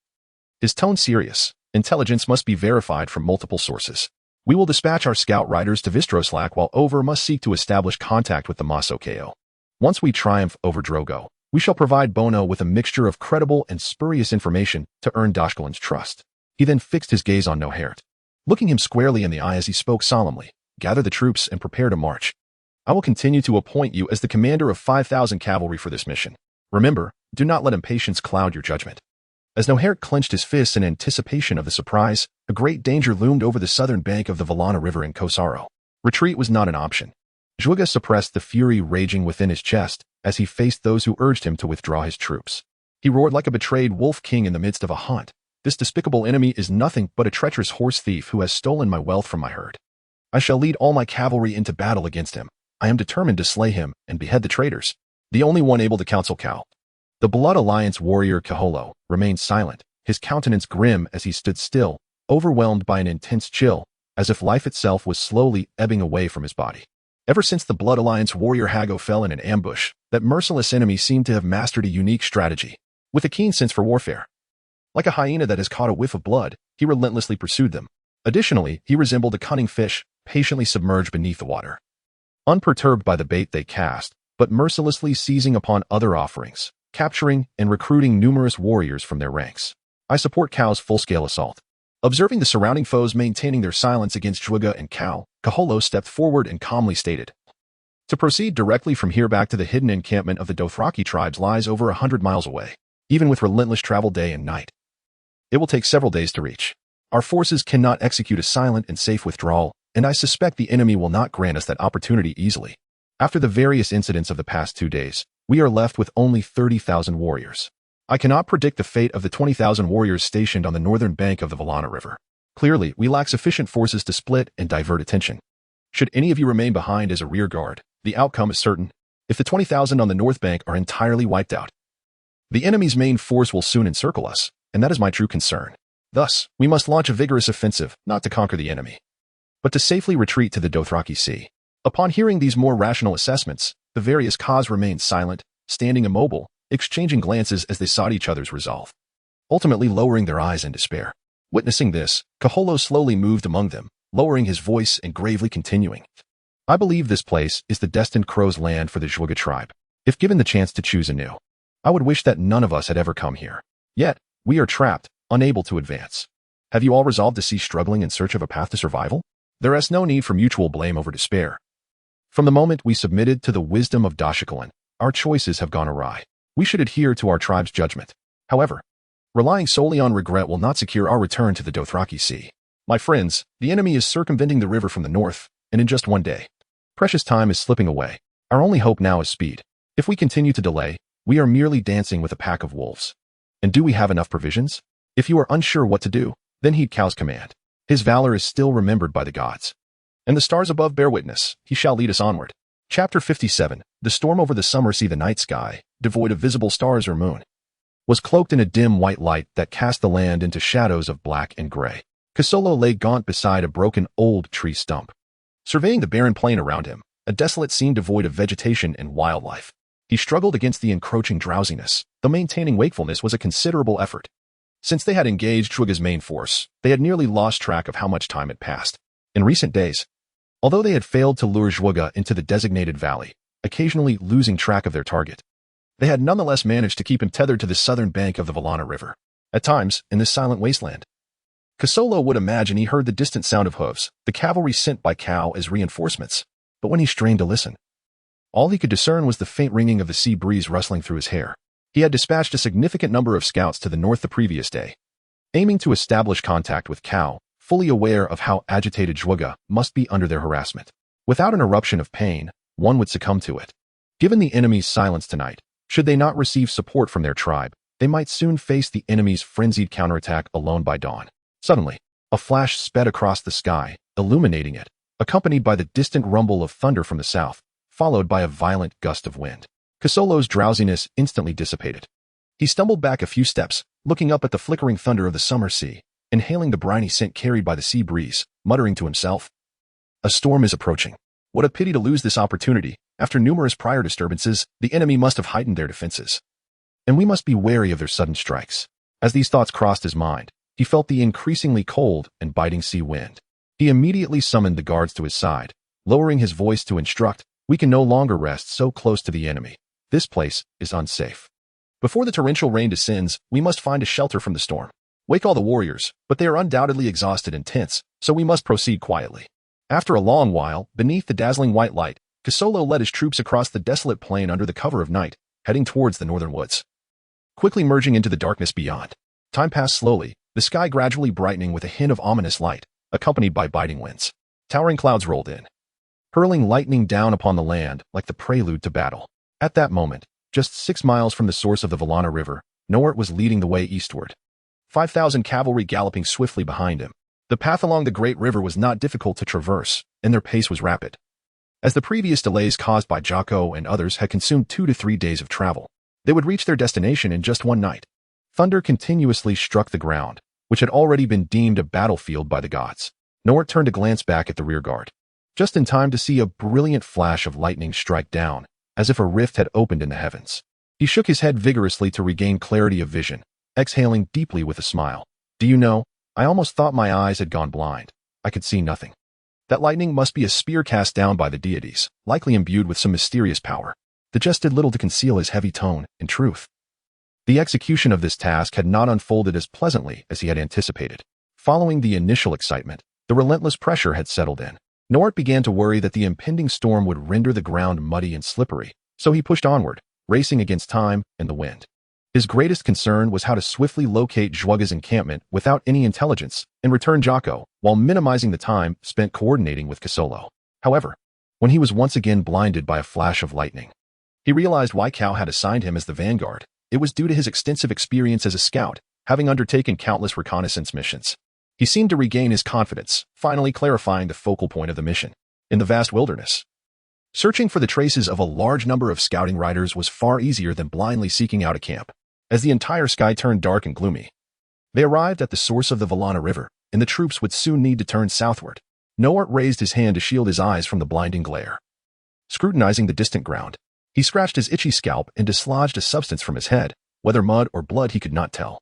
His tone serious. "Intelligence must be verified from multiple sources. We will dispatch our scout riders to Westeros while Over must seek to establish contact with the Maso Kao. Once we triumph over Drogo, we shall provide Bono with a mixture of credible and spurious information to earn Dashkelin's trust." He then fixed his gaze on No-Haired, looking him squarely in the eye as he spoke solemnly. "Gather the troops and prepare to march. I will continue to appoint you as the commander of 5,000 cavalry for this mission. Remember, do not let impatience cloud your judgment." As No-Haired clenched his fists in anticipation of the surprise, a great danger loomed over the southern bank of the Valana River in Kosaro. Retreat was not an option. Zhuge suppressed the fury raging within his chest as he faced those who urged him to withdraw his troops. He roared like a betrayed wolf king in the midst of a hunt. "This despicable enemy is nothing but a treacherous horse thief who has stolen my wealth from my herd. I shall lead all my cavalry into battle against him. I am determined to slay him and behead the traitors." The only one able to counsel Cal, the Blood Alliance warrior Kaholo, remained silent, his countenance grim as he stood still, overwhelmed by an intense chill, as if life itself was slowly ebbing away from his body. Ever since the Blood Alliance warrior Hago fell in an ambush, that merciless enemy seemed to have mastered a unique strategy, with a keen sense for warfare. Like a hyena that has caught a whiff of blood, he relentlessly pursued them. Additionally, he resembled a cunning fish, patiently submerged beneath the water, unperturbed by the bait they cast, but mercilessly seizing upon other offerings, capturing and recruiting numerous warriors from their ranks. I support Cal's full-scale assault. Observing the surrounding foes maintaining their silence against Zhuge and Cal, Kaholo stepped forward and calmly stated, "To proceed directly from here back to the hidden encampment of the Dothraki tribes lies over 100 miles away, even with relentless travel day and night. It will take several days to reach. Our forces cannot execute a silent and safe withdrawal, and I suspect the enemy will not grant us that opportunity easily. After the various incidents of the past 2 days, we are left with only 30,000 warriors. I cannot predict the fate of the 20,000 warriors stationed on the northern bank of the Valana River. Clearly, we lack sufficient forces to split and divert attention. Should any of you remain behind as a rear guard, the outcome is certain. If the 20,000 on the north bank are entirely wiped out, the enemy's main force will soon encircle us, and that is my true concern. Thus, we must launch a vigorous offensive, not to conquer the enemy, but to safely retreat to the Dothraki Sea." Upon hearing these more rational assessments, the various Khas remained silent, standing immobile, exchanging glances as they sought each other's resolve, ultimately lowering their eyes in despair. Witnessing this, Kaholo slowly moved among them, lowering his voice and gravely continuing, "I believe this place is the destined crow's land for the Zhuge tribe. If given the chance to choose anew, I would wish that none of us had ever come here. Yet, we are trapped, unable to advance. Have you all resolved to cease struggling in search of a path to survival? There is no need for mutual blame over despair. From the moment we submitted to the wisdom of Dashkelin, our choices have gone awry. We should adhere to our tribe's judgment. However, relying solely on regret will not secure our return to the Dothraki Sea. My friends, the enemy is circumventing the river from the north, and in just one day. Precious time is slipping away. Our only hope now is speed. If we continue to delay, we are merely dancing with a pack of wolves. And do we have enough provisions? If you are unsure what to do, then heed Cal's command. His valor is still remembered by the gods. And the stars above bear witness, he shall lead us onward." Chapter 57. The storm over the summer sea. The night sky, devoid of visible stars or moon, was cloaked in a dim white light that cast the land into shadows of black and gray. Kasolo lay gaunt beside a broken old tree stump, surveying the barren plain around him, a desolate scene devoid of vegetation and wildlife. He struggled against the encroaching drowsiness, though maintaining wakefulness was a considerable effort. Since they had engaged Zhuge's main force, they had nearly lost track of how much time had passed. In recent days, although they had failed to lure Zhuge into the designated valley, occasionally losing track of their target, they had nonetheless managed to keep him tethered to the southern bank of the Valana River. At times, in this silent wasteland, Kasolo would imagine he heard the distant sound of hooves, the cavalry sent by Cal as reinforcements, but when he strained to listen, all he could discern was the faint ringing of the sea breeze rustling through his hair. He had dispatched a significant number of scouts to the north the previous day, aiming to establish contact with Cal, fully aware of how agitated Zhuge must be under their harassment. Without an eruption of pain, one would succumb to it. Given the enemy's silence tonight, should they not receive support from their tribe, they might soon face the enemy's frenzied counterattack alone by dawn. Suddenly, a flash sped across the sky, illuminating it, accompanied by the distant rumble of thunder from the south, followed by a violent gust of wind. Kosolo's drowsiness instantly dissipated. He stumbled back a few steps, looking up at the flickering thunder of the summer sea, inhaling the briny scent carried by the sea breeze, muttering to himself, "A storm is approaching. What a pity to lose this opportunity. After numerous prior disturbances, the enemy must have heightened their defenses. And we must be wary of their sudden strikes." As these thoughts crossed his mind, he felt the increasingly cold and biting sea wind. He immediately summoned the guards to his side, lowering his voice to instruct, "We can no longer rest so close to the enemy. This place is unsafe. Before the torrential rain descends, we must find a shelter from the storm. Wake all the warriors, but they are undoubtedly exhausted and tense, so we must proceed quietly." After a long while, beneath the dazzling white light, Kosolo led his troops across the desolate plain under the cover of night, heading towards the northern woods. Quickly merging into the darkness beyond, time passed slowly, the sky gradually brightening with a hint of ominous light, accompanied by biting winds. Towering clouds rolled in, hurling lightning down upon the land like the prelude to battle. At that moment, just 6 miles from the source of the Valana River, Nort was leading the way eastward. 5,000 cavalry galloping swiftly behind him. The path along the great river was not difficult to traverse, and their pace was rapid. As the previous delays caused by Jocko and others had consumed 2 to 3 days of travel, they would reach their destination in just one night. Thunder continuously struck the ground, which had already been deemed a battlefield by the gods. Nort turned to glance back at the rearguard, just in time to see a brilliant flash of lightning strike down, as if a rift had opened in the heavens. He shook his head vigorously to regain clarity of vision, exhaling deeply with a smile. "Do you know, I almost thought my eyes had gone blind. I could see nothing. That lightning must be a spear cast down by the deities, likely imbued with some mysterious power." The jest did little to conceal his heavy tone, in truth. The execution of this task had not unfolded as pleasantly as he had anticipated. Following the initial excitement, the relentless pressure had settled in. Nort began to worry that the impending storm would render the ground muddy and slippery, so he pushed onward, racing against time and the wind. His greatest concern was how to swiftly locate Zhuge's encampment without any intelligence and return Jocko, while minimizing the time spent coordinating with Kosolo. However, when he was once again blinded by a flash of lightning, he realized why Cao had assigned him as the vanguard. It was due to his extensive experience as a scout, having undertaken countless reconnaissance missions. He seemed to regain his confidence, finally clarifying the focal point of the mission. In the vast wilderness, searching for the traces of a large number of scouting riders was far easier than blindly seeking out a camp. As the entire sky turned dark and gloomy, they arrived at the source of the Valana River, and the troops would soon need to turn southward. Nort raised his hand to shield his eyes from the blinding glare. Scrutinizing the distant ground, he scratched his itchy scalp and dislodged a substance from his head, whether mud or blood he could not tell.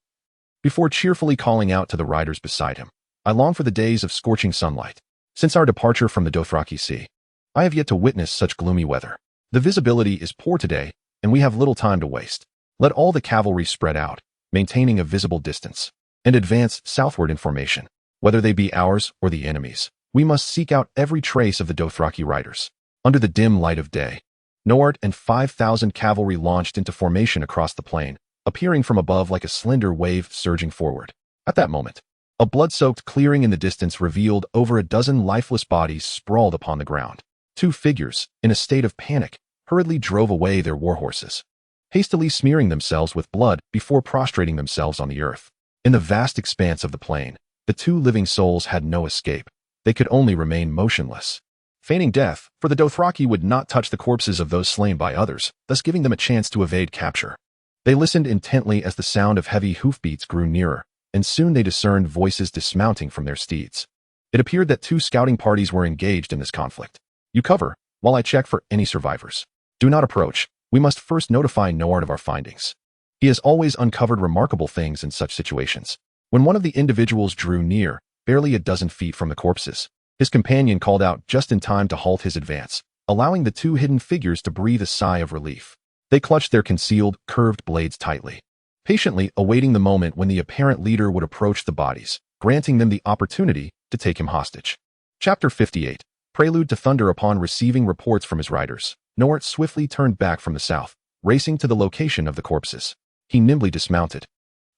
Before cheerfully calling out to the riders beside him, "I long for the days of scorching sunlight. Since our departure from the Dothraki Sea, I have yet to witness such gloomy weather. The visibility is poor today, and we have little time to waste. Let all the cavalry spread out, maintaining a visible distance, and advance southward in formation. Whether they be ours or the enemy's, we must seek out every trace of the Dothraki riders." Under the dim light of day, Nort and 5,000 cavalry launched into formation across the plain, appearing from above like a slender wave surging forward. At that moment, a blood-soaked clearing in the distance revealed over a dozen lifeless bodies sprawled upon the ground. 2 figures, in a state of panic, hurriedly drove away their war horses, hastily smearing themselves with blood before prostrating themselves on the earth. In the vast expanse of the plain, the 2 living souls had no escape. They could only remain motionless, feigning death, for the Dothraki would not touch the corpses of those slain by others, thus giving them a chance to evade capture. They listened intently as the sound of heavy hoofbeats grew nearer, and soon they discerned voices dismounting from their steeds. It appeared that 2 scouting parties were engaged in this conflict. "You cover, while I check for any survivors. Do not approach. We must first notify Nord of our findings. He has always uncovered remarkable things in such situations." When one of the individuals drew near, barely a dozen feet from the corpses, his companion called out just in time to halt his advance, allowing the 2 hidden figures to breathe a sigh of relief. They clutched their concealed, curved blades tightly, patiently awaiting the moment when the apparent leader would approach the bodies, granting them the opportunity to take him hostage. Chapter 58. Prelude to Thunder. Upon receiving reports from his riders, Nort swiftly turned back from the south, racing to the location of the corpses. He nimbly dismounted,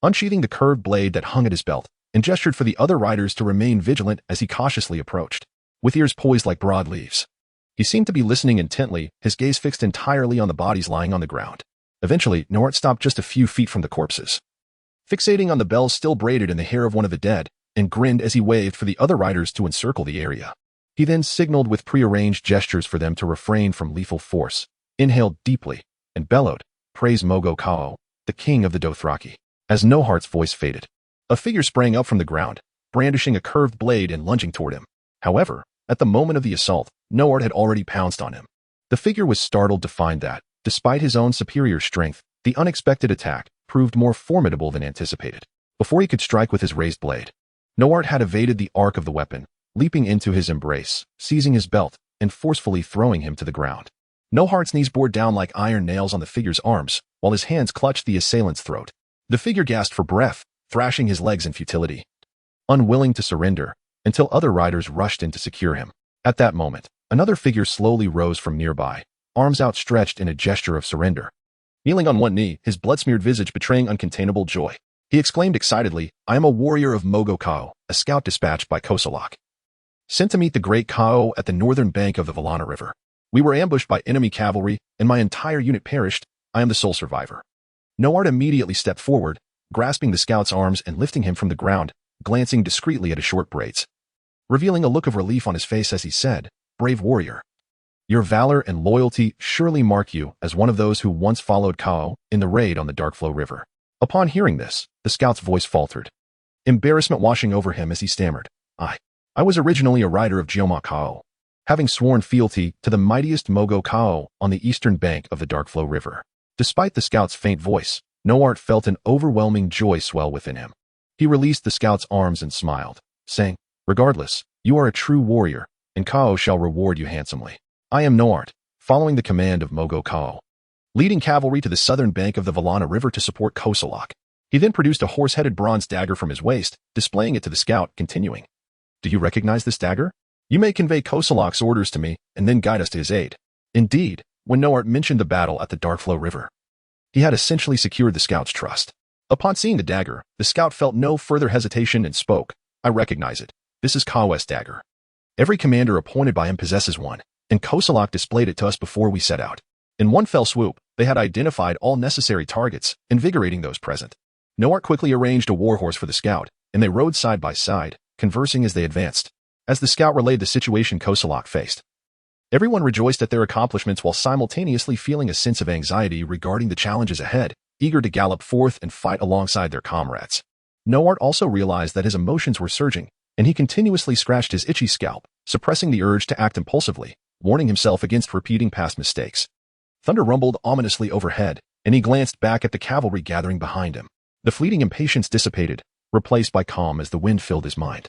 unsheathing the curved blade that hung at his belt, and gestured for the other riders to remain vigilant as he cautiously approached. With ears poised like broad leaves, He seemed to be listening intently, his gaze fixed entirely on the bodies lying on the ground. Eventually, Nort stopped just a few feet from the corpses, fixating on the bells still braided in the hair of one of the dead, and grinned as he waved for the other riders to encircle the area. He then signaled with prearranged gestures for them to refrain from lethal force, inhaled deeply, and bellowed, "Praise Mogo Kao, the king of the Dothraki." As Nohart's voice faded, a figure sprang up from the ground, brandishing a curved blade and lunging toward him. However, at the moment of the assault, Nohart had already pounced on him. The figure was startled to find that, despite his own superior strength, the unexpected attack proved more formidable than anticipated. Before he could strike with his raised blade, Nohart had evaded the arc of the weapon, leaping into his embrace, seizing his belt, and forcefully throwing him to the ground. Nohart's knees bore down like iron nails on the figure's arms, while his hands clutched the assailant's throat. The figure gasped for breath, thrashing his legs in futility, unwilling to surrender, until other riders rushed in to secure him. At that moment, another figure slowly rose from nearby, arms outstretched in a gesture of surrender. Kneeling on one knee, his blood-smeared visage betraying uncontainable joy, he exclaimed excitedly, "I am a warrior of Mogo Kao, a scout dispatched by Kosalak, sent to meet the great Kao at the northern bank of the Valana River. We were ambushed by enemy cavalry, and my entire unit perished. I am the sole survivor." Nohart immediately stepped forward, grasping the scout's arms and lifting him from the ground, glancing discreetly at his short braids, revealing a look of relief on his face as he said, "Brave warrior. Your valor and loyalty surely mark you as one of those who once followed Kao in the raid on the Darkflow River." Upon hearing this, the scout's voice faltered, embarrassment washing over him as he stammered, I was originally a rider of Jioma Kao, having sworn fealty to the mightiest Mogo Kao on the eastern bank of the Darkflow River." Despite the scout's faint voice, Nohart felt an overwhelming joy swell within him. He released the scout's arms and smiled, saying, "Regardless, you are a true warrior, and Kao shall reward you handsomely. I am Nohart, following the command of Mogo Kao, leading cavalry to the southern bank of the Valana River to support Kosalak." He then produced a horse-headed bronze dagger from his waist, displaying it to the scout, continuing, "Do you recognize this dagger? You may convey Kosalak's orders to me and then guide us to his aid." Indeed, when Nohart mentioned the battle at the Darkflow River, he had essentially secured the scout's trust. Upon seeing the dagger, the scout felt no further hesitation and spoke, "I recognize it. This is Kawa's dagger. Every commander appointed by him possesses one, and Kosalak displayed it to us before we set out." In one fell swoop, they had identified all necessary targets, invigorating those present. Nohart quickly arranged a warhorse for the scout, and they rode side by side, conversing as they advanced. As the scout relayed the situation Kosalak faced, everyone rejoiced at their accomplishments while simultaneously feeling a sense of anxiety regarding the challenges ahead, eager to gallop forth and fight alongside their comrades. Nohart also realized that his emotions were surging, and he continuously scratched his itchy scalp, suppressing the urge to act impulsively, warning himself against repeating past mistakes. Thunder rumbled ominously overhead, and he glanced back at the cavalry gathering behind him. The fleeting impatience dissipated, replaced by calm as the wind filled his mind.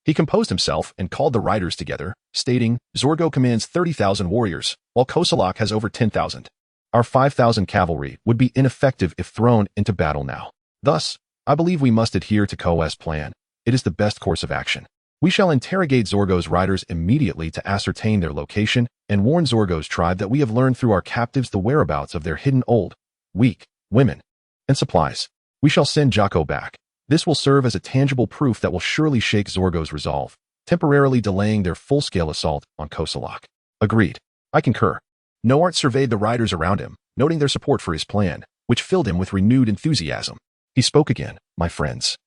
He composed himself and called the riders together, stating, "Zorgo commands 30,000 warriors, while Kosalak has over 10,000. Our 5,000 cavalry would be ineffective if thrown into battle now. Thus, I believe we must adhere to Koa's plan. It is the best course of action. We shall interrogate Zorgo's riders immediately to ascertain their location and warn Zorgo's tribe that we have learned through our captives the whereabouts of their hidden old, weak, women, and supplies. We shall send Jocko back. This will serve as a tangible proof that will surely shake Zorgo's resolve, temporarily delaying their full-scale assault on Kosalak." "Agreed. I concur." Nohart surveyed the riders around him, noting their support for his plan, which filled him with renewed enthusiasm. He spoke again, "My friends,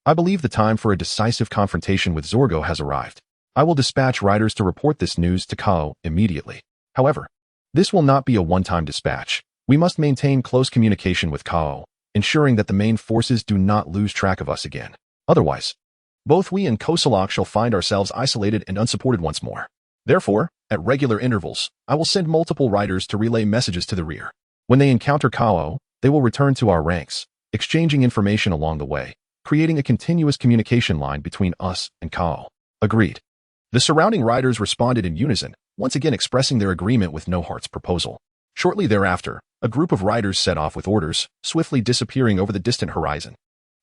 I believe the time for a decisive confrontation with Zorgo has arrived. I will dispatch riders to report this news to Kao immediately. However, this will not be a one-time dispatch. We must maintain close communication with Kao, ensuring that the main forces do not lose track of us again. Otherwise, both we and Kosalak shall find ourselves isolated and unsupported once more. Therefore, at regular intervals, I will send multiple riders to relay messages to the rear. When they encounter Kao, they will return to our ranks, exchanging information along the way, creating a continuous communication line between us and Kao." "Agreed." The surrounding riders responded in unison, once again expressing their agreement with Nohart's proposal. Shortly thereafter, a group of riders set off with orders, swiftly disappearing over the distant horizon.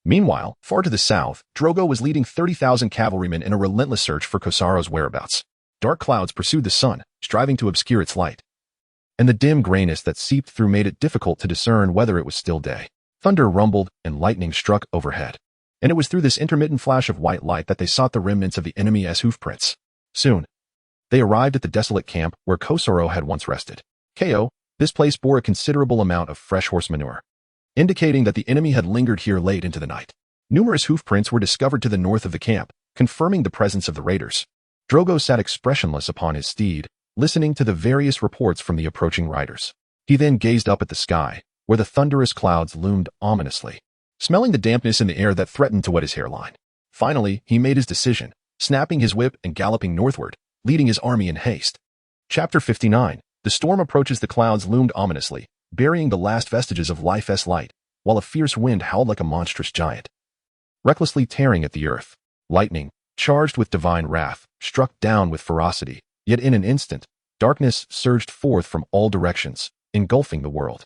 Meanwhile, far to the south, Drogo was leading 30,000 cavalrymen in a relentless search for Kosaro's whereabouts. Dark clouds pursued the sun, striving to obscure its light, and the dim grayness that seeped through made it difficult to discern whether it was still day. Thunder rumbled and lightning struck overhead, and it was through this intermittent flash of white light that they sought the remnants of the enemy as hoofprints. Soon, They arrived at the desolate camp where Conqueror had once rested. KO, this place bore a considerable amount of fresh horse manure, indicating that the enemy had lingered here late into the night. Numerous hoof prints were discovered to the north of the camp, confirming the presence of the raiders. Drogo sat expressionless upon his steed, listening to the various reports from the approaching riders. He then gazed up at the sky, where the thunderous clouds loomed ominously, smelling the dampness in the air that threatened to wet his hairline. Finally, he made his decision, snapping his whip and galloping northward, leading his army in haste. Chapter 59. The storm approaches. The clouds loomed ominously, burying the last vestiges of life's light, while a fierce wind howled like a monstrous giant, recklessly tearing at the earth. Lightning, charged with divine wrath, struck down with ferocity, yet in an instant, darkness surged forth from all directions, engulfing the world.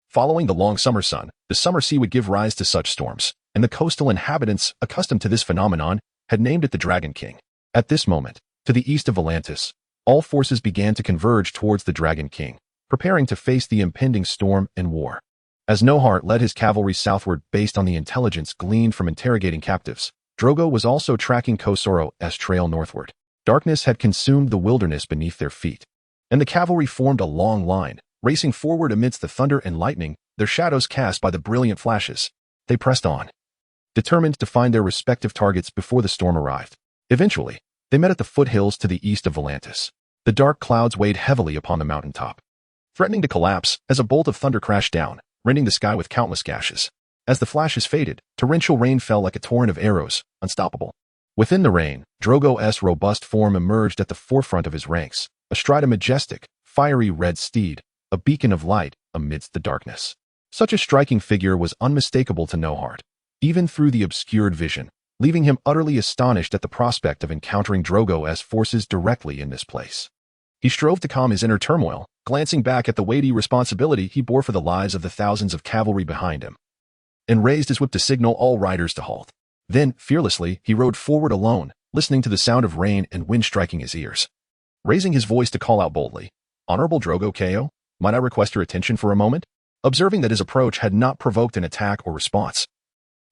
Following the long summer sun, the summer sea would give rise to such storms, and the coastal inhabitants, accustomed to this phenomenon, had named it the Dragon King. At this moment, to the east of Volantis, all forces began to converge towards the Dragon King, preparing to face the impending storm and war. As Nohart led his cavalry southward based on the intelligence gleaned from interrogating captives, Drogo was also tracking Conqueror's trail northward. Darkness had consumed the wilderness beneath their feet, and the cavalry formed a long line, racing forward amidst the thunder and lightning, their shadows cast by the brilliant flashes. They pressed on, determined to find their respective targets before the storm arrived. Eventually, they met at the foothills to the east of Volantis. The dark clouds weighed heavily upon the mountaintop, threatening to collapse as a bolt of thunder crashed down, rending the sky with countless gashes. As the flashes faded, torrential rain fell like a torrent of arrows, unstoppable. Within the rain, Drogo's robust form emerged at the forefront of his ranks, astride a majestic, fiery red steed, a beacon of light amidst the darkness. Such a striking figure was unmistakable to Nohart, even through the obscured vision, leaving him utterly astonished at the prospect of encountering Drogo's forces directly in this place. He strove to calm his inner turmoil, glancing back at the weighty responsibility he bore for the lives of the thousands of cavalry behind him, and raised his whip to signal all riders to halt. Then, fearlessly, he rode forward alone, listening to the sound of rain and wind striking his ears. Raising his voice to call out boldly, "Honorable Drogo Ko, might I request your attention for a moment?" Observing that his approach had not provoked an attack or response,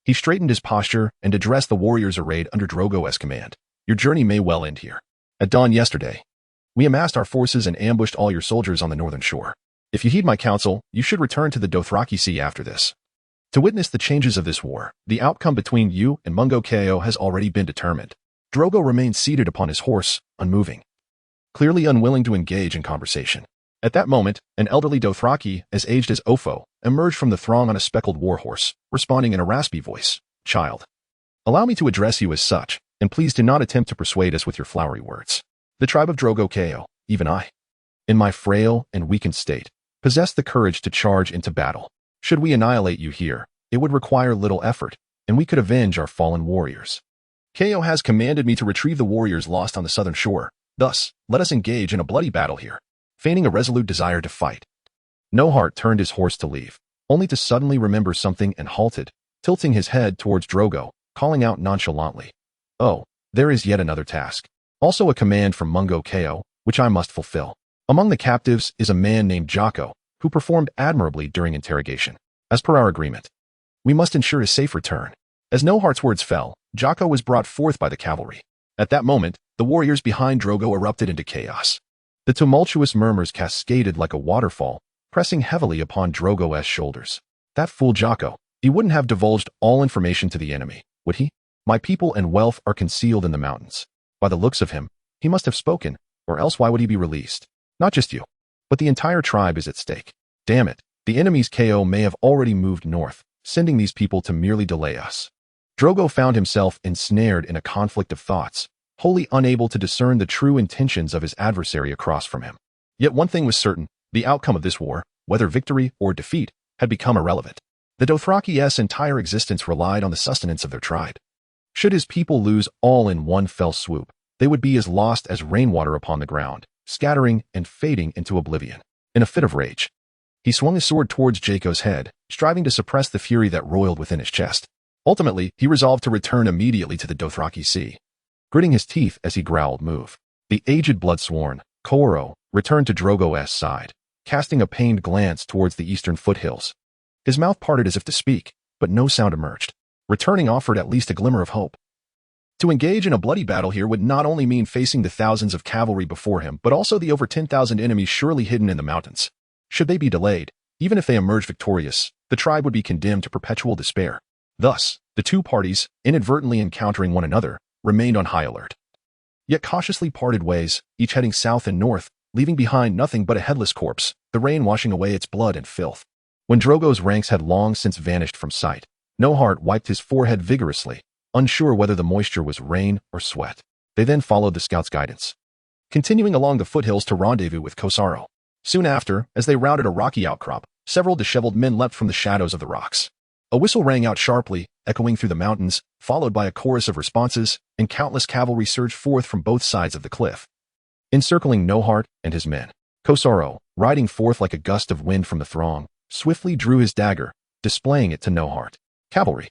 he straightened his posture and addressed the warriors arrayed under Drogo's command. "Your journey may well end here. At dawn yesterday, we amassed our forces and ambushed all your soldiers on the northern shore. If you heed my counsel, you should return to the Dothraki Sea after this. To witness the changes of this war, the outcome between you and Mungo Ko has already been determined." Drogo remained seated upon his horse, unmoving, clearly unwilling to engage in conversation. At that moment, an elderly Dothraki, as aged as Ofo, emerged from the throng on a speckled warhorse, responding in a raspy voice, "Child, allow me to address you as such, and please do not attempt to persuade us with your flowery words. The tribe of Drogo Ko, even I, in my frail and weakened state, possess the courage to charge into battle. Should we annihilate you here, it would require little effort, and we could avenge our fallen warriors. Ko has commanded me to retrieve the warriors lost on the southern shore. Thus, let us engage in a bloody battle here." Feigning a resolute desire to fight, Nohart turned his horse to leave, only to suddenly remember something and halted, tilting his head towards Drogo, calling out nonchalantly, "Oh, there is yet another task. Also a command from Mungo Ko, which I must fulfill. Among the captives is a man named Jocko, who performed admirably during interrogation. As per our agreement, we must ensure his safe return." As Nohart's words fell, Jocko was brought forth by the cavalry. At that moment, the warriors behind Drogo erupted into chaos. The tumultuous murmurs cascaded like a waterfall, pressing heavily upon Drogo's shoulders. That fool Jocko, he wouldn't have divulged all information to the enemy, would he? "My people and wealth are concealed in the mountains. By the looks of him, he must have spoken, or else why would he be released? Not just you, but the entire tribe is at stake. Damn it, the enemy's KO may have already moved north, sending these people to merely delay us." Drogo found himself ensnared in a conflict of thoughts, wholly unable to discern the true intentions of his adversary across from him. Yet one thing was certain, the outcome of this war, whether victory or defeat, had become irrelevant. The Dothraki's entire existence relied on the sustenance of their tribe. Should his people lose all in one fell swoop, they would be as lost as rainwater upon the ground, scattering and fading into oblivion. In a fit of rage, he swung his sword towards Jocko's head, striving to suppress the fury that roiled within his chest. Ultimately, he resolved to return immediately to the Dothraki Sea. Gritting his teeth as he growled, "Move." The aged blood-sworn Conqueror returned to Drogo's side, casting a pained glance towards the eastern foothills. His mouth parted as if to speak, but no sound emerged. Returning offered at least a glimmer of hope. To engage in a bloody battle here would not only mean facing the thousands of cavalry before him, but also the over 10,000 enemies surely hidden in the mountains. Should they be delayed, even if they emerge victorious, the tribe would be condemned to perpetual despair. Thus, the two parties, inadvertently encountering one another, remained on high alert. Yet cautiously parted ways, each heading south and north, leaving behind nothing but a headless corpse, the rain washing away its blood and filth. When Drogo's ranks had long since vanished from sight, Nohart wiped his forehead vigorously, unsure whether the moisture was rain or sweat. They then followed the scout's guidance, continuing along the foothills to rendezvous with Kosaro. Soon after, as they rounded a rocky outcrop, several disheveled men leapt from the shadows of the rocks. A whistle rang out sharply, echoing through the mountains, followed by a chorus of responses, and countless cavalry surged forth from both sides of the cliff, encircling Nohart and his men. Kosaro, riding forth like a gust of wind from the throng, swiftly drew his dagger, displaying it to Nohart. Cavalry.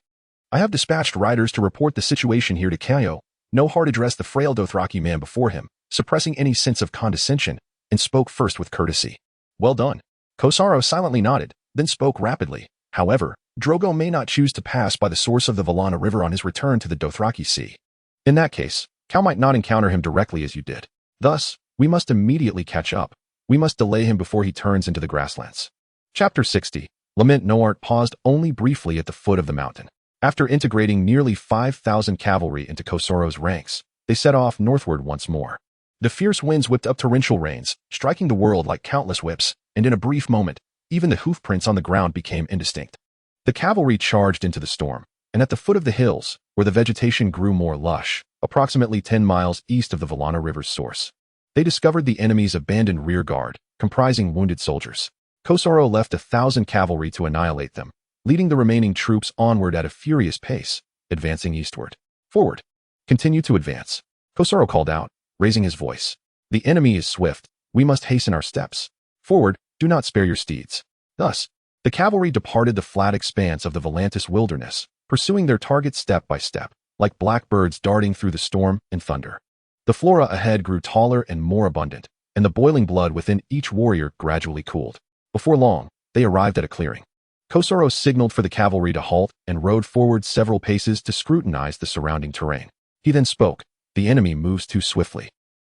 I have dispatched riders to report the situation here to Kaio. Nohart addressed the frail Dothraki man before him, suppressing any sense of condescension, and spoke first with courtesy. Well done. Kosaro silently nodded, then spoke rapidly. However, Drogo may not choose to pass by the source of the Valana River on his return to the Dothraki Sea. In that case, Cal might not encounter him directly as you did. Thus, we must immediately catch up. We must delay him before he turns into the grasslands. Chapter 60. Lament. Nohart paused only briefly at the foot of the mountain. After integrating nearly 5,000 cavalry into Kosaro's ranks, they set off northward once more. The fierce winds whipped up torrential rains, striking the world like countless whips, and in a brief moment, even the hoofprints on the ground became indistinct. The cavalry charged into the storm, and at the foot of the hills, where the vegetation grew more lush, approximately 10 miles east of the Valana River's source, they discovered the enemy's abandoned rear guard, comprising wounded soldiers. Kosaro left 1,000 cavalry to annihilate them, leading the remaining troops onward at a furious pace, advancing eastward. Forward. Continue to advance. Kosaro called out, raising his voice. The enemy is swift. We must hasten our steps. Forward, do not spare your steeds. Thus, the cavalry departed the flat expanse of the Volantis wilderness, pursuing their target step by step, like blackbirds darting through the storm and thunder. The flora ahead grew taller and more abundant, and the boiling blood within each warrior gradually cooled. Before long, they arrived at a clearing. Kosaro signaled for the cavalry to halt and rode forward several paces to scrutinize the surrounding terrain. He then spoke. The enemy moves too swiftly.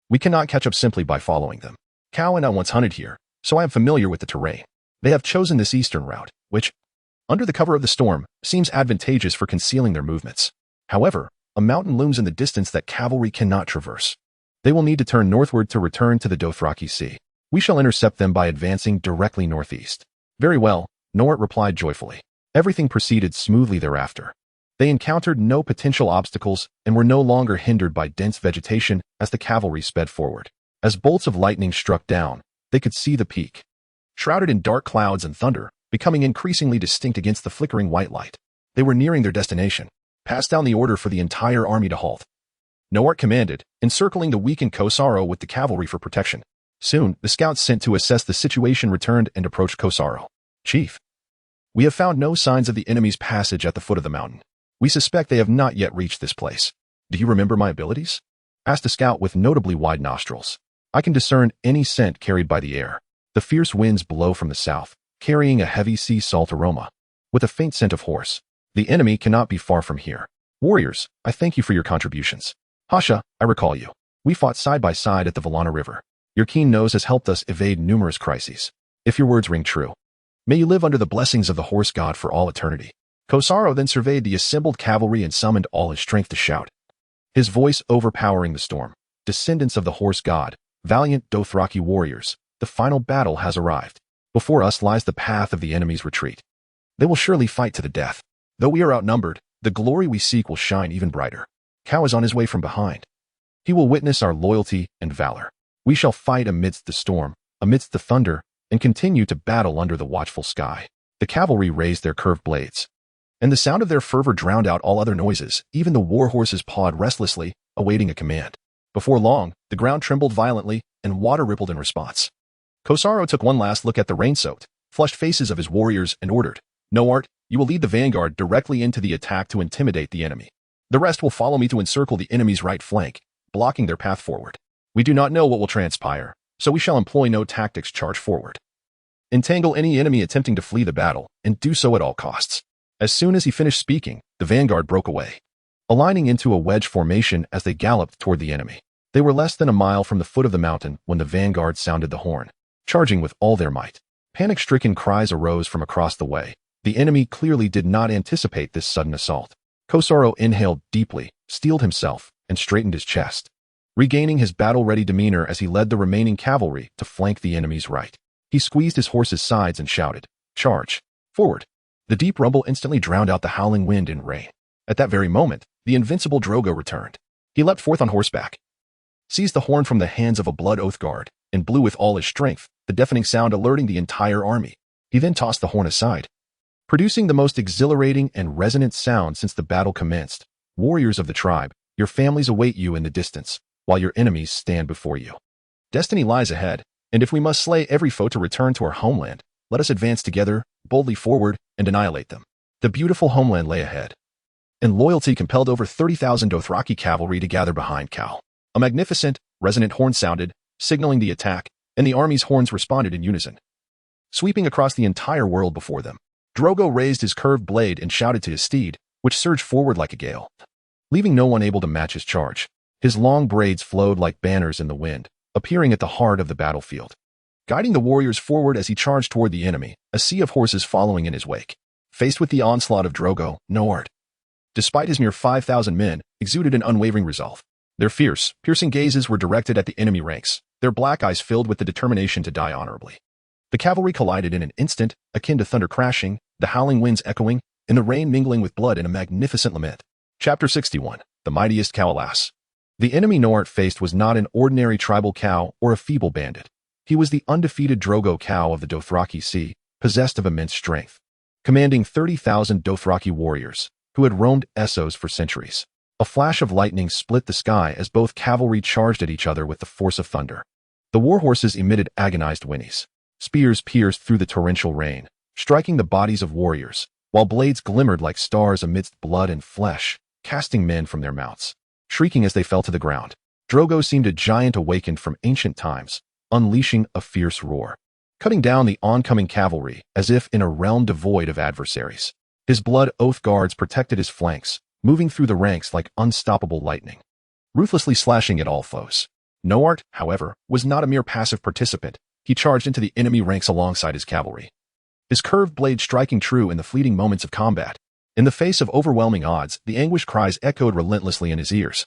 We cannot catch up simply by following them. Cal and I once hunted here, so I am familiar with the terrain. They have chosen this eastern route, which, under the cover of the storm, seems advantageous for concealing their movements. However, a mountain looms in the distance that cavalry cannot traverse. They will need to turn northward to return to the Dothraki Sea. We shall intercept them by advancing directly northeast. Very well, Nohart replied joyfully. Everything proceeded smoothly thereafter. They encountered no potential obstacles and were no longer hindered by dense vegetation as the cavalry sped forward. As bolts of lightning struck down, they could see the peak, shrouded in dark clouds and thunder, becoming increasingly distinct against the flickering white light. They were nearing their destination. Passed down the order for the entire army to halt. Nohart commanded, encircling the weakened Kosaro with the cavalry for protection. Soon, the scouts sent to assess the situation returned and approached Kosaro. Chief, we have found no signs of the enemy's passage at the foot of the mountain. We suspect they have not yet reached this place. Do you remember my abilities? Asked a scout with notably wide nostrils. I can discern any scent carried by the air. The fierce winds blow from the south, carrying a heavy sea salt aroma, with a faint scent of horse. The enemy cannot be far from here. Warriors, I thank you for your contributions. Hasha, I recall you. We fought side by side at the Valana River. Your keen nose has helped us evade numerous crises. If your words ring true, may you live under the blessings of the horse god for all eternity. Kosaro then surveyed the assembled cavalry and summoned all his strength to shout, his voice overpowering the storm. Descendants of the horse god, valiant Dothraki warriors, the final battle has arrived. Before us lies the path of the enemy's retreat. They will surely fight to the death. Though we are outnumbered, the glory we seek will shine even brighter. Cal is on his way from behind. He will witness our loyalty and valor. We shall fight amidst the storm, amidst the thunder, and continue to battle under the watchful sky. The cavalry raised their curved blades, and the sound of their fervor drowned out all other noises. Even the war horses pawed restlessly, awaiting a command. Before long, the ground trembled violently, and water rippled in response. Kosaro took one last look at the rain-soaked, flushed faces of his warriors and ordered, Nohart, you will lead the vanguard directly into the attack to intimidate the enemy. The rest will follow me to encircle the enemy's right flank, blocking their path forward. We do not know what will transpire, so we shall employ no tactics. Charge forward. Entangle any enemy attempting to flee the battle, and do so at all costs. As soon as he finished speaking, the vanguard broke away. aligning into a wedge formation as they galloped toward the enemy. They were less than a mile from the foot of the mountain when the vanguard sounded the horn, charging with all their might. Panic-stricken cries arose from across the way. The enemy clearly did not anticipate this sudden assault. Conqueror inhaled deeply, steeled himself, and straightened his chest, regaining his battle-ready demeanor as he led the remaining cavalry to flank the enemy's right. He squeezed his horse's sides and shouted, "Charge! Forward!" The deep rumble instantly drowned out the howling wind and rain. At that very moment, the invincible Drogo returned. He leapt forth on horseback, seized the horn from the hands of a blood oath guard, and blew with all his strength, the deafening sound alerting the entire army. He then tossed the horn aside, producing the most exhilarating and resonant sound since the battle commenced. Warriors of the tribe, your families await you in the distance, while your enemies stand before you. Destiny lies ahead, and if we must slay every foe to return to our homeland, let us advance together, boldly forward, and annihilate them. The beautiful homeland lay ahead, and loyalty compelled over 30,000 Dothraki cavalry to gather behind Cal. A magnificent, resonant horn sounded, signaling the attack, and the army's horns responded in unison, sweeping across the entire world before them. Drogo raised his curved blade and shouted to his steed, which surged forward like a gale, leaving no one able to match his charge. His long braids flowed like banners in the wind, appearing at the heart of the battlefield, guiding the warriors forward as he charged toward the enemy, a sea of horses following in his wake. Faced with the onslaught of Drogo, Nord, despite his mere 5,000 men, exuded an unwavering resolve. Their fierce, piercing gazes were directed at the enemy ranks, their black eyes filled with the determination to die honorably. The cavalry collided in an instant, akin to thunder crashing, the howling winds echoing, and the rain mingling with blood in a magnificent lament. Chapter 61. The Mightiest Cow. Alas, the enemy Nord faced was not an ordinary tribal cow or a feeble bandit. He was the undefeated Drogo cow of the Dothraki Sea, possessed of immense strength, commanding 30,000 Dothraki warriors, who had roamed Essos for centuries. A flash of lightning split the sky as both cavalry charged at each other with the force of thunder. The warhorses emitted agonized whinnies. Spears pierced through the torrential rain, striking the bodies of warriors, while blades glimmered like stars amidst blood and flesh, casting men from their mounts, shrieking as they fell to the ground. Drogo seemed a giant awakened from ancient times, unleashing a fierce roar, cutting down the oncoming cavalry as if in a realm devoid of adversaries. His blood oath guards protected his flanks, moving through the ranks like unstoppable lightning, ruthlessly slashing at all foes. Nord, however, was not a mere passive participant. He charged into the enemy ranks alongside his cavalry, his curved blade striking true in the fleeting moments of combat. In the face of overwhelming odds, the anguished cries echoed relentlessly in his ears.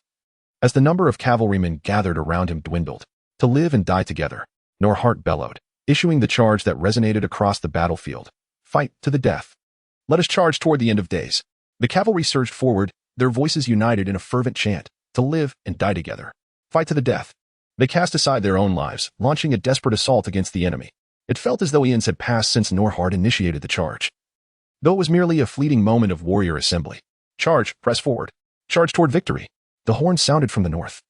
As the number of cavalrymen gathered around him dwindled, to live and die together, Nord bellowed, issuing the charge that resonated across the battlefield. Fight to the death. Let us charge toward the end of days. The cavalry surged forward, their voices united in a fervent chant, to live and die together. Fight to the death. They cast aside their own lives, launching a desperate assault against the enemy. It felt as though eons had passed since Nord initiated the charge, though it was merely a fleeting moment of warrior assembly. Charge, press forward. Charge toward victory. The horn sounded from the north,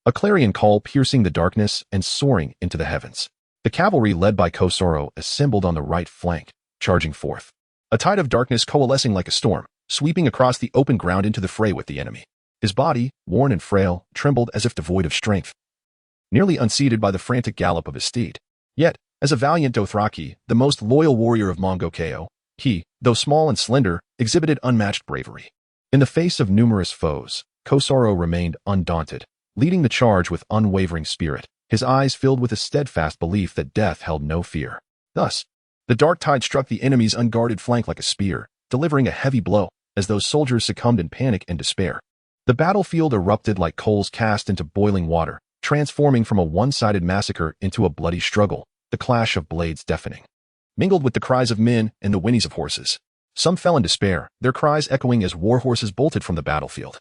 a clarion call piercing the darkness and soaring into the heavens. The cavalry led by Conqueror assembled on the right flank, charging forth, a tide of darkness coalescing like a storm, sweeping across the open ground into the fray with the enemy. His body, worn and frail, trembled as if devoid of strength, nearly unseated by the frantic gallop of his steed. Yet, as a valiant Dothraki, the most loyal warrior of Manga, he, though small and slender, exhibited unmatched bravery. In the face of numerous foes, Conqueror remained undaunted, leading the charge with unwavering spirit, his eyes filled with a steadfast belief that death held no fear. Thus, the dark tide struck the enemy's unguarded flank like a spear, delivering a heavy blow as those soldiers succumbed in panic and despair. The battlefield erupted like coals cast into boiling water, transforming from a one-sided massacre into a bloody struggle, the clash of blades deafening, mingled with the cries of men and the whinnies of horses. Some fell in despair, their cries echoing as war horses bolted from the battlefield,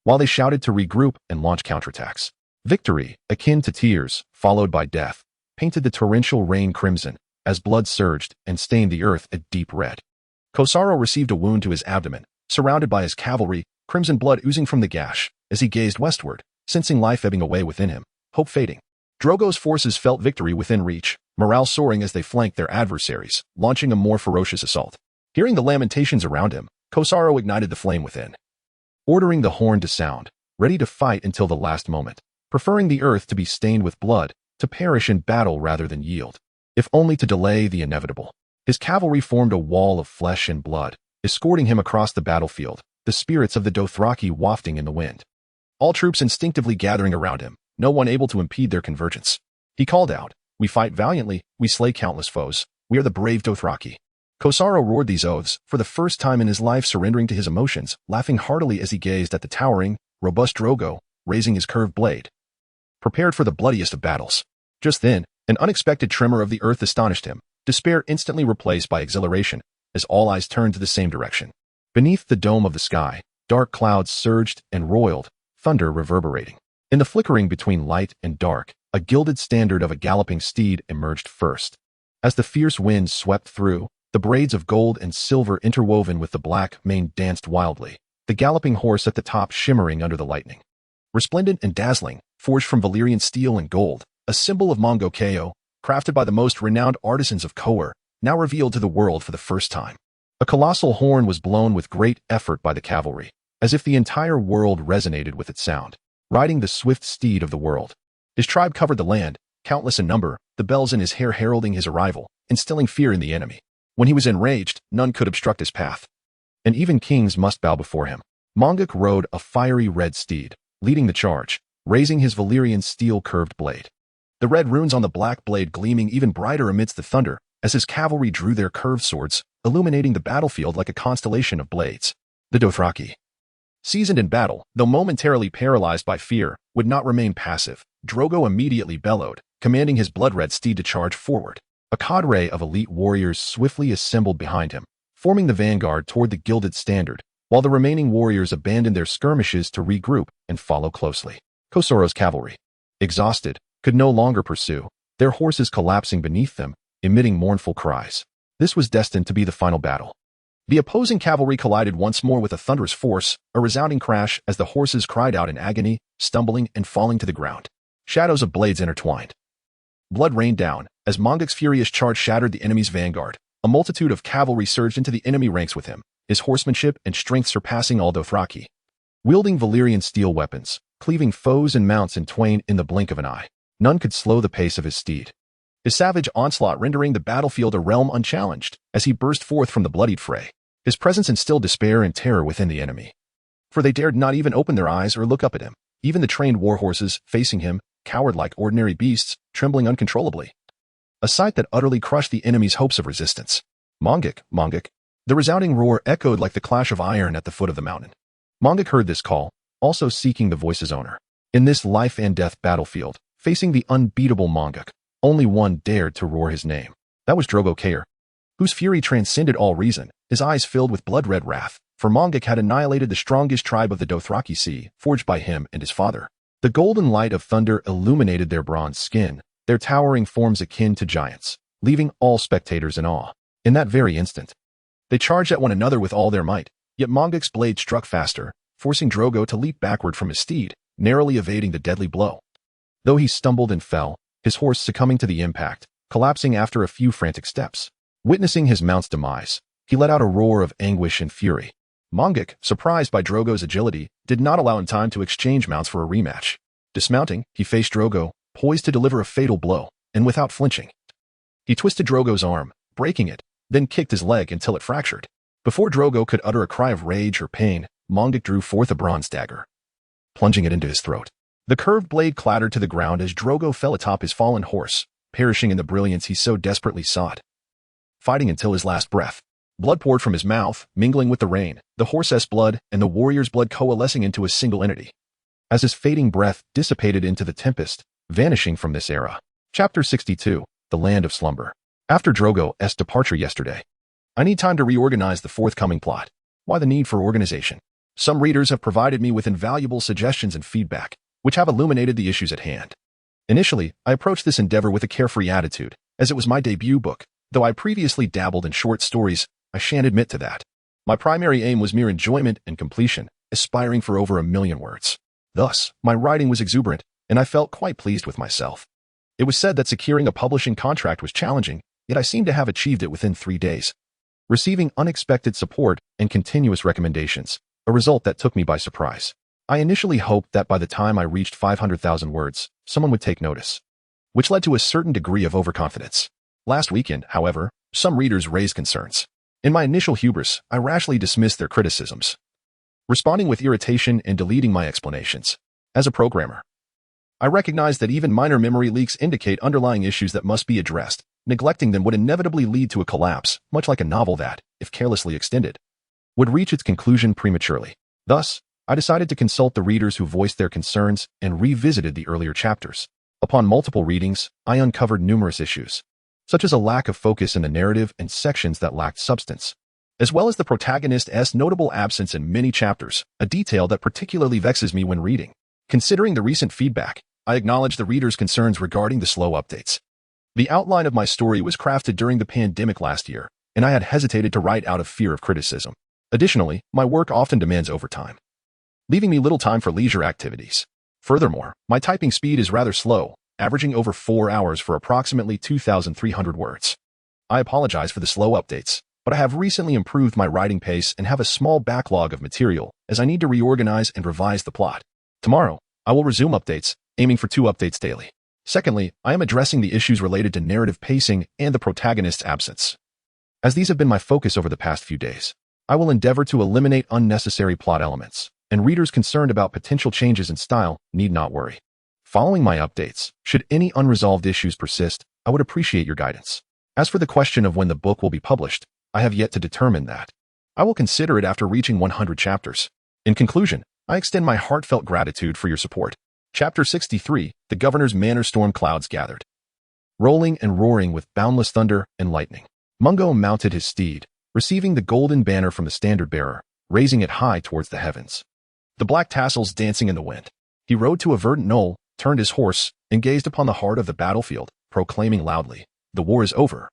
while they shouted to regroup and launch counterattacks. Victory, akin to tears, followed by death, painted the torrential rain crimson as blood surged and stained the earth a deep red. Conqueror received a wound to his abdomen, surrounded by his cavalry, crimson blood oozing from the gash, as he gazed westward, sensing life ebbing away within him, hope fading. Drogo's forces felt victory within reach, morale soaring as they flanked their adversaries, launching a more ferocious assault. Hearing the lamentations around him, Conqueror ignited the flame within, ordering the horn to sound, ready to fight until the last moment, preferring the earth to be stained with blood, to perish in battle rather than yield, if only to delay the inevitable. His cavalry formed a wall of flesh and blood, escorting him across the battlefield, the spirits of the Dothraki wafting in the wind. All troops instinctively gathering around him, no one able to impede their convergence. He called out, "We fight valiantly, we slay countless foes, we are the brave Dothraki." Kosaro roared these oaths, for the first time in his life surrendering to his emotions, laughing heartily as he gazed at the towering, robust Drogo, raising his curved blade. Prepared for the bloodiest of battles. Just then, an unexpected tremor of the earth astonished him, despair instantly replaced by exhilaration, as all eyes turned to the same direction. Beneath the dome of the sky, dark clouds surged and roiled, thunder reverberating. In the flickering between light and dark, a gilded standard of a galloping steed emerged first. As the fierce wind swept through, the braids of gold and silver interwoven with the black mane danced wildly, the galloping horse at the top shimmering under the lightning. Resplendent and dazzling, forged from Valyrian steel and gold, a symbol of manhwa, crafted by the most renowned artisans of Conqueror, now revealed to the world for the first time. A colossal horn was blown with great effort by the cavalry, as if the entire world resonated with its sound. Riding the swift steed of the world, his tribe covered the land, countless in number, the bells in his hair heralding his arrival, instilling fear in the enemy. When he was enraged, none could obstruct his path. And even kings must bow before him. Mangak rode a fiery red steed, leading the charge, raising his Valyrian steel-curved blade. The red runes on the black blade gleaming even brighter amidst the thunder, as his cavalry drew their curved swords, illuminating the battlefield like a constellation of blades. The Dothraki, seasoned in battle, though momentarily paralyzed by fear, would not remain passive. Drogo immediately bellowed, commanding his blood-red steed to charge forward. A cadre of elite warriors swiftly assembled behind him, forming the vanguard toward the gilded standard, while the remaining warriors abandoned their skirmishes to regroup and follow closely. Kosaro's cavalry, exhausted, could no longer pursue, their horses collapsing beneath them, emitting mournful cries. This was destined to be the final battle. The opposing cavalry collided once more with a thunderous force, a resounding crash as the horses cried out in agony, stumbling and falling to the ground. Shadows of blades intertwined. Blood rained down, as Mangak's furious charge shattered the enemy's vanguard. A multitude of cavalry surged into the enemy ranks with him, his horsemanship and strength surpassing all Dothraki. Wielding Valyrian steel weapons, cleaving foes and mounts in twain in the blink of an eye, none could slow the pace of his steed. His savage onslaught rendering the battlefield a realm unchallenged, as he burst forth from the bloodied fray. His presence instilled despair and terror within the enemy. For they dared not even open their eyes or look up at him. Even the trained war horses, facing him, cowered like ordinary beasts, trembling uncontrollably. A sight that utterly crushed the enemy's hopes of resistance. Mangak, Mangak. The resounding roar echoed like the clash of iron at the foot of the mountain. Mangak heard this call, also seeking the voice's owner. In this life-and-death battlefield, facing the unbeatable Mangak, only one dared to roar his name. That was Drogo Conqueror, whose fury transcended all reason, his eyes filled with blood-red wrath, for Mangak had annihilated the strongest tribe of the Dothraki Sea, forged by him and his father. The golden light of thunder illuminated their bronze skin, their towering forms akin to giants, leaving all spectators in awe. In that very instant, they charged at one another with all their might, yet Mangak's blade struck faster, forcing Drogo to leap backward from his steed, narrowly evading the deadly blow. Though he stumbled and fell, his horse succumbing to the impact, collapsing after a few frantic steps. Witnessing his mount's demise, he let out a roar of anguish and fury. Mangak, surprised by Drogo's agility, did not allow him time to exchange mounts for a rematch. Dismounting, he faced Drogo, poised to deliver a fatal blow, and without flinching. He twisted Drogo's arm, breaking it, then kicked his leg until it fractured. Before Drogo could utter a cry of rage or pain, Mangak drew forth a bronze dagger, plunging it into his throat. The curved blade clattered to the ground as Drogo fell atop his fallen horse, perishing in the brilliance he so desperately sought. Fighting until his last breath. Blood poured from his mouth, mingling with the rain, the horse's blood and the warrior's blood coalescing into a single entity. As his fading breath dissipated into the tempest, vanishing from this era. Chapter 62, The Land of Slumber. After Drogo's departure yesterday, I need time to reorganize the forthcoming plot. Why the need for organization? Some readers have provided me with invaluable suggestions and feedback, which have illuminated the issues at hand. Initially, I approached this endeavor with a carefree attitude, as it was my debut book. Though I previously dabbled in short stories, I shan't admit to that. My primary aim was mere enjoyment and completion, aspiring for over 1 million words. Thus, my writing was exuberant, and I felt quite pleased with myself. It was said that securing a publishing contract was challenging, yet I seemed to have achieved it within 3 days. Receiving unexpected support and continuous recommendations, a result that took me by surprise. I initially hoped that by the time I reached 500,000 words, someone would take notice, which led to a certain degree of overconfidence. Last weekend, however, some readers raised concerns. In my initial hubris, I rashly dismissed their criticisms. responding with irritation and deleting my explanations. As a programmer, I recognize that even minor memory leaks indicate underlying issues that must be addressed. Neglecting them would inevitably lead to a collapse, much like a novel that, if carelessly extended, would reach its conclusion prematurely. Thus, I decided to consult the readers who voiced their concerns and revisited the earlier chapters. Upon multiple readings, I uncovered numerous issues, such as a lack of focus in the narrative and sections that lacked substance, as well as the protagonist's notable absence in many chapters, a detail that particularly vexes me when reading. Considering the recent feedback, I acknowledge the readers' concerns regarding the slow updates. The outline of my story was crafted during the pandemic last year, and I had hesitated to write out of fear of criticism. Additionally, my work often demands overtime, leaving me little time for leisure activities. Furthermore, my typing speed is rather slow, averaging over 4 hours for approximately 2,300 words. I apologize for the slow updates, but I have recently improved my writing pace and have a small backlog of material as I need to reorganize and revise the plot. Tomorrow, I will resume updates, aiming for 2 updates daily. Secondly, I am addressing the issues related to narrative pacing and the protagonist's absence. As these have been my focus over the past few days, I will endeavor to eliminate unnecessary plot elements, and readers concerned about potential changes in style need not worry. Following my updates, should any unresolved issues persist, I would appreciate your guidance. As for the question of when the book will be published, I have yet to determine that. I will consider it after reaching 100 chapters. In conclusion, I extend my heartfelt gratitude for your support. Chapter 63, The Governor's Manor. Storm clouds gathered, rolling and roaring with boundless thunder and lightning. Mungo mounted his steed, receiving the golden banner from the standard-bearer, raising it high towards the heavens, the black tassels dancing in the wind. He rode to a verdant knoll, turned his horse, and gazed upon the heart of the battlefield, proclaiming loudly, "The war is over.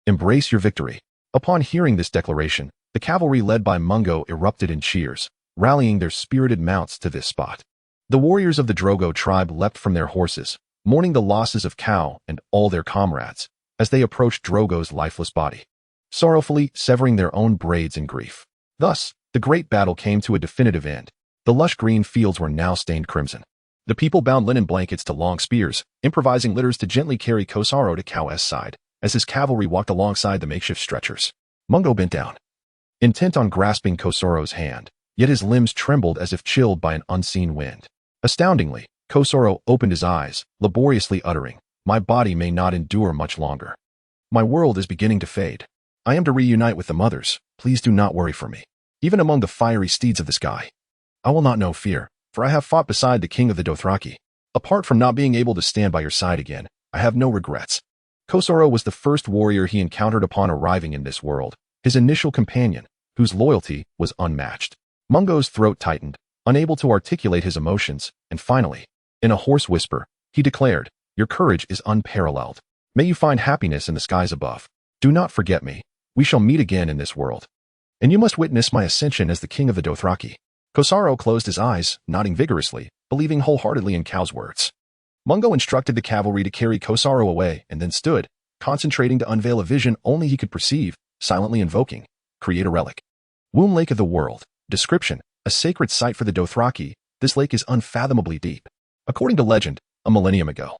Embrace your victory." Upon hearing this declaration, the cavalry led by Mungo erupted in cheers, rallying their spirited mounts to this spot. The warriors of the Drogo tribe leapt from their horses, mourning the losses of Cow and all their comrades, as they approached Drogo's lifeless body, sorrowfully severing their own braids in grief. Thus, the great battle came to a definitive end. The lush green fields were now stained crimson. The people bound linen blankets to long spears, improvising litters to gently carry Kosaro to Cow's side, as his cavalry walked alongside the makeshift stretchers. Mungo bent down, intent on grasping Kosaro's hand, yet his limbs trembled as if chilled by an unseen wind. Astoundingly, Kosaro opened his eyes, laboriously uttering, "My body may not endure much longer. My world is beginning to fade. I am to reunite with the mothers. Please do not worry for me. Even among the fiery steeds of the sky, I will not know fear, for I have fought beside the king of the Dothraki. Apart from not being able to stand by your side again, I have no regrets." Kosaro was the first warrior he encountered upon arriving in this world, his initial companion, whose loyalty was unmatched. Mungo's throat tightened, unable to articulate his emotions, and finally, in a hoarse whisper, he declared, "Your courage is unparalleled. May you find happiness in the skies above. Do not forget me. We shall meet again in this world. And you must witness my ascension as the king of the Dothraki." Kosaro closed his eyes, nodding vigorously, believing wholeheartedly in Cow's words. Mungo instructed the cavalry to carry Kosaro away and then stood, concentrating to unveil a vision only he could perceive, silently invoking, "Create a relic. Womb Lake of the World. Description: a sacred site for the Dothraki. This lake is unfathomably deep. According to legend, a millennium ago,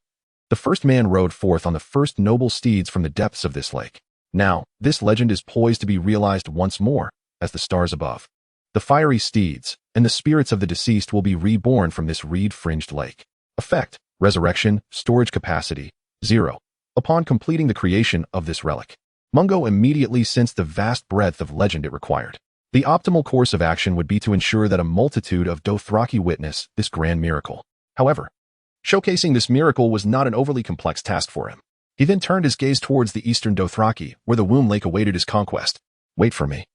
the first man rode forth on the first noble steeds from the depths of this lake. Now, this legend is poised to be realized once more, as the stars above. The fiery steeds and the spirits of the deceased will be reborn from this reed-fringed lake. Effect: resurrection, storage capacity, 0. Upon completing the creation of this relic, Mungo immediately sensed the vast breadth of legend it required. The optimal course of action would be to ensure that a multitude of Dothraki witness this grand miracle. However, showcasing this miracle was not an overly complex task for him. He then turned his gaze towards the eastern Dothraki, where the Womb Lake awaited his conquest. "Wait for me,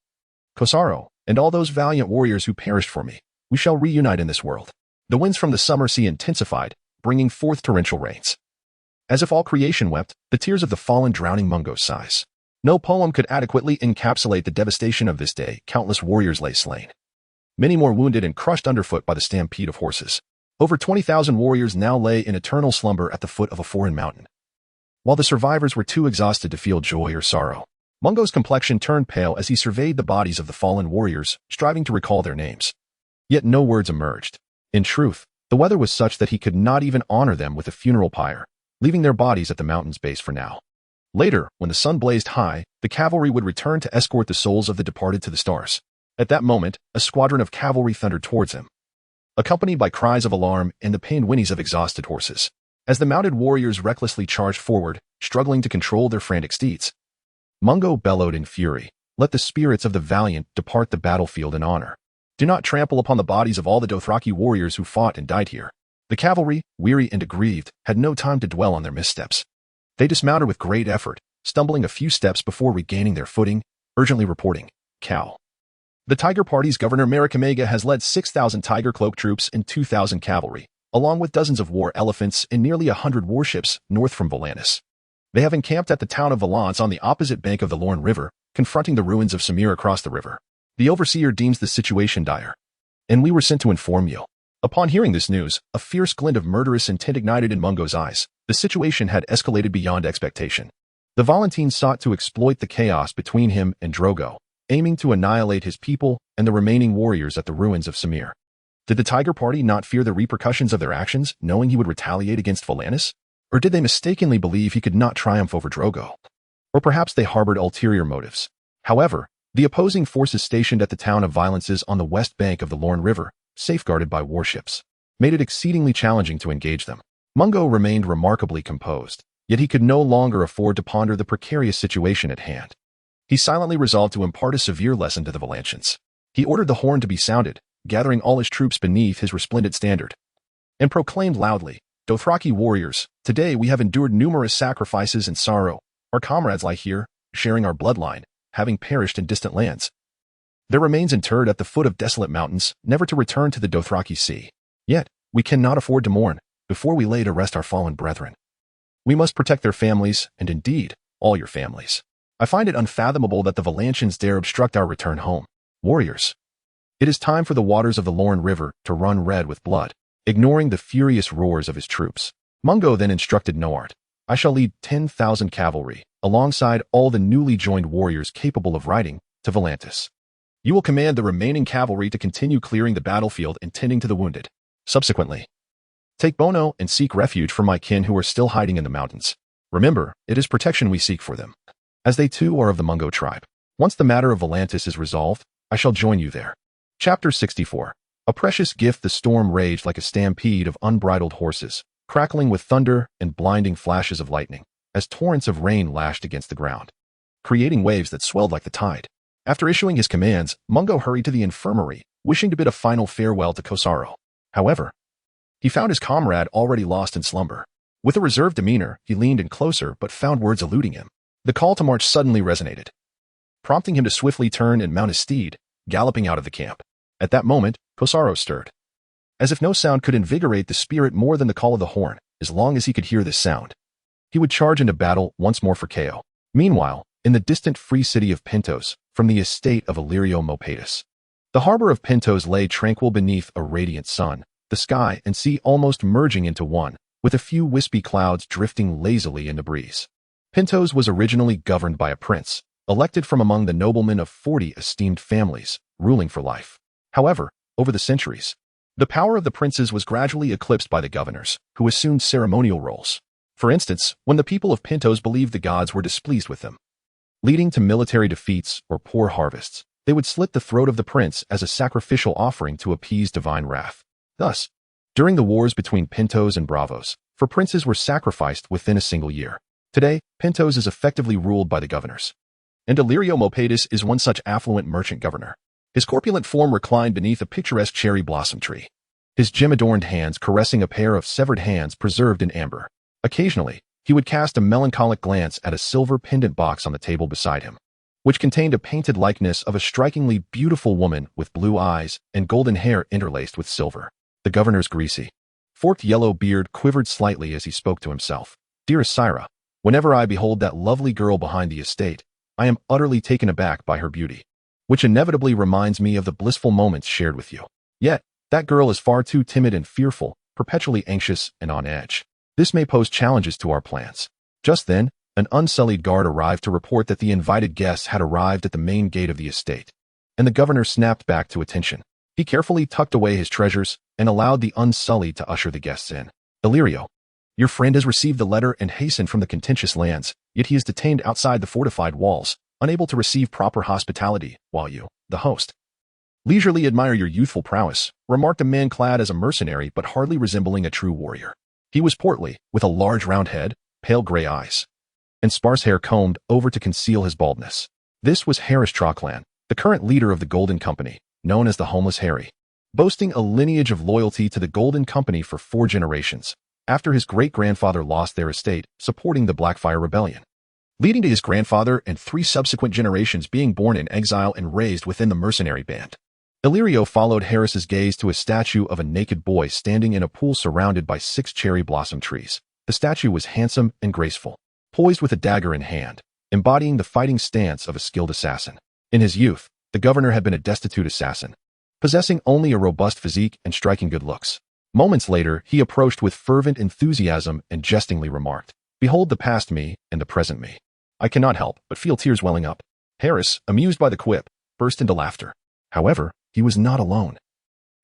Kosaro, and all those valiant warriors who perished for me. We shall reunite in this world." The winds from the summer sea intensified, bringing forth torrential rains. As if all creation wept, the tears of the fallen drowning Mungo's sighs. No poem could adequately encapsulate the devastation of this day. Countless warriors lay slain, many more wounded and crushed underfoot by the stampede of horses. Over 20,000 warriors now lay in eternal slumber at the foot of a foreign mountain, while the survivors were too exhausted to feel joy or sorrow. Mungo's complexion turned pale as he surveyed the bodies of the fallen warriors, striving to recall their names. Yet no words emerged. In truth, the weather was such that he could not even honor them with a funeral pyre, leaving their bodies at the mountain's base for now. Later, when the sun blazed high, the cavalry would return to escort the souls of the departed to the stars. At that moment, a squadron of cavalry thundered towards him, accompanied by cries of alarm and the pained whinnies of exhausted horses. As the mounted warriors recklessly charged forward, struggling to control their frantic steeds, Mungo bellowed in fury, "Let the spirits of the valiant depart the battlefield in honor. Do not trample upon the bodies of all the Dothraki warriors who fought and died here." The cavalry, weary and aggrieved, had no time to dwell on their missteps. They dismounted with great effort, stumbling a few steps before regaining their footing, urgently reporting, "Cow. The Tiger Party's Governor Marikamega has led 6,000 Tiger Cloak troops and 2,000 cavalry, along with dozens of war elephants and nearly 100 warships north from Volantis. They have encamped at the town of Valance on the opposite bank of the Lorne River, confronting the ruins of Samir across the river. The overseer deems the situation dire, and we were sent to inform you." Upon hearing this news, a fierce glint of murderous intent ignited in Mungo's eyes. The situation had escalated beyond expectation. The Volantines sought to exploit the chaos between him and Drogo, aiming to annihilate his people and the remaining warriors at the ruins of Samir. Did the Tiger Party not fear the repercussions of their actions, knowing he would retaliate against Volantis? Or did they mistakenly believe he could not triumph over Drogo? Or perhaps they harbored ulterior motives. However, the opposing forces stationed at the town of Violences on the west bank of the Lorne River, safeguarded by warships, made it exceedingly challenging to engage them. Mungo remained remarkably composed, yet he could no longer afford to ponder the precarious situation at hand. He silently resolved to impart a severe lesson to the Valantians. He ordered the horn to be sounded, gathering all his troops beneath his resplendent standard, and proclaimed loudly, "Dothraki warriors, today we have endured numerous sacrifices and sorrow. Our comrades lie here, sharing our bloodline, having perished in distant lands. Their remains interred at the foot of desolate mountains, never to return to the Dothraki Sea. Yet, we cannot afford to mourn before we lay to rest our fallen brethren. We must protect their families, and indeed, all your families. I find it unfathomable that the Valantians dare obstruct our return home. Warriors, it is time for the waters of the Lorne River to run red with blood." Ignoring the furious roars of his troops, Mungo then instructed Noart, "I shall lead 10,000 cavalry, alongside all the newly joined warriors capable of riding, to Volantis. You will command the remaining cavalry to continue clearing the battlefield and tending to the wounded. Subsequently, take Bono and seek refuge from my kin who are still hiding in the mountains. Remember, it is protection we seek for them, as they too are of the Mungo tribe. Once the matter of Volantis is resolved, I shall join you there." Chapter 64. A precious gift. The storm raged like a stampede of unbridled horses, crackling with thunder and blinding flashes of lightning, as torrents of rain lashed against the ground, creating waves that swelled like the tide. After issuing his commands, Mungo hurried to the infirmary, wishing to bid a final farewell to Kosaro. However, he found his comrade already lost in slumber. With a reserved demeanor, he leaned in closer but found words eluding him. The call to march suddenly resonated, prompting him to swiftly turn and mount his steed, galloping out of the camp. At that moment, Kosaro stirred, as if no sound could invigorate the spirit more than the call of the horn. As long as he could hear this sound, he would charge into battle once more for Kao. Meanwhile, in the distant free city of Pentos, from the estate of Illyrio Mopatis, the harbor of Pentos lay tranquil beneath a radiant sun, the sky and sea almost merging into one, with a few wispy clouds drifting lazily in the breeze. Pentos was originally governed by a prince, elected from among the noblemen of 40 esteemed families, ruling for life. However, over the centuries, the power of the princes was gradually eclipsed by the governors, who assumed ceremonial roles. For instance, when the people of Pentos believed the gods were displeased with them, leading to military defeats or poor harvests, they would slit the throat of the prince as a sacrificial offering to appease divine wrath. Thus, during the wars between Pentos and Bravos, for princes were sacrificed within a single year. Today, Pentos is effectively ruled by the governors, and Illyrio Mopatis is one such affluent merchant governor. His corpulent form reclined beneath a picturesque cherry blossom tree, his gem-adorned hands caressing a pair of severed hands preserved in amber. Occasionally, he would cast a melancholic glance at a silver pendant box on the table beside him, which contained a painted likeness of a strikingly beautiful woman with blue eyes and golden hair interlaced with silver. The governor's greasy, forked yellow beard quivered slightly as he spoke to himself. "Dearest Syra, whenever I behold that lovely girl behind the estate, I am utterly taken aback by her beauty, which inevitably reminds me of the blissful moments shared with you. Yet, that girl is far too timid and fearful, perpetually anxious and on edge. This may pose challenges to our plans." Just then, an unsullied guard arrived to report that the invited guests had arrived at the main gate of the estate, and the governor snapped back to attention. He carefully tucked away his treasures and allowed the unsullied to usher the guests in. "Illyrio, your friend has received the letter and hastened from the contentious lands, yet he is detained outside the fortified walls, unable to receive proper hospitality, while you, the host, Leisurely admire your youthful prowess, remarked a man clad as a mercenary but hardly resembling a true warrior. He was portly, with a large round head, pale gray eyes, and sparse hair combed over to conceal his baldness. This was Harris Troclan, the current leader of the Golden Company, known as the Homeless Harry, boasting a lineage of loyalty to the Golden Company for 4 generations, after his great-grandfather lost their estate supporting the Blackfire Rebellion, leading to his grandfather and 3 subsequent generations being born in exile and raised within the mercenary band. Illyrio followed Harris's gaze to a statue of a naked boy standing in a pool surrounded by 6 cherry blossom trees. The statue was handsome and graceful, poised with a dagger in hand, embodying the fighting stance of a skilled assassin. In his youth, the governor had been a destitute assassin, possessing only a robust physique and striking good looks. Moments later, he approached with fervent enthusiasm and jestingly remarked, "Behold the past me and the present me. I cannot help but feel tears welling up." Harris, amused by the quip, burst into laughter. However, he was not alone,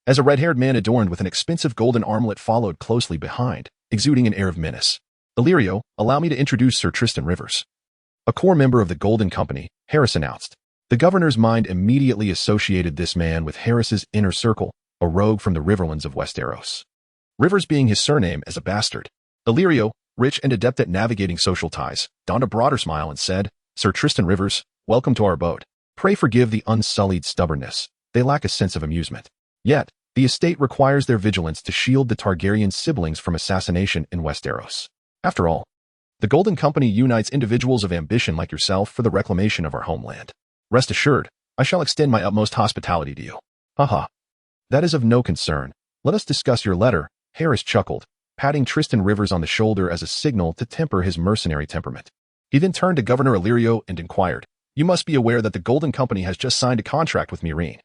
as a red-haired man adorned with an expensive golden armlet followed closely behind, exuding an air of menace. "Illyrio, allow me to introduce Sir Tristan Rivers." A core member of the Golden Company, Harris announced. The governor's mind immediately associated this man with Harris's inner circle, a rogue from the Riverlands of Westeros, Rivers being his surname as a bastard. Illyrio, rich and adept at navigating social ties, donned a broader smile and said, "Sir Tristan Rivers, welcome to our abode. Pray forgive the unsullied stubbornness. They lack a sense of amusement. Yet, the estate requires their vigilance to shield the Targaryen siblings from assassination in Westeros. After all, the Golden Company unites individuals of ambition like yourself for the reclamation of our homeland. Rest assured, I shall extend my utmost hospitality to you." "Haha. That is of no concern. Let us discuss your letter," Harris chuckled, patting Tristan Rivers on the shoulder as a signal to temper his mercenary temperament. He then turned to Governor Illyrio and inquired, "You must be aware that the Golden Company has just signed a contract with Meereen,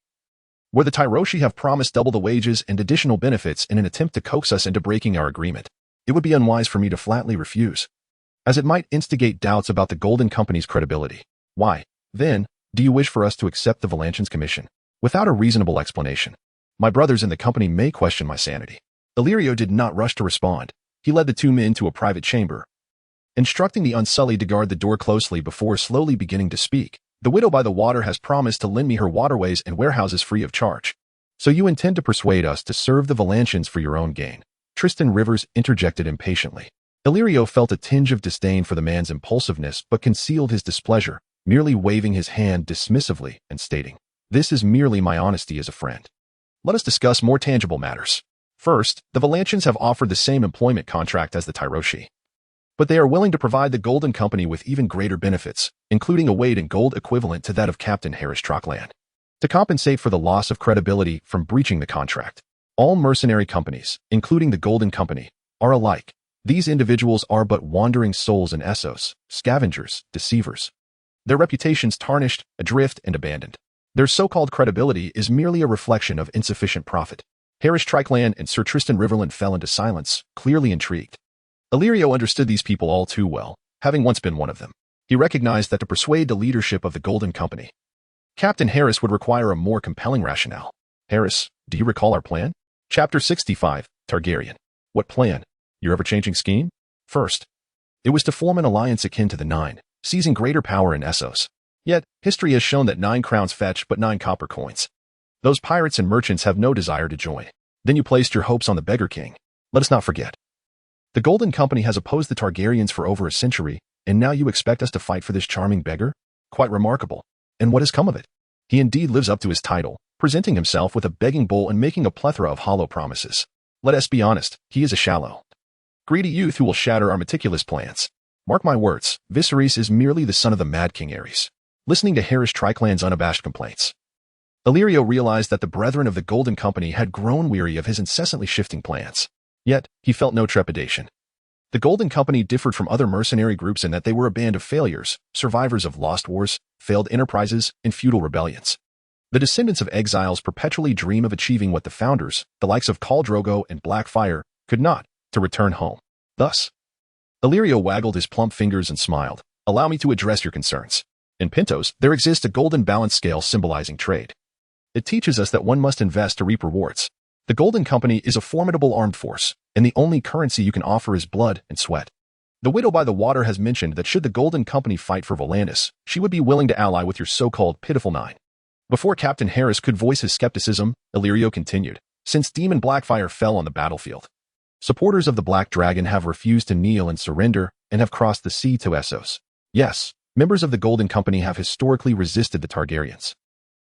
where the Tyroshi have promised double the wages and additional benefits in an attempt to coax us into breaking our agreement. It would be unwise for me to flatly refuse, as it might instigate doubts about the Golden Company's credibility. Why, then, do you wish for us to accept the Valantian's commission without a reasonable explanation? My brothers in the company may question my sanity." Illyrio did not rush to respond. He led the 2 men to a private chamber, instructing the Unsullied to guard the door closely before slowly beginning to speak. "The widow by the water has promised to lend me her waterways and warehouses free of charge. So you intend to persuade us to serve the Valantians for your own gain?" Tristan Rivers interjected impatiently. Illyrio felt a tinge of disdain for the man's impulsiveness but concealed his displeasure, merely waving his hand dismissively and stating, "This is merely my honesty as a friend. Let us discuss more tangible matters. First, the Valantians have offered the same employment contract as the Tyroshi, but they are willing to provide the Golden Company with even greater benefits, including a weight in gold equivalent to that of Captain Harris Troclan, to compensate for the loss of credibility from breaching the contract. All mercenary companies, including the Golden Company, are alike. These individuals are but wandering souls in Essos, scavengers, deceivers. Their reputations tarnished, adrift, and abandoned. Their so-called credibility is merely a reflection of insufficient profit." Harris Triclan and Sir Tristan Riverland fell into silence, clearly intrigued. Illyrio understood these people all too well, having once been one of them. He recognized that to persuade the leadership of the Golden Company, Captain Harris would require a more compelling rationale. "Harris, do you recall our plan?" Chapter 65, Targaryen. "What plan? Your ever-changing scheme?" "First, it was to form an alliance akin to the Nine, seizing greater power in Essos. Yet, history has shown that 9 crowns fetch but 9 copper coins. Those pirates and merchants have no desire to join. Then you placed your hopes on the Beggar King. Let us not forget, the Golden Company has opposed the Targaryens for over a century, and now you expect us to fight for this charming beggar? Quite remarkable. And what has come of it? He indeed lives up to his title, presenting himself with a begging bowl and making a plethora of hollow promises. Let us be honest, he is a shallow, greedy youth who will shatter our meticulous plans. Mark my words, Viserys is merely the son of the Mad King Aerys." Listening to Harris Triclan's unabashed complaints, Illyrio realized that the brethren of the Golden Company had grown weary of his incessantly shifting plans. Yet, he felt no trepidation. The Golden Company differed from other mercenary groups in that they were a band of failures, survivors of lost wars, failed enterprises, and feudal rebellions. The descendants of exiles perpetually dream of achieving what the founders, the likes of Khal Drogo and Blackfire, could not, to return home. Thus, Illyrio waggled his plump fingers and smiled. "Allow me to address your concerns. In Pentos, there exists a golden balance scale symbolizing trade. It teaches us that one must invest to reap rewards. The Golden Company is a formidable armed force, and the only currency you can offer is blood and sweat. The widow by the water has mentioned that should the Golden Company fight for Volantis, she would be willing to ally with your so-called pitiful 9. Before Captain Harris could voice his skepticism, Illyrio continued, since Demon Blackfire fell on the battlefield, supporters of the Black Dragon have refused to kneel and surrender and have crossed the sea to Essos. Yes, members of the Golden Company have historically resisted the Targaryens.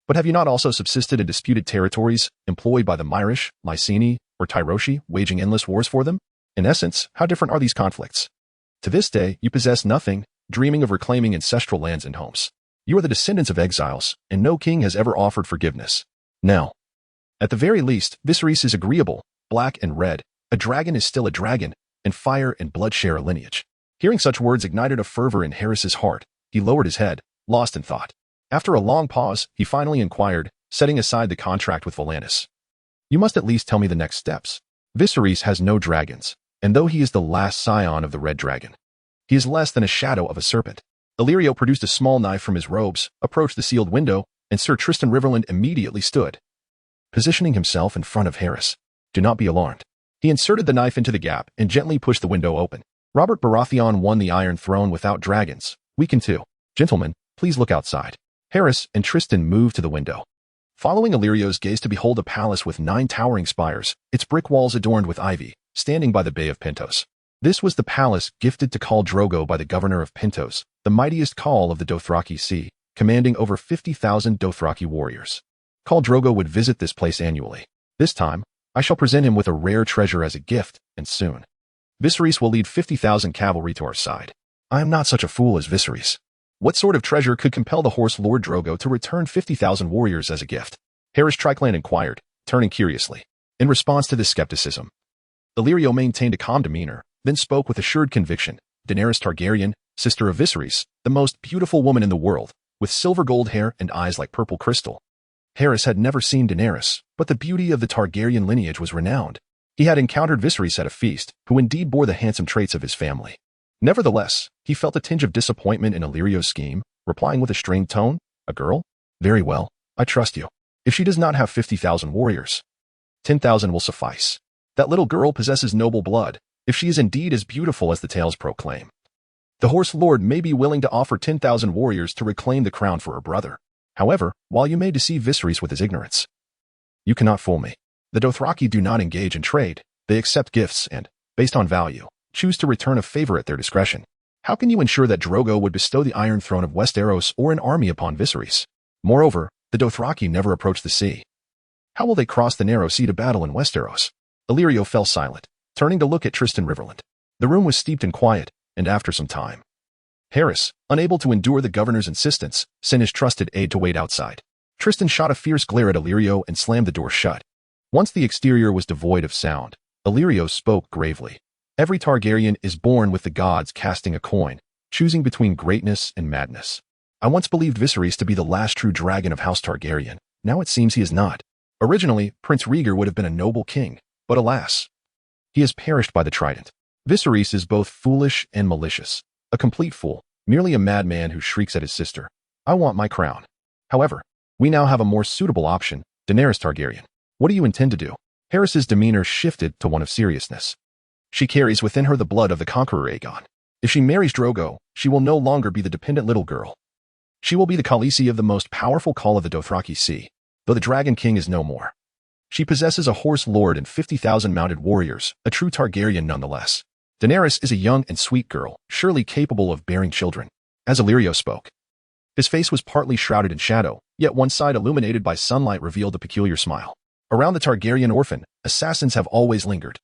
But have you not also subsisted in disputed territories, employed by the Myrish, Mycenae, or Tyroshi, waging endless wars for them? In essence, how different are these conflicts? To this day, you possess nothing, dreaming of reclaiming ancestral lands and homes. You are the descendants of exiles, and no king has ever offered forgiveness. Now, at the very least, Viserys is agreeable, black and red, a dragon is still a dragon, and fire and blood share a lineage. Hearing such words ignited a fervor in Harris's heart. He lowered his head, lost in thought. After a long pause, he finally inquired, setting aside the contract with Volantis. You must at least tell me the next steps. Viserys has no dragons, and though he is the last scion of the Red Dragon, he is less than a shadow of a serpent. Illyrio produced a small knife from his robes, approached the sealed window, and Sir Tristan Riverland immediately stood, positioning himself in front of Harris. Do not be alarmed. He inserted the knife into the gap and gently pushed the window open. Robert Baratheon won the Iron Throne without dragons. We can too. Gentlemen, please look outside. Harris and Tristan moved to the window, following Illyrio's gaze to behold a palace with 9 towering spires, its brick walls adorned with ivy, standing by the Bay of Pentos. This was the palace gifted to Khal Drogo by the governor of Pentos, the mightiest Khal of the Dothraki Sea, commanding over 50,000 Dothraki warriors. Khal Drogo would visit this place annually. This time, I shall present him with a rare treasure as a gift, and soon. Viserys will lead 50,000 cavalry to our side. I am not such a fool as Viserys. What sort of treasure could compel the Horse Lord Drogo to return 50,000 warriors as a gift? Harris Tryclan inquired, turning curiously. In response to this skepticism, Illyrio maintained a calm demeanor, then spoke with assured conviction. Daenerys Targaryen, sister of Viserys, the most beautiful woman in the world, with silver gold hair and eyes like purple crystal. Harris had never seen Daenerys, but the beauty of the Targaryen lineage was renowned. He had encountered Viserys at a feast, who indeed bore the handsome traits of his family. Nevertheless, he felt a tinge of disappointment in Illyrio's scheme, replying with a strained tone, "A girl? Very well, I trust you. If she does not have 50,000 warriors, 10,000 will suffice. That little girl possesses noble blood, if she is indeed as beautiful as the tales proclaim. The Horse Lord may be willing to offer 10,000 warriors to reclaim the crown for her brother. However, while you may deceive Viserys with his ignorance, you cannot fool me. The Dothraki do not engage in trade. They accept gifts and, based on value, choose to return a favor at their discretion. How can you ensure that Drogo would bestow the Iron Throne of Westeros or an army upon Viserys? Moreover, the Dothraki never approach the sea. How will they cross the narrow sea to battle in Westeros?" Illyrio fell silent, turning to look at Tristan Riverland. The room was steeped in quiet, and after some time, Harris, unable to endure the governor's insistence, sent his trusted aide to wait outside. Tristan shot a fierce glare at Illyrio and slammed the door shut. Once the exterior was devoid of sound, Illyrio spoke gravely. Every Targaryen is born with the gods casting a coin, choosing between greatness and madness. I once believed Viserys to be the last true dragon of House Targaryen. Now it seems he is not. Originally, Prince Rhaegar would have been a noble king, but alas, he has perished by the trident. Viserys is both foolish and malicious, a complete fool, merely a madman who shrieks at his sister. I want my crown. However, we now have a more suitable option, Daenerys Targaryen. What do you intend to do? Harris's demeanor shifted to one of seriousness. She carries within her the blood of the Conqueror Aegon. If she marries Drogo, she will no longer be the dependent little girl. She will be the Khaleesi of the most powerful Khal of the Dothraki Sea, though the Dragon King is no more. She possesses a Horse Lord and 50,000 mounted warriors, a true Targaryen nonetheless. Daenerys is a young and sweet girl, surely capable of bearing children. As Illyrio spoke, his face was partly shrouded in shadow, yet one side illuminated by sunlight revealed a peculiar smile. Around the Targaryen orphan, assassins have always lingered.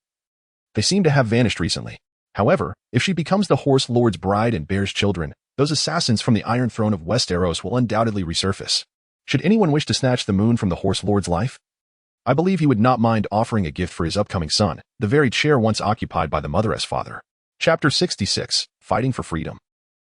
They seem to have vanished recently. However, if she becomes the Horse Lord's bride and bears children, those assassins from the Iron Throne of Westeros will undoubtedly resurface. Should anyone wish to snatch the moon from the Horse Lord's life, I believe he would not mind offering a gift for his upcoming son, the very chair once occupied by the mother's father. Chapter 66, Fighting for Freedom.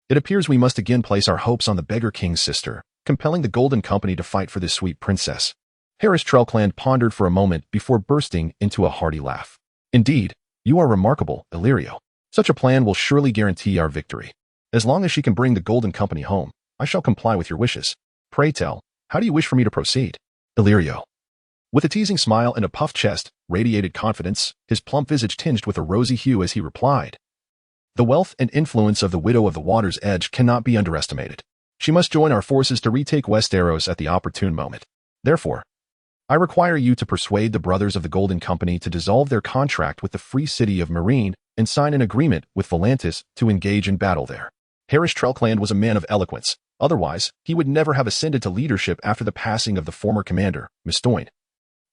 It appears we must again place our hopes on the Beggar King's sister, compelling the Golden Company to fight for this sweet princess. Harris Tryclan pondered for a moment before bursting into a hearty laugh. Indeed, you are remarkable, Illyrio. Such a plan will surely guarantee our victory. As long as she can bring the Golden Company home, I shall comply with your wishes. Pray tell, how do you wish for me to proceed? Illyrio, with a teasing smile and a puffed chest, radiated confidence, his plump visage tinged with a rosy hue as he replied. The wealth and influence of the Widow of the Water's Edge cannot be underestimated. She must join our forces to retake Westeros at the opportune moment. Therefore, I require you to persuade the brothers of the Golden Company to dissolve their contract with the free city of Meereen and sign an agreement with Volantis to engage in battle there. Harris Trelkland was a man of eloquence. Otherwise, he would never have ascended to leadership after the passing of the former commander, Mistoyne.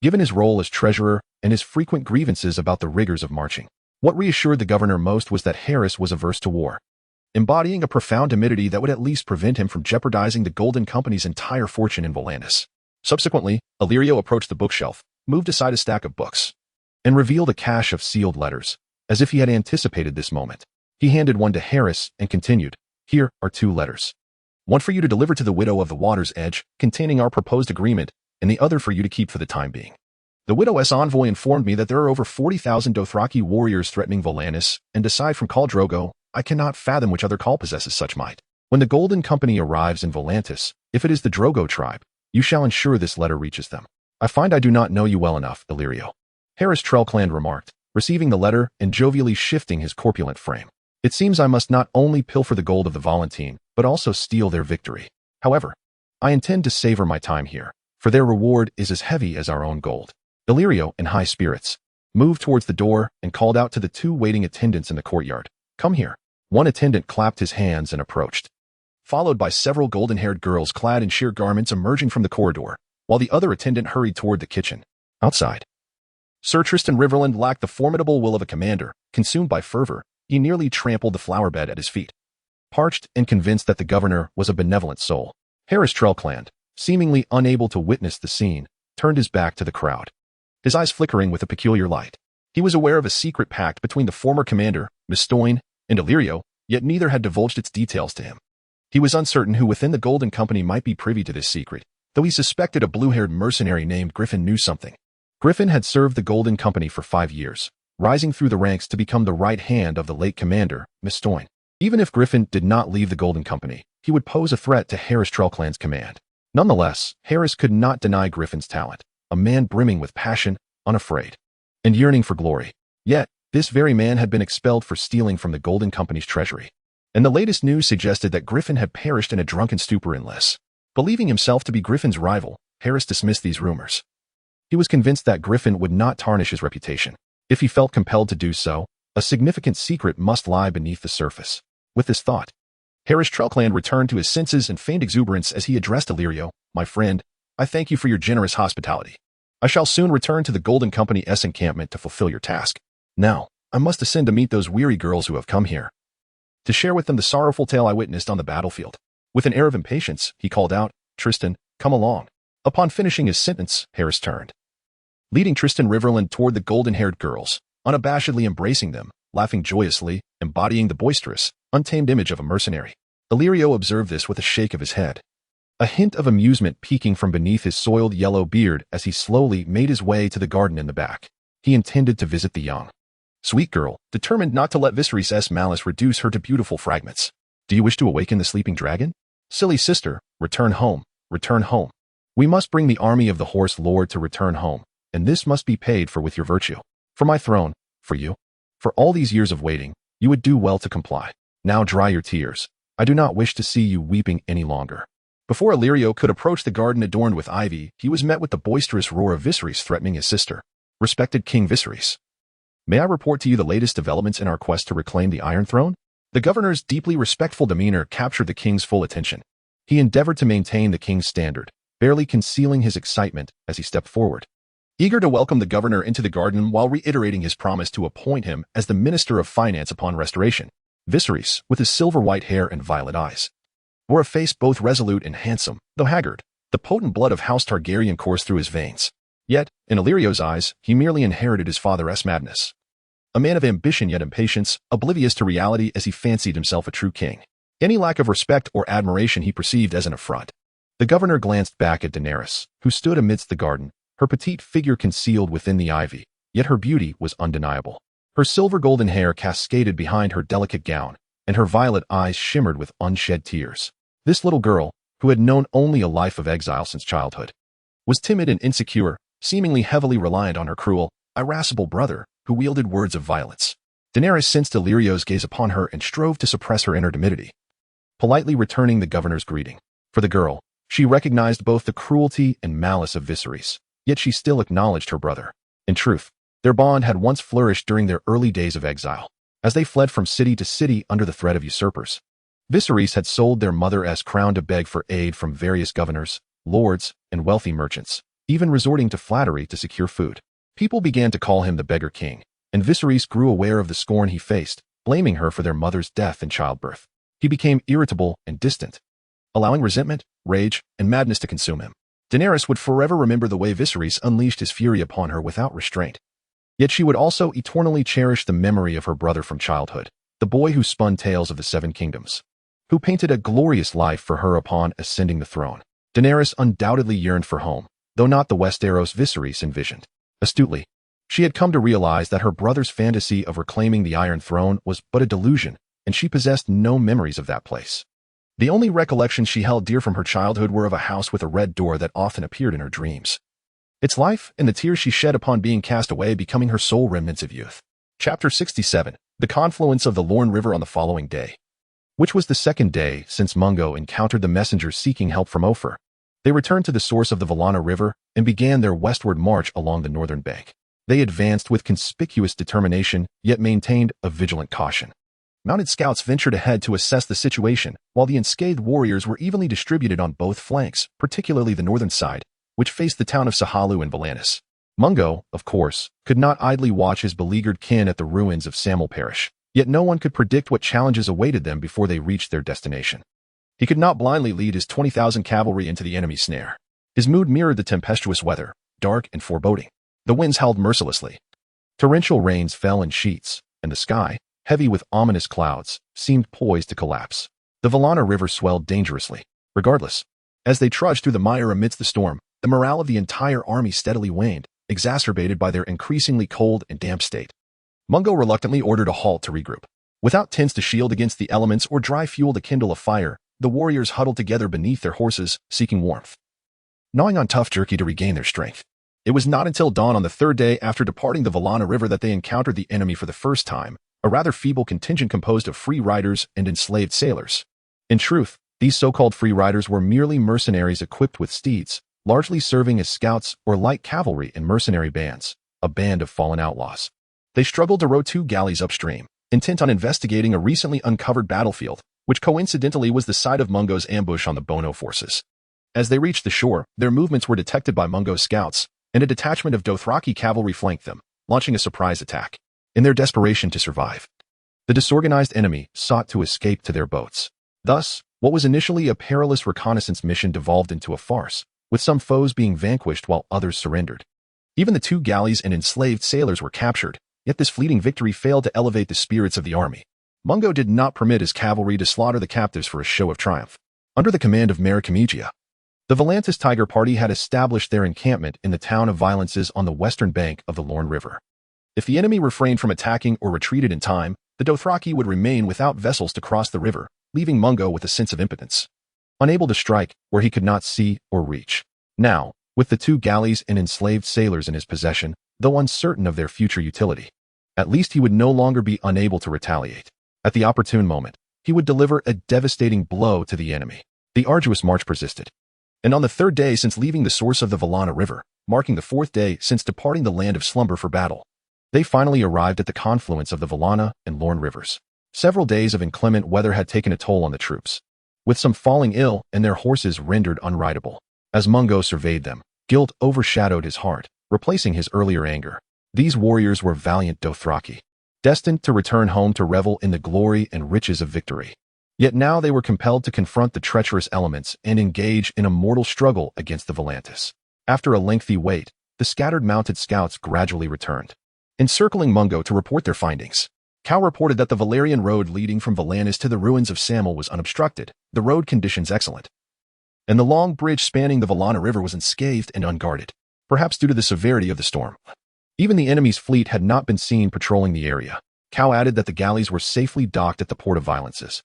Given his role as treasurer and his frequent grievances about the rigors of marching, what reassured the governor most was that Harris was averse to war, embodying a profound timidity that would at least prevent him from jeopardizing the Golden Company's entire fortune in Volantis. Subsequently, Illyrio approached the bookshelf, moved aside a stack of books, and revealed a cache of sealed letters, as if he had anticipated this moment. He handed one to Harris and continued, "Here are 2 letters. One for you to deliver to the widow of the water's edge, containing our proposed agreement, and the other for you to keep for the time being. The widow's envoy informed me that there are over 40,000 Dothraki warriors threatening Volantis, and aside from Khal Drogo, I cannot fathom which other Khal possesses such might. When the Golden Company arrives in Volantis, if it is the Drogo tribe, you shall ensure this letter reaches them. I find I do not know you well enough, Illyrio," Harris Trelkland remarked, receiving the letter and jovially shifting his corpulent frame. "It seems I must not only pilfer the gold of the Volantene, but also steal their victory. However, I intend to savor my time here, for their reward is as heavy as our own gold." Illyrio, in high spirits, moved towards the door and called out to the 2 waiting attendants in the courtyard, "Come here." One attendant clapped his hands and approached, followed by several golden-haired girls clad in sheer garments emerging from the corridor, while the other attendant hurried toward the kitchen. Outside, Sir Tristan Riverland lacked the formidable will of a commander. Consumed by fervor, he nearly trampled the flower bed at his feet. Parched and convinced that the governor was a benevolent soul, Harris Trelkland, seemingly unable to witness the scene, turned his back to the crowd, his eyes flickering with a peculiar light. He was aware of a secret pact between the former commander, Mistoyne, and Illyrio, yet neither had divulged its details to him. He was uncertain who within the Golden Company might be privy to this secret, though he suspected a blue-haired mercenary named Griffin knew something. Griffin had served the Golden Company for 5 years, rising through the ranks to become the right hand of the late commander, Mistoyne. Even if Griffin did not leave the Golden Company, he would pose a threat to Harris Trelkland's command. Nonetheless, Harris could not deny Griffin's talent, a man brimming with passion, unafraid, and yearning for glory. Yet, this very man had been expelled for stealing from the Golden Company's treasury, and the latest news suggested that Griffin had perished in a drunken stupor in Liss. Believing himself to be Griffin's rival, Harris dismissed these rumors. He was convinced that Griffin would not tarnish his reputation. If he felt compelled to do so, a significant secret must lie beneath the surface. With this thought, Harris Trelkland returned to his senses and feigned exuberance as he addressed Illyrio, "My friend, I thank you for your generous hospitality. I shall soon return to the Golden Company's encampment to fulfill your task. Now, I must ascend to meet those weary girls who have come here to share with them the sorrowful tale I witnessed on the battlefield." With an air of impatience, he called out, "Tristan, come along." Upon finishing his sentence, Harris turned, leading Tristan Riverland toward the golden-haired girls, unabashedly embracing them, laughing joyously, embodying the boisterous, untamed image of a mercenary. Illyrio observed this with a shake of his head, a hint of amusement peeking from beneath his soiled yellow beard as he slowly made his way to the garden in the back. He intended to visit the young, sweet girl, determined not to let Viserys' malice reduce her to beautiful fragments. "Do you wish to awaken the sleeping dragon? Silly sister, return home, return home. We must bring the army of the Horse Lord to return home, and this must be paid for with your virtue. For my throne, for you. For all these years of waiting, you would do well to comply. Now dry your tears. I do not wish to see you weeping any longer." Before Illyrio could approach the garden adorned with ivy, he was met with the boisterous roar of Viserys threatening his sister. "Respected King Viserys, may I report to you the latest developments in our quest to reclaim the Iron Throne?" The governor's deeply respectful demeanor captured the king's full attention. He endeavored to maintain the king's standard, barely concealing his excitement as he stepped forward, eager to welcome the governor into the garden while reiterating his promise to appoint him as the Minister of Finance upon restoration. Viserys, with his silver-white hair and violet eyes, wore a face both resolute and handsome, though haggard. The potent blood of House Targaryen coursed through his veins. Yet, in Illyrio's eyes, he merely inherited his father's madness. A man of ambition yet impatience, oblivious to reality as he fancied himself a true king. Any lack of respect or admiration he perceived as an affront. The governor glanced back at Daenerys, who stood amidst the garden, her petite figure concealed within the ivy, yet her beauty was undeniable. Her silver-golden hair cascaded behind her delicate gown, and her violet eyes shimmered with unshed tears. This little girl, who had known only a life of exile since childhood, was timid and insecure, seemingly heavily reliant on her cruel, irascible brother, who wielded words of violence. Daenerys sensed Illyrio's gaze upon her and strove to suppress her inner timidity. politely returning the governor's greeting. For the girl, she recognized both the cruelty and malice of Viserys, yet she still acknowledged her brother. In truth, their bond had once flourished during their early days of exile, as they fled from city to city under the threat of usurpers. Viserys had sold their mother as crown to beg for aid from various governors, lords, and wealthy merchants, even resorting to flattery to secure food. People began to call him the Beggar King, and Viserys grew aware of the scorn he faced, blaming her for their mother's death and childbirth. He became irritable and distant, allowing resentment, rage, and madness to consume him. Daenerys would forever remember the way Viserys unleashed his fury upon her without restraint. Yet she would also eternally cherish the memory of her brother from childhood, the boy who spun tales of the Seven Kingdoms, who painted a glorious life for her upon ascending the throne. Daenerys undoubtedly yearned for home, though not the Westeros Viserys envisioned. Astutely, she had come to realize that her brother's fantasy of reclaiming the Iron Throne was but a delusion, and she possessed no memories of that place. The only recollections she held dear from her childhood were of a house with a red door that often appeared in her dreams. Its life and the tears she shed upon being cast away becoming her sole remnants of youth. Chapter 67. The confluence of the Lorne River on the following day, which was the second day since Mungo encountered the messengers seeking help from Ophir. They returned to the source of the Vallana River and began their westward march along the northern bank. They advanced with conspicuous determination, yet maintained a vigilant caution. Mounted scouts ventured ahead to assess the situation, while the unscathed warriors were evenly distributed on both flanks, particularly the northern side, which faced the town of Sahalu and Valanis. Mungo, of course, could not idly watch his beleaguered kin at the ruins of Samwell Parish, yet no one could predict what challenges awaited them before they reached their destination. He could not blindly lead his 20,000 cavalry into the enemy's snare. His mood mirrored the tempestuous weather, dark and foreboding. The winds howled mercilessly. Torrential rains fell in sheets, and the sky, heavy with ominous clouds, seemed poised to collapse. The Vallana River swelled dangerously. Regardless, as they trudged through the mire amidst the storm, the morale of the entire army steadily waned, exacerbated by their increasingly cold and damp state. Mungo reluctantly ordered a halt to regroup. Without tents to shield against the elements or dry fuel to kindle a fire, the warriors huddled together beneath their horses, seeking warmth, gnawing on tough jerky to regain their strength. It was not until dawn on the third day after departing the Vallana River that they encountered the enemy for the first time, a rather feeble contingent composed of free riders and enslaved sailors. In truth, these so-called free riders were merely mercenaries equipped with steeds, largely serving as scouts or light cavalry in mercenary bands, a band of fallen outlaws. They struggled to row 2 galleys upstream, intent on investigating a recently uncovered battlefield, which coincidentally was the site of Mungo's ambush on the Bono forces. As they reached the shore, their movements were detected by Mungo's scouts, and a detachment of Dothraki cavalry flanked them, launching a surprise attack. In their desperation to survive, the disorganized enemy sought to escape to their boats. Thus, what was initially a perilous reconnaissance mission devolved into a farce, with some foes being vanquished while others surrendered. Even the 2 galleys and enslaved sailors were captured, yet this fleeting victory failed to elevate the spirits of the army. Mungo did not permit his cavalry to slaughter the captives for a show of triumph. Under the command of Mare Comigia, the Volantis Tiger Party had established their encampment in the town of Violences on the western bank of the Lorne River. If the enemy refrained from attacking or retreated in time, the Dothraki would remain without vessels to cross the river, leaving Mungo with a sense of impotence, unable to strike where he could not see or reach. Now, with the 2 galleys and enslaved sailors in his possession, though uncertain of their future utility, at least he would no longer be unable to retaliate. At the opportune moment, he would deliver a devastating blow to the enemy. The arduous march persisted. And on the 3rd day since leaving the source of the Vallana River, marking the 4th day since departing the land of slumber for battle, they finally arrived at the confluence of the Vallana and Lorne rivers. Several days of inclement weather had taken a toll on the troops, with some falling ill and their horses rendered unrideable. As Mungo surveyed them, guilt overshadowed his heart, replacing his earlier anger. These warriors were valiant Dothraki, destined to return home to revel in the glory and riches of victory. Yet now they were compelled to confront the treacherous elements and engage in a mortal struggle against the Volantis. After a lengthy wait, the scattered mounted scouts gradually returned, encircling Mungo to report their findings. Cal reported that the Valerian road leading from Valanis to the ruins of Samwell was unobstructed, the road conditions excellent, and the long bridge spanning the Vallana River was unscathed and unguarded, perhaps due to the severity of the storm. Even the enemy's fleet had not been seen patrolling the area. Cal added that the galleys were safely docked at the port of Violences,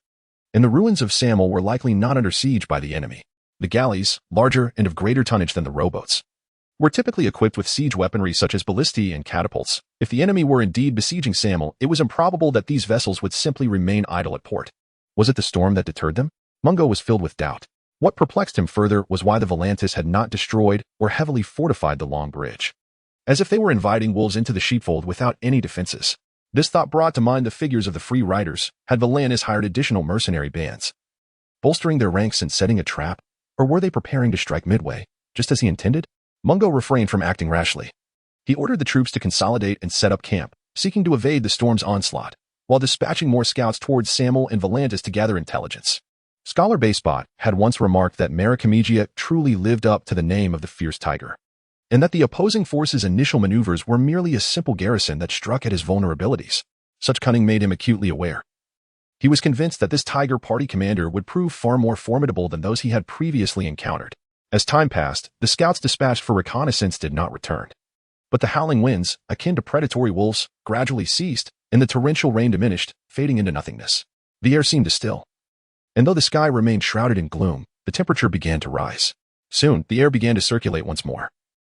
and the ruins of Samwell were likely not under siege by the enemy. The galleys, larger and of greater tonnage than the rowboats, were typically equipped with siege weaponry such as ballistae and catapults. If the enemy were indeed besieging Samwell, it was improbable that these vessels would simply remain idle at port. Was it the storm that deterred them? Mungo was filled with doubt. What perplexed him further was why the Volantis had not destroyed or heavily fortified the long bridge. As if they were inviting wolves into the sheepfold without any defenses. This thought brought to mind the figures of the free riders. Had Volantis hired additional mercenary bands, bolstering their ranks and setting a trap? Or were they preparing to strike midway, just as he intended? Mungo refrained from acting rashly. He ordered the troops to consolidate and set up camp, seeking to evade the storm's onslaught, while dispatching more scouts towards Samel and Volantis to gather intelligence. Scholar Basebot had once remarked that Maricamegia truly lived up to the name of the fierce tiger, and that the opposing forces' initial maneuvers were merely a simple garrison that struck at his vulnerabilities. Such cunning made him acutely aware. He was convinced that this tiger party commander would prove far more formidable than those he had previously encountered. As time passed, the scouts dispatched for reconnaissance did not return. But the howling winds, akin to predatory wolves, gradually ceased, and the torrential rain diminished, fading into nothingness. The air seemed to still. And though the sky remained shrouded in gloom, the temperature began to rise. Soon, the air began to circulate once more.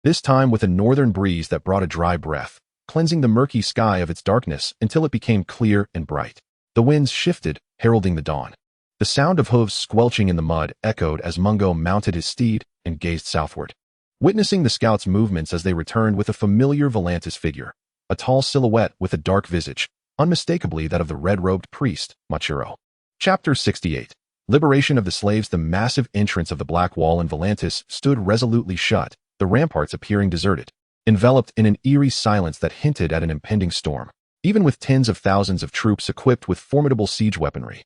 This time with a northern breeze that brought a dry breath, cleansing the murky sky of its darkness until it became clear and bright. The winds shifted, heralding the dawn. The sound of hooves squelching in the mud echoed as Mungo mounted his steed and gazed southward, witnessing the scouts' movements as they returned with a familiar Volantis figure, a tall silhouette with a dark visage, unmistakably that of the red-robed priest, Machiro. Chapter 68. Liberation of the Slaves. The massive entrance of the Black Wall in Volantis stood resolutely shut, the ramparts appearing deserted, enveloped in an eerie silence that hinted at an impending storm. Even with tens of thousands of troops equipped with formidable siege weaponry,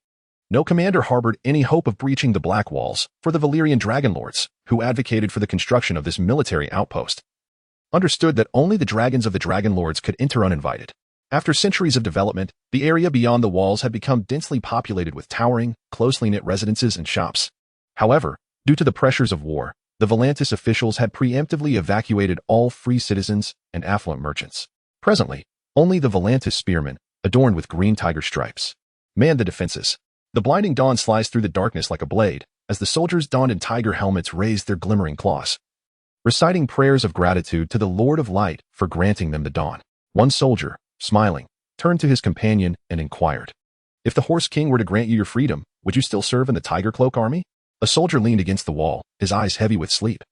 no commander harbored any hope of breaching the Black Walls for the Valyrian Dragonlords, who advocated for the construction of this military outpost, understood that only the dragons of the Dragonlords could enter uninvited. After centuries of development, the area beyond the walls had become densely populated with towering, closely knit residences and shops. However, due to the pressures of war, the Volantis officials had preemptively evacuated all free citizens and affluent merchants. Presently, only the Volantis spearmen, adorned with green tiger stripes, manned the defenses. The blinding dawn sliced through the darkness like a blade, as the soldiers donned in tiger helmets raised their glimmering claws, reciting prayers of gratitude to the Lord of Light for granting them the dawn. One soldier, smiling, turned to his companion and inquired, "If the Horse King were to grant you your freedom, would you still serve in the Tiger Cloak army?" A soldier leaned against the wall, his eyes heavy with sleep,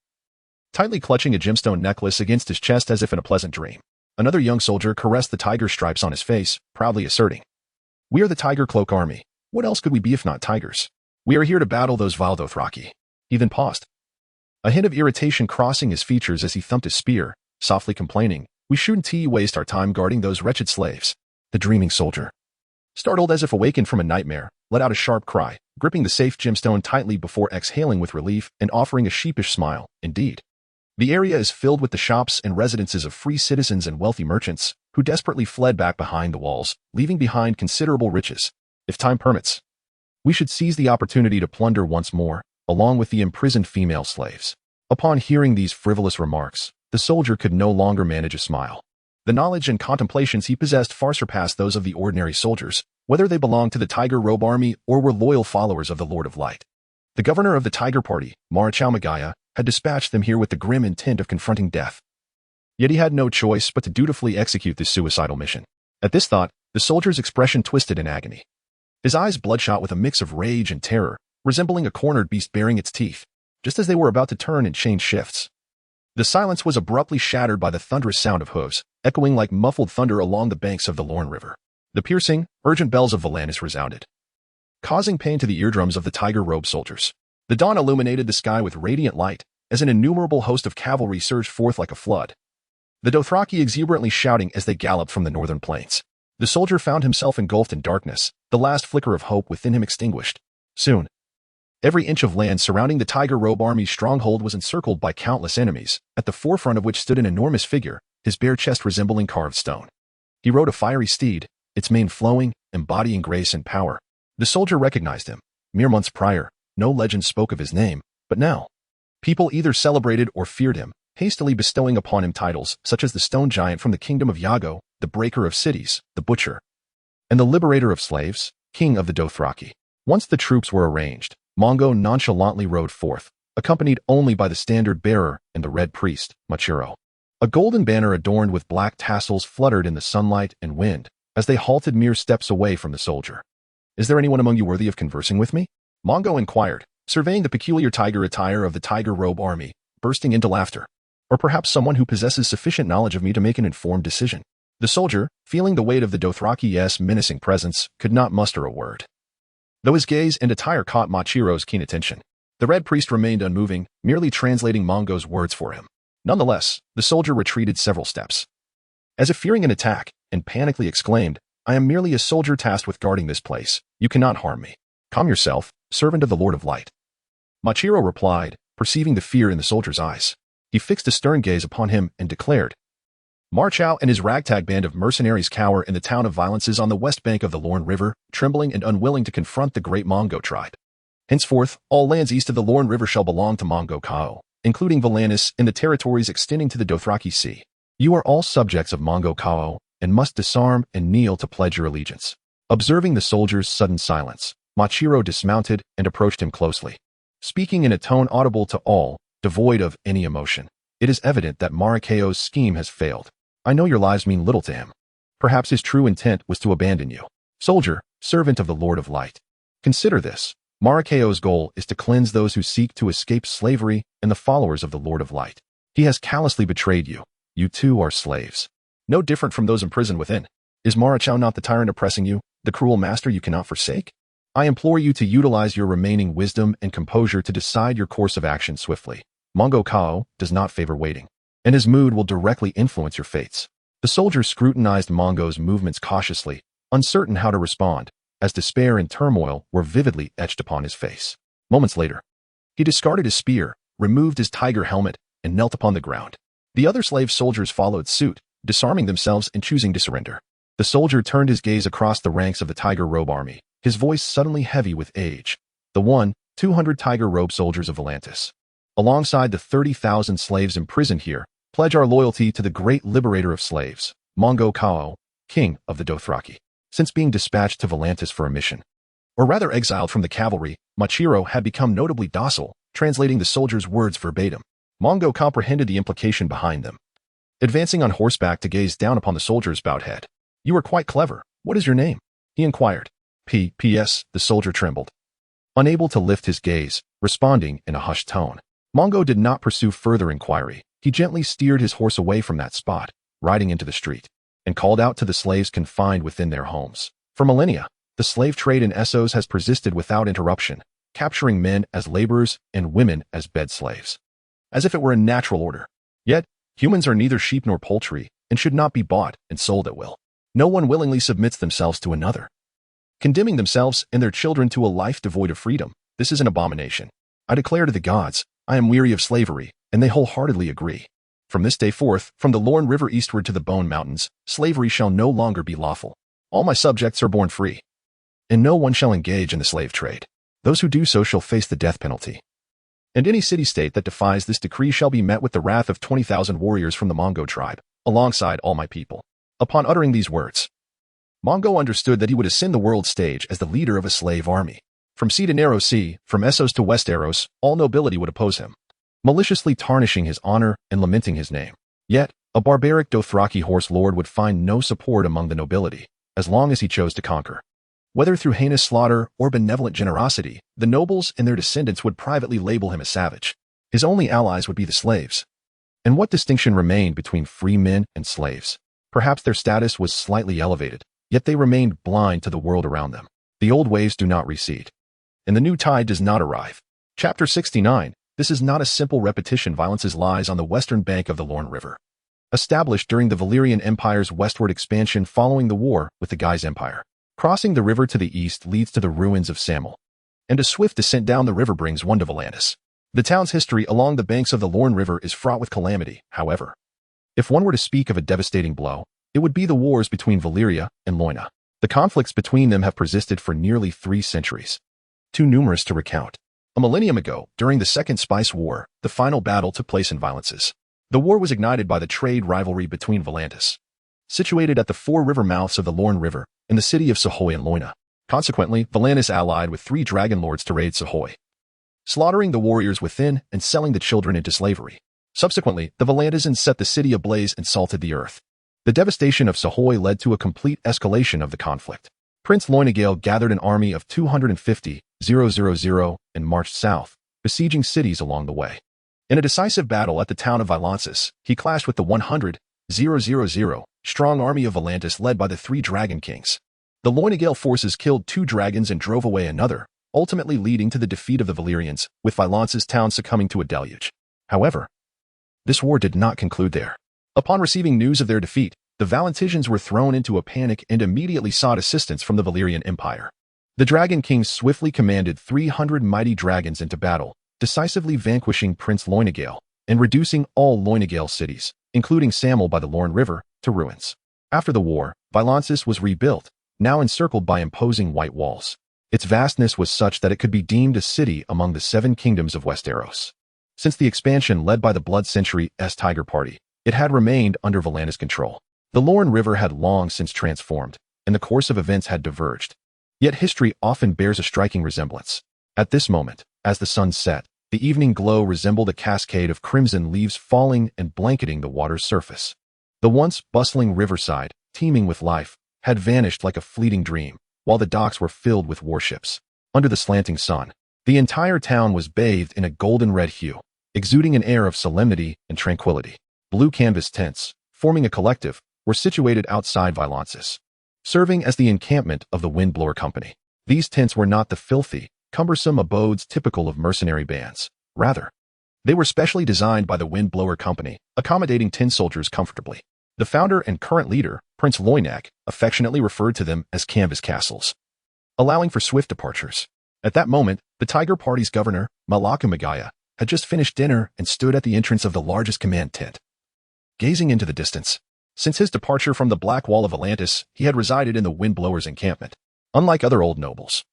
tightly clutching a gemstone necklace against his chest as if in a pleasant dream. Another young soldier caressed the tiger stripes on his face, proudly asserting, "We are the Tiger Cloak army. What else could we be if not tigers? We are here to battle those vile Dothraki." He then paused, a hint of irritation crossing his features as he thumped his spear, softly complaining, "We shouldn't waste our time guarding those wretched slaves." The dreaming soldier, startled as if awakened from a nightmare, let out a sharp cry, gripping the safe gemstone tightly before exhaling with relief and offering a sheepish smile. "Indeed. The area is filled with the shops and residences of free citizens and wealthy merchants who desperately fled back behind the walls, leaving behind considerable riches. If time permits, we should seize the opportunity to plunder once more, along with the imprisoned female slaves." Upon hearing these frivolous remarks, the soldier could no longer manage a smile. The knowledge and contemplations he possessed far surpassed those of the ordinary soldiers, whether they belonged to the Tiger Robe army or were loyal followers of the Lord of Light. The governor of the Tiger Party, Maricamegia, had dispatched them here with the grim intent of confronting death. Yet he had no choice but to dutifully execute this suicidal mission. At this thought, the soldier's expression twisted in agony. His eyes bloodshot with a mix of rage and terror, resembling a cornered beast baring its teeth, just as they were about to turn and change shifts. The silence was abruptly shattered by the thunderous sound of hooves, echoing like muffled thunder along the banks of the Lorne River. The piercing, urgent bells of Volantis resounded, causing pain to the eardrums of the tiger-robed soldiers. The dawn illuminated the sky with radiant light, as an innumerable host of cavalry surged forth like a flood, the Dothraki exuberantly shouting as they galloped from the northern plains. The soldier found himself engulfed in darkness, the last flicker of hope within him extinguished. Soon, every inch of land surrounding the Tiger Robe army's stronghold was encircled by countless enemies, at the forefront of which stood an enormous figure, his bare chest resembling carved stone. He rode a fiery steed, its mane flowing, embodying grace and power. The soldier recognized him. Mere months prior, no legend spoke of his name, but now, people either celebrated or feared him, hastily bestowing upon him titles such as the Stone Giant from the Kingdom of Yago, the Breaker of Cities, the Butcher, and the Liberator of Slaves, King of the Dothraki. Once the troops were arranged, Mungo nonchalantly rode forth, accompanied only by the standard bearer and the Red Priest, Machiro. A golden banner adorned with black tassels fluttered in the sunlight and wind as they halted mere steps away from the soldier. "Is there anyone among you worthy of conversing with me?" Mongo inquired, surveying the peculiar tiger attire of the tiger robe army, bursting into laughter. Or perhaps someone who possesses sufficient knowledge of me to make an informed decision. The soldier, feeling the weight of the Dothraki's menacing presence, could not muster a word. Though his gaze and attire caught Machiro's keen attention, the Red Priest remained unmoving, merely translating Mongo's words for him. Nonetheless, the soldier retreated several steps. As if fearing an attack, and panically exclaimed, "I am merely a soldier tasked with guarding this place. You cannot harm me. Calm yourself, servant of the Lord of Light." Machiro replied, perceiving the fear in the soldier's eyes. He fixed a stern gaze upon him and declared, "March out and his ragtag band of mercenaries cower in the town of Violences on the west bank of the Lorne River, trembling and unwilling to confront the great Mongo tribe. Henceforth, all lands east of the Lorne River shall belong to Mongo Kao, including Volantis and the territories extending to the Dothraki Sea. You are all subjects of Mongo Kao and must disarm and kneel to pledge your allegiance." Observing the soldier's sudden silence, Machiro dismounted and approached him closely. Speaking in a tone audible to all, devoid of any emotion, "It is evident that Marikao's scheme has failed. I know your lives mean little to him. Perhaps his true intent was to abandon you. Soldier, servant of the Lord of Light. Consider this. Marikao's goal is to cleanse those who seek to escape slavery and the followers of the Lord of Light. He has callously betrayed you. You too are slaves. No different from those imprisoned within. Is Marichao not the tyrant oppressing you, the cruel master you cannot forsake? I implore you to utilize your remaining wisdom and composure to decide your course of action swiftly. Mongo Kao does not favor waiting, and his mood will directly influence your fates." The soldier scrutinized Mongo's movements cautiously, uncertain how to respond, as despair and turmoil were vividly etched upon his face. Moments later, he discarded his spear, removed his tiger helmet, and knelt upon the ground. The other slave soldiers followed suit, disarming themselves and choosing to surrender. The soldier turned his gaze across the ranks of the tiger robe army, his voice suddenly heavy with age. The 200 tiger robe soldiers of Volantis, alongside the 30,000 slaves imprisoned here, pledge our loyalty to the great liberator of slaves, Mongo Kao, king of the Dothraki. Since being dispatched to Volantis for a mission, or rather exiled from the cavalry, Machiro had become notably docile, translating the soldier's words verbatim. Mongo comprehended the implication behind them. Advancing on horseback to gaze down upon the soldier's bowed head. "You are quite clever. What is your name?" he inquired. P.S. The soldier trembled, unable to lift his gaze, responding in a hushed tone. Mongo did not pursue further inquiry. He gently steered his horse away from that spot, riding into the street, and called out to the slaves confined within their homes. For millennia, the slave trade in Essos has persisted without interruption, capturing men as laborers and women as bed slaves, as if it were a natural order. Yet, humans are neither sheep nor poultry, and should not be bought and sold at will. No one willingly submits themselves to another, condemning themselves and their children to a life devoid of freedom. This is an abomination. I declare to the gods, I am weary of slavery, and they wholeheartedly agree. From this day forth, from the Lorne River eastward to the Bone Mountains, slavery shall no longer be lawful. All my subjects are born free, and no one shall engage in the slave trade. Those who do so shall face the death penalty. And any city-state that defies this decree shall be met with the wrath of 20,000 warriors from the Mongo tribe, alongside all my people." Upon uttering these words, Mongo understood that he would ascend the world stage as the leader of a slave army. From sea to narrow sea, from Essos to Westeros, all nobility would oppose him, maliciously tarnishing his honor and lamenting his name. Yet, a barbaric Dothraki horse lord would find no support among the nobility, as long as he chose to conquer. Whether through heinous slaughter or benevolent generosity, the nobles and their descendants would privately label him a savage. His only allies would be the slaves. And what distinction remained between free men and slaves? Perhaps their status was slightly elevated, yet they remained blind to the world around them. The old waves do not recede, and the new tide does not arrive. Chapter 69. This is not a simple repetition. Violences lies on the western bank of the Lorne River. Established during the Valyrian Empire's westward expansion following the war with the Guise Empire. Crossing the river to the east leads to the ruins of Samel, and a swift descent down the river brings one to Volantis. The town's history along the banks of the Lorne River is fraught with calamity, however. If one were to speak of a devastating blow, it would be the wars between Valyria and Loina. The conflicts between them have persisted for nearly 3 centuries, too numerous to recount. A millennium ago, during the Second Spice War, the final battle took place in Violences. The war was ignited by the trade rivalry between Volantis, situated at the 4 river mouths of the Lorne River, and the city of Sahoy and Loina. Consequently, Volantis allied with 3 dragon lords to raid Sahoy, slaughtering the warriors within and selling the children into slavery. Subsequently, the Volantisans set the city ablaze and salted the earth. The devastation of Sahoy led to a complete escalation of the conflict. Prince Loinagale gathered an army of 250, and marched south, besieging cities along the way. In a decisive battle at the town of Volantis, he clashed with the 100,000 strong army of Volantis led by the 3 Dragon Kings. The Loinagale forces killed 2 dragons and drove away another, ultimately leading to the defeat of the Valyrians, with Volantis town succumbing to a deluge. However, this war did not conclude there. Upon receiving news of their defeat, the Valentisians were thrown into a panic and immediately sought assistance from the Valyrian Empire. The Dragon Kings swiftly commanded 300 mighty dragons into battle, decisively vanquishing Prince Loinagale and reducing all Loinagale cities, including Samel by the Lorne River, to ruins. After the war, Volantis was rebuilt, now encircled by imposing white walls. Its vastness was such that it could be deemed a city among the 7 kingdoms of Westeros. Since the expansion led by the Blood Century's Tiger Party, it had remained under Volantis control. The Lorne River had long since transformed, and the course of events had diverged. Yet history often bears a striking resemblance. At this moment, as the sun set, the evening glow resembled a cascade of crimson leaves falling and blanketing the water's surface. The once bustling riverside, teeming with life, had vanished like a fleeting dream, while the docks were filled with warships. Under the slanting sun, the entire town was bathed in a golden-red hue, exuding an air of solemnity and tranquility. Blue canvas tents, forming a collective, were situated outside Volantis, serving as the encampment of the Windblower Company. These tents were not the filthy, cumbersome abodes typical of mercenary bands. Rather, they were specially designed by the Windblower Company, accommodating tin soldiers comfortably. The founder and current leader, Prince Loinag, affectionately referred to them as canvas castles, allowing for swift departures. At that moment, the Tiger Party's governor, Malaka Magaya, had just finished dinner and stood at the entrance of the largest command tent, gazing into the distance. Since his departure from the Black Wall of Atlantis, he had resided in the Windblower's encampment. Unlike other old nobles,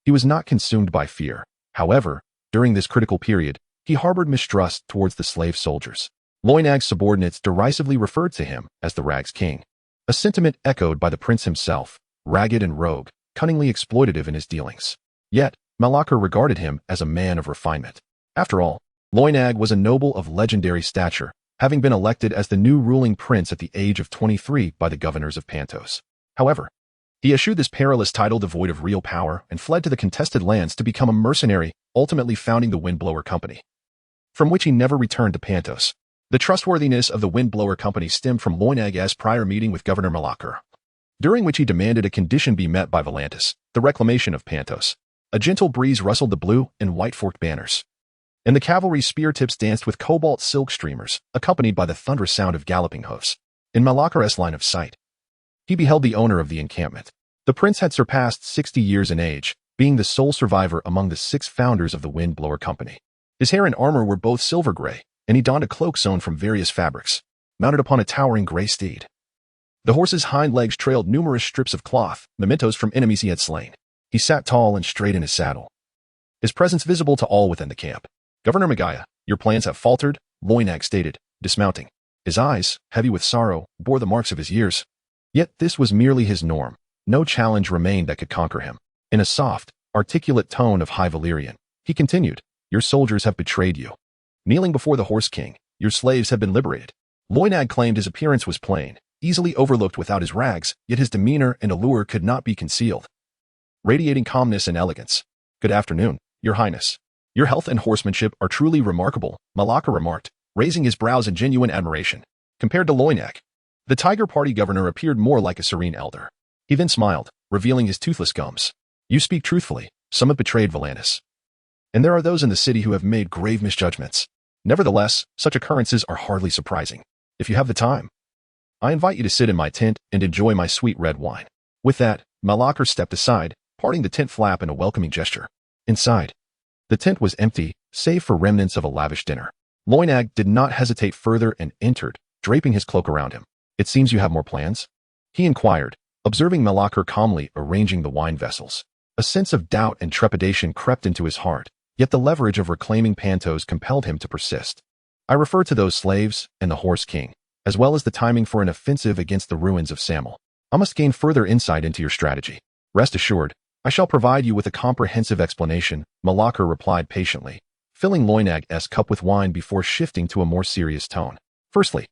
he was not consumed by fear. However, during this critical period, he harbored mistrust towards the slave soldiers. Loinag's subordinates derisively referred to him as the Rags King, a sentiment echoed by the prince himself, ragged and rogue, cunningly exploitative in his dealings. Yet, Malaka regarded him as a man of refinement. After all, Loinag was a noble of legendary stature, having been elected as the new ruling prince at the age of 23 by the governors of Pantos. However, he eschewed this perilous title devoid of real power and fled to the contested lands to become a mercenary, ultimately founding the Windblower Company, from which he never returned to Pantos. The trustworthiness of the Windblower Company stemmed from Loinag's prior meeting with Governor Malaka, during which he demanded a condition be met by Volantis, the reclamation of Pantos. A gentle breeze rustled the blue and white forked banners, and the cavalry's spear tips danced with cobalt silk streamers, accompanied by the thunderous sound of galloping hoofs. In Malaka's line of sight, he beheld the owner of the encampment. The prince had surpassed 60 years in age, being the sole survivor among the 6 founders of the Windblower Company. His hair and armor were both silver gray, and he donned a cloak sewn from various fabrics, mounted upon a towering gray steed. The horse's hind legs trailed numerous strips of cloth, mementos from enemies he had slain. He sat tall and straight in his saddle, his presence visible to all within the camp. Governor Magaya, your plans have faltered, Loinag stated, dismounting. His eyes, heavy with sorrow, bore the marks of his years. Yet this was merely his norm. No challenge remained that could conquer him. In a soft, articulate tone of high Valyrian, he continued, your soldiers have betrayed you. Kneeling before the Horse King, your slaves have been liberated. Loinag claimed his appearance was plain, easily overlooked without his rags, yet his demeanor and allure could not be concealed, radiating calmness and elegance. Good afternoon, your highness. Your health and horsemanship are truly remarkable, Malaka remarked, raising his brows in genuine admiration. Compared to Loinag, the Tiger Party governor appeared more like a serene elder. He then smiled, revealing his toothless gums. You speak truthfully, some have betrayed Volantis, and there are those in the city who have made grave misjudgments. Nevertheless, such occurrences are hardly surprising. If you have the time, I invite you to sit in my tent and enjoy my sweet red wine. With that, Malaka stepped aside, parting the tent flap in a welcoming gesture. Inside, the tent was empty, save for remnants of a lavish dinner. Loinag did not hesitate further and entered, draping his cloak around him. It seems you have more plans? He inquired, observing Malaka calmly arranging the wine vessels. A sense of doubt and trepidation crept into his heart, yet the leverage of reclaiming Pantos compelled him to persist. I refer to those slaves and the Horse King, as well as the timing for an offensive against the ruins of Samel. I must gain further insight into your strategy. Rest assured, I shall provide you with a comprehensive explanation, Malaka replied patiently, filling Loinag's cup with wine before shifting to a more serious tone. Firstly,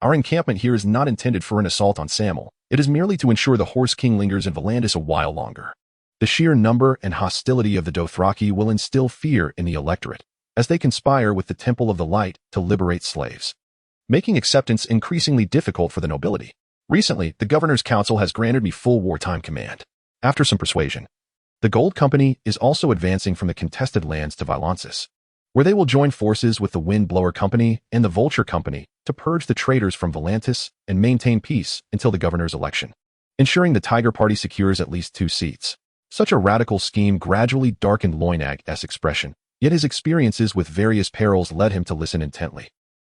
our encampment here is not intended for an assault on Samel. It is merely to ensure the Horse King lingers in Volantis a while longer. The sheer number and hostility of the Dothraki will instill fear in the electorate, as they conspire with the Temple of the Light to liberate slaves, making acceptance increasingly difficult for the nobility. Recently, the Governor's Council has granted me full wartime command. After some persuasion, the Gold Company is also advancing from the contested lands to Volantis, where they will join forces with the Windblower Company and the Vulture Company to purge the traitors from Volantis and maintain peace until the governor's election, ensuring the Tiger Party secures at least 2 seats. Such a radical scheme gradually darkened Loinag's expression, yet his experiences with various perils led him to listen intently.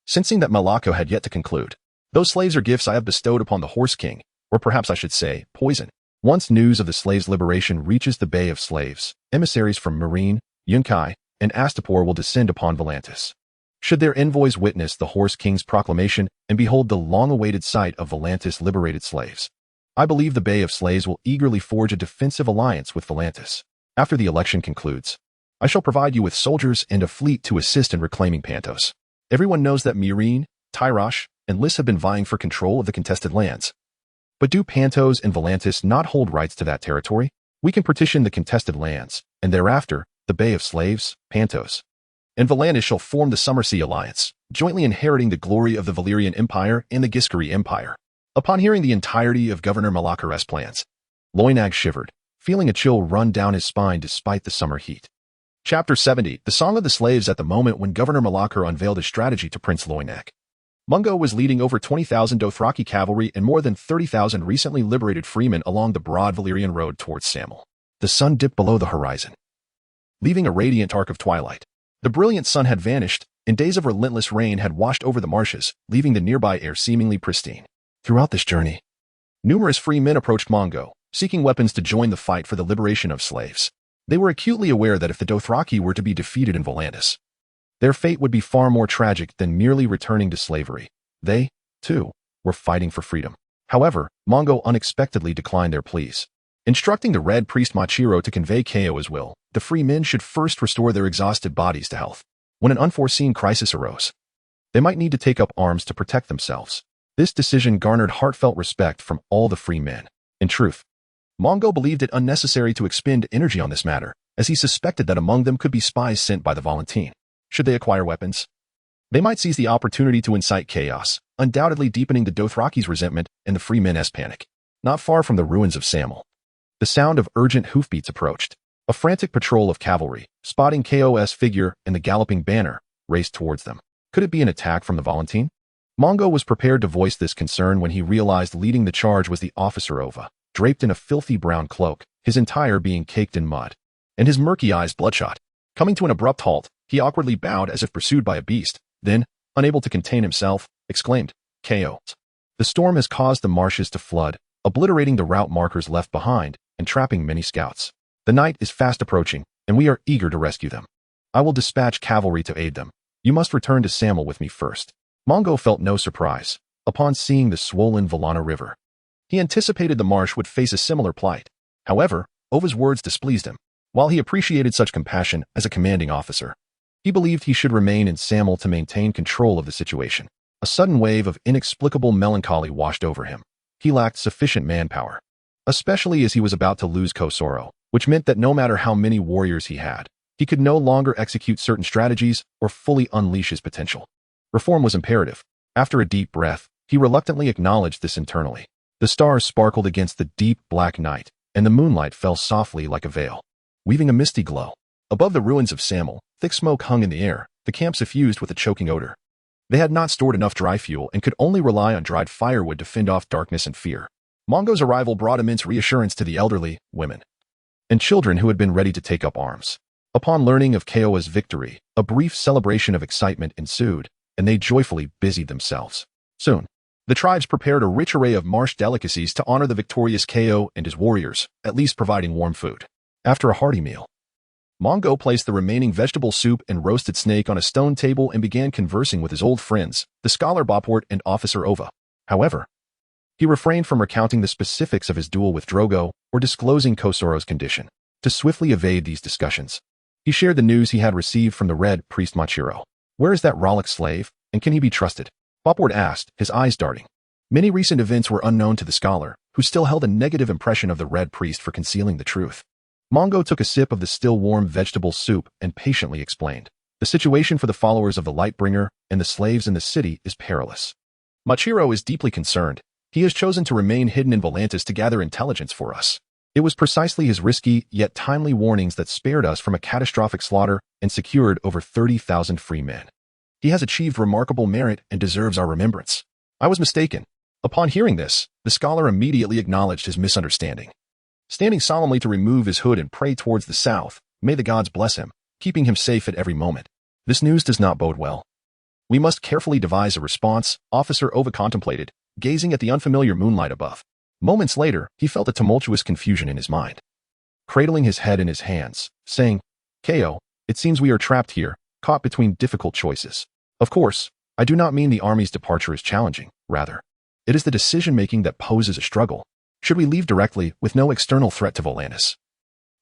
Sensing that Malako had yet to conclude, "Those slaves are gifts I have bestowed upon the Horse King, or perhaps I should say, poison." Once news of the slaves' liberation reaches the Bay of Slaves, emissaries from Meereen, Yunkai, and Astapor will descend upon Volantis. Should their envoys witness the Horse King's proclamation and behold the long-awaited sight of Volantis' liberated slaves, I believe the Bay of Slaves will eagerly forge a defensive alliance with Volantis. After the election concludes, I shall provide you with soldiers and a fleet to assist in reclaiming Pantos. Everyone knows that Meereen, Tyrosh, and Lys have been vying for control of the contested lands. But do Pantos and Volantis not hold rights to that territory? We can partition the contested lands, and thereafter, the Bay of Slaves, Pantos, and Volantis shall form the Summersea Alliance, jointly inheriting the glory of the Valyrian Empire and the Giscari Empire. Upon hearing the entirety of Governor Malakar's plans, Loinag shivered, feeling a chill run down his spine despite the summer heat. Chapter 70, The Song of the Slaves. At the moment when Governor Malakar unveiled his strategy to Prince Loinag, Mungo was leading over 20,000 Dothraki cavalry and more than 30,000 recently liberated freemen along the broad Valyrian road towards Samel. The sun dipped below the horizon, leaving a radiant arc of twilight. The brilliant sun had vanished, and days of relentless rain had washed over the marshes, leaving the nearby air seemingly pristine. Throughout this journey, numerous free men approached Mungo, seeking weapons to join the fight for the liberation of slaves. They were acutely aware that if the Dothraki were to be defeated in Volantis, their fate would be far more tragic than merely returning to slavery. They, too, were fighting for freedom. However, Mungo unexpectedly declined their pleas, instructing the Red Priest Machiro to convey Kao's will. The free men should first restore their exhausted bodies to health. When an unforeseen crisis arose, they might need to take up arms to protect themselves. This decision garnered heartfelt respect from all the free men. In truth, Mungo believed it unnecessary to expend energy on this matter, as he suspected that among them could be spies sent by the Volantene. Should they acquire weapons, they might seize the opportunity to incite chaos, undoubtedly deepening the Dothraki's resentment and the free men's panic. Not far from the ruins of Samel, the sound of urgent hoofbeats approached. A frantic patrol of cavalry, spotting Kos' figure and the galloping banner, raced towards them. Could it be an attack from the Volantene? Mungo was prepared to voice this concern when he realized leading the charge was the officer Ova, draped in a filthy brown cloak, his entire being caked in mud, and his murky eyes bloodshot. Coming to an abrupt halt, he awkwardly bowed as if pursued by a beast, then, unable to contain himself, exclaimed, "Kos." The storm has caused the marshes to flood, obliterating the route markers left behind and trapping many scouts. The night is fast approaching, and we are eager to rescue them. I will dispatch cavalry to aid them. You must return to Samel with me first. Mungo felt no surprise upon seeing the swollen Volana River. He anticipated the marsh would face a similar plight. However, Ova's words displeased him. While he appreciated such compassion as a commanding officer, he believed he should remain in Samel to maintain control of the situation. A sudden wave of inexplicable melancholy washed over him. He lacked sufficient manpower, especially as he was about to lose Kosoro, which meant that no matter how many warriors he had, he could no longer execute certain strategies or fully unleash his potential. Reform was imperative. After a deep breath, he reluctantly acknowledged this internally. The stars sparkled against the deep black night, and the moonlight fell softly like a veil, weaving a misty glow. Above the ruins of Samel, thick smoke hung in the air, the camp suffused with a choking odor. They had not stored enough dry fuel and could only rely on dried firewood to fend off darkness and fear. Mungo's arrival brought immense reassurance to the elderly, women, and children who had been ready to take up arms. Upon learning of Kao's victory, a brief celebration of excitement ensued, and they joyfully busied themselves. Soon, the tribes prepared a rich array of marsh delicacies to honor the victorious Kao and his warriors, at least providing warm food. After a hearty meal, Mungo placed the remaining vegetable soup and roasted snake on a stone table and began conversing with his old friends, the scholar Boport and Officer Ova. However, he refrained from recounting the specifics of his duel with Drogo or disclosing Kosoro's condition. To swiftly evade these discussions, he shared the news he had received from the Red Priest Machiro. Where is that Rolic slave, and can he be trusted? Boport asked, his eyes darting. Many recent events were unknown to the scholar, who still held a negative impression of the Red Priest for concealing the truth. Mongo took a sip of the still warm vegetable soup and patiently explained. The situation for the followers of the Lightbringer and the slaves in the city is perilous. Machiro is deeply concerned. He has chosen to remain hidden in Volantis to gather intelligence for us. It was precisely his risky yet timely warnings that spared us from a catastrophic slaughter and secured over 30,000 free men. He has achieved remarkable merit and deserves our remembrance. I was mistaken. Upon hearing this, the scholar immediately acknowledged his misunderstanding. Standing solemnly to remove his hood and pray towards the south, may the gods bless him, keeping him safe at every moment. This news does not bode well. We must carefully devise a response, Officer Ova contemplated, gazing at the unfamiliar moonlight above. Moments later, he felt a tumultuous confusion in his mind. Cradling his head in his hands, saying, "Ko, it seems we are trapped here, caught between difficult choices. Of course, I do not mean the army's departure is challenging, rather. It is the decision-making that poses a struggle. Should we leave directly, with no external threat to Volantis?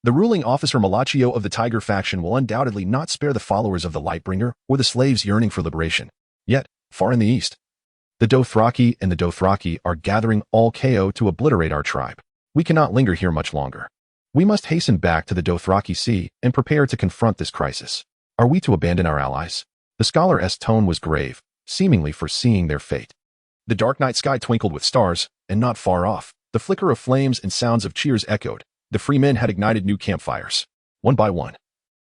The ruling officer Malachio of the Tiger faction will undoubtedly not spare the followers of the Lightbringer or the slaves yearning for liberation. Yet, far in the east, the Dothraki and the Dothraki are gathering all Ko to obliterate our tribe. We cannot linger here much longer. We must hasten back to the Dothraki Sea and prepare to confront this crisis. Are we to abandon our allies?" The scholar's tone was grave, seemingly foreseeing their fate. The dark night sky twinkled with stars, and not far off, the flicker of flames and sounds of cheers echoed. The free men had ignited new campfires. One by one,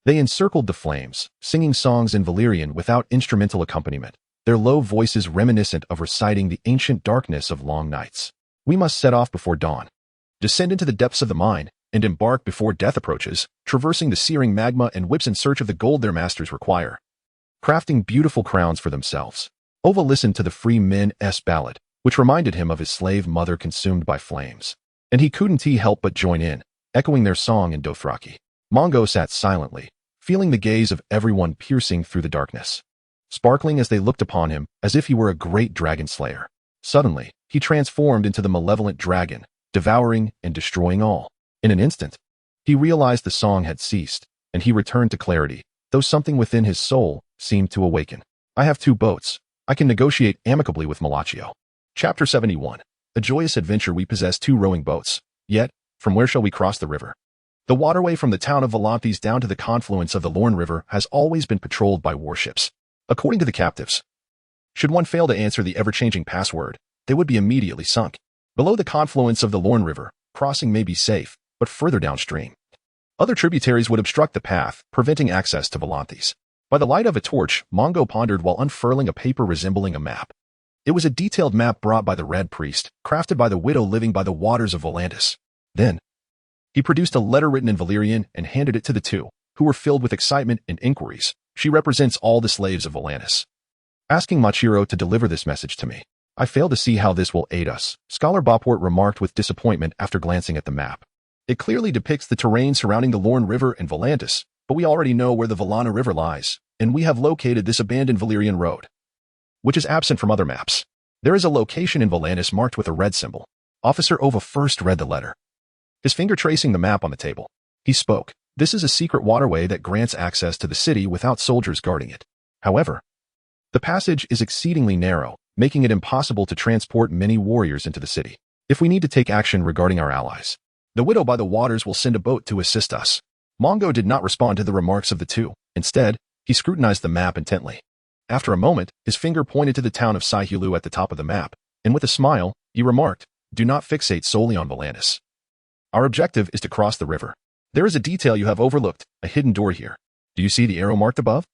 they encircled the flames, singing songs in Valyrian without instrumental accompaniment, their low voices reminiscent of reciting the ancient darkness of long nights. "We must set off before dawn, descend into the depths of the mine, and embark before death approaches, traversing the searing magma and whips in search of the gold their masters require, crafting beautiful crowns for themselves." Ova listened to the free men's ballad, which reminded him of his slave mother consumed by flames, and he couldn't help but join in, echoing their song in Dothraki. Mongo sat silently, feeling the gaze of everyone piercing through the darkness, sparkling as they looked upon him as if he were a great dragon slayer. Suddenly, he transformed into the malevolent dragon, devouring and destroying all. In an instant, he realized the song had ceased, and he returned to clarity, though something within his soul seemed to awaken. "I have 2 boats. I can negotiate amicably with Malachio." Chapter 71. A joyous adventure. We possess 2 rowing boats. Yet, from where shall we cross the river? The waterway from the town of Volantis down to the confluence of the Lorne River has always been patrolled by warships. According to the captives, should one fail to answer the ever-changing password, they would be immediately sunk. Below the confluence of the Lorne River, crossing may be safe, but further downstream, other tributaries would obstruct the path, preventing access to Volantis. By the light of a torch, Mongo pondered while unfurling a paper resembling a map. It was a detailed map brought by the Red Priest, crafted by the widow living by the waters of Volantis. Then, he produced a letter written in Valyrian and handed it to the 2, who were filled with excitement and inquiries. "She represents all the slaves of Volantis. Asking Machiro to deliver this message to me. I fail to see how this will aid us," Scholar Boport remarked with disappointment after glancing at the map. "It clearly depicts the terrain surrounding the Lorne River and Volantis, but we already know where the Valana River lies, and we have located this abandoned Valyrian road, which is absent from other maps. There is a location in Volantis marked with a red symbol." Officer Ova first read the letter, his finger tracing the map on the table. He spoke. "This is a secret waterway that grants access to the city without soldiers guarding it. However, the passage is exceedingly narrow, making it impossible to transport many warriors into the city. If we need to take action regarding our allies, the widow by the waters will send a boat to assist us." Mongo did not respond to the remarks of the 2. Instead, he scrutinized the map intently. After a moment, his finger pointed to the town of Sihulu at the top of the map, and with a smile, he remarked, "Do not fixate solely on Volantis. Our objective is to cross the river. There is a detail you have overlooked, a hidden door here. Do you see the arrow marked above?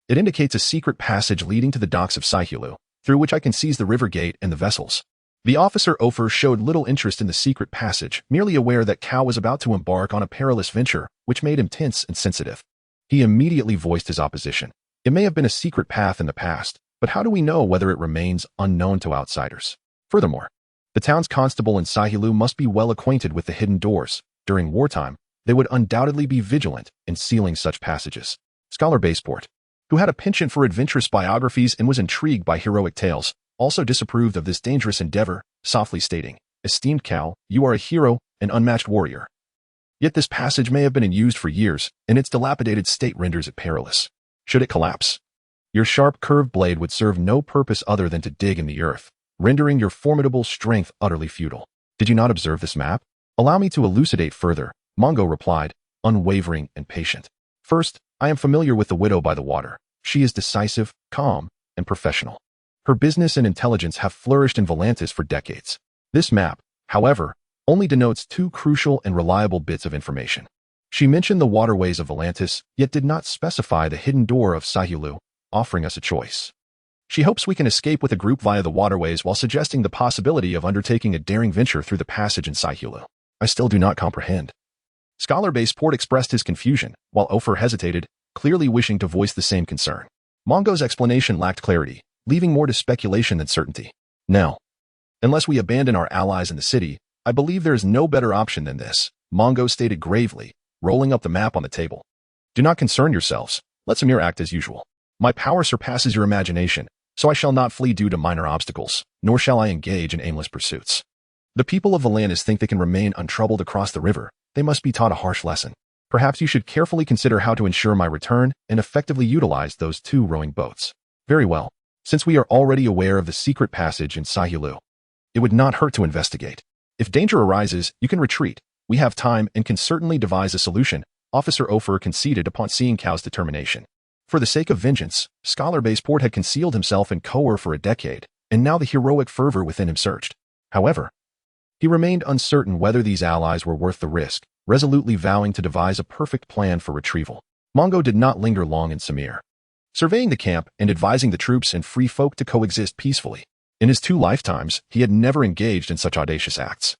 It indicates a secret passage leading to the docks of Sihulu, through which I can seize the river gate and the vessels." The officer Ofer showed little interest in the secret passage, merely aware that Cal was about to embark on a perilous venture, which made him tense and sensitive. He immediately voiced his opposition. "It may have been a secret path in the past, but how do we know whether it remains unknown to outsiders? Furthermore, the town's constable in Sihulu must be well acquainted with the hidden doors. During wartime, they would undoubtedly be vigilant in sealing such passages." Scholar Baseport, who had a penchant for adventurous biographies and was intrigued by heroic tales, also disapproved of this dangerous endeavor, softly stating, "Esteemed Cal, you are a hero, an unmatched warrior. Yet this passage may have been in use for years, and its dilapidated state renders it perilous. Should it collapse, your sharp curved blade would serve no purpose other than to dig in the earth, rendering your formidable strength utterly futile. Did you not observe this map? Allow me to elucidate further." Mongo replied, unwavering, and patient. First, I am familiar with the widow by the water. She is decisive, calm, and professional. Her business and intelligence have flourished in Volantis for decades. This map, however, only denotes two crucial and reliable bits of information. She mentioned the waterways of Volantis, yet did not specify the hidden door of Sahulu, offering us a choice. She hopes we can escape with a group via the waterways while suggesting the possibility of undertaking a daring venture through the passage in Sahulu. I still do not comprehend. Scholar Base Port expressed his confusion, while Ofer hesitated, clearly wishing to voice the same concern. Mongo's explanation lacked clarity, leaving more to speculation than certainty. Now, unless we abandon our allies in the city, I believe there is no better option than this, Mongo stated gravely, rolling up the map on the table. Do not concern yourselves. Let Samir act as usual. My power surpasses your imagination, so I shall not flee due to minor obstacles, nor shall I engage in aimless pursuits. The people of Volantis think they can remain untroubled across the river. They must be taught a harsh lesson. Perhaps you should carefully consider how to ensure my return and effectively utilize those two rowing boats. Very well. Since we are already aware of the secret passage in Sahulu, it would not hurt to investigate. If danger arises, you can retreat. We have time and can certainly devise a solution, Officer Ofer conceded upon seeing Kao's determination. For the sake of vengeance, Scholar Baseport had concealed himself in Conqueror for a decade, and now the heroic fervor within him surged. However, he remained uncertain whether these allies were worth the risk, resolutely vowing to devise a perfect plan for retrieval. Mongo did not linger long in Samir, surveying the camp and advising the troops and free folk to coexist peacefully. In his 2 lifetimes, he had never engaged in such audacious acts,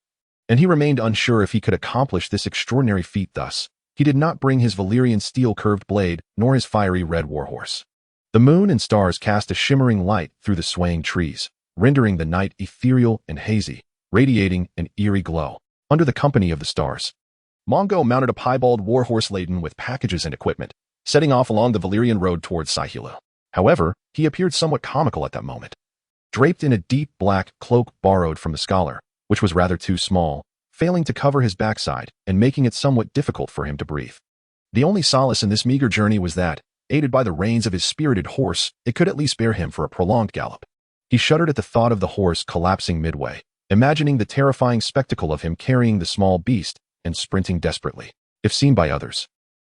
and he remained unsure if he could accomplish this extraordinary feat thus. He did not bring his Valyrian steel-curved blade, nor his fiery red warhorse. The moon and stars cast a shimmering light through the swaying trees, rendering the night ethereal and hazy, radiating an eerie glow. Under the company of the stars, Mongo mounted a piebald warhorse laden with packages and equipment, setting off along the Valyrian road towards Sahulu. However, he appeared somewhat comical at that moment. Draped in a deep black cloak borrowed from the scholar, which was rather too small, failing to cover his backside and making it somewhat difficult for him to breathe. The only solace in this meager journey was that, aided by the reins of his spirited horse, it could at least bear him for a prolonged gallop. He shuddered at the thought of the horse collapsing midway, imagining the terrifying spectacle of him carrying the small beast and sprinting desperately. If seen by others,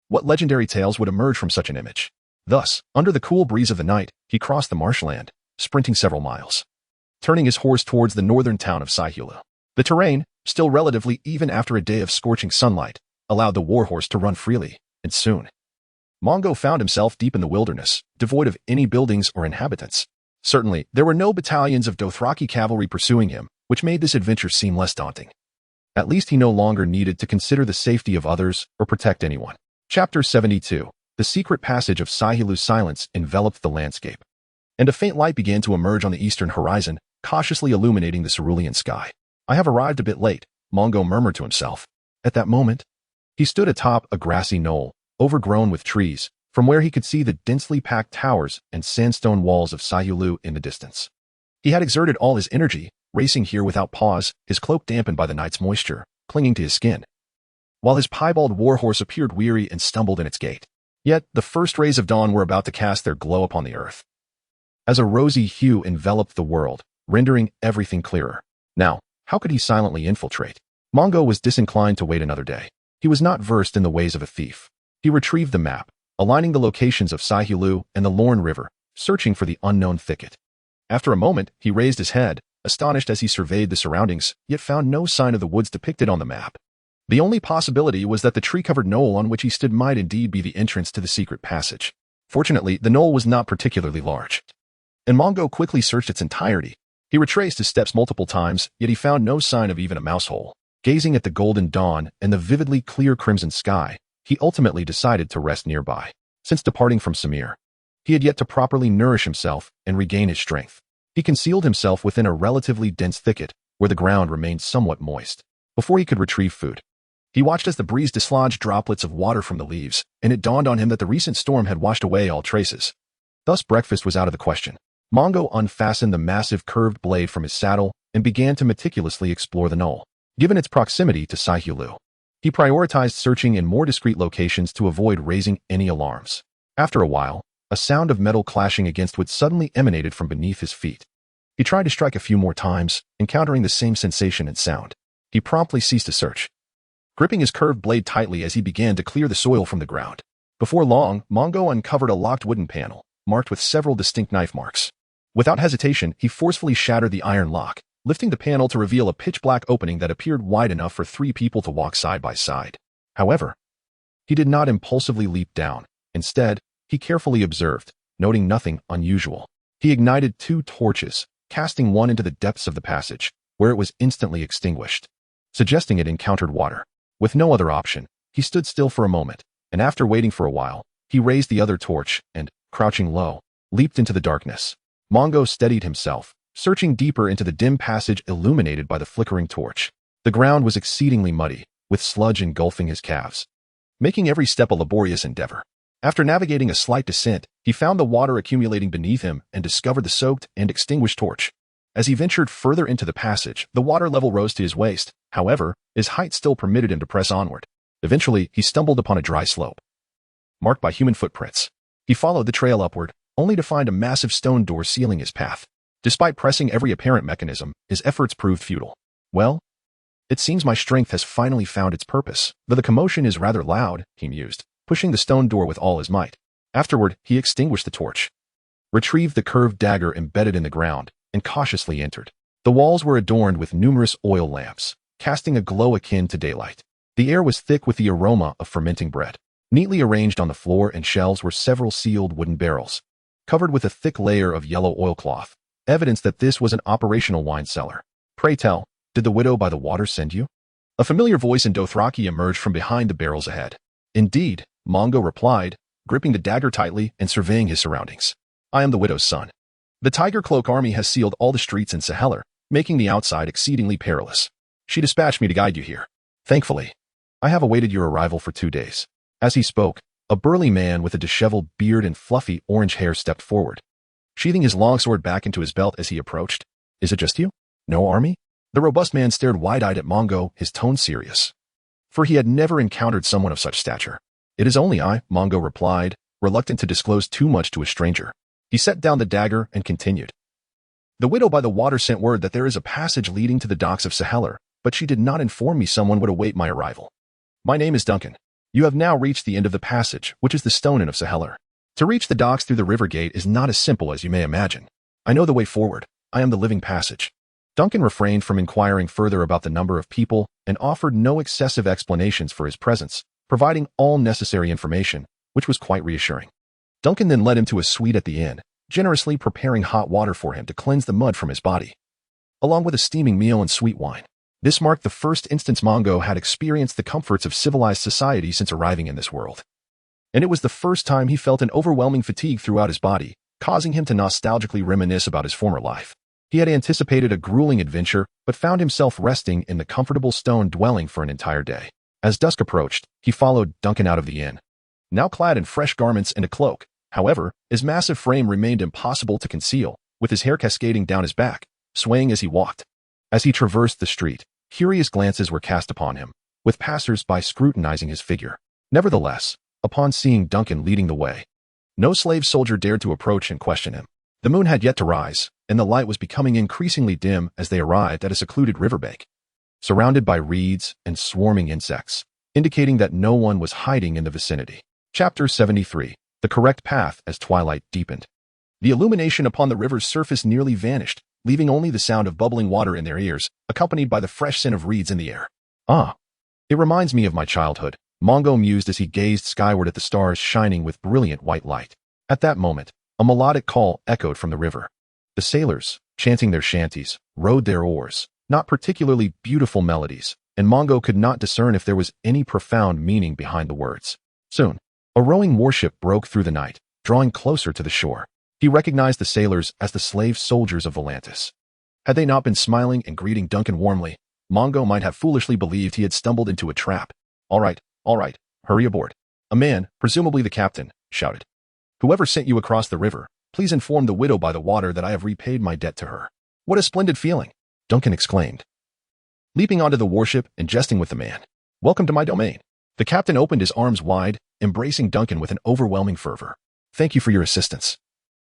what legendary tales would emerge from such an image? Thus, under the cool breeze of the night, he crossed the marshland, sprinting several miles, turning his horse towards the northern town of Sahulu. The terrain, still relatively even after a day of scorching sunlight, allowed the warhorse to run freely, and soon, Mongo found himself deep in the wilderness, devoid of any buildings or inhabitants. Certainly, there were no battalions of Dothraki cavalry pursuing him, which made this adventure seem less daunting. At least he no longer needed to consider the safety of others or protect anyone. Chapter 72. The secret passage of Sahulu's silence enveloped the landscape, and a faint light began to emerge on the eastern horizon, cautiously illuminating the cerulean sky. I have arrived a bit late, Mongo murmured to himself. At that moment, he stood atop a grassy knoll, overgrown with trees, from where he could see the densely packed towers and sandstone walls of Sahulu in the distance. He had exerted all his energy, racing here without pause, his cloak dampened by the night's moisture, clinging to his skin, while his piebald warhorse appeared weary and stumbled in its gait. Yet the first rays of dawn were about to cast their glow upon the earth, as a rosy hue enveloped the world, rendering everything clearer. Now, how could he silently infiltrate? Mongo was disinclined to wait another day. He was not versed in the ways of a thief. He retrieved the map, aligning the locations of Sahulu and the Lorne River, searching for the unknown thicket. After a moment, he raised his head, astonished as he surveyed the surroundings, yet found no sign of the woods depicted on the map. The only possibility was that the tree-covered knoll on which he stood might indeed be the entrance to the secret passage. Fortunately, the knoll was not particularly large, and Mongo quickly searched its entirety. He retraced his steps multiple times, yet he found no sign of even a mousehole. Gazing at the golden dawn and the vividly clear crimson sky, he ultimately decided to rest nearby. Since departing from Samir, he had yet to properly nourish himself and regain his strength. He concealed himself within a relatively dense thicket, where the ground remained somewhat moist. Before he could retrieve food, he watched as the breeze dislodged droplets of water from the leaves, and it dawned on him that the recent storm had washed away all traces. Thus breakfast was out of the question. Mongo unfastened the massive curved blade from his saddle and began to meticulously explore the knoll. Given its proximity to Sahulu, he prioritized searching in more discreet locations to avoid raising any alarms. After a while, a sound of metal clashing against wood suddenly emanated from beneath his feet. He tried to strike a few more times, encountering the same sensation and sound. He promptly ceased to search, gripping his curved blade tightly as he began to clear the soil from the ground. Before long, Mongo uncovered a locked wooden panel, marked with several distinct knife marks. Without hesitation, he forcefully shattered the iron lock, lifting the panel to reveal a pitch-black opening that appeared wide enough for 3 people to walk side by side. However, he did not impulsively leap down. Instead, he carefully observed, noting nothing unusual. He ignited 2 torches, casting one into the depths of the passage, where it was instantly extinguished, suggesting it encountered water. With no other option, he stood still for a moment, and after waiting for a while, he raised the other torch and, crouching low, leaped into the darkness. Mongo steadied himself, searching deeper into the dim passage illuminated by the flickering torch. The ground was exceedingly muddy, with sludge engulfing his calves, making every step a laborious endeavor. After navigating a slight descent, he found the water accumulating beneath him and discovered the soaked and extinguished torch. As he ventured further into the passage, the water level rose to his waist. However, his height still permitted him to press onward. Eventually, he stumbled upon a dry slope, marked by human footprints. He followed the trail upward, only to find a massive stone door sealing his path. Despite pressing every apparent mechanism, his efforts proved futile. Well, it seems my strength has finally found its purpose, though the commotion is rather loud, he mused, pushing the stone door with all his might. Afterward, he extinguished the torch, retrieved the curved dagger embedded in the ground, and cautiously entered. The walls were adorned with numerous oil lamps, casting a glow akin to daylight. The air was thick with the aroma of fermenting bread. Neatly arranged on the floor and shelves were several sealed wooden barrels, covered with a thick layer of yellow oilcloth, evidence that this was an operational wine cellar. Pray tell, did the widow by the water send you? A familiar voice in Dothraki emerged from behind the barrels ahead. Indeed, Mongo replied, gripping the dagger tightly and surveying his surroundings. I am the widow's son. The Tiger Cloak army has sealed all the streets in Saheller, making the outside exceedingly perilous. She dispatched me to guide you here. Thankfully, I have awaited your arrival for 2 days. As he spoke, a burly man with a disheveled beard and fluffy orange hair stepped forward, sheathing his longsword back into his belt as he approached. Is it just you? No army? The robust man stared wide-eyed at Mongo, his tone serious, for he had never encountered someone of such stature. It is only I, Mongo replied, reluctant to disclose too much to a stranger. He set down the dagger and continued. The widow by the water sent word that there is a passage leading to the docks of Saheller, but she did not inform me someone would await my arrival. My name is Duncan. You have now reached the end of the passage, which is the stone inn of Saheller. To reach the docks through the river gate is not as simple as you may imagine. I know the way forward. I am the living passage. Duncan refrained from inquiring further about the number of people and offered no excessive explanations for his presence, providing all necessary information, which was quite reassuring. Duncan then led him to a suite at the inn, generously preparing hot water for him to cleanse the mud from his body, along with a steaming meal and sweet wine. This marked the first instance Mongo had experienced the comforts of civilized society since arriving in this world. And it was the first time he felt an overwhelming fatigue throughout his body, causing him to nostalgically reminisce about his former life. He had anticipated a grueling adventure, but found himself resting in the comfortable stone dwelling for an entire day. As dusk approached, he followed Duncan out of the inn, now clad in fresh garments and a cloak. However, his massive frame remained impossible to conceal, with his hair cascading down his back, swaying as he walked. As he traversed the street, curious glances were cast upon him, with passers-by scrutinizing his figure. Nevertheless, upon seeing Duncan leading the way, no slave soldier dared to approach and question him. The moon had yet to rise, and the light was becoming increasingly dim as they arrived at a secluded riverbank, surrounded by reeds and swarming insects, indicating that no one was hiding in the vicinity. Chapter 73. The correct path as twilight deepened. The illumination upon the river's surface nearly vanished, leaving only the sound of bubbling water in their ears, accompanied by the fresh scent of reeds in the air. Ah, it reminds me of my childhood, Mongo mused as he gazed skyward at the stars shining with brilliant white light. At that moment, a melodic call echoed from the river. The sailors, chanting their shanties, rowed their oars, not particularly beautiful melodies, and Mongo could not discern if there was any profound meaning behind the words. Soon, a rowing warship broke through the night, drawing closer to the shore. He recognized the sailors as the slave soldiers of Volantis. Had they not been smiling and greeting Duncan warmly, Mongo might have foolishly believed he had stumbled into a trap. All right, hurry aboard. A man, presumably the captain, shouted. Whoever sent you across the river, please inform the widow by the water that I have repaid my debt to her. What a splendid feeling, Duncan exclaimed, leaping onto the warship and jesting with the man. Welcome to my domain. The captain opened his arms wide, embracing Duncan with an overwhelming fervor. Thank you for your assistance,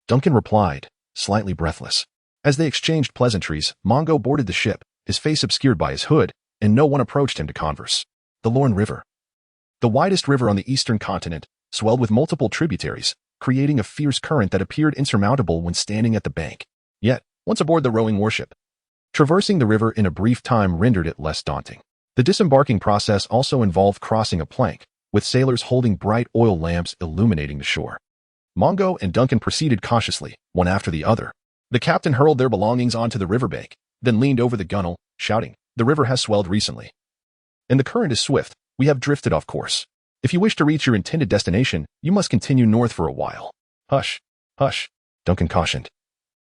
Duncan replied, slightly breathless. As they exchanged pleasantries, Mongo boarded the ship, his face obscured by his hood, and no one approached him to converse. the Lorne River. The widest river on the eastern continent, swelled with multiple tributaries, creating a fierce current that appeared insurmountable when standing at the bank. Yet, once aboard the rowing warship, traversing the river in a brief time rendered it less daunting. The disembarking process also involved crossing a plank, with sailors holding bright oil lamps illuminating the shore. Mongo and Duncan proceeded cautiously, one after the other. The captain hurled their belongings onto the riverbank, then leaned over the gunwale, shouting, "The river has swelled recently, and the current is swift. We have drifted off course. If you wish to reach your intended destination, you must continue north for a while." "Hush, hush," Duncan cautioned,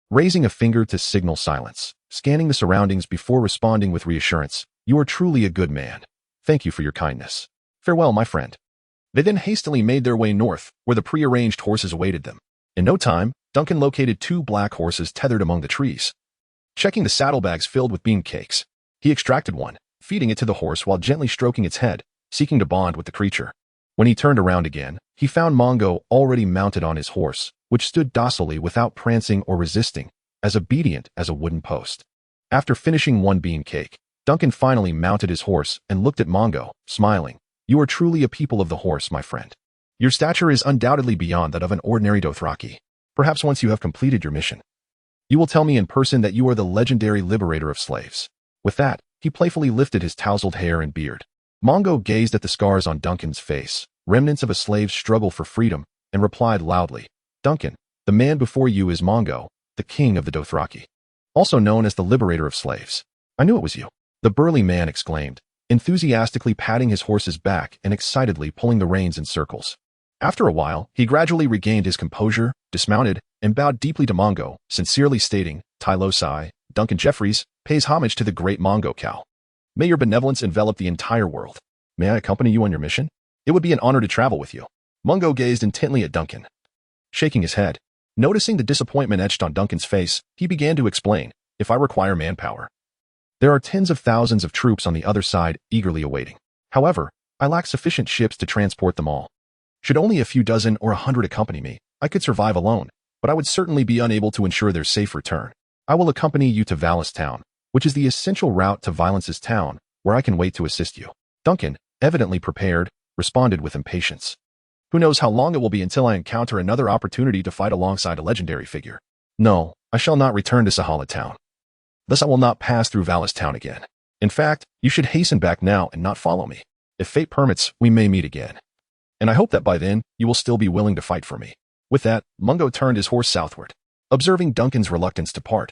raising a finger to signal silence, scanning the surroundings before responding with reassurance. "You are truly a good man. Thank you for your kindness. Farewell, my friend." They then hastily made their way north, where the prearranged horses awaited them. In no time, Duncan located 2 black horses tethered among the trees. Checking the saddlebags filled with bean cakes, he extracted one, feeding it to the horse while gently stroking its head, seeking to bond with the creature. When he turned around again, he found Mongo already mounted on his horse, which stood docilely without prancing or resisting, as obedient as a wooden post. After finishing one bean cake, Duncan finally mounted his horse and looked at Mongo, smiling. "You are truly a people of the horse, my friend. Your stature is undoubtedly beyond that of an ordinary Dothraki. Perhaps once you have completed your mission, you will tell me in person that you are the legendary liberator of slaves." With that, he playfully lifted his tousled hair and beard. Mongo gazed at the scars on Duncan's face, remnants of a slave's struggle for freedom, and replied loudly, "Duncan, the man before you is Mongo, the king of the Dothraki, also known as the liberator of slaves." "I knew it was you," the burly man exclaimed, enthusiastically patting his horse's back and excitedly pulling the reins in circles. After a while, he gradually regained his composure, dismounted, and bowed deeply to Mongo, sincerely stating, "Tylosai, Duncan Jeffries, pays homage to the great Mongo cow. May your benevolence envelop the entire world. May I accompany you on your mission? It would be an honor to travel with you." Mongo gazed intently at Duncan, shaking his head. Noticing the disappointment etched on Duncan's face, he began to explain, "If I require manpower, there are tens of thousands of troops on the other side eagerly awaiting. However, I lack sufficient ships to transport them all. Should only a few dozen or 100 accompany me, I could survive alone, but I would certainly be unable to ensure their safe return. I will accompany you to Valis Town, which is the essential route to Violence's town, where I can wait to assist you." Duncan, evidently prepared, responded with impatience. "Who knows how long it will be until I encounter another opportunity to fight alongside a legendary figure. No, I shall not return to Sahala Town. Thus I will not pass through Valis Town again. In fact, you should hasten back now and not follow me. If fate permits, we may meet again. And I hope that by then, you will still be willing to fight for me." With that, Mongo turned his horse southward. Observing Duncan's reluctance to part,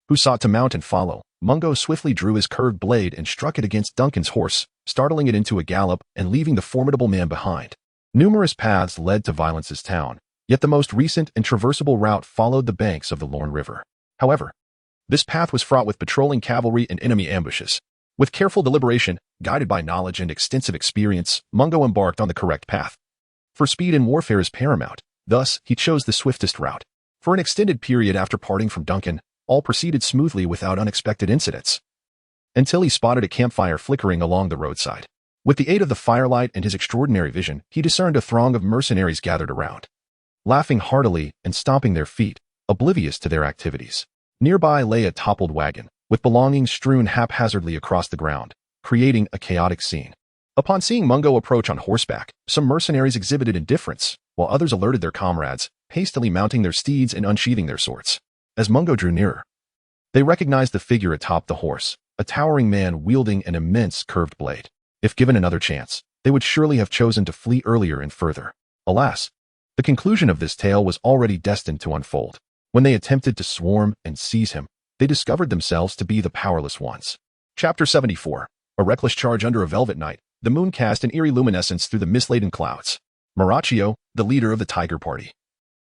who sought to mount and follow, Mongo swiftly drew his curved blade and struck it against Duncan's horse, startling it into a gallop and leaving the formidable man behind. Numerous paths led to Violence's town, yet the most recent and traversable route followed the banks of the Lorne River. However, this path was fraught with patrolling cavalry and enemy ambushes. With careful deliberation, guided by knowledge and extensive experience, Mongo embarked on the correct path. For speed in warfare is paramount, thus he chose the swiftest route. For an extended period after parting from Duncan, all proceeded smoothly without unexpected incidents, until he spotted a campfire flickering along the roadside. With the aid of the firelight and his extraordinary vision, he discerned a throng of mercenaries gathered around, laughing heartily and stomping their feet, oblivious to their activities. Nearby lay a toppled wagon, with belongings strewn haphazardly across the ground, creating a chaotic scene. Upon seeing Mongo approach on horseback, some mercenaries exhibited indifference, while others alerted their comrades, hastily mounting their steeds and unsheathing their swords. As Mongo drew nearer, they recognized the figure atop the horse, a towering man wielding an immense curved blade. If given another chance, they would surely have chosen to flee earlier and further. Alas, the conclusion of this tale was already destined to unfold. When they attempted to swarm and seize him, they discovered themselves to be the powerless ones. Chapter 74. A reckless charge under a velvet night. The moon cast an eerie luminescence through the mist-laden clouds. Maraccio, the leader of the Tiger Party,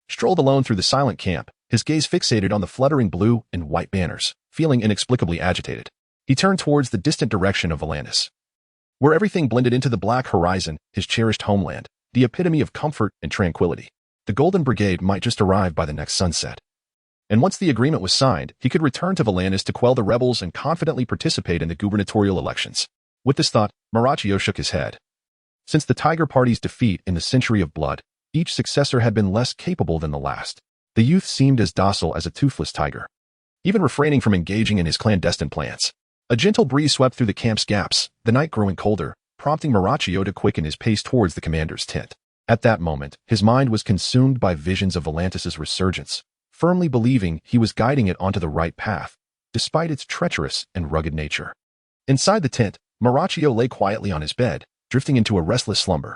strolled alone through the silent camp, his gaze fixated on the fluttering blue and white banners, feeling inexplicably agitated. He turned towards the distant direction of Volantis, where everything blended into the black horizon, his cherished homeland, the epitome of comfort and tranquility. The Golden Brigade might just arrive by the next sunset. And once the agreement was signed, he could return to Volantis to quell the rebels and confidently participate in the gubernatorial elections. With this thought, Maraccio shook his head. Since the Tiger Party's defeat in the Century of Blood, each successor had been less capable than the last. The youth seemed as docile as a toothless tiger, even refraining from engaging in his clandestine plans. A gentle breeze swept through the camp's gaps, the night growing colder, prompting Maraccio to quicken his pace towards the commander's tent. At that moment, his mind was consumed by visions of Volantis' resurgence, firmly believing he was guiding it onto the right path, despite its treacherous and rugged nature. Inside the tent, Maraccio lay quietly on his bed, drifting into a restless slumber.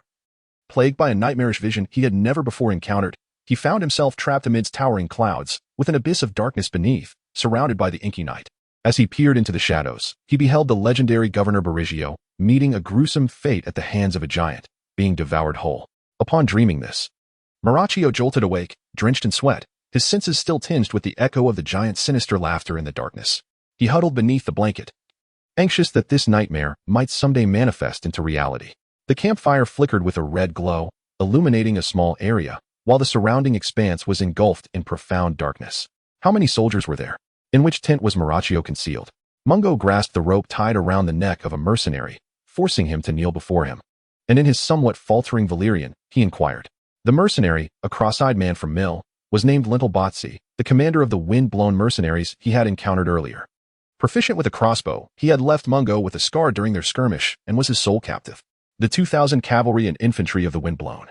Plagued by a nightmarish vision he had never before encountered, he found himself trapped amidst towering clouds, with an abyss of darkness beneath, surrounded by the inky night. As he peered into the shadows, he beheld the legendary Governor Barigio meeting a gruesome fate at the hands of a giant, being devoured whole. Upon dreaming this, Maraccio jolted awake, drenched in sweat, his senses still tinged with the echo of the giant's sinister laughter in the darkness. He huddled beneath the blanket, anxious that this nightmare might someday manifest into reality. The campfire flickered with a red glow, illuminating a small area, while the surrounding expanse was engulfed in profound darkness. How many soldiers were there? In which tent was Maraccio concealed? Mungo grasped the rope tied around the neck of a mercenary, forcing him to kneel before him. And in his somewhat faltering Valyrian, he inquired. The mercenary, a cross-eyed man from Mill, was named Lentil Botsi, the commander of the wind-blown mercenaries he had encountered earlier. Proficient with a crossbow, he had left Mungo with a scar during their skirmish and was his sole captive. The 2,000 cavalry and infantry of the Windblown,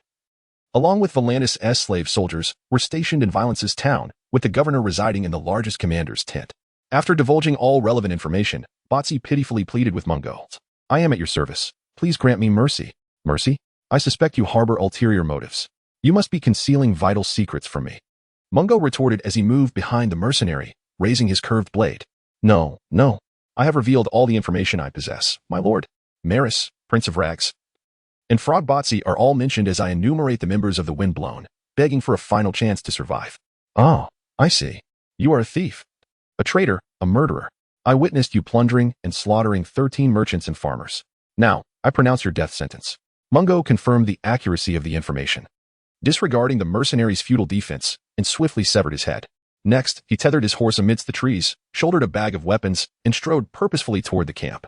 along with Volantis' slave soldiers, were stationed in Violence's town, with the governor residing in the largest commander's tent. After divulging all relevant information, Botsi pitifully pleaded with Mungo. I am at your service. Please grant me mercy. Mercy? I suspect you harbor ulterior motives. You must be concealing vital secrets from me. Mungo retorted as he moved behind the mercenary, raising his curved blade. No, no. I have revealed all the information I possess, my lord. Maris, Prince of Rags, and Frog Botsi are all mentioned as I enumerate the members of the Windblown, begging for a final chance to survive. Oh, I see. You are a thief. A traitor, a murderer. I witnessed you plundering and slaughtering 13 merchants and farmers. Now, I pronounce your death sentence. Mungo confirmed the accuracy of the information, disregarding the mercenary's futile defense, and swiftly severed his head. Next, he tethered his horse amidst the trees, shouldered a bag of weapons, and strode purposefully toward the camp.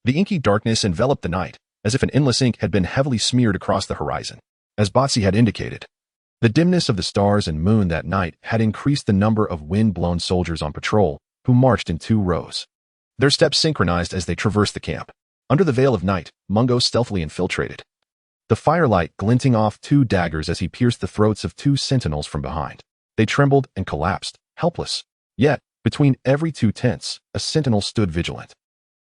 The inky darkness enveloped the night, as if an endless ink had been heavily smeared across the horizon. As Botsi had indicated, the dimness of the stars and moon that night had increased the number of wind-blown soldiers on patrol, who marched in 2 rows. Their steps synchronized as they traversed the camp. Under the veil of night, Mungo stealthily infiltrated, the firelight glinting off 2 daggers as he pierced the throats of 2 sentinels from behind. They trembled and collapsed, helpless. Yet, between every 2 tents, a sentinel stood vigilant.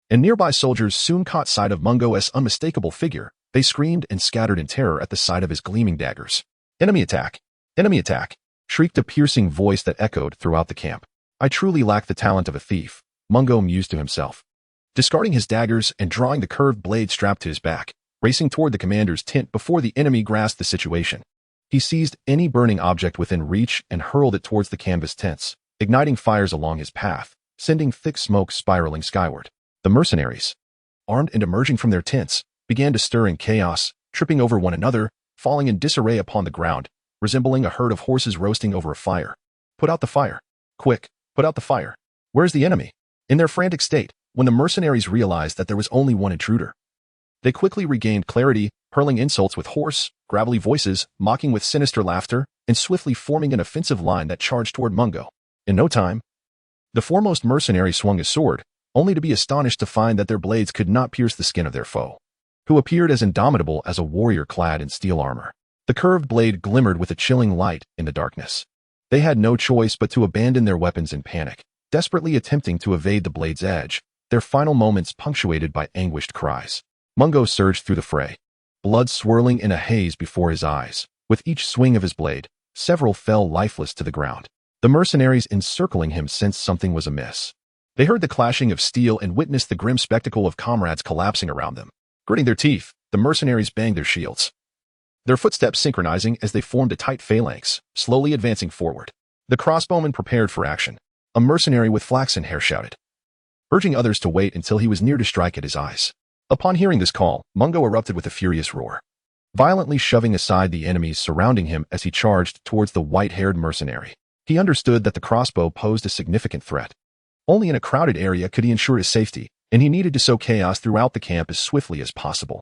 And nearby soldiers soon caught sight of Mungo's unmistakable figure. They screamed and scattered in terror at the sight of his gleaming daggers. Enemy attack! Enemy attack! Shrieked a piercing voice that echoed throughout the camp. I truly lack the talent of a thief, Mungo mused to himself. Discarding his daggers and drawing the curved blade strapped to his back, racing toward the commander's tent before the enemy grasped the situation. He seized any burning object within reach and hurled it towards the canvas tents, igniting fires along his path, sending thick smoke spiraling skyward. The mercenaries, armed and emerging from their tents, began to stir in chaos, tripping over one another, falling in disarray upon the ground, resembling a herd of horses roasting over a fire. Put out the fire. Quick, put out the fire. Where's the enemy? In their frantic state, when the mercenaries realized that there was only one intruder, they quickly regained clarity, hurling insults with hoarse, gravelly voices, mocking with sinister laughter, and swiftly forming an offensive line that charged toward Mungo. In no time, the foremost mercenary swung his sword, only to be astonished to find that their blades could not pierce the skin of their foe, who appeared as indomitable as a warrior clad in steel armor. The curved blade glimmered with a chilling light in the darkness. They had no choice but to abandon their weapons in panic, desperately attempting to evade the blade's edge, their final moments punctuated by anguished cries. Mungo surged through the fray, blood swirling in a haze before his eyes. With each swing of his blade, several fell lifeless to the ground. The mercenaries encircling him sensed something was amiss. They heard the clashing of steel and witnessed the grim spectacle of comrades collapsing around them. Gritting their teeth, the mercenaries banged their shields, their footsteps synchronizing as they formed a tight phalanx, slowly advancing forward. The crossbowman prepared for action. A mercenary with flaxen hair shouted, urging others to wait until he was near to strike at his eyes. Upon hearing this call, Mungo erupted with a furious roar, violently shoving aside the enemies surrounding him as he charged towards the white-haired mercenary. He understood that the crossbow posed a significant threat. Only in a crowded area could he ensure his safety, and he needed to sow chaos throughout the camp as swiftly as possible.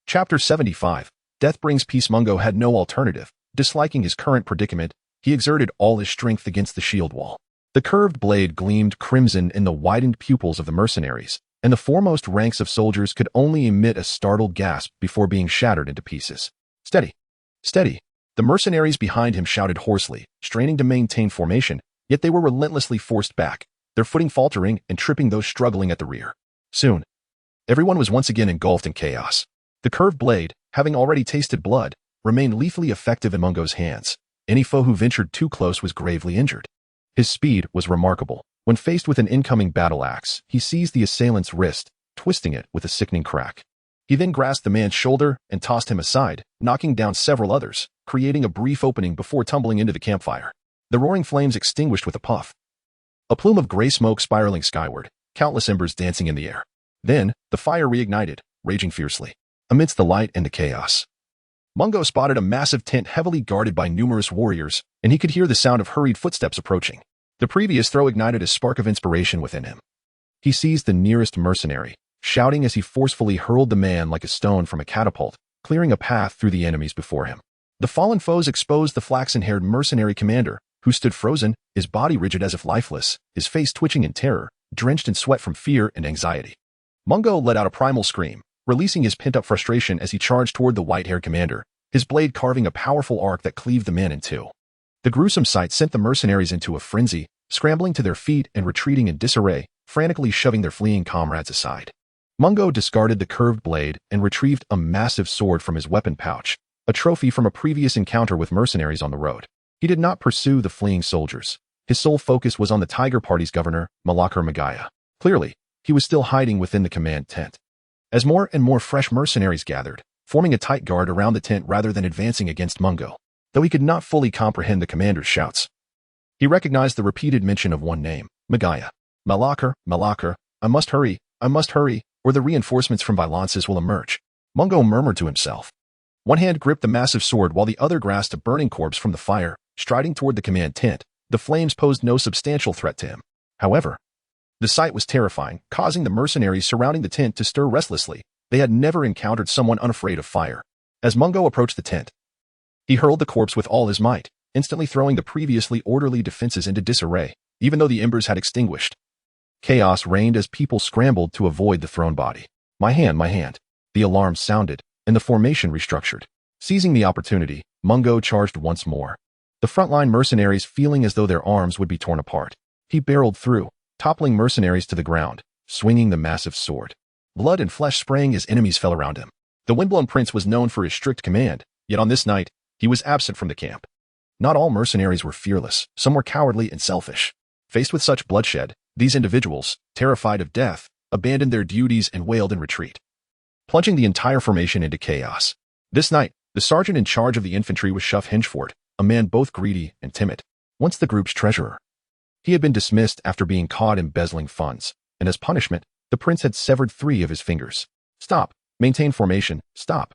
Chapter 75. Death Brings Peace. Mungo had no alternative. Disliking his current predicament, he exerted all his strength against the shield wall. The curved blade gleamed crimson in the widened pupils of the mercenaries, and the foremost ranks of soldiers could only emit a startled gasp before being shattered into pieces. Steady! Steady! The mercenaries behind him shouted hoarsely, straining to maintain formation, yet they were relentlessly forced back, their footing faltering and tripping those struggling at the rear. Soon, everyone was once again engulfed in chaos. The curved blade, having already tasted blood, remained lethally effective in Mungo's hands. Any foe who ventured too close was gravely injured. His speed was remarkable. When faced with an incoming battle axe, he seized the assailant's wrist, twisting it with a sickening crack. He then grasped the man's shoulder and tossed him aside, knocking down several others, creating a brief opening before tumbling into the campfire. The roaring flames extinguished with a puff. A plume of gray smoke spiraling skyward, countless embers dancing in the air. Then, the fire reignited, raging fiercely. Amidst the light and the chaos, Mungo spotted a massive tent heavily guarded by numerous warriors, and he could hear the sound of hurried footsteps approaching. The previous throw ignited a spark of inspiration within him. He seized the nearest mercenary, shouting as he forcefully hurled the man like a stone from a catapult, clearing a path through the enemies before him. The fallen foes exposed the flaxen-haired mercenary commander, who stood frozen, his body rigid as if lifeless, his face twitching in terror, drenched in sweat from fear and anxiety. Mungo let out a primal scream, releasing his pent-up frustration as he charged toward the white-haired commander, his blade carving a powerful arc that cleaved the man in two. The gruesome sight sent the mercenaries into a frenzy, scrambling to their feet and retreating in disarray, frantically shoving their fleeing comrades aside. Mungo discarded the curved blade and retrieved a massive sword from his weapon pouch, a trophy from a previous encounter with mercenaries on the road. He did not pursue the fleeing soldiers. His sole focus was on the Tiger Party's governor, manhwa. Clearly, he was still hiding within the command tent. As more and more fresh mercenaries gathered, forming a tight guard around the tent rather than advancing against Mungo, though he could not fully comprehend the commander's shouts. He recognized the repeated mention of one name, Magaya. Malakar, I must hurry, or the reinforcements from Vylansis will emerge. Mungo murmured to himself. One hand gripped the massive sword while the other grasped a burning corpse from the fire, striding toward the command tent. The flames posed no substantial threat to him. However, the sight was terrifying, causing the mercenaries surrounding the tent to stir restlessly. They had never encountered someone unafraid of fire. As Mungo approached the tent, he hurled the corpse with all his might, instantly throwing the previously orderly defenses into disarray, even though the embers had extinguished. Chaos reigned as people scrambled to avoid the thrown body. My hand. The alarm sounded, and the formation restructured. Seizing the opportunity, Mungo charged once more. The frontline mercenaries feeling as though their arms would be torn apart. He barreled through, toppling mercenaries to the ground, swinging the massive sword. Blood and flesh spraying as enemies fell around him. The Windblown Prince was known for his strict command, yet on this night, he was absent from the camp. Not all mercenaries were fearless, some were cowardly and selfish. Faced with such bloodshed, these individuals, terrified of death, abandoned their duties and wailed in retreat, plunging the entire formation into chaos. This night, the sergeant in charge of the infantry was Shuff Hinchford, a man both greedy and timid. Once the group's treasurer, he had been dismissed after being caught embezzling funds, and as punishment, the prince had severed 3 of his fingers. Stop! Maintain formation, stop!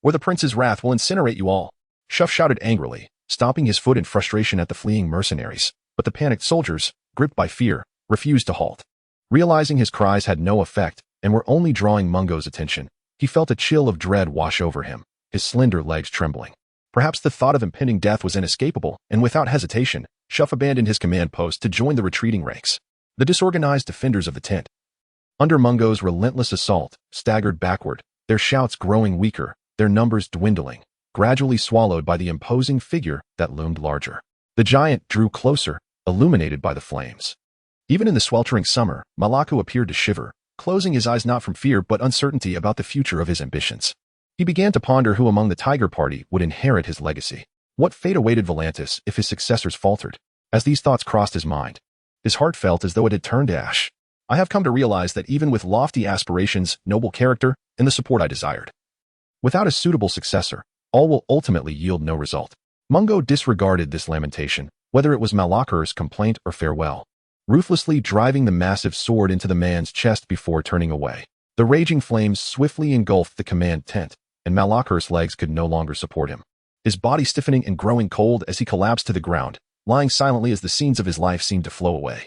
Or the prince's wrath will incinerate you all. Shuff shouted angrily, stomping his foot in frustration at the fleeing mercenaries, but the panicked soldiers, gripped by fear, refused to halt. Realizing his cries had no effect and were only drawing Mungo's attention, he felt a chill of dread wash over him, his slender legs trembling. Perhaps the thought of impending death was inescapable, and without hesitation, Shuff abandoned his command post to join the retreating ranks. The disorganized defenders of the tent, under Mungo's relentless assault, staggered backward, their shouts growing weaker, their numbers dwindling, gradually swallowed by the imposing figure that loomed larger. The giant drew closer, illuminated by the flames. Even in the sweltering summer, Malaku appeared to shiver, closing his eyes not from fear but uncertainty about the future of his ambitions. He began to ponder who among the Tiger Party would inherit his legacy. What fate awaited Volantis if his successors faltered? As these thoughts crossed his mind, his heart felt as though it had turned to ash. I have come to realize that even with lofty aspirations, noble character, and the support I desired, without a suitable successor, all will ultimately yield no result. Mungo disregarded this lamentation, whether it was Malakar's complaint or farewell, ruthlessly driving the massive sword into the man's chest before turning away. The raging flames swiftly engulfed the command tent, and Malakar's legs could no longer support him, his body stiffening and growing cold as he collapsed to the ground, lying silently as the scenes of his life seemed to flow away.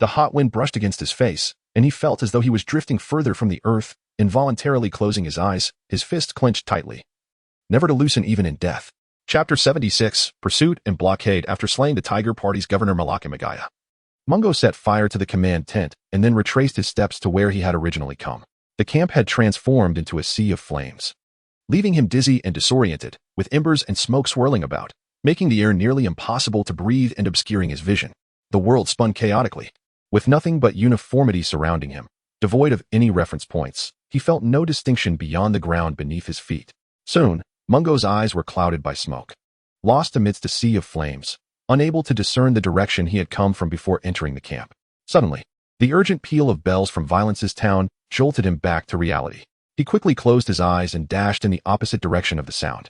The hot wind brushed against his face, and he felt as though he was drifting further from the earth, involuntarily closing his eyes, his fists clenched tightly, never to loosen even in death. Chapter 76, Pursuit and Blockade after slaying the Tiger Party's governor Malaka Magaya. Mungo set fire to the command tent and then retraced his steps to where he had originally come. The camp had transformed into a sea of flames, leaving him dizzy and disoriented, with embers and smoke swirling about, making the air nearly impossible to breathe and obscuring his vision. The world spun chaotically, with nothing but uniformity surrounding him. Devoid of any reference points, he felt no distinction beyond the ground beneath his feet. Soon, Mungo's eyes were clouded by smoke, lost amidst a sea of flames, unable to discern the direction he had come from before entering the camp. Suddenly, the urgent peal of bells from Violence's town jolted him back to reality. He quickly closed his eyes and dashed in the opposite direction of the sound.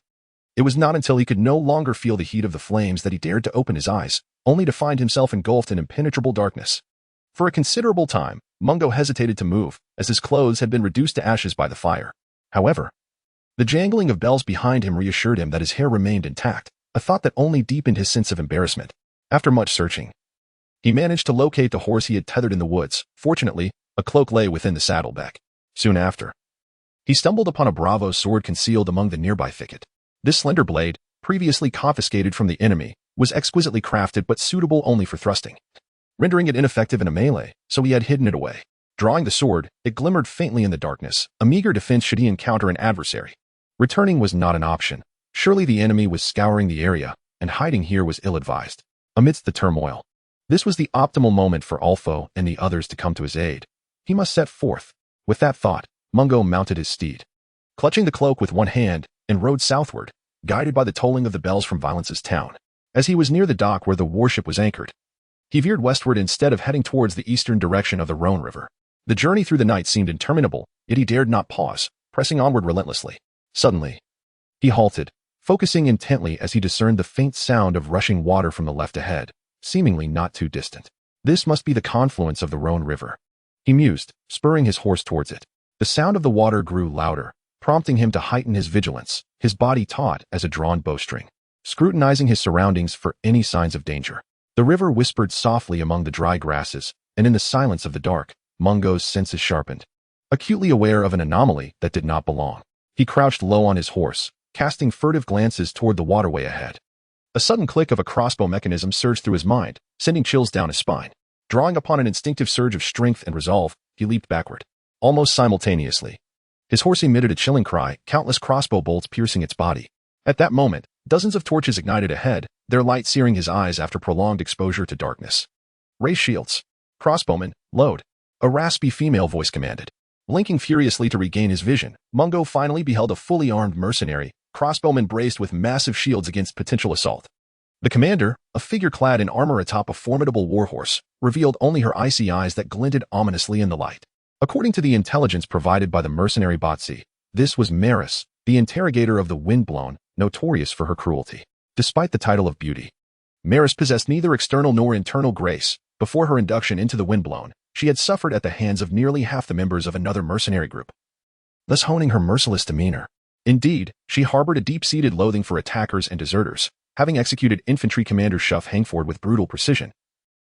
It was not until he could no longer feel the heat of the flames that he dared to open his eyes, only to find himself engulfed in impenetrable darkness. For a considerable time, Mungo hesitated to move, as his clothes had been reduced to ashes by the fire. However, the jangling of bells behind him reassured him that his hair remained intact, a thought that only deepened his sense of embarrassment. After much searching, he managed to locate the horse he had tethered in the woods. Fortunately, a cloak lay within the saddlebag. Soon after, he stumbled upon a bravo sword concealed among the nearby thicket. This slender blade, previously confiscated from the enemy, was exquisitely crafted but suitable only for thrusting, rendering it ineffective in a melee, so he had hidden it away. Drawing the sword, it glimmered faintly in the darkness, a meager defense should he encounter an adversary. Returning was not an option. Surely the enemy was scouring the area, and hiding here was ill-advised. Amidst the turmoil, this was the optimal moment for Ulfo and the others to come to his aid. He must set forth. With that thought, Mungo mounted his steed, clutching the cloak with one hand, and rode southward, guided by the tolling of the bells from Violence's town. As he was near the dock where the warship was anchored, he veered westward instead of heading towards the eastern direction of the Rhone River. The journey through the night seemed interminable, yet he dared not pause, pressing onward relentlessly. Suddenly, he halted, focusing intently as he discerned the faint sound of rushing water from the left ahead, seemingly not too distant. This must be the confluence of the Rhone River, he mused, spurring his horse towards it. The sound of the water grew louder, prompting him to heighten his vigilance, his body taut as a drawn bowstring, scrutinizing his surroundings for any signs of danger. The river whispered softly among the dry grasses, and in the silence of the dark, Mungo's senses sharpened. Acutely aware of an anomaly that did not belong, he crouched low on his horse, casting furtive glances toward the waterway ahead. A sudden click of a crossbow mechanism surged through his mind, sending chills down his spine. Drawing upon an instinctive surge of strength and resolve, he leaped backward. Almost simultaneously, his horse emitted a chilling cry, countless crossbow bolts piercing its body. At that moment, dozens of torches ignited ahead, their light searing his eyes after prolonged exposure to darkness. Raise shields. Crossbowman, load. A raspy female voice commanded. Blinking furiously to regain his vision, Mungo finally beheld a fully armed mercenary, crossbowman braced with massive shields against potential assault. The commander, a figure clad in armor atop a formidable warhorse, revealed only her icy eyes that glinted ominously in the light. According to the intelligence provided by the mercenary Botsi, this was Maris, the interrogator of the Windblown, notorious for her cruelty. Despite the title of beauty, Maris possessed neither external nor internal grace. Before her induction into the Windblown, she had suffered at the hands of nearly half the members of another mercenary group, thus honing her merciless demeanor. Indeed, she harbored a deep-seated loathing for attackers and deserters, having executed infantry commander Shuff Hangford with brutal precision,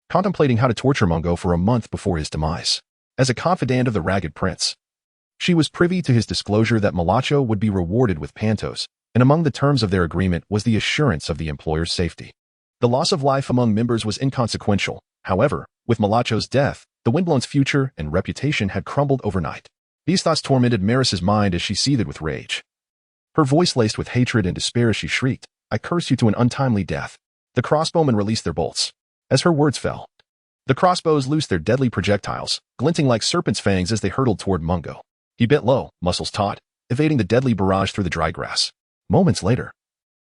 contemplating how to torture Mungo for a month before his demise. As a confidant of the Ragged Prince, she was privy to his disclosure that Malacho would be rewarded with pantos, and among the terms of their agreement was the assurance of the employer's safety. The loss of life among members was inconsequential. However, with Malacho's death, the Windblown's future and reputation had crumbled overnight. These thoughts tormented Maris's mind as she seethed with rage. Her voice laced with hatred and despair as she shrieked, "I curse you to an untimely death." The crossbowmen released their bolts. As her words fell, the crossbows loosed their deadly projectiles, glinting like serpent's fangs as they hurtled toward Mungo. He bent low, muscles taut, evading the deadly barrage through the dry grass. Moments later,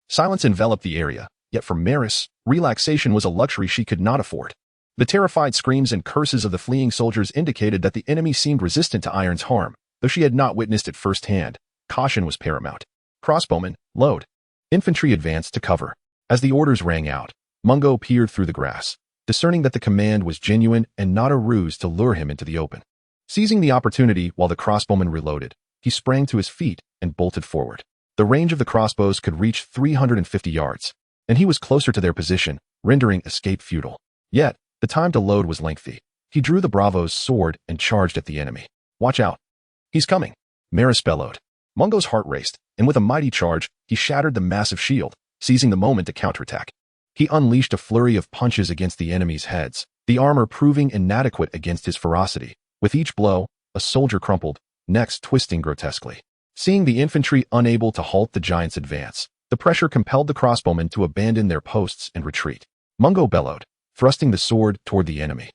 silence enveloped the area, yet for Maris, relaxation was a luxury she could not afford. The terrified screams and curses of the fleeing soldiers indicated that the enemy seemed resistant to Iron's harm, though she had not witnessed it firsthand. Caution was paramount. Crossbowmen, load. Infantry advanced to cover. As the orders rang out, Mungo peered through the grass, discerning that the command was genuine and not a ruse to lure him into the open. Seizing the opportunity while the crossbowman reloaded, he sprang to his feet and bolted forward. The range of the crossbows could reach 350 yards, and he was closer to their position, rendering escape futile. Yet, the time to load was lengthy. He drew the bravo's sword and charged at the enemy. "Watch out. He's coming," Maris bellowed. Mungo's heart raced, and with a mighty charge, he shattered the massive shield, seizing the moment to counterattack. He unleashed a flurry of punches against the enemy's heads, the armor proving inadequate against his ferocity. With each blow, a soldier crumpled, necks twisting grotesquely. Seeing the infantry unable to halt the giant's advance, the pressure compelled the crossbowmen to abandon their posts and retreat. Mungo bellowed, thrusting the sword toward the enemy,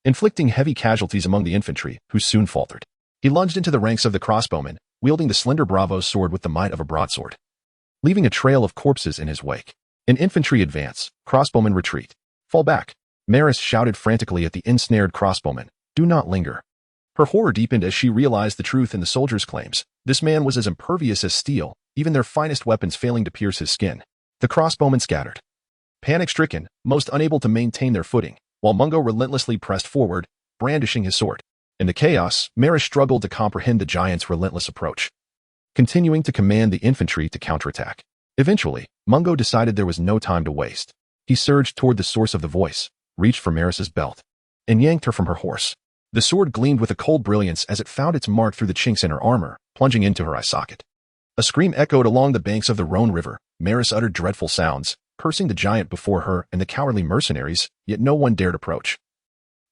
inflicting heavy casualties among the infantry, who soon faltered. He lunged into the ranks of the crossbowmen, wielding the slender bravo's sword with the might of a broadsword, leaving a trail of corpses in his wake. In infantry advance, crossbowmen retreat. Fall back. Maris shouted frantically at the ensnared crossbowmen. Do not linger. Her horror deepened as she realized the truth in the soldiers' claims. This man was as impervious as steel, even their finest weapons failing to pierce his skin. The crossbowmen scattered, panic-stricken, most unable to maintain their footing, while Mungo relentlessly pressed forward, brandishing his sword. In the chaos, Maris struggled to comprehend the giant's relentless approach, continuing to command the infantry to counterattack. Eventually, Mungo decided there was no time to waste. He surged toward the source of the voice, reached for Maris's belt, and yanked her from her horse. The sword gleamed with a cold brilliance as it found its mark through the chinks in her armor, plunging into her eye socket. A scream echoed along the banks of the Rhone River. Maris uttered dreadful sounds, cursing the giant before her and the cowardly mercenaries, yet no one dared approach.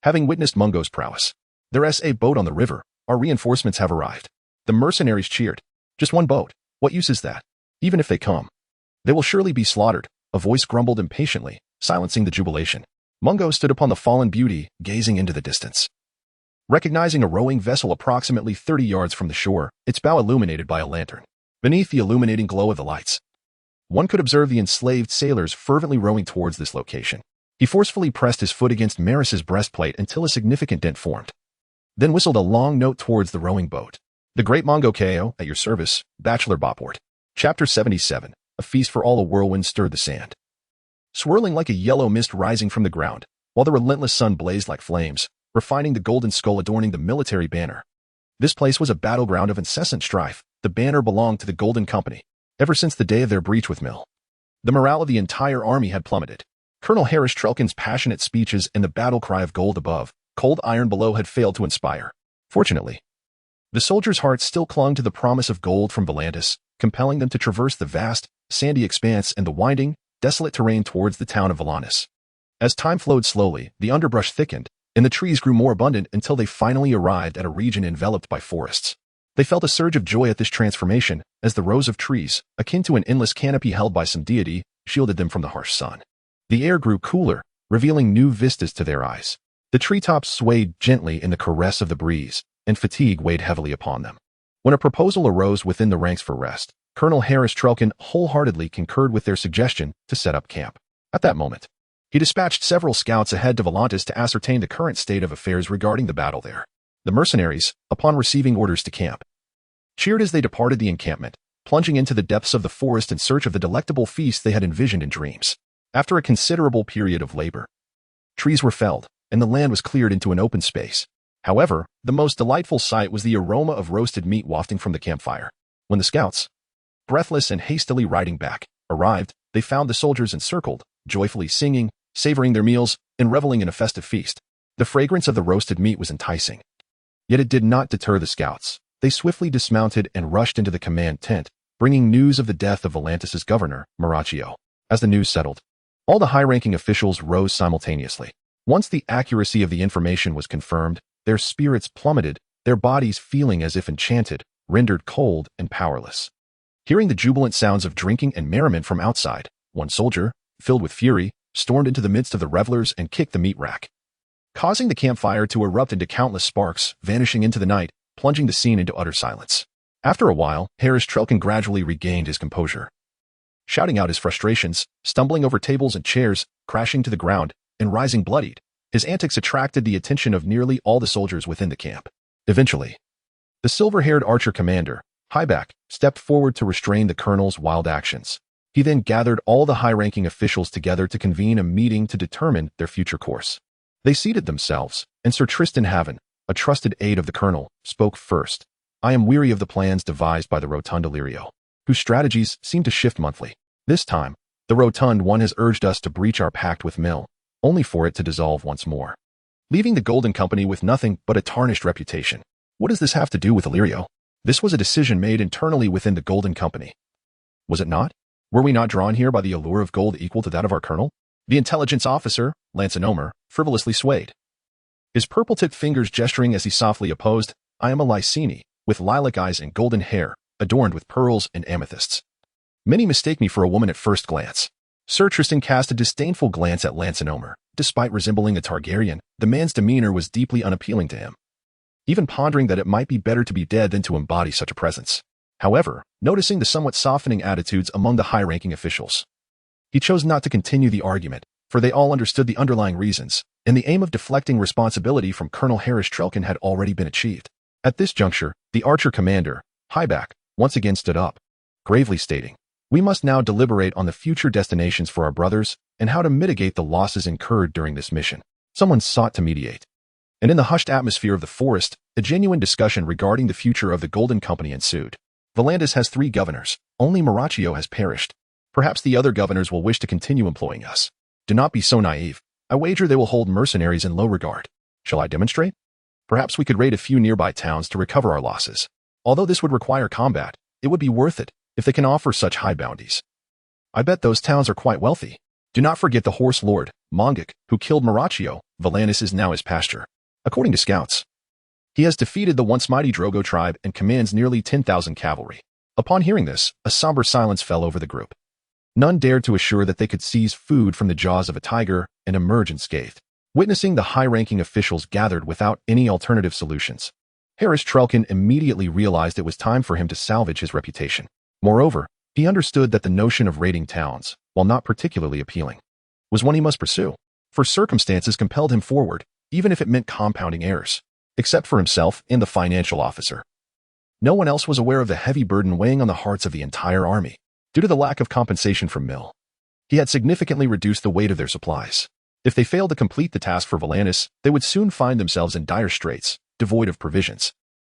Having witnessed Mungo's prowess, there's a boat on the river. Our reinforcements have arrived. The mercenaries cheered. Just one boat. What use is that? Even if they come, they will surely be slaughtered. A voice grumbled impatiently, silencing the jubilation. Mungo stood upon the fallen beauty, gazing into the distance. Recognizing a rowing vessel approximately 30 yards from the shore, its bow illuminated by a lantern. Beneath the illuminating glow of the lights, one could observe the enslaved sailors fervently rowing towards this location. He forcefully pressed his foot against Maris's breastplate until a significant dent formed, then whistled a long note towards the rowing boat. The Great Mungo Ko, at your service, Bachelor Boport. Chapter 77. A feast for all. A whirlwind stirred the sand, swirling like a yellow mist rising from the ground, while the relentless sun blazed like flames, refining the golden skull adorning the military banner. This place was a battleground of incessant strife. The banner belonged to the Golden Company. Ever since the day of their breach with Mill, the morale of the entire army had plummeted. Colonel Harris Trelkin's passionate speeches and the battle cry of gold above, cold iron below had failed to inspire. Fortunately, the soldiers' hearts still clung to the promise of gold from Volantis, compelling them to traverse the vast, sandy expanse and the winding, desolate terrain towards the town of Volantis. As time flowed slowly, the underbrush thickened, and the trees grew more abundant until they finally arrived at a region enveloped by forests. They felt a surge of joy at this transformation, as the rows of trees, akin to an endless canopy held by some deity, shielded them from the harsh sun. The air grew cooler, revealing new vistas to their eyes. The treetops swayed gently in the caress of the breeze, and fatigue weighed heavily upon them. When a proposal arose within the ranks for rest, Colonel Harris Trelkin wholeheartedly concurred with their suggestion to set up camp. At that moment, he dispatched several scouts ahead to Volantis to ascertain the current state of affairs regarding the battle there. The mercenaries, upon receiving orders to camp, cheered as they departed the encampment, plunging into the depths of the forest in search of the delectable feast they had envisioned in dreams. After a considerable period of labor, trees were felled, and the land was cleared into an open space. However, the most delightful sight was the aroma of roasted meat wafting from the campfire. When the scouts, breathless and hastily riding back, arrived, they found the soldiers encircled, joyfully singing, savoring their meals, and reveling in a festive feast. The fragrance of the roasted meat was enticing. Yet it did not deter the scouts. They swiftly dismounted and rushed into the command tent, bringing news of the death of Volantis' governor, Maraccio. As the news settled, all the high-ranking officials rose simultaneously. Once the accuracy of the information was confirmed, their spirits plummeted, their bodies feeling as if enchanted, rendered cold and powerless. Hearing the jubilant sounds of drinking and merriment from outside, one soldier, filled with fury, stormed into the midst of the revelers and kicked the meat rack, causing the campfire to erupt into countless sparks, vanishing into the night, plunging the scene into utter silence. After a while, Harris Trelkin gradually regained his composure, shouting out his frustrations, stumbling over tables and chairs, crashing to the ground, and rising bloodied. His antics attracted the attention of nearly all the soldiers within the camp. Eventually, the silver-haired archer commander, Highback, stepped forward to restrain the colonel's wild actions. He then gathered all the high-ranking officials together to convene a meeting to determine their future course. They seated themselves, and Sir Tristan Haven, a trusted aide of the colonel, spoke first. I am weary of the plans devised by the Rotunda Lirio, whose strategies seem to shift monthly. This time, the Rotund One has urged us to breach our pact with Mill, only for it to dissolve once more, leaving the Golden Company with nothing but a tarnished reputation. What does this have to do with Illyrio? This was a decision made internally within the Golden Company. Was it not? Were we not drawn here by the allure of gold equal to that of our colonel? The intelligence officer, Lansinomer, frivolously swayed, his purple-tipped fingers gesturing as he softly opposed, I am a Lysini, with lilac eyes and golden hair, adorned with pearls and amethysts. Many mistake me for a woman at first glance. Sir Tristan cast a disdainful glance at Lansinomer. Despite resembling a Targaryen, the man's demeanor was deeply unappealing to him, even pondering that it might be better to be dead than to embody such a presence. However, noticing the somewhat softening attitudes among the high-ranking officials, he chose not to continue the argument, for they all understood the underlying reasons, and the aim of deflecting responsibility from Colonel Harris Trelkin had already been achieved. At this juncture, the archer commander, Highback, once again stood up, gravely stating, we must now deliberate on the future destinations for our brothers and how to mitigate the losses incurred during this mission. Someone sought to mediate, and in the hushed atmosphere of the forest, a genuine discussion regarding the future of the Golden Company ensued. Volandis has 3 governors. Only Maraccio has perished. Perhaps the other governors will wish to continue employing us. Do not be so naive. I wager they will hold mercenaries in low regard. Shall I demonstrate? Perhaps we could raid a few nearby towns to recover our losses. Although this would require combat, it would be worth it if they can offer such high bounties. I bet those towns are quite wealthy. Do not forget the horse lord, Mongok, who killed Maraccio. Volandis is now his pasture. According to scouts, he has defeated the once mighty Drogo tribe and commands nearly 10,000 cavalry. Upon hearing this, a somber silence fell over the group. None dared to assure that they could seize food from the jaws of a tiger and emerge unscathed. Witnessing the high-ranking officials gathered without any alternative solutions, Harris Trelkin immediately realized it was time for him to salvage his reputation. Moreover, he understood that the notion of raiding towns, while not particularly appealing, was one he must pursue, for circumstances compelled him forward, even if it meant compounding errors, except for himself and the financial officer. No one else was aware of the heavy burden weighing on the hearts of the entire army. Due to the lack of compensation from Mill, he had significantly reduced the weight of their supplies. If they failed to complete the task for Volandis, they would soon find themselves in dire straits, devoid of provisions.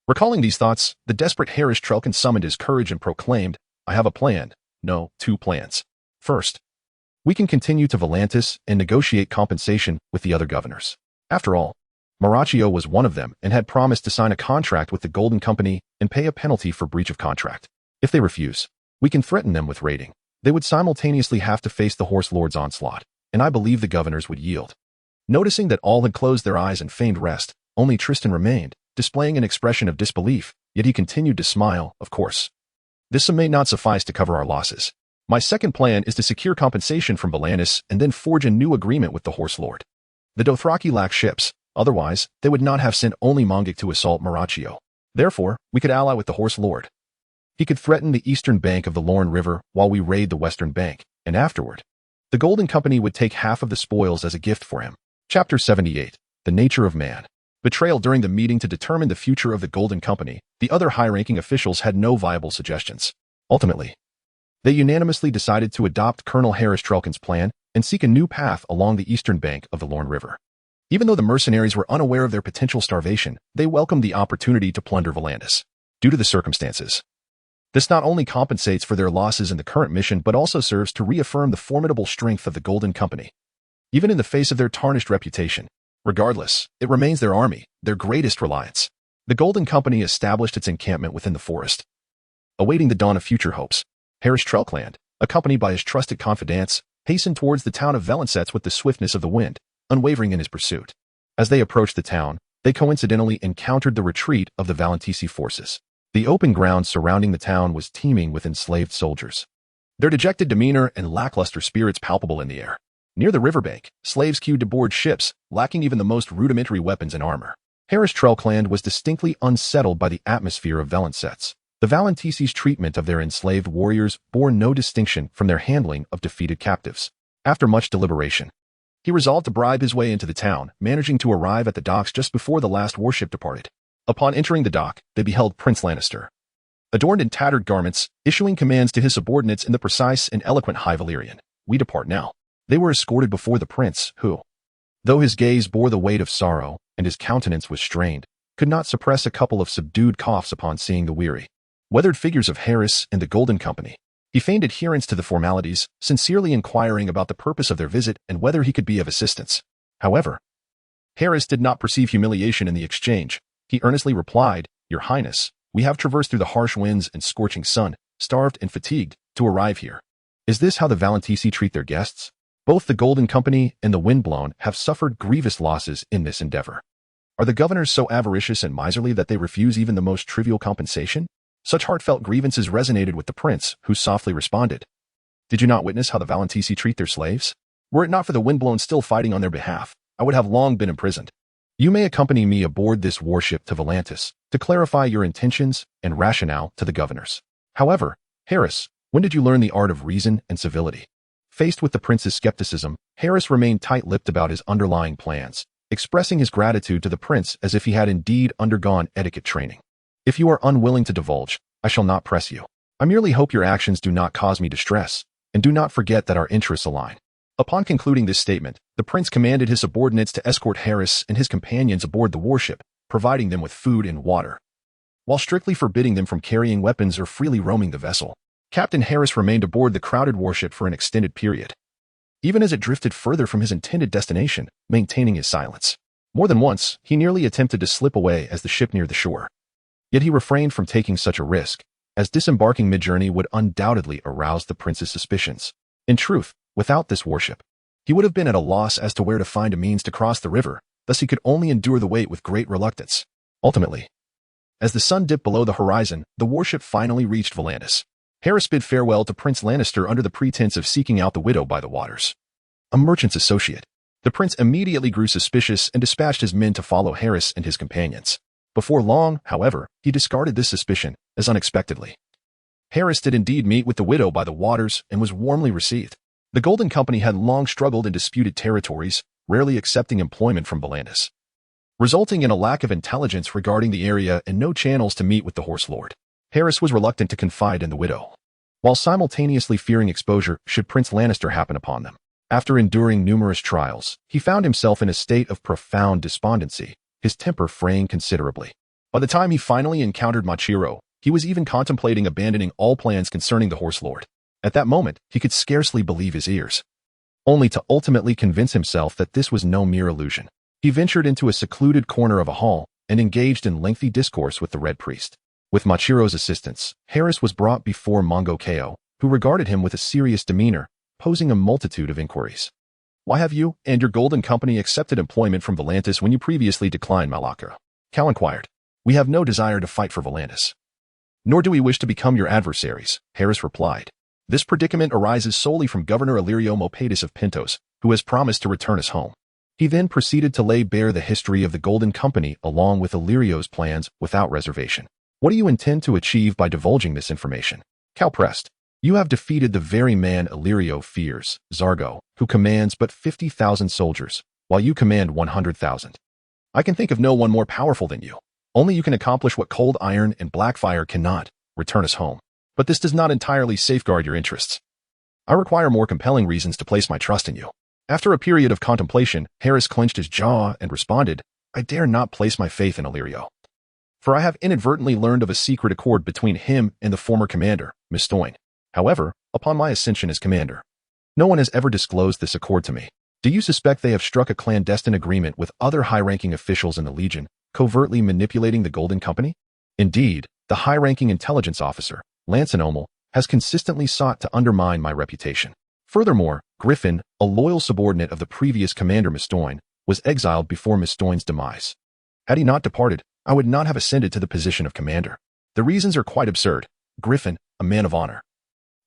Recalling these thoughts, the desperate Harris Trelkin summoned his courage and proclaimed, I have a plan. No, 2 plans. First, we can continue to Volantis and negotiate compensation with the other governors. After all, Maraccio was one of them and had promised to sign a contract with the Golden Company and pay a penalty for breach of contract. If they refuse, we can threaten them with raiding. They would simultaneously have to face the Horse Lord's onslaught, and I believe the governors would yield. Noticing that all had closed their eyes and feigned rest, only Tristan remained, displaying an expression of disbelief, yet he continued to smile, of course. This sum may not suffice to cover our losses. My second plan is to secure compensation from Volandis and then forge a new agreement with the Horse Lord. The Dothraki lack ships, otherwise they would not have sent only Mongok to assault Maraccio. Therefore, we could ally with the Horse Lord. He could threaten the eastern bank of the Lorne River while we raid the western bank, and afterward, the Golden Company would take half of the spoils as a gift for him. Chapter 78. The Nature of Man. Betrayal. During the meeting to determine the future of the Golden Company, the other high-ranking officials had no viable suggestions. Ultimately, they unanimously decided to adopt Colonel Harris Trelkin's plan and seek a new path along the eastern bank of the Lorne River. Even though the mercenaries were unaware of their potential starvation, they welcomed the opportunity to plunder Volandis. Due to the circumstances, this not only compensates for their losses in the current mission but also serves to reaffirm the formidable strength of the Golden Company. Even in the face of their tarnished reputation, regardless, it remains their army, their greatest reliance. The Golden Company established its encampment within the forest, awaiting the dawn of future hopes. Harris Trelkin, accompanied by his trusted confidants, hastened towards the town of Valencets with the swiftness of the wind, unwavering in his pursuit. As they approached the town, they coincidentally encountered the retreat of the Valentisi forces. The open ground surrounding the town was teeming with enslaved soldiers, their dejected demeanor and lackluster spirits palpable in the air. Near the riverbank, slaves queued to board ships, lacking even the most rudimentary weapons and armor. Harris Trelkin was distinctly unsettled by the atmosphere of Valencets. The Valentisi's treatment of their enslaved warriors bore no distinction from their handling of defeated captives. After much deliberation, he resolved to bribe his way into the town, managing to arrive at the docks just before the last warship departed. Upon entering the dock, they beheld Prince Lannister, adorned in tattered garments, issuing commands to his subordinates in the precise and eloquent High Valyrian. We depart now. They were escorted before the prince, who, though his gaze bore the weight of sorrow and his countenance was strained, could not suppress a couple of subdued coughs upon seeing the weary, weathered figures of Harris and the Golden Company. He feigned adherence to the formalities, sincerely inquiring about the purpose of their visit and whether he could be of assistance. However, Harris did not perceive humiliation in the exchange. He earnestly replied, Your Highness, we have traversed through the harsh winds and scorching sun, starved and fatigued, to arrive here. Is this how the Valentisi treat their guests? Both the Golden Company and the Windblown have suffered grievous losses in this endeavor. Are the governors so avaricious and miserly that they refuse even the most trivial compensation? Such heartfelt grievances resonated with the prince, who softly responded, "Did you not witness how the Valentisi treat their slaves? Were it not for the Windblown still fighting on their behalf, I would have long been imprisoned. You may accompany me aboard this warship to Volantis to clarify your intentions and rationale to the governors. However, Harris, when did you learn the art of reason and civility?" Faced with the prince's skepticism, Harris remained tight-lipped about his underlying plans, expressing his gratitude to the prince as if he had indeed undergone etiquette training. "If you are unwilling to divulge, I shall not press you. I merely hope your actions do not cause me distress, and do not forget that our interests align." Upon concluding this statement, the prince commanded his subordinates to escort Harris and his companions aboard the warship, providing them with food and water, while strictly forbidding them from carrying weapons or freely roaming the vessel. Captain Harris remained aboard the crowded warship for an extended period, even as it drifted further from his intended destination, maintaining his silence. More than once, he nearly attempted to slip away as the ship neared the shore. Yet he refrained from taking such a risk, as disembarking mid-journey would undoubtedly arouse the prince's suspicions. In truth, without this warship, he would have been at a loss as to where to find a means to cross the river, thus he could only endure the wait with great reluctance. Ultimately, as the sun dipped below the horizon, the warship finally reached Volantis. Harris bid farewell to Prince Lannister under the pretense of seeking out the widow by the waters, a merchant's associate. The prince immediately grew suspicious and dispatched his men to follow Harris and his companions. Before long, however, he discarded this suspicion as unexpectedly. Harris did indeed meet with the widow by the waters and was warmly received. The Golden Company had long struggled in disputed territories, rarely accepting employment from Volantis, resulting in a lack of intelligence regarding the area and no channels to meet with the Horse Lord. Harris was reluctant to confide in the widow, while simultaneously fearing exposure should Prince Lannister happen upon them. After enduring numerous trials, he found himself in a state of profound despondency, his temper fraying considerably. By the time he finally encountered Machiro, he was even contemplating abandoning all plans concerning the Horse Lord. At that moment, he could scarcely believe his ears, only to ultimately convince himself that this was no mere illusion. He ventured into a secluded corner of a hall and engaged in lengthy discourse with the Red Priest. With Machiro's assistance, Harris was brought before Mongo Ko, who regarded him with a serious demeanor, posing a multitude of inquiries. "Why have you and your Golden Company accepted employment from Volantis when you previously declined Malacca?" Cal inquired. "We have no desire to fight for Volantis, nor do we wish to become your adversaries," Harris replied. "This predicament arises solely from Governor Illyrio Mopatis of Pentos, who has promised to return us home." He then proceeded to lay bare the history of the Golden Company along with Illyrio's plans without reservation. "What do you intend to achieve by divulging this information?" Cal pressed. "You have defeated the very man Illyrio fears, Zargo, who commands but 50,000 soldiers, while you command 100,000. I can think of no one more powerful than you. Only you can accomplish what Cold Iron and Blackfire cannot, return us home. But this does not entirely safeguard your interests. I require more compelling reasons to place my trust in you." After a period of contemplation, Harris clenched his jaw and responded, "I dare not place my faith in Illyrio, for I have inadvertently learned of a secret accord between him and the former commander, Mistoyne. However, upon my ascension as commander, no one has ever disclosed this accord to me. Do you suspect they have struck a clandestine agreement with other high-ranking officials in the Legion, covertly manipulating the Golden Company? Indeed, the high-ranking intelligence officer, Lancenomel, has consistently sought to undermine my reputation. Furthermore, Griffin, a loyal subordinate of the previous commander Mistoyne, was exiled before Mistoyne's demise. Had he not departed, I would not have ascended to the position of commander. The reasons are quite absurd. Griffin, a man of honor,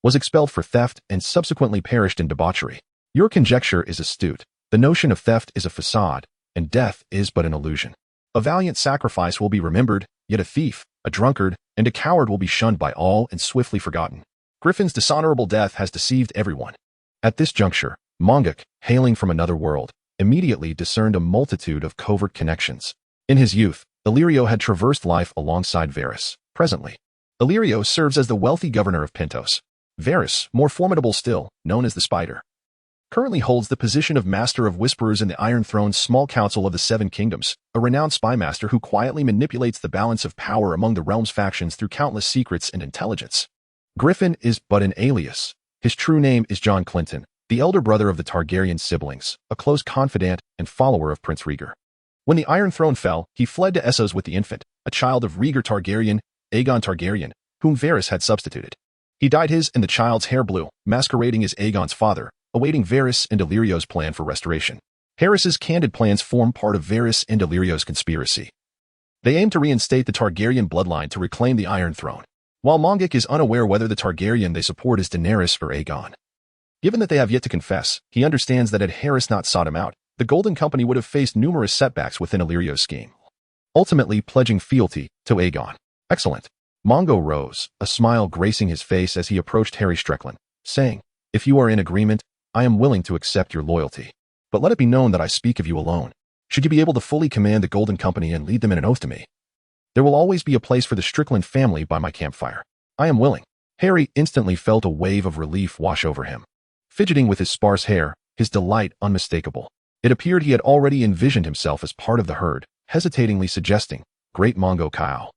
was expelled for theft and subsequently perished in debauchery. Your conjecture is astute. The notion of theft is a facade, and death is but an illusion. A valiant sacrifice will be remembered, yet a thief, a drunkard, and a coward will be shunned by all and swiftly forgotten. Griffin's dishonorable death has deceived everyone." At this juncture, Mongok, hailing from another world, immediately discerned a multitude of covert connections. In his youth, Illyrio had traversed life alongside Varys. Presently, Illyrio serves as the wealthy governor of Pentos. Varys, more formidable still, known as the Spider, currently holds the position of Master of Whisperers in the Iron Throne's small council of the Seven Kingdoms, a renowned spy master who quietly manipulates the balance of power among the realm's factions through countless secrets and intelligence. Griffin is but an alias. His true name is John Clinton, the elder brother of the Targaryen siblings, a close confidant and follower of Prince Rhaegar. When the Iron Throne fell, he fled to Essos with the infant, a child of Rhaegar Targaryen, Aegon Targaryen, whom Varys had substituted. He dyed his and the child's hair blue, masquerading as Aegon's father, awaiting Varys and Illyrio's plan for restoration. Harris's candid plans form part of Varys and Illyrio's conspiracy. They aim to reinstate the Targaryen bloodline to reclaim the Iron Throne, while Mongok is unaware whether the Targaryen they support is Daenerys or Aegon. Given that they have yet to confess, he understands that had Harris not sought him out, the Golden Company would have faced numerous setbacks within Illyrio's scheme, ultimately pledging fealty to Aegon. Excellent. Mongo rose, a smile gracing his face as he approached Harry Strickland, saying, "If you are in agreement, I am willing to accept your loyalty. But let it be known that I speak of you alone. Should you be able to fully command the Golden Company and lead them in an oath to me, there will always be a place for the Strickland family by my campfire. I am willing." Harry instantly felt a wave of relief wash over him. Fidgeting with his sparse hair, his delight unmistakable. It appeared he had already envisioned himself as part of the herd, hesitatingly suggesting, "Great Mongo Kyle,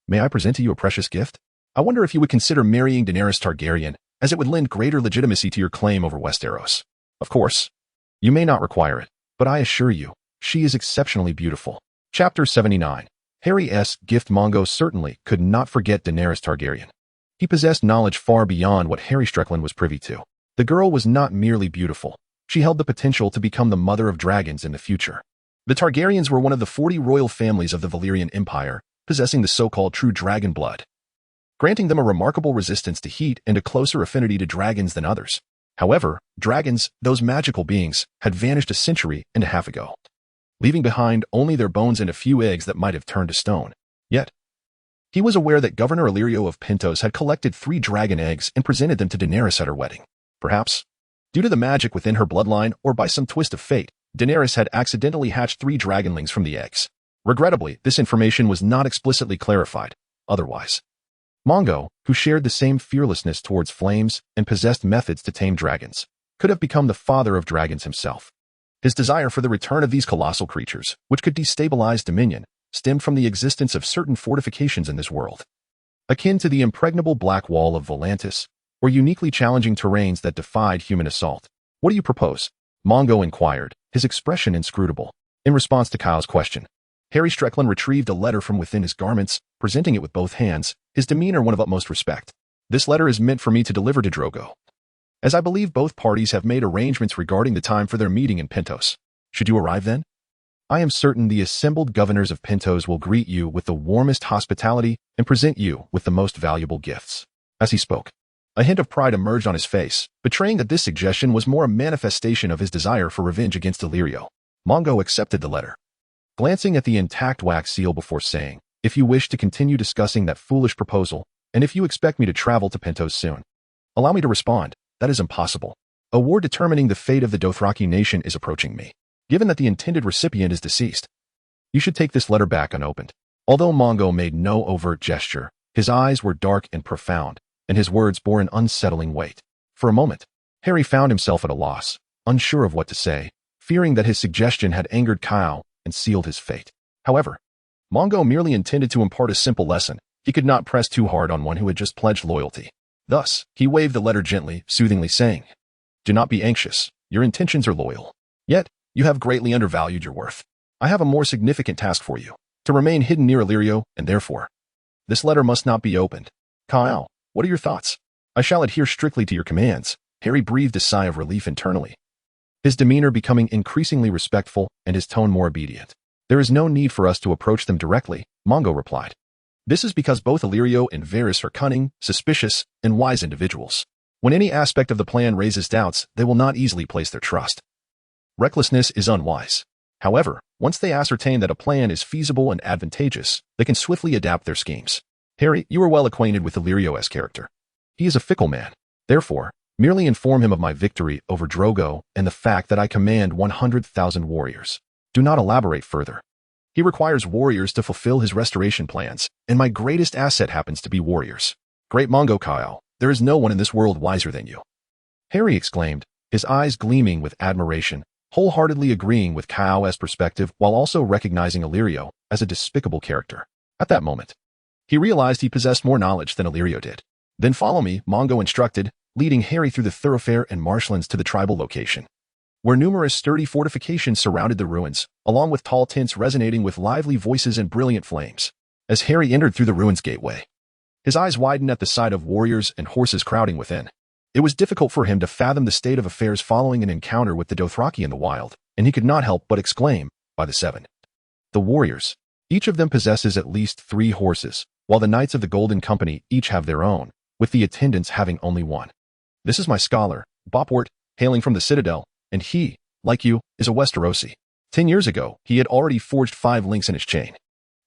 may I present to you a precious gift? I wonder if you would consider marrying Daenerys Targaryen, as it would lend greater legitimacy to your claim over Westeros. Of course, you may not require it, but I assure you, she is exceptionally beautiful." Chapter 79. Harry's gift. Mongo certainly could not forget Daenerys Targaryen. He possessed knowledge far beyond what Harry Strickland was privy to. The girl was not merely beautiful. She held the potential to become the mother of dragons in the future. The Targaryens were one of the 40 royal families of the Valyrian Empire, possessing the so-called true dragon blood, granting them a remarkable resistance to heat and a closer affinity to dragons than others. However, dragons, those magical beings, had vanished a century and a half ago, leaving behind only their bones and a few eggs that might have turned to stone. Yet, he was aware that Governor Illyrio of Pentos had collected 3 dragon eggs and presented them to Daenerys at her wedding. Perhaps, due to the magic within her bloodline or by some twist of fate, Daenerys had accidentally hatched 3 dragonlings from the eggs. Regrettably, this information was not explicitly clarified. Otherwise, Mongo, who shared the same fearlessness towards flames and possessed methods to tame dragons, could have become the father of dragons himself. His desire for the return of these colossal creatures, which could destabilize Dominion, stemmed from the existence of certain fortifications in this world, akin to the impregnable Black Wall of Volantis, or uniquely challenging terrains that defied human assault. "What do you propose?" Mongo inquired, his expression inscrutable. In response to Kyle's question, Harry Strickland retrieved a letter from within his garments, presenting it with both hands, his demeanor one of utmost respect. "This letter is meant for me to deliver to Drogo, as I believe both parties have made arrangements regarding the time for their meeting in Pentos. Should you arrive then, I am certain the assembled governors of Pentos will greet you with the warmest hospitality and present you with the most valuable gifts." As he spoke, a hint of pride emerged on his face, betraying that this suggestion was more a manifestation of his desire for revenge against Illyrio. Mongo accepted the letter, glancing at the intact wax seal before saying, "If you wish to continue discussing that foolish proposal, and if you expect me to travel to Pentos soon, allow me to respond, that is impossible. A war determining the fate of the Dothraki nation is approaching me. Given that the intended recipient is deceased, you should take this letter back unopened." Although Mongo made no overt gesture, his eyes were dark and profound, and his words bore an unsettling weight. For a moment, Harry found himself at a loss, unsure of what to say, fearing that his suggestion had angered Kyle and sealed his fate. However, Mongo merely intended to impart a simple lesson. He could not press too hard on one who had just pledged loyalty. Thus, he waved the letter gently, soothingly saying, "Do not be anxious. Your intentions are loyal. Yet, you have greatly undervalued your worth. I have a more significant task for you, to remain hidden near Illyrio, and therefore, this letter must not be opened. Kyle, what are your thoughts?" "I shall adhere strictly to your commands." Harry breathed a sigh of relief internally, his demeanor becoming increasingly respectful and his tone more obedient. "There is no need for us to approach them directly," Mongo replied. "This is because both Illyrio and Varys are cunning, suspicious, and wise individuals. When any aspect of the plan raises doubts, they will not easily place their trust. Recklessness is unwise. However, once they ascertain that a plan is feasible and advantageous, they can swiftly adapt their schemes." "Harry, you are well acquainted with Illyrio's character. He is a fickle man. Therefore, merely inform him of my victory over Drogo and the fact that I command 100,000 warriors. Do not elaborate further. He requires warriors to fulfill his restoration plans, and my greatest asset happens to be warriors. Great Mongo Kyle, there is no one in this world wiser than you." Harry exclaimed, his eyes gleaming with admiration, wholeheartedly agreeing with Kyle's perspective while also recognizing Illyrio as a despicable character. At that moment, he realized he possessed more knowledge than Illyrio did. "Then follow me," Mongo instructed, leading Harry through the thoroughfare and marshlands to the tribal location, where numerous sturdy fortifications surrounded the ruins, along with tall tents resonating with lively voices and brilliant flames. As Harry entered through the ruins gateway, his eyes widened at the sight of warriors and horses crowding within. It was difficult for him to fathom the state of affairs following an encounter with the Dothraki in the wild, and he could not help but exclaim, "By the seven." The warriors. Each of them possesses at least 3 horses, while the Knights of the Golden Company each have their own, with the attendants having only one. This is my scholar, Bopwort, hailing from the Citadel, and he, like you, is a Westerosi. 10 years ago, he had already forged 5 links in his chain.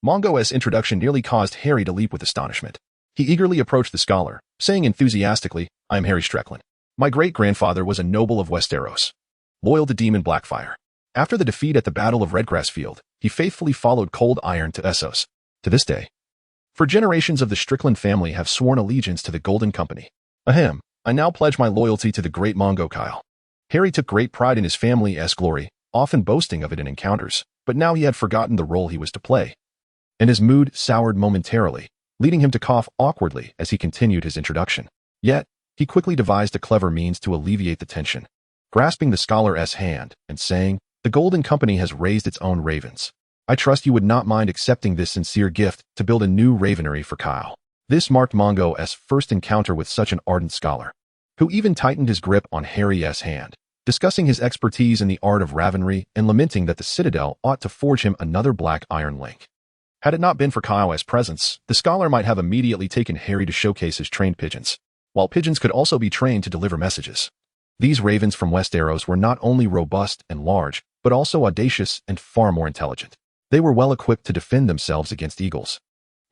Mongo's introduction nearly caused Harry to leap with astonishment. He eagerly approached the scholar, saying enthusiastically, "I am Harry Strickland. My great-grandfather was a noble of Westeros, loyal to Demon Blackfire. After the defeat at the Battle of Redgrass Field, he faithfully followed Cold Iron to Essos. To this day, for generations of the Strickland family have sworn allegiance to the Golden Company. Ahem, I now pledge my loyalty to the great Mongo Kyle." Harry took great pride in his family's glory, often boasting of it in encounters, but now he had forgotten the role he was to play. And his mood soured momentarily, leading him to cough awkwardly as he continued his introduction. Yet, he quickly devised a clever means to alleviate the tension, grasping the scholar's hand and saying, "The Golden Company has raised its own ravens. I trust you would not mind accepting this sincere gift to build a new ravenery for Kyle." This marked Mongo's first encounter with such an ardent scholar, who even tightened his grip on Harry's hand, discussing his expertise in the art of ravenery and lamenting that the Citadel ought to forge him another black iron link. Had it not been for Kyle's presence, the scholar might have immediately taken Harry to showcase his trained pigeons, while pigeons could also be trained to deliver messages. These ravens from Westeros were not only robust and large, but also audacious and far more intelligent. They were well equipped to defend themselves against eagles,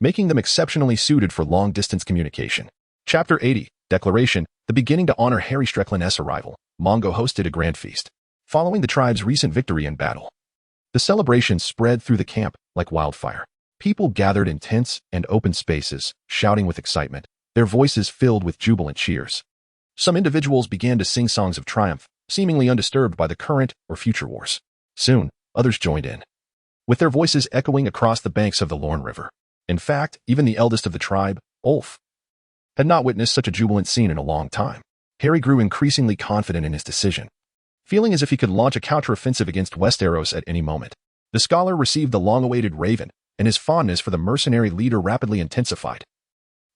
making them exceptionally suited for long-distance communication. Chapter 80, Declaration. The beginning to honor Harry Strickland's arrival, Mongo hosted a grand feast, following the tribe's recent victory in battle. The celebration spread through the camp like wildfire. People gathered in tents and open spaces, shouting with excitement, their voices filled with jubilant cheers. Some individuals began to sing songs of triumph, seemingly undisturbed by the current or future wars. Soon, others joined in, with their voices echoing across the banks of the Lorne River. In fact, even the eldest of the tribe, Ulf, had not witnessed such a jubilant scene in a long time. Harry grew increasingly confident in his decision, feeling as if he could launch a counteroffensive against Westeros at any moment. The scholar received the long-awaited raven, and his fondness for the mercenary leader rapidly intensified.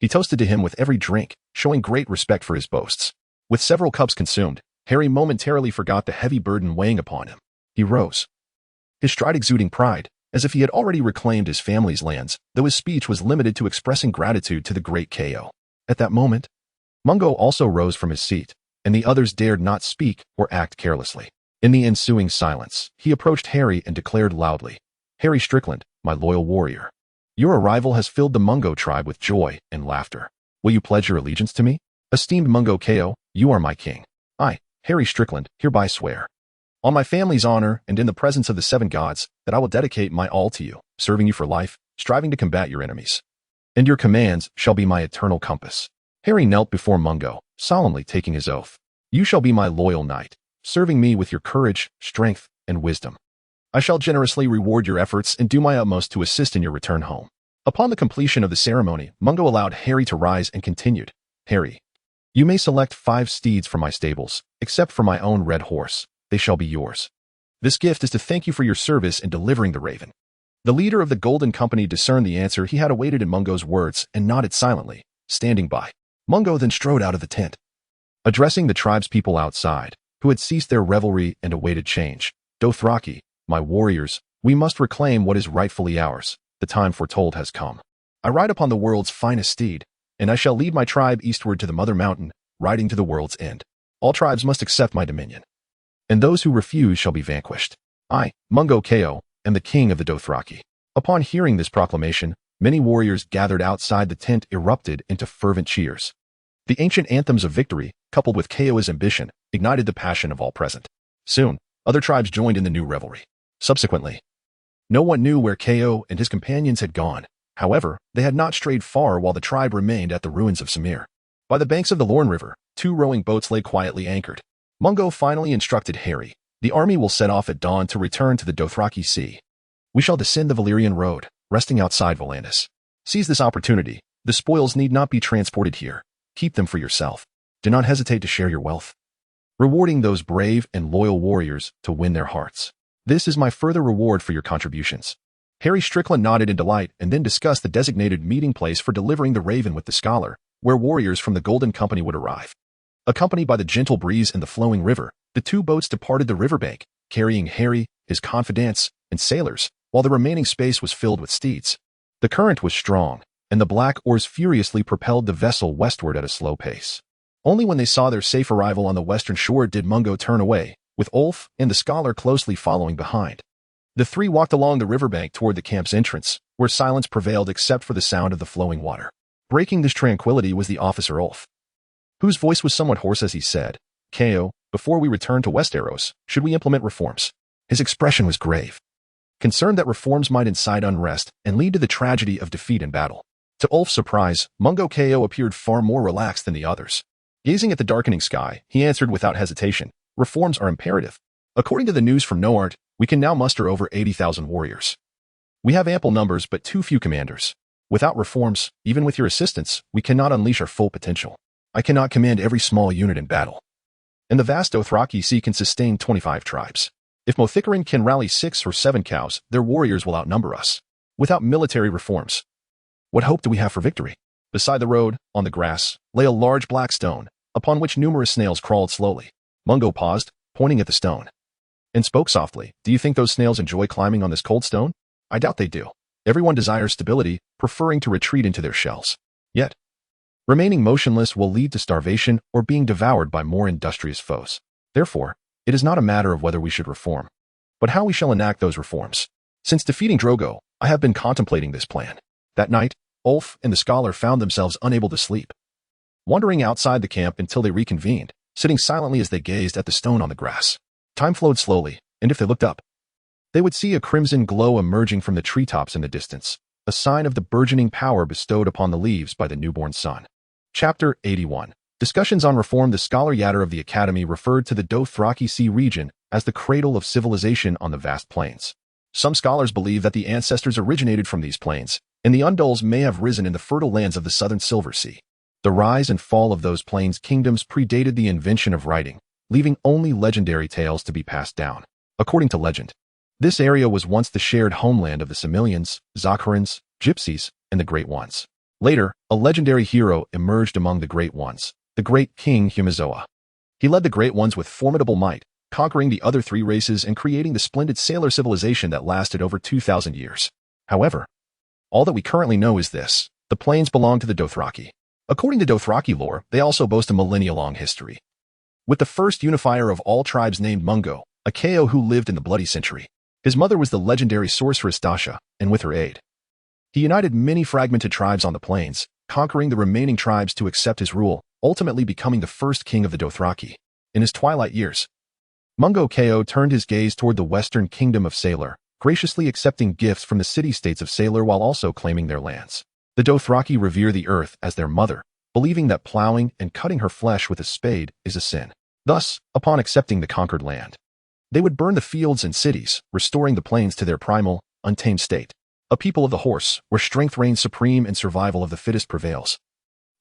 He toasted to him with every drink, showing great respect for his boasts. With several cups consumed, Harry momentarily forgot the heavy burden weighing upon him. He rose, his stride exuding pride, as if he had already reclaimed his family's lands, though his speech was limited to expressing gratitude to the great Ko. At that moment, Mungo also rose from his seat, and the others dared not speak or act carelessly. In the ensuing silence, he approached Harry and declared loudly, "Harry Strickland, my loyal warrior. Your arrival has filled the Mungo tribe with joy and laughter. Will you pledge your allegiance to me? Esteemed Mungo Ko, you are my king. I, Harry Strickland, hereby swear, on my family's honor and in the presence of the 7 gods, that I will dedicate my all to you, serving you for life, striving to combat your enemies. And your commands shall be my eternal compass." Harry knelt before Mungo, solemnly taking his oath. "You shall be my loyal knight, serving me with your courage, strength, and wisdom. I shall generously reward your efforts and do my utmost to assist in your return home." Upon the completion of the ceremony, Mungo allowed Harry to rise and continued, "Harry, you may select 5 steeds from my stables, except for my own red horse. They shall be yours. This gift is to thank you for your service in delivering the raven." The leader of the Golden Company discerned the answer he had awaited in Mungo's words and nodded silently, standing by. Mungo then strode out of the tent, addressing the tribe's people outside, who had ceased their revelry and awaited change. "Dothraki, my warriors, we must reclaim what is rightfully ours. The time foretold has come. I ride upon the world's finest steed, and I shall lead my tribe eastward to the Mother Mountain, riding to the world's end. All tribes must accept my dominion, and those who refuse shall be vanquished. I, Mungo Ko, am the king of the Dothraki." Upon hearing this proclamation, many warriors gathered outside the tent erupted into fervent cheers. The ancient anthems of victory, coupled with Ko's ambition, ignited the passion of all present. Soon, other tribes joined in the new revelry. Subsequently, no one knew where Ko and his companions had gone. However, they had not strayed far while the tribe remained at the ruins of Samir. By the banks of the Lorne River, 2 rowing boats lay quietly anchored. Mungo finally instructed Harry, "The army will set off at dawn to return to the Dothraki Sea. We shall descend the Valyrian road, resting outside Volantis. Seize this opportunity. The spoils need not be transported here. Keep them for yourself. Do not hesitate to share your wealth, rewarding those brave and loyal warriors to win their hearts. This is my further reward for your contributions." Harry Strickland nodded in delight and then discussed the designated meeting place for delivering the raven with the scholar, where warriors from the Golden Company would arrive. Accompanied by the gentle breeze and the flowing river, the two boats departed the riverbank, carrying Harry, his confidants, and sailors, while the remaining space was filled with steeds. The current was strong, and the black oars furiously propelled the vessel westward at a slow pace. Only when they saw their safe arrival on the western shore did Mungo turn away, with Ulf and the scholar closely following behind. The three walked along the riverbank toward the camp's entrance, where silence prevailed except for the sound of the flowing water. Breaking this tranquility was the officer Ulf, whose voice was somewhat hoarse as he said, "Ko, before we return to Westeros, should we implement reforms?" His expression was grave, concerned that reforms might incite unrest and lead to the tragedy of defeat in battle. To Ulf's surprise, Mungo Ko appeared far more relaxed than the others. Gazing at the darkening sky, he answered without hesitation, "Reforms are imperative. According to the news from Noart, we can now muster over 80,000 warriors. We have ample numbers but too few commanders. Without reforms, even with your assistance, we cannot unleash our full potential. I cannot command every small unit in battle. And the vast Dothraki Sea can sustain 25 tribes. If Mothikaran can rally 6 or 7 cows, their warriors will outnumber us. Without military reforms, what hope do we have for victory?" Beside the road, on the grass, lay a large black stone, upon which numerous snails crawled slowly. Mungo paused, pointing at the stone, and spoke softly, "Do you think those snails enjoy climbing on this cold stone? I doubt they do. Everyone desires stability, preferring to retreat into their shells. Yet, remaining motionless will lead to starvation or being devoured by more industrious foes. Therefore, it is not a matter of whether we should reform, but how we shall enact those reforms. Since defeating Drogo, I have been contemplating this plan." That night, Ulf and the scholar found themselves unable to sleep, wandering outside the camp until they reconvened, sitting silently as they gazed at the stone on the grass. Time flowed slowly, and if they looked up, they would see a crimson glow emerging from the treetops in the distance, a sign of the burgeoning power bestowed upon the leaves by the newborn sun. Chapter 81. Discussions on reform. The scholar Yatter of the Academy referred to the Dothraki Sea region as the cradle of civilization on the vast plains. Some scholars believe that the ancestors originated from these plains, and the Undulls may have risen in the fertile lands of the southern Silver Sea. The rise and fall of those plains kingdoms predated the invention of writing, leaving only legendary tales to be passed down. According to legend, this area was once the shared homeland of the Semilians, Zakharans, Gypsies, and the Great Ones. Later, a legendary hero emerged among the Great Ones, the great King Humazoa. He led the Great Ones with formidable might, conquering the other 3 races and creating the splendid sailor civilization that lasted over 2,000 years. However, all that we currently know is this: the plains belong to the Dothraki. According to Dothraki lore, they also boast a millennia-long history, with the first unifier of all tribes named Mungo, a Ko who lived in the Bloody Century. His mother was the legendary sorceress Dasha, and with her aid, he united many fragmented tribes on the plains, conquering the remaining tribes to accept his rule, ultimately becoming the first king of the Dothraki. In his twilight years, Mungo Ko turned his gaze toward the western kingdom of Sailor, graciously accepting gifts from the city-states of Sailor while also claiming their lands. The Dothraki revere the earth as their mother, believing that plowing and cutting her flesh with a spade is a sin. Thus, upon accepting the conquered land, they would burn the fields and cities, restoring the plains to their primal, untamed state. A people of the horse, where strength reigns supreme and survival of the fittest prevails.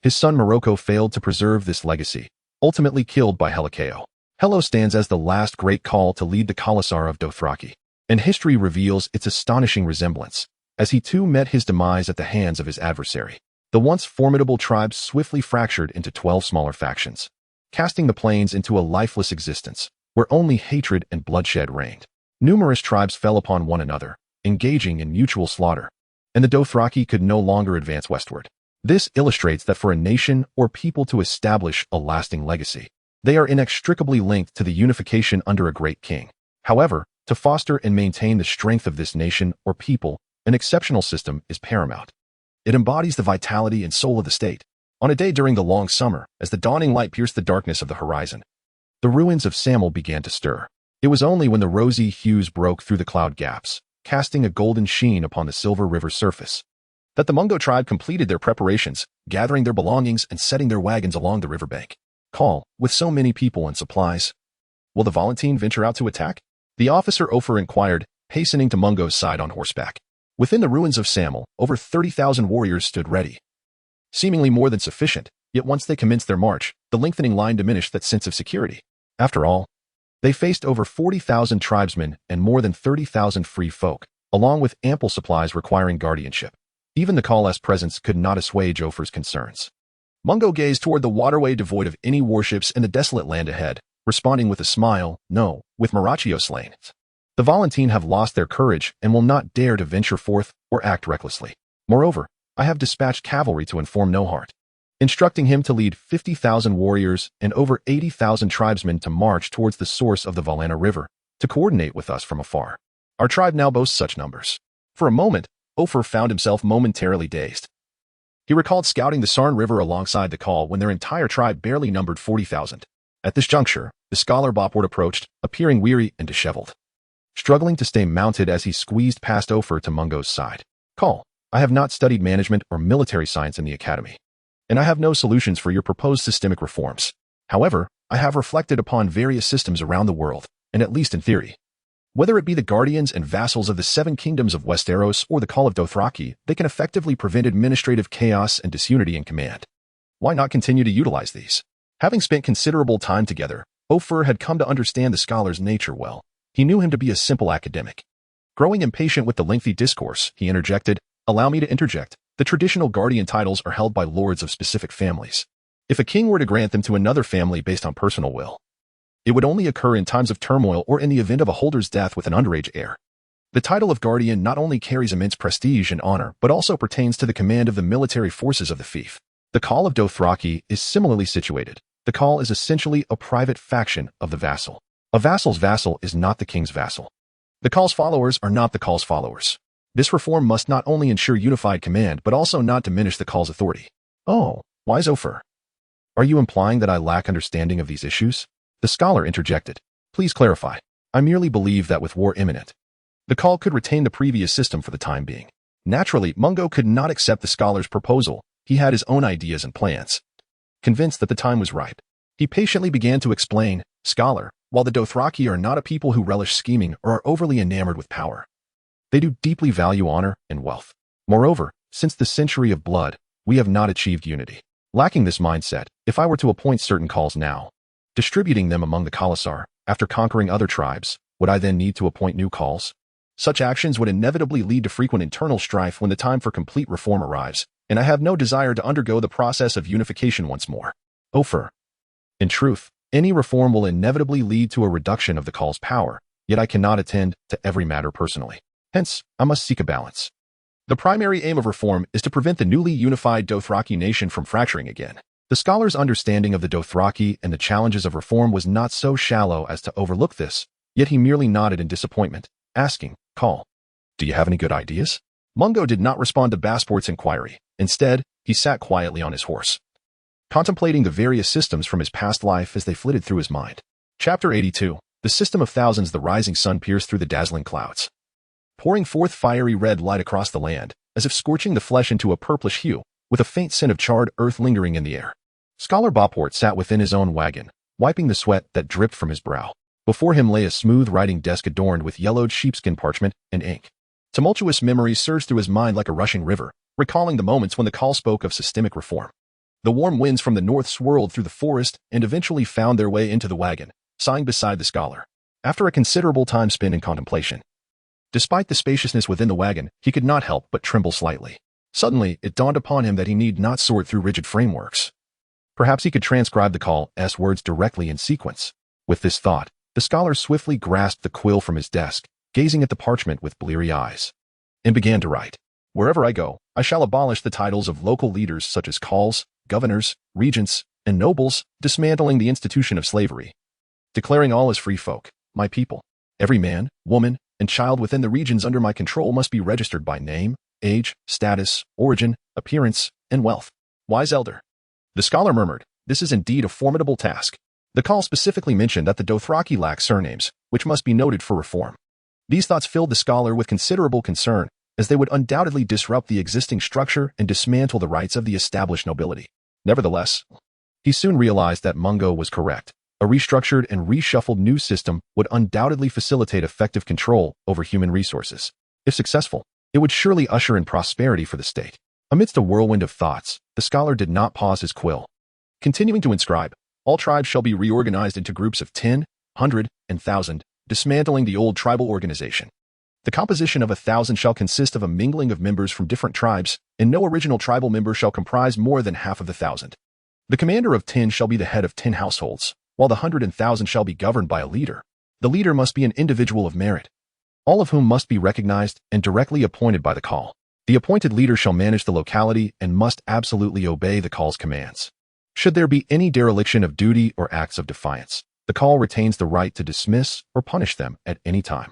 His son Morocco failed to preserve this legacy, ultimately killed by Helakeo. Helo stands as the last great call to lead the Khalasar of Dothraki, and history reveals its astonishing resemblance, as he too met his demise at the hands of his adversary. The once formidable tribes swiftly fractured into 12 smaller factions, casting the plains into a lifeless existence, where only hatred and bloodshed reigned. Numerous tribes fell upon one another, engaging in mutual slaughter, and the Dothraki could no longer advance westward. This illustrates that for a nation or people to establish a lasting legacy, they are inextricably linked to the unification under a great king. However, to foster and maintain the strength of this nation or people, an exceptional system is paramount. It embodies the vitality and soul of the state. On a day during the long summer, as the dawning light pierced the darkness of the horizon, the ruins of Samel began to stir. It was only when the rosy hues broke through the cloud gaps, casting a golden sheen upon the Silver River surface, that the Mungo tribe completed their preparations, gathering their belongings and setting their wagons along the riverbank. Call, with so many people and supplies, will the Volantene venture out to attack? The officer Ofer inquired, hastening to Mungo's side on horseback. Within the ruins of Samel, over 30,000 warriors stood ready, seemingly more than sufficient, yet once they commenced their march, the lengthening line diminished that sense of security. After all, they faced over 40,000 tribesmen and more than 30,000 free folk, along with ample supplies requiring guardianship. Even the Khal's presence could not assuage Ofer's concerns. Mungo gazed toward the waterway devoid of any warships and the desolate land ahead, responding with a smile, "No, with Maracchio slain. The Volantene have lost their courage and will not dare to venture forth or act recklessly. Moreover, I have dispatched cavalry to inform Nohart, instructing him to lead 50,000 warriors and over 80,000 tribesmen to march towards the source of the Valana River, to coordinate with us from afar. Our tribe now boasts such numbers." For a moment, Ofer found himself momentarily dazed. He recalled scouting the Sarn River alongside the call when their entire tribe barely numbered 40,000. At this juncture, the scholar Bopward approached, appearing weary and disheveled, struggling to stay mounted as he squeezed past Ofer to Mungo's side. "Call, I have not studied management or military science in the academy, and I have no solutions for your proposed systemic reforms. However, I have reflected upon various systems around the world, and at least in theory, whether it be the guardians and vassals of the 7 kingdoms of Westeros or the Call of Dothraki, they can effectively prevent administrative chaos and disunity in command. Why not continue to utilize these?" Having spent considerable time together, Ofer had come to understand the scholar's nature well. He knew him to be a simple academic. Growing impatient with the lengthy discourse, he interjected, "Allow me to interject. The traditional guardian titles are held by lords of specific families. If a king were to grant them to another family based on personal will, it would only occur in times of turmoil or in the event of a holder's death with an underage heir. The title of guardian not only carries immense prestige and honor, but also pertains to the command of the military forces of the fief. The Call of Dothraki is similarly situated. The Call is essentially a private faction of the vassal. A vassal's vassal is not the king's vassal. The Call's followers are not the Call's followers. This reform must not only ensure unified command, but also not diminish the Call's authority." "Oh, wise Ofer. Are you implying that I lack understanding of these issues?" The scholar interjected. "Please clarify. I merely believe that with war imminent, the Call could retain the previous system for the time being." Naturally, Mungo could not accept the scholar's proposal. He had his own ideas and plans. Convinced that the time was ripe, he patiently began to explain, "Scholar, while the Dothraki are not a people who relish scheming or are overly enamored with power, they do deeply value honor and wealth. Moreover, since the century of blood, we have not achieved unity. Lacking this mindset, if I were to appoint certain calls now, distributing them among the Khalasar, after conquering other tribes, would I then need to appoint new calls? Such actions would inevitably lead to frequent internal strife when the time for complete reform arrives, and I have no desire to undergo the process of unification once more." Ofer. "In truth, any reform will inevitably lead to a reduction of the Call's power, yet I cannot attend to every matter personally. Hence, I must seek a balance. The primary aim of reform is to prevent the newly unified Dothraki nation from fracturing again." The scholar's understanding of the Dothraki and the challenges of reform was not so shallow as to overlook this, yet he merely nodded in disappointment, asking, "Call, do you have any good ideas?" Mungo did not respond to Bassport's inquiry. Instead, he sat quietly on his horse, contemplating the various systems from his past life as they flitted through his mind. Chapter 82. The System of Thousands. The rising sun pierced through the dazzling clouds, pouring forth fiery red light across the land, as if scorching the flesh into a purplish hue, with a faint scent of charred earth lingering in the air. Scholar Bopwart sat within his own wagon, wiping the sweat that dripped from his brow. Before him lay a smooth writing desk adorned with yellowed sheepskin parchment and ink. Tumultuous memories surged through his mind like a rushing river, recalling the moments when the Call spoke of systemic reform. The warm winds from the north swirled through the forest and eventually found their way into the wagon, sighing beside the scholar. After a considerable time spent in contemplation, despite the spaciousness within the wagon, he could not help but tremble slightly. Suddenly, it dawned upon him that he need not sort through rigid frameworks. Perhaps he could transcribe the Call's words directly in sequence. With this thought, the scholar swiftly grasped the quill from his desk, gazing at the parchment with bleary eyes, and began to write. "Wherever I go, I shall abolish the titles of local leaders such as Calls, governors, regents, and nobles, dismantling the institution of slavery, declaring all as free folk, my people. Every man, woman, and child within the regions under my control must be registered by name, age, status, origin, appearance, and wealth." Wise elder. The scholar murmured, "This is indeed a formidable task." The Call specifically mentioned that the Dothraki lack surnames, which must be noted for reform. These thoughts filled the scholar with considerable concern, as they would undoubtedly disrupt the existing structure and dismantle the rights of the established nobility. Nevertheless, he soon realized that Mungo was correct. A restructured and reshuffled new system would undoubtedly facilitate effective control over human resources. If successful, it would surely usher in prosperity for the state. Amidst a whirlwind of thoughts, the scholar did not pause his quill. Continuing to inscribe, "All tribes shall be reorganized into groups of 10, 100, and 1,000, dismantling the old tribal organization. The composition of 1,000 shall consist of a mingling of members from different tribes, and no original tribal member shall comprise more than half of the 1,000. The commander of 10 shall be the head of 10 households, while the 100 and 1,000 shall be governed by a leader. The leader must be an individual of merit, all of whom must be recognized and directly appointed by the call. The appointed leader shall manage the locality and must absolutely obey the call's commands. Should there be any dereliction of duty or acts of defiance, the call retains the right to dismiss or punish them at any time.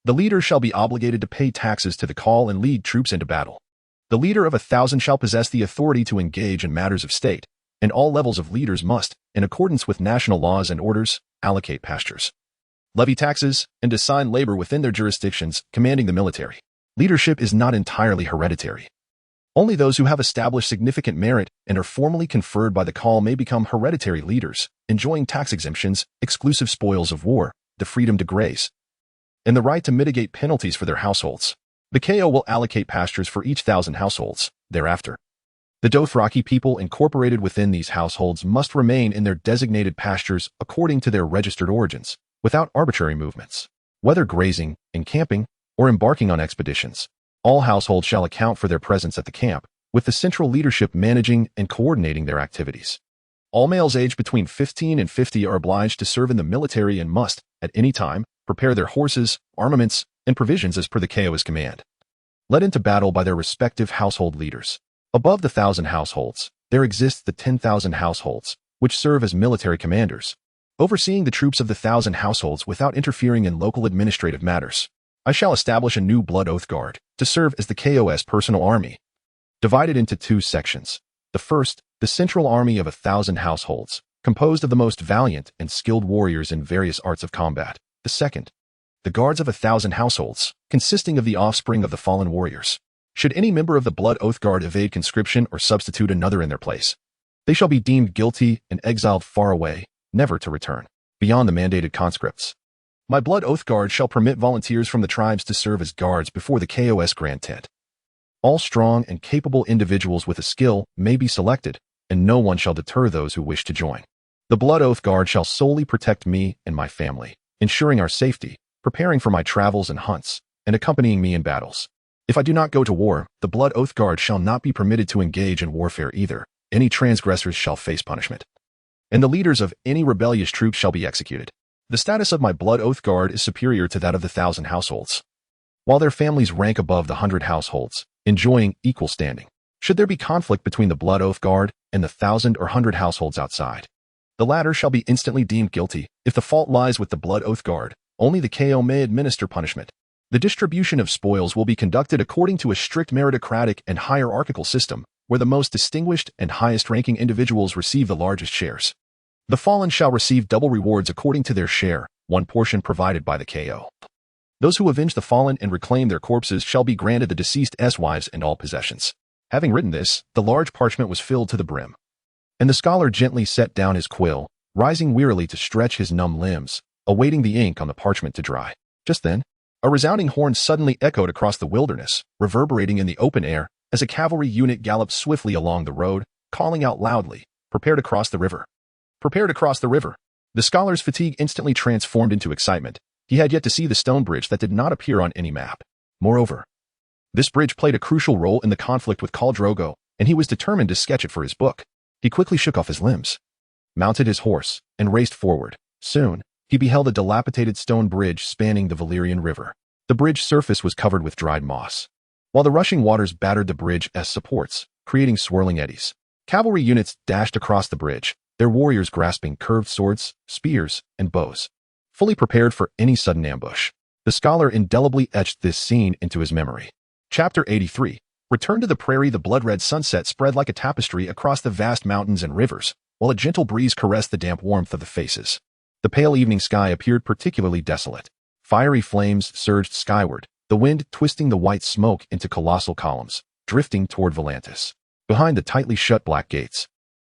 The leader shall be obligated to pay taxes to the call and lead troops into battle. The leader of 1,000 shall possess the authority to engage in matters of state, and all levels of leaders must, in accordance with national laws and orders, allocate pastures, levy taxes, and assign labor within their jurisdictions, commanding the military. Leadership is not entirely hereditary. Only those who have established significant merit and are formally conferred by the call may become hereditary leaders, enjoying tax exemptions, exclusive spoils of war, the freedom to graze, and the right to mitigate penalties for their households. The KO will allocate pastures for each 1,000 households. Thereafter, the Dothraki people incorporated within these households must remain in their designated pastures according to their registered origins, without arbitrary movements. Whether grazing, encamping, or embarking on expeditions, all households shall account for their presence at the camp, with the central leadership managing and coordinating their activities. All males aged between 15 and 50 are obliged to serve in the military and must, at any time, prepare their horses, armaments, and provisions as per the KO's command, led into battle by their respective household leaders. Above the 1,000 households, there exists the 10,000 households, which serve as military commanders, overseeing the troops of the 1,000 households without interfering in local administrative matters. I shall establish a new Blood Oath Guard to serve as the KO's personal army, divided into 2 sections. The first, the central army of 1,000 households, composed of the most valiant and skilled warriors in various arts of combat. The second, the guards of 1,000 households, consisting of the offspring of the fallen warriors. Should any member of the Blood Oath Guard evade conscription or substitute another in their place, they shall be deemed guilty and exiled far away, never to return, beyond the mandated conscripts. My Blood Oath Guard shall permit volunteers from the tribes to serve as guards before the KO's grand tent. All strong and capable individuals with a skill may be selected, and no one shall deter those who wish to join. The Blood Oath Guard shall solely protect me and my family, ensuring our safety, preparing for my travels and hunts, and accompanying me in battles. If I do not go to war, the Blood Oath Guard shall not be permitted to engage in warfare either. Any transgressors shall face punishment, and the leaders of any rebellious troops shall be executed. The status of my Blood Oath Guard is superior to that of the 1,000 households, while their families rank above the 100 households, enjoying equal standing. Should there be conflict between the Blood Oath Guard and the 1,000 or 100 households outside, the latter shall be instantly deemed guilty. If the fault lies with the Blood Oath Guard, only the KO may administer punishment. The distribution of spoils will be conducted according to a strict meritocratic and hierarchical system, where the most distinguished and highest-ranking individuals receive the largest shares. The fallen shall receive double rewards according to their share, one portion provided by the KO. Those who avenge the fallen and reclaim their corpses shall be granted the deceased's wives and all possessions. Having written this, the large parchment was filled to the brim, and the scholar gently set down his quill, rising wearily to stretch his numb limbs, awaiting the ink on the parchment to dry. Just then, a resounding horn suddenly echoed across the wilderness, reverberating in the open air, as a cavalry unit galloped swiftly along the road, calling out loudly, "Prepare to cross the river! Prepare to cross the river!" The scholar's fatigue instantly transformed into excitement. He had yet to see the stone bridge that did not appear on any map. Moreover, this bridge played a crucial role in the conflict with Khal Drogo, and he was determined to sketch it for his book. He quickly shook off his limbs, mounted his horse, and raced forward. Soon, he beheld a dilapidated stone bridge spanning the Valyrian River. The bridge surface was covered with dried moss, while the rushing waters battered the bridge as supports, creating swirling eddies. Cavalry units dashed across the bridge, their warriors grasping curved swords, spears, and bows, fully prepared for any sudden ambush. The scholar indelibly etched this scene into his memory. Chapter 83. Return to the prairie. The blood-red sunset spread like a tapestry across the vast mountains and rivers, while a gentle breeze caressed the damp warmth of the faces. The pale evening sky appeared particularly desolate. Fiery flames surged skyward, the wind twisting the white smoke into colossal columns, drifting toward Volantis. Behind the tightly shut black gates,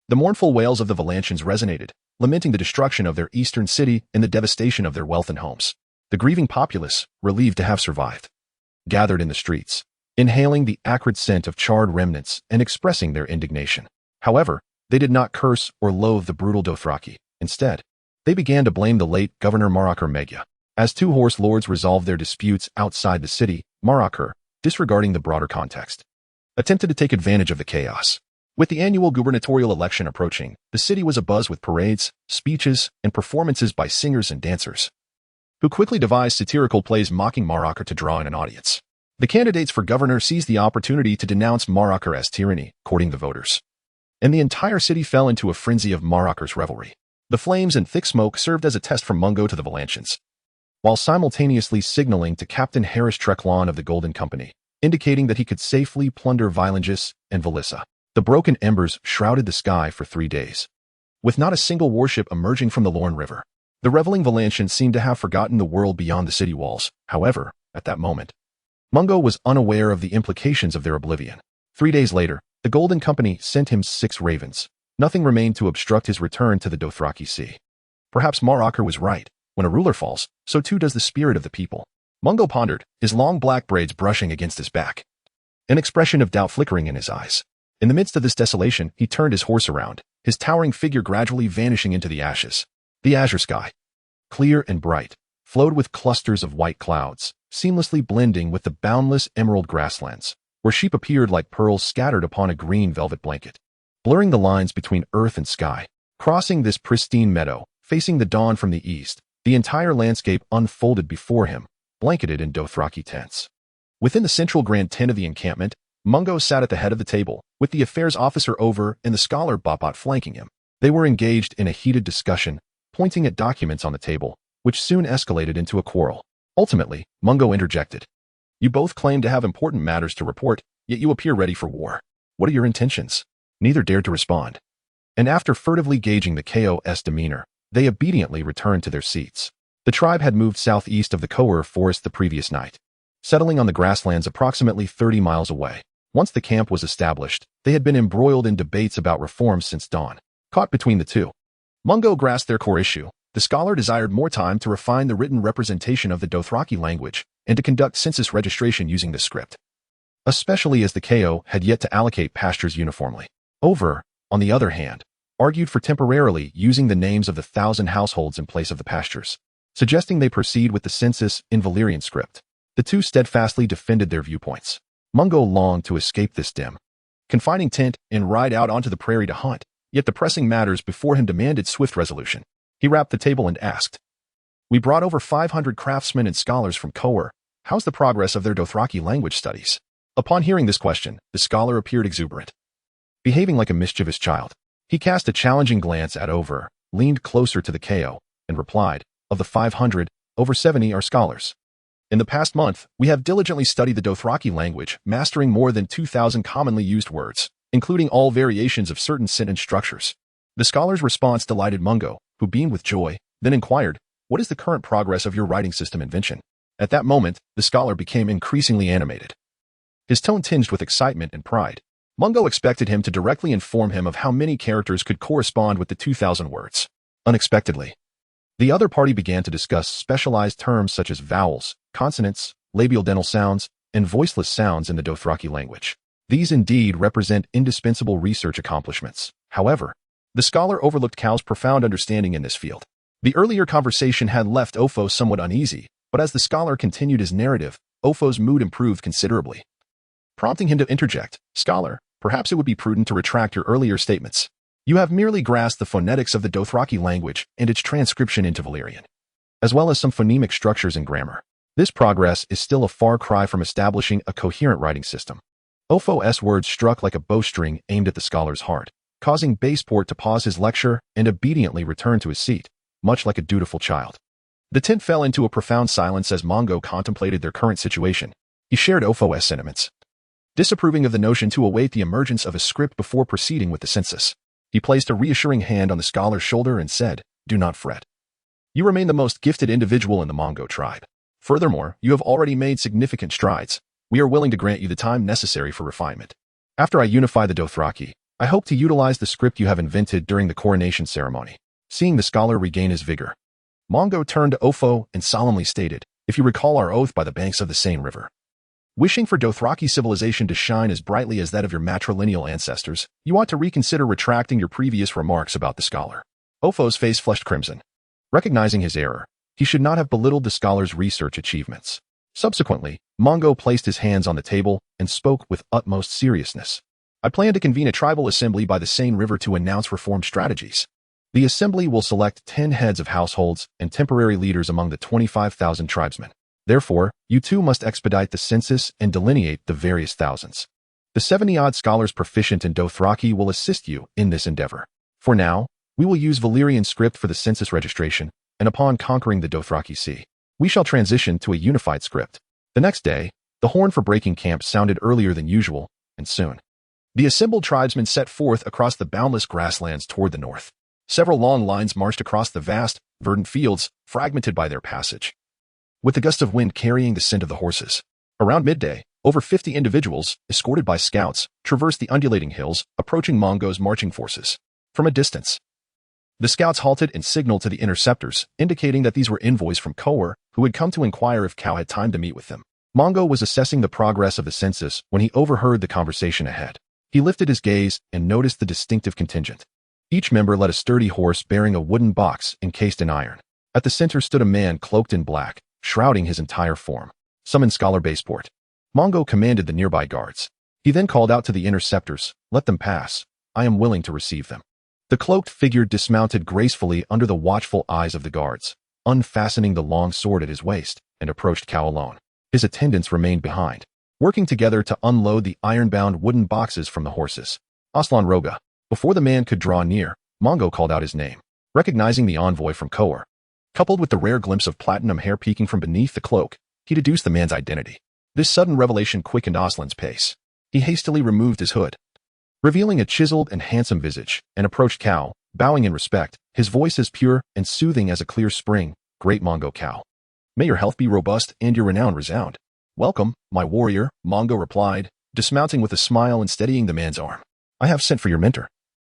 the mournful wails of the Valantians resonated, lamenting the destruction of their eastern city and the devastation of their wealth and homes. The grieving populace, relieved to have survived, gathered in the streets, inhaling the acrid scent of charred remnants and expressing their indignation. However, they did not curse or loathe the brutal Dothraki. Instead, they began to blame the late Governor Marachar Megya. As two horse lords resolved their disputes outside the city, Marachar, disregarding the broader context, attempted to take advantage of the chaos. With the annual gubernatorial election approaching, the city was abuzz with parades, speeches, and performances by singers and dancers, who quickly devised satirical plays mocking Marachar to draw in an audience. The candidates for governor seized the opportunity to denounce Marachar as tyranny, courting the voters. And the entire city fell into a frenzy of Marachar's revelry. The flames and thick smoke served as a test from Mungo to the Valantians, while simultaneously signaling to Captain Harris Treclon of the Golden Company, indicating that he could safely plunder Vilangis and Valissa. The broken embers shrouded the sky for 3 days, with not a single warship emerging from the Lorne River. The reveling Valantians seemed to have forgotten the world beyond the city walls. However, at that moment, Mungo was unaware of the implications of their oblivion. 3 days later, the Golden Company sent him 6 ravens. Nothing remained to obstruct his return to the Dothraki Sea. Perhaps Marachar was right. When a ruler falls, so too does the spirit of the people. Mungo pondered, his long black braids brushing against his back, an expression of doubt flickering in his eyes. In the midst of this desolation, he turned his horse around, his towering figure gradually vanishing into the ashes. The azure sky, clear and bright, flowed with clusters of white clouds, seamlessly blending with the boundless emerald grasslands, where sheep appeared like pearls scattered upon a green velvet blanket, blurring the lines between earth and sky. Crossing this pristine meadow, facing the dawn from the east, the entire landscape unfolded before him, blanketed in Dothraki tents. Within the central grand tent of the encampment, Mungo sat at the head of the table, with the affairs officer over and the scholar Bopot flanking him. They were engaged in a heated discussion, pointing at documents on the table, which soon escalated into a quarrel. Ultimately, Mungo interjected. "You both claim to have important matters to report, yet you appear ready for war. What are your intentions?" Neither dared to respond. And after furtively gauging the KO's demeanor, they obediently returned to their seats. The tribe had moved southeast of the Conqueror forest the previous night, settling on the grasslands approximately 30 miles away. Once the camp was established, they had been embroiled in debates about reforms since dawn. Caught between the two, Mungo grasped their core issue. The scholar desired more time to refine the written representation of the Dothraki language and to conduct census registration using this script, especially as the KO had yet to allocate pastures uniformly. Over, on the other hand, argued for temporarily using the names of the 1,000 households in place of the pastures, suggesting they proceed with the census in Valyrian script. The two steadfastly defended their viewpoints. Mungo longed to escape this dim, confining tent and ride out onto the prairie to hunt, yet the pressing matters before him demanded swift resolution. He rapped the table and asked, "We brought over 500 craftsmen and scholars from Conqueror. How's the progress of their Dothraki language studies?" Upon hearing this question, the scholar appeared exuberant, behaving like a mischievous child. He cast a challenging glance at Over, leaned closer to the KO, and replied, "Of the 500, over 70 are scholars. In the past month, we have diligently studied the Dothraki language, mastering more than 2,000 commonly used words, including all variations of certain sentence structures." The scholar's response delighted Mungo, who beamed with joy, then inquired, "What is the current progress of your writing system invention?" At that moment, the scholar became increasingly animated, his tone tinged with excitement and pride. Mungo expected him to directly inform him of how many characters could correspond with the 2,000 words. Unexpectedly, the other party began to discuss specialized terms such as vowels, consonants, labial dental sounds, and voiceless sounds in the Dothraki language. These indeed represent indispensable research accomplishments. However, the scholar overlooked Cal's profound understanding in this field. The earlier conversation had left Ofo somewhat uneasy, but as the scholar continued his narrative, Ofo's mood improved considerably, prompting him to interject, "Scholar, perhaps it would be prudent to retract your earlier statements. You have merely grasped the phonetics of the Dothraki language and its transcription into Valyrian, as well as some phonemic structures and grammar. This progress is still a far cry from establishing a coherent writing system." Ofo's words struck like a bowstring aimed at the scholar's heart, causing Baseport to pause his lecture and obediently return to his seat, much like a dutiful child. The tent fell into a profound silence as Mungo contemplated their current situation. He shared Ofo's sentiments, disapproving of the notion to await the emergence of a script before proceeding with the census. He placed a reassuring hand on the scholar's shoulder and said, "Do not fret. You remain the most gifted individual in the Mungo tribe. Furthermore, you have already made significant strides. We are willing to grant you the time necessary for refinement. After I unify the Dothraki, I hope to utilize the script you have invented during the coronation ceremony." Seeing the scholar regain his vigor, Mungo turned to Ofo and solemnly stated, "If you recall our oath by the banks of the Seine River, wishing for Dothraki civilization to shine as brightly as that of your matrilineal ancestors, you ought to reconsider retracting your previous remarks about the scholar." Ofo's face flushed crimson. Recognizing his error, he should not have belittled the scholar's research achievements. Subsequently, Mungo placed his hands on the table and spoke with utmost seriousness. I plan to convene a tribal assembly by the Seine River to announce reformed strategies. The assembly will select 10 heads of households and temporary leaders among the 25,000 tribesmen. Therefore, you too must expedite the census and delineate the various thousands. The 70-odd scholars proficient in Dothraki will assist you in this endeavor. For now, we will use Valyrian script for the census registration, and upon conquering the Dothraki Sea, we shall transition to a unified script. The next day, the horn for breaking camp sounded earlier than usual, and soon the assembled tribesmen set forth across the boundless grasslands toward the north. Several long lines marched across the vast, verdant fields, fragmented by their passage, with the gust of wind carrying the scent of the horses. Around midday, over 50 individuals, escorted by scouts, traversed the undulating hills, approaching Mongo's marching forces. From a distance, the scouts halted and signaled to the interceptors, indicating that these were envoys from Conqueror, who had come to inquire if Cal had time to meet with them. Mongo was assessing the progress of the census when he overheard the conversation ahead. He lifted his gaze and noticed the distinctive contingent. Each member led a sturdy horse bearing a wooden box encased in iron. At the center stood a man cloaked in black, shrouding his entire form. Summon Scholar Baseport. Mongo commanded the nearby guards. He then called out to the interceptors, "Let them pass. I am willing to receive them." The cloaked figure dismounted gracefully under the watchful eyes of the guards, unfastening the long sword at his waist, and approached Cal alone. His attendants remained behind, working together to unload the iron-bound wooden boxes from the horses. Aslan Roga. Before the man could draw near, Mongo called out his name. Recognizing the envoy from Conqueror, coupled with the rare glimpse of platinum hair peeking from beneath the cloak, he deduced the man's identity. This sudden revelation quickened Aslan's pace. He hastily removed his hood, revealing a chiseled and handsome visage, and approached Cal, bowing in respect, his voice as pure and soothing as a clear spring. "Great Mongo Cal. May your health be robust and your renown resound." "Welcome, my warrior," Mongo replied, dismounting with a smile and steadying the man's arm. "I have sent for your mentor.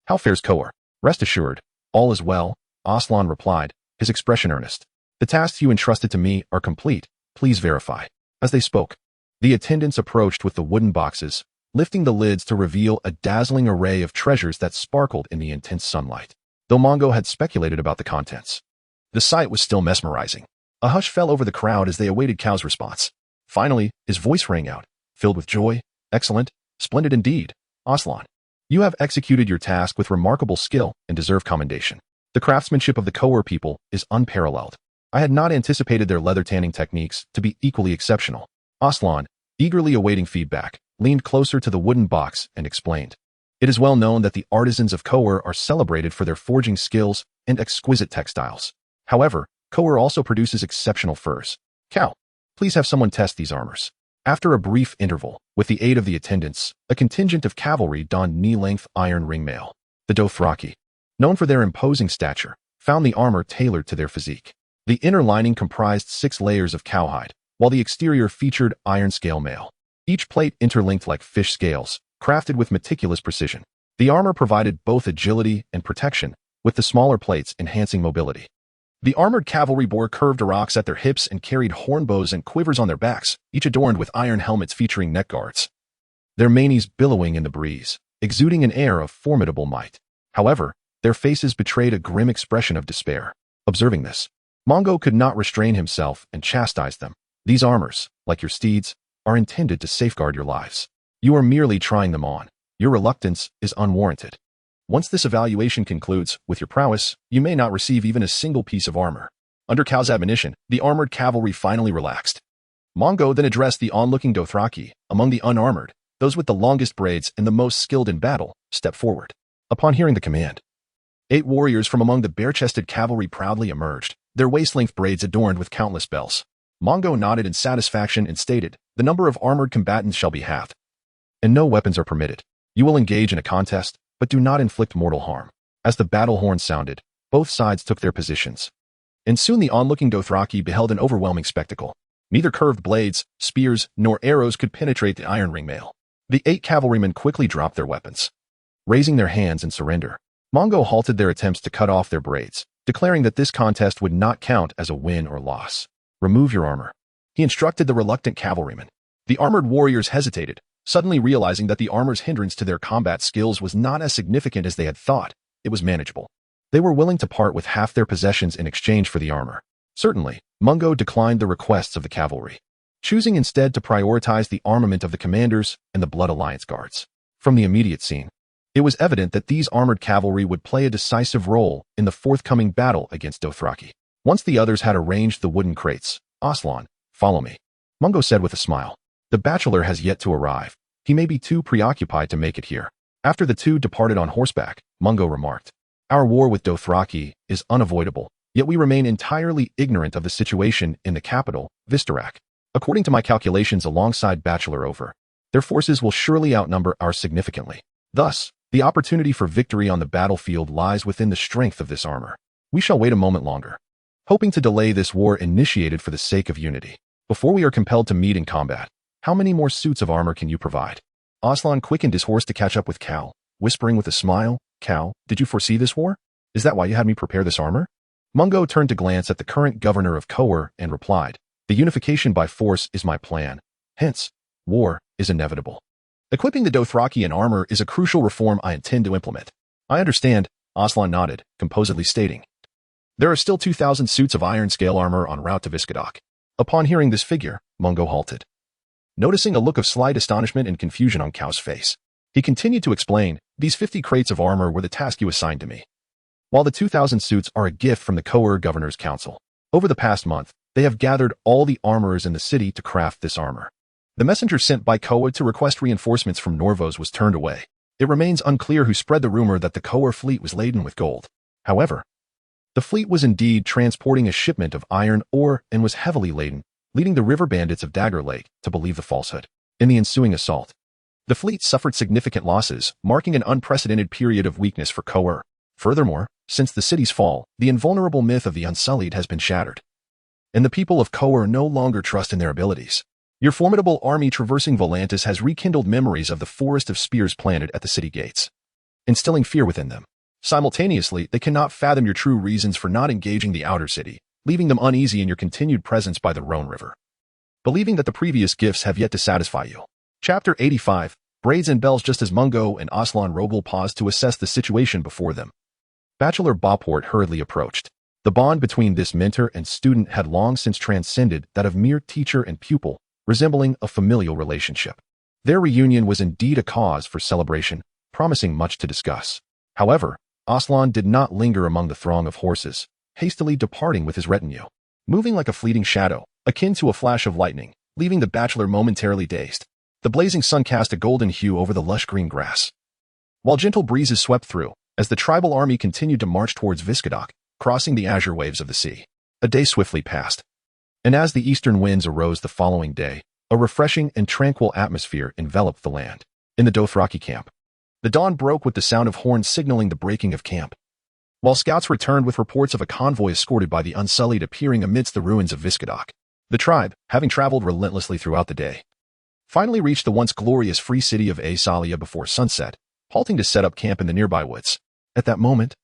How fares Conqueror?" "Rest assured, all is well," Aslan replied, his expression earnest. "The tasks you entrusted to me are complete. Please verify." As they spoke, the attendants approached with the wooden boxes, lifting the lids to reveal a dazzling array of treasures that sparkled in the intense sunlight. Though Mongo had speculated about the contents, the sight was still mesmerizing. A hush fell over the crowd as they awaited Cal's response. Finally, his voice rang out, filled with joy. "Excellent, splendid indeed, Aslan. You have executed your task with remarkable skill and deserve commendation. The craftsmanship of the Conqueror people is unparalleled. I had not anticipated their leather tanning techniques to be equally exceptional." Aslan, eagerly awaiting feedback, leaned closer to the wooden box and explained. "It is well known that the artisans of Conqueror are celebrated for their forging skills and exquisite textiles. However, Conqueror also produces exceptional furs. Cal, please have someone test these armors." After a brief interval, with the aid of the attendants, a contingent of cavalry donned knee-length iron ring mail. The Dothraki, known for their imposing stature, found the armor tailored to their physique. The inner lining comprised 6 layers of cowhide, while the exterior featured iron scale mail. Each plate interlinked like fish scales, crafted with meticulous precision. The armor provided both agility and protection, with the smaller plates enhancing mobility. The armored cavalry bore curved rocks at their hips and carried horn bows and quivers on their backs, each adorned with iron helmets featuring neck guards, their manes billowing in the breeze, exuding an air of formidable might. However, their faces betrayed a grim expression of despair. Observing this, Mongo could not restrain himself and chastised them. "These armors, like your steeds, are intended to safeguard your lives. You are merely trying them on. Your reluctance is unwarranted. Once this evaluation concludes, with your prowess, you may not receive even a single piece of armor." Under Cal's admonition, the armored cavalry finally relaxed. Mongo then addressed the onlooking Dothraki. Among the unarmored, those with the longest braids and the most skilled in battle stepped forward. Upon hearing the command, 8 warriors from among the bare-chested cavalry proudly emerged, their waist-length braids adorned with countless bells. Mongo nodded in satisfaction and stated, "The number of armored combatants shall be halved, and no weapons are permitted. You will engage in a contest, but do not inflict mortal harm." As the battle horn sounded, both sides took their positions. And soon the onlooking Dothraki beheld an overwhelming spectacle. Neither curved blades, spears, nor arrows could penetrate the iron ring mail. The 8 cavalrymen quickly dropped their weapons, raising their hands in surrender. Mongo halted their attempts to cut off their braids, declaring that this contest would not count as a win or loss. "Remove your armor," he instructed the reluctant cavalrymen. The armored warriors hesitated, suddenly realizing that the armor's hindrance to their combat skills was not as significant as they had thought. It was manageable. They were willing to part with half their possessions in exchange for the armor. Certainly, Mongo declined the requests of the cavalry, choosing instead to prioritize the armament of the commanders and the Blood Alliance guards. From the immediate scene, it was evident that these armored cavalry would play a decisive role in the forthcoming battle against Dothraki. Once the others had arranged the wooden crates, Aslan, follow me, Mungo said with a smile. The bachelor has yet to arrive. He may be too preoccupied to make it here. After the two departed on horseback, Mungo remarked, our war with Dothraki is unavoidable, yet we remain entirely ignorant of the situation in the capital, Westeros. According to my calculations alongside Bachelor over, their forces will surely outnumber ours significantly. Thus, the opportunity for victory on the battlefield lies within the strength of this armor. We shall wait a moment longer, hoping to delay this war initiated for the sake of unity. Before we are compelled to meet in combat, how many more suits of armor can you provide? Aslan quickened his horse to catch up with Cal, whispering with a smile, Cal, did you foresee this war? Is that why you had me prepare this armor? Mungo turned to glance at the current governor of Conqueror and replied, the unification by force is my plan. Hence, war is inevitable. Equipping the Dothraki in armor is a crucial reform I intend to implement. I understand, Aslan nodded, composedly stating. There are still 2,000 suits of iron scale armor en route to Westeros. Upon hearing this figure, Mungo halted. Noticing a look of slight astonishment and confusion on Cal's face, he continued to explain, these 50 crates of armor were the task you assigned to me. While the 2,000 suits are a gift from the Conqueror Governor's Council, over the past month, they have gathered all the armorers in the city to craft this armor. The messenger sent by Conqueror to request reinforcements from Norvos was turned away. It remains unclear who spread the rumor that the Conqueror fleet was laden with gold. However, the fleet was indeed transporting a shipment of iron ore and was heavily laden, leading the river bandits of Dagger Lake to believe the falsehood. In the ensuing assault, the fleet suffered significant losses, marking an unprecedented period of weakness for Conqueror. Furthermore, since the city's fall, the invulnerable myth of the Unsullied has been shattered, and the people of Conqueror no longer trust in their abilities. Your formidable army traversing Volantis has rekindled memories of the forest of spears planted at the city gates, instilling fear within them. Simultaneously, they cannot fathom your true reasons for not engaging the outer city, leaving them uneasy in your continued presence by the Rhone River, believing that the previous gifts have yet to satisfy you. Chapter 85, Braids and Bells. Just as Mungo and Aslan Rogel paused to assess the situation before them, Bachelor Boport hurriedly approached. The bond between this mentor and student had long since transcended that of mere teacher and pupil, resembling a familial relationship. Their reunion was indeed a cause for celebration, promising much to discuss. However, Aslan did not linger among the throng of horses, hastily departing with his retinue, moving like a fleeting shadow, akin to a flash of lightning, leaving the bachelor momentarily dazed. The blazing sun cast a golden hue over the lush green grass, while gentle breezes swept through, as the tribal army continued to march towards Westeros, crossing the azure waves of the sea. A day swiftly passed, and as the eastern winds arose the following day, a refreshing and tranquil atmosphere enveloped the land. In the Dothraki camp, the dawn broke with the sound of horns signaling the breaking of camp, while scouts returned with reports of a convoy escorted by the Unsullied appearing amidst the ruins of Westeros. The tribe, having traveled relentlessly throughout the day, finally reached the once glorious free city of Asalia before sunset, halting to set up camp in the nearby woods. At that moment,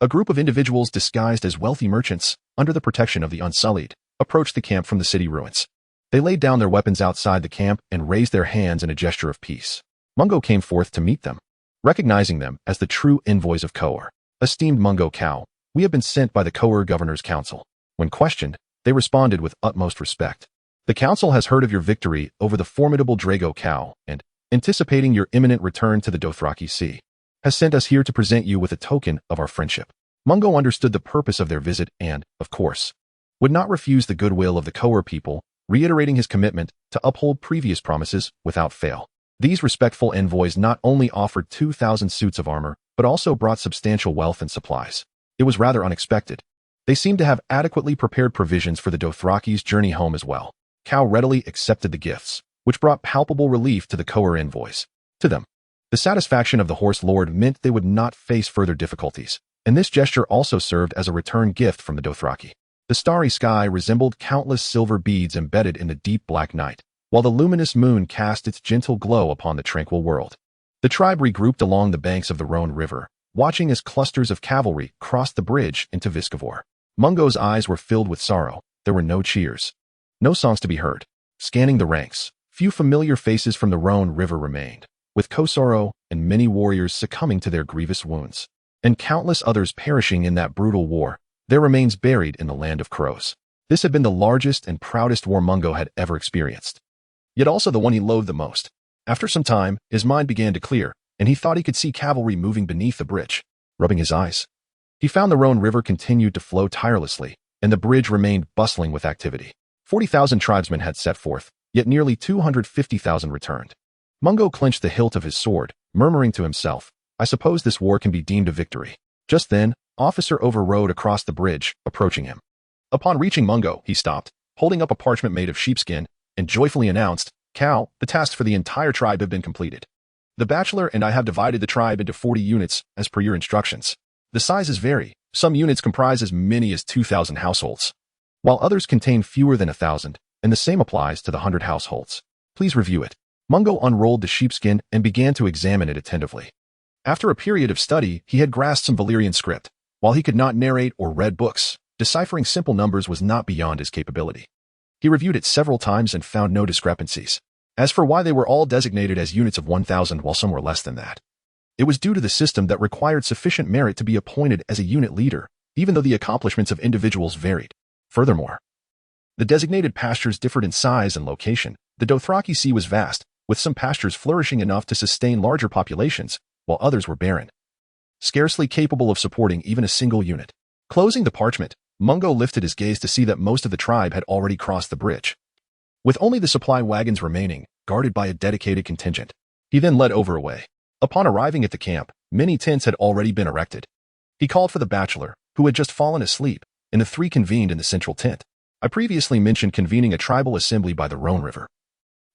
a group of individuals disguised as wealthy merchants, under the protection of the Unsullied, approached the camp from the city ruins. They laid down their weapons outside the camp and raised their hands in a gesture of peace. Mungo came forth to meet them, recognizing them as the true envoys of Conqueror. Esteemed Mungo Cal, we have been sent by the Conqueror Governor's Council. When questioned, they responded with utmost respect. The council has heard of your victory over the formidable Drago Cal and, anticipating your imminent return to the Dothraki Sea, has sent us here to present you with a token of our friendship. Mungo understood the purpose of their visit and, of course, would not refuse the goodwill of the Conqueror people, reiterating his commitment to uphold previous promises without fail. These respectful envoys not only offered 2,000 suits of armor, but also brought substantial wealth and supplies. It was rather unexpected. They seemed to have adequately prepared provisions for the Dothraki's journey home as well. Cal readily accepted the gifts, which brought palpable relief to the Conqueror envoys. To them, the satisfaction of the Horse Lord meant they would not face further difficulties, and this gesture also served as a return gift from the Dothraki. The starry sky resembled countless silver beads embedded in the deep black night, while the luminous moon cast its gentle glow upon the tranquil world. The tribe regrouped along the banks of the Rhone River, watching as clusters of cavalry crossed the bridge into Westeros. Mungo's eyes were filled with sorrow. There were no cheers, no songs to be heard. Scanning the ranks, few familiar faces from the Rhone River remained, with Kosoro and many warriors succumbing to their grievous wounds, and countless others perishing in that brutal war, their remains buried in the land of crows. This had been the largest and proudest war Mungo had ever experienced, yet also the one he loathed the most. After some time, his mind began to clear, and he thought he could see cavalry moving beneath the bridge. Rubbing his eyes, he found the Rhone River continued to flow tirelessly, and the bridge remained bustling with activity. 40,000 tribesmen had set forth, yet nearly 250,000 returned. Mungo clenched the hilt of his sword, murmuring to himself, "I suppose this war can be deemed a victory." Just then, Officer Over rode across the bridge, approaching him. Upon reaching Mungo, he stopped, holding up a parchment made of sheepskin, and joyfully announced, "Cal, the tasks for the entire tribe have been completed. The bachelor and I have divided the tribe into 40 units, as per your instructions. The sizes vary. Some units comprise as many as 2,000 households, while others contain fewer than 1,000, and the same applies to the 100 households. Please review it." Mungo unrolled the sheepskin and began to examine it attentively. After a period of study, he had grasped some Valyrian script. While he could not narrate or read books, deciphering simple numbers was not beyond his capability. He reviewed it several times and found no discrepancies. As for why they were all designated as units of 1,000 while some were less than that, it was due to the system that required sufficient merit to be appointed as a unit leader, even though the accomplishments of individuals varied. Furthermore, the designated pastures differed in size and location. The Dothraki Sea was vast, with some pastures flourishing enough to sustain larger populations, while others were barren, scarcely capable of supporting even a single unit. Closing the parchment, Mungo lifted his gaze to see that most of the tribe had already crossed the bridge, with only the supply wagons remaining, guarded by a dedicated contingent. He then led Over away. Upon arriving at the camp, many tents had already been erected. He called for the bachelor, who had just fallen asleep, and the three convened in the central tent. "I previously mentioned convening a tribal assembly by the Rhone River.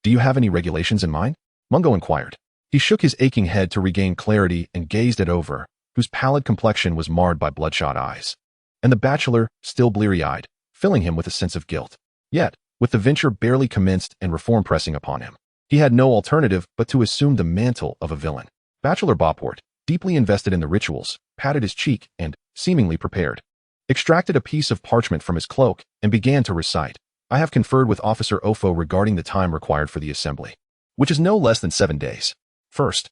Do you have any regulations in mind?" Mungo inquired. He shook his aching head to regain clarity and gazed at Over, whose pallid complexion was marred by bloodshot eyes, and the bachelor, still bleary-eyed, filling him with a sense of guilt. Yet, with the venture barely commenced and reform pressing upon him, he had no alternative but to assume the mantle of a villain. Bachelor Boport, deeply invested in the rituals, patted his cheek and, seemingly prepared, extracted a piece of parchment from his cloak and began to recite, "I have conferred with Officer Ofo regarding the time required for the assembly, which is no less than 7 days. First,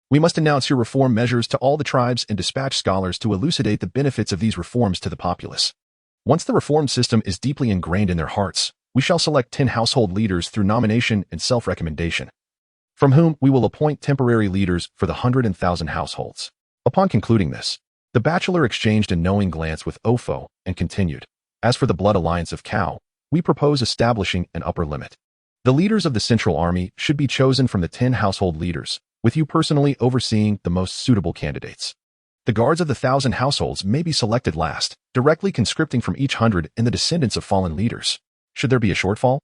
we must announce your reform measures to all the tribes and dispatch scholars to elucidate the benefits of these reforms to the populace. Once the reform system is deeply ingrained in their hearts, we shall select 10 household leaders through nomination and self-recommendation, from whom we will appoint temporary leaders for the 100 and 1,000 households." Upon concluding this, the bachelor exchanged a knowing glance with Ofo and continued, "As for the blood alliance of Cal, we propose establishing an upper limit. The leaders of the Central Army should be chosen from the 10 household leaders, with you personally overseeing the most suitable candidates. The guards of the 1,000 households may be selected last, directly conscripting from each 100 and the descendants of fallen leaders. Should there be a shortfall,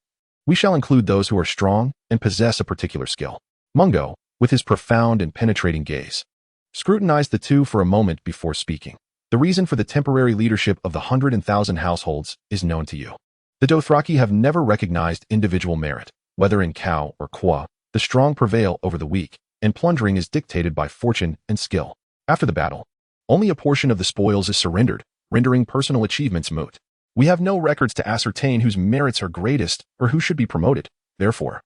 we shall include those who are strong and possess a particular skill." Mungo, with his profound and penetrating gaze, scrutinized the two for a moment before speaking. "The reason for the temporary leadership of the 100 and 1,000 households is known to you. The Dothraki have never recognized individual merit, whether in Cow or Qua. The strong prevail over the weak, and plundering is dictated by fortune and skill. After the battle, only a portion of the spoils is surrendered, rendering personal achievements moot. We have no records to ascertain whose merits are greatest or who should be promoted. Therefore,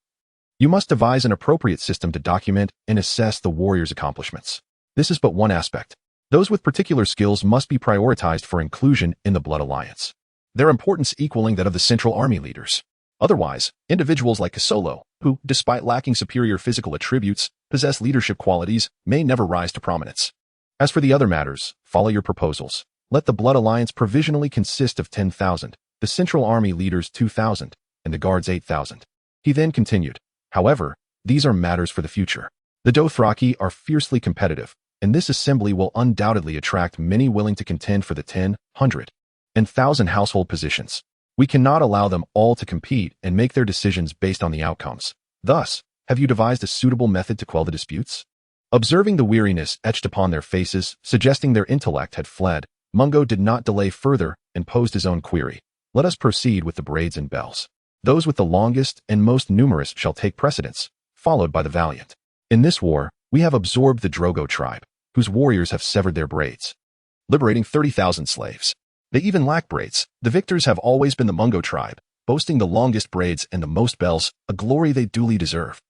you must devise an appropriate system to document and assess the warrior's accomplishments. This is but one aspect. Those with particular skills must be prioritized for inclusion in the Blood Alliance, their importance equaling that of the Central Army leaders. Otherwise, individuals like Kasolo, who, despite lacking superior physical attributes, possess leadership qualities, may never rise to prominence. As for the other matters, follow your proposals. Let the Blood Alliance provisionally consist of 10,000, the Central Army leaders 2,000, and the guards 8,000. He then continued, "However, these are matters for the future. The Dothraki are fiercely competitive, and this assembly will undoubtedly attract many willing to contend for the 10, 100, and 1,000 household positions. We cannot allow them all to compete and make their decisions based on the outcomes. Thus, have you devised a suitable method to quell the disputes?" Observing the weariness etched upon their faces, suggesting their intellect had fled, Mungo did not delay further and posed his own query. "Let us proceed with the braids and bells. Those with the longest and most numerous shall take precedence, followed by the valiant. In this war, we have absorbed the Drogo tribe, whose warriors have severed their braids, liberating 30,000 slaves. They even lack braids. The victors have always been the Mungo tribe, boasting the longest braids and the most bells, a glory they duly deserve.